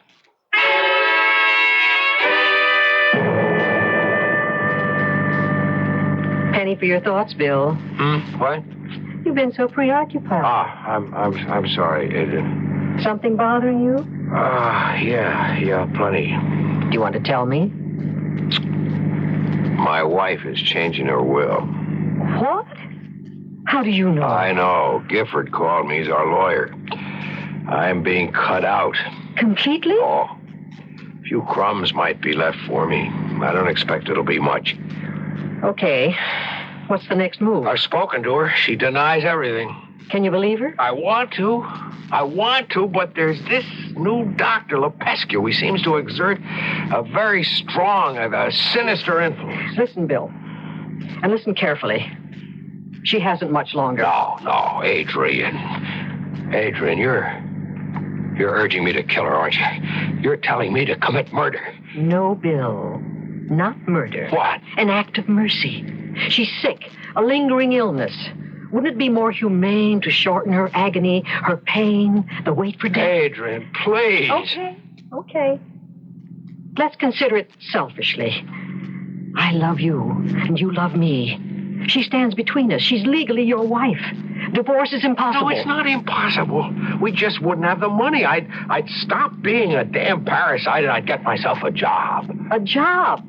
Penny for your thoughts, Bill. What? You've been so preoccupied. I'm sorry. Something bothering you? Yeah, plenty. Do you want to tell me? My wife is changing her will. What? How do you know? I know. Gifford called me. He's our lawyer. I'm being cut out. Completely? Oh. A few crumbs might be left for me. I don't expect it'll be much. Okay. What's the next move? I've spoken to her. She denies everything. Can you believe her? I want to, but there's this new Dr. Lupescu. He seems to exert a very strong, a sinister influence. Listen, Bill. And listen carefully. She hasn't much longer. No, Adrian. Adrian, you're urging me to kill her, aren't you? You're telling me to commit murder. No, Bill. Not murder. What? An act of mercy. She's sick, a lingering illness. Wouldn't it be more humane to shorten her agony, her pain, the wait for death? Adrian, please. Okay. Let's consider it selfishly. I love you, and you love me. She stands between us. She's legally your wife. Divorce is impossible. No, it's not impossible. We just wouldn't have the money. I'd stop being a damn parasite and I'd get myself a job. A job?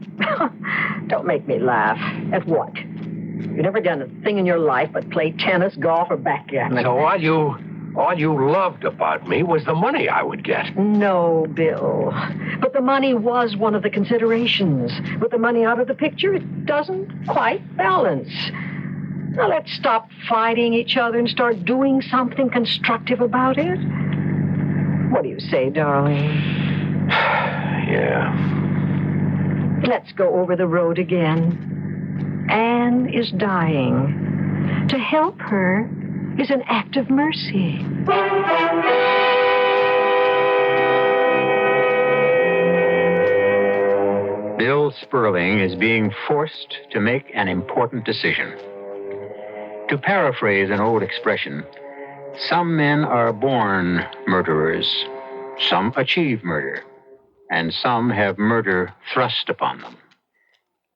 Don't make me laugh. At what? You've never done a thing in your life but play tennis, golf, or backgammon. So all you loved about me was the money I would get. No, Bill. But the money was one of the considerations. With the money out of the picture, it doesn't quite balance. Now let's stop fighting each other and start doing something constructive about it. What do you say, darling? Yeah. Let's go over the road again. Anne is dying. To help her is an act of mercy. Bill Sperling is being forced to make an important decision. To paraphrase an old expression, some men are born murderers, some achieve murder, and some have murder thrust upon them.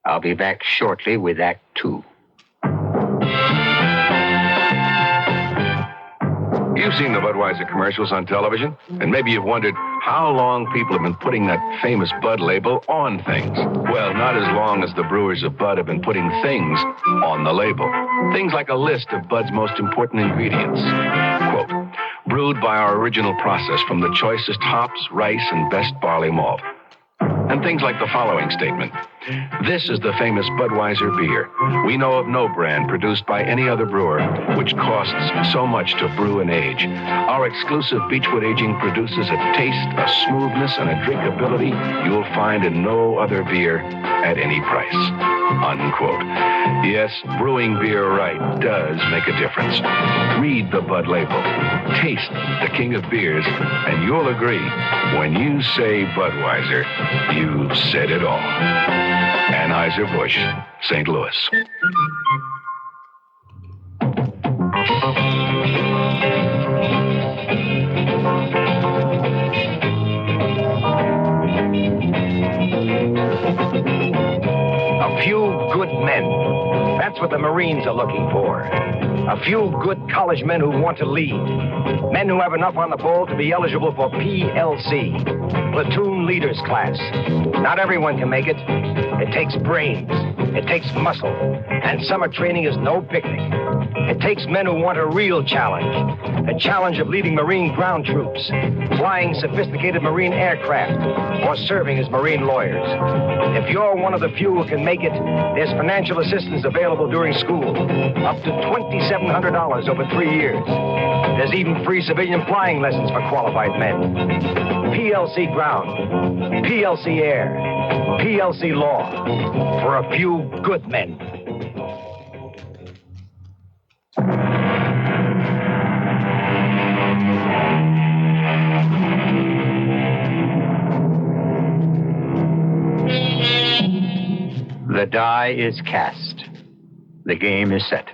I'll be back shortly with Act 2. You've seen the Budweiser commercials on television, and maybe you've wondered how long people have been putting that famous Bud label on things. Well, not as long as the brewers of Bud have been putting things on the label. Things like a list of Bud's most important ingredients. Quote, brewed by our original process from the choicest hops, rice, and best barley malt. And things like the following statement. This is the famous Budweiser beer. We know of no brand produced by any other brewer which costs so much to brew and age. Our exclusive Beechwood aging produces a taste, a smoothness, and a drinkability you'll find in no other beer at any price. Unquote. Yes, brewing beer right does make a difference. Read the Bud label. Taste the king of beers, and you'll agree, when you say Budweiser, you've said it all. Anheuser-Busch, St. Louis. A few good men. That's what the Marines are looking for. A few good college men who want to lead. Men who have enough on the bowl to be eligible for PLC, Platoon Leaders Class. Not everyone can make it. It takes brains. It takes muscle. And summer training is no picnic. It takes men who want a real challenge. A challenge of leading Marine ground troops, flying sophisticated Marine aircraft, or serving as Marine lawyers. If you're one of the few who can make it, there's financial assistance available during school, up to $2,700 over 3 years. There's even free civilian flying lessons for qualified men. PLC ground, PLC air, PLC law, for a few good men. The die is cast. The game is set.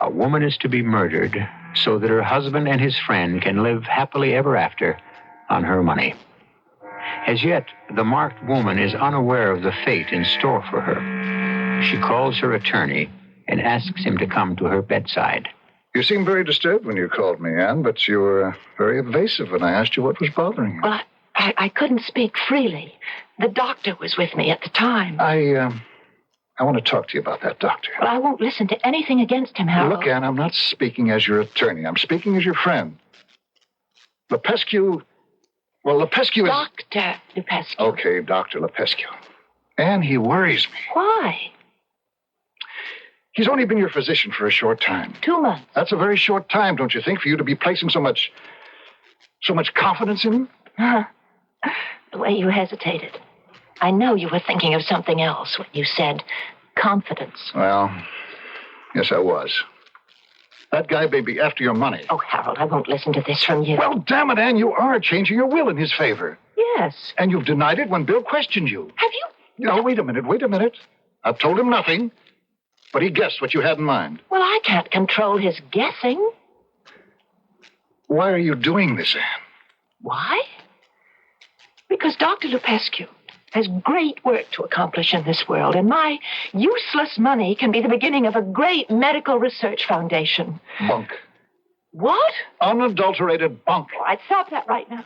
A woman is to be murdered so that her husband and his friend can live happily ever after on her money. As yet, the marked woman is unaware of the fate in store for her. She calls her attorney and asks him to come to her bedside. You seemed very disturbed when you called me, Anne, but you were very evasive when I asked you what was bothering you. Well, I couldn't speak freely. The doctor was with me at the time. I want to talk to you about that doctor. Well, I won't listen to anything against him, Harold. Look, Anne, I'm not speaking as your attorney. I'm speaking as your friend. Lepescu... Well, Lepescu is... Dr. Lepescu. Okay, Dr. Lepescu. Anne, he worries me. Why? He's only been your physician for a short time. 2 months. That's a very short time, don't you think, for you to be placing so much confidence in him? The way you hesitated. I know you were thinking of something else when you said confidence. Well, yes, I was. That guy may be after your money. Oh, Harold, I won't listen to this from you. Well, damn it, Anne, you are changing your will in his favor. Yes. And you've denied it when Bill questioned you. Have you? No, wait a minute. I've told him nothing, but he guessed what you had in mind. Well, I can't control his guessing. Why are you doing this, Anne? Why? Because Dr. Lepescu has great work to accomplish in this world, and my useless money can be the beginning of a great medical research foundation. Bunk. What? Unadulterated bunk. Oh, I'd stop that right now.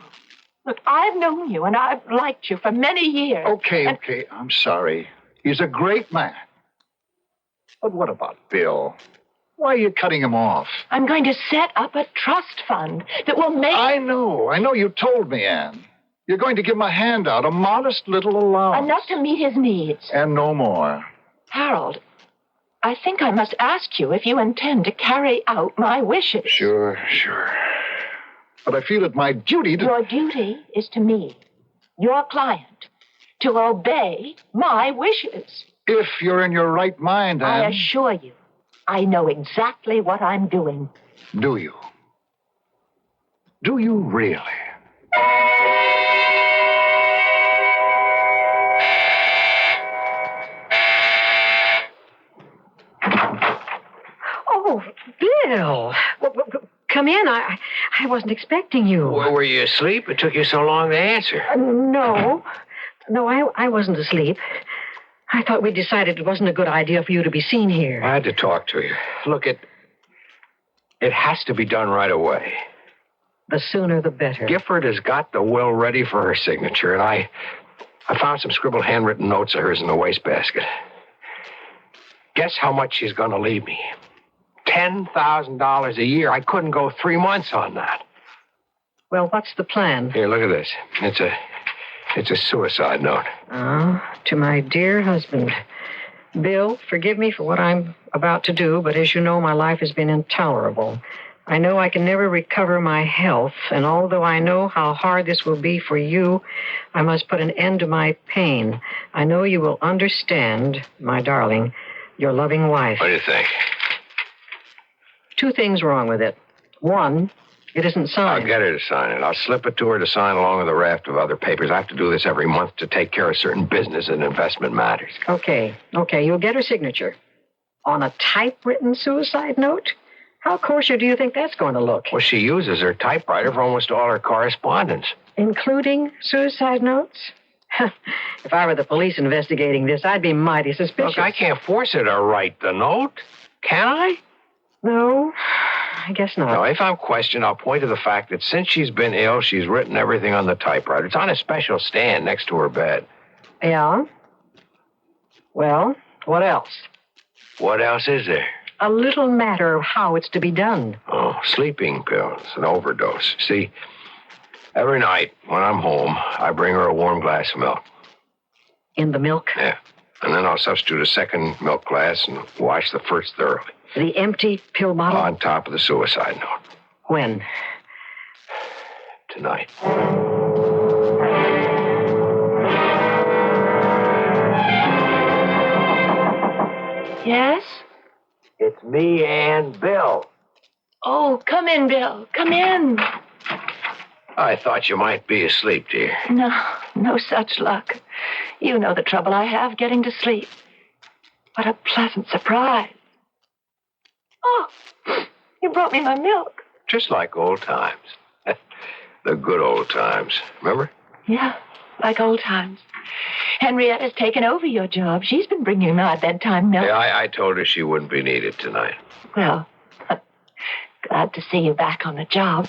Look, I've known you, and I've liked you for many years. Okay, I'm sorry. He's a great man. But what about Bill? Why are you cutting him off? I'm going to set up a trust fund that will make... I know you told me, Anne. You're going to give him a handout, a modest little allowance. Enough to meet his needs. And no more. Harold, I think I must ask you if you intend to carry out my wishes. Sure. But I feel it my duty to... Your duty is to me. your client, to obey my wishes. If you're in your right mind, I Anne. assure you, I know exactly what I'm doing. Do you? Do you really? Oh, Bill. Come in. I wasn't expecting you. Well, were you asleep? It took you so long to answer. No. No, I wasn't asleep. I thought we decided it wasn't a good idea for you to be seen here. I had to talk to you. Look, it has to be done right away. The sooner the better. Gifford has got the will ready for her signature, and I found some scribbled handwritten notes of hers in the wastebasket. Guess how much she's going to leave me? $10,000 a year. I couldn't go 3 months on that. Well, what's the plan? Here, look at this. It's a suicide note. Oh, to my dear husband. Bill, forgive me for what I'm about to do, but as you know, my life has been intolerable. I know I can never recover my health, and although I know how hard this will be for you, I must put an end to my pain. I know you will understand, my darling, your loving wife. What do you think? 2 things wrong with it. 1, it isn't signed. I'll get her to sign it. I'll slip it to her to sign along with a raft of other papers. I have to do this every month to take care of certain business and investment matters. Okay, you'll get her signature. On a typewritten suicide note? How kosher do you think that's going to look? Well, she uses her typewriter for almost all her correspondence. Including suicide notes? If I were the police investigating this, I'd be mighty suspicious. Look, I can't force her to write the note. Can I? No, I guess not. No, if I'm questioned, I'll point to the fact that since she's been ill, she's written everything on the typewriter. It's on a special stand next to her bed. Yeah? Well, what else? What else is there? A little matter of how it's to be done. Oh, sleeping pills, an overdose. See, every night when I'm home, I bring her a warm glass of milk. In the milk? Yeah. And then I'll substitute a second milk glass and wash the first thoroughly. The empty pill bottle? On top of the suicide note. When? Tonight. Yes? It's me and Bill. Oh, come in, Bill. Come in. I thought you might be asleep, dear. No such luck. You know the trouble I have getting to sleep. What a pleasant surprise. Oh, you brought me my milk. Just like old times. The good old times. Remember? Yeah, like old times. Henrietta's taken over your job. She's been bringing my bedtime milk. Yeah, I told her she wouldn't be needed tonight. Well, glad to see you back on the job.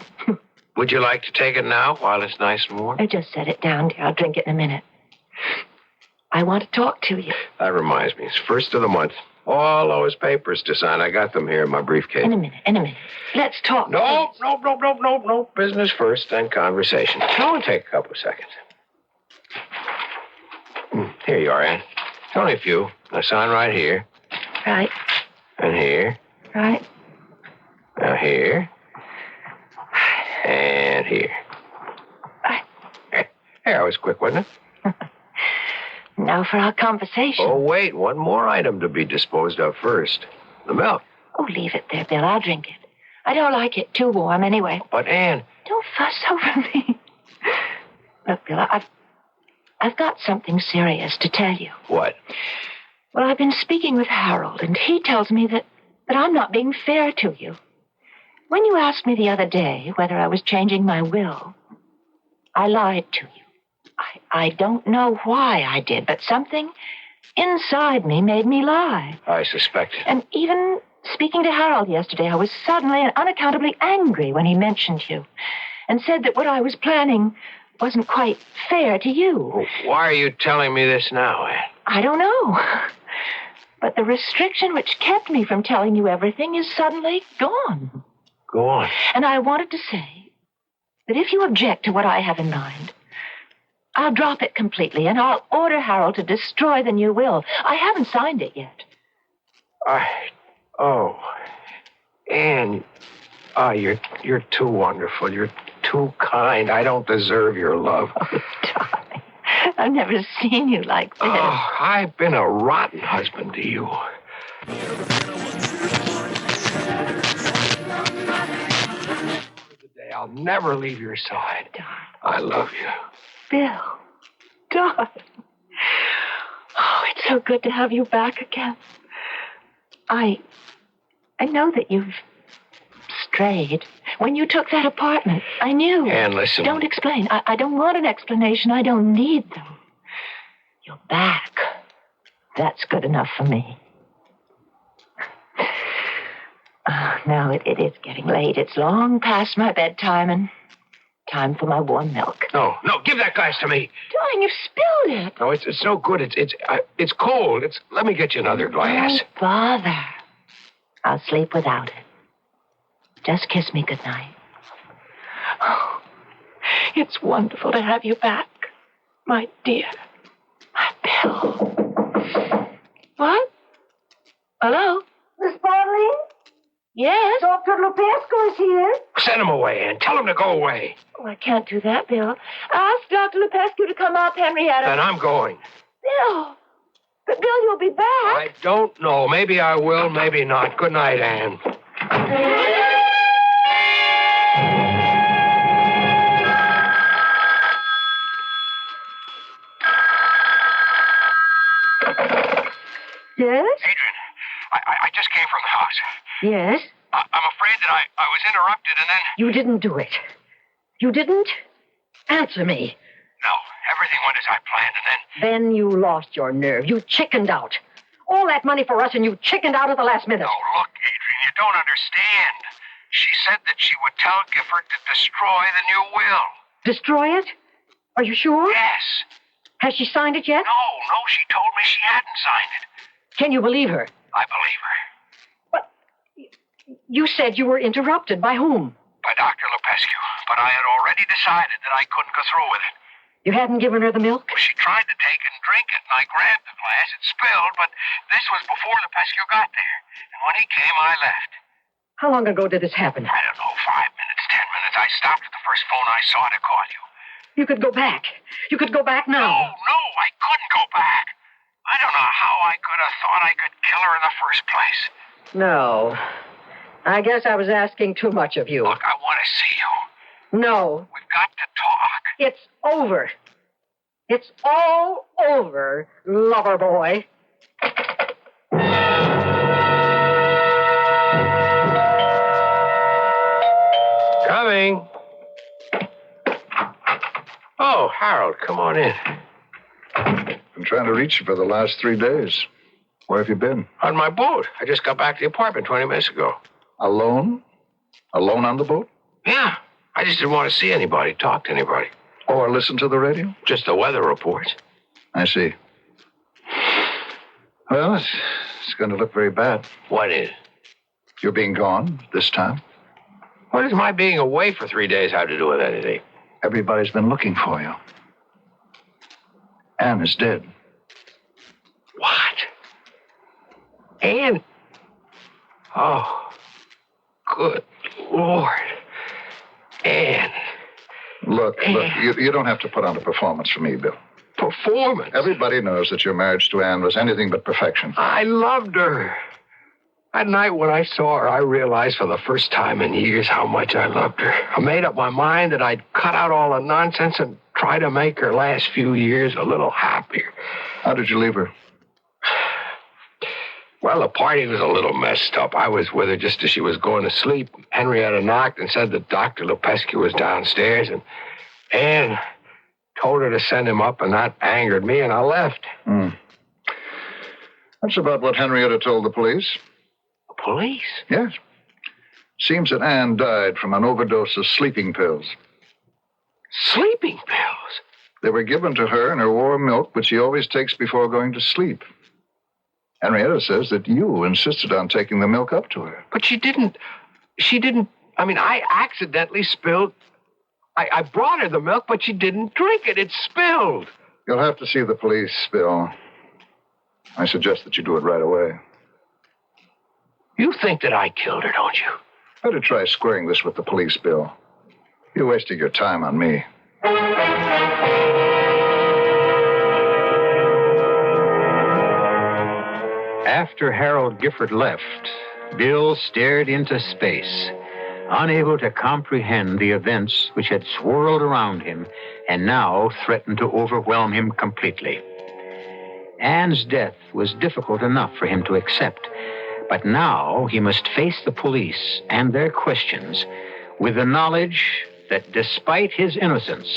Would you like to take it now while it's nice and warm? Just set it down, dear. I'll drink it in a minute. I want to talk to you. That reminds me. It's first of the month. All those papers to sign. I got them here in my briefcase. In a minute. Let's talk. No. Business first, then conversation. It'll only take a couple of seconds. Here you are, Ann. Only a few. Now sign right here. Right. And here. Right. Now here. And here. Hey, I was quick, wasn't it? Now for our conversation. Oh, wait. One more item to be disposed of first. The milk. Oh, leave it there, Bill. I'll drink it. I don't like it too warm anyway. But, Ann. Don't fuss over me. Look, Bill, I've got something serious to tell you. What? Well, I've been speaking with Harold, and he tells me that I'm not being fair to you. When you asked me the other day whether I was changing my will, I lied to you. I don't know why I did, but something inside me made me lie. I suspect it. And even speaking to Harold yesterday, I was suddenly and unaccountably angry when he mentioned you and said that what I was planning wasn't quite fair to you. Well, why are you telling me this now, Ann? I don't know. But the restriction which kept me from telling you everything is suddenly gone. Go on. And I wanted to say that if you object to what I have in mind, I'll drop it completely, and I'll order Harold to destroy the new will. I haven't signed it yet. Ann, you're too wonderful. You're too kind. I don't deserve your love. Oh, darling. I've never seen you like this. Oh, I've been a rotten husband to you. Today, I'll never leave your side. I love you. Bill, darling. Oh, it's so good to have you back again. I know that you've strayed. When you took that apartment, I knew. And listen. Don't explain. I don't want an explanation. I don't need them. You're back. That's good enough for me. Now it is getting late. It's long past my bedtime and time for my warm milk. No, give that glass to me. Darling, you spilled it. No, it's no good. It's cold. Let me get you another glass. Don't bother. I'll sleep without it. Just kiss me goodnight. Oh, it's wonderful to have you back, my dear. My Bill. What? Hello? Miss Bartley? Yes? Dr. Lupescu is here. Send him away, Ann. Tell him to go away. Oh, I can't do that, Bill. Ask Dr. Lupescu to come up, Henrietta. Then I'm going. Bill. But, Bill, you'll be back. I don't know. Maybe I will, maybe not. Good night, Ann. Yes? Adrian, I just came from the house. Yes? I'm afraid that I was interrupted and then... You didn't do it. You didn't? Answer me. No, everything went as I planned and then... Then you lost your nerve. You chickened out. All that money for us and you chickened out at the last minute. No, look, Adrian, you don't understand. She said that she would tell Gifford to destroy the new will. Destroy it? Are you sure? Yes. Has she signed it yet? No, she told me she hadn't signed it. Can you believe her? I believe her. You said you were interrupted. By whom? By Dr. Lupescu. But I had already decided that I couldn't go through with it. You hadn't given her the milk? Well, she tried to take and drink it, and I grabbed the glass. It spilled, but this was before Lupescu got there. And when he came, I left. How long ago did this happen? I don't know, 5 minutes, 10 minutes. I stopped at the first phone I saw to call you. You could go back. You could go back now. No, I couldn't go back. I don't know how I could have thought I could kill her in the first place. No. I guess I was asking too much of you. Look, I want to see you. No. We've got to talk. It's over. It's all over, lover boy. Coming. Oh, Harold, come on in. Been trying to reach you for the last 3 days. Where have you been? On my boat. I just got back to the apartment 20 minutes ago. Alone? Alone on the boat? Yeah. I just didn't want to see anybody, talk to anybody. Or listen to the radio? Just the weather reports. I see. Well, it's going to look very bad. What is? You're being gone this time. What does my being away for 3 days have to do with anything? Everybody's been looking for you. Anne is dead. What? Anne? Oh, good Lord. Anne. Look, you don't have to put on a performance for me, Bill. Performance? Everybody knows that your marriage to Anne was anything but perfection. I loved her. That night when I saw her, I realized for the first time in years how much I loved her. I made up my mind that I'd cut out all the nonsense and try to make her last few years a little happier. How did you leave her? Well, the party was a little messed up. I was with her just as she was going to sleep. Henrietta knocked and said that Dr. Lupescu was downstairs, and Anne told her to send him up, and that angered me, and I left. That's about what Henrietta told the police. The police? Yes. Seems that Anne died from an overdose of sleeping pills. Sleeping pills? They were given to her in her warm milk, which she always takes before going to sleep. Henrietta says that you insisted on taking the milk up to her. But she didn't. I mean, I accidentally spilled. I brought her the milk, but she didn't drink it. It spilled. You'll have to see the police, Bill. I suggest that you do it right away. You think that I killed her, don't you? Better try squaring this with the police, Bill. You wasted your time on me. After Harold Gifford left, Bill stared into space, unable to comprehend the events which had swirled around him and now threatened to overwhelm him completely. Anne's death was difficult enough for him to accept, but now he must face the police and their questions with the knowledge that despite his innocence,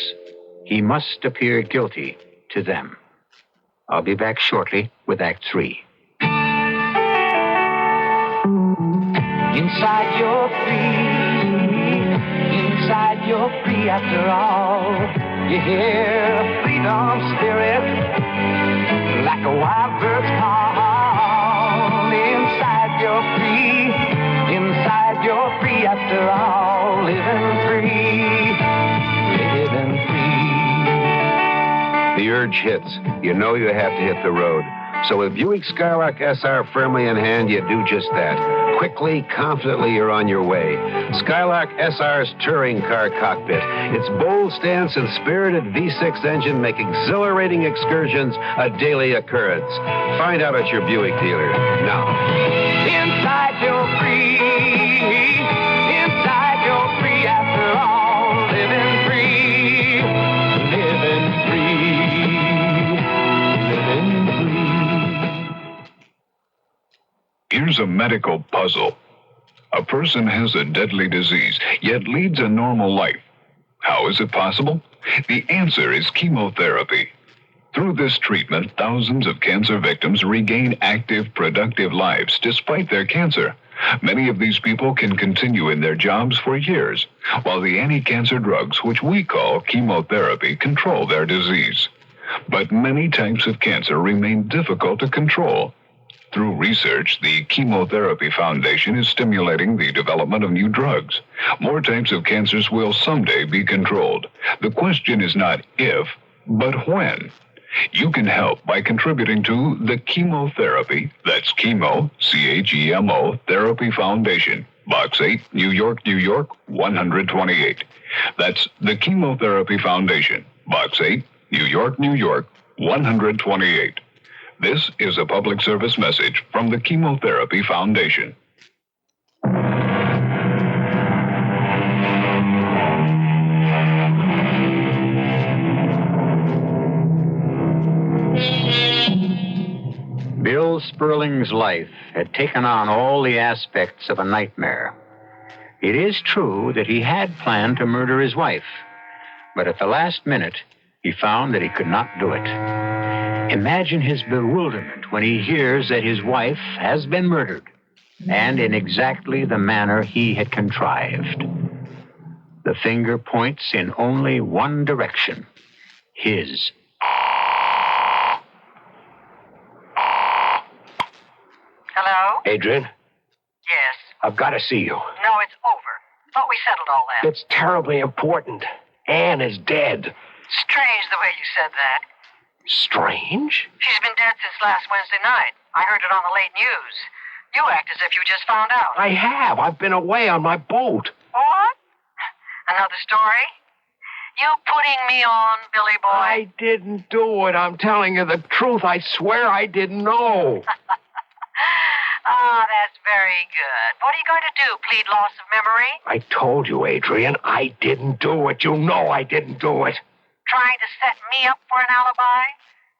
he must appear guilty to them. I'll be back shortly with Act 3. Inside you're free. Inside you're free after all. You hear a freedom spirit like a wild bird's call. Inside you're free. Inside you're free after all. Living free. Living free. The urge hits. You know you have to hit the road. So with Buick Skylark SR firmly in hand, you do just that. Quickly, confidently, you're on your way. Skylark SR's touring car cockpit. Its bold stance and spirited V6 engine make exhilarating excursions a daily occurrence. Find out at your Buick dealer now. Inside you're free. Inside you're free after all. Living free. Living free. Living free. Here's a medical puzzle. A person has a deadly disease, yet leads a normal life. How is it possible? The answer is chemotherapy. Through this treatment, thousands of cancer victims regain active, productive lives despite their cancer. Many of these people can continue in their jobs for years, while the anti-cancer drugs, which we call chemotherapy, control their disease. But many types of cancer remain difficult to control. Through research, the Chemotherapy Foundation is stimulating the development of new drugs. More types of cancers will someday be controlled. The question is not if, but when. You can help by contributing to the Chemotherapy, that's chemo, C-H-E-M-O, Therapy Foundation, Box 8, New York, New York, 128. That's the Chemotherapy Foundation, Box 8, New York, New York, 128. This is a public service message from the Chemotherapy Foundation. Bill Sperling's life had taken on all the aspects of a nightmare. It is true that he had planned to murder his wife, but at the last minute, he found that he could not do it. Imagine his bewilderment when he hears that his wife has been murdered, and in exactly the manner he had contrived. The finger points in only one direction, his. Hello? Adrian, Yes. I've got to see you. No, it's over. Thought we settled all that. It's terribly important. Anne is dead. Strange the way you said that. Strange? She's been dead since last Wednesday night. I heard it on the late news. You act as if you just found out. I have. I've been away on my boat. What? Another story? You putting me on, Billy boy? I didn't do it. I'm telling you the truth. I swear I didn't know. Ah, that's very good. What are you going to do, plead loss of memory? I told you, Adrian, I didn't do it. You know I didn't do it. Trying to set me up for an alibi?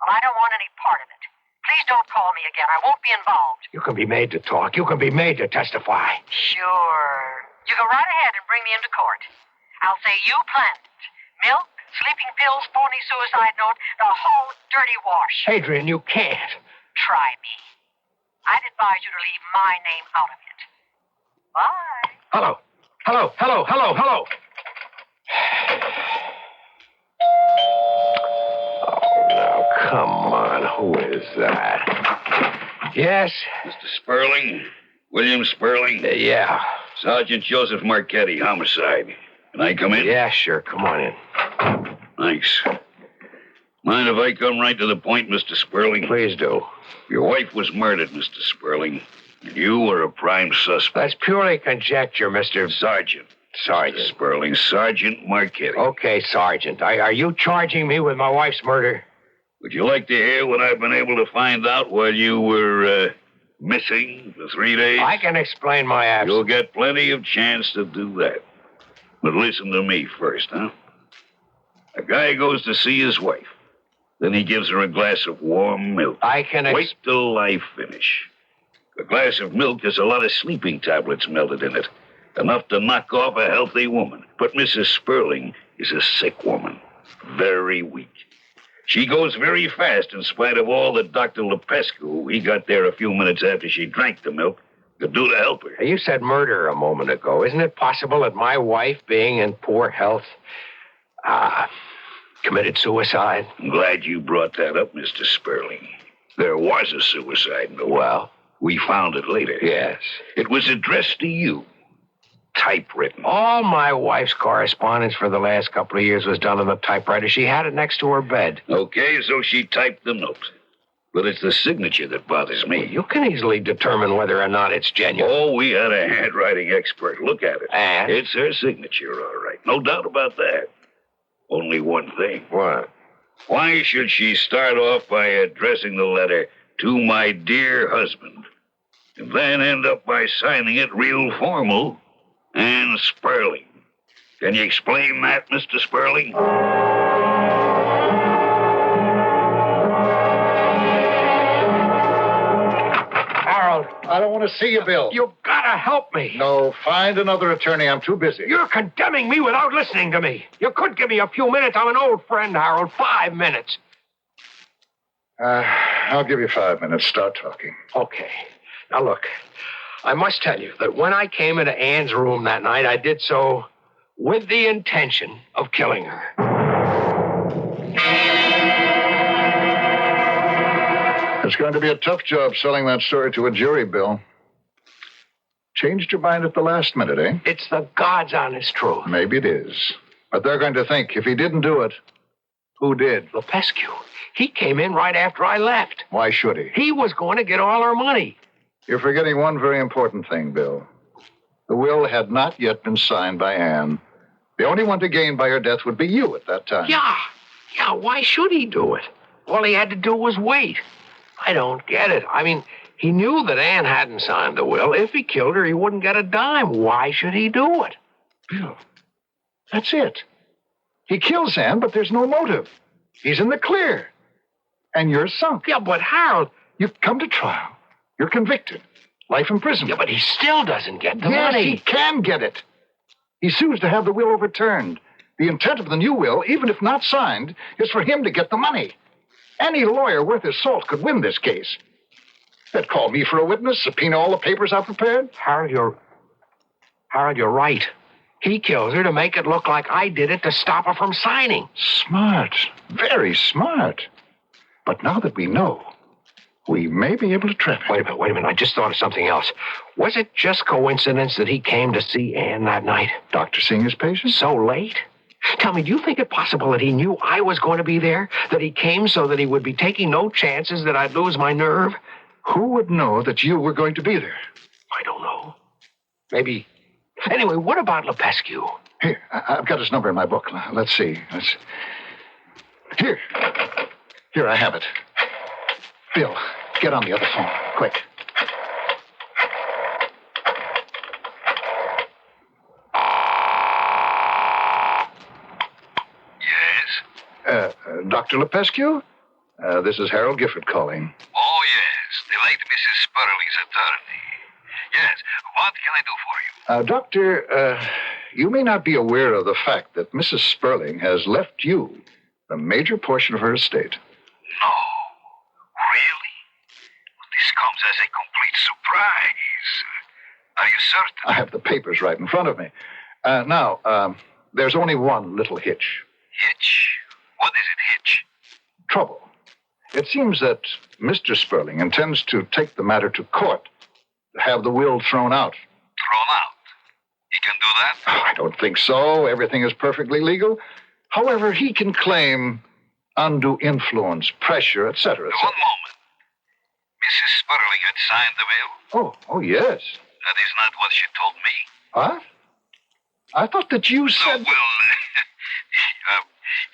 Well, I don't want any part of it. Please don't call me again. I won't be involved. You can be made to talk. You can be made to testify. Sure. You go right ahead and bring me into court. I'll say you planned it. Milk, sleeping pills, phony suicide note, the whole dirty wash. Adrian, you can't. Try me. I'd advise you to leave my name out of it. Bye. Hello. Hello, hello, hello, hello. Oh, now, come on. Who is that? Yes? Mr. Sperling? William Sperling? Yeah. Sergeant Joseph Marchetti, homicide. Can I come in? Yeah, sure. Come on in. Thanks. Mind if I come right to the point, Mr. Sperling? Please do. Your wife was murdered, Mr. Sperling. And you were a prime suspect. That's purely conjecture, Mr. Sergeant. Sergeant. Mr. Sperling. Sergeant Marchetti. Okay, Sergeant. Are you charging me with my wife's murder? Would you like to hear what I've been able to find out while you were Missing for 3 days? I can explain my absence. You'll get plenty of chance to do that. But listen to me first, huh? A guy goes to see his wife. Then he gives her a glass of warm milk. Wait till I finish. A glass of milk has a lot of sleeping tablets melted in it. Enough to knock off a healthy woman. But Mrs. Sperling is a sick woman. Very weak. She goes very fast in spite of all that Dr. Lepescu, he got there a few minutes after she drank the milk, could do to help her. You said murder a moment ago. Isn't it possible that my wife, being in poor health, committed suicide? I'm glad you brought that up, Mr. Sperling. There was a suicide note. Well? We found it later. Yes. It was addressed to you. Typewritten. All my wife's correspondence for the last couple of years was done on the typewriter. She had it next to her bed. Okay, so she typed the note. But it's the signature that bothers me. You can easily determine whether or not it's genuine. Oh, we had a handwriting expert look at it. And? It's her signature, all right. No doubt about that. Only one thing. What? Why should she start off by addressing the letter to my dear husband, and then end up by signing it real formal, Ann Sperling? Can you explain that, Mr. Sperling? Harold. I don't want to see you, Bill. You gotta help me. No, find another attorney. I'm too busy. You're condemning me without listening to me. You could give me a few minutes. I'm an old friend, Harold. 5 minutes. I'll give you 5 minutes. Start talking. Okay. Now, look, I must tell you that when I came into Ann's room that night, I did so with the intention of killing her. It's going to be a tough job selling that story to a jury, Bill. Changed your mind at the last minute, eh? It's the God's honest truth. Maybe it is. But they're going to think, if he didn't do it, who did? Lepescu. He came in right after I left. Why should he? He was going to get all our money. You're forgetting one very important thing, Bill. The will had not yet been signed by Anne. The only one to gain by her death would be you at that time. Yeah, why should he do it? All he had to do was wait. I don't get it. I mean, he knew that Anne hadn't signed the will. If he killed her, he wouldn't get a dime. Why should he do it? Bill, that's it. He kills Anne, but there's no motive. He's in the clear. And you're sunk. Yeah, but Harold... You've come to trial. You're convicted. Life imprisonment. Yeah, but he still doesn't get the yes, money. He can get it. He sues to have the will overturned. The intent of the new will, even if not signed, is for him to get the money. Any lawyer worth his salt could win this case. They'd call me for a witness, subpoena all the papers I've prepared. Harold, you're right. He kills her to make it look like I did it to stop her from signing. Smart. Very smart. But now that we know, we may be able to trap him. Wait a minute. I just thought of something else. Was it just coincidence that he came to see Anne that night? Doctor seeing his patient? So late? Tell me, do you think it possible that he knew I was going to be there? That he came so that he would be taking no chances that I'd lose my nerve? Who would know that you were going to be there? I don't know. Maybe. Anyway, what about Lepescu? Here, I've got his number in my book. Let's see. Here, I have it. Bill, get on the other phone, quick. Yes? Dr. Lepescu? This is Harold Gifford calling. Oh, yes. The late Mrs. Sperling's attorney. Yes. What can I do for you? Doctor, you may not be aware of the fact that Mrs. Sperling has left you a major portion of her estate. No. Really? Well, this comes as a complete surprise. Are you certain? I have the papers right in front of me. Now, there's only one little hitch. Hitch? What is it, hitch? Trouble. It seems that Mr. Sperling intends to take the matter to court, to have the will thrown out. Thrown out? He can do that? Oh, I don't think so. Everything is perfectly legal. However, he can claim undue influence, pressure, etc. One moment. Mrs. Sperling had signed the will? Oh, yes. That is not what she told me. What? I thought that you said... Well,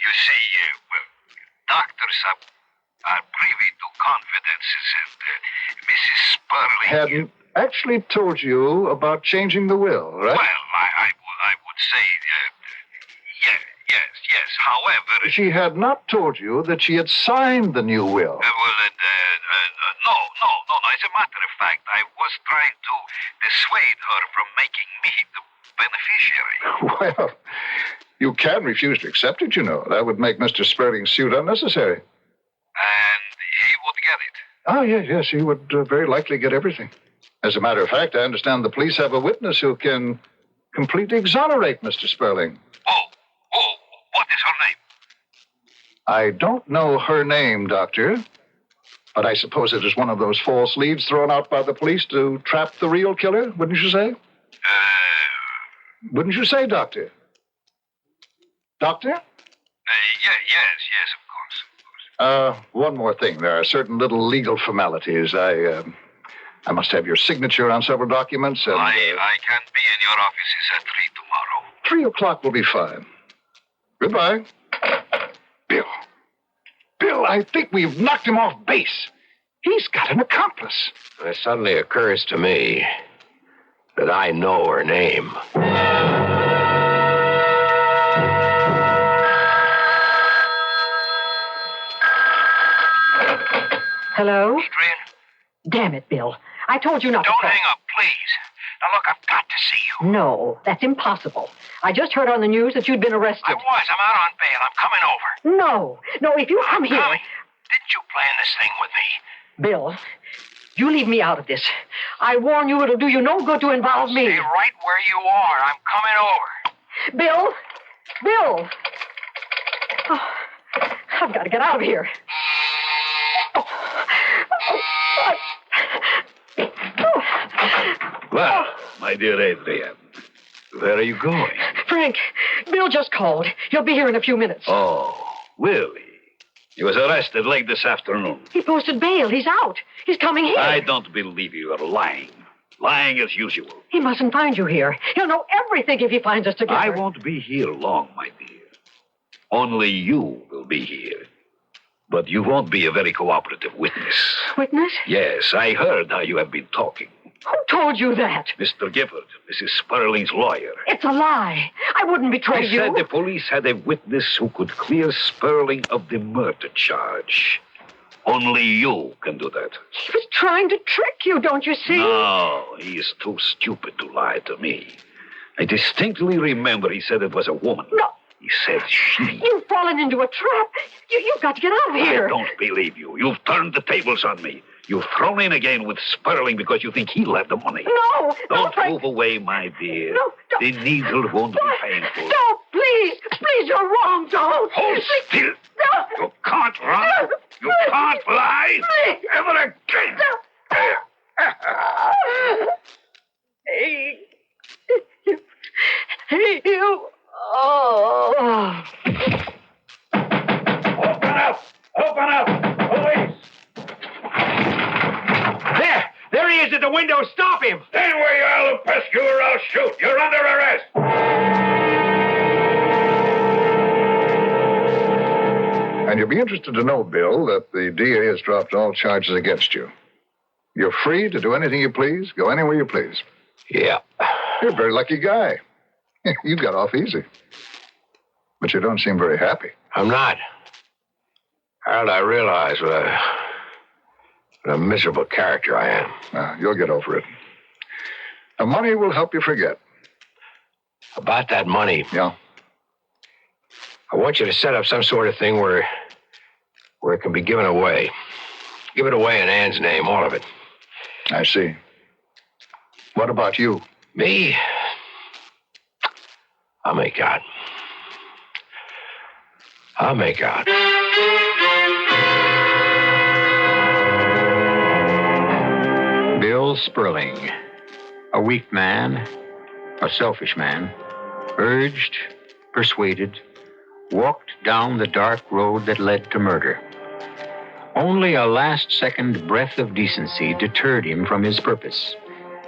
you see, doctors are privy to confidences, and Mrs. Sperling... Hadn't actually told you about changing the will, right? Well, I would say, yes. However... She had not told you that she had signed the new will. No. As a matter of fact, I was trying to dissuade her from making me the beneficiary. Well, you can refuse to accept it, you know. That would make Mr. Sperling's suit unnecessary. And he would get it. Oh, yes, he would very likely get everything. As a matter of fact, I understand the police have a witness who can completely exonerate Mr. Sperling. Oh, what is her name? I don't know her name, Doctor, but I suppose it is one of those false leads thrown out by the police to trap the real killer, wouldn't you say? Wouldn't you say, Doctor? Doctor? Yes, of course. One more thing. There are certain little legal formalities. I must have your signature on several documents. And, I can be in your offices at 3 tomorrow. 3 o'clock will be fine. Goodbye. Bill, I think we've knocked him off base. He's got an accomplice. It suddenly occurs to me that I know her name. Hello? Adrian? Damn it, Bill. I told you not to call. Don't hang up, please. Now, look, I've got to see you. No, that's impossible. I just heard on the news that you'd been arrested. I'm out on bail. I'm coming over. No, if you come here... Didn't you plan this thing with me? Bill, you leave me out of this. I warn you, it'll do you no good to involve me. Stay right where you are. I'm coming over. Bill! Oh, I've got to get out of here. Well, my dear Adrian, where are you going? Frank, Bill just called. He'll be here in a few minutes. Oh, Willie. He was arrested late this afternoon. He posted bail. He's out. He's coming here. I don't believe you are lying. Lying as usual. He mustn't find you here. He'll know everything if he finds us together. I won't be here long, my dear. Only you will be here. But you won't be a very cooperative witness. Witness? Yes, I heard how you have been talking. Who told you that? Mr. Gifford, Mrs. Sperling's lawyer. It's a lie. I wouldn't betray you. I said the police had a witness who could clear Sperling of the murder charge. Only you can do that. He was trying to trick you, don't you see? No, he is too stupid to lie to me. I distinctly remember he said it was a woman. No. He said she. You've fallen into a trap. You've got to get out of here. I don't believe you. You've turned the tables on me. You've thrown in again with Sperling because you think he'll have the money. No, Don't Frank. move away, my dear. No, don't. The needle won't be painful. No, please. Please, you're wrong. Don't. Hold still. No. You can't run. You can't lie. Please. Ever again. Hey, you. Oh. Open up! Open up! Police! There he is at the window. Stop him! Stand where you are, Lupescu, or I'll shoot. You're under arrest. And you'll be interested to know, Bill, that the DA has dropped all charges against you. You're free to do anything you please, go anywhere you please. Yeah. You're a very lucky guy. You got off easy. But you don't seem very happy. I'm not. Harold, I realize what a miserable character I am. You'll get over it. The money will help you forget. About that money. Yeah. I want you to set up some sort of thing where it can be given away. Give it away in Ann's name, all of it. I see. What about you? Me? I'll make out. I'll make out. Bill Sperling, a weak man, a selfish man, urged, persuaded, walked down the dark road that led to murder. Only a last-second breath of decency deterred him from his purpose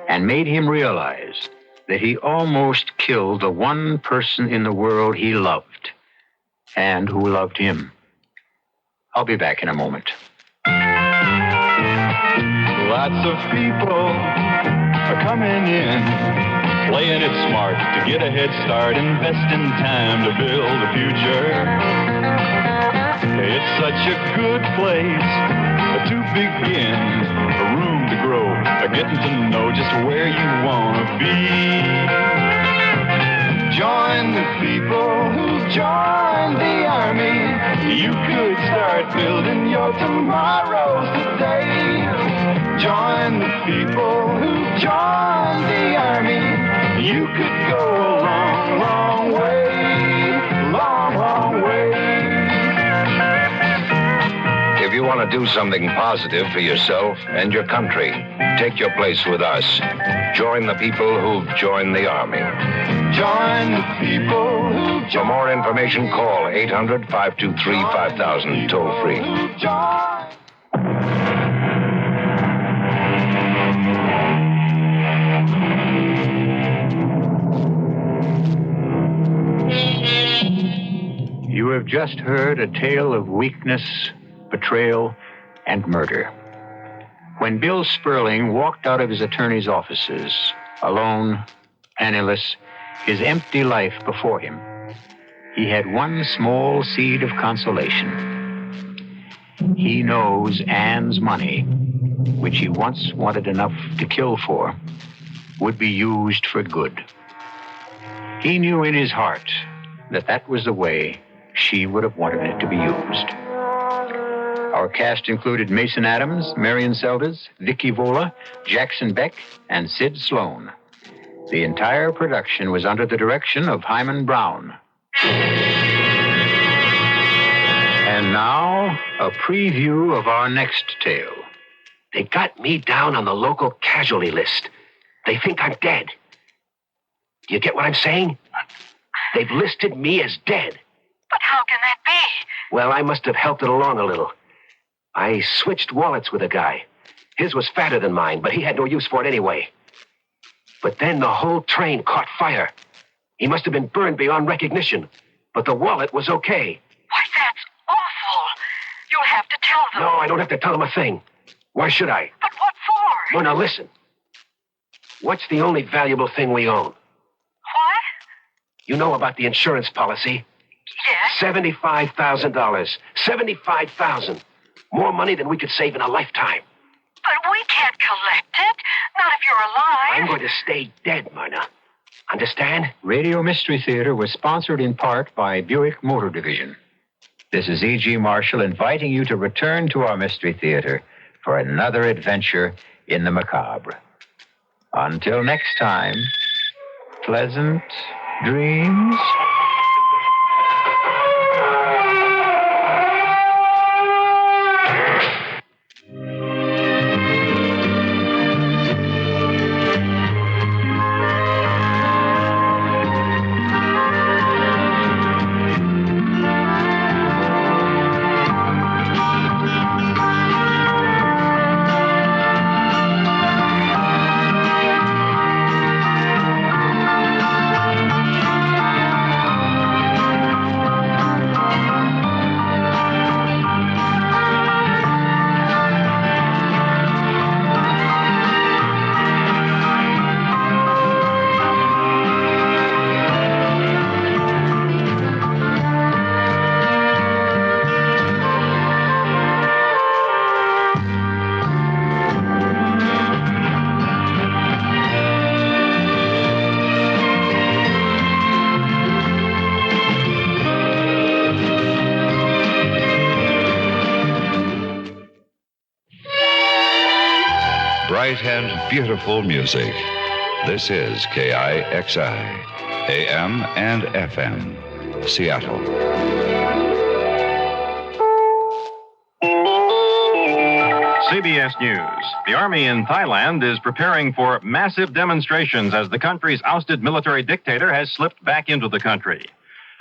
and made him realize that he almost killed the one person in the world he loved and who loved him. I'll be back in a moment. Lots of people are coming in, playing it smart to get a head start, investing time to build a future. It's such a good place to begin, a room to grow, getting to know just where you want to be. Join the people who join the Army. You could start building your tomorrows today. Join the people who join the Army. You could go a long, long way. Long, long way. If you want to do something positive for yourself and your country, take your place with us. Join the people who've joined the Army. Join the people who join. For more information, call 800-523-5000, toll free. You have just heard a tale of weakness, betrayal, and murder. When Bill Sperling walked out of his attorney's offices, alone, penniless, his empty life before him, he had one small seed of consolation. He knows Anne's money, which he once wanted enough to kill for, would be used for good. He knew in his heart that that was the way she would have wanted it to be used. Our cast included Mason Adams, Marion Seldes, Vicky Vola, Jackson Beck, and Sid Sloan. The entire production was under the direction of Hyman Brown. And now, a preview of our next tale. They got me down on the local casualty list. They think I'm dead. Do you get what I'm saying? They've listed me as dead. But how can that be? Well, I must have helped it along a little. I switched wallets with a guy. His was fatter than mine, but he had no use for it anyway. But then the whole train caught fire. He must have been burned beyond recognition, but the wallet was okay. Why, that's awful. You'll have to tell them. No, I don't have to tell them a thing. Why should I? But what for? Well, now listen. What's the only valuable thing we own? What? You know about the insurance policy? Yes. $75,000. $75,000. More money than we could save in a lifetime. But we can't collect it. Not if you're alive. I'm going to stay dead, Myrna. Understand? Radio Mystery Theater was sponsored in part by Buick Motor Division. This is E.G. Marshall inviting you to return to our Mystery Theater for another adventure in the macabre. Until next time, pleasant dreams. Bright and beautiful music. This is KIXI, AM and FM, Seattle. CBS News. The Army in Thailand is preparing for massive demonstrations as the country's ousted military dictator has slipped back into the country.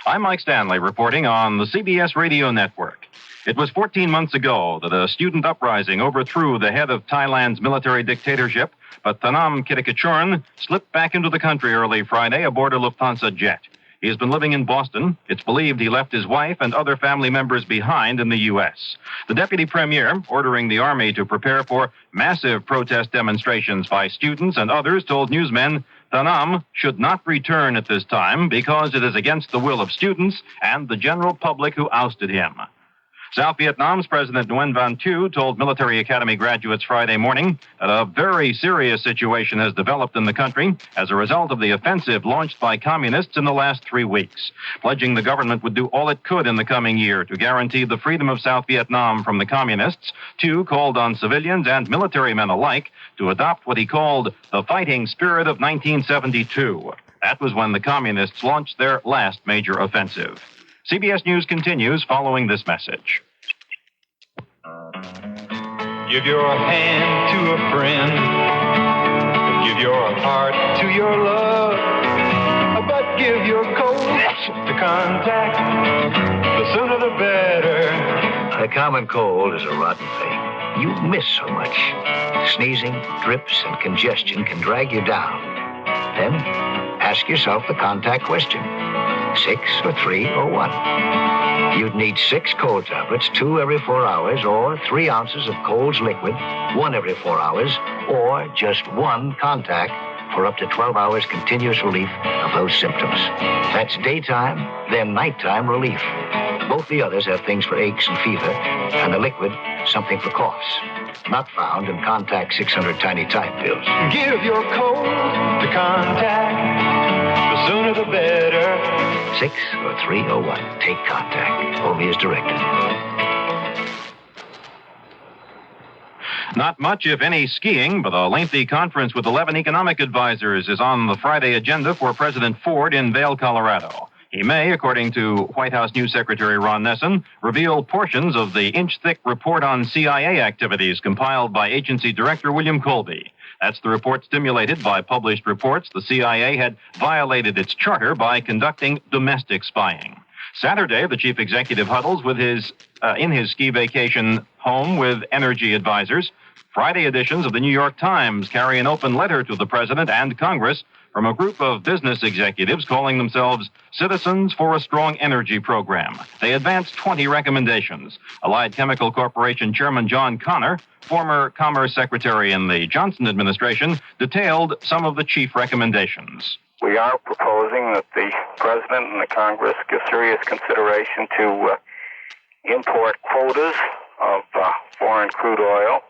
I'm Mike Stanley reporting on the CBS radio network. It was 14 months ago that a student uprising overthrew the head of Thailand's military dictatorship, but Thanam Kittikachorn slipped back into the country early Friday aboard a Lufthansa jet. He has been living in Boston. It's believed he left his wife and other family members behind in the U.S. The deputy premier, ordering the army to prepare for massive protest demonstrations by students and others, told newsmen Thanam should not return at this time because it is against the will of students and the general public who ousted him. South Vietnam's President Nguyen Van Thieu told military academy graduates Friday morning that a very serious situation has developed in the country as a result of the offensive launched by communists in the last 3 weeks, pledging the government would do all it could in the coming year to guarantee the freedom of South Vietnam from the communists. Thieu called on civilians and military men alike to adopt what he called the fighting spirit of 1972. That was when the communists launched their last major offensive. CBS News continues following this message. Give your hand to a friend. Give your heart to your love. But give your cold to contact. The sooner the better. The common cold is a rotten thing. You miss so much. Sneezing, drips, and congestion can drag you down. Then ask yourself the contact question. 6 or 3 or 1. You'd need 6 cold tablets, 2 every 4 hours, or 3 ounces of Cold's liquid, 1 every 4 hours, or just 1 contact for up to 12 hours continuous relief of those symptoms. That's daytime, then nighttime relief. Both the others have things for aches and fever, and the liquid, something for coughs. Not found in Contact 600 tiny time pills. Give your cold to contact. The sooner the better. 6 or 3 or 1. Take Contact. Only as directed. Not much, if any, skiing, but a lengthy conference with 11 economic advisors is on the Friday agenda for President Ford in Vail, Colorado. He may, according to White House News Secretary Ron Nessen, reveal portions of the inch-thick report on CIA activities compiled by Agency Director William Colby. That's the report stimulated by published reports the CIA had violated its charter by conducting domestic spying. Saturday, the chief executive huddles with in his ski vacation home with energy advisors. Friday editions of the New York Times carry an open letter to the president and Congress from a group of business executives calling themselves Citizens for a Strong Energy Program. They advanced 20 recommendations. Allied Chemical Corporation Chairman John Connor, former Commerce Secretary in the Johnson administration, detailed some of the chief recommendations. We are proposing that the President and the Congress give serious consideration to import quotas of foreign crude oil,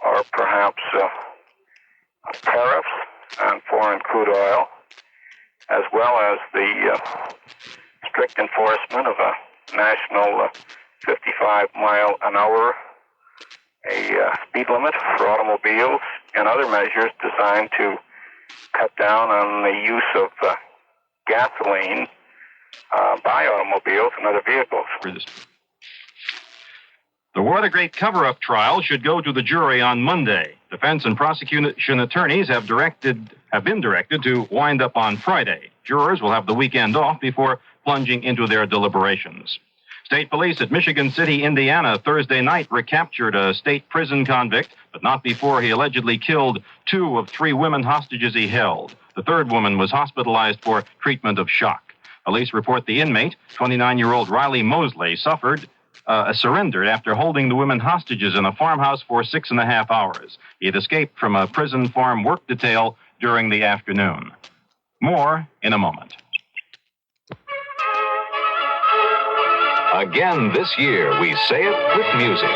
or perhaps tariffs on foreign crude oil, as well as the strict enforcement of a national 55-mile-an-hour speed limit for automobiles, and other measures designed to cut down on the use of gasoline by automobiles and other vehicles. The Watergate cover-up trial should go to the jury on Monday. Defense and prosecution attorneys have been directed to wind up on Friday. Jurors will have the weekend off before plunging into their deliberations. State police at Michigan City, Indiana, Thursday night recaptured a state prison convict, but not before he allegedly killed 2 of 3 women hostages he held. The 3rd woman was hospitalized for treatment of shock. Police report the inmate, 29-year-old Riley Mosley, surrendered after holding the women hostages in a farmhouse for 6.5 hours. He had escaped from a prison farm work detail during the afternoon. More in a moment. Again this year, we say it with music.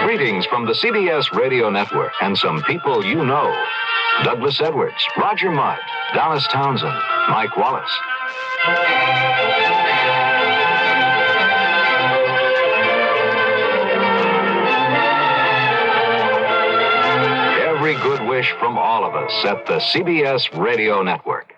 Greetings from the CBS Radio Network and some people you know. Douglas Edwards, Roger Mudd, Dallas Townsend, Mike Wallace. Every good wish from all of us at the CBS Radio Network.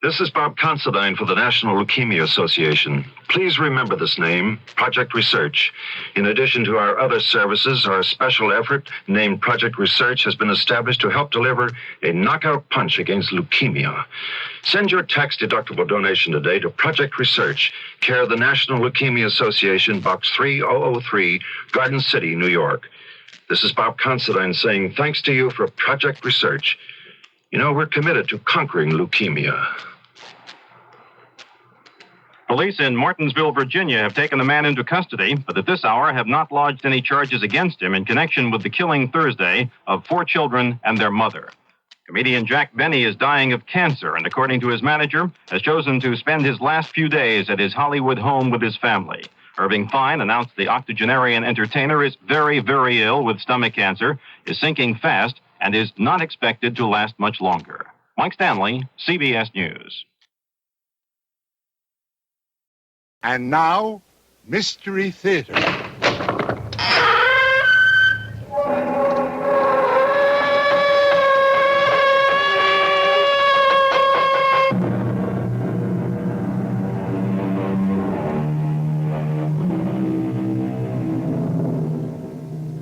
This is Bob Considine for the National Leukemia Association. Please remember this name, Project Research. In addition to our other services, our special effort named Project Research has been established to help deliver a knockout punch against leukemia. Send your tax-deductible donation today to Project Research, care of the National Leukemia Association, Box 3003, Garden City, New York. This is Bob Considine saying thanks to you for Project Research. You know, we're committed to conquering leukemia. Police in Martinsville, Virginia have taken the man into custody, but at this hour have not lodged any charges against him in connection with the killing Thursday of 4 children and their mother. Comedian Jack Benny is dying of cancer and, according to his manager, has chosen to spend his last few days at his Hollywood home with his family. Irving Fine announced the octogenarian entertainer is very, very ill with stomach cancer, is sinking fast, and is not expected to last much longer. Mike Stanley, CBS News. And now, Mystery Theater.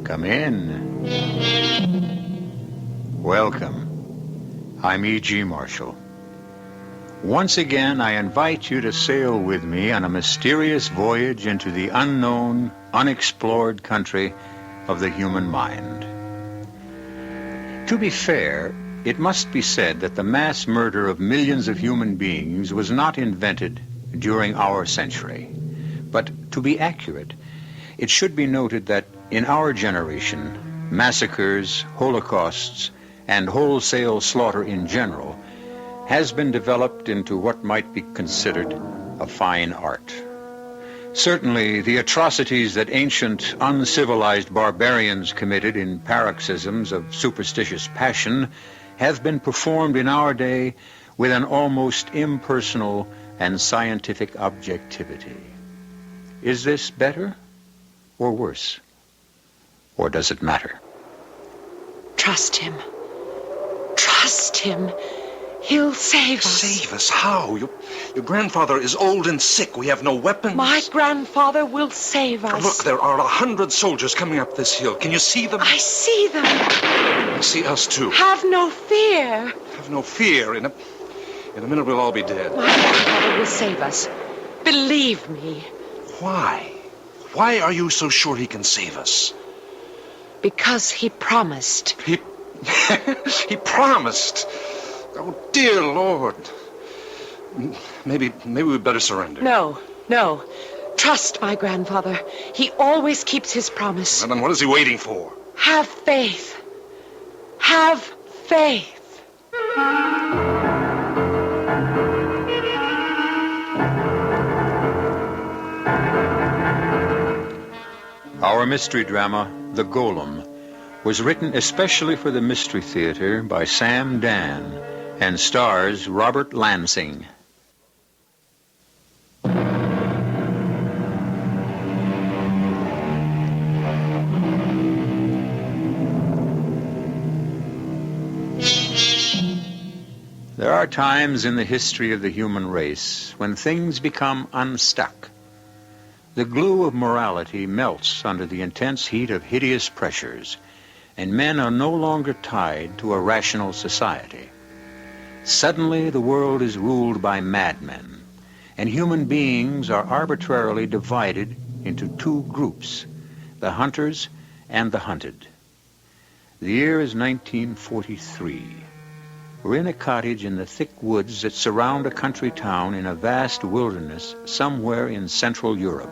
Come in. Welcome. I'm E.G. Marshall. Once again, I invite you to sail with me on a mysterious voyage into the unknown, unexplored country of the human mind. To be fair, it must be said that the mass murder of millions of human beings was not invented during our century. But to be accurate, it should be noted that in our generation, massacres, holocausts, and wholesale slaughter in general has been developed into what might be considered a fine art. Certainly, the atrocities that ancient, uncivilized barbarians committed in paroxysms of superstitious passion have been performed in our day with an almost impersonal and scientific objectivity. Is this better or worse? Or does it matter? Trust him. Trust him. He'll save us. Save us? How? Your grandfather is old and sick. We have no weapons. My grandfather will save us. Look, there are 100 soldiers coming up this hill. Can you see them? I see them. I see us too. Have no fear. Have no fear. In a minute we'll all be dead. My grandfather will save us. Believe me. Why? Why are you so sure he can save us? Because he promised. He promised. Oh, dear Lord. Maybe we'd better surrender. No. Trust my grandfather. He always keeps his promise. And then what is he waiting for? Have faith. Have faith. Our mystery drama, The Golem, was written especially for the Mystery Theater by Sam Dan and stars Robert Lansing. There are times in the history of the human race when things become unstuck. The glue of morality melts under the intense heat of hideous pressures, and men are no longer tied to a rational society. Suddenly, the world is ruled by madmen, and human beings are arbitrarily divided into 2 groups, the hunters and the hunted. The year is 1943. We're in a cottage in the thick woods that surround a country town in a vast wilderness somewhere in Central Europe.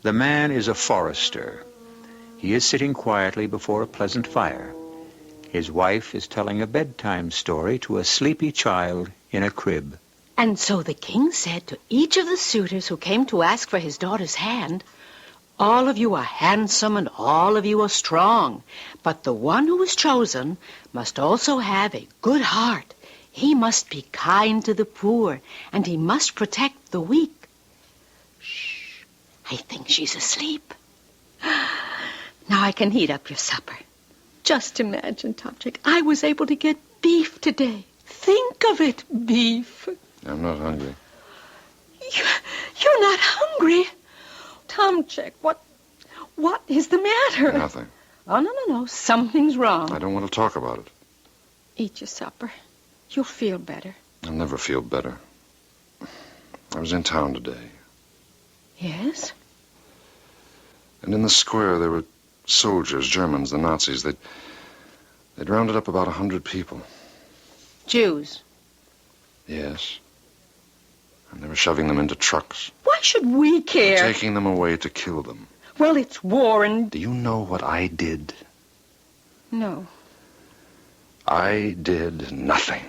The man is a forester. He is sitting quietly before a pleasant fire. His wife is telling a bedtime story to a sleepy child in a crib. And so the king said to each of the suitors who came to ask for his daughter's hand, "All of you are handsome and all of you are strong, but the one who is chosen must also have a good heart. He must be kind to the poor, and he must protect the weak." Shh, I think she's asleep. Now I can heat up your supper. Just imagine, Topchick, I was able to get beef today. Think of it, beef. I'm not hungry. You're not hungry? Tomchick, what is the matter? Nothing. Oh, no. Something's wrong. I don't want to talk about it. Eat your supper. You'll feel better. I'll never feel better. I was in town today. Yes? And in the square there were soldiers, Germans, the Nazis. They'd rounded up about 100 people. Jews. Yes. And they were shoving them into trucks. Why should we care? Taking them away to kill them. Well, it's war and... Do you know what I did? No. I did nothing.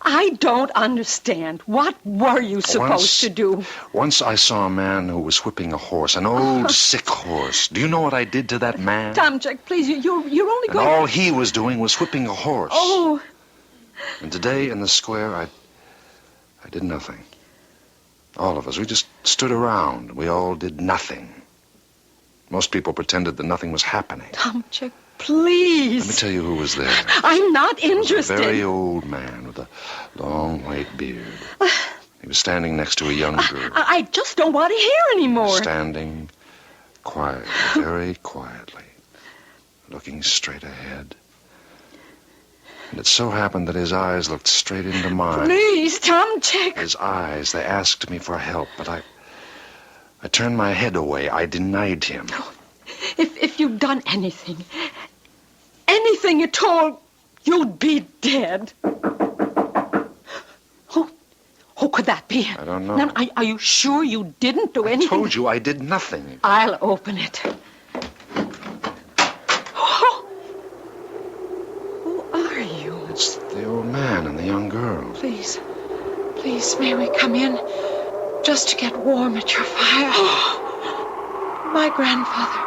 I don't understand. What were you supposed to do? Once I saw a man who was whipping a horse, an old, sick horse. Do you know what I did to that man? Tomczyk, please, you're only And going... all he was doing was whipping a horse. Oh. And today in the square, I did nothing. All of us, we just stood around. We all did nothing. Most people pretended that nothing was happening. Tomczyk, please. Let me tell you who was there. I'm not interested. A very old man with a long white beard. He was standing next to a young girl. I just don't want to hear anymore. Standing quietly, very quietly, looking straight ahead. And it so happened that his eyes looked straight into mine. Please, Tomczyk. His eyes, they asked me for help, but I turned my head away. I denied him. If you'd done anything at all, you'd be dead. Who could that be? I don't know. Now, are you sure you didn't do anything? I told you I did nothing. I'll open it. Who are you? It's the old man and the young girl. Please, may we come in? Just to get warm at your fire. My grandfather,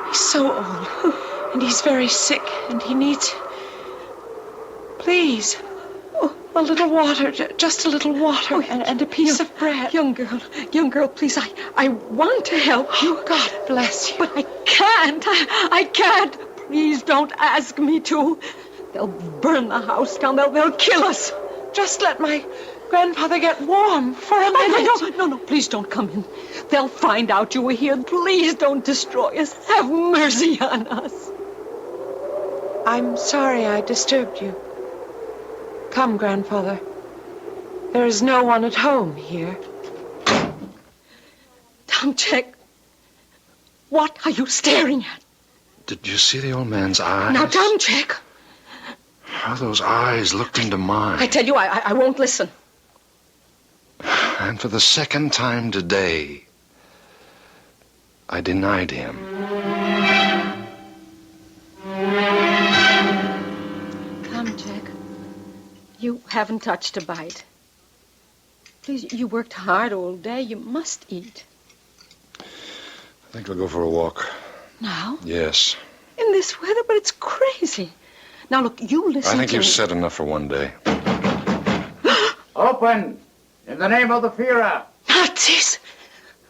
he's so old, and he's very sick, and he needs... Please, a little water, just a little water, and a piece of bread. Young girl, please, I want to help you. God bless you. But I can't. Please don't ask me to. They'll burn the house down. They'll kill us. Just let my grandfather get warm for a minute. No, please don't come in. They'll find out you were here. Please don't destroy us. Have mercy on us. I'm sorry I disturbed you. Come, grandfather. There is no one at home here. Tomczyk, what are you staring at? Did you see the old man's eyes? Now, Tomczyk. How those eyes looked into mine. I tell you, I won't listen. And for the second time today, I denied him. Tomczyk, you haven't touched a bite. Please, you worked hard all day. You must eat. I think I'll go for a walk. Now? Yes. In this weather? But it's crazy. Now, look, you listen I think to you've me. said enough for one day. Open! In the name of the Führer! Nazis!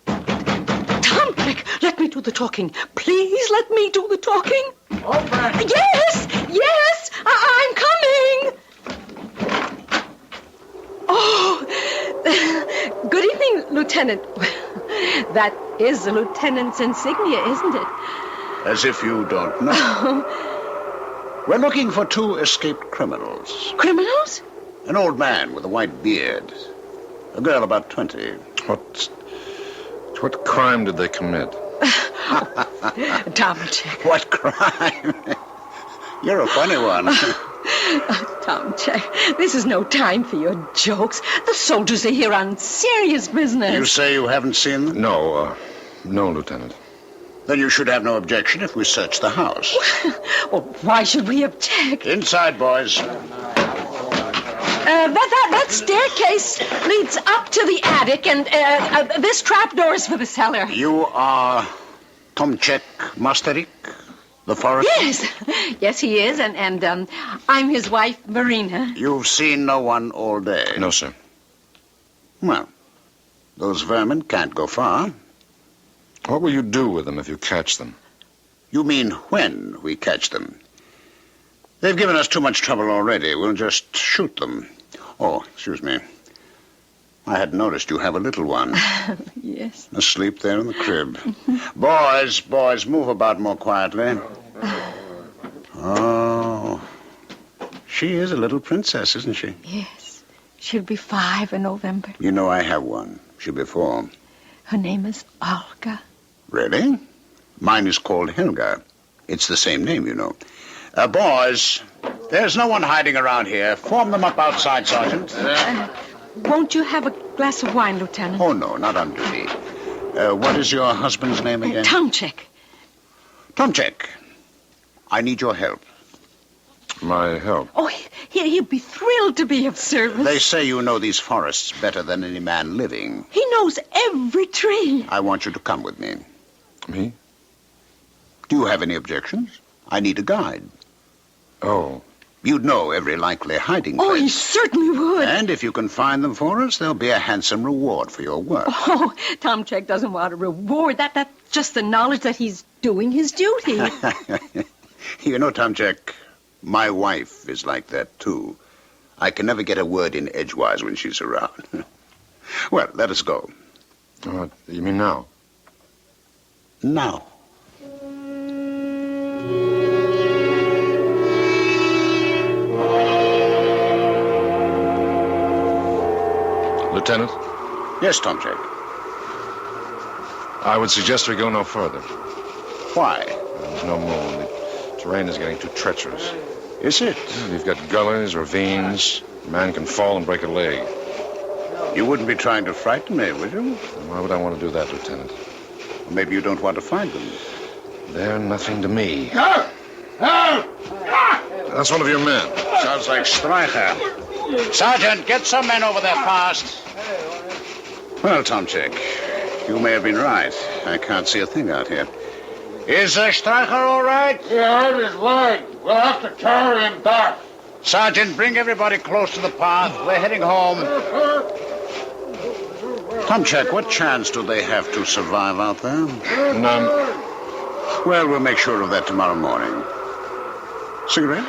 Tomczyk, let me do the talking. Please let me do the talking. Open! Yes, I'm coming. Oh, good evening, Lieutenant. That is the lieutenant's insignia, isn't it? As if you don't know. We're looking for 2 escaped criminals. Criminals? An old man with a white beard. A girl about 20. What crime did they commit? Tomczyk. What crime? You're a funny one. Tomczyk, this is no time for your jokes. The soldiers are here on serious business. You say you haven't seen them? No, Lieutenant. Then you should have no objection if we search the house. Well, why should we object? Inside, boys. That staircase leads up to the attic, and this trapdoor is for the cellar. You are Tomczyk Masterik, the forester? Yes, he is, and I'm his wife, Marina. You've seen no one all day? No, sir. Well, those vermin can't go far. What will you do with them if you catch them? You mean when we catch them? They've given us too much trouble already. We'll just shoot them. Oh, excuse me. I had noticed you have a little one. Yes. Asleep there in the crib. Boys, move about more quietly. Oh, she is a little princess, isn't she? Yes. She'll be 5 in November. You know I have one. She'll be 4. Her name is Olga. Really? Mine is called Helga. It's the same name, you know. Boys, there's no one hiding around here. Form them up outside, Sergeant. Won't you have a glass of wine, Lieutenant? Oh, no, not on duty. What is your husband's name again? Tomczyk. Tomczyk, I need your help. My help? Oh, he'll be thrilled to be of service. They say you know these forests better than any man living. He knows every tree. I want you to come with me. Me? Do you have any objections? I need a guide. Oh. You'd know every likely hiding place. Oh, he certainly would. And if you can find them for us, there'll be a handsome reward for your work. Oh, Tomczyk doesn't want a reward. That's just the knowledge that he's doing his duty. You know, Tomczyk, my wife is like that, too. I can never get a word in edgewise when she's around. Well, let us go. You mean now? Now. Lieutenant? Yes, Tomczyk. I would suggest we go no further. Why? There's no moon. The terrain is getting too treacherous. Is it? We've got gullies, ravines. A man can fall and break a leg. You wouldn't be trying to frighten me, would you? Why would I want to do that, Lieutenant? Maybe you don't want to find them. They're nothing to me. No! No! That's one of your men. Sounds like Streicher. Sergeant, get some men over there fast. Well, Tomczyk, you may have been right. I can't see a thing out here. Is Streicher all right? He hurt his leg. We'll have to carry him back. Sergeant, bring everybody close to the path. We're heading home. Tomczyk, what chance do they have to survive out there? None. Well, we'll make sure of that tomorrow morning. Cigarette?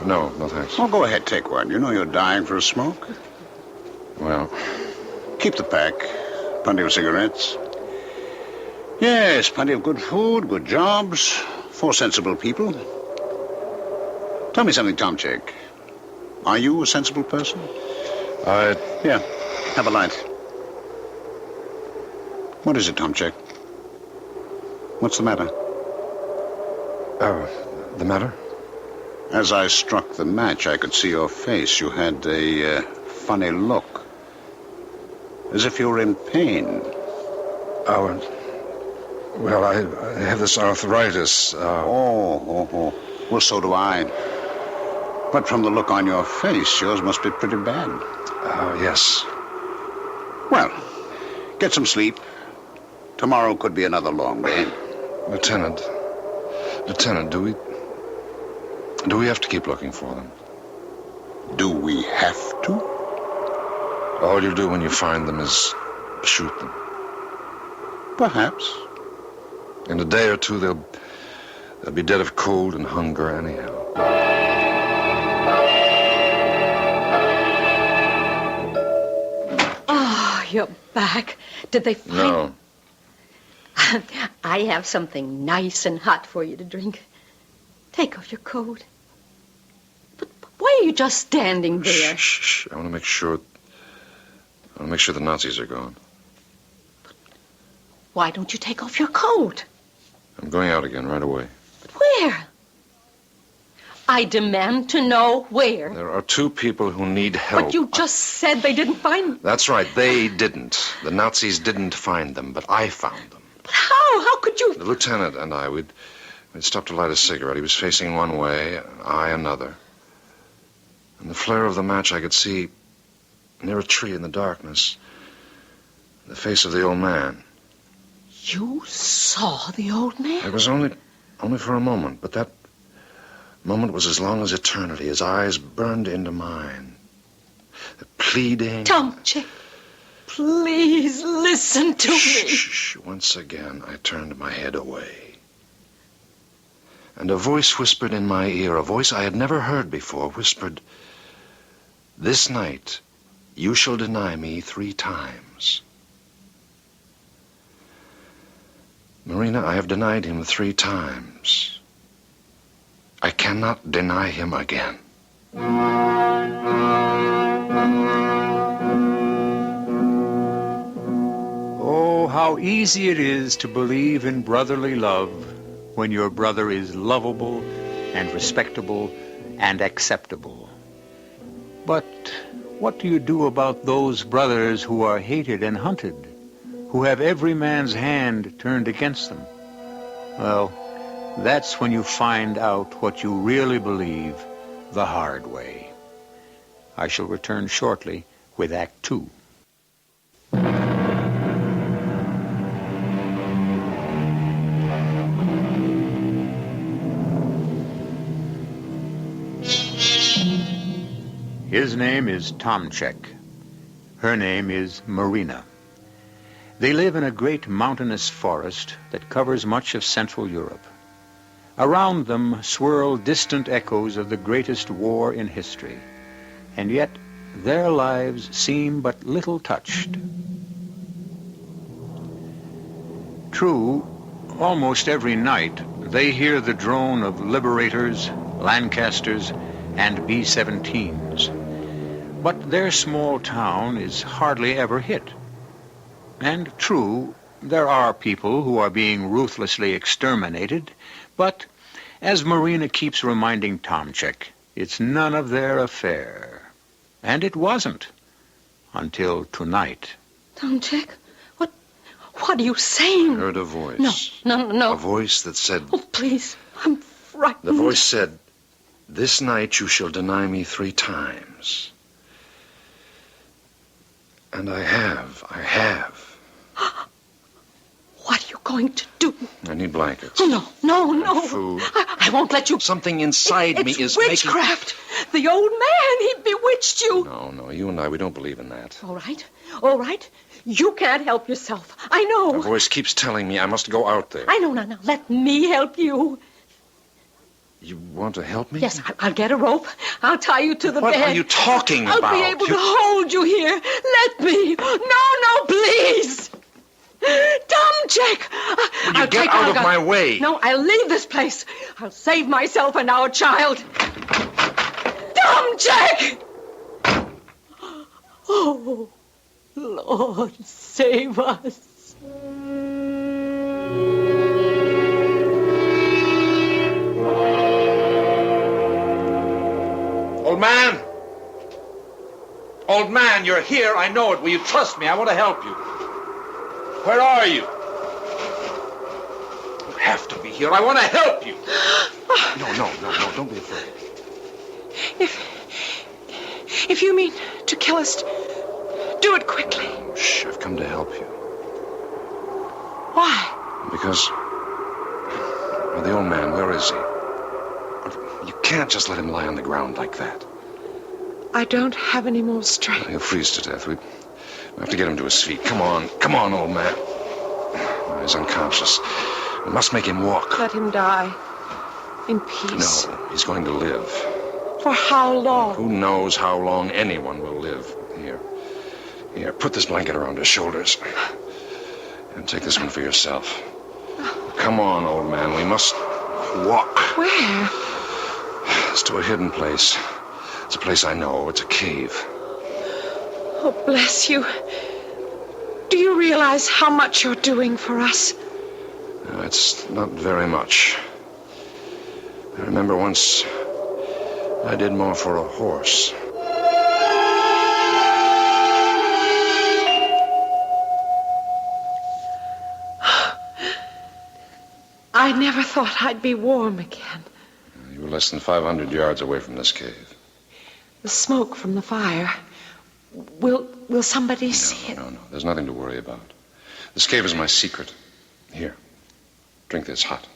No, thanks. Oh, go ahead, take one. You know you're dying for a smoke. Well, keep the pack. Plenty of cigarettes. Yes, plenty of good food, good jobs, 4 sensible people. Tell me something, Tomczyk. Are you a sensible person? Here, have a light. What is it, Tomczyk? What's the matter? The matter? As I struck the match, I could see your face. You had a funny look. As if you were in pain. Well, I have this arthritis. Well, so do I. But from the look on your face, yours must be pretty bad. Yes. Well, get some sleep. Tomorrow could be another long day. Lieutenant, do we have to keep looking for them? Do we have to? All you do when you find them is shoot them. Perhaps. In a day or two, they'll be dead of cold and hunger anyhow. Oh, you're back. Did they find... No. I have something nice and hot for you to drink. Take off your coat. But why are you just standing there? Shh. I want to make sure the Nazis are gone. Why don't you take off your coat? I'm going out again right away. But where? I demand to know where. There are 2 people who need help. But you just said they didn't find them. That's right. They didn't. The Nazis didn't find them, but I found them. But how? How could you... The lieutenant and I, we'd stopped to light a cigarette. He was facing one way, and I another. In the flare of the match, I could see, near a tree in the darkness, the face of the old man. You saw the old man? It was only for a moment, but that moment was as long as eternity. His eyes burned into mine. The pleading... Tomczyk, please listen to me. Shh. Once again, I turned my head away. And a voice whispered in my ear, a voice I had never heard before, whispered, "This night you shall deny me 3 times. Marina, I have denied him 3 times. I cannot deny him again." Oh, how easy it is to believe in brotherly love when your brother is lovable and respectable and acceptable. But what do you do about those brothers who are hated and hunted, who have every man's hand turned against them? Well, that's when you find out what you really believe the hard way. I shall return shortly with Act Two. His name is Tomchek. Her name is Marina. They live in a great mountainous forest that covers much of Central Europe. Around them swirl distant echoes of the greatest war in history, and yet their lives seem but little touched. True, almost every night they hear the drone of Liberators, Lancasters, and B-17s. But their small town is hardly ever hit. And true, there are people who are being ruthlessly exterminated, but, as Marina keeps reminding Tomchek, it's none of their affair. And it wasn't, until tonight. Tomchek, what are you saying? I heard a voice. No. A voice that said... Oh, please, I'm frightened. The voice said, "This night you shall deny me 3 times. And I have. What are you going to do? I need blankets. Oh, no. And food. I won't let you. Something inside me is witchcraft. The old man, he bewitched you. No, you and I, we don't believe in that. All right. You can't help yourself. I know. A voice keeps telling me I must go out there. I know. Now, let me help you. You want to help me? Yes, I'll get a rope. I'll tie you to the bed. What are you talking about? I'll be able to hold you here. Let me. No, please. Tomchek! Will you get out of my way? No, I'll leave this place. I'll save myself and our child. Tomchek! Oh, Lord, save us. Old man, you're here. I know it. Will you trust me? I want to help you. Where are you? You have to be here. I want to help you. No. Don't be afraid. If you mean to kill us, do it quickly. Shh, I've come to help you. Why? Because... Well, the old man, where is he? You can't just let him lie on the ground like that. I don't have any more strength. He'll freeze to death. We have to get him to his feet. Come on, old man. He's unconscious. We must make him walk. Let him die. In peace. No, he's going to live. For how long? Who knows how long anyone will live. Here, put this blanket around his shoulders. And take this one for yourself. Come on, old man. We must walk. Where? It's to a hidden place. It's a place I know. It's a cave. Oh, bless you. Do you realize how much you're doing for us? No, it's not very much. I remember once I did more for a horse. I never thought I'd be warm again. You were less than 500 yards away from this cave. The smoke from the fire. Will somebody see it? No. There's nothing to worry about. This cave is my secret. Here. Drink this hot.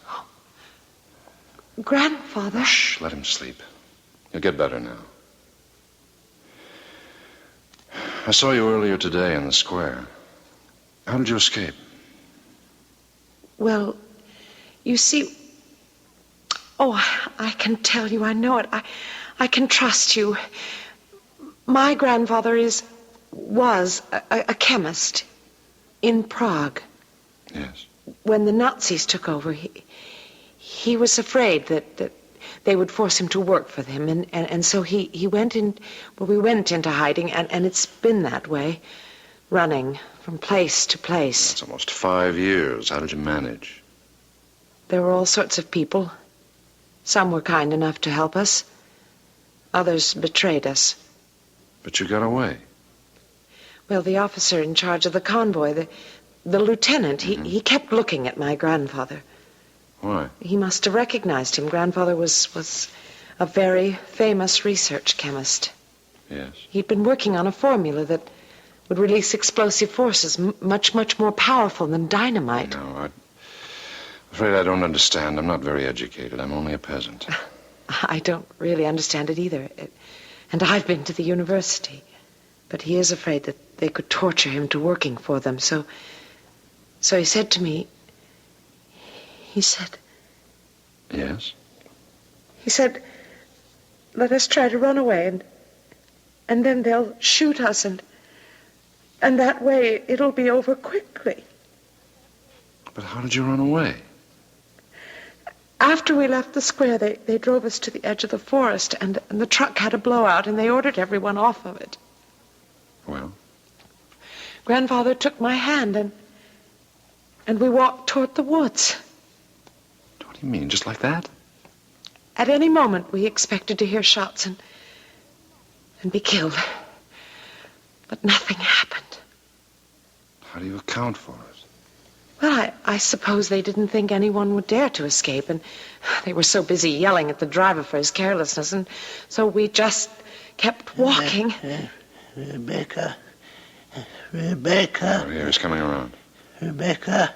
Grandfather. Shh, let him sleep. You'll get better now. I saw you earlier today in the square. How did you escape? Well, you see... Oh, I can tell you. I know it. I can trust you. My grandfather was a chemist in Prague. Yes. When the Nazis took over, he was afraid that they would force him to work for them, and so he went in. Well, we went into hiding, and it's been that way, running from place to place. That's almost 5 years. How did you manage? There were all sorts of people. Some were kind enough to help us. Others betrayed us. But you got away. Well, the officer in charge of the convoy, the lieutenant, he kept looking at my grandfather. Why? He must have recognized him. Grandfather was a very famous research chemist. Yes. He'd been working on a formula that would release explosive forces much, much more powerful than dynamite. No, I'm afraid I don't understand. I'm not very educated. I'm only a peasant. I don't really understand it either. And I've been to the university. But he is afraid that they could torture him to working for them. So he said to me, he said... Yes? He said, let us try to run away, and then they'll shoot us, and that way it'll be over quickly. But how did you run away? After we left the square, they drove us to the edge of the forest, and the truck had a blowout, and they ordered everyone off of it. Well? Grandfather took my hand, and we walked toward the woods. What do you mean, just like that? At any moment, we expected to hear shots and be killed. But nothing happened. How do you account for it? Well, I suppose they didn't think anyone would dare to escape, and they were so busy yelling at the driver for his carelessness, and so we just kept walking. Rebecca. Rebecca. Oh, here, he's coming around. Rebecca.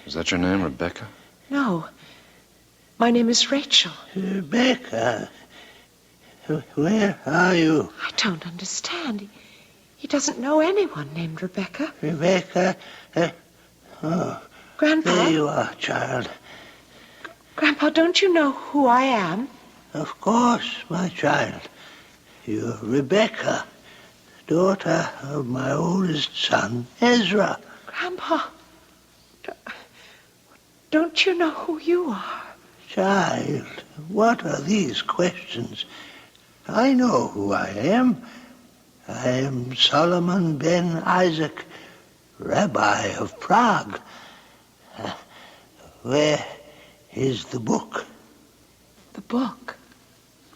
Is that your name, Rebecca? No. My name is Rachel. Rebecca. Where are you? I don't understand. He doesn't know anyone named Rebecca. Rebecca. Oh. Grandpa. There you are, child. Grandpa, don't you know who I am? Of course, my child. You're Rebecca, daughter of my oldest son, Ezra. Grandpa, don't you know who you are? Child, what are these questions? I know who I am. I am Solomon ben Isaac, Rabbi of Prague. Where is the book? The book?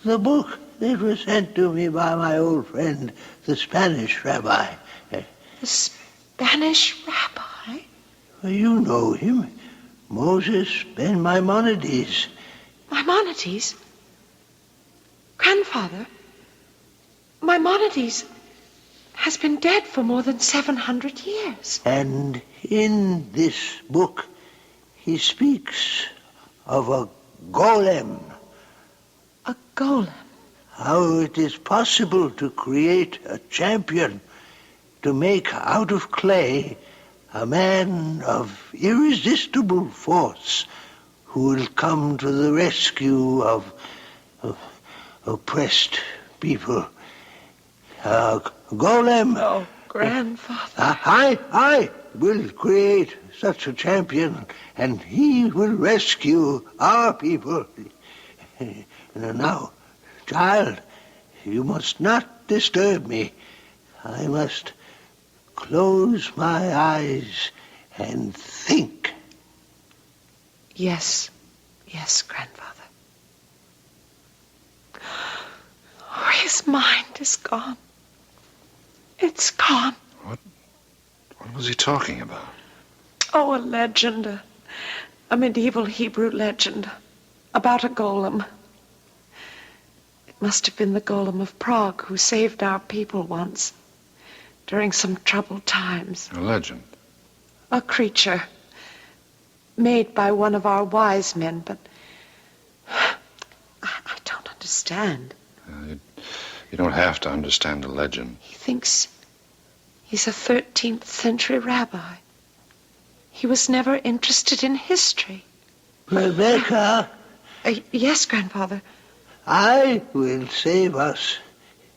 The book that was sent to me by my old friend, the Spanish rabbi. The Spanish rabbi? Well, you know him. Moses ben Maimonides. Maimonides? Grandfather, Maimonides has been dead for more than 700 years. And in this book, he speaks of a golem. A golem? How it is possible to create a champion, to make out of clay a man of irresistible force who will come to the rescue of oppressed people. Golem. Oh, Grandfather. I will create such a champion, and he will rescue our people. Now, child, you must not disturb me. I must close my eyes and think. Yes, Grandfather. Oh, his mind is gone. It's gone. What was he talking about? Oh, a legend, a medieval Hebrew legend about a golem. It must have been the Golem of Prague who saved our people once during some troubled times. A legend? A creature made by one of our wise men, but I don't understand. You don't have to understand a legend. He thinks he's a 13th century rabbi. He was never interested in history. Rebecca. Yes, Grandfather. I will save us.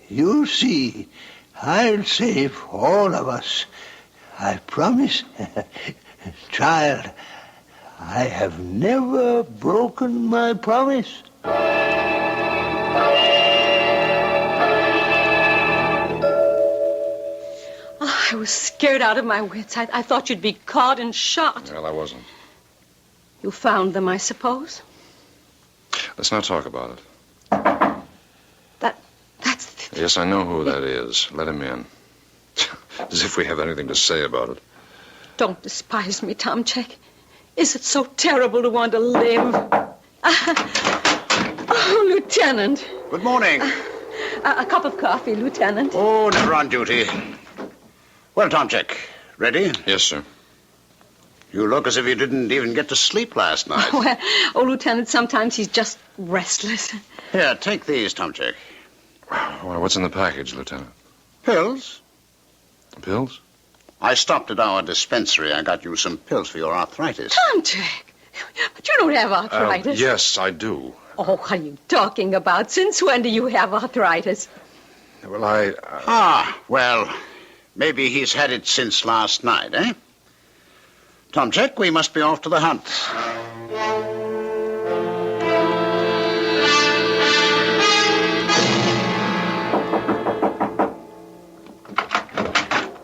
You'll see. I'll save all of us. I promise. Child, I have never broken my promise. I was scared out of my wits. I thought you'd be caught and shot. Well, I wasn't. You found them, I suppose? Let's not talk about it. That's... Yes, I know who that is. Let him in. As if we have anything to say about it. Don't despise me, Tomchek. Is it so terrible to want to live? Oh, Lieutenant. Good morning. A cup of coffee, Lieutenant. Oh, never on duty. Well, Tomchek, ready? Yes, sir. You look as if you didn't even get to sleep last night. Well, Lieutenant, sometimes he's just restless. Here, take these, Tomchek. Well, what's in the package, Lieutenant? Pills. Pills? I stopped at our dispensary. I got you some pills for your arthritis. Tomchek, but you don't have arthritis. Yes, I do. Oh, what are you talking about? Since when do you have arthritis? Well, well, maybe he's had it since last night, eh? Tomchek, we must be off to the hunt.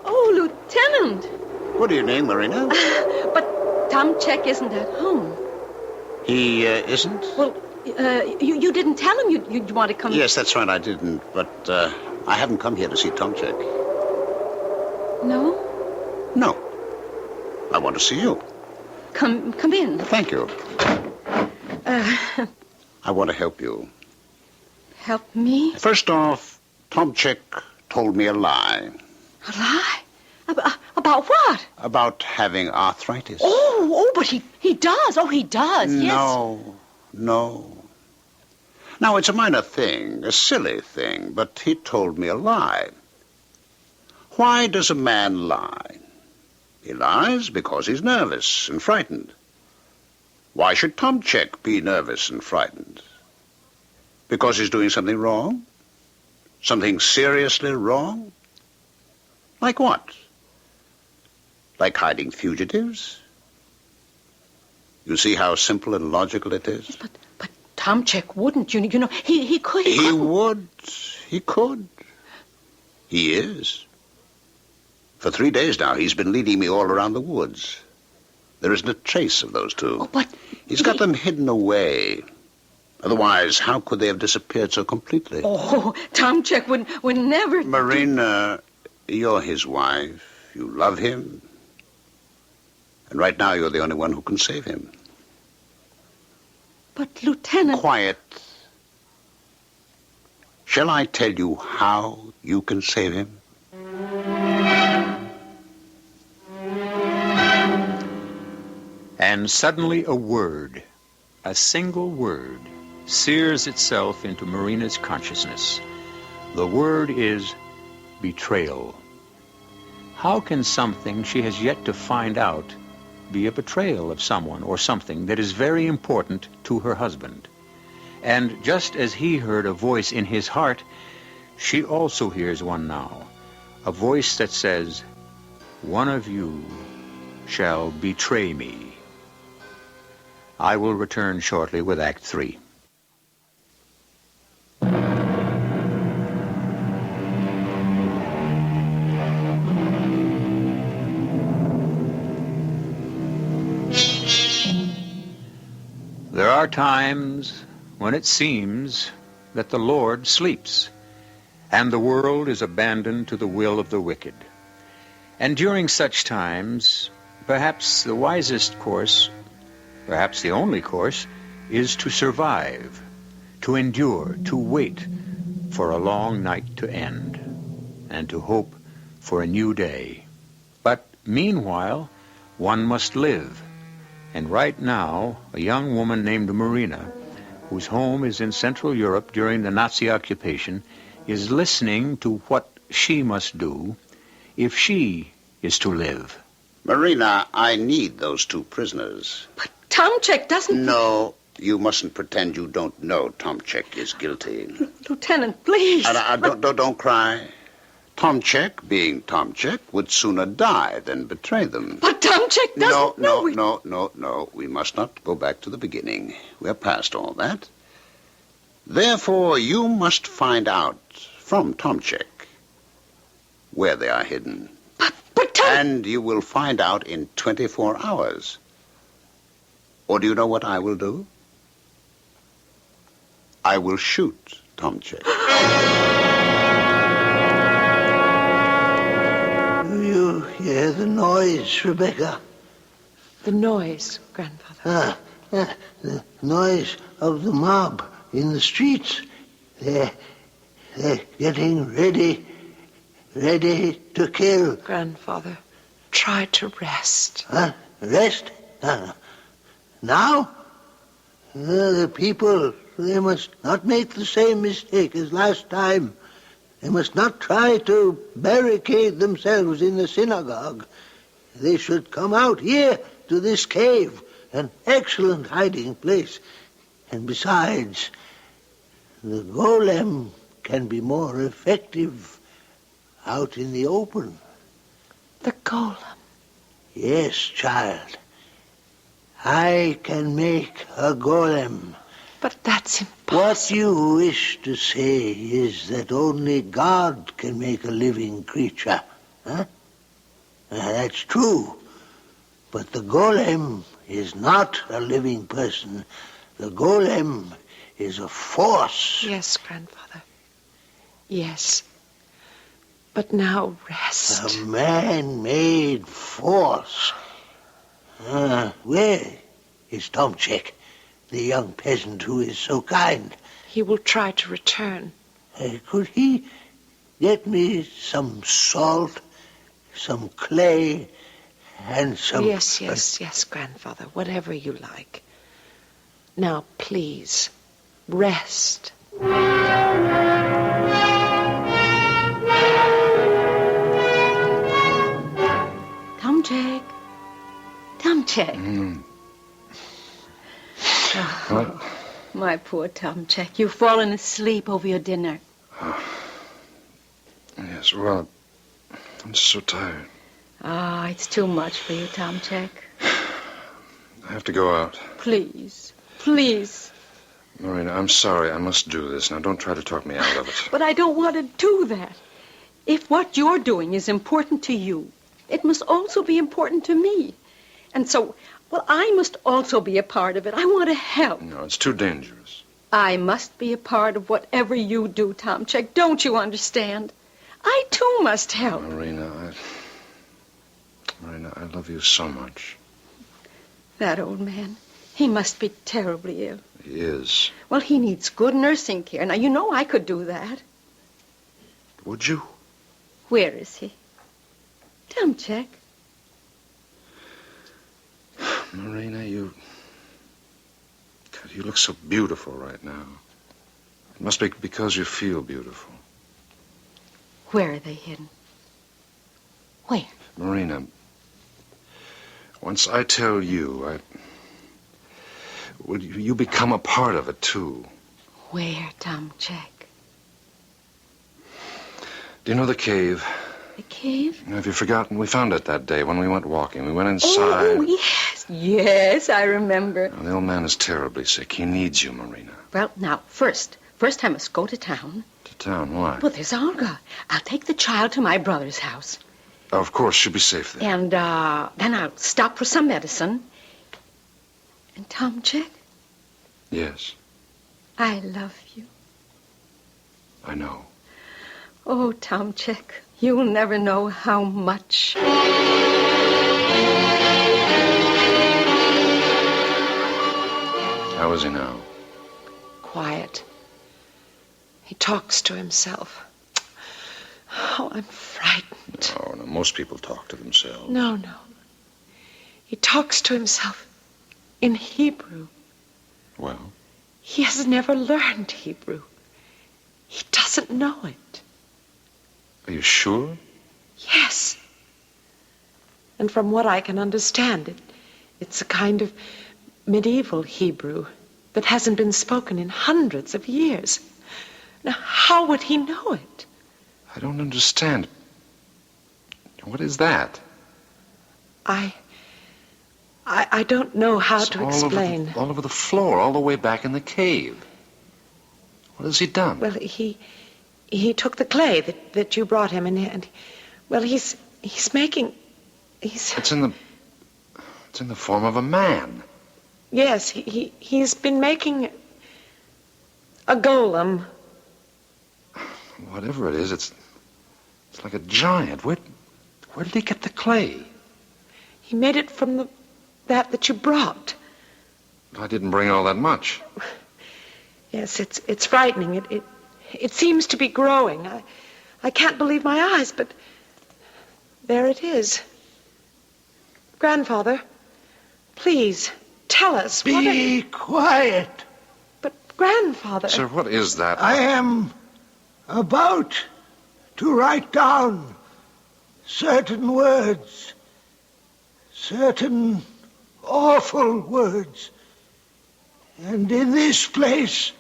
Oh, Lieutenant. Good evening, Marina. But Tomchek isn't at home. He isn't? Well, you didn't tell him you'd want to come... Yes, that's right, I didn't. But I haven't come here to see Tomchek. No? No. I want to see you. Come in. Thank you. I want to help you. Help me? First off, Tomchek told me a lie. A lie? About what? About having arthritis. Oh, but he does. Oh, he does, yes. No. Now, it's a minor thing, a silly thing, but he told me a lie. Why does a man lie? He lies because he's nervous and frightened. Why should Tomchek be nervous and frightened? Because he's doing something wrong? Something seriously wrong? Like what? Like hiding fugitives? You see how simple and logical it is? Yes, but Tomchek wouldn't. You know, he could. He would. He could. He is. For 3 days now, he's been leading me all around the woods. There isn't a trace of those two. Oh, but... He's got them hidden away. Otherwise, how could they have disappeared so completely? Oh, Tomchek would never... Marina, you're his wife. You love him. And right now, you're the only one who can save him. But, Lieutenant... Quiet. Shall I tell you how you can save him? And suddenly a word, a single word, sears itself into Marina's consciousness. The word is betrayal. How can something she has yet to find out be a betrayal of someone or something that is very important to her husband? And just as he heard a voice in his heart, she also hears one now, a voice that says, "One of you shall betray me." I will return shortly with Act 3. There are times when it seems that the Lord sleeps, and the world is abandoned to the will of the wicked. And during such times, perhaps the wisest course, perhaps the only course, is to survive, to endure, to wait for a long night to end, and to hope for a new day. But meanwhile, one must live. And right now, a young woman named Marina, whose home is in Central Europe during the Nazi occupation, is listening to what she must do if she is to live. Marina, I need those 2 prisoners. But Tomchek doesn't... No, you mustn't pretend you don't know Tomchek is guilty. Lieutenant, please. Don't cry. Tomchek, being Tomchek, would sooner die than betray them. But Tomchek doesn't know... No. We must not go back to the beginning. We're past all that. Therefore, you must find out from Tomchek where they are hidden. But And you will find out in 24 hours. Or do you know what I will do? I will shoot Tomchek. Do you hear the noise, Rebecca? The noise, Grandfather. The noise of the mob in the streets. They're getting ready to kill. Grandfather, try to rest. Rest? Now? The people, they must not make the same mistake as last time. They must not try to barricade themselves in the synagogue. They should come out here to this cave, an excellent hiding place. And besides, the golem can be more effective out in the open. The golem? Yes, child. I can make a golem. But that's impossible. What you wish to say is that only God can make a living creature. Huh? That's true. But the golem is not a living person. The golem is a force. Yes, Grandfather. Yes. But now rest. A man-made force. Where is Tomchek, the young peasant who is so kind? He will try to return. Could he get me some salt, some clay, and some... Yes, Grandfather. Whatever you like. Now, please, rest. Tomchek. What? My poor Tomchek. You've fallen asleep over your dinner. Yes, well, I'm so tired. It's too much for you, Tomchek. I have to go out. Please. Marina, I'm sorry. I must do this. Now, don't try to talk me out of it. But I don't want to do that. If what you're doing is important to you, it must also be important to me. And so, I must also be a part of it. I want to help. No, it's too dangerous. I must be a part of whatever you do, Tomchek. Don't you understand? I, too, must help. Marina, I love you so much. That old man, he must be terribly ill. He is. Well, he needs good nursing care. Now, you know I could do that. Would you? Where is he? Tomchek. Marina, you look so beautiful right now. It must be because you feel beautiful. Where are they hidden? Where? Marina, once I tell you, will you become a part of it, too? Where, Tomchek? Do you know the cave? The cave? Have you forgotten? We found it that day when we went walking. We went inside. Oh, yes. Yes, I remember. The old man is terribly sick. He needs you, Marina. Well, now, first I must go to town. To town? Why? Well, there's Olga. I'll take the child to my brother's house. Oh, of course, she'll be safe there. And then I'll stop for some medicine. And Tomchek, Yes, I love you. I know. Oh, Tomchek, you'll never know how much. How is he now? Quiet. He talks to himself. Oh, I'm frightened. Oh, no, most people talk to themselves. No. He talks to himself in Hebrew. Well? He has never learned Hebrew. He doesn't know it. Are you sure? Yes. And from what I can understand, it's a kind of medieval Hebrew that hasn't been spoken in hundreds of years. Now, how would he know it? I don't understand. What is that? I don't know how to explain. All over the floor, all the way back in the cave. What has he done? Well, he took the clay that you brought him, and well, he's making. It's in the form of a man. Yes, he's been making a golem. Whatever it is, it's like a giant. Where did he get the clay? He made it from that you brought. I didn't bring all that much. Yes, it's frightening. It seems to be growing. I can't believe my eyes, but there it is. Grandfather, please tell us. Be quiet. But Grandfather. Sir, what is that? I am about to write down certain words, certain awful words. And in this place,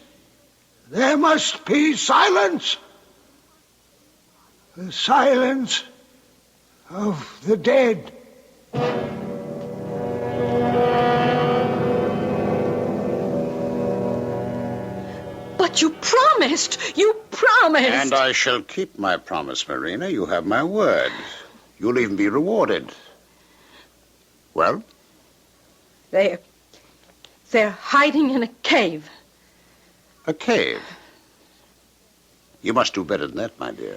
there must be silence. The silence of the dead. But you promised! You promised! And I shall keep my promise, Marina. You have my word. You'll even be rewarded. Well? They're hiding in a cave. A cave? You must do better than that, my dear.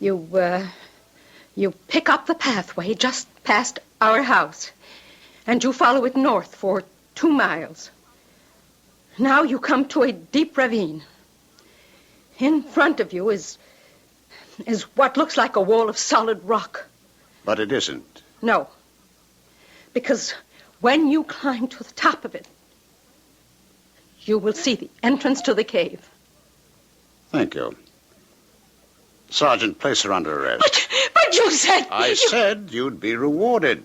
You pick up the pathway just past our house, and you follow it north for 2 miles. Now you come to a deep ravine. In front of you is what looks like a wall of solid rock. But it isn't. No. Because when you climb to the top of it, you will see the entrance to the cave. Thank you. Sergeant, place her under arrest. But you said... I said you'd be rewarded.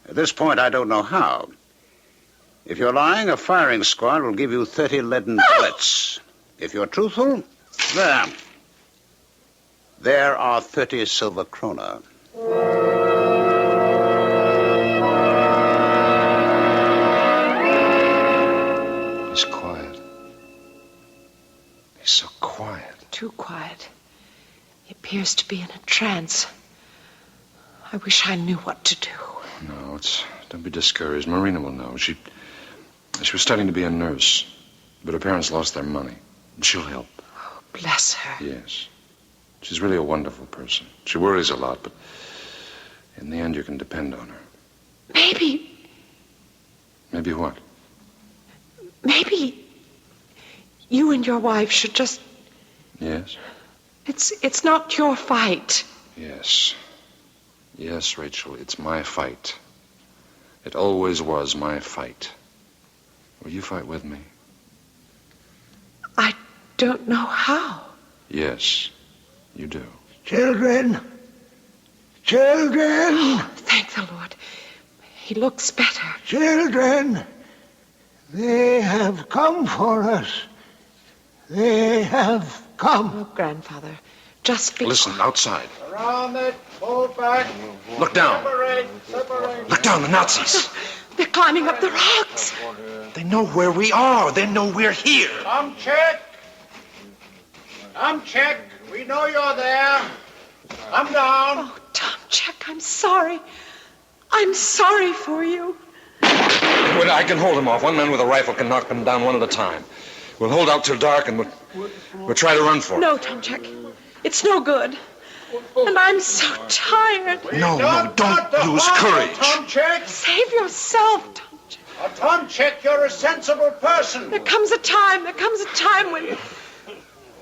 At this point, I don't know how. If you're lying, a firing squad will give you 30 leaden bullets. If you're truthful, there are 30 silver krona. He's quiet. He's so quiet. Too quiet. He appears to be in a trance. I wish I knew what to do. No, don't be discouraged. Marina will know. She was studying to be a nurse, but her parents lost their money. And she'll help. Oh, bless her. Yes. She's really a wonderful person. She worries a lot, but in the end, you can depend on her. Maybe what? Maybe you and your wife should just... Yes? It's not your fight. Yes. Yes, Rachel, it's my fight. It always was my fight. Will you fight with me? I don't know how. Yes, you do. Children! Children! Oh, thank the Lord. He looks better. Children! They have come for us. They have come. Oh, Grandfather, just be... Listen, outside. Around it, pull back. Look down. Separate. Look down, the Nazis. They're climbing up the rocks. They know where we are. They know we're here. Come check. Come check. We know you're there. Come down. Oh, Tom Check, I'm sorry. I'm sorry for you. Well, I can hold them off. One man with a rifle can knock them down one at a time. We'll hold out till dark and we'll try to run for it. No, Tom Check. It's no good. And I'm so tired. No, don't lose courage. Tom Check. Save yourself, Tom Check. Tom Check, you're a sensible person. There comes a time when...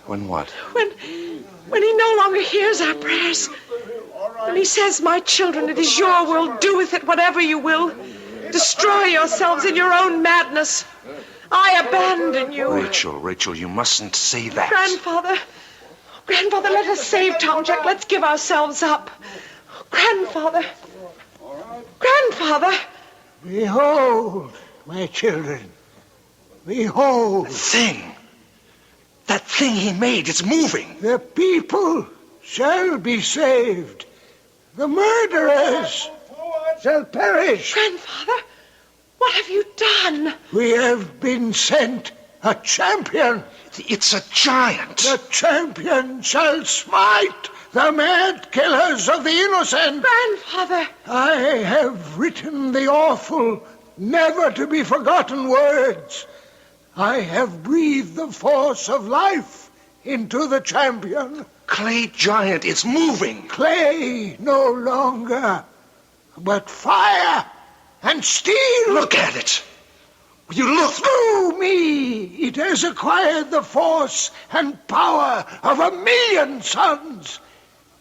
When what? When he no longer hears our prayers. When he says, my children, it is your will. Do with it whatever you will. Destroy yourselves in your own madness. I abandon you. Rachel, you mustn't say that. Grandfather, let us save Tom Check. Let's give ourselves up. Grandfather. Behold, my children. Behold. That thing he made, it's moving. The people shall be saved. The murderers shall perish. Grandfather, what have you done? We have been sent a champion. It's a giant. The champion shall smite the mad killers of the innocent. Grandfather. I have written the awful never to be forgotten words. I have breathed the force of life into the champion. Clay giant, it's moving. Clay no longer, but fire and steel. Look at it. You look through me. It has acquired the force and power of 1,000,000 suns.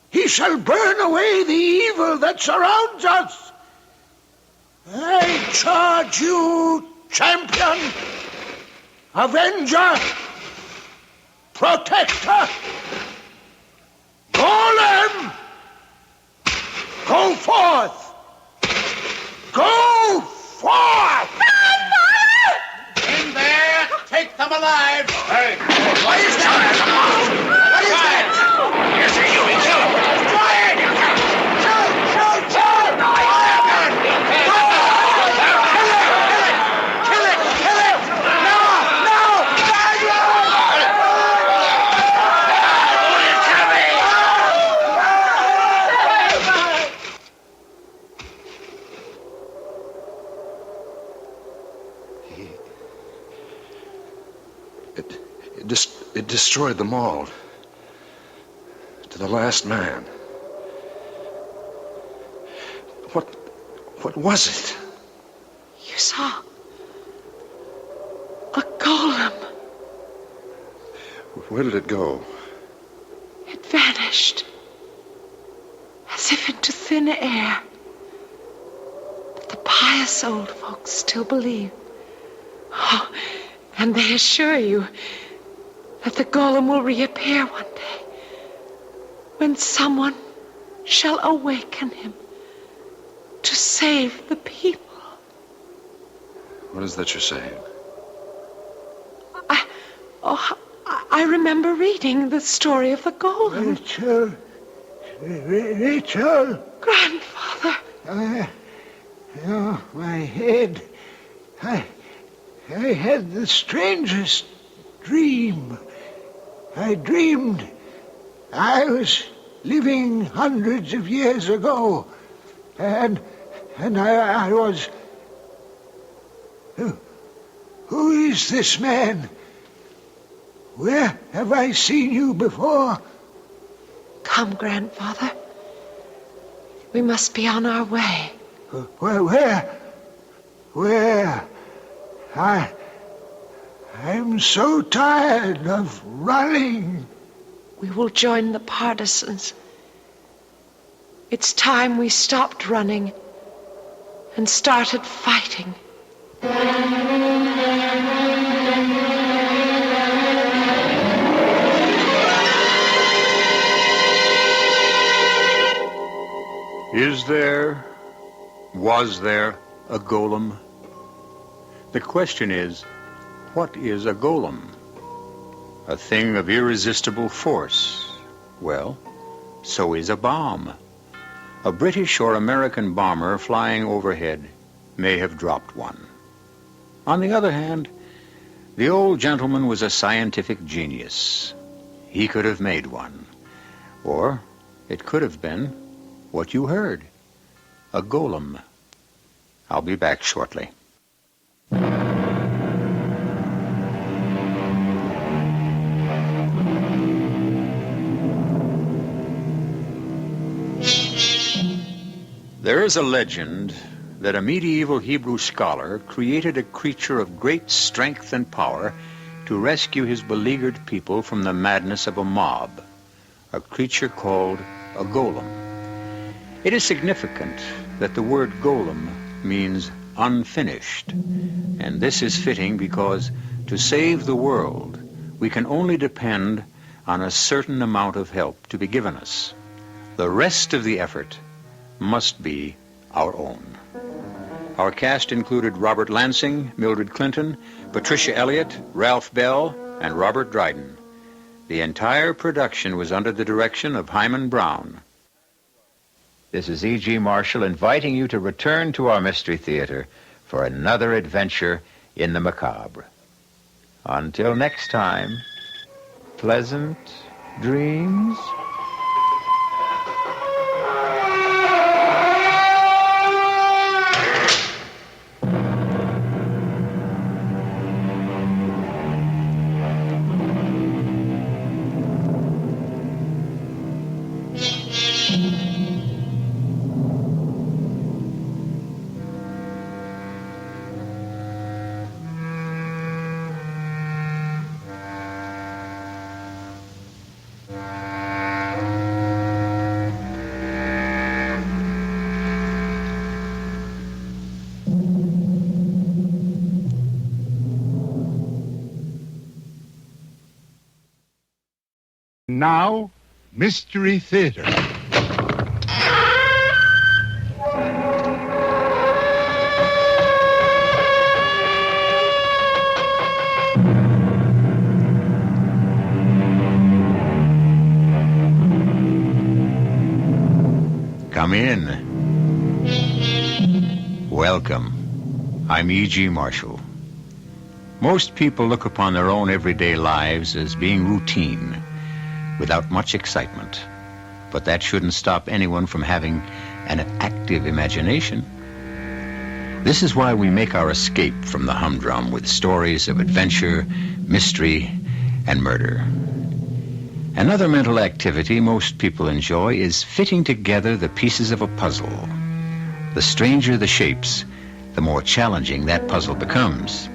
He shall burn away the evil that surrounds us. I charge you, champion, avenger, protector, Golem, go forth. Go forth. In there, take them alive. Hey, what is that? What is that? Yes, you will kill him. Try it. Kill him. It destroyed them all. To the last man. What was it? You saw a golem. Where did it go? It vanished, as if into thin air. But the pious old folks still believe. Oh, and they assure you that the golem will reappear one day when someone shall awaken him to save the people. What is that you're saying? I remember reading the story of the golem. Rachel. Grandfather. My head. I had the strangest dream. I dreamed I was living hundreds of years ago, and I was... Who is this man? Where have I seen you before? Come, Grandfather. We must be on our way. Where? I'm so tired of running. We will join the partisans. It's time we stopped running and started fighting. Was there a golem? The question is, what is a golem? A thing of irresistible force. Well, so is a bomb. A British or American bomber flying overhead may have dropped one. On the other hand, the old gentleman was a scientific genius. He could have made one. Or it could have been what you heard, a golem. I'll be back shortly. There is a legend that a medieval Hebrew scholar created a creature of great strength and power to rescue his beleaguered people from the madness of a mob, a creature called a golem. It is significant that the word golem means unfinished, and this is fitting because to save the world, we can only depend on a certain amount of help to be given us. The rest of the effort must be our own. Our cast included Robert Lansing, Mildred Clinton, Patricia Elliott, Ralph Bell, and Robert Dryden. The entire production was under the direction of Hyman Brown. This is E.G. Marshall inviting you to return to our Mystery Theater for another adventure in the macabre. Until next time, pleasant dreams. Now, Mystery Theater. Come in. Welcome. I'm E.G. Marshall. Most people look upon their own everyday lives as being routine, without much excitement. But that shouldn't stop anyone from having an active imagination. This is why we make our escape from the humdrum with stories of adventure, mystery, and murder. Another mental activity most people enjoy is fitting together the pieces of a puzzle. The stranger the shapes, the more challenging that puzzle becomes.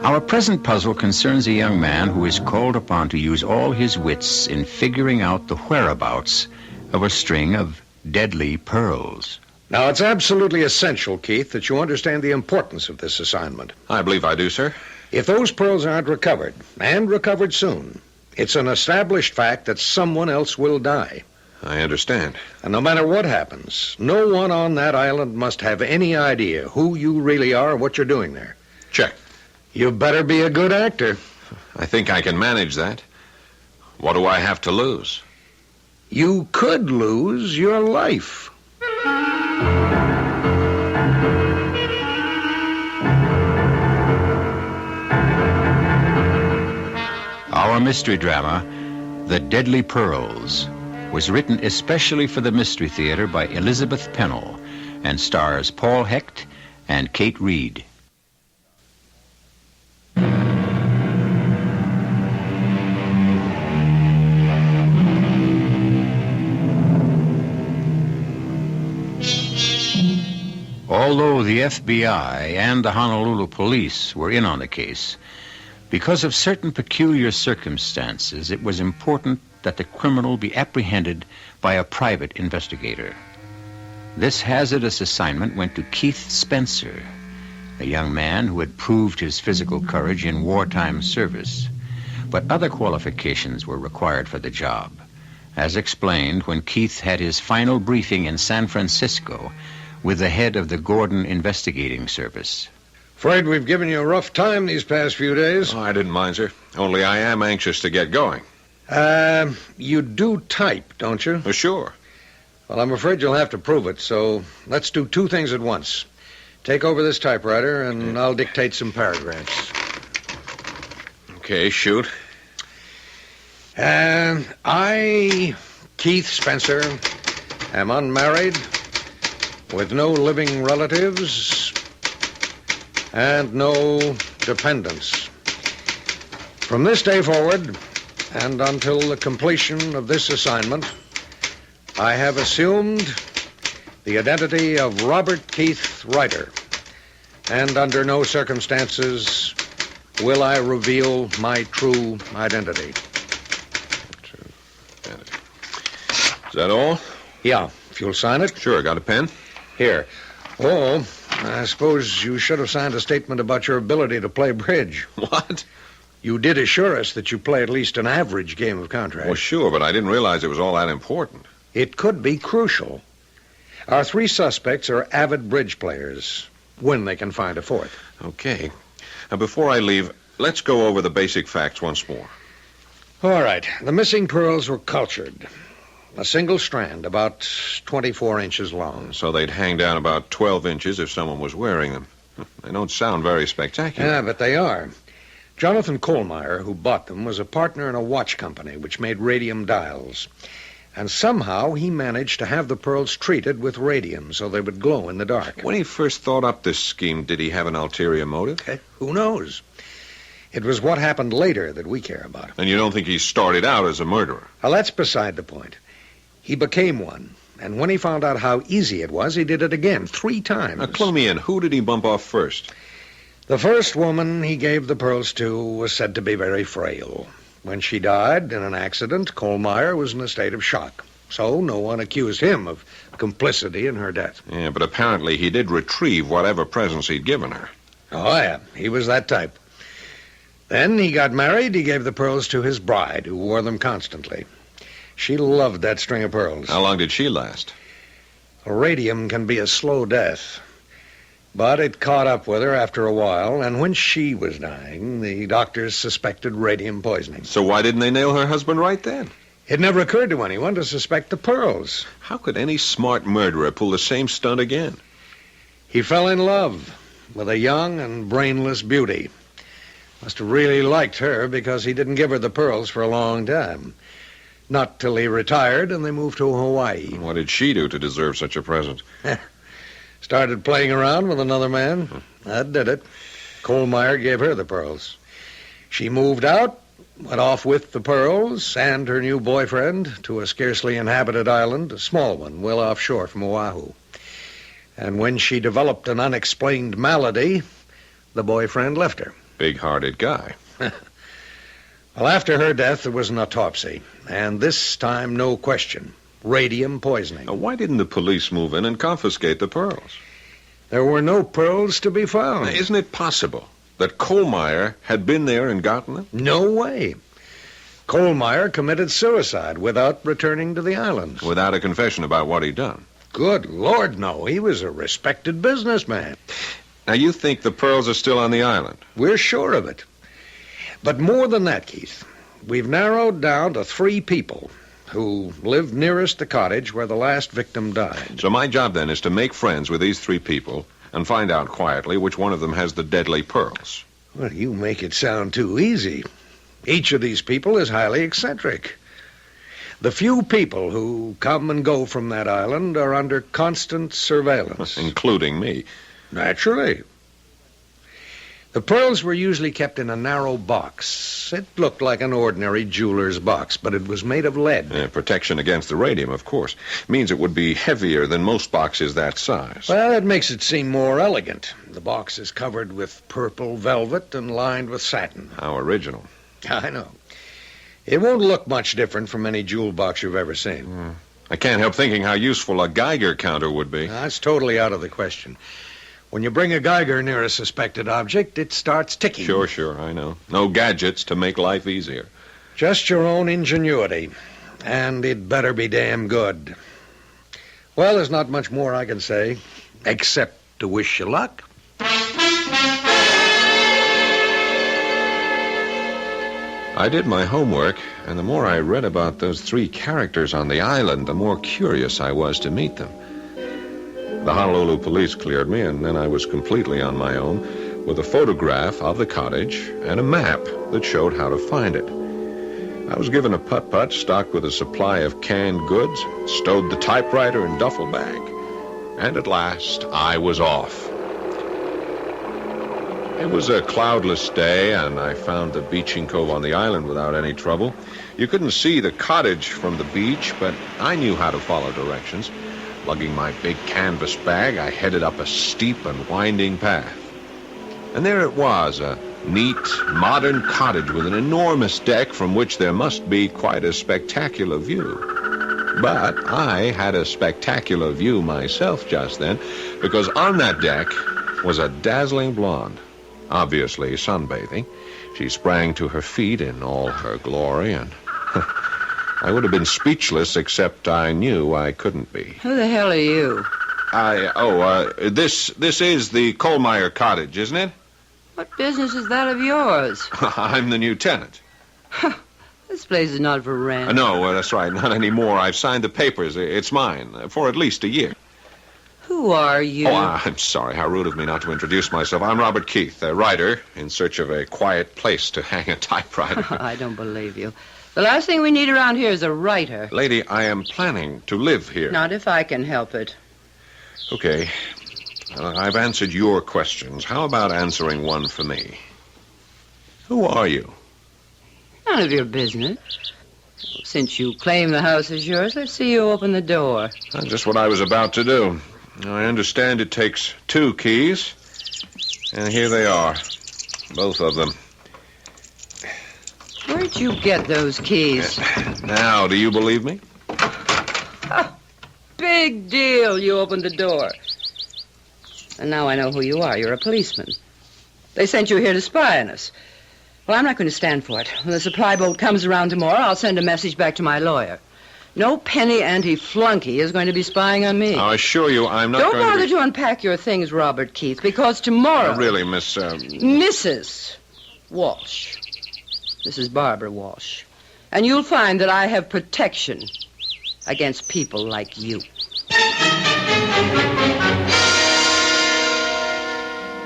Our present puzzle concerns a young man who is called upon to use all his wits in figuring out the whereabouts of a string of deadly pearls. Now, it's absolutely essential, Keith, that you understand the importance of this assignment. I believe I do, sir. If those pearls aren't recovered, and recovered soon, it's an established fact that someone else will die. I understand. And no matter what happens, no one on that island must have any idea who you really are or what you're doing there. Check. You better be a good actor. I think I can manage that. What do I have to lose? You could lose your life. Our mystery drama, The Deadly Pearls, was written especially for the Mystery Theater by Elizabeth Pennell and stars Paul Hecht and Kate Reed. Although the FBI and the Honolulu police were in on the case, because of certain peculiar circumstances, it was important that the criminal be apprehended by a private investigator. This hazardous assignment went to Keith Spencer, a young man who had proved his physical courage in wartime service. But other qualifications were required for the job, as explained when Keith had his final briefing in San Francisco with the head of the Gordon Investigating Service. Afraid we've given you a rough time these past few days. Oh, I didn't mind, sir. Only I am anxious to get going. You do type, don't you? Sure. Well, I'm afraid you'll have to prove it, so let's do two things at once. Take over this typewriter, and I'll dictate some paragraphs. Okay, shoot. I, Keith Spencer, am unmarried, with no living relatives, and no dependents. From this day forward, and until the completion of this assignment, I have assumed the identity of Robert Keith Ryder, and under no circumstances will I reveal my true identity. Is that all? Yeah, if you'll sign it. Sure, got a pen? Here. Oh, I suppose you should have signed a statement about your ability to play bridge. What? You did assure us that you play at least an average game of contract. Well, sure, but I didn't realize it was all that important. It could be crucial. Our three suspects are avid bridge players, when they can find a fourth. Okay. Now, before I leave, let's go over the basic facts once more. All right. The missing pearls were cultured. A single strand, about 24 inches long. So they'd hang down about 12 inches if someone was wearing them. They don't sound very spectacular. Yeah, but they are. Jonathan Kohlmeyer, who bought them, was a partner in a watch company which made radium dials. And somehow he managed to have the pearls treated with radium so they would glow in the dark. When he first thought up this scheme, did he have an ulterior motive? Who knows? It was what happened later that we care about. And you don't think he started out as a murderer? Well, that's beside the point. He became one. And when he found out how easy it was, he did it again, 3 times. Now, clue me in. Who did he bump off first? The first woman he gave the pearls to was said to be very frail. When she died in an accident, Kohlmeyer was in a state of shock. So no one accused him of complicity in her death. Yeah, but apparently he did retrieve whatever presents he'd given her. Oh, yeah. He was that type. Then he got married. He gave the pearls to his bride, who wore them constantly. She loved that string of pearls. How long did she last? Radium can be a slow death. But it caught up with her after a while, and when she was dying, the doctors suspected radium poisoning. So why didn't they nail her husband right then? It never occurred to anyone to suspect the pearls. How could any smart murderer pull the same stunt again? He fell in love with a young and brainless beauty. Must have really liked her because he didn't give her the pearls for a long time. Not till he retired and they moved to Hawaii. What did she do to deserve such a present? Started playing around with another man. That did it. Kohlmeyer gave her the pearls. She moved out, went off with the pearls and her new boyfriend to a scarcely inhabited island, a small one, well offshore from Oahu. And when she developed an unexplained malady, the boyfriend left her. Big-hearted guy. Well, after her death, there was an autopsy. And this time, no question. Radium poisoning. Now, why didn't the police move in and confiscate the pearls? There were no pearls to be found. Now, isn't it possible that Kohlmeyer had been there and gotten them? No way. Kohlmeyer committed suicide without returning to the islands. Without a confession about what he'd done? Good Lord, no. He was a respected businessman. Now, you think the pearls are still on the island? We're sure of it. But more than that, Keith, we've narrowed down to 3 people who lived nearest the cottage where the last victim died. So my job, then, is to make friends with these 3 people and find out quietly which one of them has the deadly pearls. Well, you make it sound too easy. Each of these people is highly eccentric. The few people who come and go from that island are under constant surveillance. Including me. Naturally. The pearls were usually kept in a narrow box. It looked like an ordinary jeweler's box, but it was made of lead. Protection against the radium, of course. Means it would be heavier than most boxes that size. Well, it makes it seem more elegant. The box is covered with purple velvet and lined with satin. How original. I know. It won't look much different from any jewel box you've ever seen. I can't help thinking how useful a Geiger counter would be. That's totally out of the question. When you bring a Geiger near a suspected object, it starts ticking. Sure, I know. No gadgets to make life easier. Just your own ingenuity. And it better be damn good. Well, there's not much more I can say, except to wish you luck. I did my homework, and the more I read about those 3 characters on the island, the more curious I was to meet them. The Honolulu police cleared me, and then I was completely on my own with a photograph of the cottage and a map that showed how to find it. I was given a putt-putt stocked with a supply of canned goods, stowed the typewriter in duffel bag, and at last I was off. It was a cloudless day, and I found the beaching cove on the island without any trouble. You couldn't see the cottage from the beach, but I knew how to follow directions. Lugging my big canvas bag, I headed up a steep and winding path. And there it was, a neat, modern cottage with an enormous deck from which there must be quite a spectacular view. But I had a spectacular view myself just then, because on that deck was a dazzling blonde, obviously sunbathing. She sprang to her feet in all her glory, and I would have been speechless, except I knew I couldn't be. Who the hell are you? This is the Kohlmeyer cottage, isn't it? What business is that of yours? I'm the new tenant. This place is not for rent. No, that's right, not anymore. I've signed the papers. It's mine, for at least a year. Who are you? Oh, I'm sorry. How rude of me not to introduce myself. I'm Robert Keith, a writer in search of a quiet place to hang a typewriter. I don't believe you. The last thing we need around here is a writer. Lady, I am planning to live here. Not if I can help it. Okay. I've answered your questions. How about answering one for me? Who are you? None of your business. Since you claim the house is yours, let's see you open the door. That's just what I was about to do. I understand it takes 2 keys. And here they are. Both of them. Where'd you get those keys? Now, do you believe me? Big deal. You opened the door. And now I know who you are. You're a policeman. They sent you here to spy on us. Well, I'm not going to stand for it. When the supply boat comes around tomorrow, I'll send a message back to my lawyer. No penny anti-flunky is going to be spying on me. I assure you I'm not Don't going bother to... to unpack your things, Robert Keith, because tomorrow... Really, Miss... Mrs. Walsh. Mrs. Barbara Walsh. And you'll find that I have protection against people like you.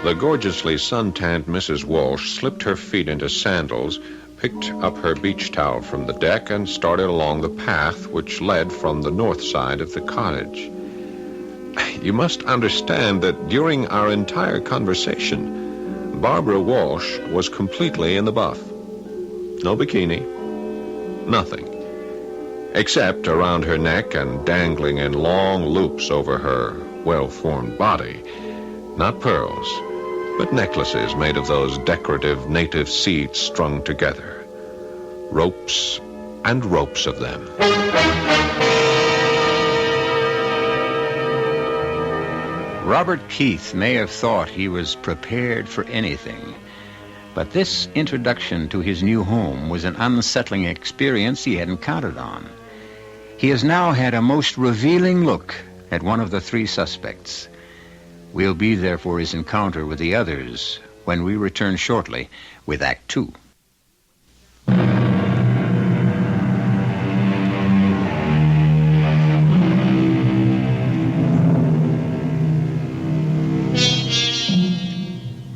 The gorgeously suntanned Mrs. Walsh slipped her feet into sandals, picked up her beach towel from the deck, and started along the path which led from the north side of the cottage. You must understand that during our entire conversation, Barbara Walsh was completely in the buff. No bikini, nothing, except around her neck and dangling in long loops over her well-formed body. Not pearls, but necklaces made of those decorative native seeds strung together. Ropes and ropes of them. Robert Keith may have thought he was prepared for anything, but this introduction to his new home was an unsettling experience he hadn't counted on. He has now had a most revealing look at one of the three suspects. We'll be there for his encounter with the others when we return shortly with Act Two.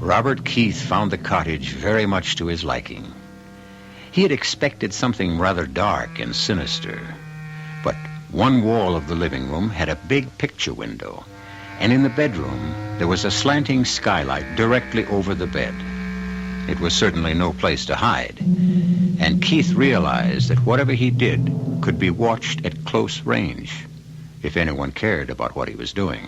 Robert Keith found the cottage very much to his liking. He had expected something rather dark and sinister, but one wall of the living room had a big picture window, and in the bedroom there was a slanting skylight directly over the bed. It was certainly no place to hide, and Keith realized that whatever he did could be watched at close range, if anyone cared about what he was doing.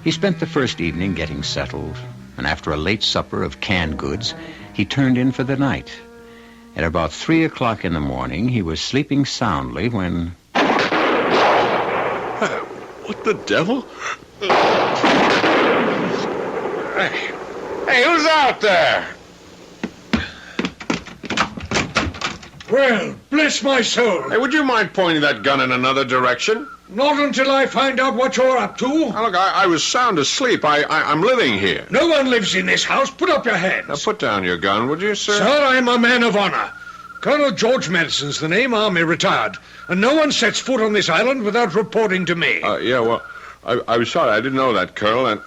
He spent the first evening getting settled, and after a late supper of canned goods, he turned in for the night. At about 3 o'clock in the morning, he was sleeping soundly when... What the devil? Hey, who's out there? Well, bless my soul. Hey, would you mind pointing that gun in another direction? Not until I find out what you're up to. Now, look, I was sound asleep. I'm living here. No one lives in this house. Put up your hands. Now, put down your gun, would you, sir? Sir, I'm a man of honor. Colonel George Madison's the name, Army retired. And no one sets foot on this island without reporting to me. Yeah, well, I was sorry. I didn't know that, Colonel. And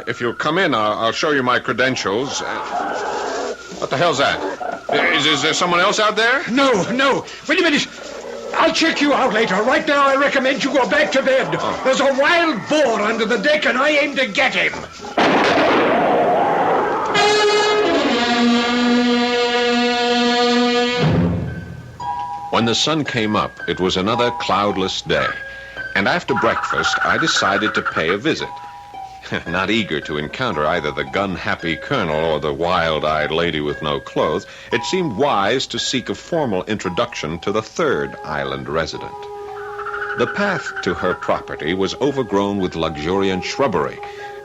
if you'll come in, I'll show you my credentials. What the hell's that? Is there someone else out there? No. Wait a minute. I'll check you out later. Right now, I recommend you go back to bed. Oh. There's a wild boar under the deck, and I aim to get him. When the sun came up, it was another cloudless day. And after breakfast, I decided to pay a visit. Not eager to encounter either the gun-happy colonel or the wild-eyed lady with no clothes, it seemed wise to seek a formal introduction to the third island resident. The path to her property was overgrown with luxuriant shrubbery,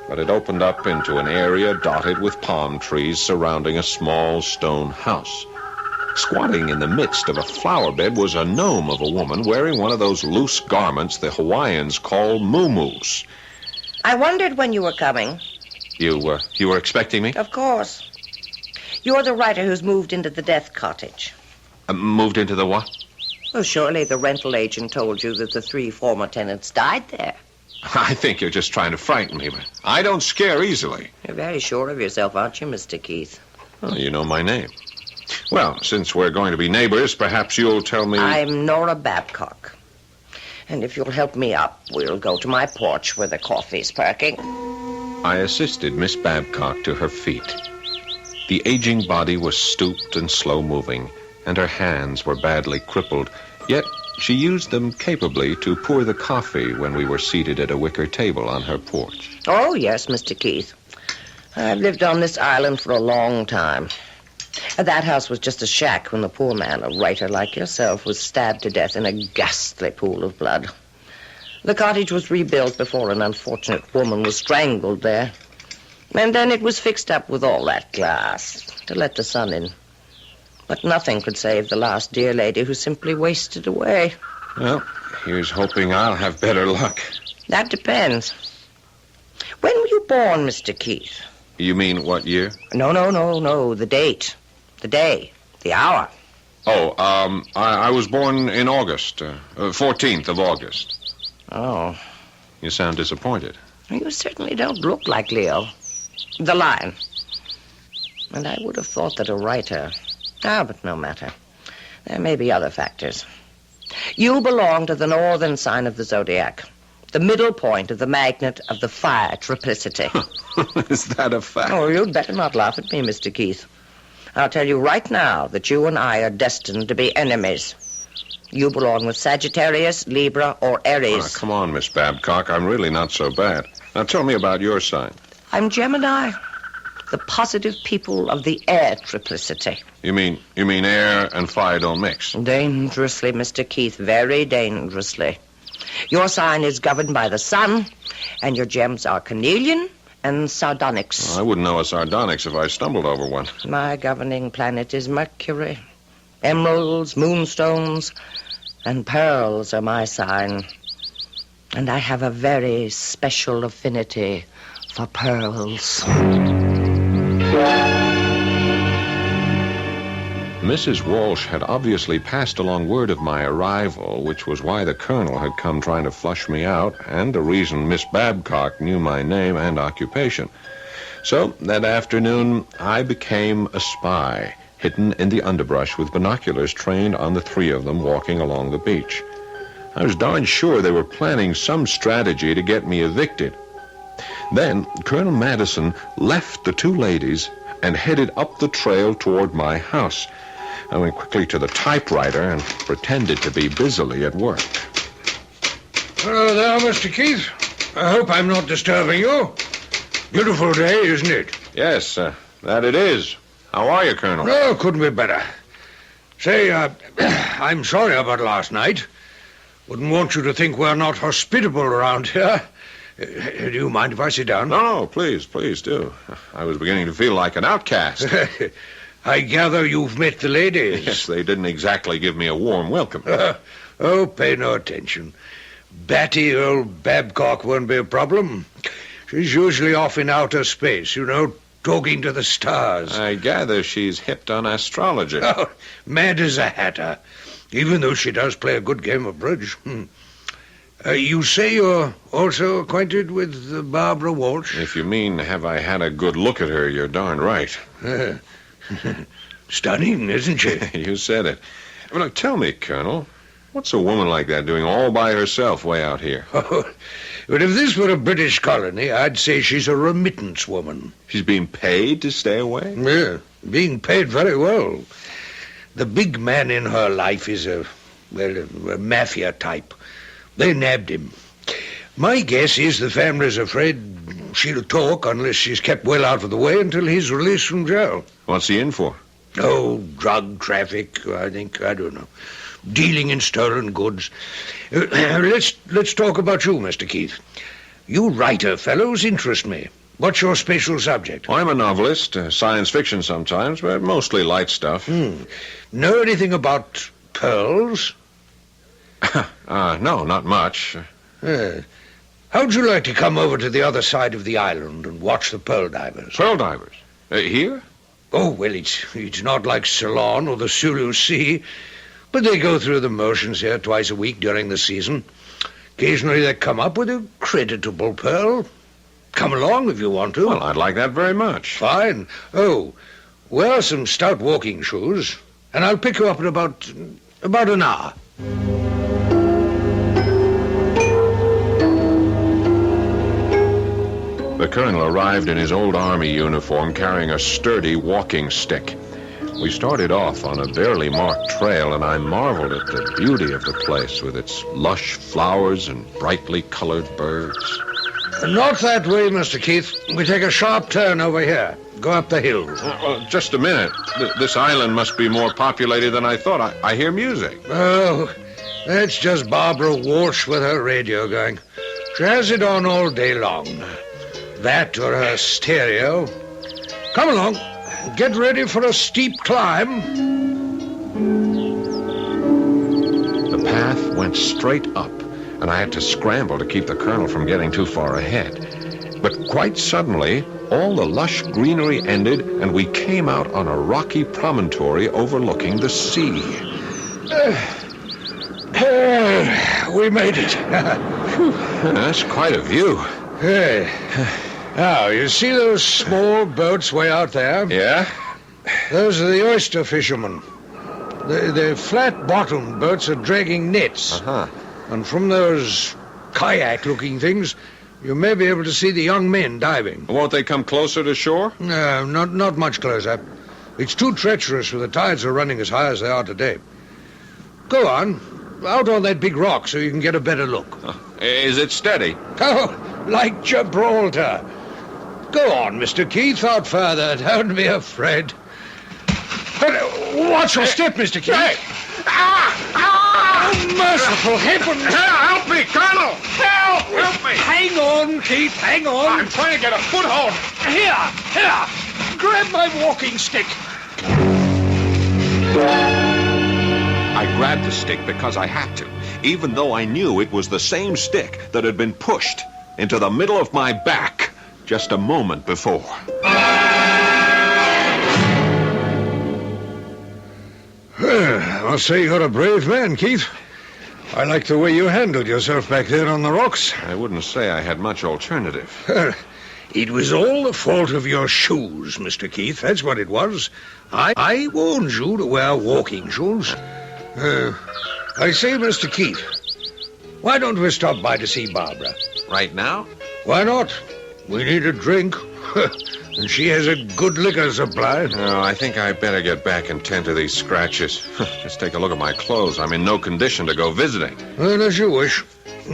but it opened up into an area dotted with palm trees surrounding a small stone house. Squatting in the midst of a flower bed was a gnome of a woman wearing one of those loose garments the Hawaiians call muumuus. I wondered when you were coming. You were expecting me? Of course. You're the writer who's moved into the death cottage. Moved into the what? Well, surely the rental agent told you that the 3 former tenants died there. I think you're just trying to frighten me, but I don't scare easily. You're very sure of yourself, aren't you, Mr. Keith? Oh, you know my name. Well, since we're going to be neighbors, perhaps you'll tell me... I'm Nora Babcock. And if you'll help me up, we'll go to my porch where the coffee's perking. I assisted Miss Babcock to her feet. The aging body was stooped and slow-moving, and her hands were badly crippled, yet she used them capably to pour the coffee when we were seated at a wicker table on her porch. Oh, yes, Mr. Keith. I've lived on this island for a long time. That house was just a shack when the poor man, a writer like yourself, was stabbed to death in a ghastly pool of blood. The cottage was rebuilt before an unfortunate woman was strangled there. And then it was fixed up with all that glass to let the sun in. But nothing could save the last dear lady who simply wasted away. Well, here's hoping I'll have better luck. That depends. When were you born, Mr. Keith? You mean what year? No. The date. The day. The hour. Oh, I was born in August. 14th of August. Oh. You sound disappointed. You certainly don't look like Leo. The lion. And I would have thought that a writer... but no matter. There may be other factors. You belong to the northern sign of the zodiac. The middle point of the magnet of the fire triplicity. Is that a fact? Oh, you'd better not laugh at me, Mr. Keith. I'll tell you right now that you and I are destined to be enemies. You belong with Sagittarius, Libra, or Aries. Oh, come on, Miss Babcock. I'm really not so bad. Now tell me about your sign. I'm Gemini, the positive people of the air triplicity. You mean air and fire don't mix? Dangerously, Mr. Keith, very dangerously. Your sign is governed by the sun, and your gems are carnelian and sardonyx. Well, I wouldn't know a sardonyx if I stumbled over one. My governing planet is Mercury. Emeralds, moonstones, and pearls are my sign. And I have a very special affinity for pearls. Mrs. Walsh had obviously passed along word of my arrival, which was why the colonel had come trying to flush me out, and the reason Miss Babcock knew my name and occupation. So, that afternoon, I became a spy, hidden in the underbrush with binoculars trained on the three of them walking along the beach. I was darn sure they were planning some strategy to get me evicted. Then, Colonel Madison left the two ladies and headed up the trail toward my house. I went quickly to the typewriter and pretended to be busily at work. Hello there, Mr. Keith. I hope I'm not disturbing you. Beautiful day, isn't it? Yes, that it is. How are you, Colonel? No, couldn't be better. Say, I'm sorry about last night. Wouldn't want you to think we're not hospitable around here. Do you mind if I sit down? No, please do. I was beginning to feel like an outcast. I gather you've met the ladies. Yes, they didn't exactly give me a warm welcome. Pay no attention. Batty old Babcock won't be a problem. She's usually off in outer space, talking to the stars. I gather she's hipped on astrology. Oh, mad as a hatter, even though she does play a good game of bridge. You say you're also acquainted with Barbara Walsh? If you mean, have I had a good look at her, you're darn right. Stunning, isn't she? You said it. Well, look, tell me, Colonel, what's a woman like that doing all by herself way out here? Oh, but if this were a British colony, I'd say she's a remittance woman. She's being paid to stay away? Yeah, being paid very well. The big man in her life is a mafia type. They nabbed him. My guess is the family's afraid she'll talk unless she's kept well out of the way until he's released from jail. What's he in for? Oh, drug traffic, I think. I don't know. Dealing in stolen goods. Let's talk about you, Mr. Keith. You writer fellows interest me. What's your special subject? I'm a novelist, science fiction sometimes, but mostly light stuff. Know anything about pearls? No, not much. How'd you like to come over to the other side of the island and watch the pearl divers? Pearl divers? Here? Oh, well, it's not like Ceylon or the Sulu Sea, but they go through the motions here twice a week during the season. Occasionally they come up with a creditable pearl. Come along if you want to. Well, I'd like that very much. Fine. Oh, wear some stout walking shoes, and I'll pick you up in about an hour. The colonel arrived in his old army uniform carrying a sturdy walking stick. We started off on a barely marked trail, and I marveled at the beauty of the place with its lush flowers and brightly colored birds. Not that way, Mr. Keith. We take a sharp turn over here. Go up the hill. Well, just a minute. This island must be more populated than I thought. I hear music. Oh, that's just Barbara Walsh with her radio going. She has it on all day long. That or her stereo. Come along. Get ready for a steep climb. The path went straight up, and I had to scramble to keep the colonel from getting too far ahead. But quite suddenly, all the lush greenery ended, and we came out on a rocky promontory overlooking the sea. We made it. That's quite a view. Hey. Now, you see those small boats way out there? Yeah? Those are the oyster fishermen. The flat-bottomed boats are dragging nets. Uh-huh. And from those kayak-looking things, you may be able to see the young men diving. Won't they come closer to shore? No, not much closer. It's too treacherous for the tides are running as high as they are today. Go on, out on that big rock so you can get a better look. Is it steady? Oh, like Gibraltar. Go on, Mr. Keith, out further. Don't be afraid. But watch your step, Mr. Keith. Hey! Oh, merciful heavens! Help me, Colonel! Help me! Hang on, Keith, hang on. I'm trying to get a foothold. Here. Grab my walking stick. I grabbed the stick because I had to, even though I knew it was the same stick that had been pushed into the middle of my back just a moment before. I'll say you're a brave man, Keith. I like the way you handled yourself back there on the rocks. I wouldn't say I had much alternative. It was all the fault of your shoes, Mr. Keith. That's what it was. I warned you to wear walking shoes. I say, Mr. Keith, why don't we stop by to see Barbara? Right now? Why not? We need a drink. And she has a good liquor supply. No, I think I better get back and tend to these scratches. Just take a look at my clothes. I'm in no condition to go visiting. Well, as you wish.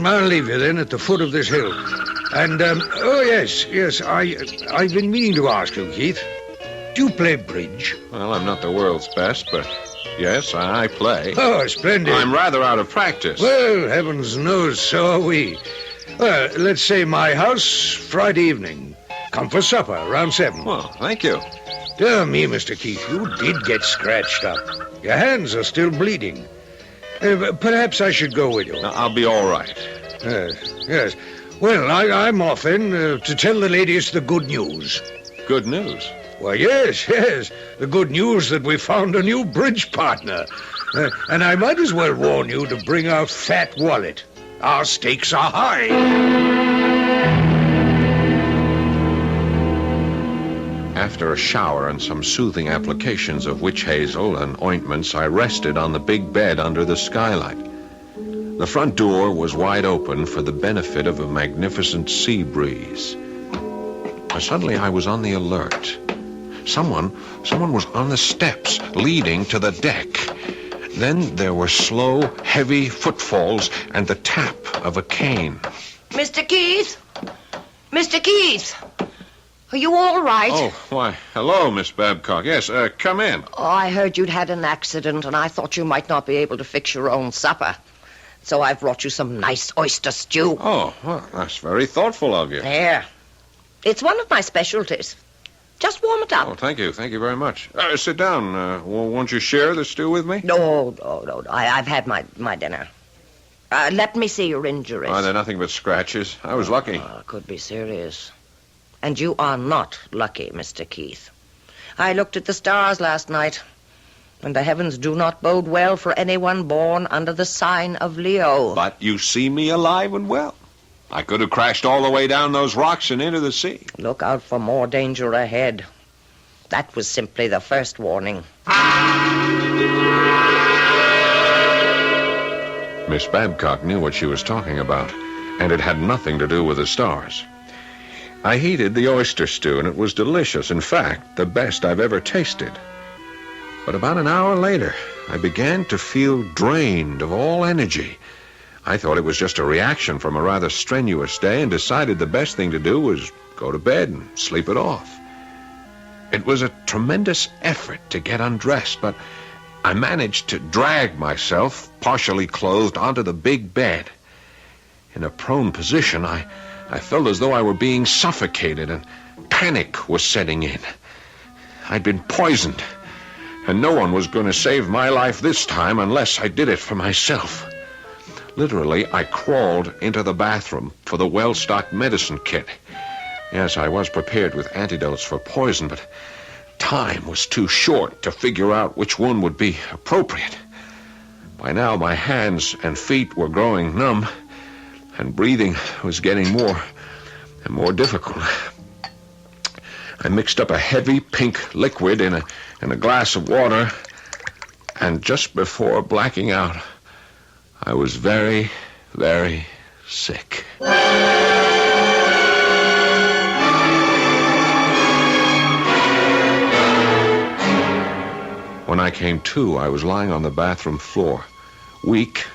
I'll leave you then at the foot of this hill. And, yes, I've been meaning to ask you, Keith. Do you play bridge? Well, I'm not the world's best, but yes, I play. Oh, splendid. I'm rather out of practice. Well, heavens knows, so are we. Well, let's say my house, Friday evening. Come for supper, around 7. Well, thank you. Dear me, Mr. Keith, you did get scratched up. Your hands are still bleeding. Perhaps I should go with you. I'll be all right. Yes. Well, I'm off then to tell the ladies the good news. Good news? Well, yes. The good news that we found a new bridge partner. And I might as well warn you to bring our fat wallet. Our stakes are high. After a shower and some soothing applications of witch hazel and ointments, I rested on the big bed under the skylight. The front door was wide open for the benefit of a magnificent sea breeze. Suddenly I was on the alert. Someone was on the steps leading to the deck. Then there were slow, heavy footfalls and the tap of a cane. Mr. Keith? Mr. Keith? Are you all right? Oh, why, hello, Miss Babcock. Yes, come in. Oh, I heard you'd had an accident, and I thought you might not be able to fix your own supper. So I've brought you some nice oyster stew. Oh, well, that's very thoughtful of you. There. It's one of my specialties. Just warm it up. Oh, thank you very much. Sit down. Won't you share the stew with me? No. I've had my dinner. Let me see your injuries. Oh, they're nothing but scratches. I was lucky. It could be serious. And you are not lucky, Mr. Keith. I looked at the stars last night, and the heavens do not bode well for anyone born under the sign of Leo. But you see me alive and well. I could have crashed all the way down those rocks and into the sea. Look out for more danger ahead. That was simply the first warning. Miss Babcock knew what she was talking about, and it had nothing to do with the stars. I heated the oyster stew, and it was delicious. In fact, the best I've ever tasted. But about an hour later, I began to feel drained of all energy. I thought it was just a reaction from a rather strenuous day and decided the best thing to do was go to bed and sleep it off. It was a tremendous effort to get undressed, but I managed to drag myself, partially clothed, onto the big bed. In a prone position, I I felt as though I were being suffocated, and panic was setting in. I'd been poisoned, and no one was going to save my life this time unless I did it for myself. Literally, I crawled into the bathroom for the well-stocked medicine kit. Yes, I was prepared with antidotes for poison, but time was too short to figure out which one would be appropriate. By now, my hands and feet were growing numb, and breathing was getting more and more difficult. I mixed up a heavy pink liquid in a glass of water, and just before blacking out, I was very, very sick. When I came to, I was lying on the bathroom floor, weak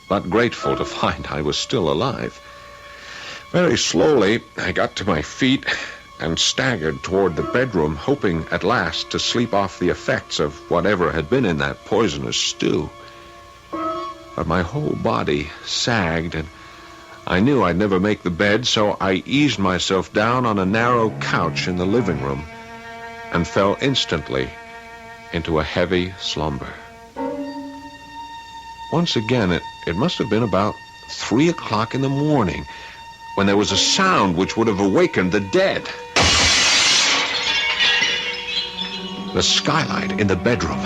but grateful to find I was still alive. Very slowly, I got to my feet and staggered toward the bedroom, hoping at last to sleep off the effects of whatever had been in that poisonous stew. But my whole body sagged, and I knew I'd never make the bed, so I eased myself down on a narrow couch in the living room and fell instantly into a heavy slumber. Once again, it must have been about 3 o'clock in the morning when there was a sound which would have awakened the dead. The skylight in the bedroom,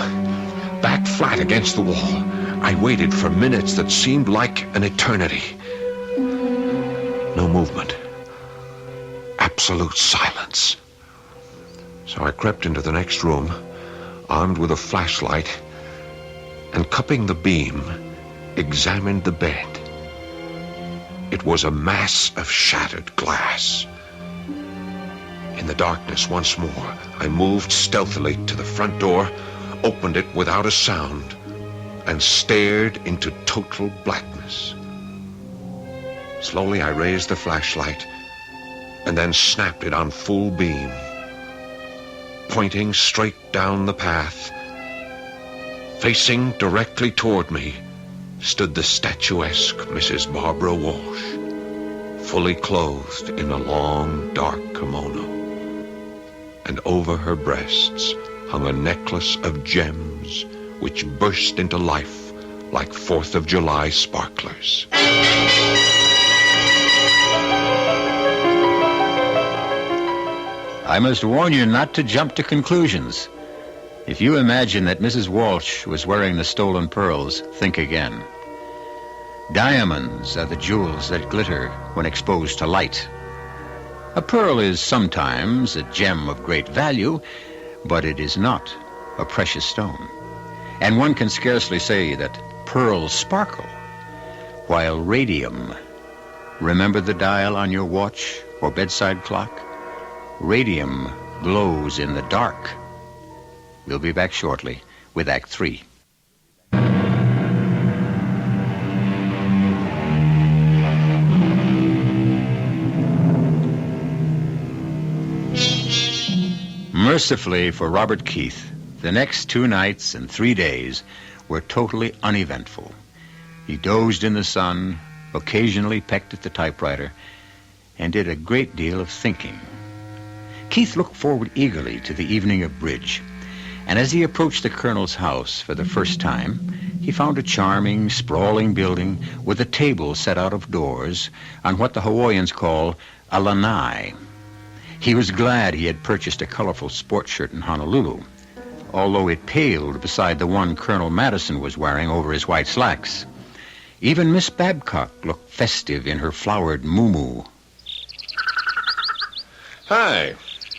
back flat against the wall. I waited for minutes that seemed like an eternity. No movement. Absolute silence. So I crept into the next room, armed with a flashlight, and cupping the beam, examined the bed. It was a mass of shattered glass. In the darkness once more, I moved stealthily to the front door, opened it without a sound, and stared into total blackness. Slowly I raised the flashlight and then snapped it on full beam. Pointing straight down the path, facing directly toward me, stood the statuesque Mrs. Barbara Walsh, fully clothed in a long, dark kimono. And over her breasts hung a necklace of gems which burst into life like 4th of July sparklers. I must warn you not to jump to conclusions. If you imagine that Mrs. Walsh was wearing the stolen pearls, think again. Diamonds are the jewels that glitter when exposed to light. A pearl is sometimes a gem of great value, but it is not a precious stone. And one can scarcely say that pearls sparkle, while radium, remember the dial on your watch or bedside clock? Radium glows in the dark. We'll be back shortly with Act 3. Mercifully for Robert Keith, the next 2 nights and 3 days were totally uneventful. He dozed in the sun, occasionally pecked at the typewriter, and did a great deal of thinking. Keith looked forward eagerly to the evening of bridge, and as he approached the colonel's house for the first time, he found a charming, sprawling building with a table set out of doors on what the Hawaiians call a lanai. He was glad he had purchased a colorful sports shirt in Honolulu, although it paled beside the one Colonel Madison was wearing over his white slacks. Even Miss Babcock looked festive in her flowered muumuu. Hi.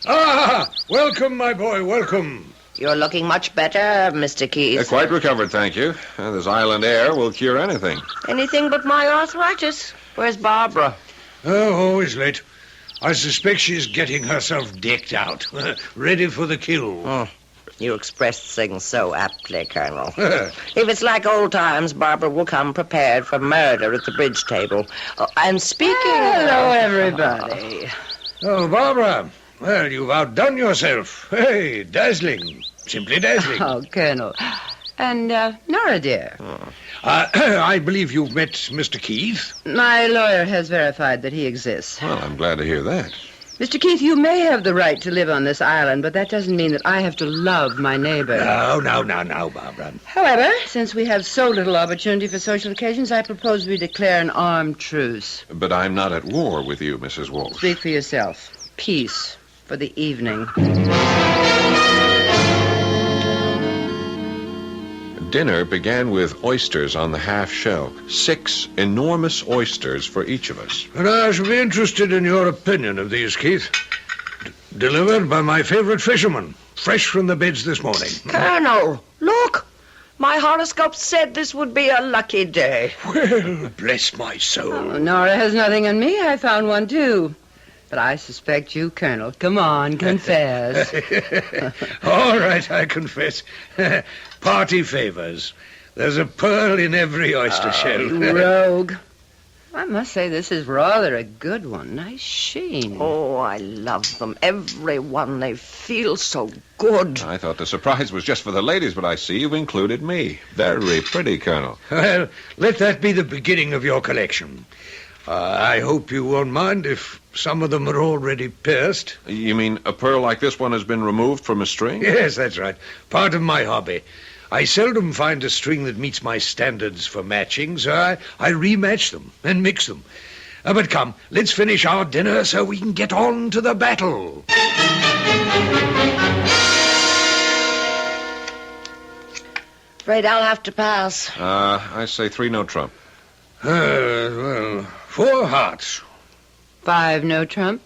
Ah, welcome, my boy, welcome. You're looking much better, Mr. Keith. Quite recovered, thank you. This island air will cure anything. Anything but my arthritis. Where's Barbara? Oh, always late. I suspect she's getting herself decked out, ready for the kill. Oh, you expressed things so aptly, Colonel. If it's like old times, Barbara will come prepared for murder at the bridge table. Oh, and speaking... Hello, everybody. Oh, Barbara. Well, you've outdone yourself. Hey, dazzling. Simply dazzling. Oh, Colonel. And, Nora, dear. I believe you've met Mr. Keith. My lawyer has verified that he exists. Well, I'm glad to hear that. Mr. Keith, you may have the right to live on this island, but that doesn't mean that I have to love my neighbor. No, Barbara. However, since we have so little opportunity for social occasions, I propose we declare an armed truce. But I'm not at war with you, Mrs. Walsh. Speak for yourself. Peace for the evening. Dinner began with oysters on the half shell. 6 enormous oysters for each of us. And I shall be interested in your opinion of these, Keith. Delivered by my favorite fisherman, fresh from the beds this morning. Colonel, look! My horoscope said this would be a lucky day. Well, bless my soul. Oh, Nora has nothing on me. I found one, too. But I suspect you, Colonel. Come on, confess. All right, I confess. Party favors. There's a pearl in every oyster shell. You rogue. I must say this is rather a good one. Nice sheen. Oh, I love them. Every one. They feel so good. I thought the surprise was just for the ladies, but I see you've included me. Very pretty, Colonel. Well, let that be the beginning of your collection. I hope you won't mind if some of them are already pierced. You mean a pearl like this one has been removed from a string? Yes, that's right. Part of my hobby. I seldom find a string that meets my standards for matching, so I rematch them and mix them. But come, let's finish our dinner so we can get on to the battle. Afraid I'll have to pass. I say 3 no trump. Well, 4 hearts. 5 no trump.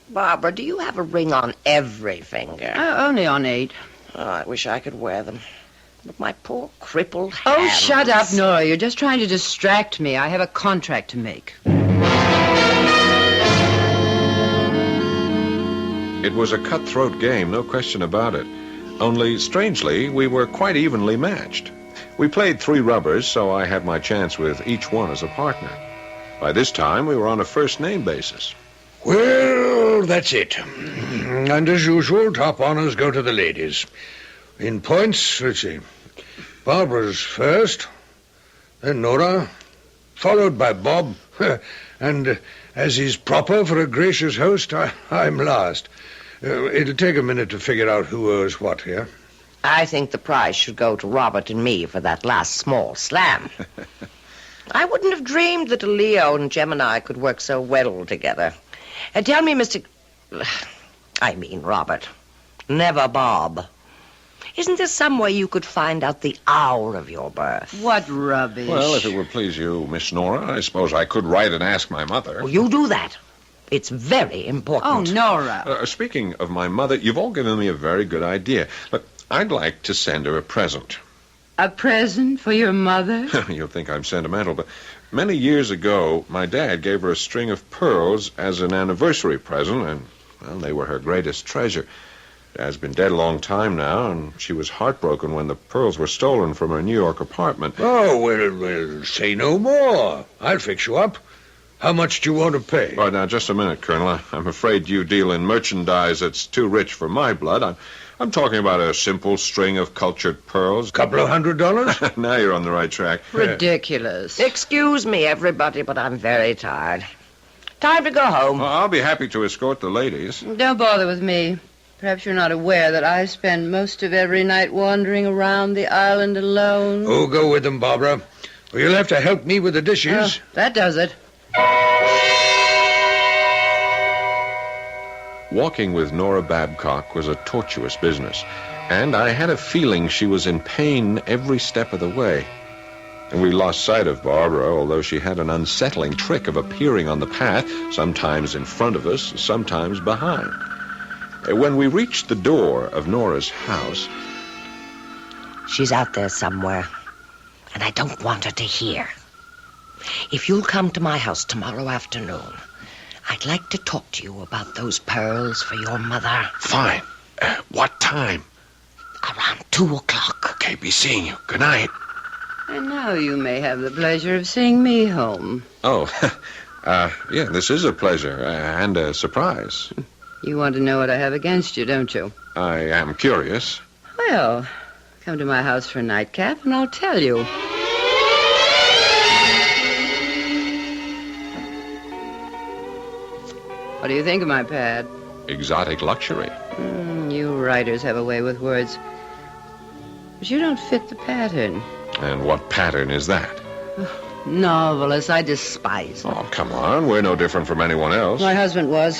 Barbara, do you have a ring on every finger? Only on 8. Oh, I wish I could wear them. But my poor crippled hands. Oh, shut up, Nora. You're just trying to distract me. I have a contract to make. It was a cutthroat game, no question about it. Only, strangely, we were quite evenly matched. We played 3 rubbers, so I had my chance with each one as a partner. By this time, we were on a first-name basis. Well, that's it. And as usual, top honors go to the ladies. In points, let's see. Barbara's first, then Nora, followed by Bob, and as is proper for a gracious host, I'm last. It'll take a minute to figure out who owes what here. I think the prize should go to Robert and me for that last small slam. I wouldn't have dreamed that a Leo and Gemini could work so well together. Tell me, Robert, never Bob. Isn't there some way you could find out the hour of your birth? What rubbish. Well, if it would please you, Miss Nora, I suppose I could write and ask my mother. Well, you do that. It's very important. Oh, Nora. Speaking of my mother, you've all given me a very good idea. But I'd like to send her a present. A present for your mother? You'll think I'm sentimental, but many years ago, my dad gave her a string of pearls as an anniversary present, and, well, they were her greatest treasure. Dad's been dead a long time now, and she was heartbroken when the pearls were stolen from her New York apartment. Oh, well, say no more. I'll fix you up. How much do you want to pay? Oh, now, just a minute, Colonel. I'm afraid you deal in merchandise that's too rich for my blood. I'm talking about a simple string of cultured pearls. Couple of $100? Now you're on the right track. Ridiculous. Excuse me, everybody, but I'm very tired. Time to go home. Well, I'll be happy to escort the ladies. Don't bother with me. Perhaps you're not aware that I spend most of every night wandering around the island alone. Oh, go with them, Barbara. Well, you'll have to help me with the dishes. That does it. Walking with Nora Babcock was a tortuous business, and I had a feeling she was in pain every step of the way. And we lost sight of Barbara, although she had an unsettling trick of appearing on the path, sometimes in front of us, sometimes behind. When we reached the door of Nora's house... She's out there somewhere, and I don't want her to hear. If you'll come to my house tomorrow afternoon, I'd like to talk to you about those pearls for your mother. Fine. What time? Around 2 o'clock. Okay, be seeing you. Good night. And now you may have the pleasure of seeing me home. Oh, yeah, this is a pleasure and a surprise. You want to know what I have against you, don't you? I am curious. Well, come to my house for a nightcap and I'll tell you. What do you think of my pad? Exotic luxury. You writers have a way with words. But you don't fit the pattern. And what pattern is that? Novelists, I despise them. Oh, come on. We're no different from anyone else. My husband was.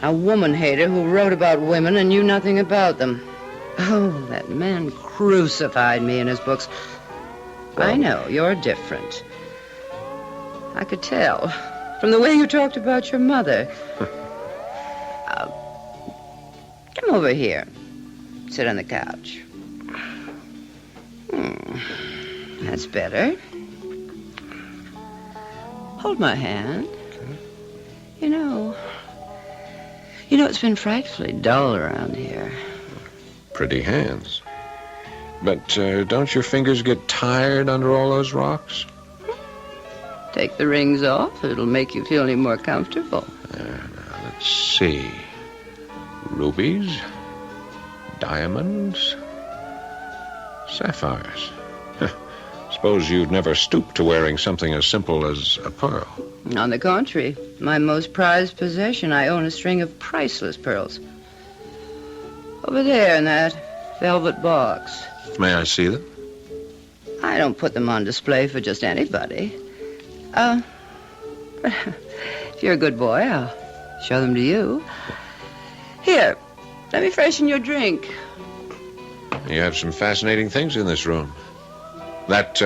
A woman hater who wrote about women and knew nothing about them. Oh, that man crucified me in his books. I know, you're different. I could tell from the way you talked about your mother. Come over here. Sit on the couch. That's better. Hold my hand. You know, it's been frightfully dull around here. Pretty hands. But don't your fingers get tired under all those rocks? Take the rings off. It'll make you feel any more comfortable. Now, let's see. Rubies, diamonds, sapphires. Suppose you'd never stoop to wearing something as simple as a pearl. On the contrary, my most prized possession, I own a string of priceless pearls. Over there in that velvet box. May I see them? I don't put them on display for just anybody. If you're a good boy, I'll show them to you. Here, let me freshen your drink. You have some fascinating things in this room. That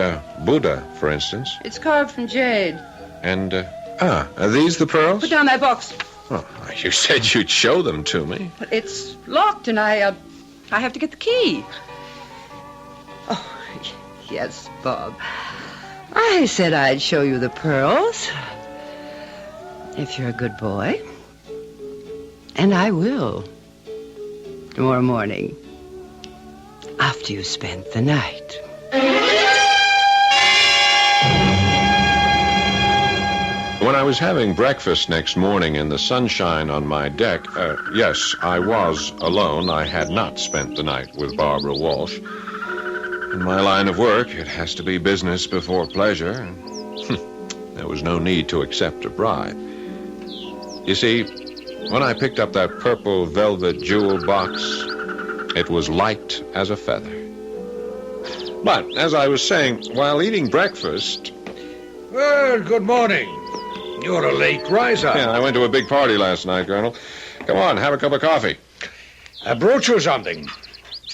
Buddha, for instance. It's carved from jade. And, are these the pearls? Put down that box. Oh, you said you'd show them to me. But it's locked, and I have to get the key. Oh, yes, Bob. I said I'd show you the pearls. If you're a good boy. And I will. Tomorrow morning. After you spent the night. When I was having breakfast next morning in the sunshine on my deck, yes, I was alone. I had not spent the night with Barbara Walsh. In my line of work, it has to be business before pleasure. There was no need to accept a bribe. You see, when I picked up that purple velvet jewel box, it was light as a feather. But, as I was saying, while eating breakfast... Well, good morning. You're a late riser. Yeah, I went to a big party last night, Colonel. Come on, have a cup of coffee. I brought you something.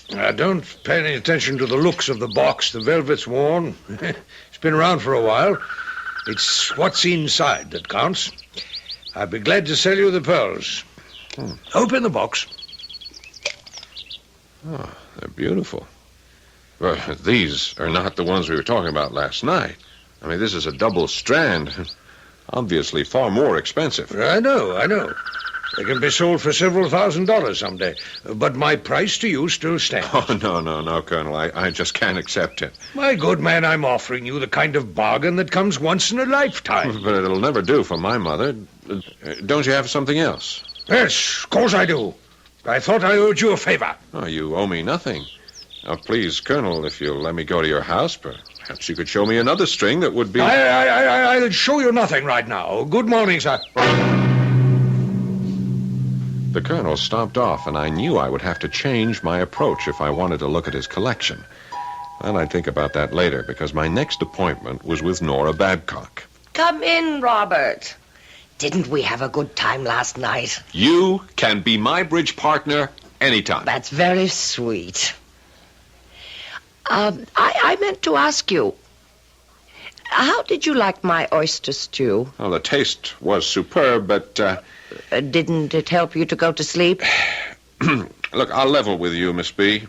Don't pay any attention to the looks of the box. The velvet's worn. It's been around for a while. It's what's inside that counts. I'd be glad to sell you the pearls. Open the box. Oh, they're beautiful. Well, these are not the ones we were talking about last night. I mean, this is a double strand. Obviously far more expensive. I know. They can be sold for several $1,000s someday. But my price to you still stands. Oh, no, Colonel. I just can't accept it. My good man, I'm offering you the kind of bargain that comes once in a lifetime. But it'll never do for my mother. Don't you have something else? Yes, of course I do. I thought I owed you a favor. Oh, you owe me nothing. Now, please, Colonel, if you'll let me go to your house, perhaps you could show me another string that would be... I'll show you nothing right now. Good morning, sir. The Colonel stopped off, and I knew I would have to change my approach if I wanted to look at his collection. And I'd think about that later, because my next appointment was with Nora Babcock. Come in, Robert. Didn't we have a good time last night? You can be my bridge partner anytime. That's very sweet. I meant to ask you, how did you like my oyster stew? Well, the taste was superb, but... didn't it help you to go to sleep? Look, I'll level with you, Miss B.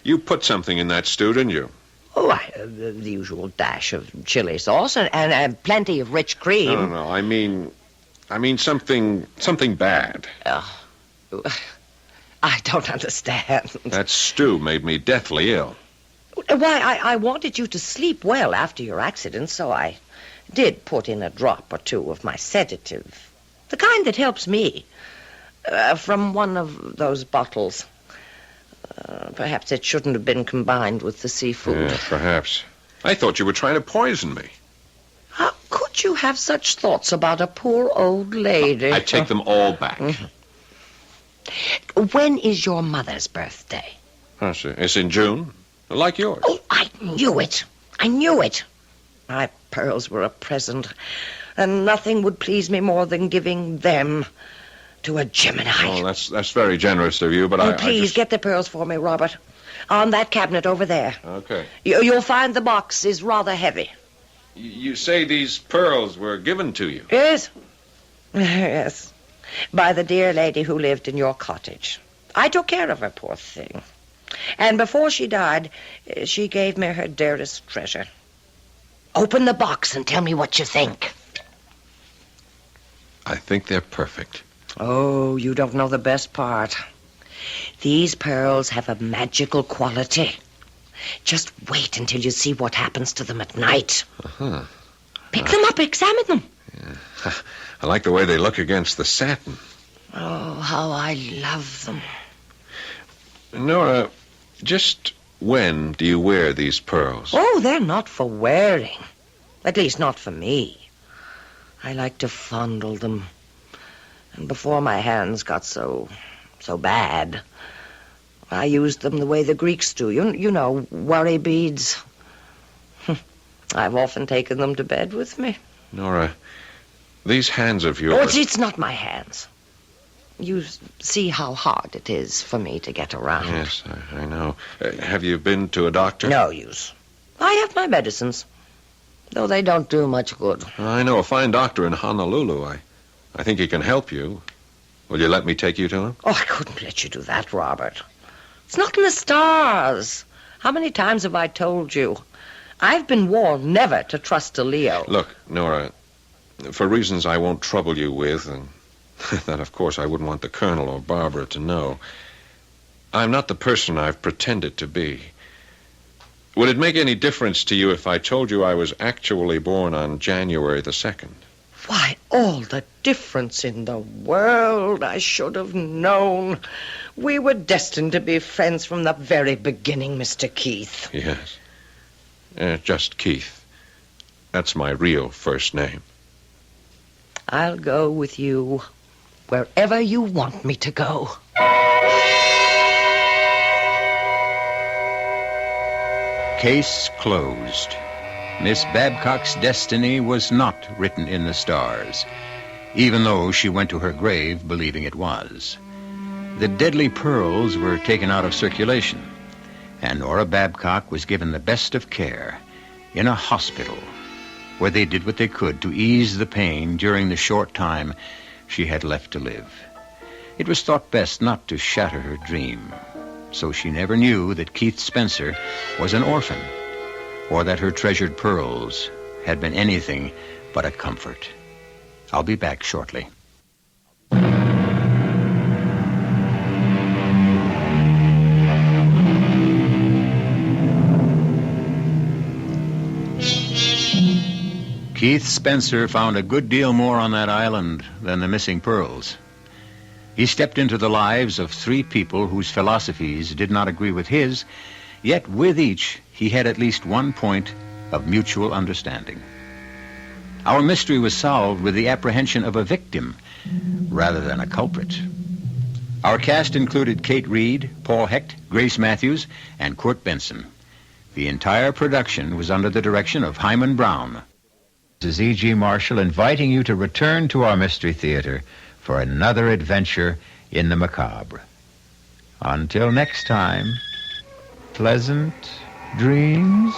You put something in that stew, didn't you? Oh, the usual dash of chili sauce and plenty of rich cream. No. I mean something bad. I don't understand. That stew made me deathly ill. Why, I wanted you to sleep well after your accident, so I did put in a drop or two of my sedative. The kind that helps me. From one of those bottles. Perhaps it shouldn't have been combined with the seafood. Yeah, perhaps. I thought you were trying to poison me. How could cannot you have such thoughts about a poor old lady? I take them all back. When is your mother's birthday? It's in June, like yours. Oh, I knew it. I knew it. My pearls were a present, and nothing would please me more than giving them to a Gemini. Oh, that's very generous of you, but Please, get the pearls for me, Robert. On that cabinet over there. Okay. You'll find the box is rather heavy. You say these pearls were given to you? Yes. Yes. By the dear lady who lived in your cottage. I took care of her, poor thing. And before she died, she gave me her dearest treasure. Open the box and tell me what you think. I think they're perfect. Oh, you don't know the best part. These pearls have a magical quality. Just wait until you see what happens to them at night. Uh-huh. Pick them up, examine them. Yeah. I like the way they look against the satin. Oh, how I love them. Nora, just when do you wear these pearls? Oh, they're not for wearing. At least not for me. I like to fondle them. And before my hands got so bad, I used them the way the Greeks do. You know, worry beads. I've often taken them to bed with me. Nora, these hands of yours... Oh, it's not my hands. You see how hard it is for me to get around. Yes, I know. Have you been to a doctor? No use. I have my medicines, though they don't do much good. I know a fine doctor in Honolulu. I think he can help you. Will you let me take you to him? Oh, I couldn't let you do that, Robert. It's not in the stars. How many times have I told you? I've been warned never to trust a Leo. Look, Nora, for reasons I won't trouble you with, and that, of course, I wouldn't want the Colonel or Barbara to know, I'm not the person I've pretended to be. Would it make any difference to you if I told you I was actually born on January the 2nd? Why, all the difference in the world. I should have known. We were destined to be friends from the very beginning, Mr. Keith. Yes. Just Keith. That's my real first name. I'll go with you wherever you want me to go. Case closed. Miss Babcock's destiny was not written in the stars, even though she went to her grave believing it was. The deadly pearls were taken out of circulation, and Nora Babcock was given the best of care in a hospital where they did what they could to ease the pain during the short time she had left to live. It was thought best not to shatter her dream, so she never knew that Keith Spencer was an orphan, or that her treasured pearls had been anything but a comfort. I'll be back shortly. Keith Spencer found a good deal more on that island than the missing pearls. He stepped into the lives of 3 people whose philosophies did not agree with his, yet with each he had at least one point of mutual understanding. Our mystery was solved with the apprehension of a victim rather than a culprit. Our cast included Kate Reed, Paul Hecht, Grace Matthews, and Kurt Benson. The entire production was under the direction of Hyman Brown. This is E.G. Marshall inviting you to return to our Mystery Theater for another adventure in the macabre. Until next time, pleasant dreams.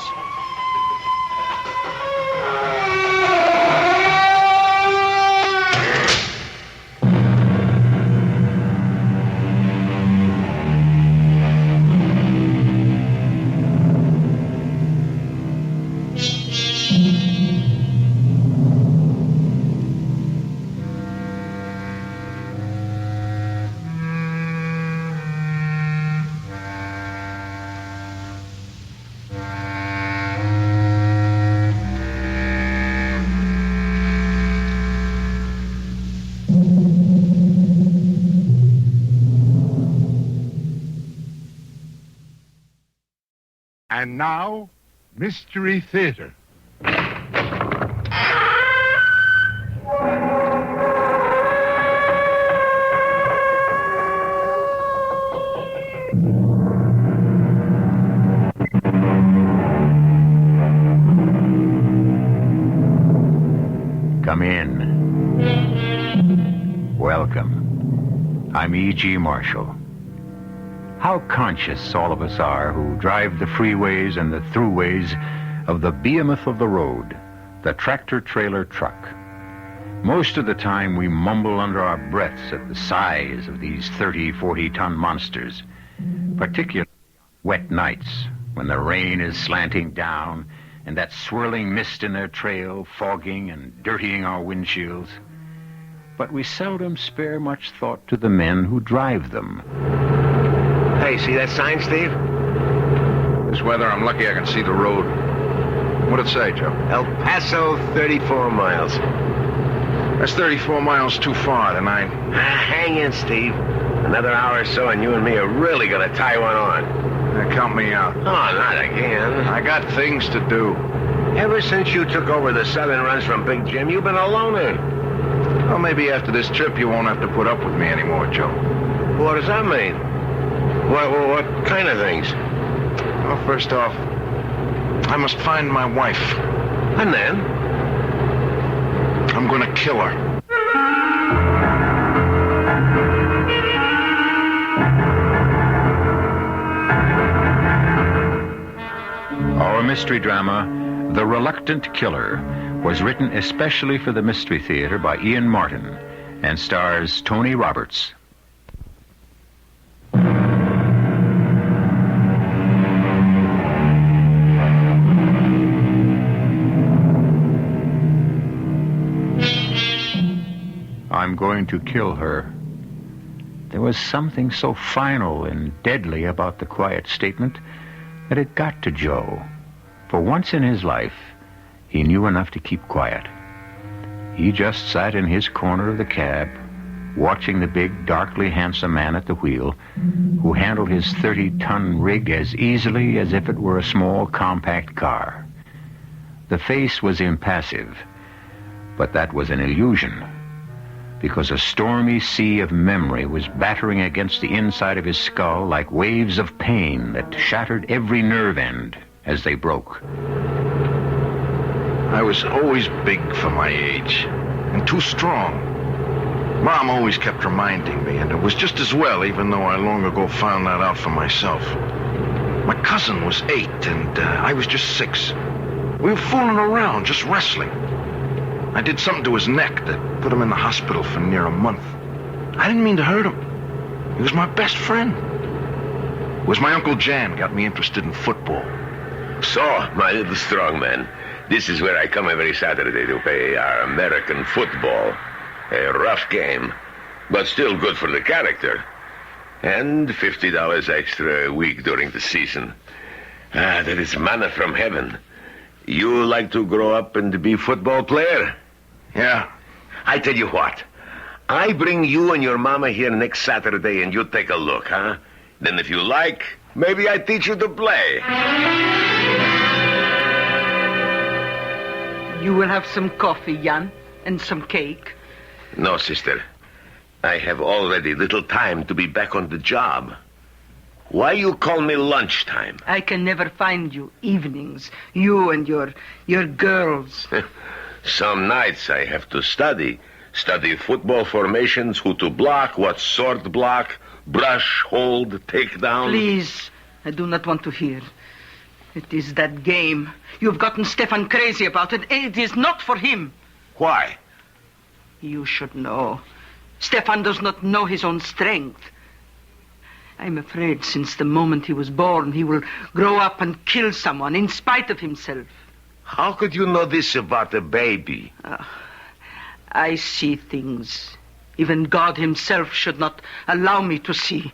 And now, Mystery Theater. Come in. Welcome. I'm E.G. Marshall. How conscious all of us are who drive the freeways and the throughways of the behemoth of the road, the tractor-trailer truck. Most of the time we mumble under our breaths at the size of these 30, 40-ton monsters, particularly wet nights when the rain is slanting down and that swirling mist in their trail, fogging and dirtying our windshields. But we seldom spare much thought to the men who drive them. Hey, see that sign, Steve? This weather, I'm lucky I can see the road. What'd it say, Joe? El Paso, 34 miles. That's 34 miles too far tonight. Hang in, Steve. Another hour or so and you and me are really gonna tie one on. Count me out. Oh, not again. I got things to do. Ever since you took over the southern runs from Big Jim, you've been a loner. Well, maybe after this trip you won't have to put up with me anymore, Joe. What does that mean? What kind of things? Well, first off, I must find my wife. And then? I'm gonna kill her. Our mystery drama, The Reluctant Killer, was written especially for the Mystery Theater by Ian Martin and stars Tony Roberts. I'm going to kill her. There was something so final and deadly about the quiet statement that it got to Joe. For once in his life, he knew enough to keep quiet. He just sat in his corner of the cab, watching the big, darkly handsome man at the wheel, who handled his 30-ton rig as easily as if it were a small, compact car. The face was impassive, but that was an illusion, because a stormy sea of memory was battering against the inside of his skull like waves of pain that shattered every nerve end as they broke. I was always big for my age, and too strong. Mom always kept reminding me, and it was just as well, even though I long ago found that out for myself. My cousin was 8, and I was just 6. We were fooling around, just wrestling. I did something to his neck that put him in the hospital for near a month. I didn't mean to hurt him. He was my best friend. It was my Uncle Jan got me interested in football. So, my little strong man, this is where I come every Saturday to play our American football. A rough game, but still good for the character. And $50 extra a week during the season. That is manna from heaven. You like to grow up and be football player? Yeah. I tell you what, I bring you and your mama here next Saturday and you take a look, huh? Then if you like, maybe I teach you to play. You will have some coffee, Jan, and some cake. No, sister. I have already little time to be back on the job. Why you call me lunchtime? I can never find you evenings. You and your girls. Some nights I have to study. Study football formations, who to block, what sort block, brush, hold, take down. Please, I do not want to hear. It is that game. You've gotten Stefan crazy about it. It is not for him. Why? You should know. Stefan does not know his own strength. I'm afraid since the moment he was born, he will grow up and kill someone in spite of himself. How could you know this about a baby? I see things even God himself should not allow me to see.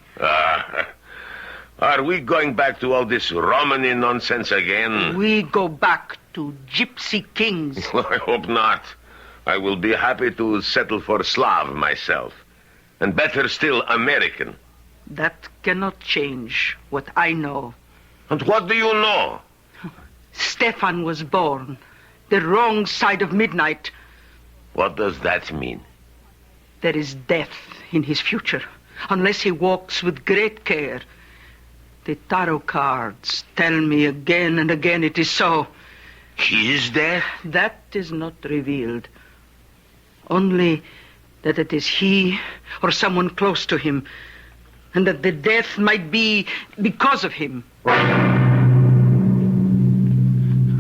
Are we going back to all this Romany nonsense again? We go back to gypsy kings. I hope not. I will be happy to settle for Slav myself. And better still, American. That cannot change what I know. And what do you know? Stefan was born the wrong side of midnight. What does that mean? There is death in his future, unless he walks with great care. The tarot cards tell me again and again it is so. He is dead? That is not revealed. Only that it is he or someone close to him, and that the death might be because of him.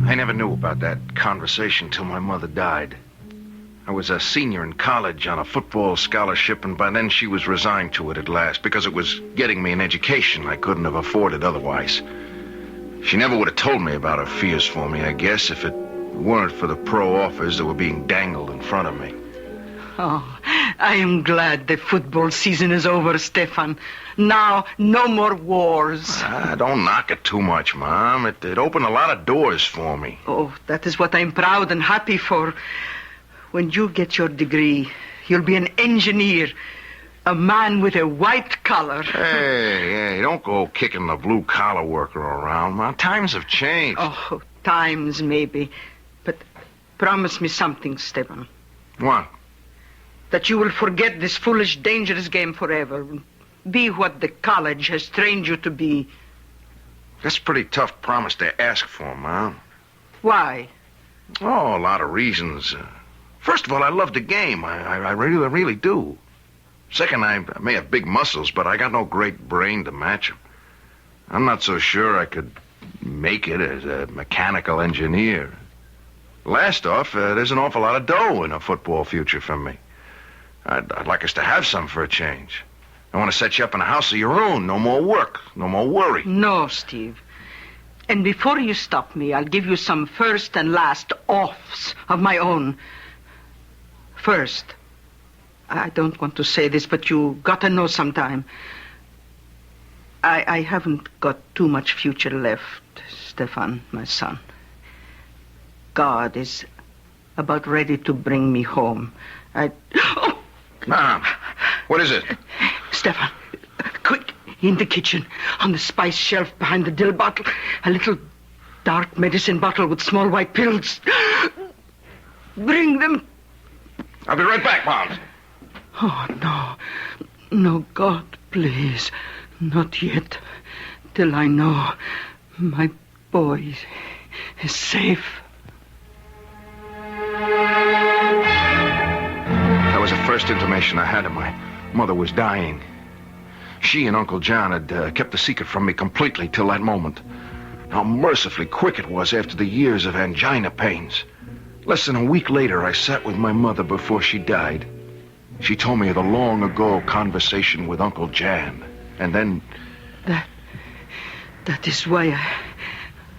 I never knew about that conversation till my mother died. I was a senior in college on a football scholarship, and by then she was resigned to it at last because it was getting me an education I couldn't have afforded otherwise. She never would have told me about her fears for me, I guess, if it weren't for the pro offers that were being dangled in front of me. Oh, I am glad the football season is over, Stefan. Now, no more wars. Don't knock it too much, Mom. It opened a lot of doors for me. Oh, that is what I'm proud and happy for. When you get your degree, you'll be an engineer, a man with a white collar. Hey, don't go kicking the blue-collar worker around, Mom. Times have changed. Oh, times maybe. But promise me something, Stefan. What? That you will forget this foolish, dangerous game forever. Be what the college has trained you to be. That's a pretty tough promise to ask for, Mom. Why? Oh, a lot of reasons. First of all, I love the game. I really do. Second, I may have big muscles, but I got no great brain to match them. I'm not so sure I could make it as a mechanical engineer. Last off, there's an awful lot of dough in a football future for me. I'd like us to have some for a change. I want to set you up in a house of your own. No more work. No more worry. No, Steve. And before you stop me, I'll give you some first and last offs of my own. First, I don't want to say this, but you got to know sometime. I haven't got too much future left, Stefan, my son. God is about ready to bring me home. Oh! Mom, what is it? Stefan, quick, in the kitchen, on the spice shelf behind the dill bottle, a little dark medicine bottle with small white pills. Bring them. I'll be right back, Mom. Oh, no. No, God, please. Not yet. Till I know my boy is safe. That was the first intimation I had that my mother was dying. She and Uncle John had kept the secret from me completely till that moment. How mercifully quick it was after the years of angina pains. Less than a week later, I sat with my mother before she died. She told me of the long-ago conversation with Uncle Jan. And then... That is why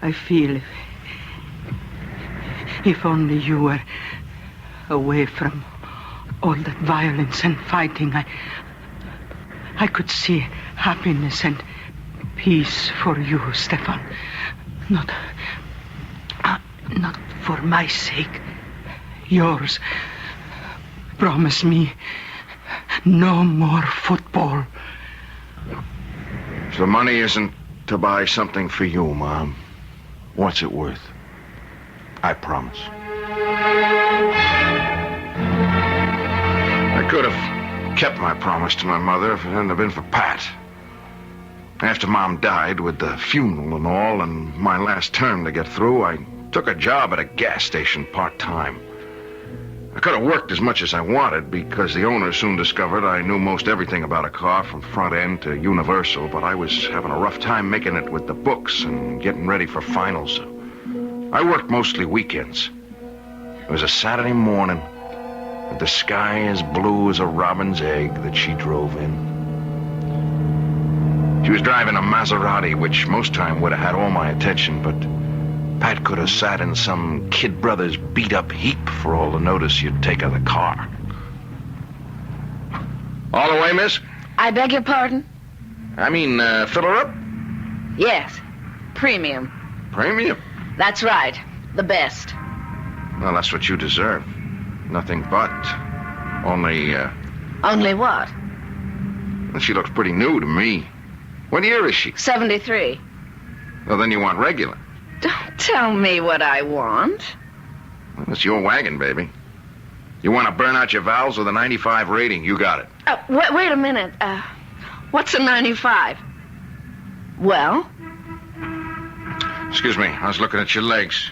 I feel if only you were away from all that violence and fighting, I could see happiness and peace for you, Stefan. Not for my sake. Yours. Promise me no more football. If the money isn't to buy something for you, Mom, what's it worth? I promise. I could have kept my promise to my mother if it hadn't have been for Pat. After Mom died, with the funeral and all, and my last term to get through, I took a job at a gas station part-time. I could have worked as much as I wanted because the owner soon discovered I knew most everything about a car from front end to universal, but I was having a rough time making it with the books and getting ready for finals. I worked mostly weekends. It was a Saturday morning with the sky as blue as a robin's egg that she drove in. She was driving a Maserati, which most time would have had all my attention, but Pat could have sat in some Kid Brothers beat-up heap for all the notice you'd take of the car. All the way, miss? I beg your pardon? I mean, fill her up? Yes. Premium. Premium? That's right. The best. Well, that's what you deserve. Nothing but. Only, Only what? Well, she looks pretty new to me. What year is she? 73. Well, then you want regular. Don't tell me what I want. Well, it's your wagon, baby. You want to burn out your valves with a 95 rating, you got it. Wait a minute. What's a 95? Well? Excuse me, I was looking at your legs.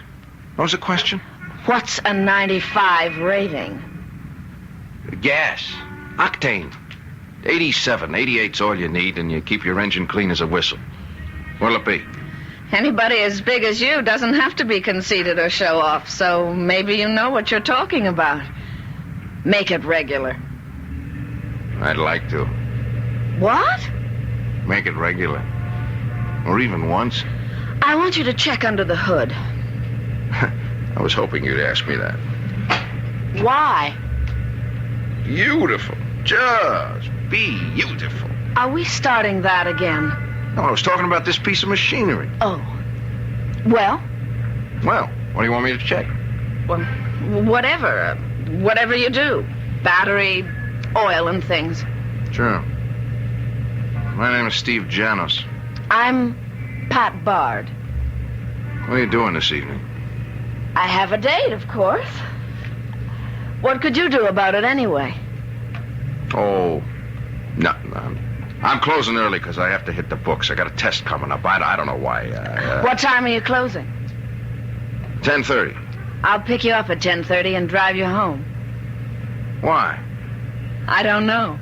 What was the question? What's a 95 rating? Gas. Octane. 87, 88's all you need, and you keep your engine clean as a whistle. What'll it be? Anybody as big as you doesn't have to be conceited or show off, so maybe you know what you're talking about. Make it regular. I'd like to. What? Make it regular. Or even once. I want you to check under the hood. I was hoping you'd ask me that. Why? Beautiful. Just beautiful. Are we starting that again? No, I was talking about this piece of machinery. Oh. Well? Well, what do you want me to check? Well, whatever. Whatever you do. Battery, oil, and things. Sure. My name is Steve Janos. I'm Pat Bard. What are you doing this evening? I have a date, of course. What could you do about it anyway? Oh, nothing. I'm closing early because I have to hit the books. I got a test coming up. I don't know why. What time are you closing? 10:30. I'll pick you up at 10:30 and drive you home. Why? I don't know.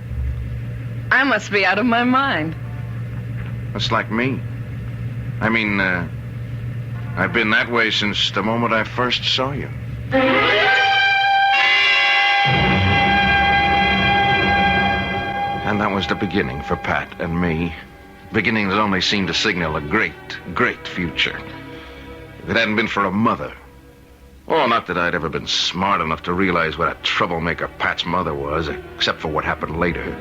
I must be out of my mind. That's like me. I mean, I've been that way since the moment I first saw you. And that was the beginning for Pat and me. Beginning that only seemed to signal a great, great future. If it hadn't been for a mother. Oh, not that I'd ever been smart enough to realize what a troublemaker Pat's mother was, except for what happened later.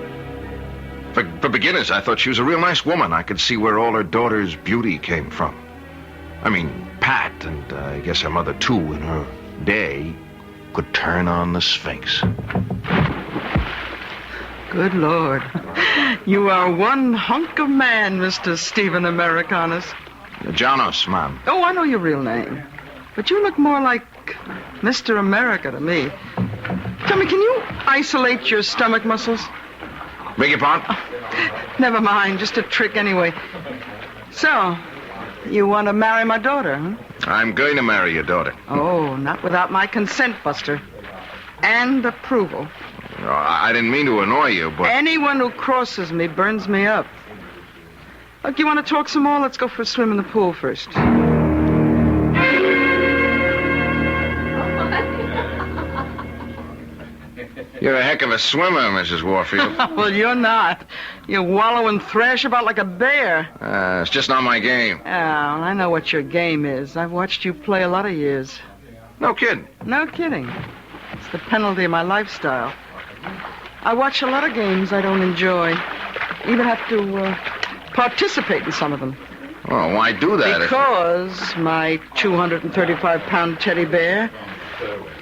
For beginners, I thought she was a real nice woman. I could see where all her daughter's beauty came from. I mean, Pat, and I guess her mother too, in her day, could turn on the Sphinx. Good Lord. You are one hunk of man, Mr. Stephen Americanus. Janos, ma'am. Oh, I know your real name. But you look more like Mr. America to me. Tell me, can you isolate your stomach muscles? Beg your pardon? Never mind, just a trick anyway. So, you want to marry my daughter, huh? I'm going to marry your daughter. Oh, not without my consent, Buster. And approval. Oh, I didn't mean to annoy you, but... Anyone who crosses me burns me up. Look, you want to talk some more? Let's go for a swim in the pool first. You're a heck of a swimmer, Mrs. Warfield. Well, you're not. You wallow and thrash about like a bear. It's just not my game. Oh, I know what your game is. I've watched you play a lot of years. No kidding. No kidding. It's the penalty of my lifestyle. I watch a lot of games I don't enjoy. Even have to participate in some of them. Well, why do that? Because my 235-pound teddy bear,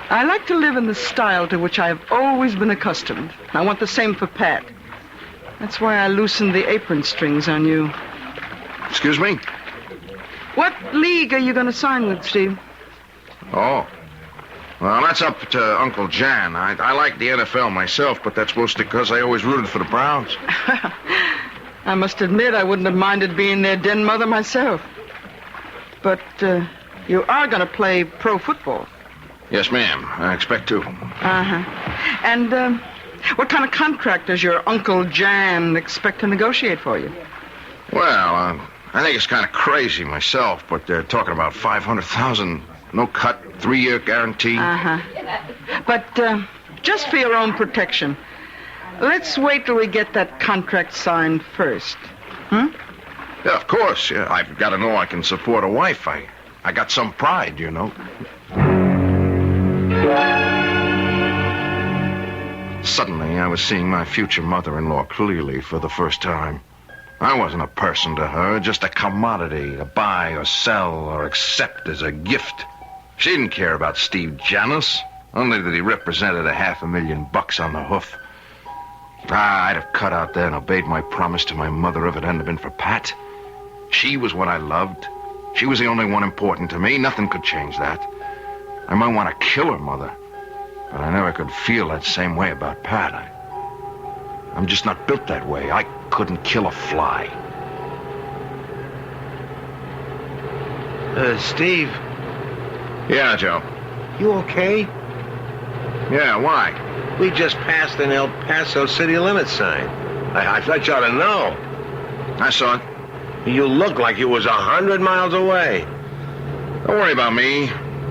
I like to live in the style to which I have always been accustomed. I want the same for Pat. That's why I loosened the apron strings on you. Excuse me? What league are you going to sign with, Steve? Oh. Well, that's up to Uncle Jan. I like the NFL myself, but that's mostly because I always rooted for the Browns. I must admit I wouldn't have minded being their den mother myself. But you are going to play pro football. Yes, ma'am. I expect to. Uh-huh. And what kind of contract does your Uncle Jan expect to negotiate for you? Well, I think it's kind of crazy myself, but they're talking about $500,000, no cut, 3-year guarantee. Uh-huh. But just for your own protection, let's wait till we get that contract signed first. Hmm? Yeah, of course. Yeah, I've got to know I can support a wife. I got some pride, you know. Suddenly, I was seeing my future mother-in-law clearly for the first time. I wasn't a person to her, just a commodity to buy or sell or accept as a gift. She didn't care about Steve Janos, only that he represented $500,000 on the hoof. I'd have cut out there and obeyed my promise to my mother if it hadn't been for Pat. She was what I loved. She was the only one important to me. Nothing could change that. I might want to kill her mother, but I never could feel that same way about Pat. I'm just not built that way. I couldn't kill a fly. Steve. Yeah, Joe. You okay? Yeah, why? We just passed an El Paso city limit sign. I thought you ought to know. I saw it. You look like you was 100 miles away. Don't worry about me.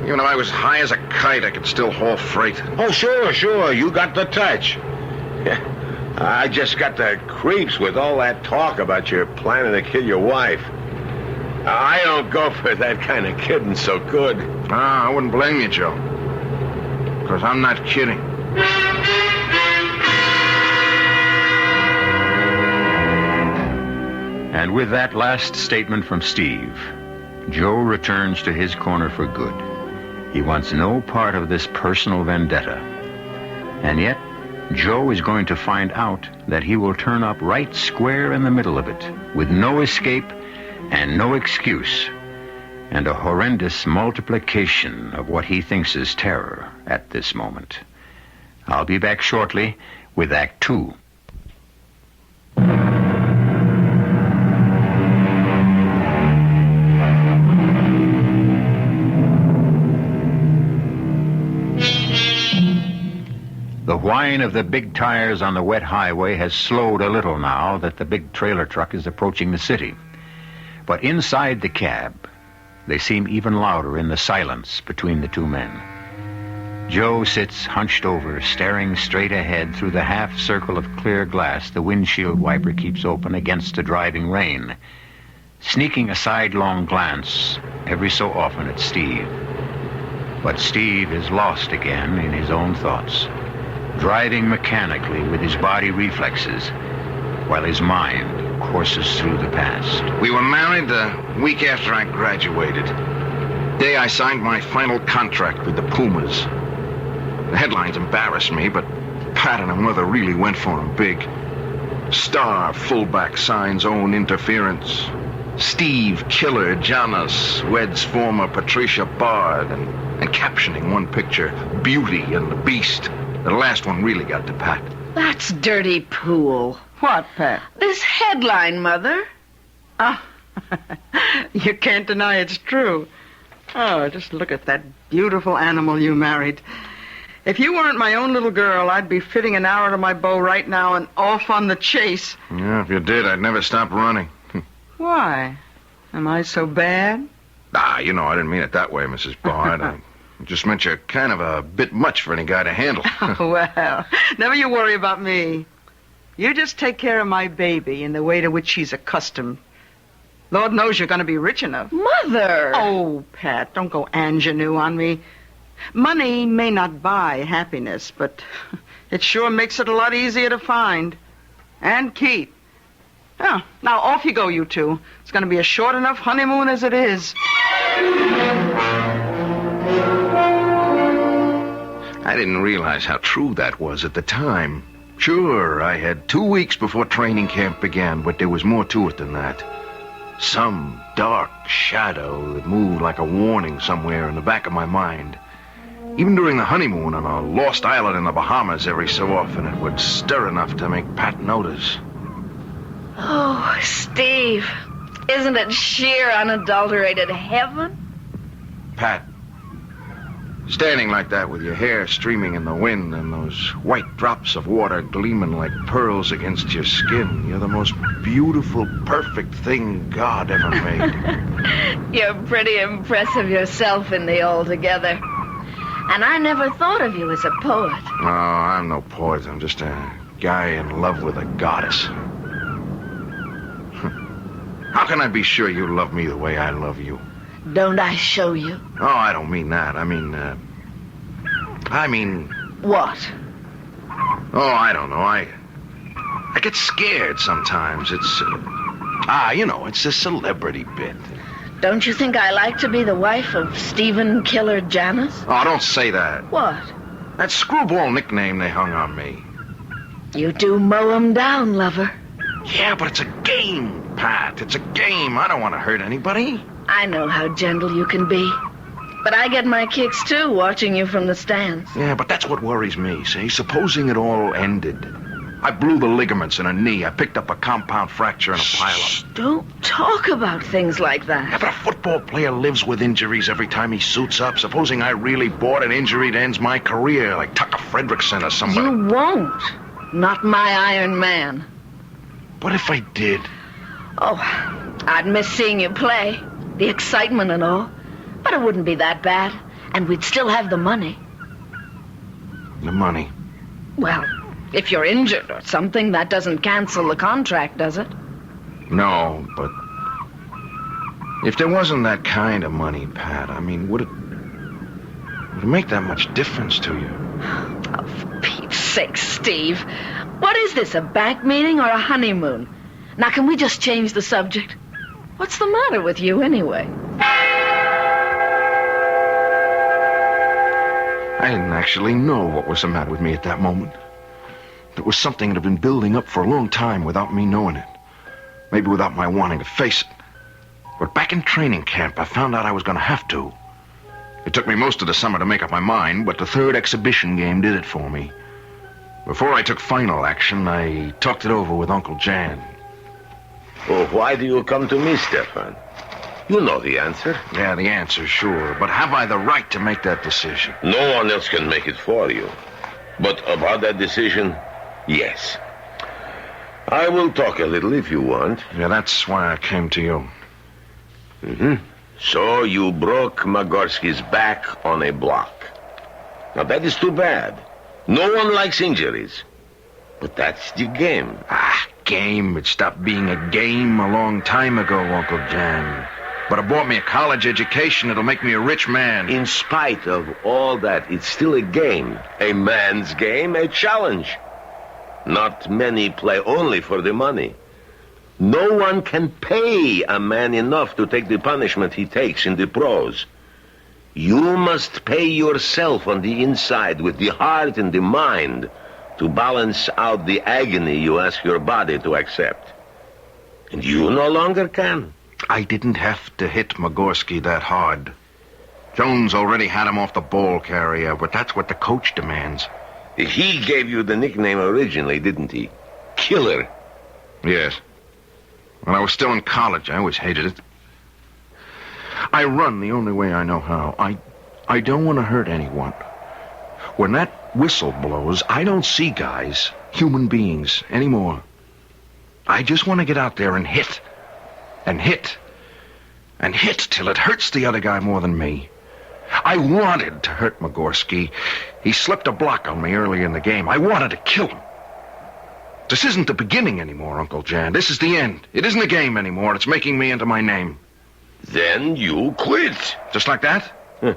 Even if I was high as a kite, I could still haul freight. Oh, sure. You got the touch. I just got the creeps with all that talk about you planning to kill your wife. I don't go for that kind of kidding so good. I wouldn't blame you, Joe. Because I'm not kidding. And with that last statement from Steve, Joe returns to his corner for good. He wants no part of this personal vendetta. And yet, Joe is going to find out that he will turn up right square in the middle of it, with no escape and no excuse, and a horrendous multiplication of what he thinks is terror at this moment. I'll be back shortly with Act 2. The whine of the big tires on the wet highway has slowed a little now that the big trailer truck is approaching the city. But inside the cab, they seem even louder in the silence between the two men. Joe sits hunched over, staring straight ahead through the half circle of clear glass the windshield wiper keeps open against the driving rain, sneaking a sidelong glance every so often at Steve. But Steve is lost again in his own thoughts, driving mechanically with his body reflexes, while his mind courses through the past. We were married the week after I graduated. The day I signed my final contract with the Pumas. The headlines embarrassed me, but Pat and her mother really went for him big. Star fullback signs own interference. Steve Killer Janis weds former Patricia Bard, and captioning one picture, Beauty and the Beast. The last one really got to Pat. That's dirty pool. What, Pat? This headline, Mother. Ah, you can't deny it's true. Oh, just look at that beautiful animal you married. If you weren't my own little girl, I'd be fitting an arrow to my bow right now and off on the chase. Yeah, if you did, I'd never stop running. Why? Am I so bad? I didn't mean it that way, Mrs. Bard. I just meant you're kind of a bit much for any guy to handle. Oh, well, never you worry about me. You just take care of my baby in the way to which she's accustomed. Lord knows you're going to be rich enough. Mother! Oh, Pat, don't go ingenue on me. Money may not buy happiness, but it sure makes it a lot easier to find. And keep. Oh, now off you go, you two. It's going to be a short enough honeymoon as it is. I didn't realize how true that was at the time. Sure, I had 2 weeks before training camp began, but there was more to it than that. Some dark shadow that moved like a warning somewhere in the back of my mind. Even during the honeymoon on a lost island in the Bahamas, every so often it would stir enough to make Pat notice. Oh, Steve, isn't it sheer unadulterated heaven? Pat, standing like that with your hair streaming in the wind and those white drops of water gleaming like pearls against your skin, you're the most beautiful, perfect thing God ever made. You're pretty impressive yourself in the altogether. And I never thought of you as a poet. No, I'm no poet. I'm just a guy in love with a goddess. How can I be sure you love me the way I love you? Don't I show you? Oh, I don't mean that. I mean... What? Oh, I don't know. I get scared sometimes. It's... it's a celebrity bit. Don't you think I like to be the wife of Stephen Killer Janis? Oh, don't say that. What? That screwball nickname they hung on me. You do mow 'em down, lover. Yeah, but it's a game, Pat. It's a game. I don't want to hurt anybody. I know how gentle you can be. But I get my kicks, too, watching you from the stands. Yeah, but that's what worries me, see? Supposing it all ended. I blew the ligaments in a knee. I picked up a compound fracture and a pileup. Don't talk about things like that. Yeah, but a football player lives with injuries every time he suits up. Supposing I really bought an injury that ends my career, like Tucker Frederickson or somebody. You won't. Not my Iron Man. What if I did? Oh, I'd miss seeing you play. The excitement and all. But it wouldn't be that bad. And we'd still have the money. The money? Well, if you're injured or something, that doesn't cancel the contract, does it? No, but if there wasn't that kind of money, Pat, I mean, would it make that much difference to you? Oh, for Pete's sake, Steve. What is this, a bank meeting or a honeymoon? Now, can we just change the subject? What's the matter with you, anyway? I didn't actually know what was the matter with me at that moment. It was something that had been building up for a long time without me knowing it. Maybe without my wanting to face it. But back in training camp, I found out I was going to have to. It took me most of the summer to make up my mind, but the third exhibition game did it for me. Before I took final action, I talked it over with Uncle Jan. Well, why do you come to me, Stefan? You know the answer. Yeah, the answer, sure. But have I the right to make that decision? No one else can make it for you. But about that decision, yes. I will talk a little if you want. Yeah, that's why I came to you. Mm-hmm. So you broke Magorski's back on a block. Now that is too bad. No one likes injuries. But that's the game. Game? It stopped being a game a long time ago, Uncle Jan. But it bought me a college education that'll make me a rich man. In spite of all that, it's still a game. A man's game, a challenge. Not many play only for the money. No one can pay a man enough to take the punishment he takes in the pros. You must pay yourself on the inside with the heart and the mind to balance out the agony you ask your body to accept. And you no longer can. I didn't have to hit Magorski that hard. Jones already had him off the ball carrier, but that's what the coach demands. He gave you the nickname originally, didn't he? Killer. Yes. When I was still in college, I always hated it. I run the only way I know how. I don't want to hurt anyone. When that whistle blows, I don't see guys, human beings, anymore. I just want to get out there and hit. And hit. And hit till it hurts the other guy more than me. I wanted to hurt Magorski. He slipped a block on me early in the game. I wanted to kill him. This isn't the beginning anymore, Uncle Jan. This is the end. It isn't a game anymore. It's making me into my name. Then you quit. Just like that? I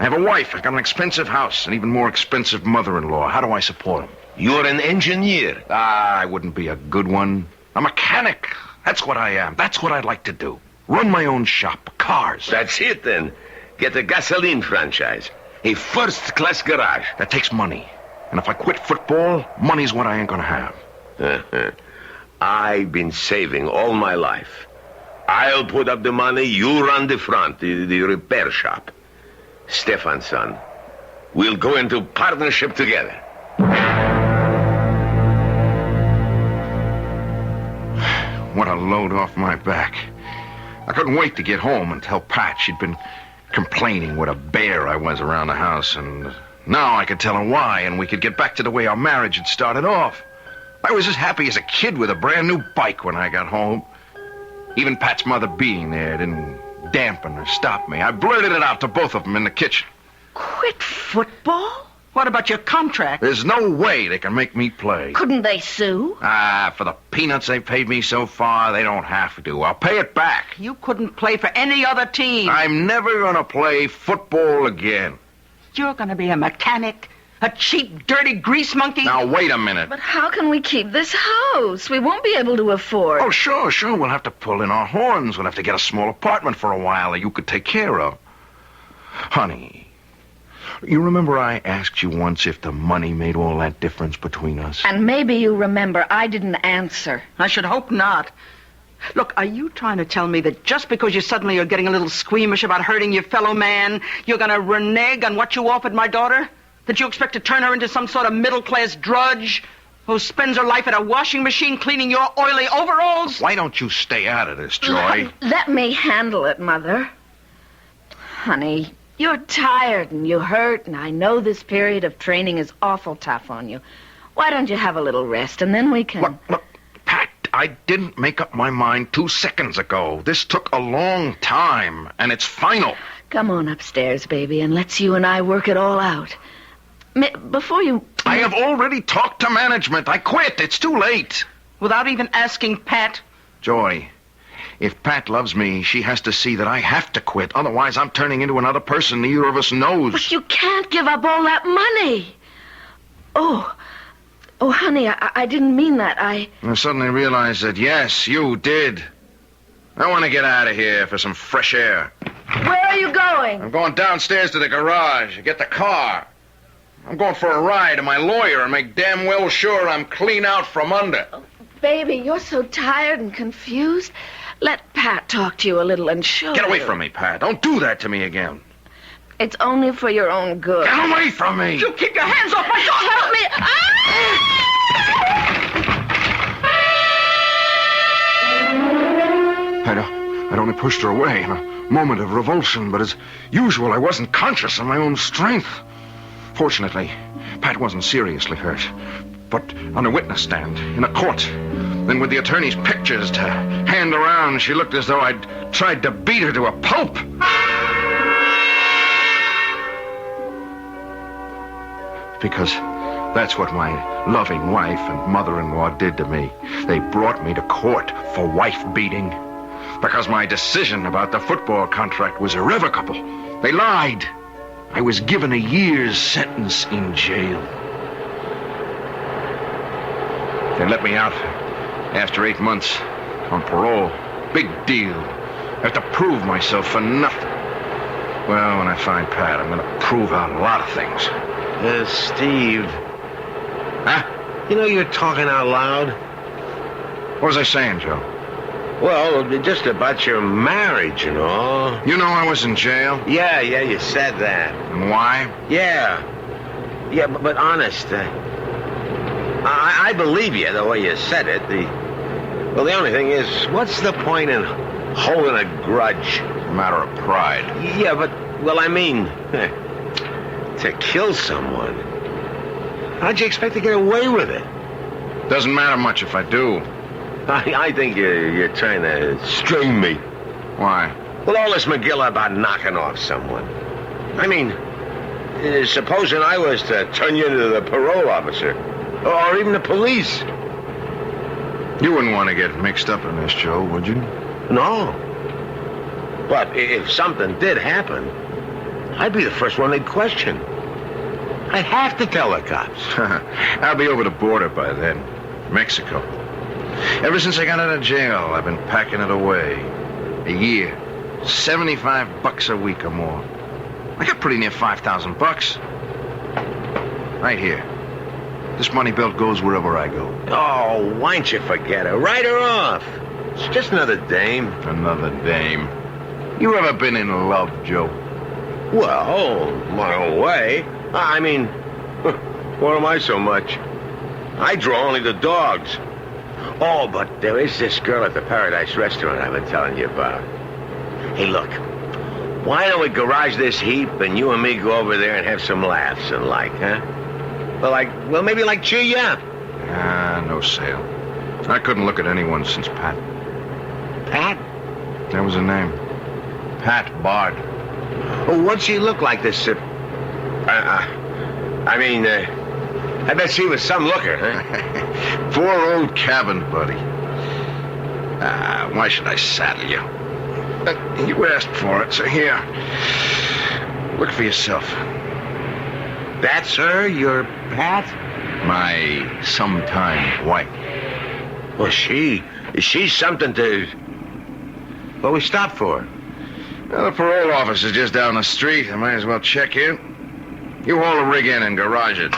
have a wife. I got an expensive house, an even more expensive mother-in-law. How do I support them? You're an engineer. I wouldn't be a good one. A mechanic. That's what I am. That's what I'd like to do. Run my own shop. Cars. That's it, then. Get a gasoline franchise. A first-class garage. That takes money. And if I quit football, money's what I ain't gonna have. I've been saving all my life. I'll put up the money, you run the front, the repair shop. Stefan, son, we'll go into partnership together. What a load off my back. I couldn't wait to get home and tell Pat she'd been complaining what a bear I was around the house, and now I could tell her why, and we could get back to the way our marriage had started off. I was as happy as a kid with a brand new bike when I got home. Even Pat's mother being there didn't dampen or stop me. I blurted it out to both of them in the kitchen. Quit football? What about your contract? There's no way they can make me play. Couldn't they sue? For the peanuts they've paid me so far, they don't have to. I'll pay it back. You couldn't play for any other team. I'm never gonna play football again. You're gonna be a mechanic. A cheap, dirty grease monkey? Now, wait a minute. But how can we keep this house? We won't be able to afford... Oh, sure. We'll have to pull in our horns. We'll have to get a small apartment for a while that you could take care of. Honey, you remember I asked you once if the money made all that difference between us? And maybe you remember I didn't answer. I should hope not. Look, are you trying to tell me that just because you suddenly are getting a little squeamish about hurting your fellow man, you're going to renege on what you offered my daughter? That you expect to turn her into some sort of middle-class drudge who spends her life at a washing machine cleaning your oily overalls? Why don't you stay out of this, Joy? Let me handle it, Mother. Honey, You're tired and you hurt, and I know this period of training is awful tough on you. Why don't you have a little rest, and then we can... Look, Pat, I didn't make up my mind 2 seconds ago. This took a long time, and it's final. Come on upstairs, baby, and let's you and I work it all out. Before you... I have already talked to management. I quit. It's too late. Without even asking Pat? Joy, if Pat loves me, she has to see that I have to quit. Otherwise, I'm turning into another person neither of us knows. But you can't give up all that money. Oh, honey, I didn't mean that. I suddenly realized that, yes, you did. I want to get out of here for some fresh air. Where are you going? I'm going downstairs to the garage, get the car. I'm going for a ride to my lawyer and make damn well sure I'm clean out from under. Baby, you're so tired and confused. Let Pat talk to you a little and show you. Get away from me, Pat. Don't do that to me again. It's only for your own good. Get away from me! You keep your hands off my daughter! Help me! I'd only pushed her away in a moment of revulsion, but as usual, I wasn't conscious of my own strength. Fortunately, Pat wasn't seriously hurt, but on a witness stand, in a court. Then with the attorney's pictures to hand around, she looked as though I'd tried to beat her to a pulp. Because that's what my loving wife and mother-in-law did to me. They brought me to court for wife-beating. Because my decision about the football contract was irrevocable. They lied. I was given a year's sentence in jail. They let me out after 8 months on parole. Big deal. I have to prove myself for nothing. Well, when I find Pat, I'm going to prove out a lot of things. Steve. Huh? You know you're talking out loud. What was I saying, Joe? Well, just about your marriage and all. You know I was in jail? Yeah, you said that. And why? Yeah, but honest, I believe you the way you said it. The only thing is, what's the point in holding a grudge? A matter of pride. Yeah, but, well, I mean, to kill someone. How'd you expect to get away with it? Doesn't matter much if I do. I think you're trying to string me. Why? Well, all this McGill about knocking off someone. I mean, supposing I was to turn you into the parole officer, or even the police. You wouldn't want to get mixed up in this, Joe, would you? No. But if something did happen, I'd be the first one they'd question. I'd have to tell the cops. I'll be over the border by then. Mexico. Ever since I got out of jail, I've been packing it away. A year. $75 a week or more. I got pretty near $5,000. Right here. This money belt goes wherever I go. Oh, why don't you forget it? Write her off. It's just another dame. Another dame. You ever been in love, Joe? Well, my own way. I mean, what am I so much? I draw only the dogs. Oh, but there is this girl at the Paradise restaurant I've been telling you about. Hey, look. Why don't we garage this heap and you and me go over there and have some laughs and huh? Well, maybe cheer you up. No sale. I couldn't look at anyone since Pat. Pat? That was her name. Pat Bard. Oh, what'd she look like, this, I bet she was some looker, huh? Poor old cabin buddy. Why should I saddle you? You asked for it, so here. Look for yourself. That's her, your Pat? My sometime wife. Well, she's something to... What we stopped for? Well, the parole office is just down the street. I might as well check in. You haul the rig in and garage it.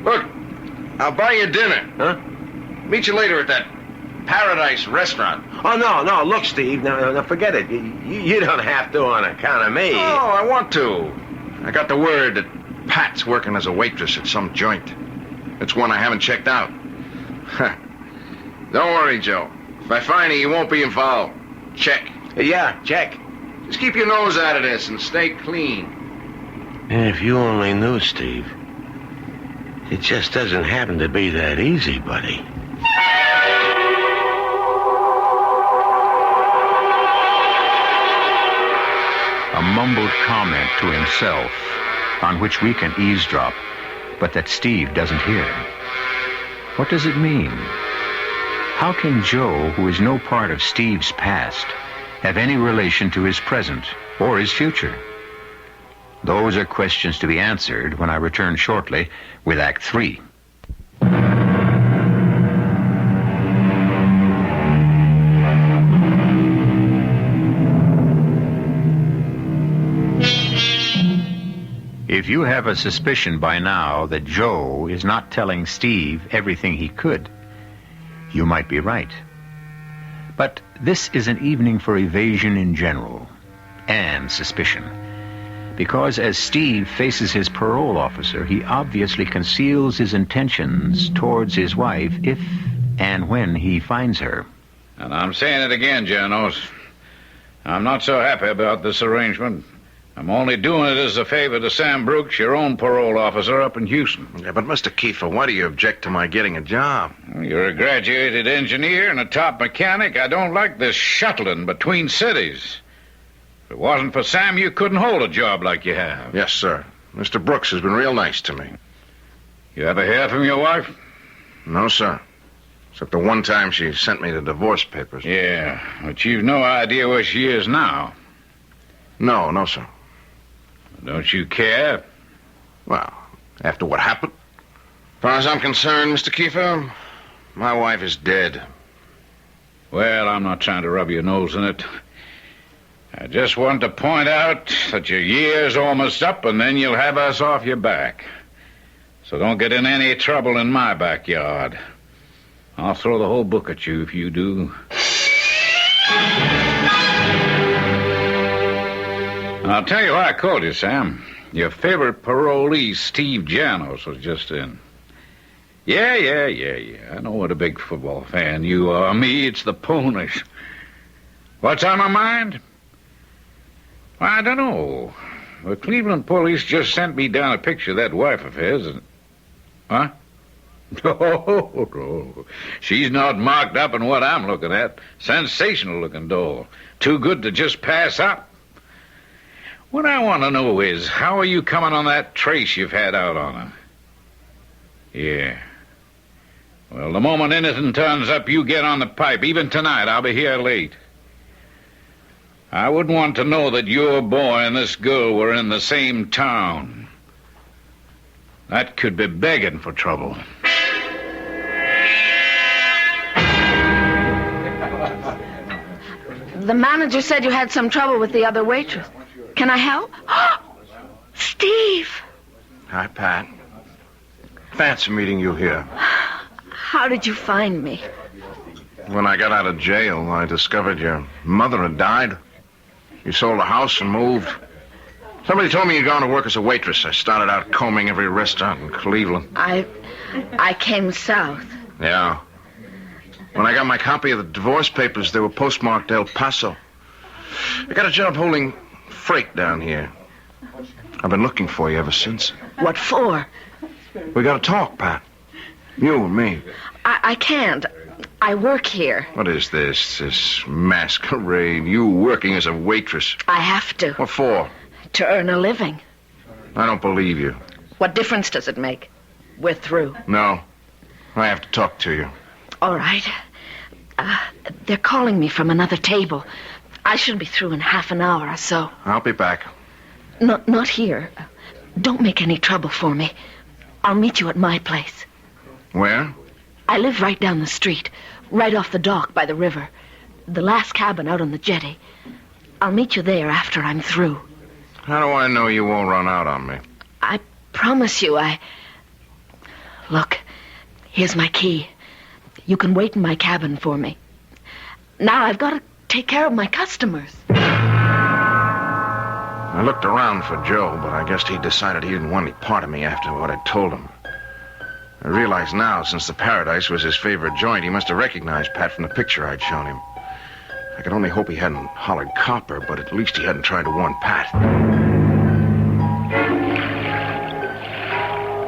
Look, I'll buy you dinner. Huh? Meet you later at that Paradise restaurant. Oh, no. Look, Steve, no, forget it. You don't have to on account of me. Oh, I want to. I got the word that Pat's working as a waitress at some joint. It's one I haven't checked out. Don't worry, Joe. If I find her, you won't be involved. Check. Yeah, check. Just keep your nose out of this and stay clean. And if you only knew, Steve, it just doesn't happen to be that easy, buddy. A mumbled comment to himself on which we can eavesdrop, but that Steve doesn't hear. What does it mean? How can Joe, who is no part of Steve's past, have any relation to his present or his future? Those are questions to be answered when I return shortly with Act 3. If you have a suspicion by now that Joe is not telling Steve everything he could, you might be right. But this is an evening for evasion in general, and suspicion. Because as Steve faces his parole officer, he obviously conceals his intentions towards his wife if and when he finds her. And I'm saying it again, Janos. I'm not so happy about this arrangement. I'm only doing it as a favor to Sam Brooks, your own parole officer up in Houston. Yeah, but Mr. Kiefer, why do you object to my getting a job? You're a graduated engineer and a top mechanic. I don't like this shuttling between cities. If it wasn't for Sam, you couldn't hold a job like you have. Yes, sir. Mr. Brooks has been real nice to me. You ever hear from your wife? No, sir. Except the one time she sent me the divorce papers. Yeah, but you've no idea where she is now. No, sir. Don't you care? Well, after what happened? As far as I'm concerned, Mr. Kiefer, my wife is dead. Well, I'm not trying to rub your nose in it. I just want to point out that your year's almost up, and then you'll have us off your back. So don't get in any trouble in my backyard. I'll throw the whole book at you if you do. I'll tell you why I called you, Sam. Your favorite parolee, Steve Janos, was just in. Yeah. I know what a big football fan you are. Me, it's the ponies. What's on my mind? Well, I don't know. The Cleveland police just sent me down a picture of that wife of his. Huh? No. She's not marked up in what I'm looking at. Sensational-looking doll. Too good to just pass up. What I want to know is, how are you coming on that trace you've had out on her? Yeah. Well, the moment anything turns up, you get on the pipe. Even tonight, I'll be here late. I wouldn't want to know that your boy and this girl were in the same town. That could be begging for trouble. The manager said you had some trouble with the other waitress. Can I help? Steve! Hi, Pat. Fancy meeting you here. How did you find me? When I got out of jail, I discovered your mother had died. You sold a house and moved. Somebody told me you'd gone to work as a waitress. I started out combing every restaurant in Cleveland. I came south. Yeah. When I got my copy of the divorce papers, they were postmarked El Paso. I got a job holding freight down here. I've been looking for you ever since. What for? We gotta talk, Pat. You and me. I can't. I work here. What is this masquerade? You working as a waitress. I have to. What for? To earn a living. I don't believe you. What difference does it make? We're through. No. I have to talk to you. All right. They're calling me from another table. I should be through in half an hour or so. I'll be back. Not here. Don't make any trouble for me. I'll meet you at my place. Where? I live right down the street, right off the dock by the river. The last cabin out on the jetty. I'll meet you there after I'm through. How do I know you won't run out on me? I promise you Look, here's my key. You can wait in my cabin for me. Now I've got to take care of my customers. I looked around for Joe, but I guess he decided he didn't want any part of me after what I told him. I realize now, since the Paradise was his favorite joint, he must have recognized Pat from the picture I'd shown him. I could only hope he hadn't hollered copper, but at least he hadn't tried to warn Pat.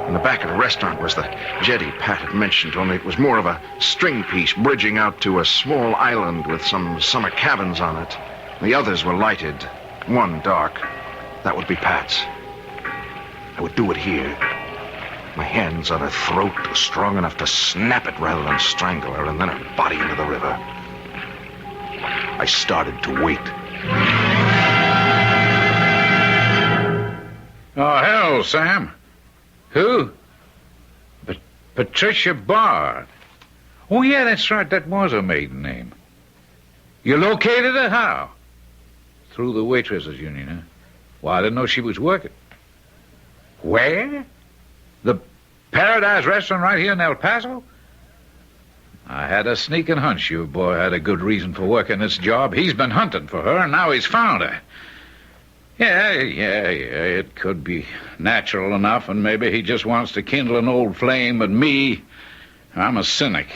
In the back of the restaurant was the jetty Pat had mentioned, only it was more of a string piece bridging out to a small island with some summer cabins on it. The others were lighted, one dark. That would be Pat's. I would do it here. My hands on her throat, strong enough to snap it rather than strangle her, and then her body into the river. I started to wait. Oh, hell, Sam. Who? Patricia Bard. Oh, yeah, that's right. That was her maiden name. You located her? How? Through the waitresses union, huh? Well, I didn't know she was working. Where? The Paradise Restaurant right here in El Paso? I had a sneaking hunch your boy had a good reason for working this job. He's been hunting for her, and now he's found her. Yeah, it could be natural enough, and maybe he just wants to kindle an old flame, but me, I'm a cynic.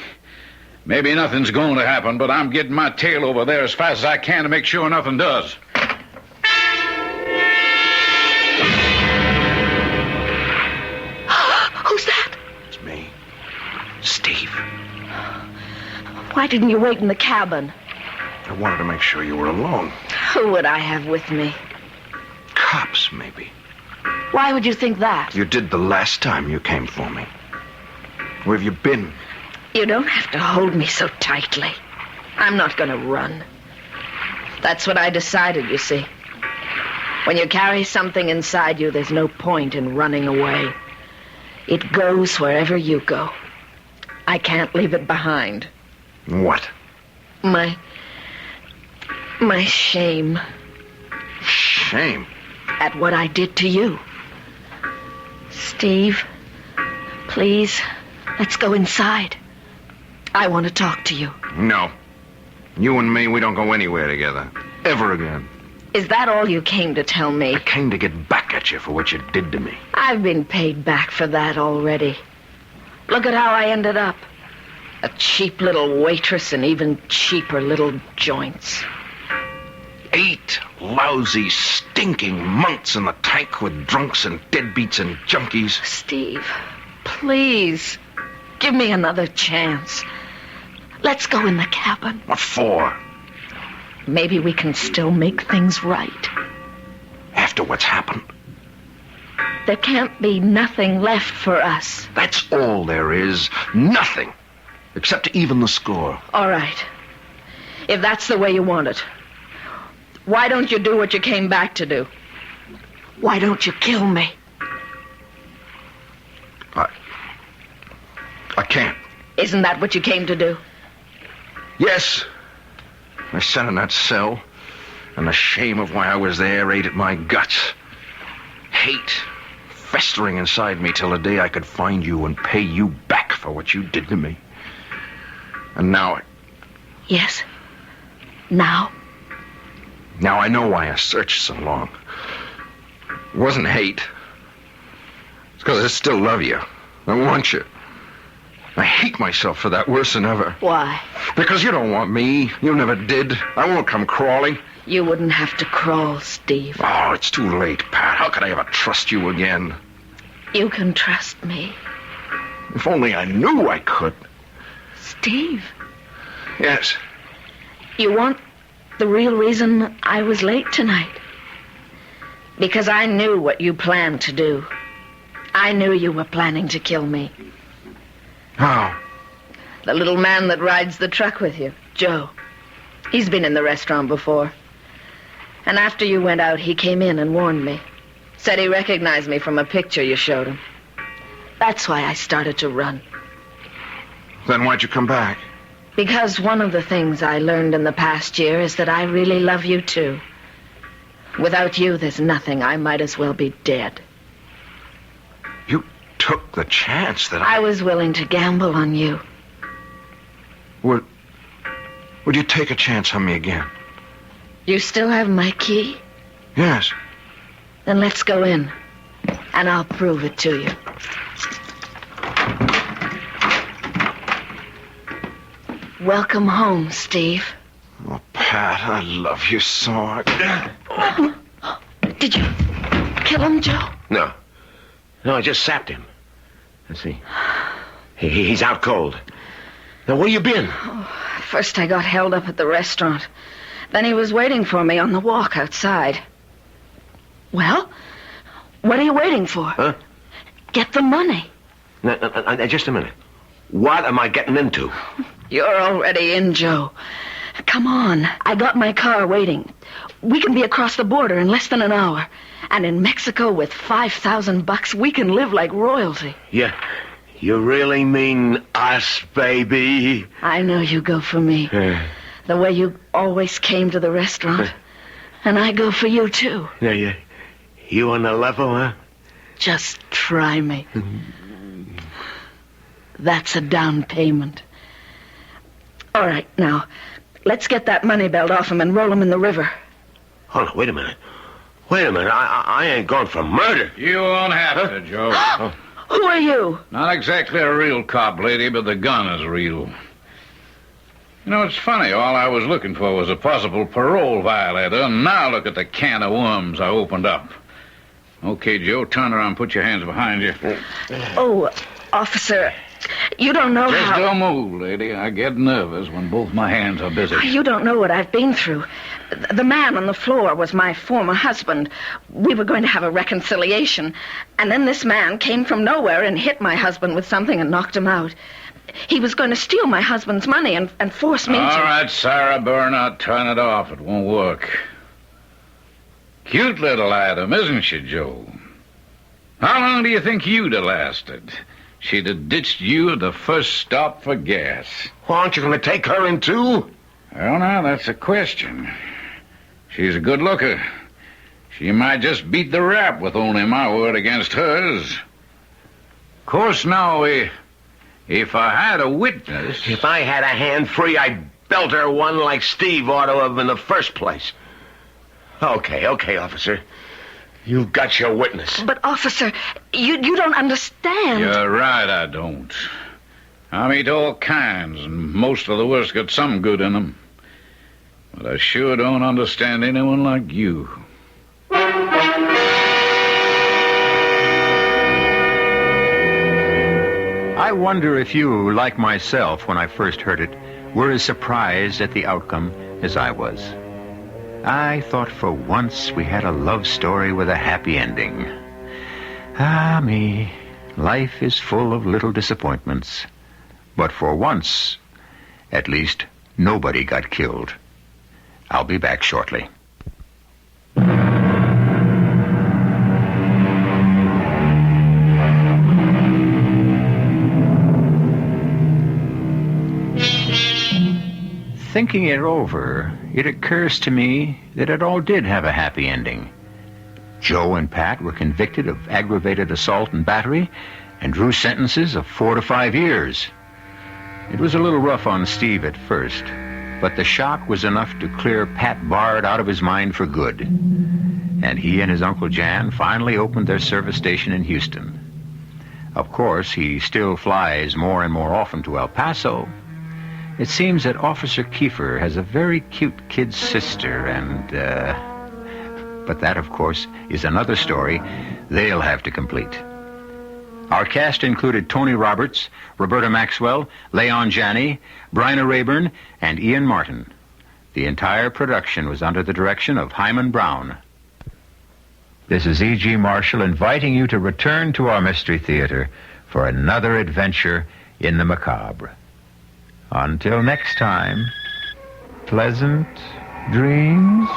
Maybe nothing's going to happen, but I'm getting my tail over there as fast as I can to make sure nothing does. Who's that? It's me. Steve. Why didn't you wait in the cabin? I wanted to make sure you were alone. Who would I have with me? Cops, maybe. Why would you think that? You did the last time you came for me. Where have you been? You don't have to hold me so tightly. I'm not going to run. That's what I decided, you see. When you carry something inside you, there's no point in running away. It goes wherever you go. I can't leave it behind. What? My shame. Shame? At what I did to you. Steve, please, let's go inside. I want to talk to you. No. You and me, we don't go anywhere together. Ever again. Is that all you came to tell me? I came to get back at you for what you did to me. I've been paid back for that already. Look at how I ended up. A cheap little waitress and even cheaper little joints. 8 lousy, stinking months in the tank with drunks and deadbeats and junkies. Steve, please, give me another chance. Let's go in the cabin. What for? Maybe we can still make things right. After what's happened? There can't be nothing left for us. That's all there is. Nothing. Except to even the score. All right. If that's the way you want it, why don't you do what you came back to do? Why don't you kill me? I can't. Isn't that what you came to do? Yes. I sat in that cell, and the shame of why I was there ate at my guts. Hate festering inside me till the day I could find you and pay you back for what you did to me. And now Yes. Now? Now I know why I searched so long. It wasn't hate. It's because I still love you. I want you. I hate myself for that worse than ever. Why? Because you don't want me. You never did. I won't come crawling. You wouldn't have to crawl, Steve. Oh, it's too late, Pat. How could I ever trust you again? You can trust me. If only I knew I could. Steve. Yes. You want the real reason I was late tonight? Because I knew what you planned to do. I knew you were planning to kill me. How? The little man that rides the truck with you, Joe. He's been in the restaurant before. And after you went out, he came in and warned me. Said he recognized me from a picture you showed him. That's why I started to run. Then why'd you come back? Because one of the things I learned in the past year is that I really love you, too. Without you, there's nothing. I might as well be dead. You took the chance that I was willing to gamble on you. Would you take a chance on me again? You still have my key? Yes. Then let's go in, and I'll prove it to you. Welcome home, Steve. Oh, Pat. Pat. I love you so. Did you kill him, Joe? No, I just sapped him. Let's see. He's out cold. Now, where you been? First I got held up at the restaurant. Then he was waiting for me on the walk outside. Well, what are you waiting for? Huh? Get the money. Now, just a minute. What am I getting into? You're already in, Joe. Come on. I got my car waiting. We can be across the border in less than an hour. And in Mexico with $5,000, we can live like royalty. Yeah. You really mean us, baby? I know you go for me. The way you always came to the restaurant. And I go for you, too. Yeah. You on the level, huh? Just try me. That's a down payment. All right, now, let's get that money belt off him and roll him in the river. Hold on, wait a minute. I ain't going for murder. You won't have to, Joe. Who are you? Not exactly a real cop, lady, but the gun is real. You know, it's funny. All I was looking for was a possible parole violator, and now look at the can of worms I opened up. Okay, Joe, turn around and put your hands behind you. Oh, officer, you don't know Just how... don't move, lady. I get nervous when both my hands are busy. You don't know what I've been through. The man on the floor was my former husband. We were going to have a reconciliation. And then this man came from nowhere and hit my husband with something and knocked him out. He was going to steal my husband's money and force me to... All right, Sarah Bernhardt, turn it off. It won't work. Cute little item, isn't she, Joe? How long do you think you'd have lasted? She'd have ditched you at the first stop for gas. Well, aren't you going to take her in, too? Well, now, that's a question. She's a good looker. She might just beat the rap with only my word against hers. Of course, now, if I had a witness... If I had a hand free, I'd belt her one like Steve ought to have in the first place. Okay, officer. You've got your witness. But, officer, you don't understand. You're right, I don't. I meet all kinds, and most of the worst got some good in them. But I sure don't understand anyone like you. I wonder if you, like myself when I first heard it, were as surprised at the outcome as I was. I thought for once we had a love story with a happy ending. Ah, me. Life is full of little disappointments. But for once, at least, nobody got killed. I'll be back shortly. Thinking it over, it occurs to me that it all did have a happy ending. Joe and Pat were convicted of aggravated assault and battery and drew sentences of 4 to 5 years. It was a little rough on Steve at first, but the shock was enough to clear Pat Bard out of his mind for good. And he and his Uncle Jan finally opened their service station in Houston. Of course, he still flies more and more often to El Paso. It seems that Officer Kiefer has a very cute kid sister, and, but that, of course, is another story they'll have to complete. Our cast included Tony Roberts, Roberta Maxwell, Leon Janney, Bryna Rayburn, and Ian Martin. The entire production was under the direction of Hyman Brown. This is E.G. Marshall inviting you to return to our Mystery Theater for another adventure in the macabre. Until next time, pleasant dreams.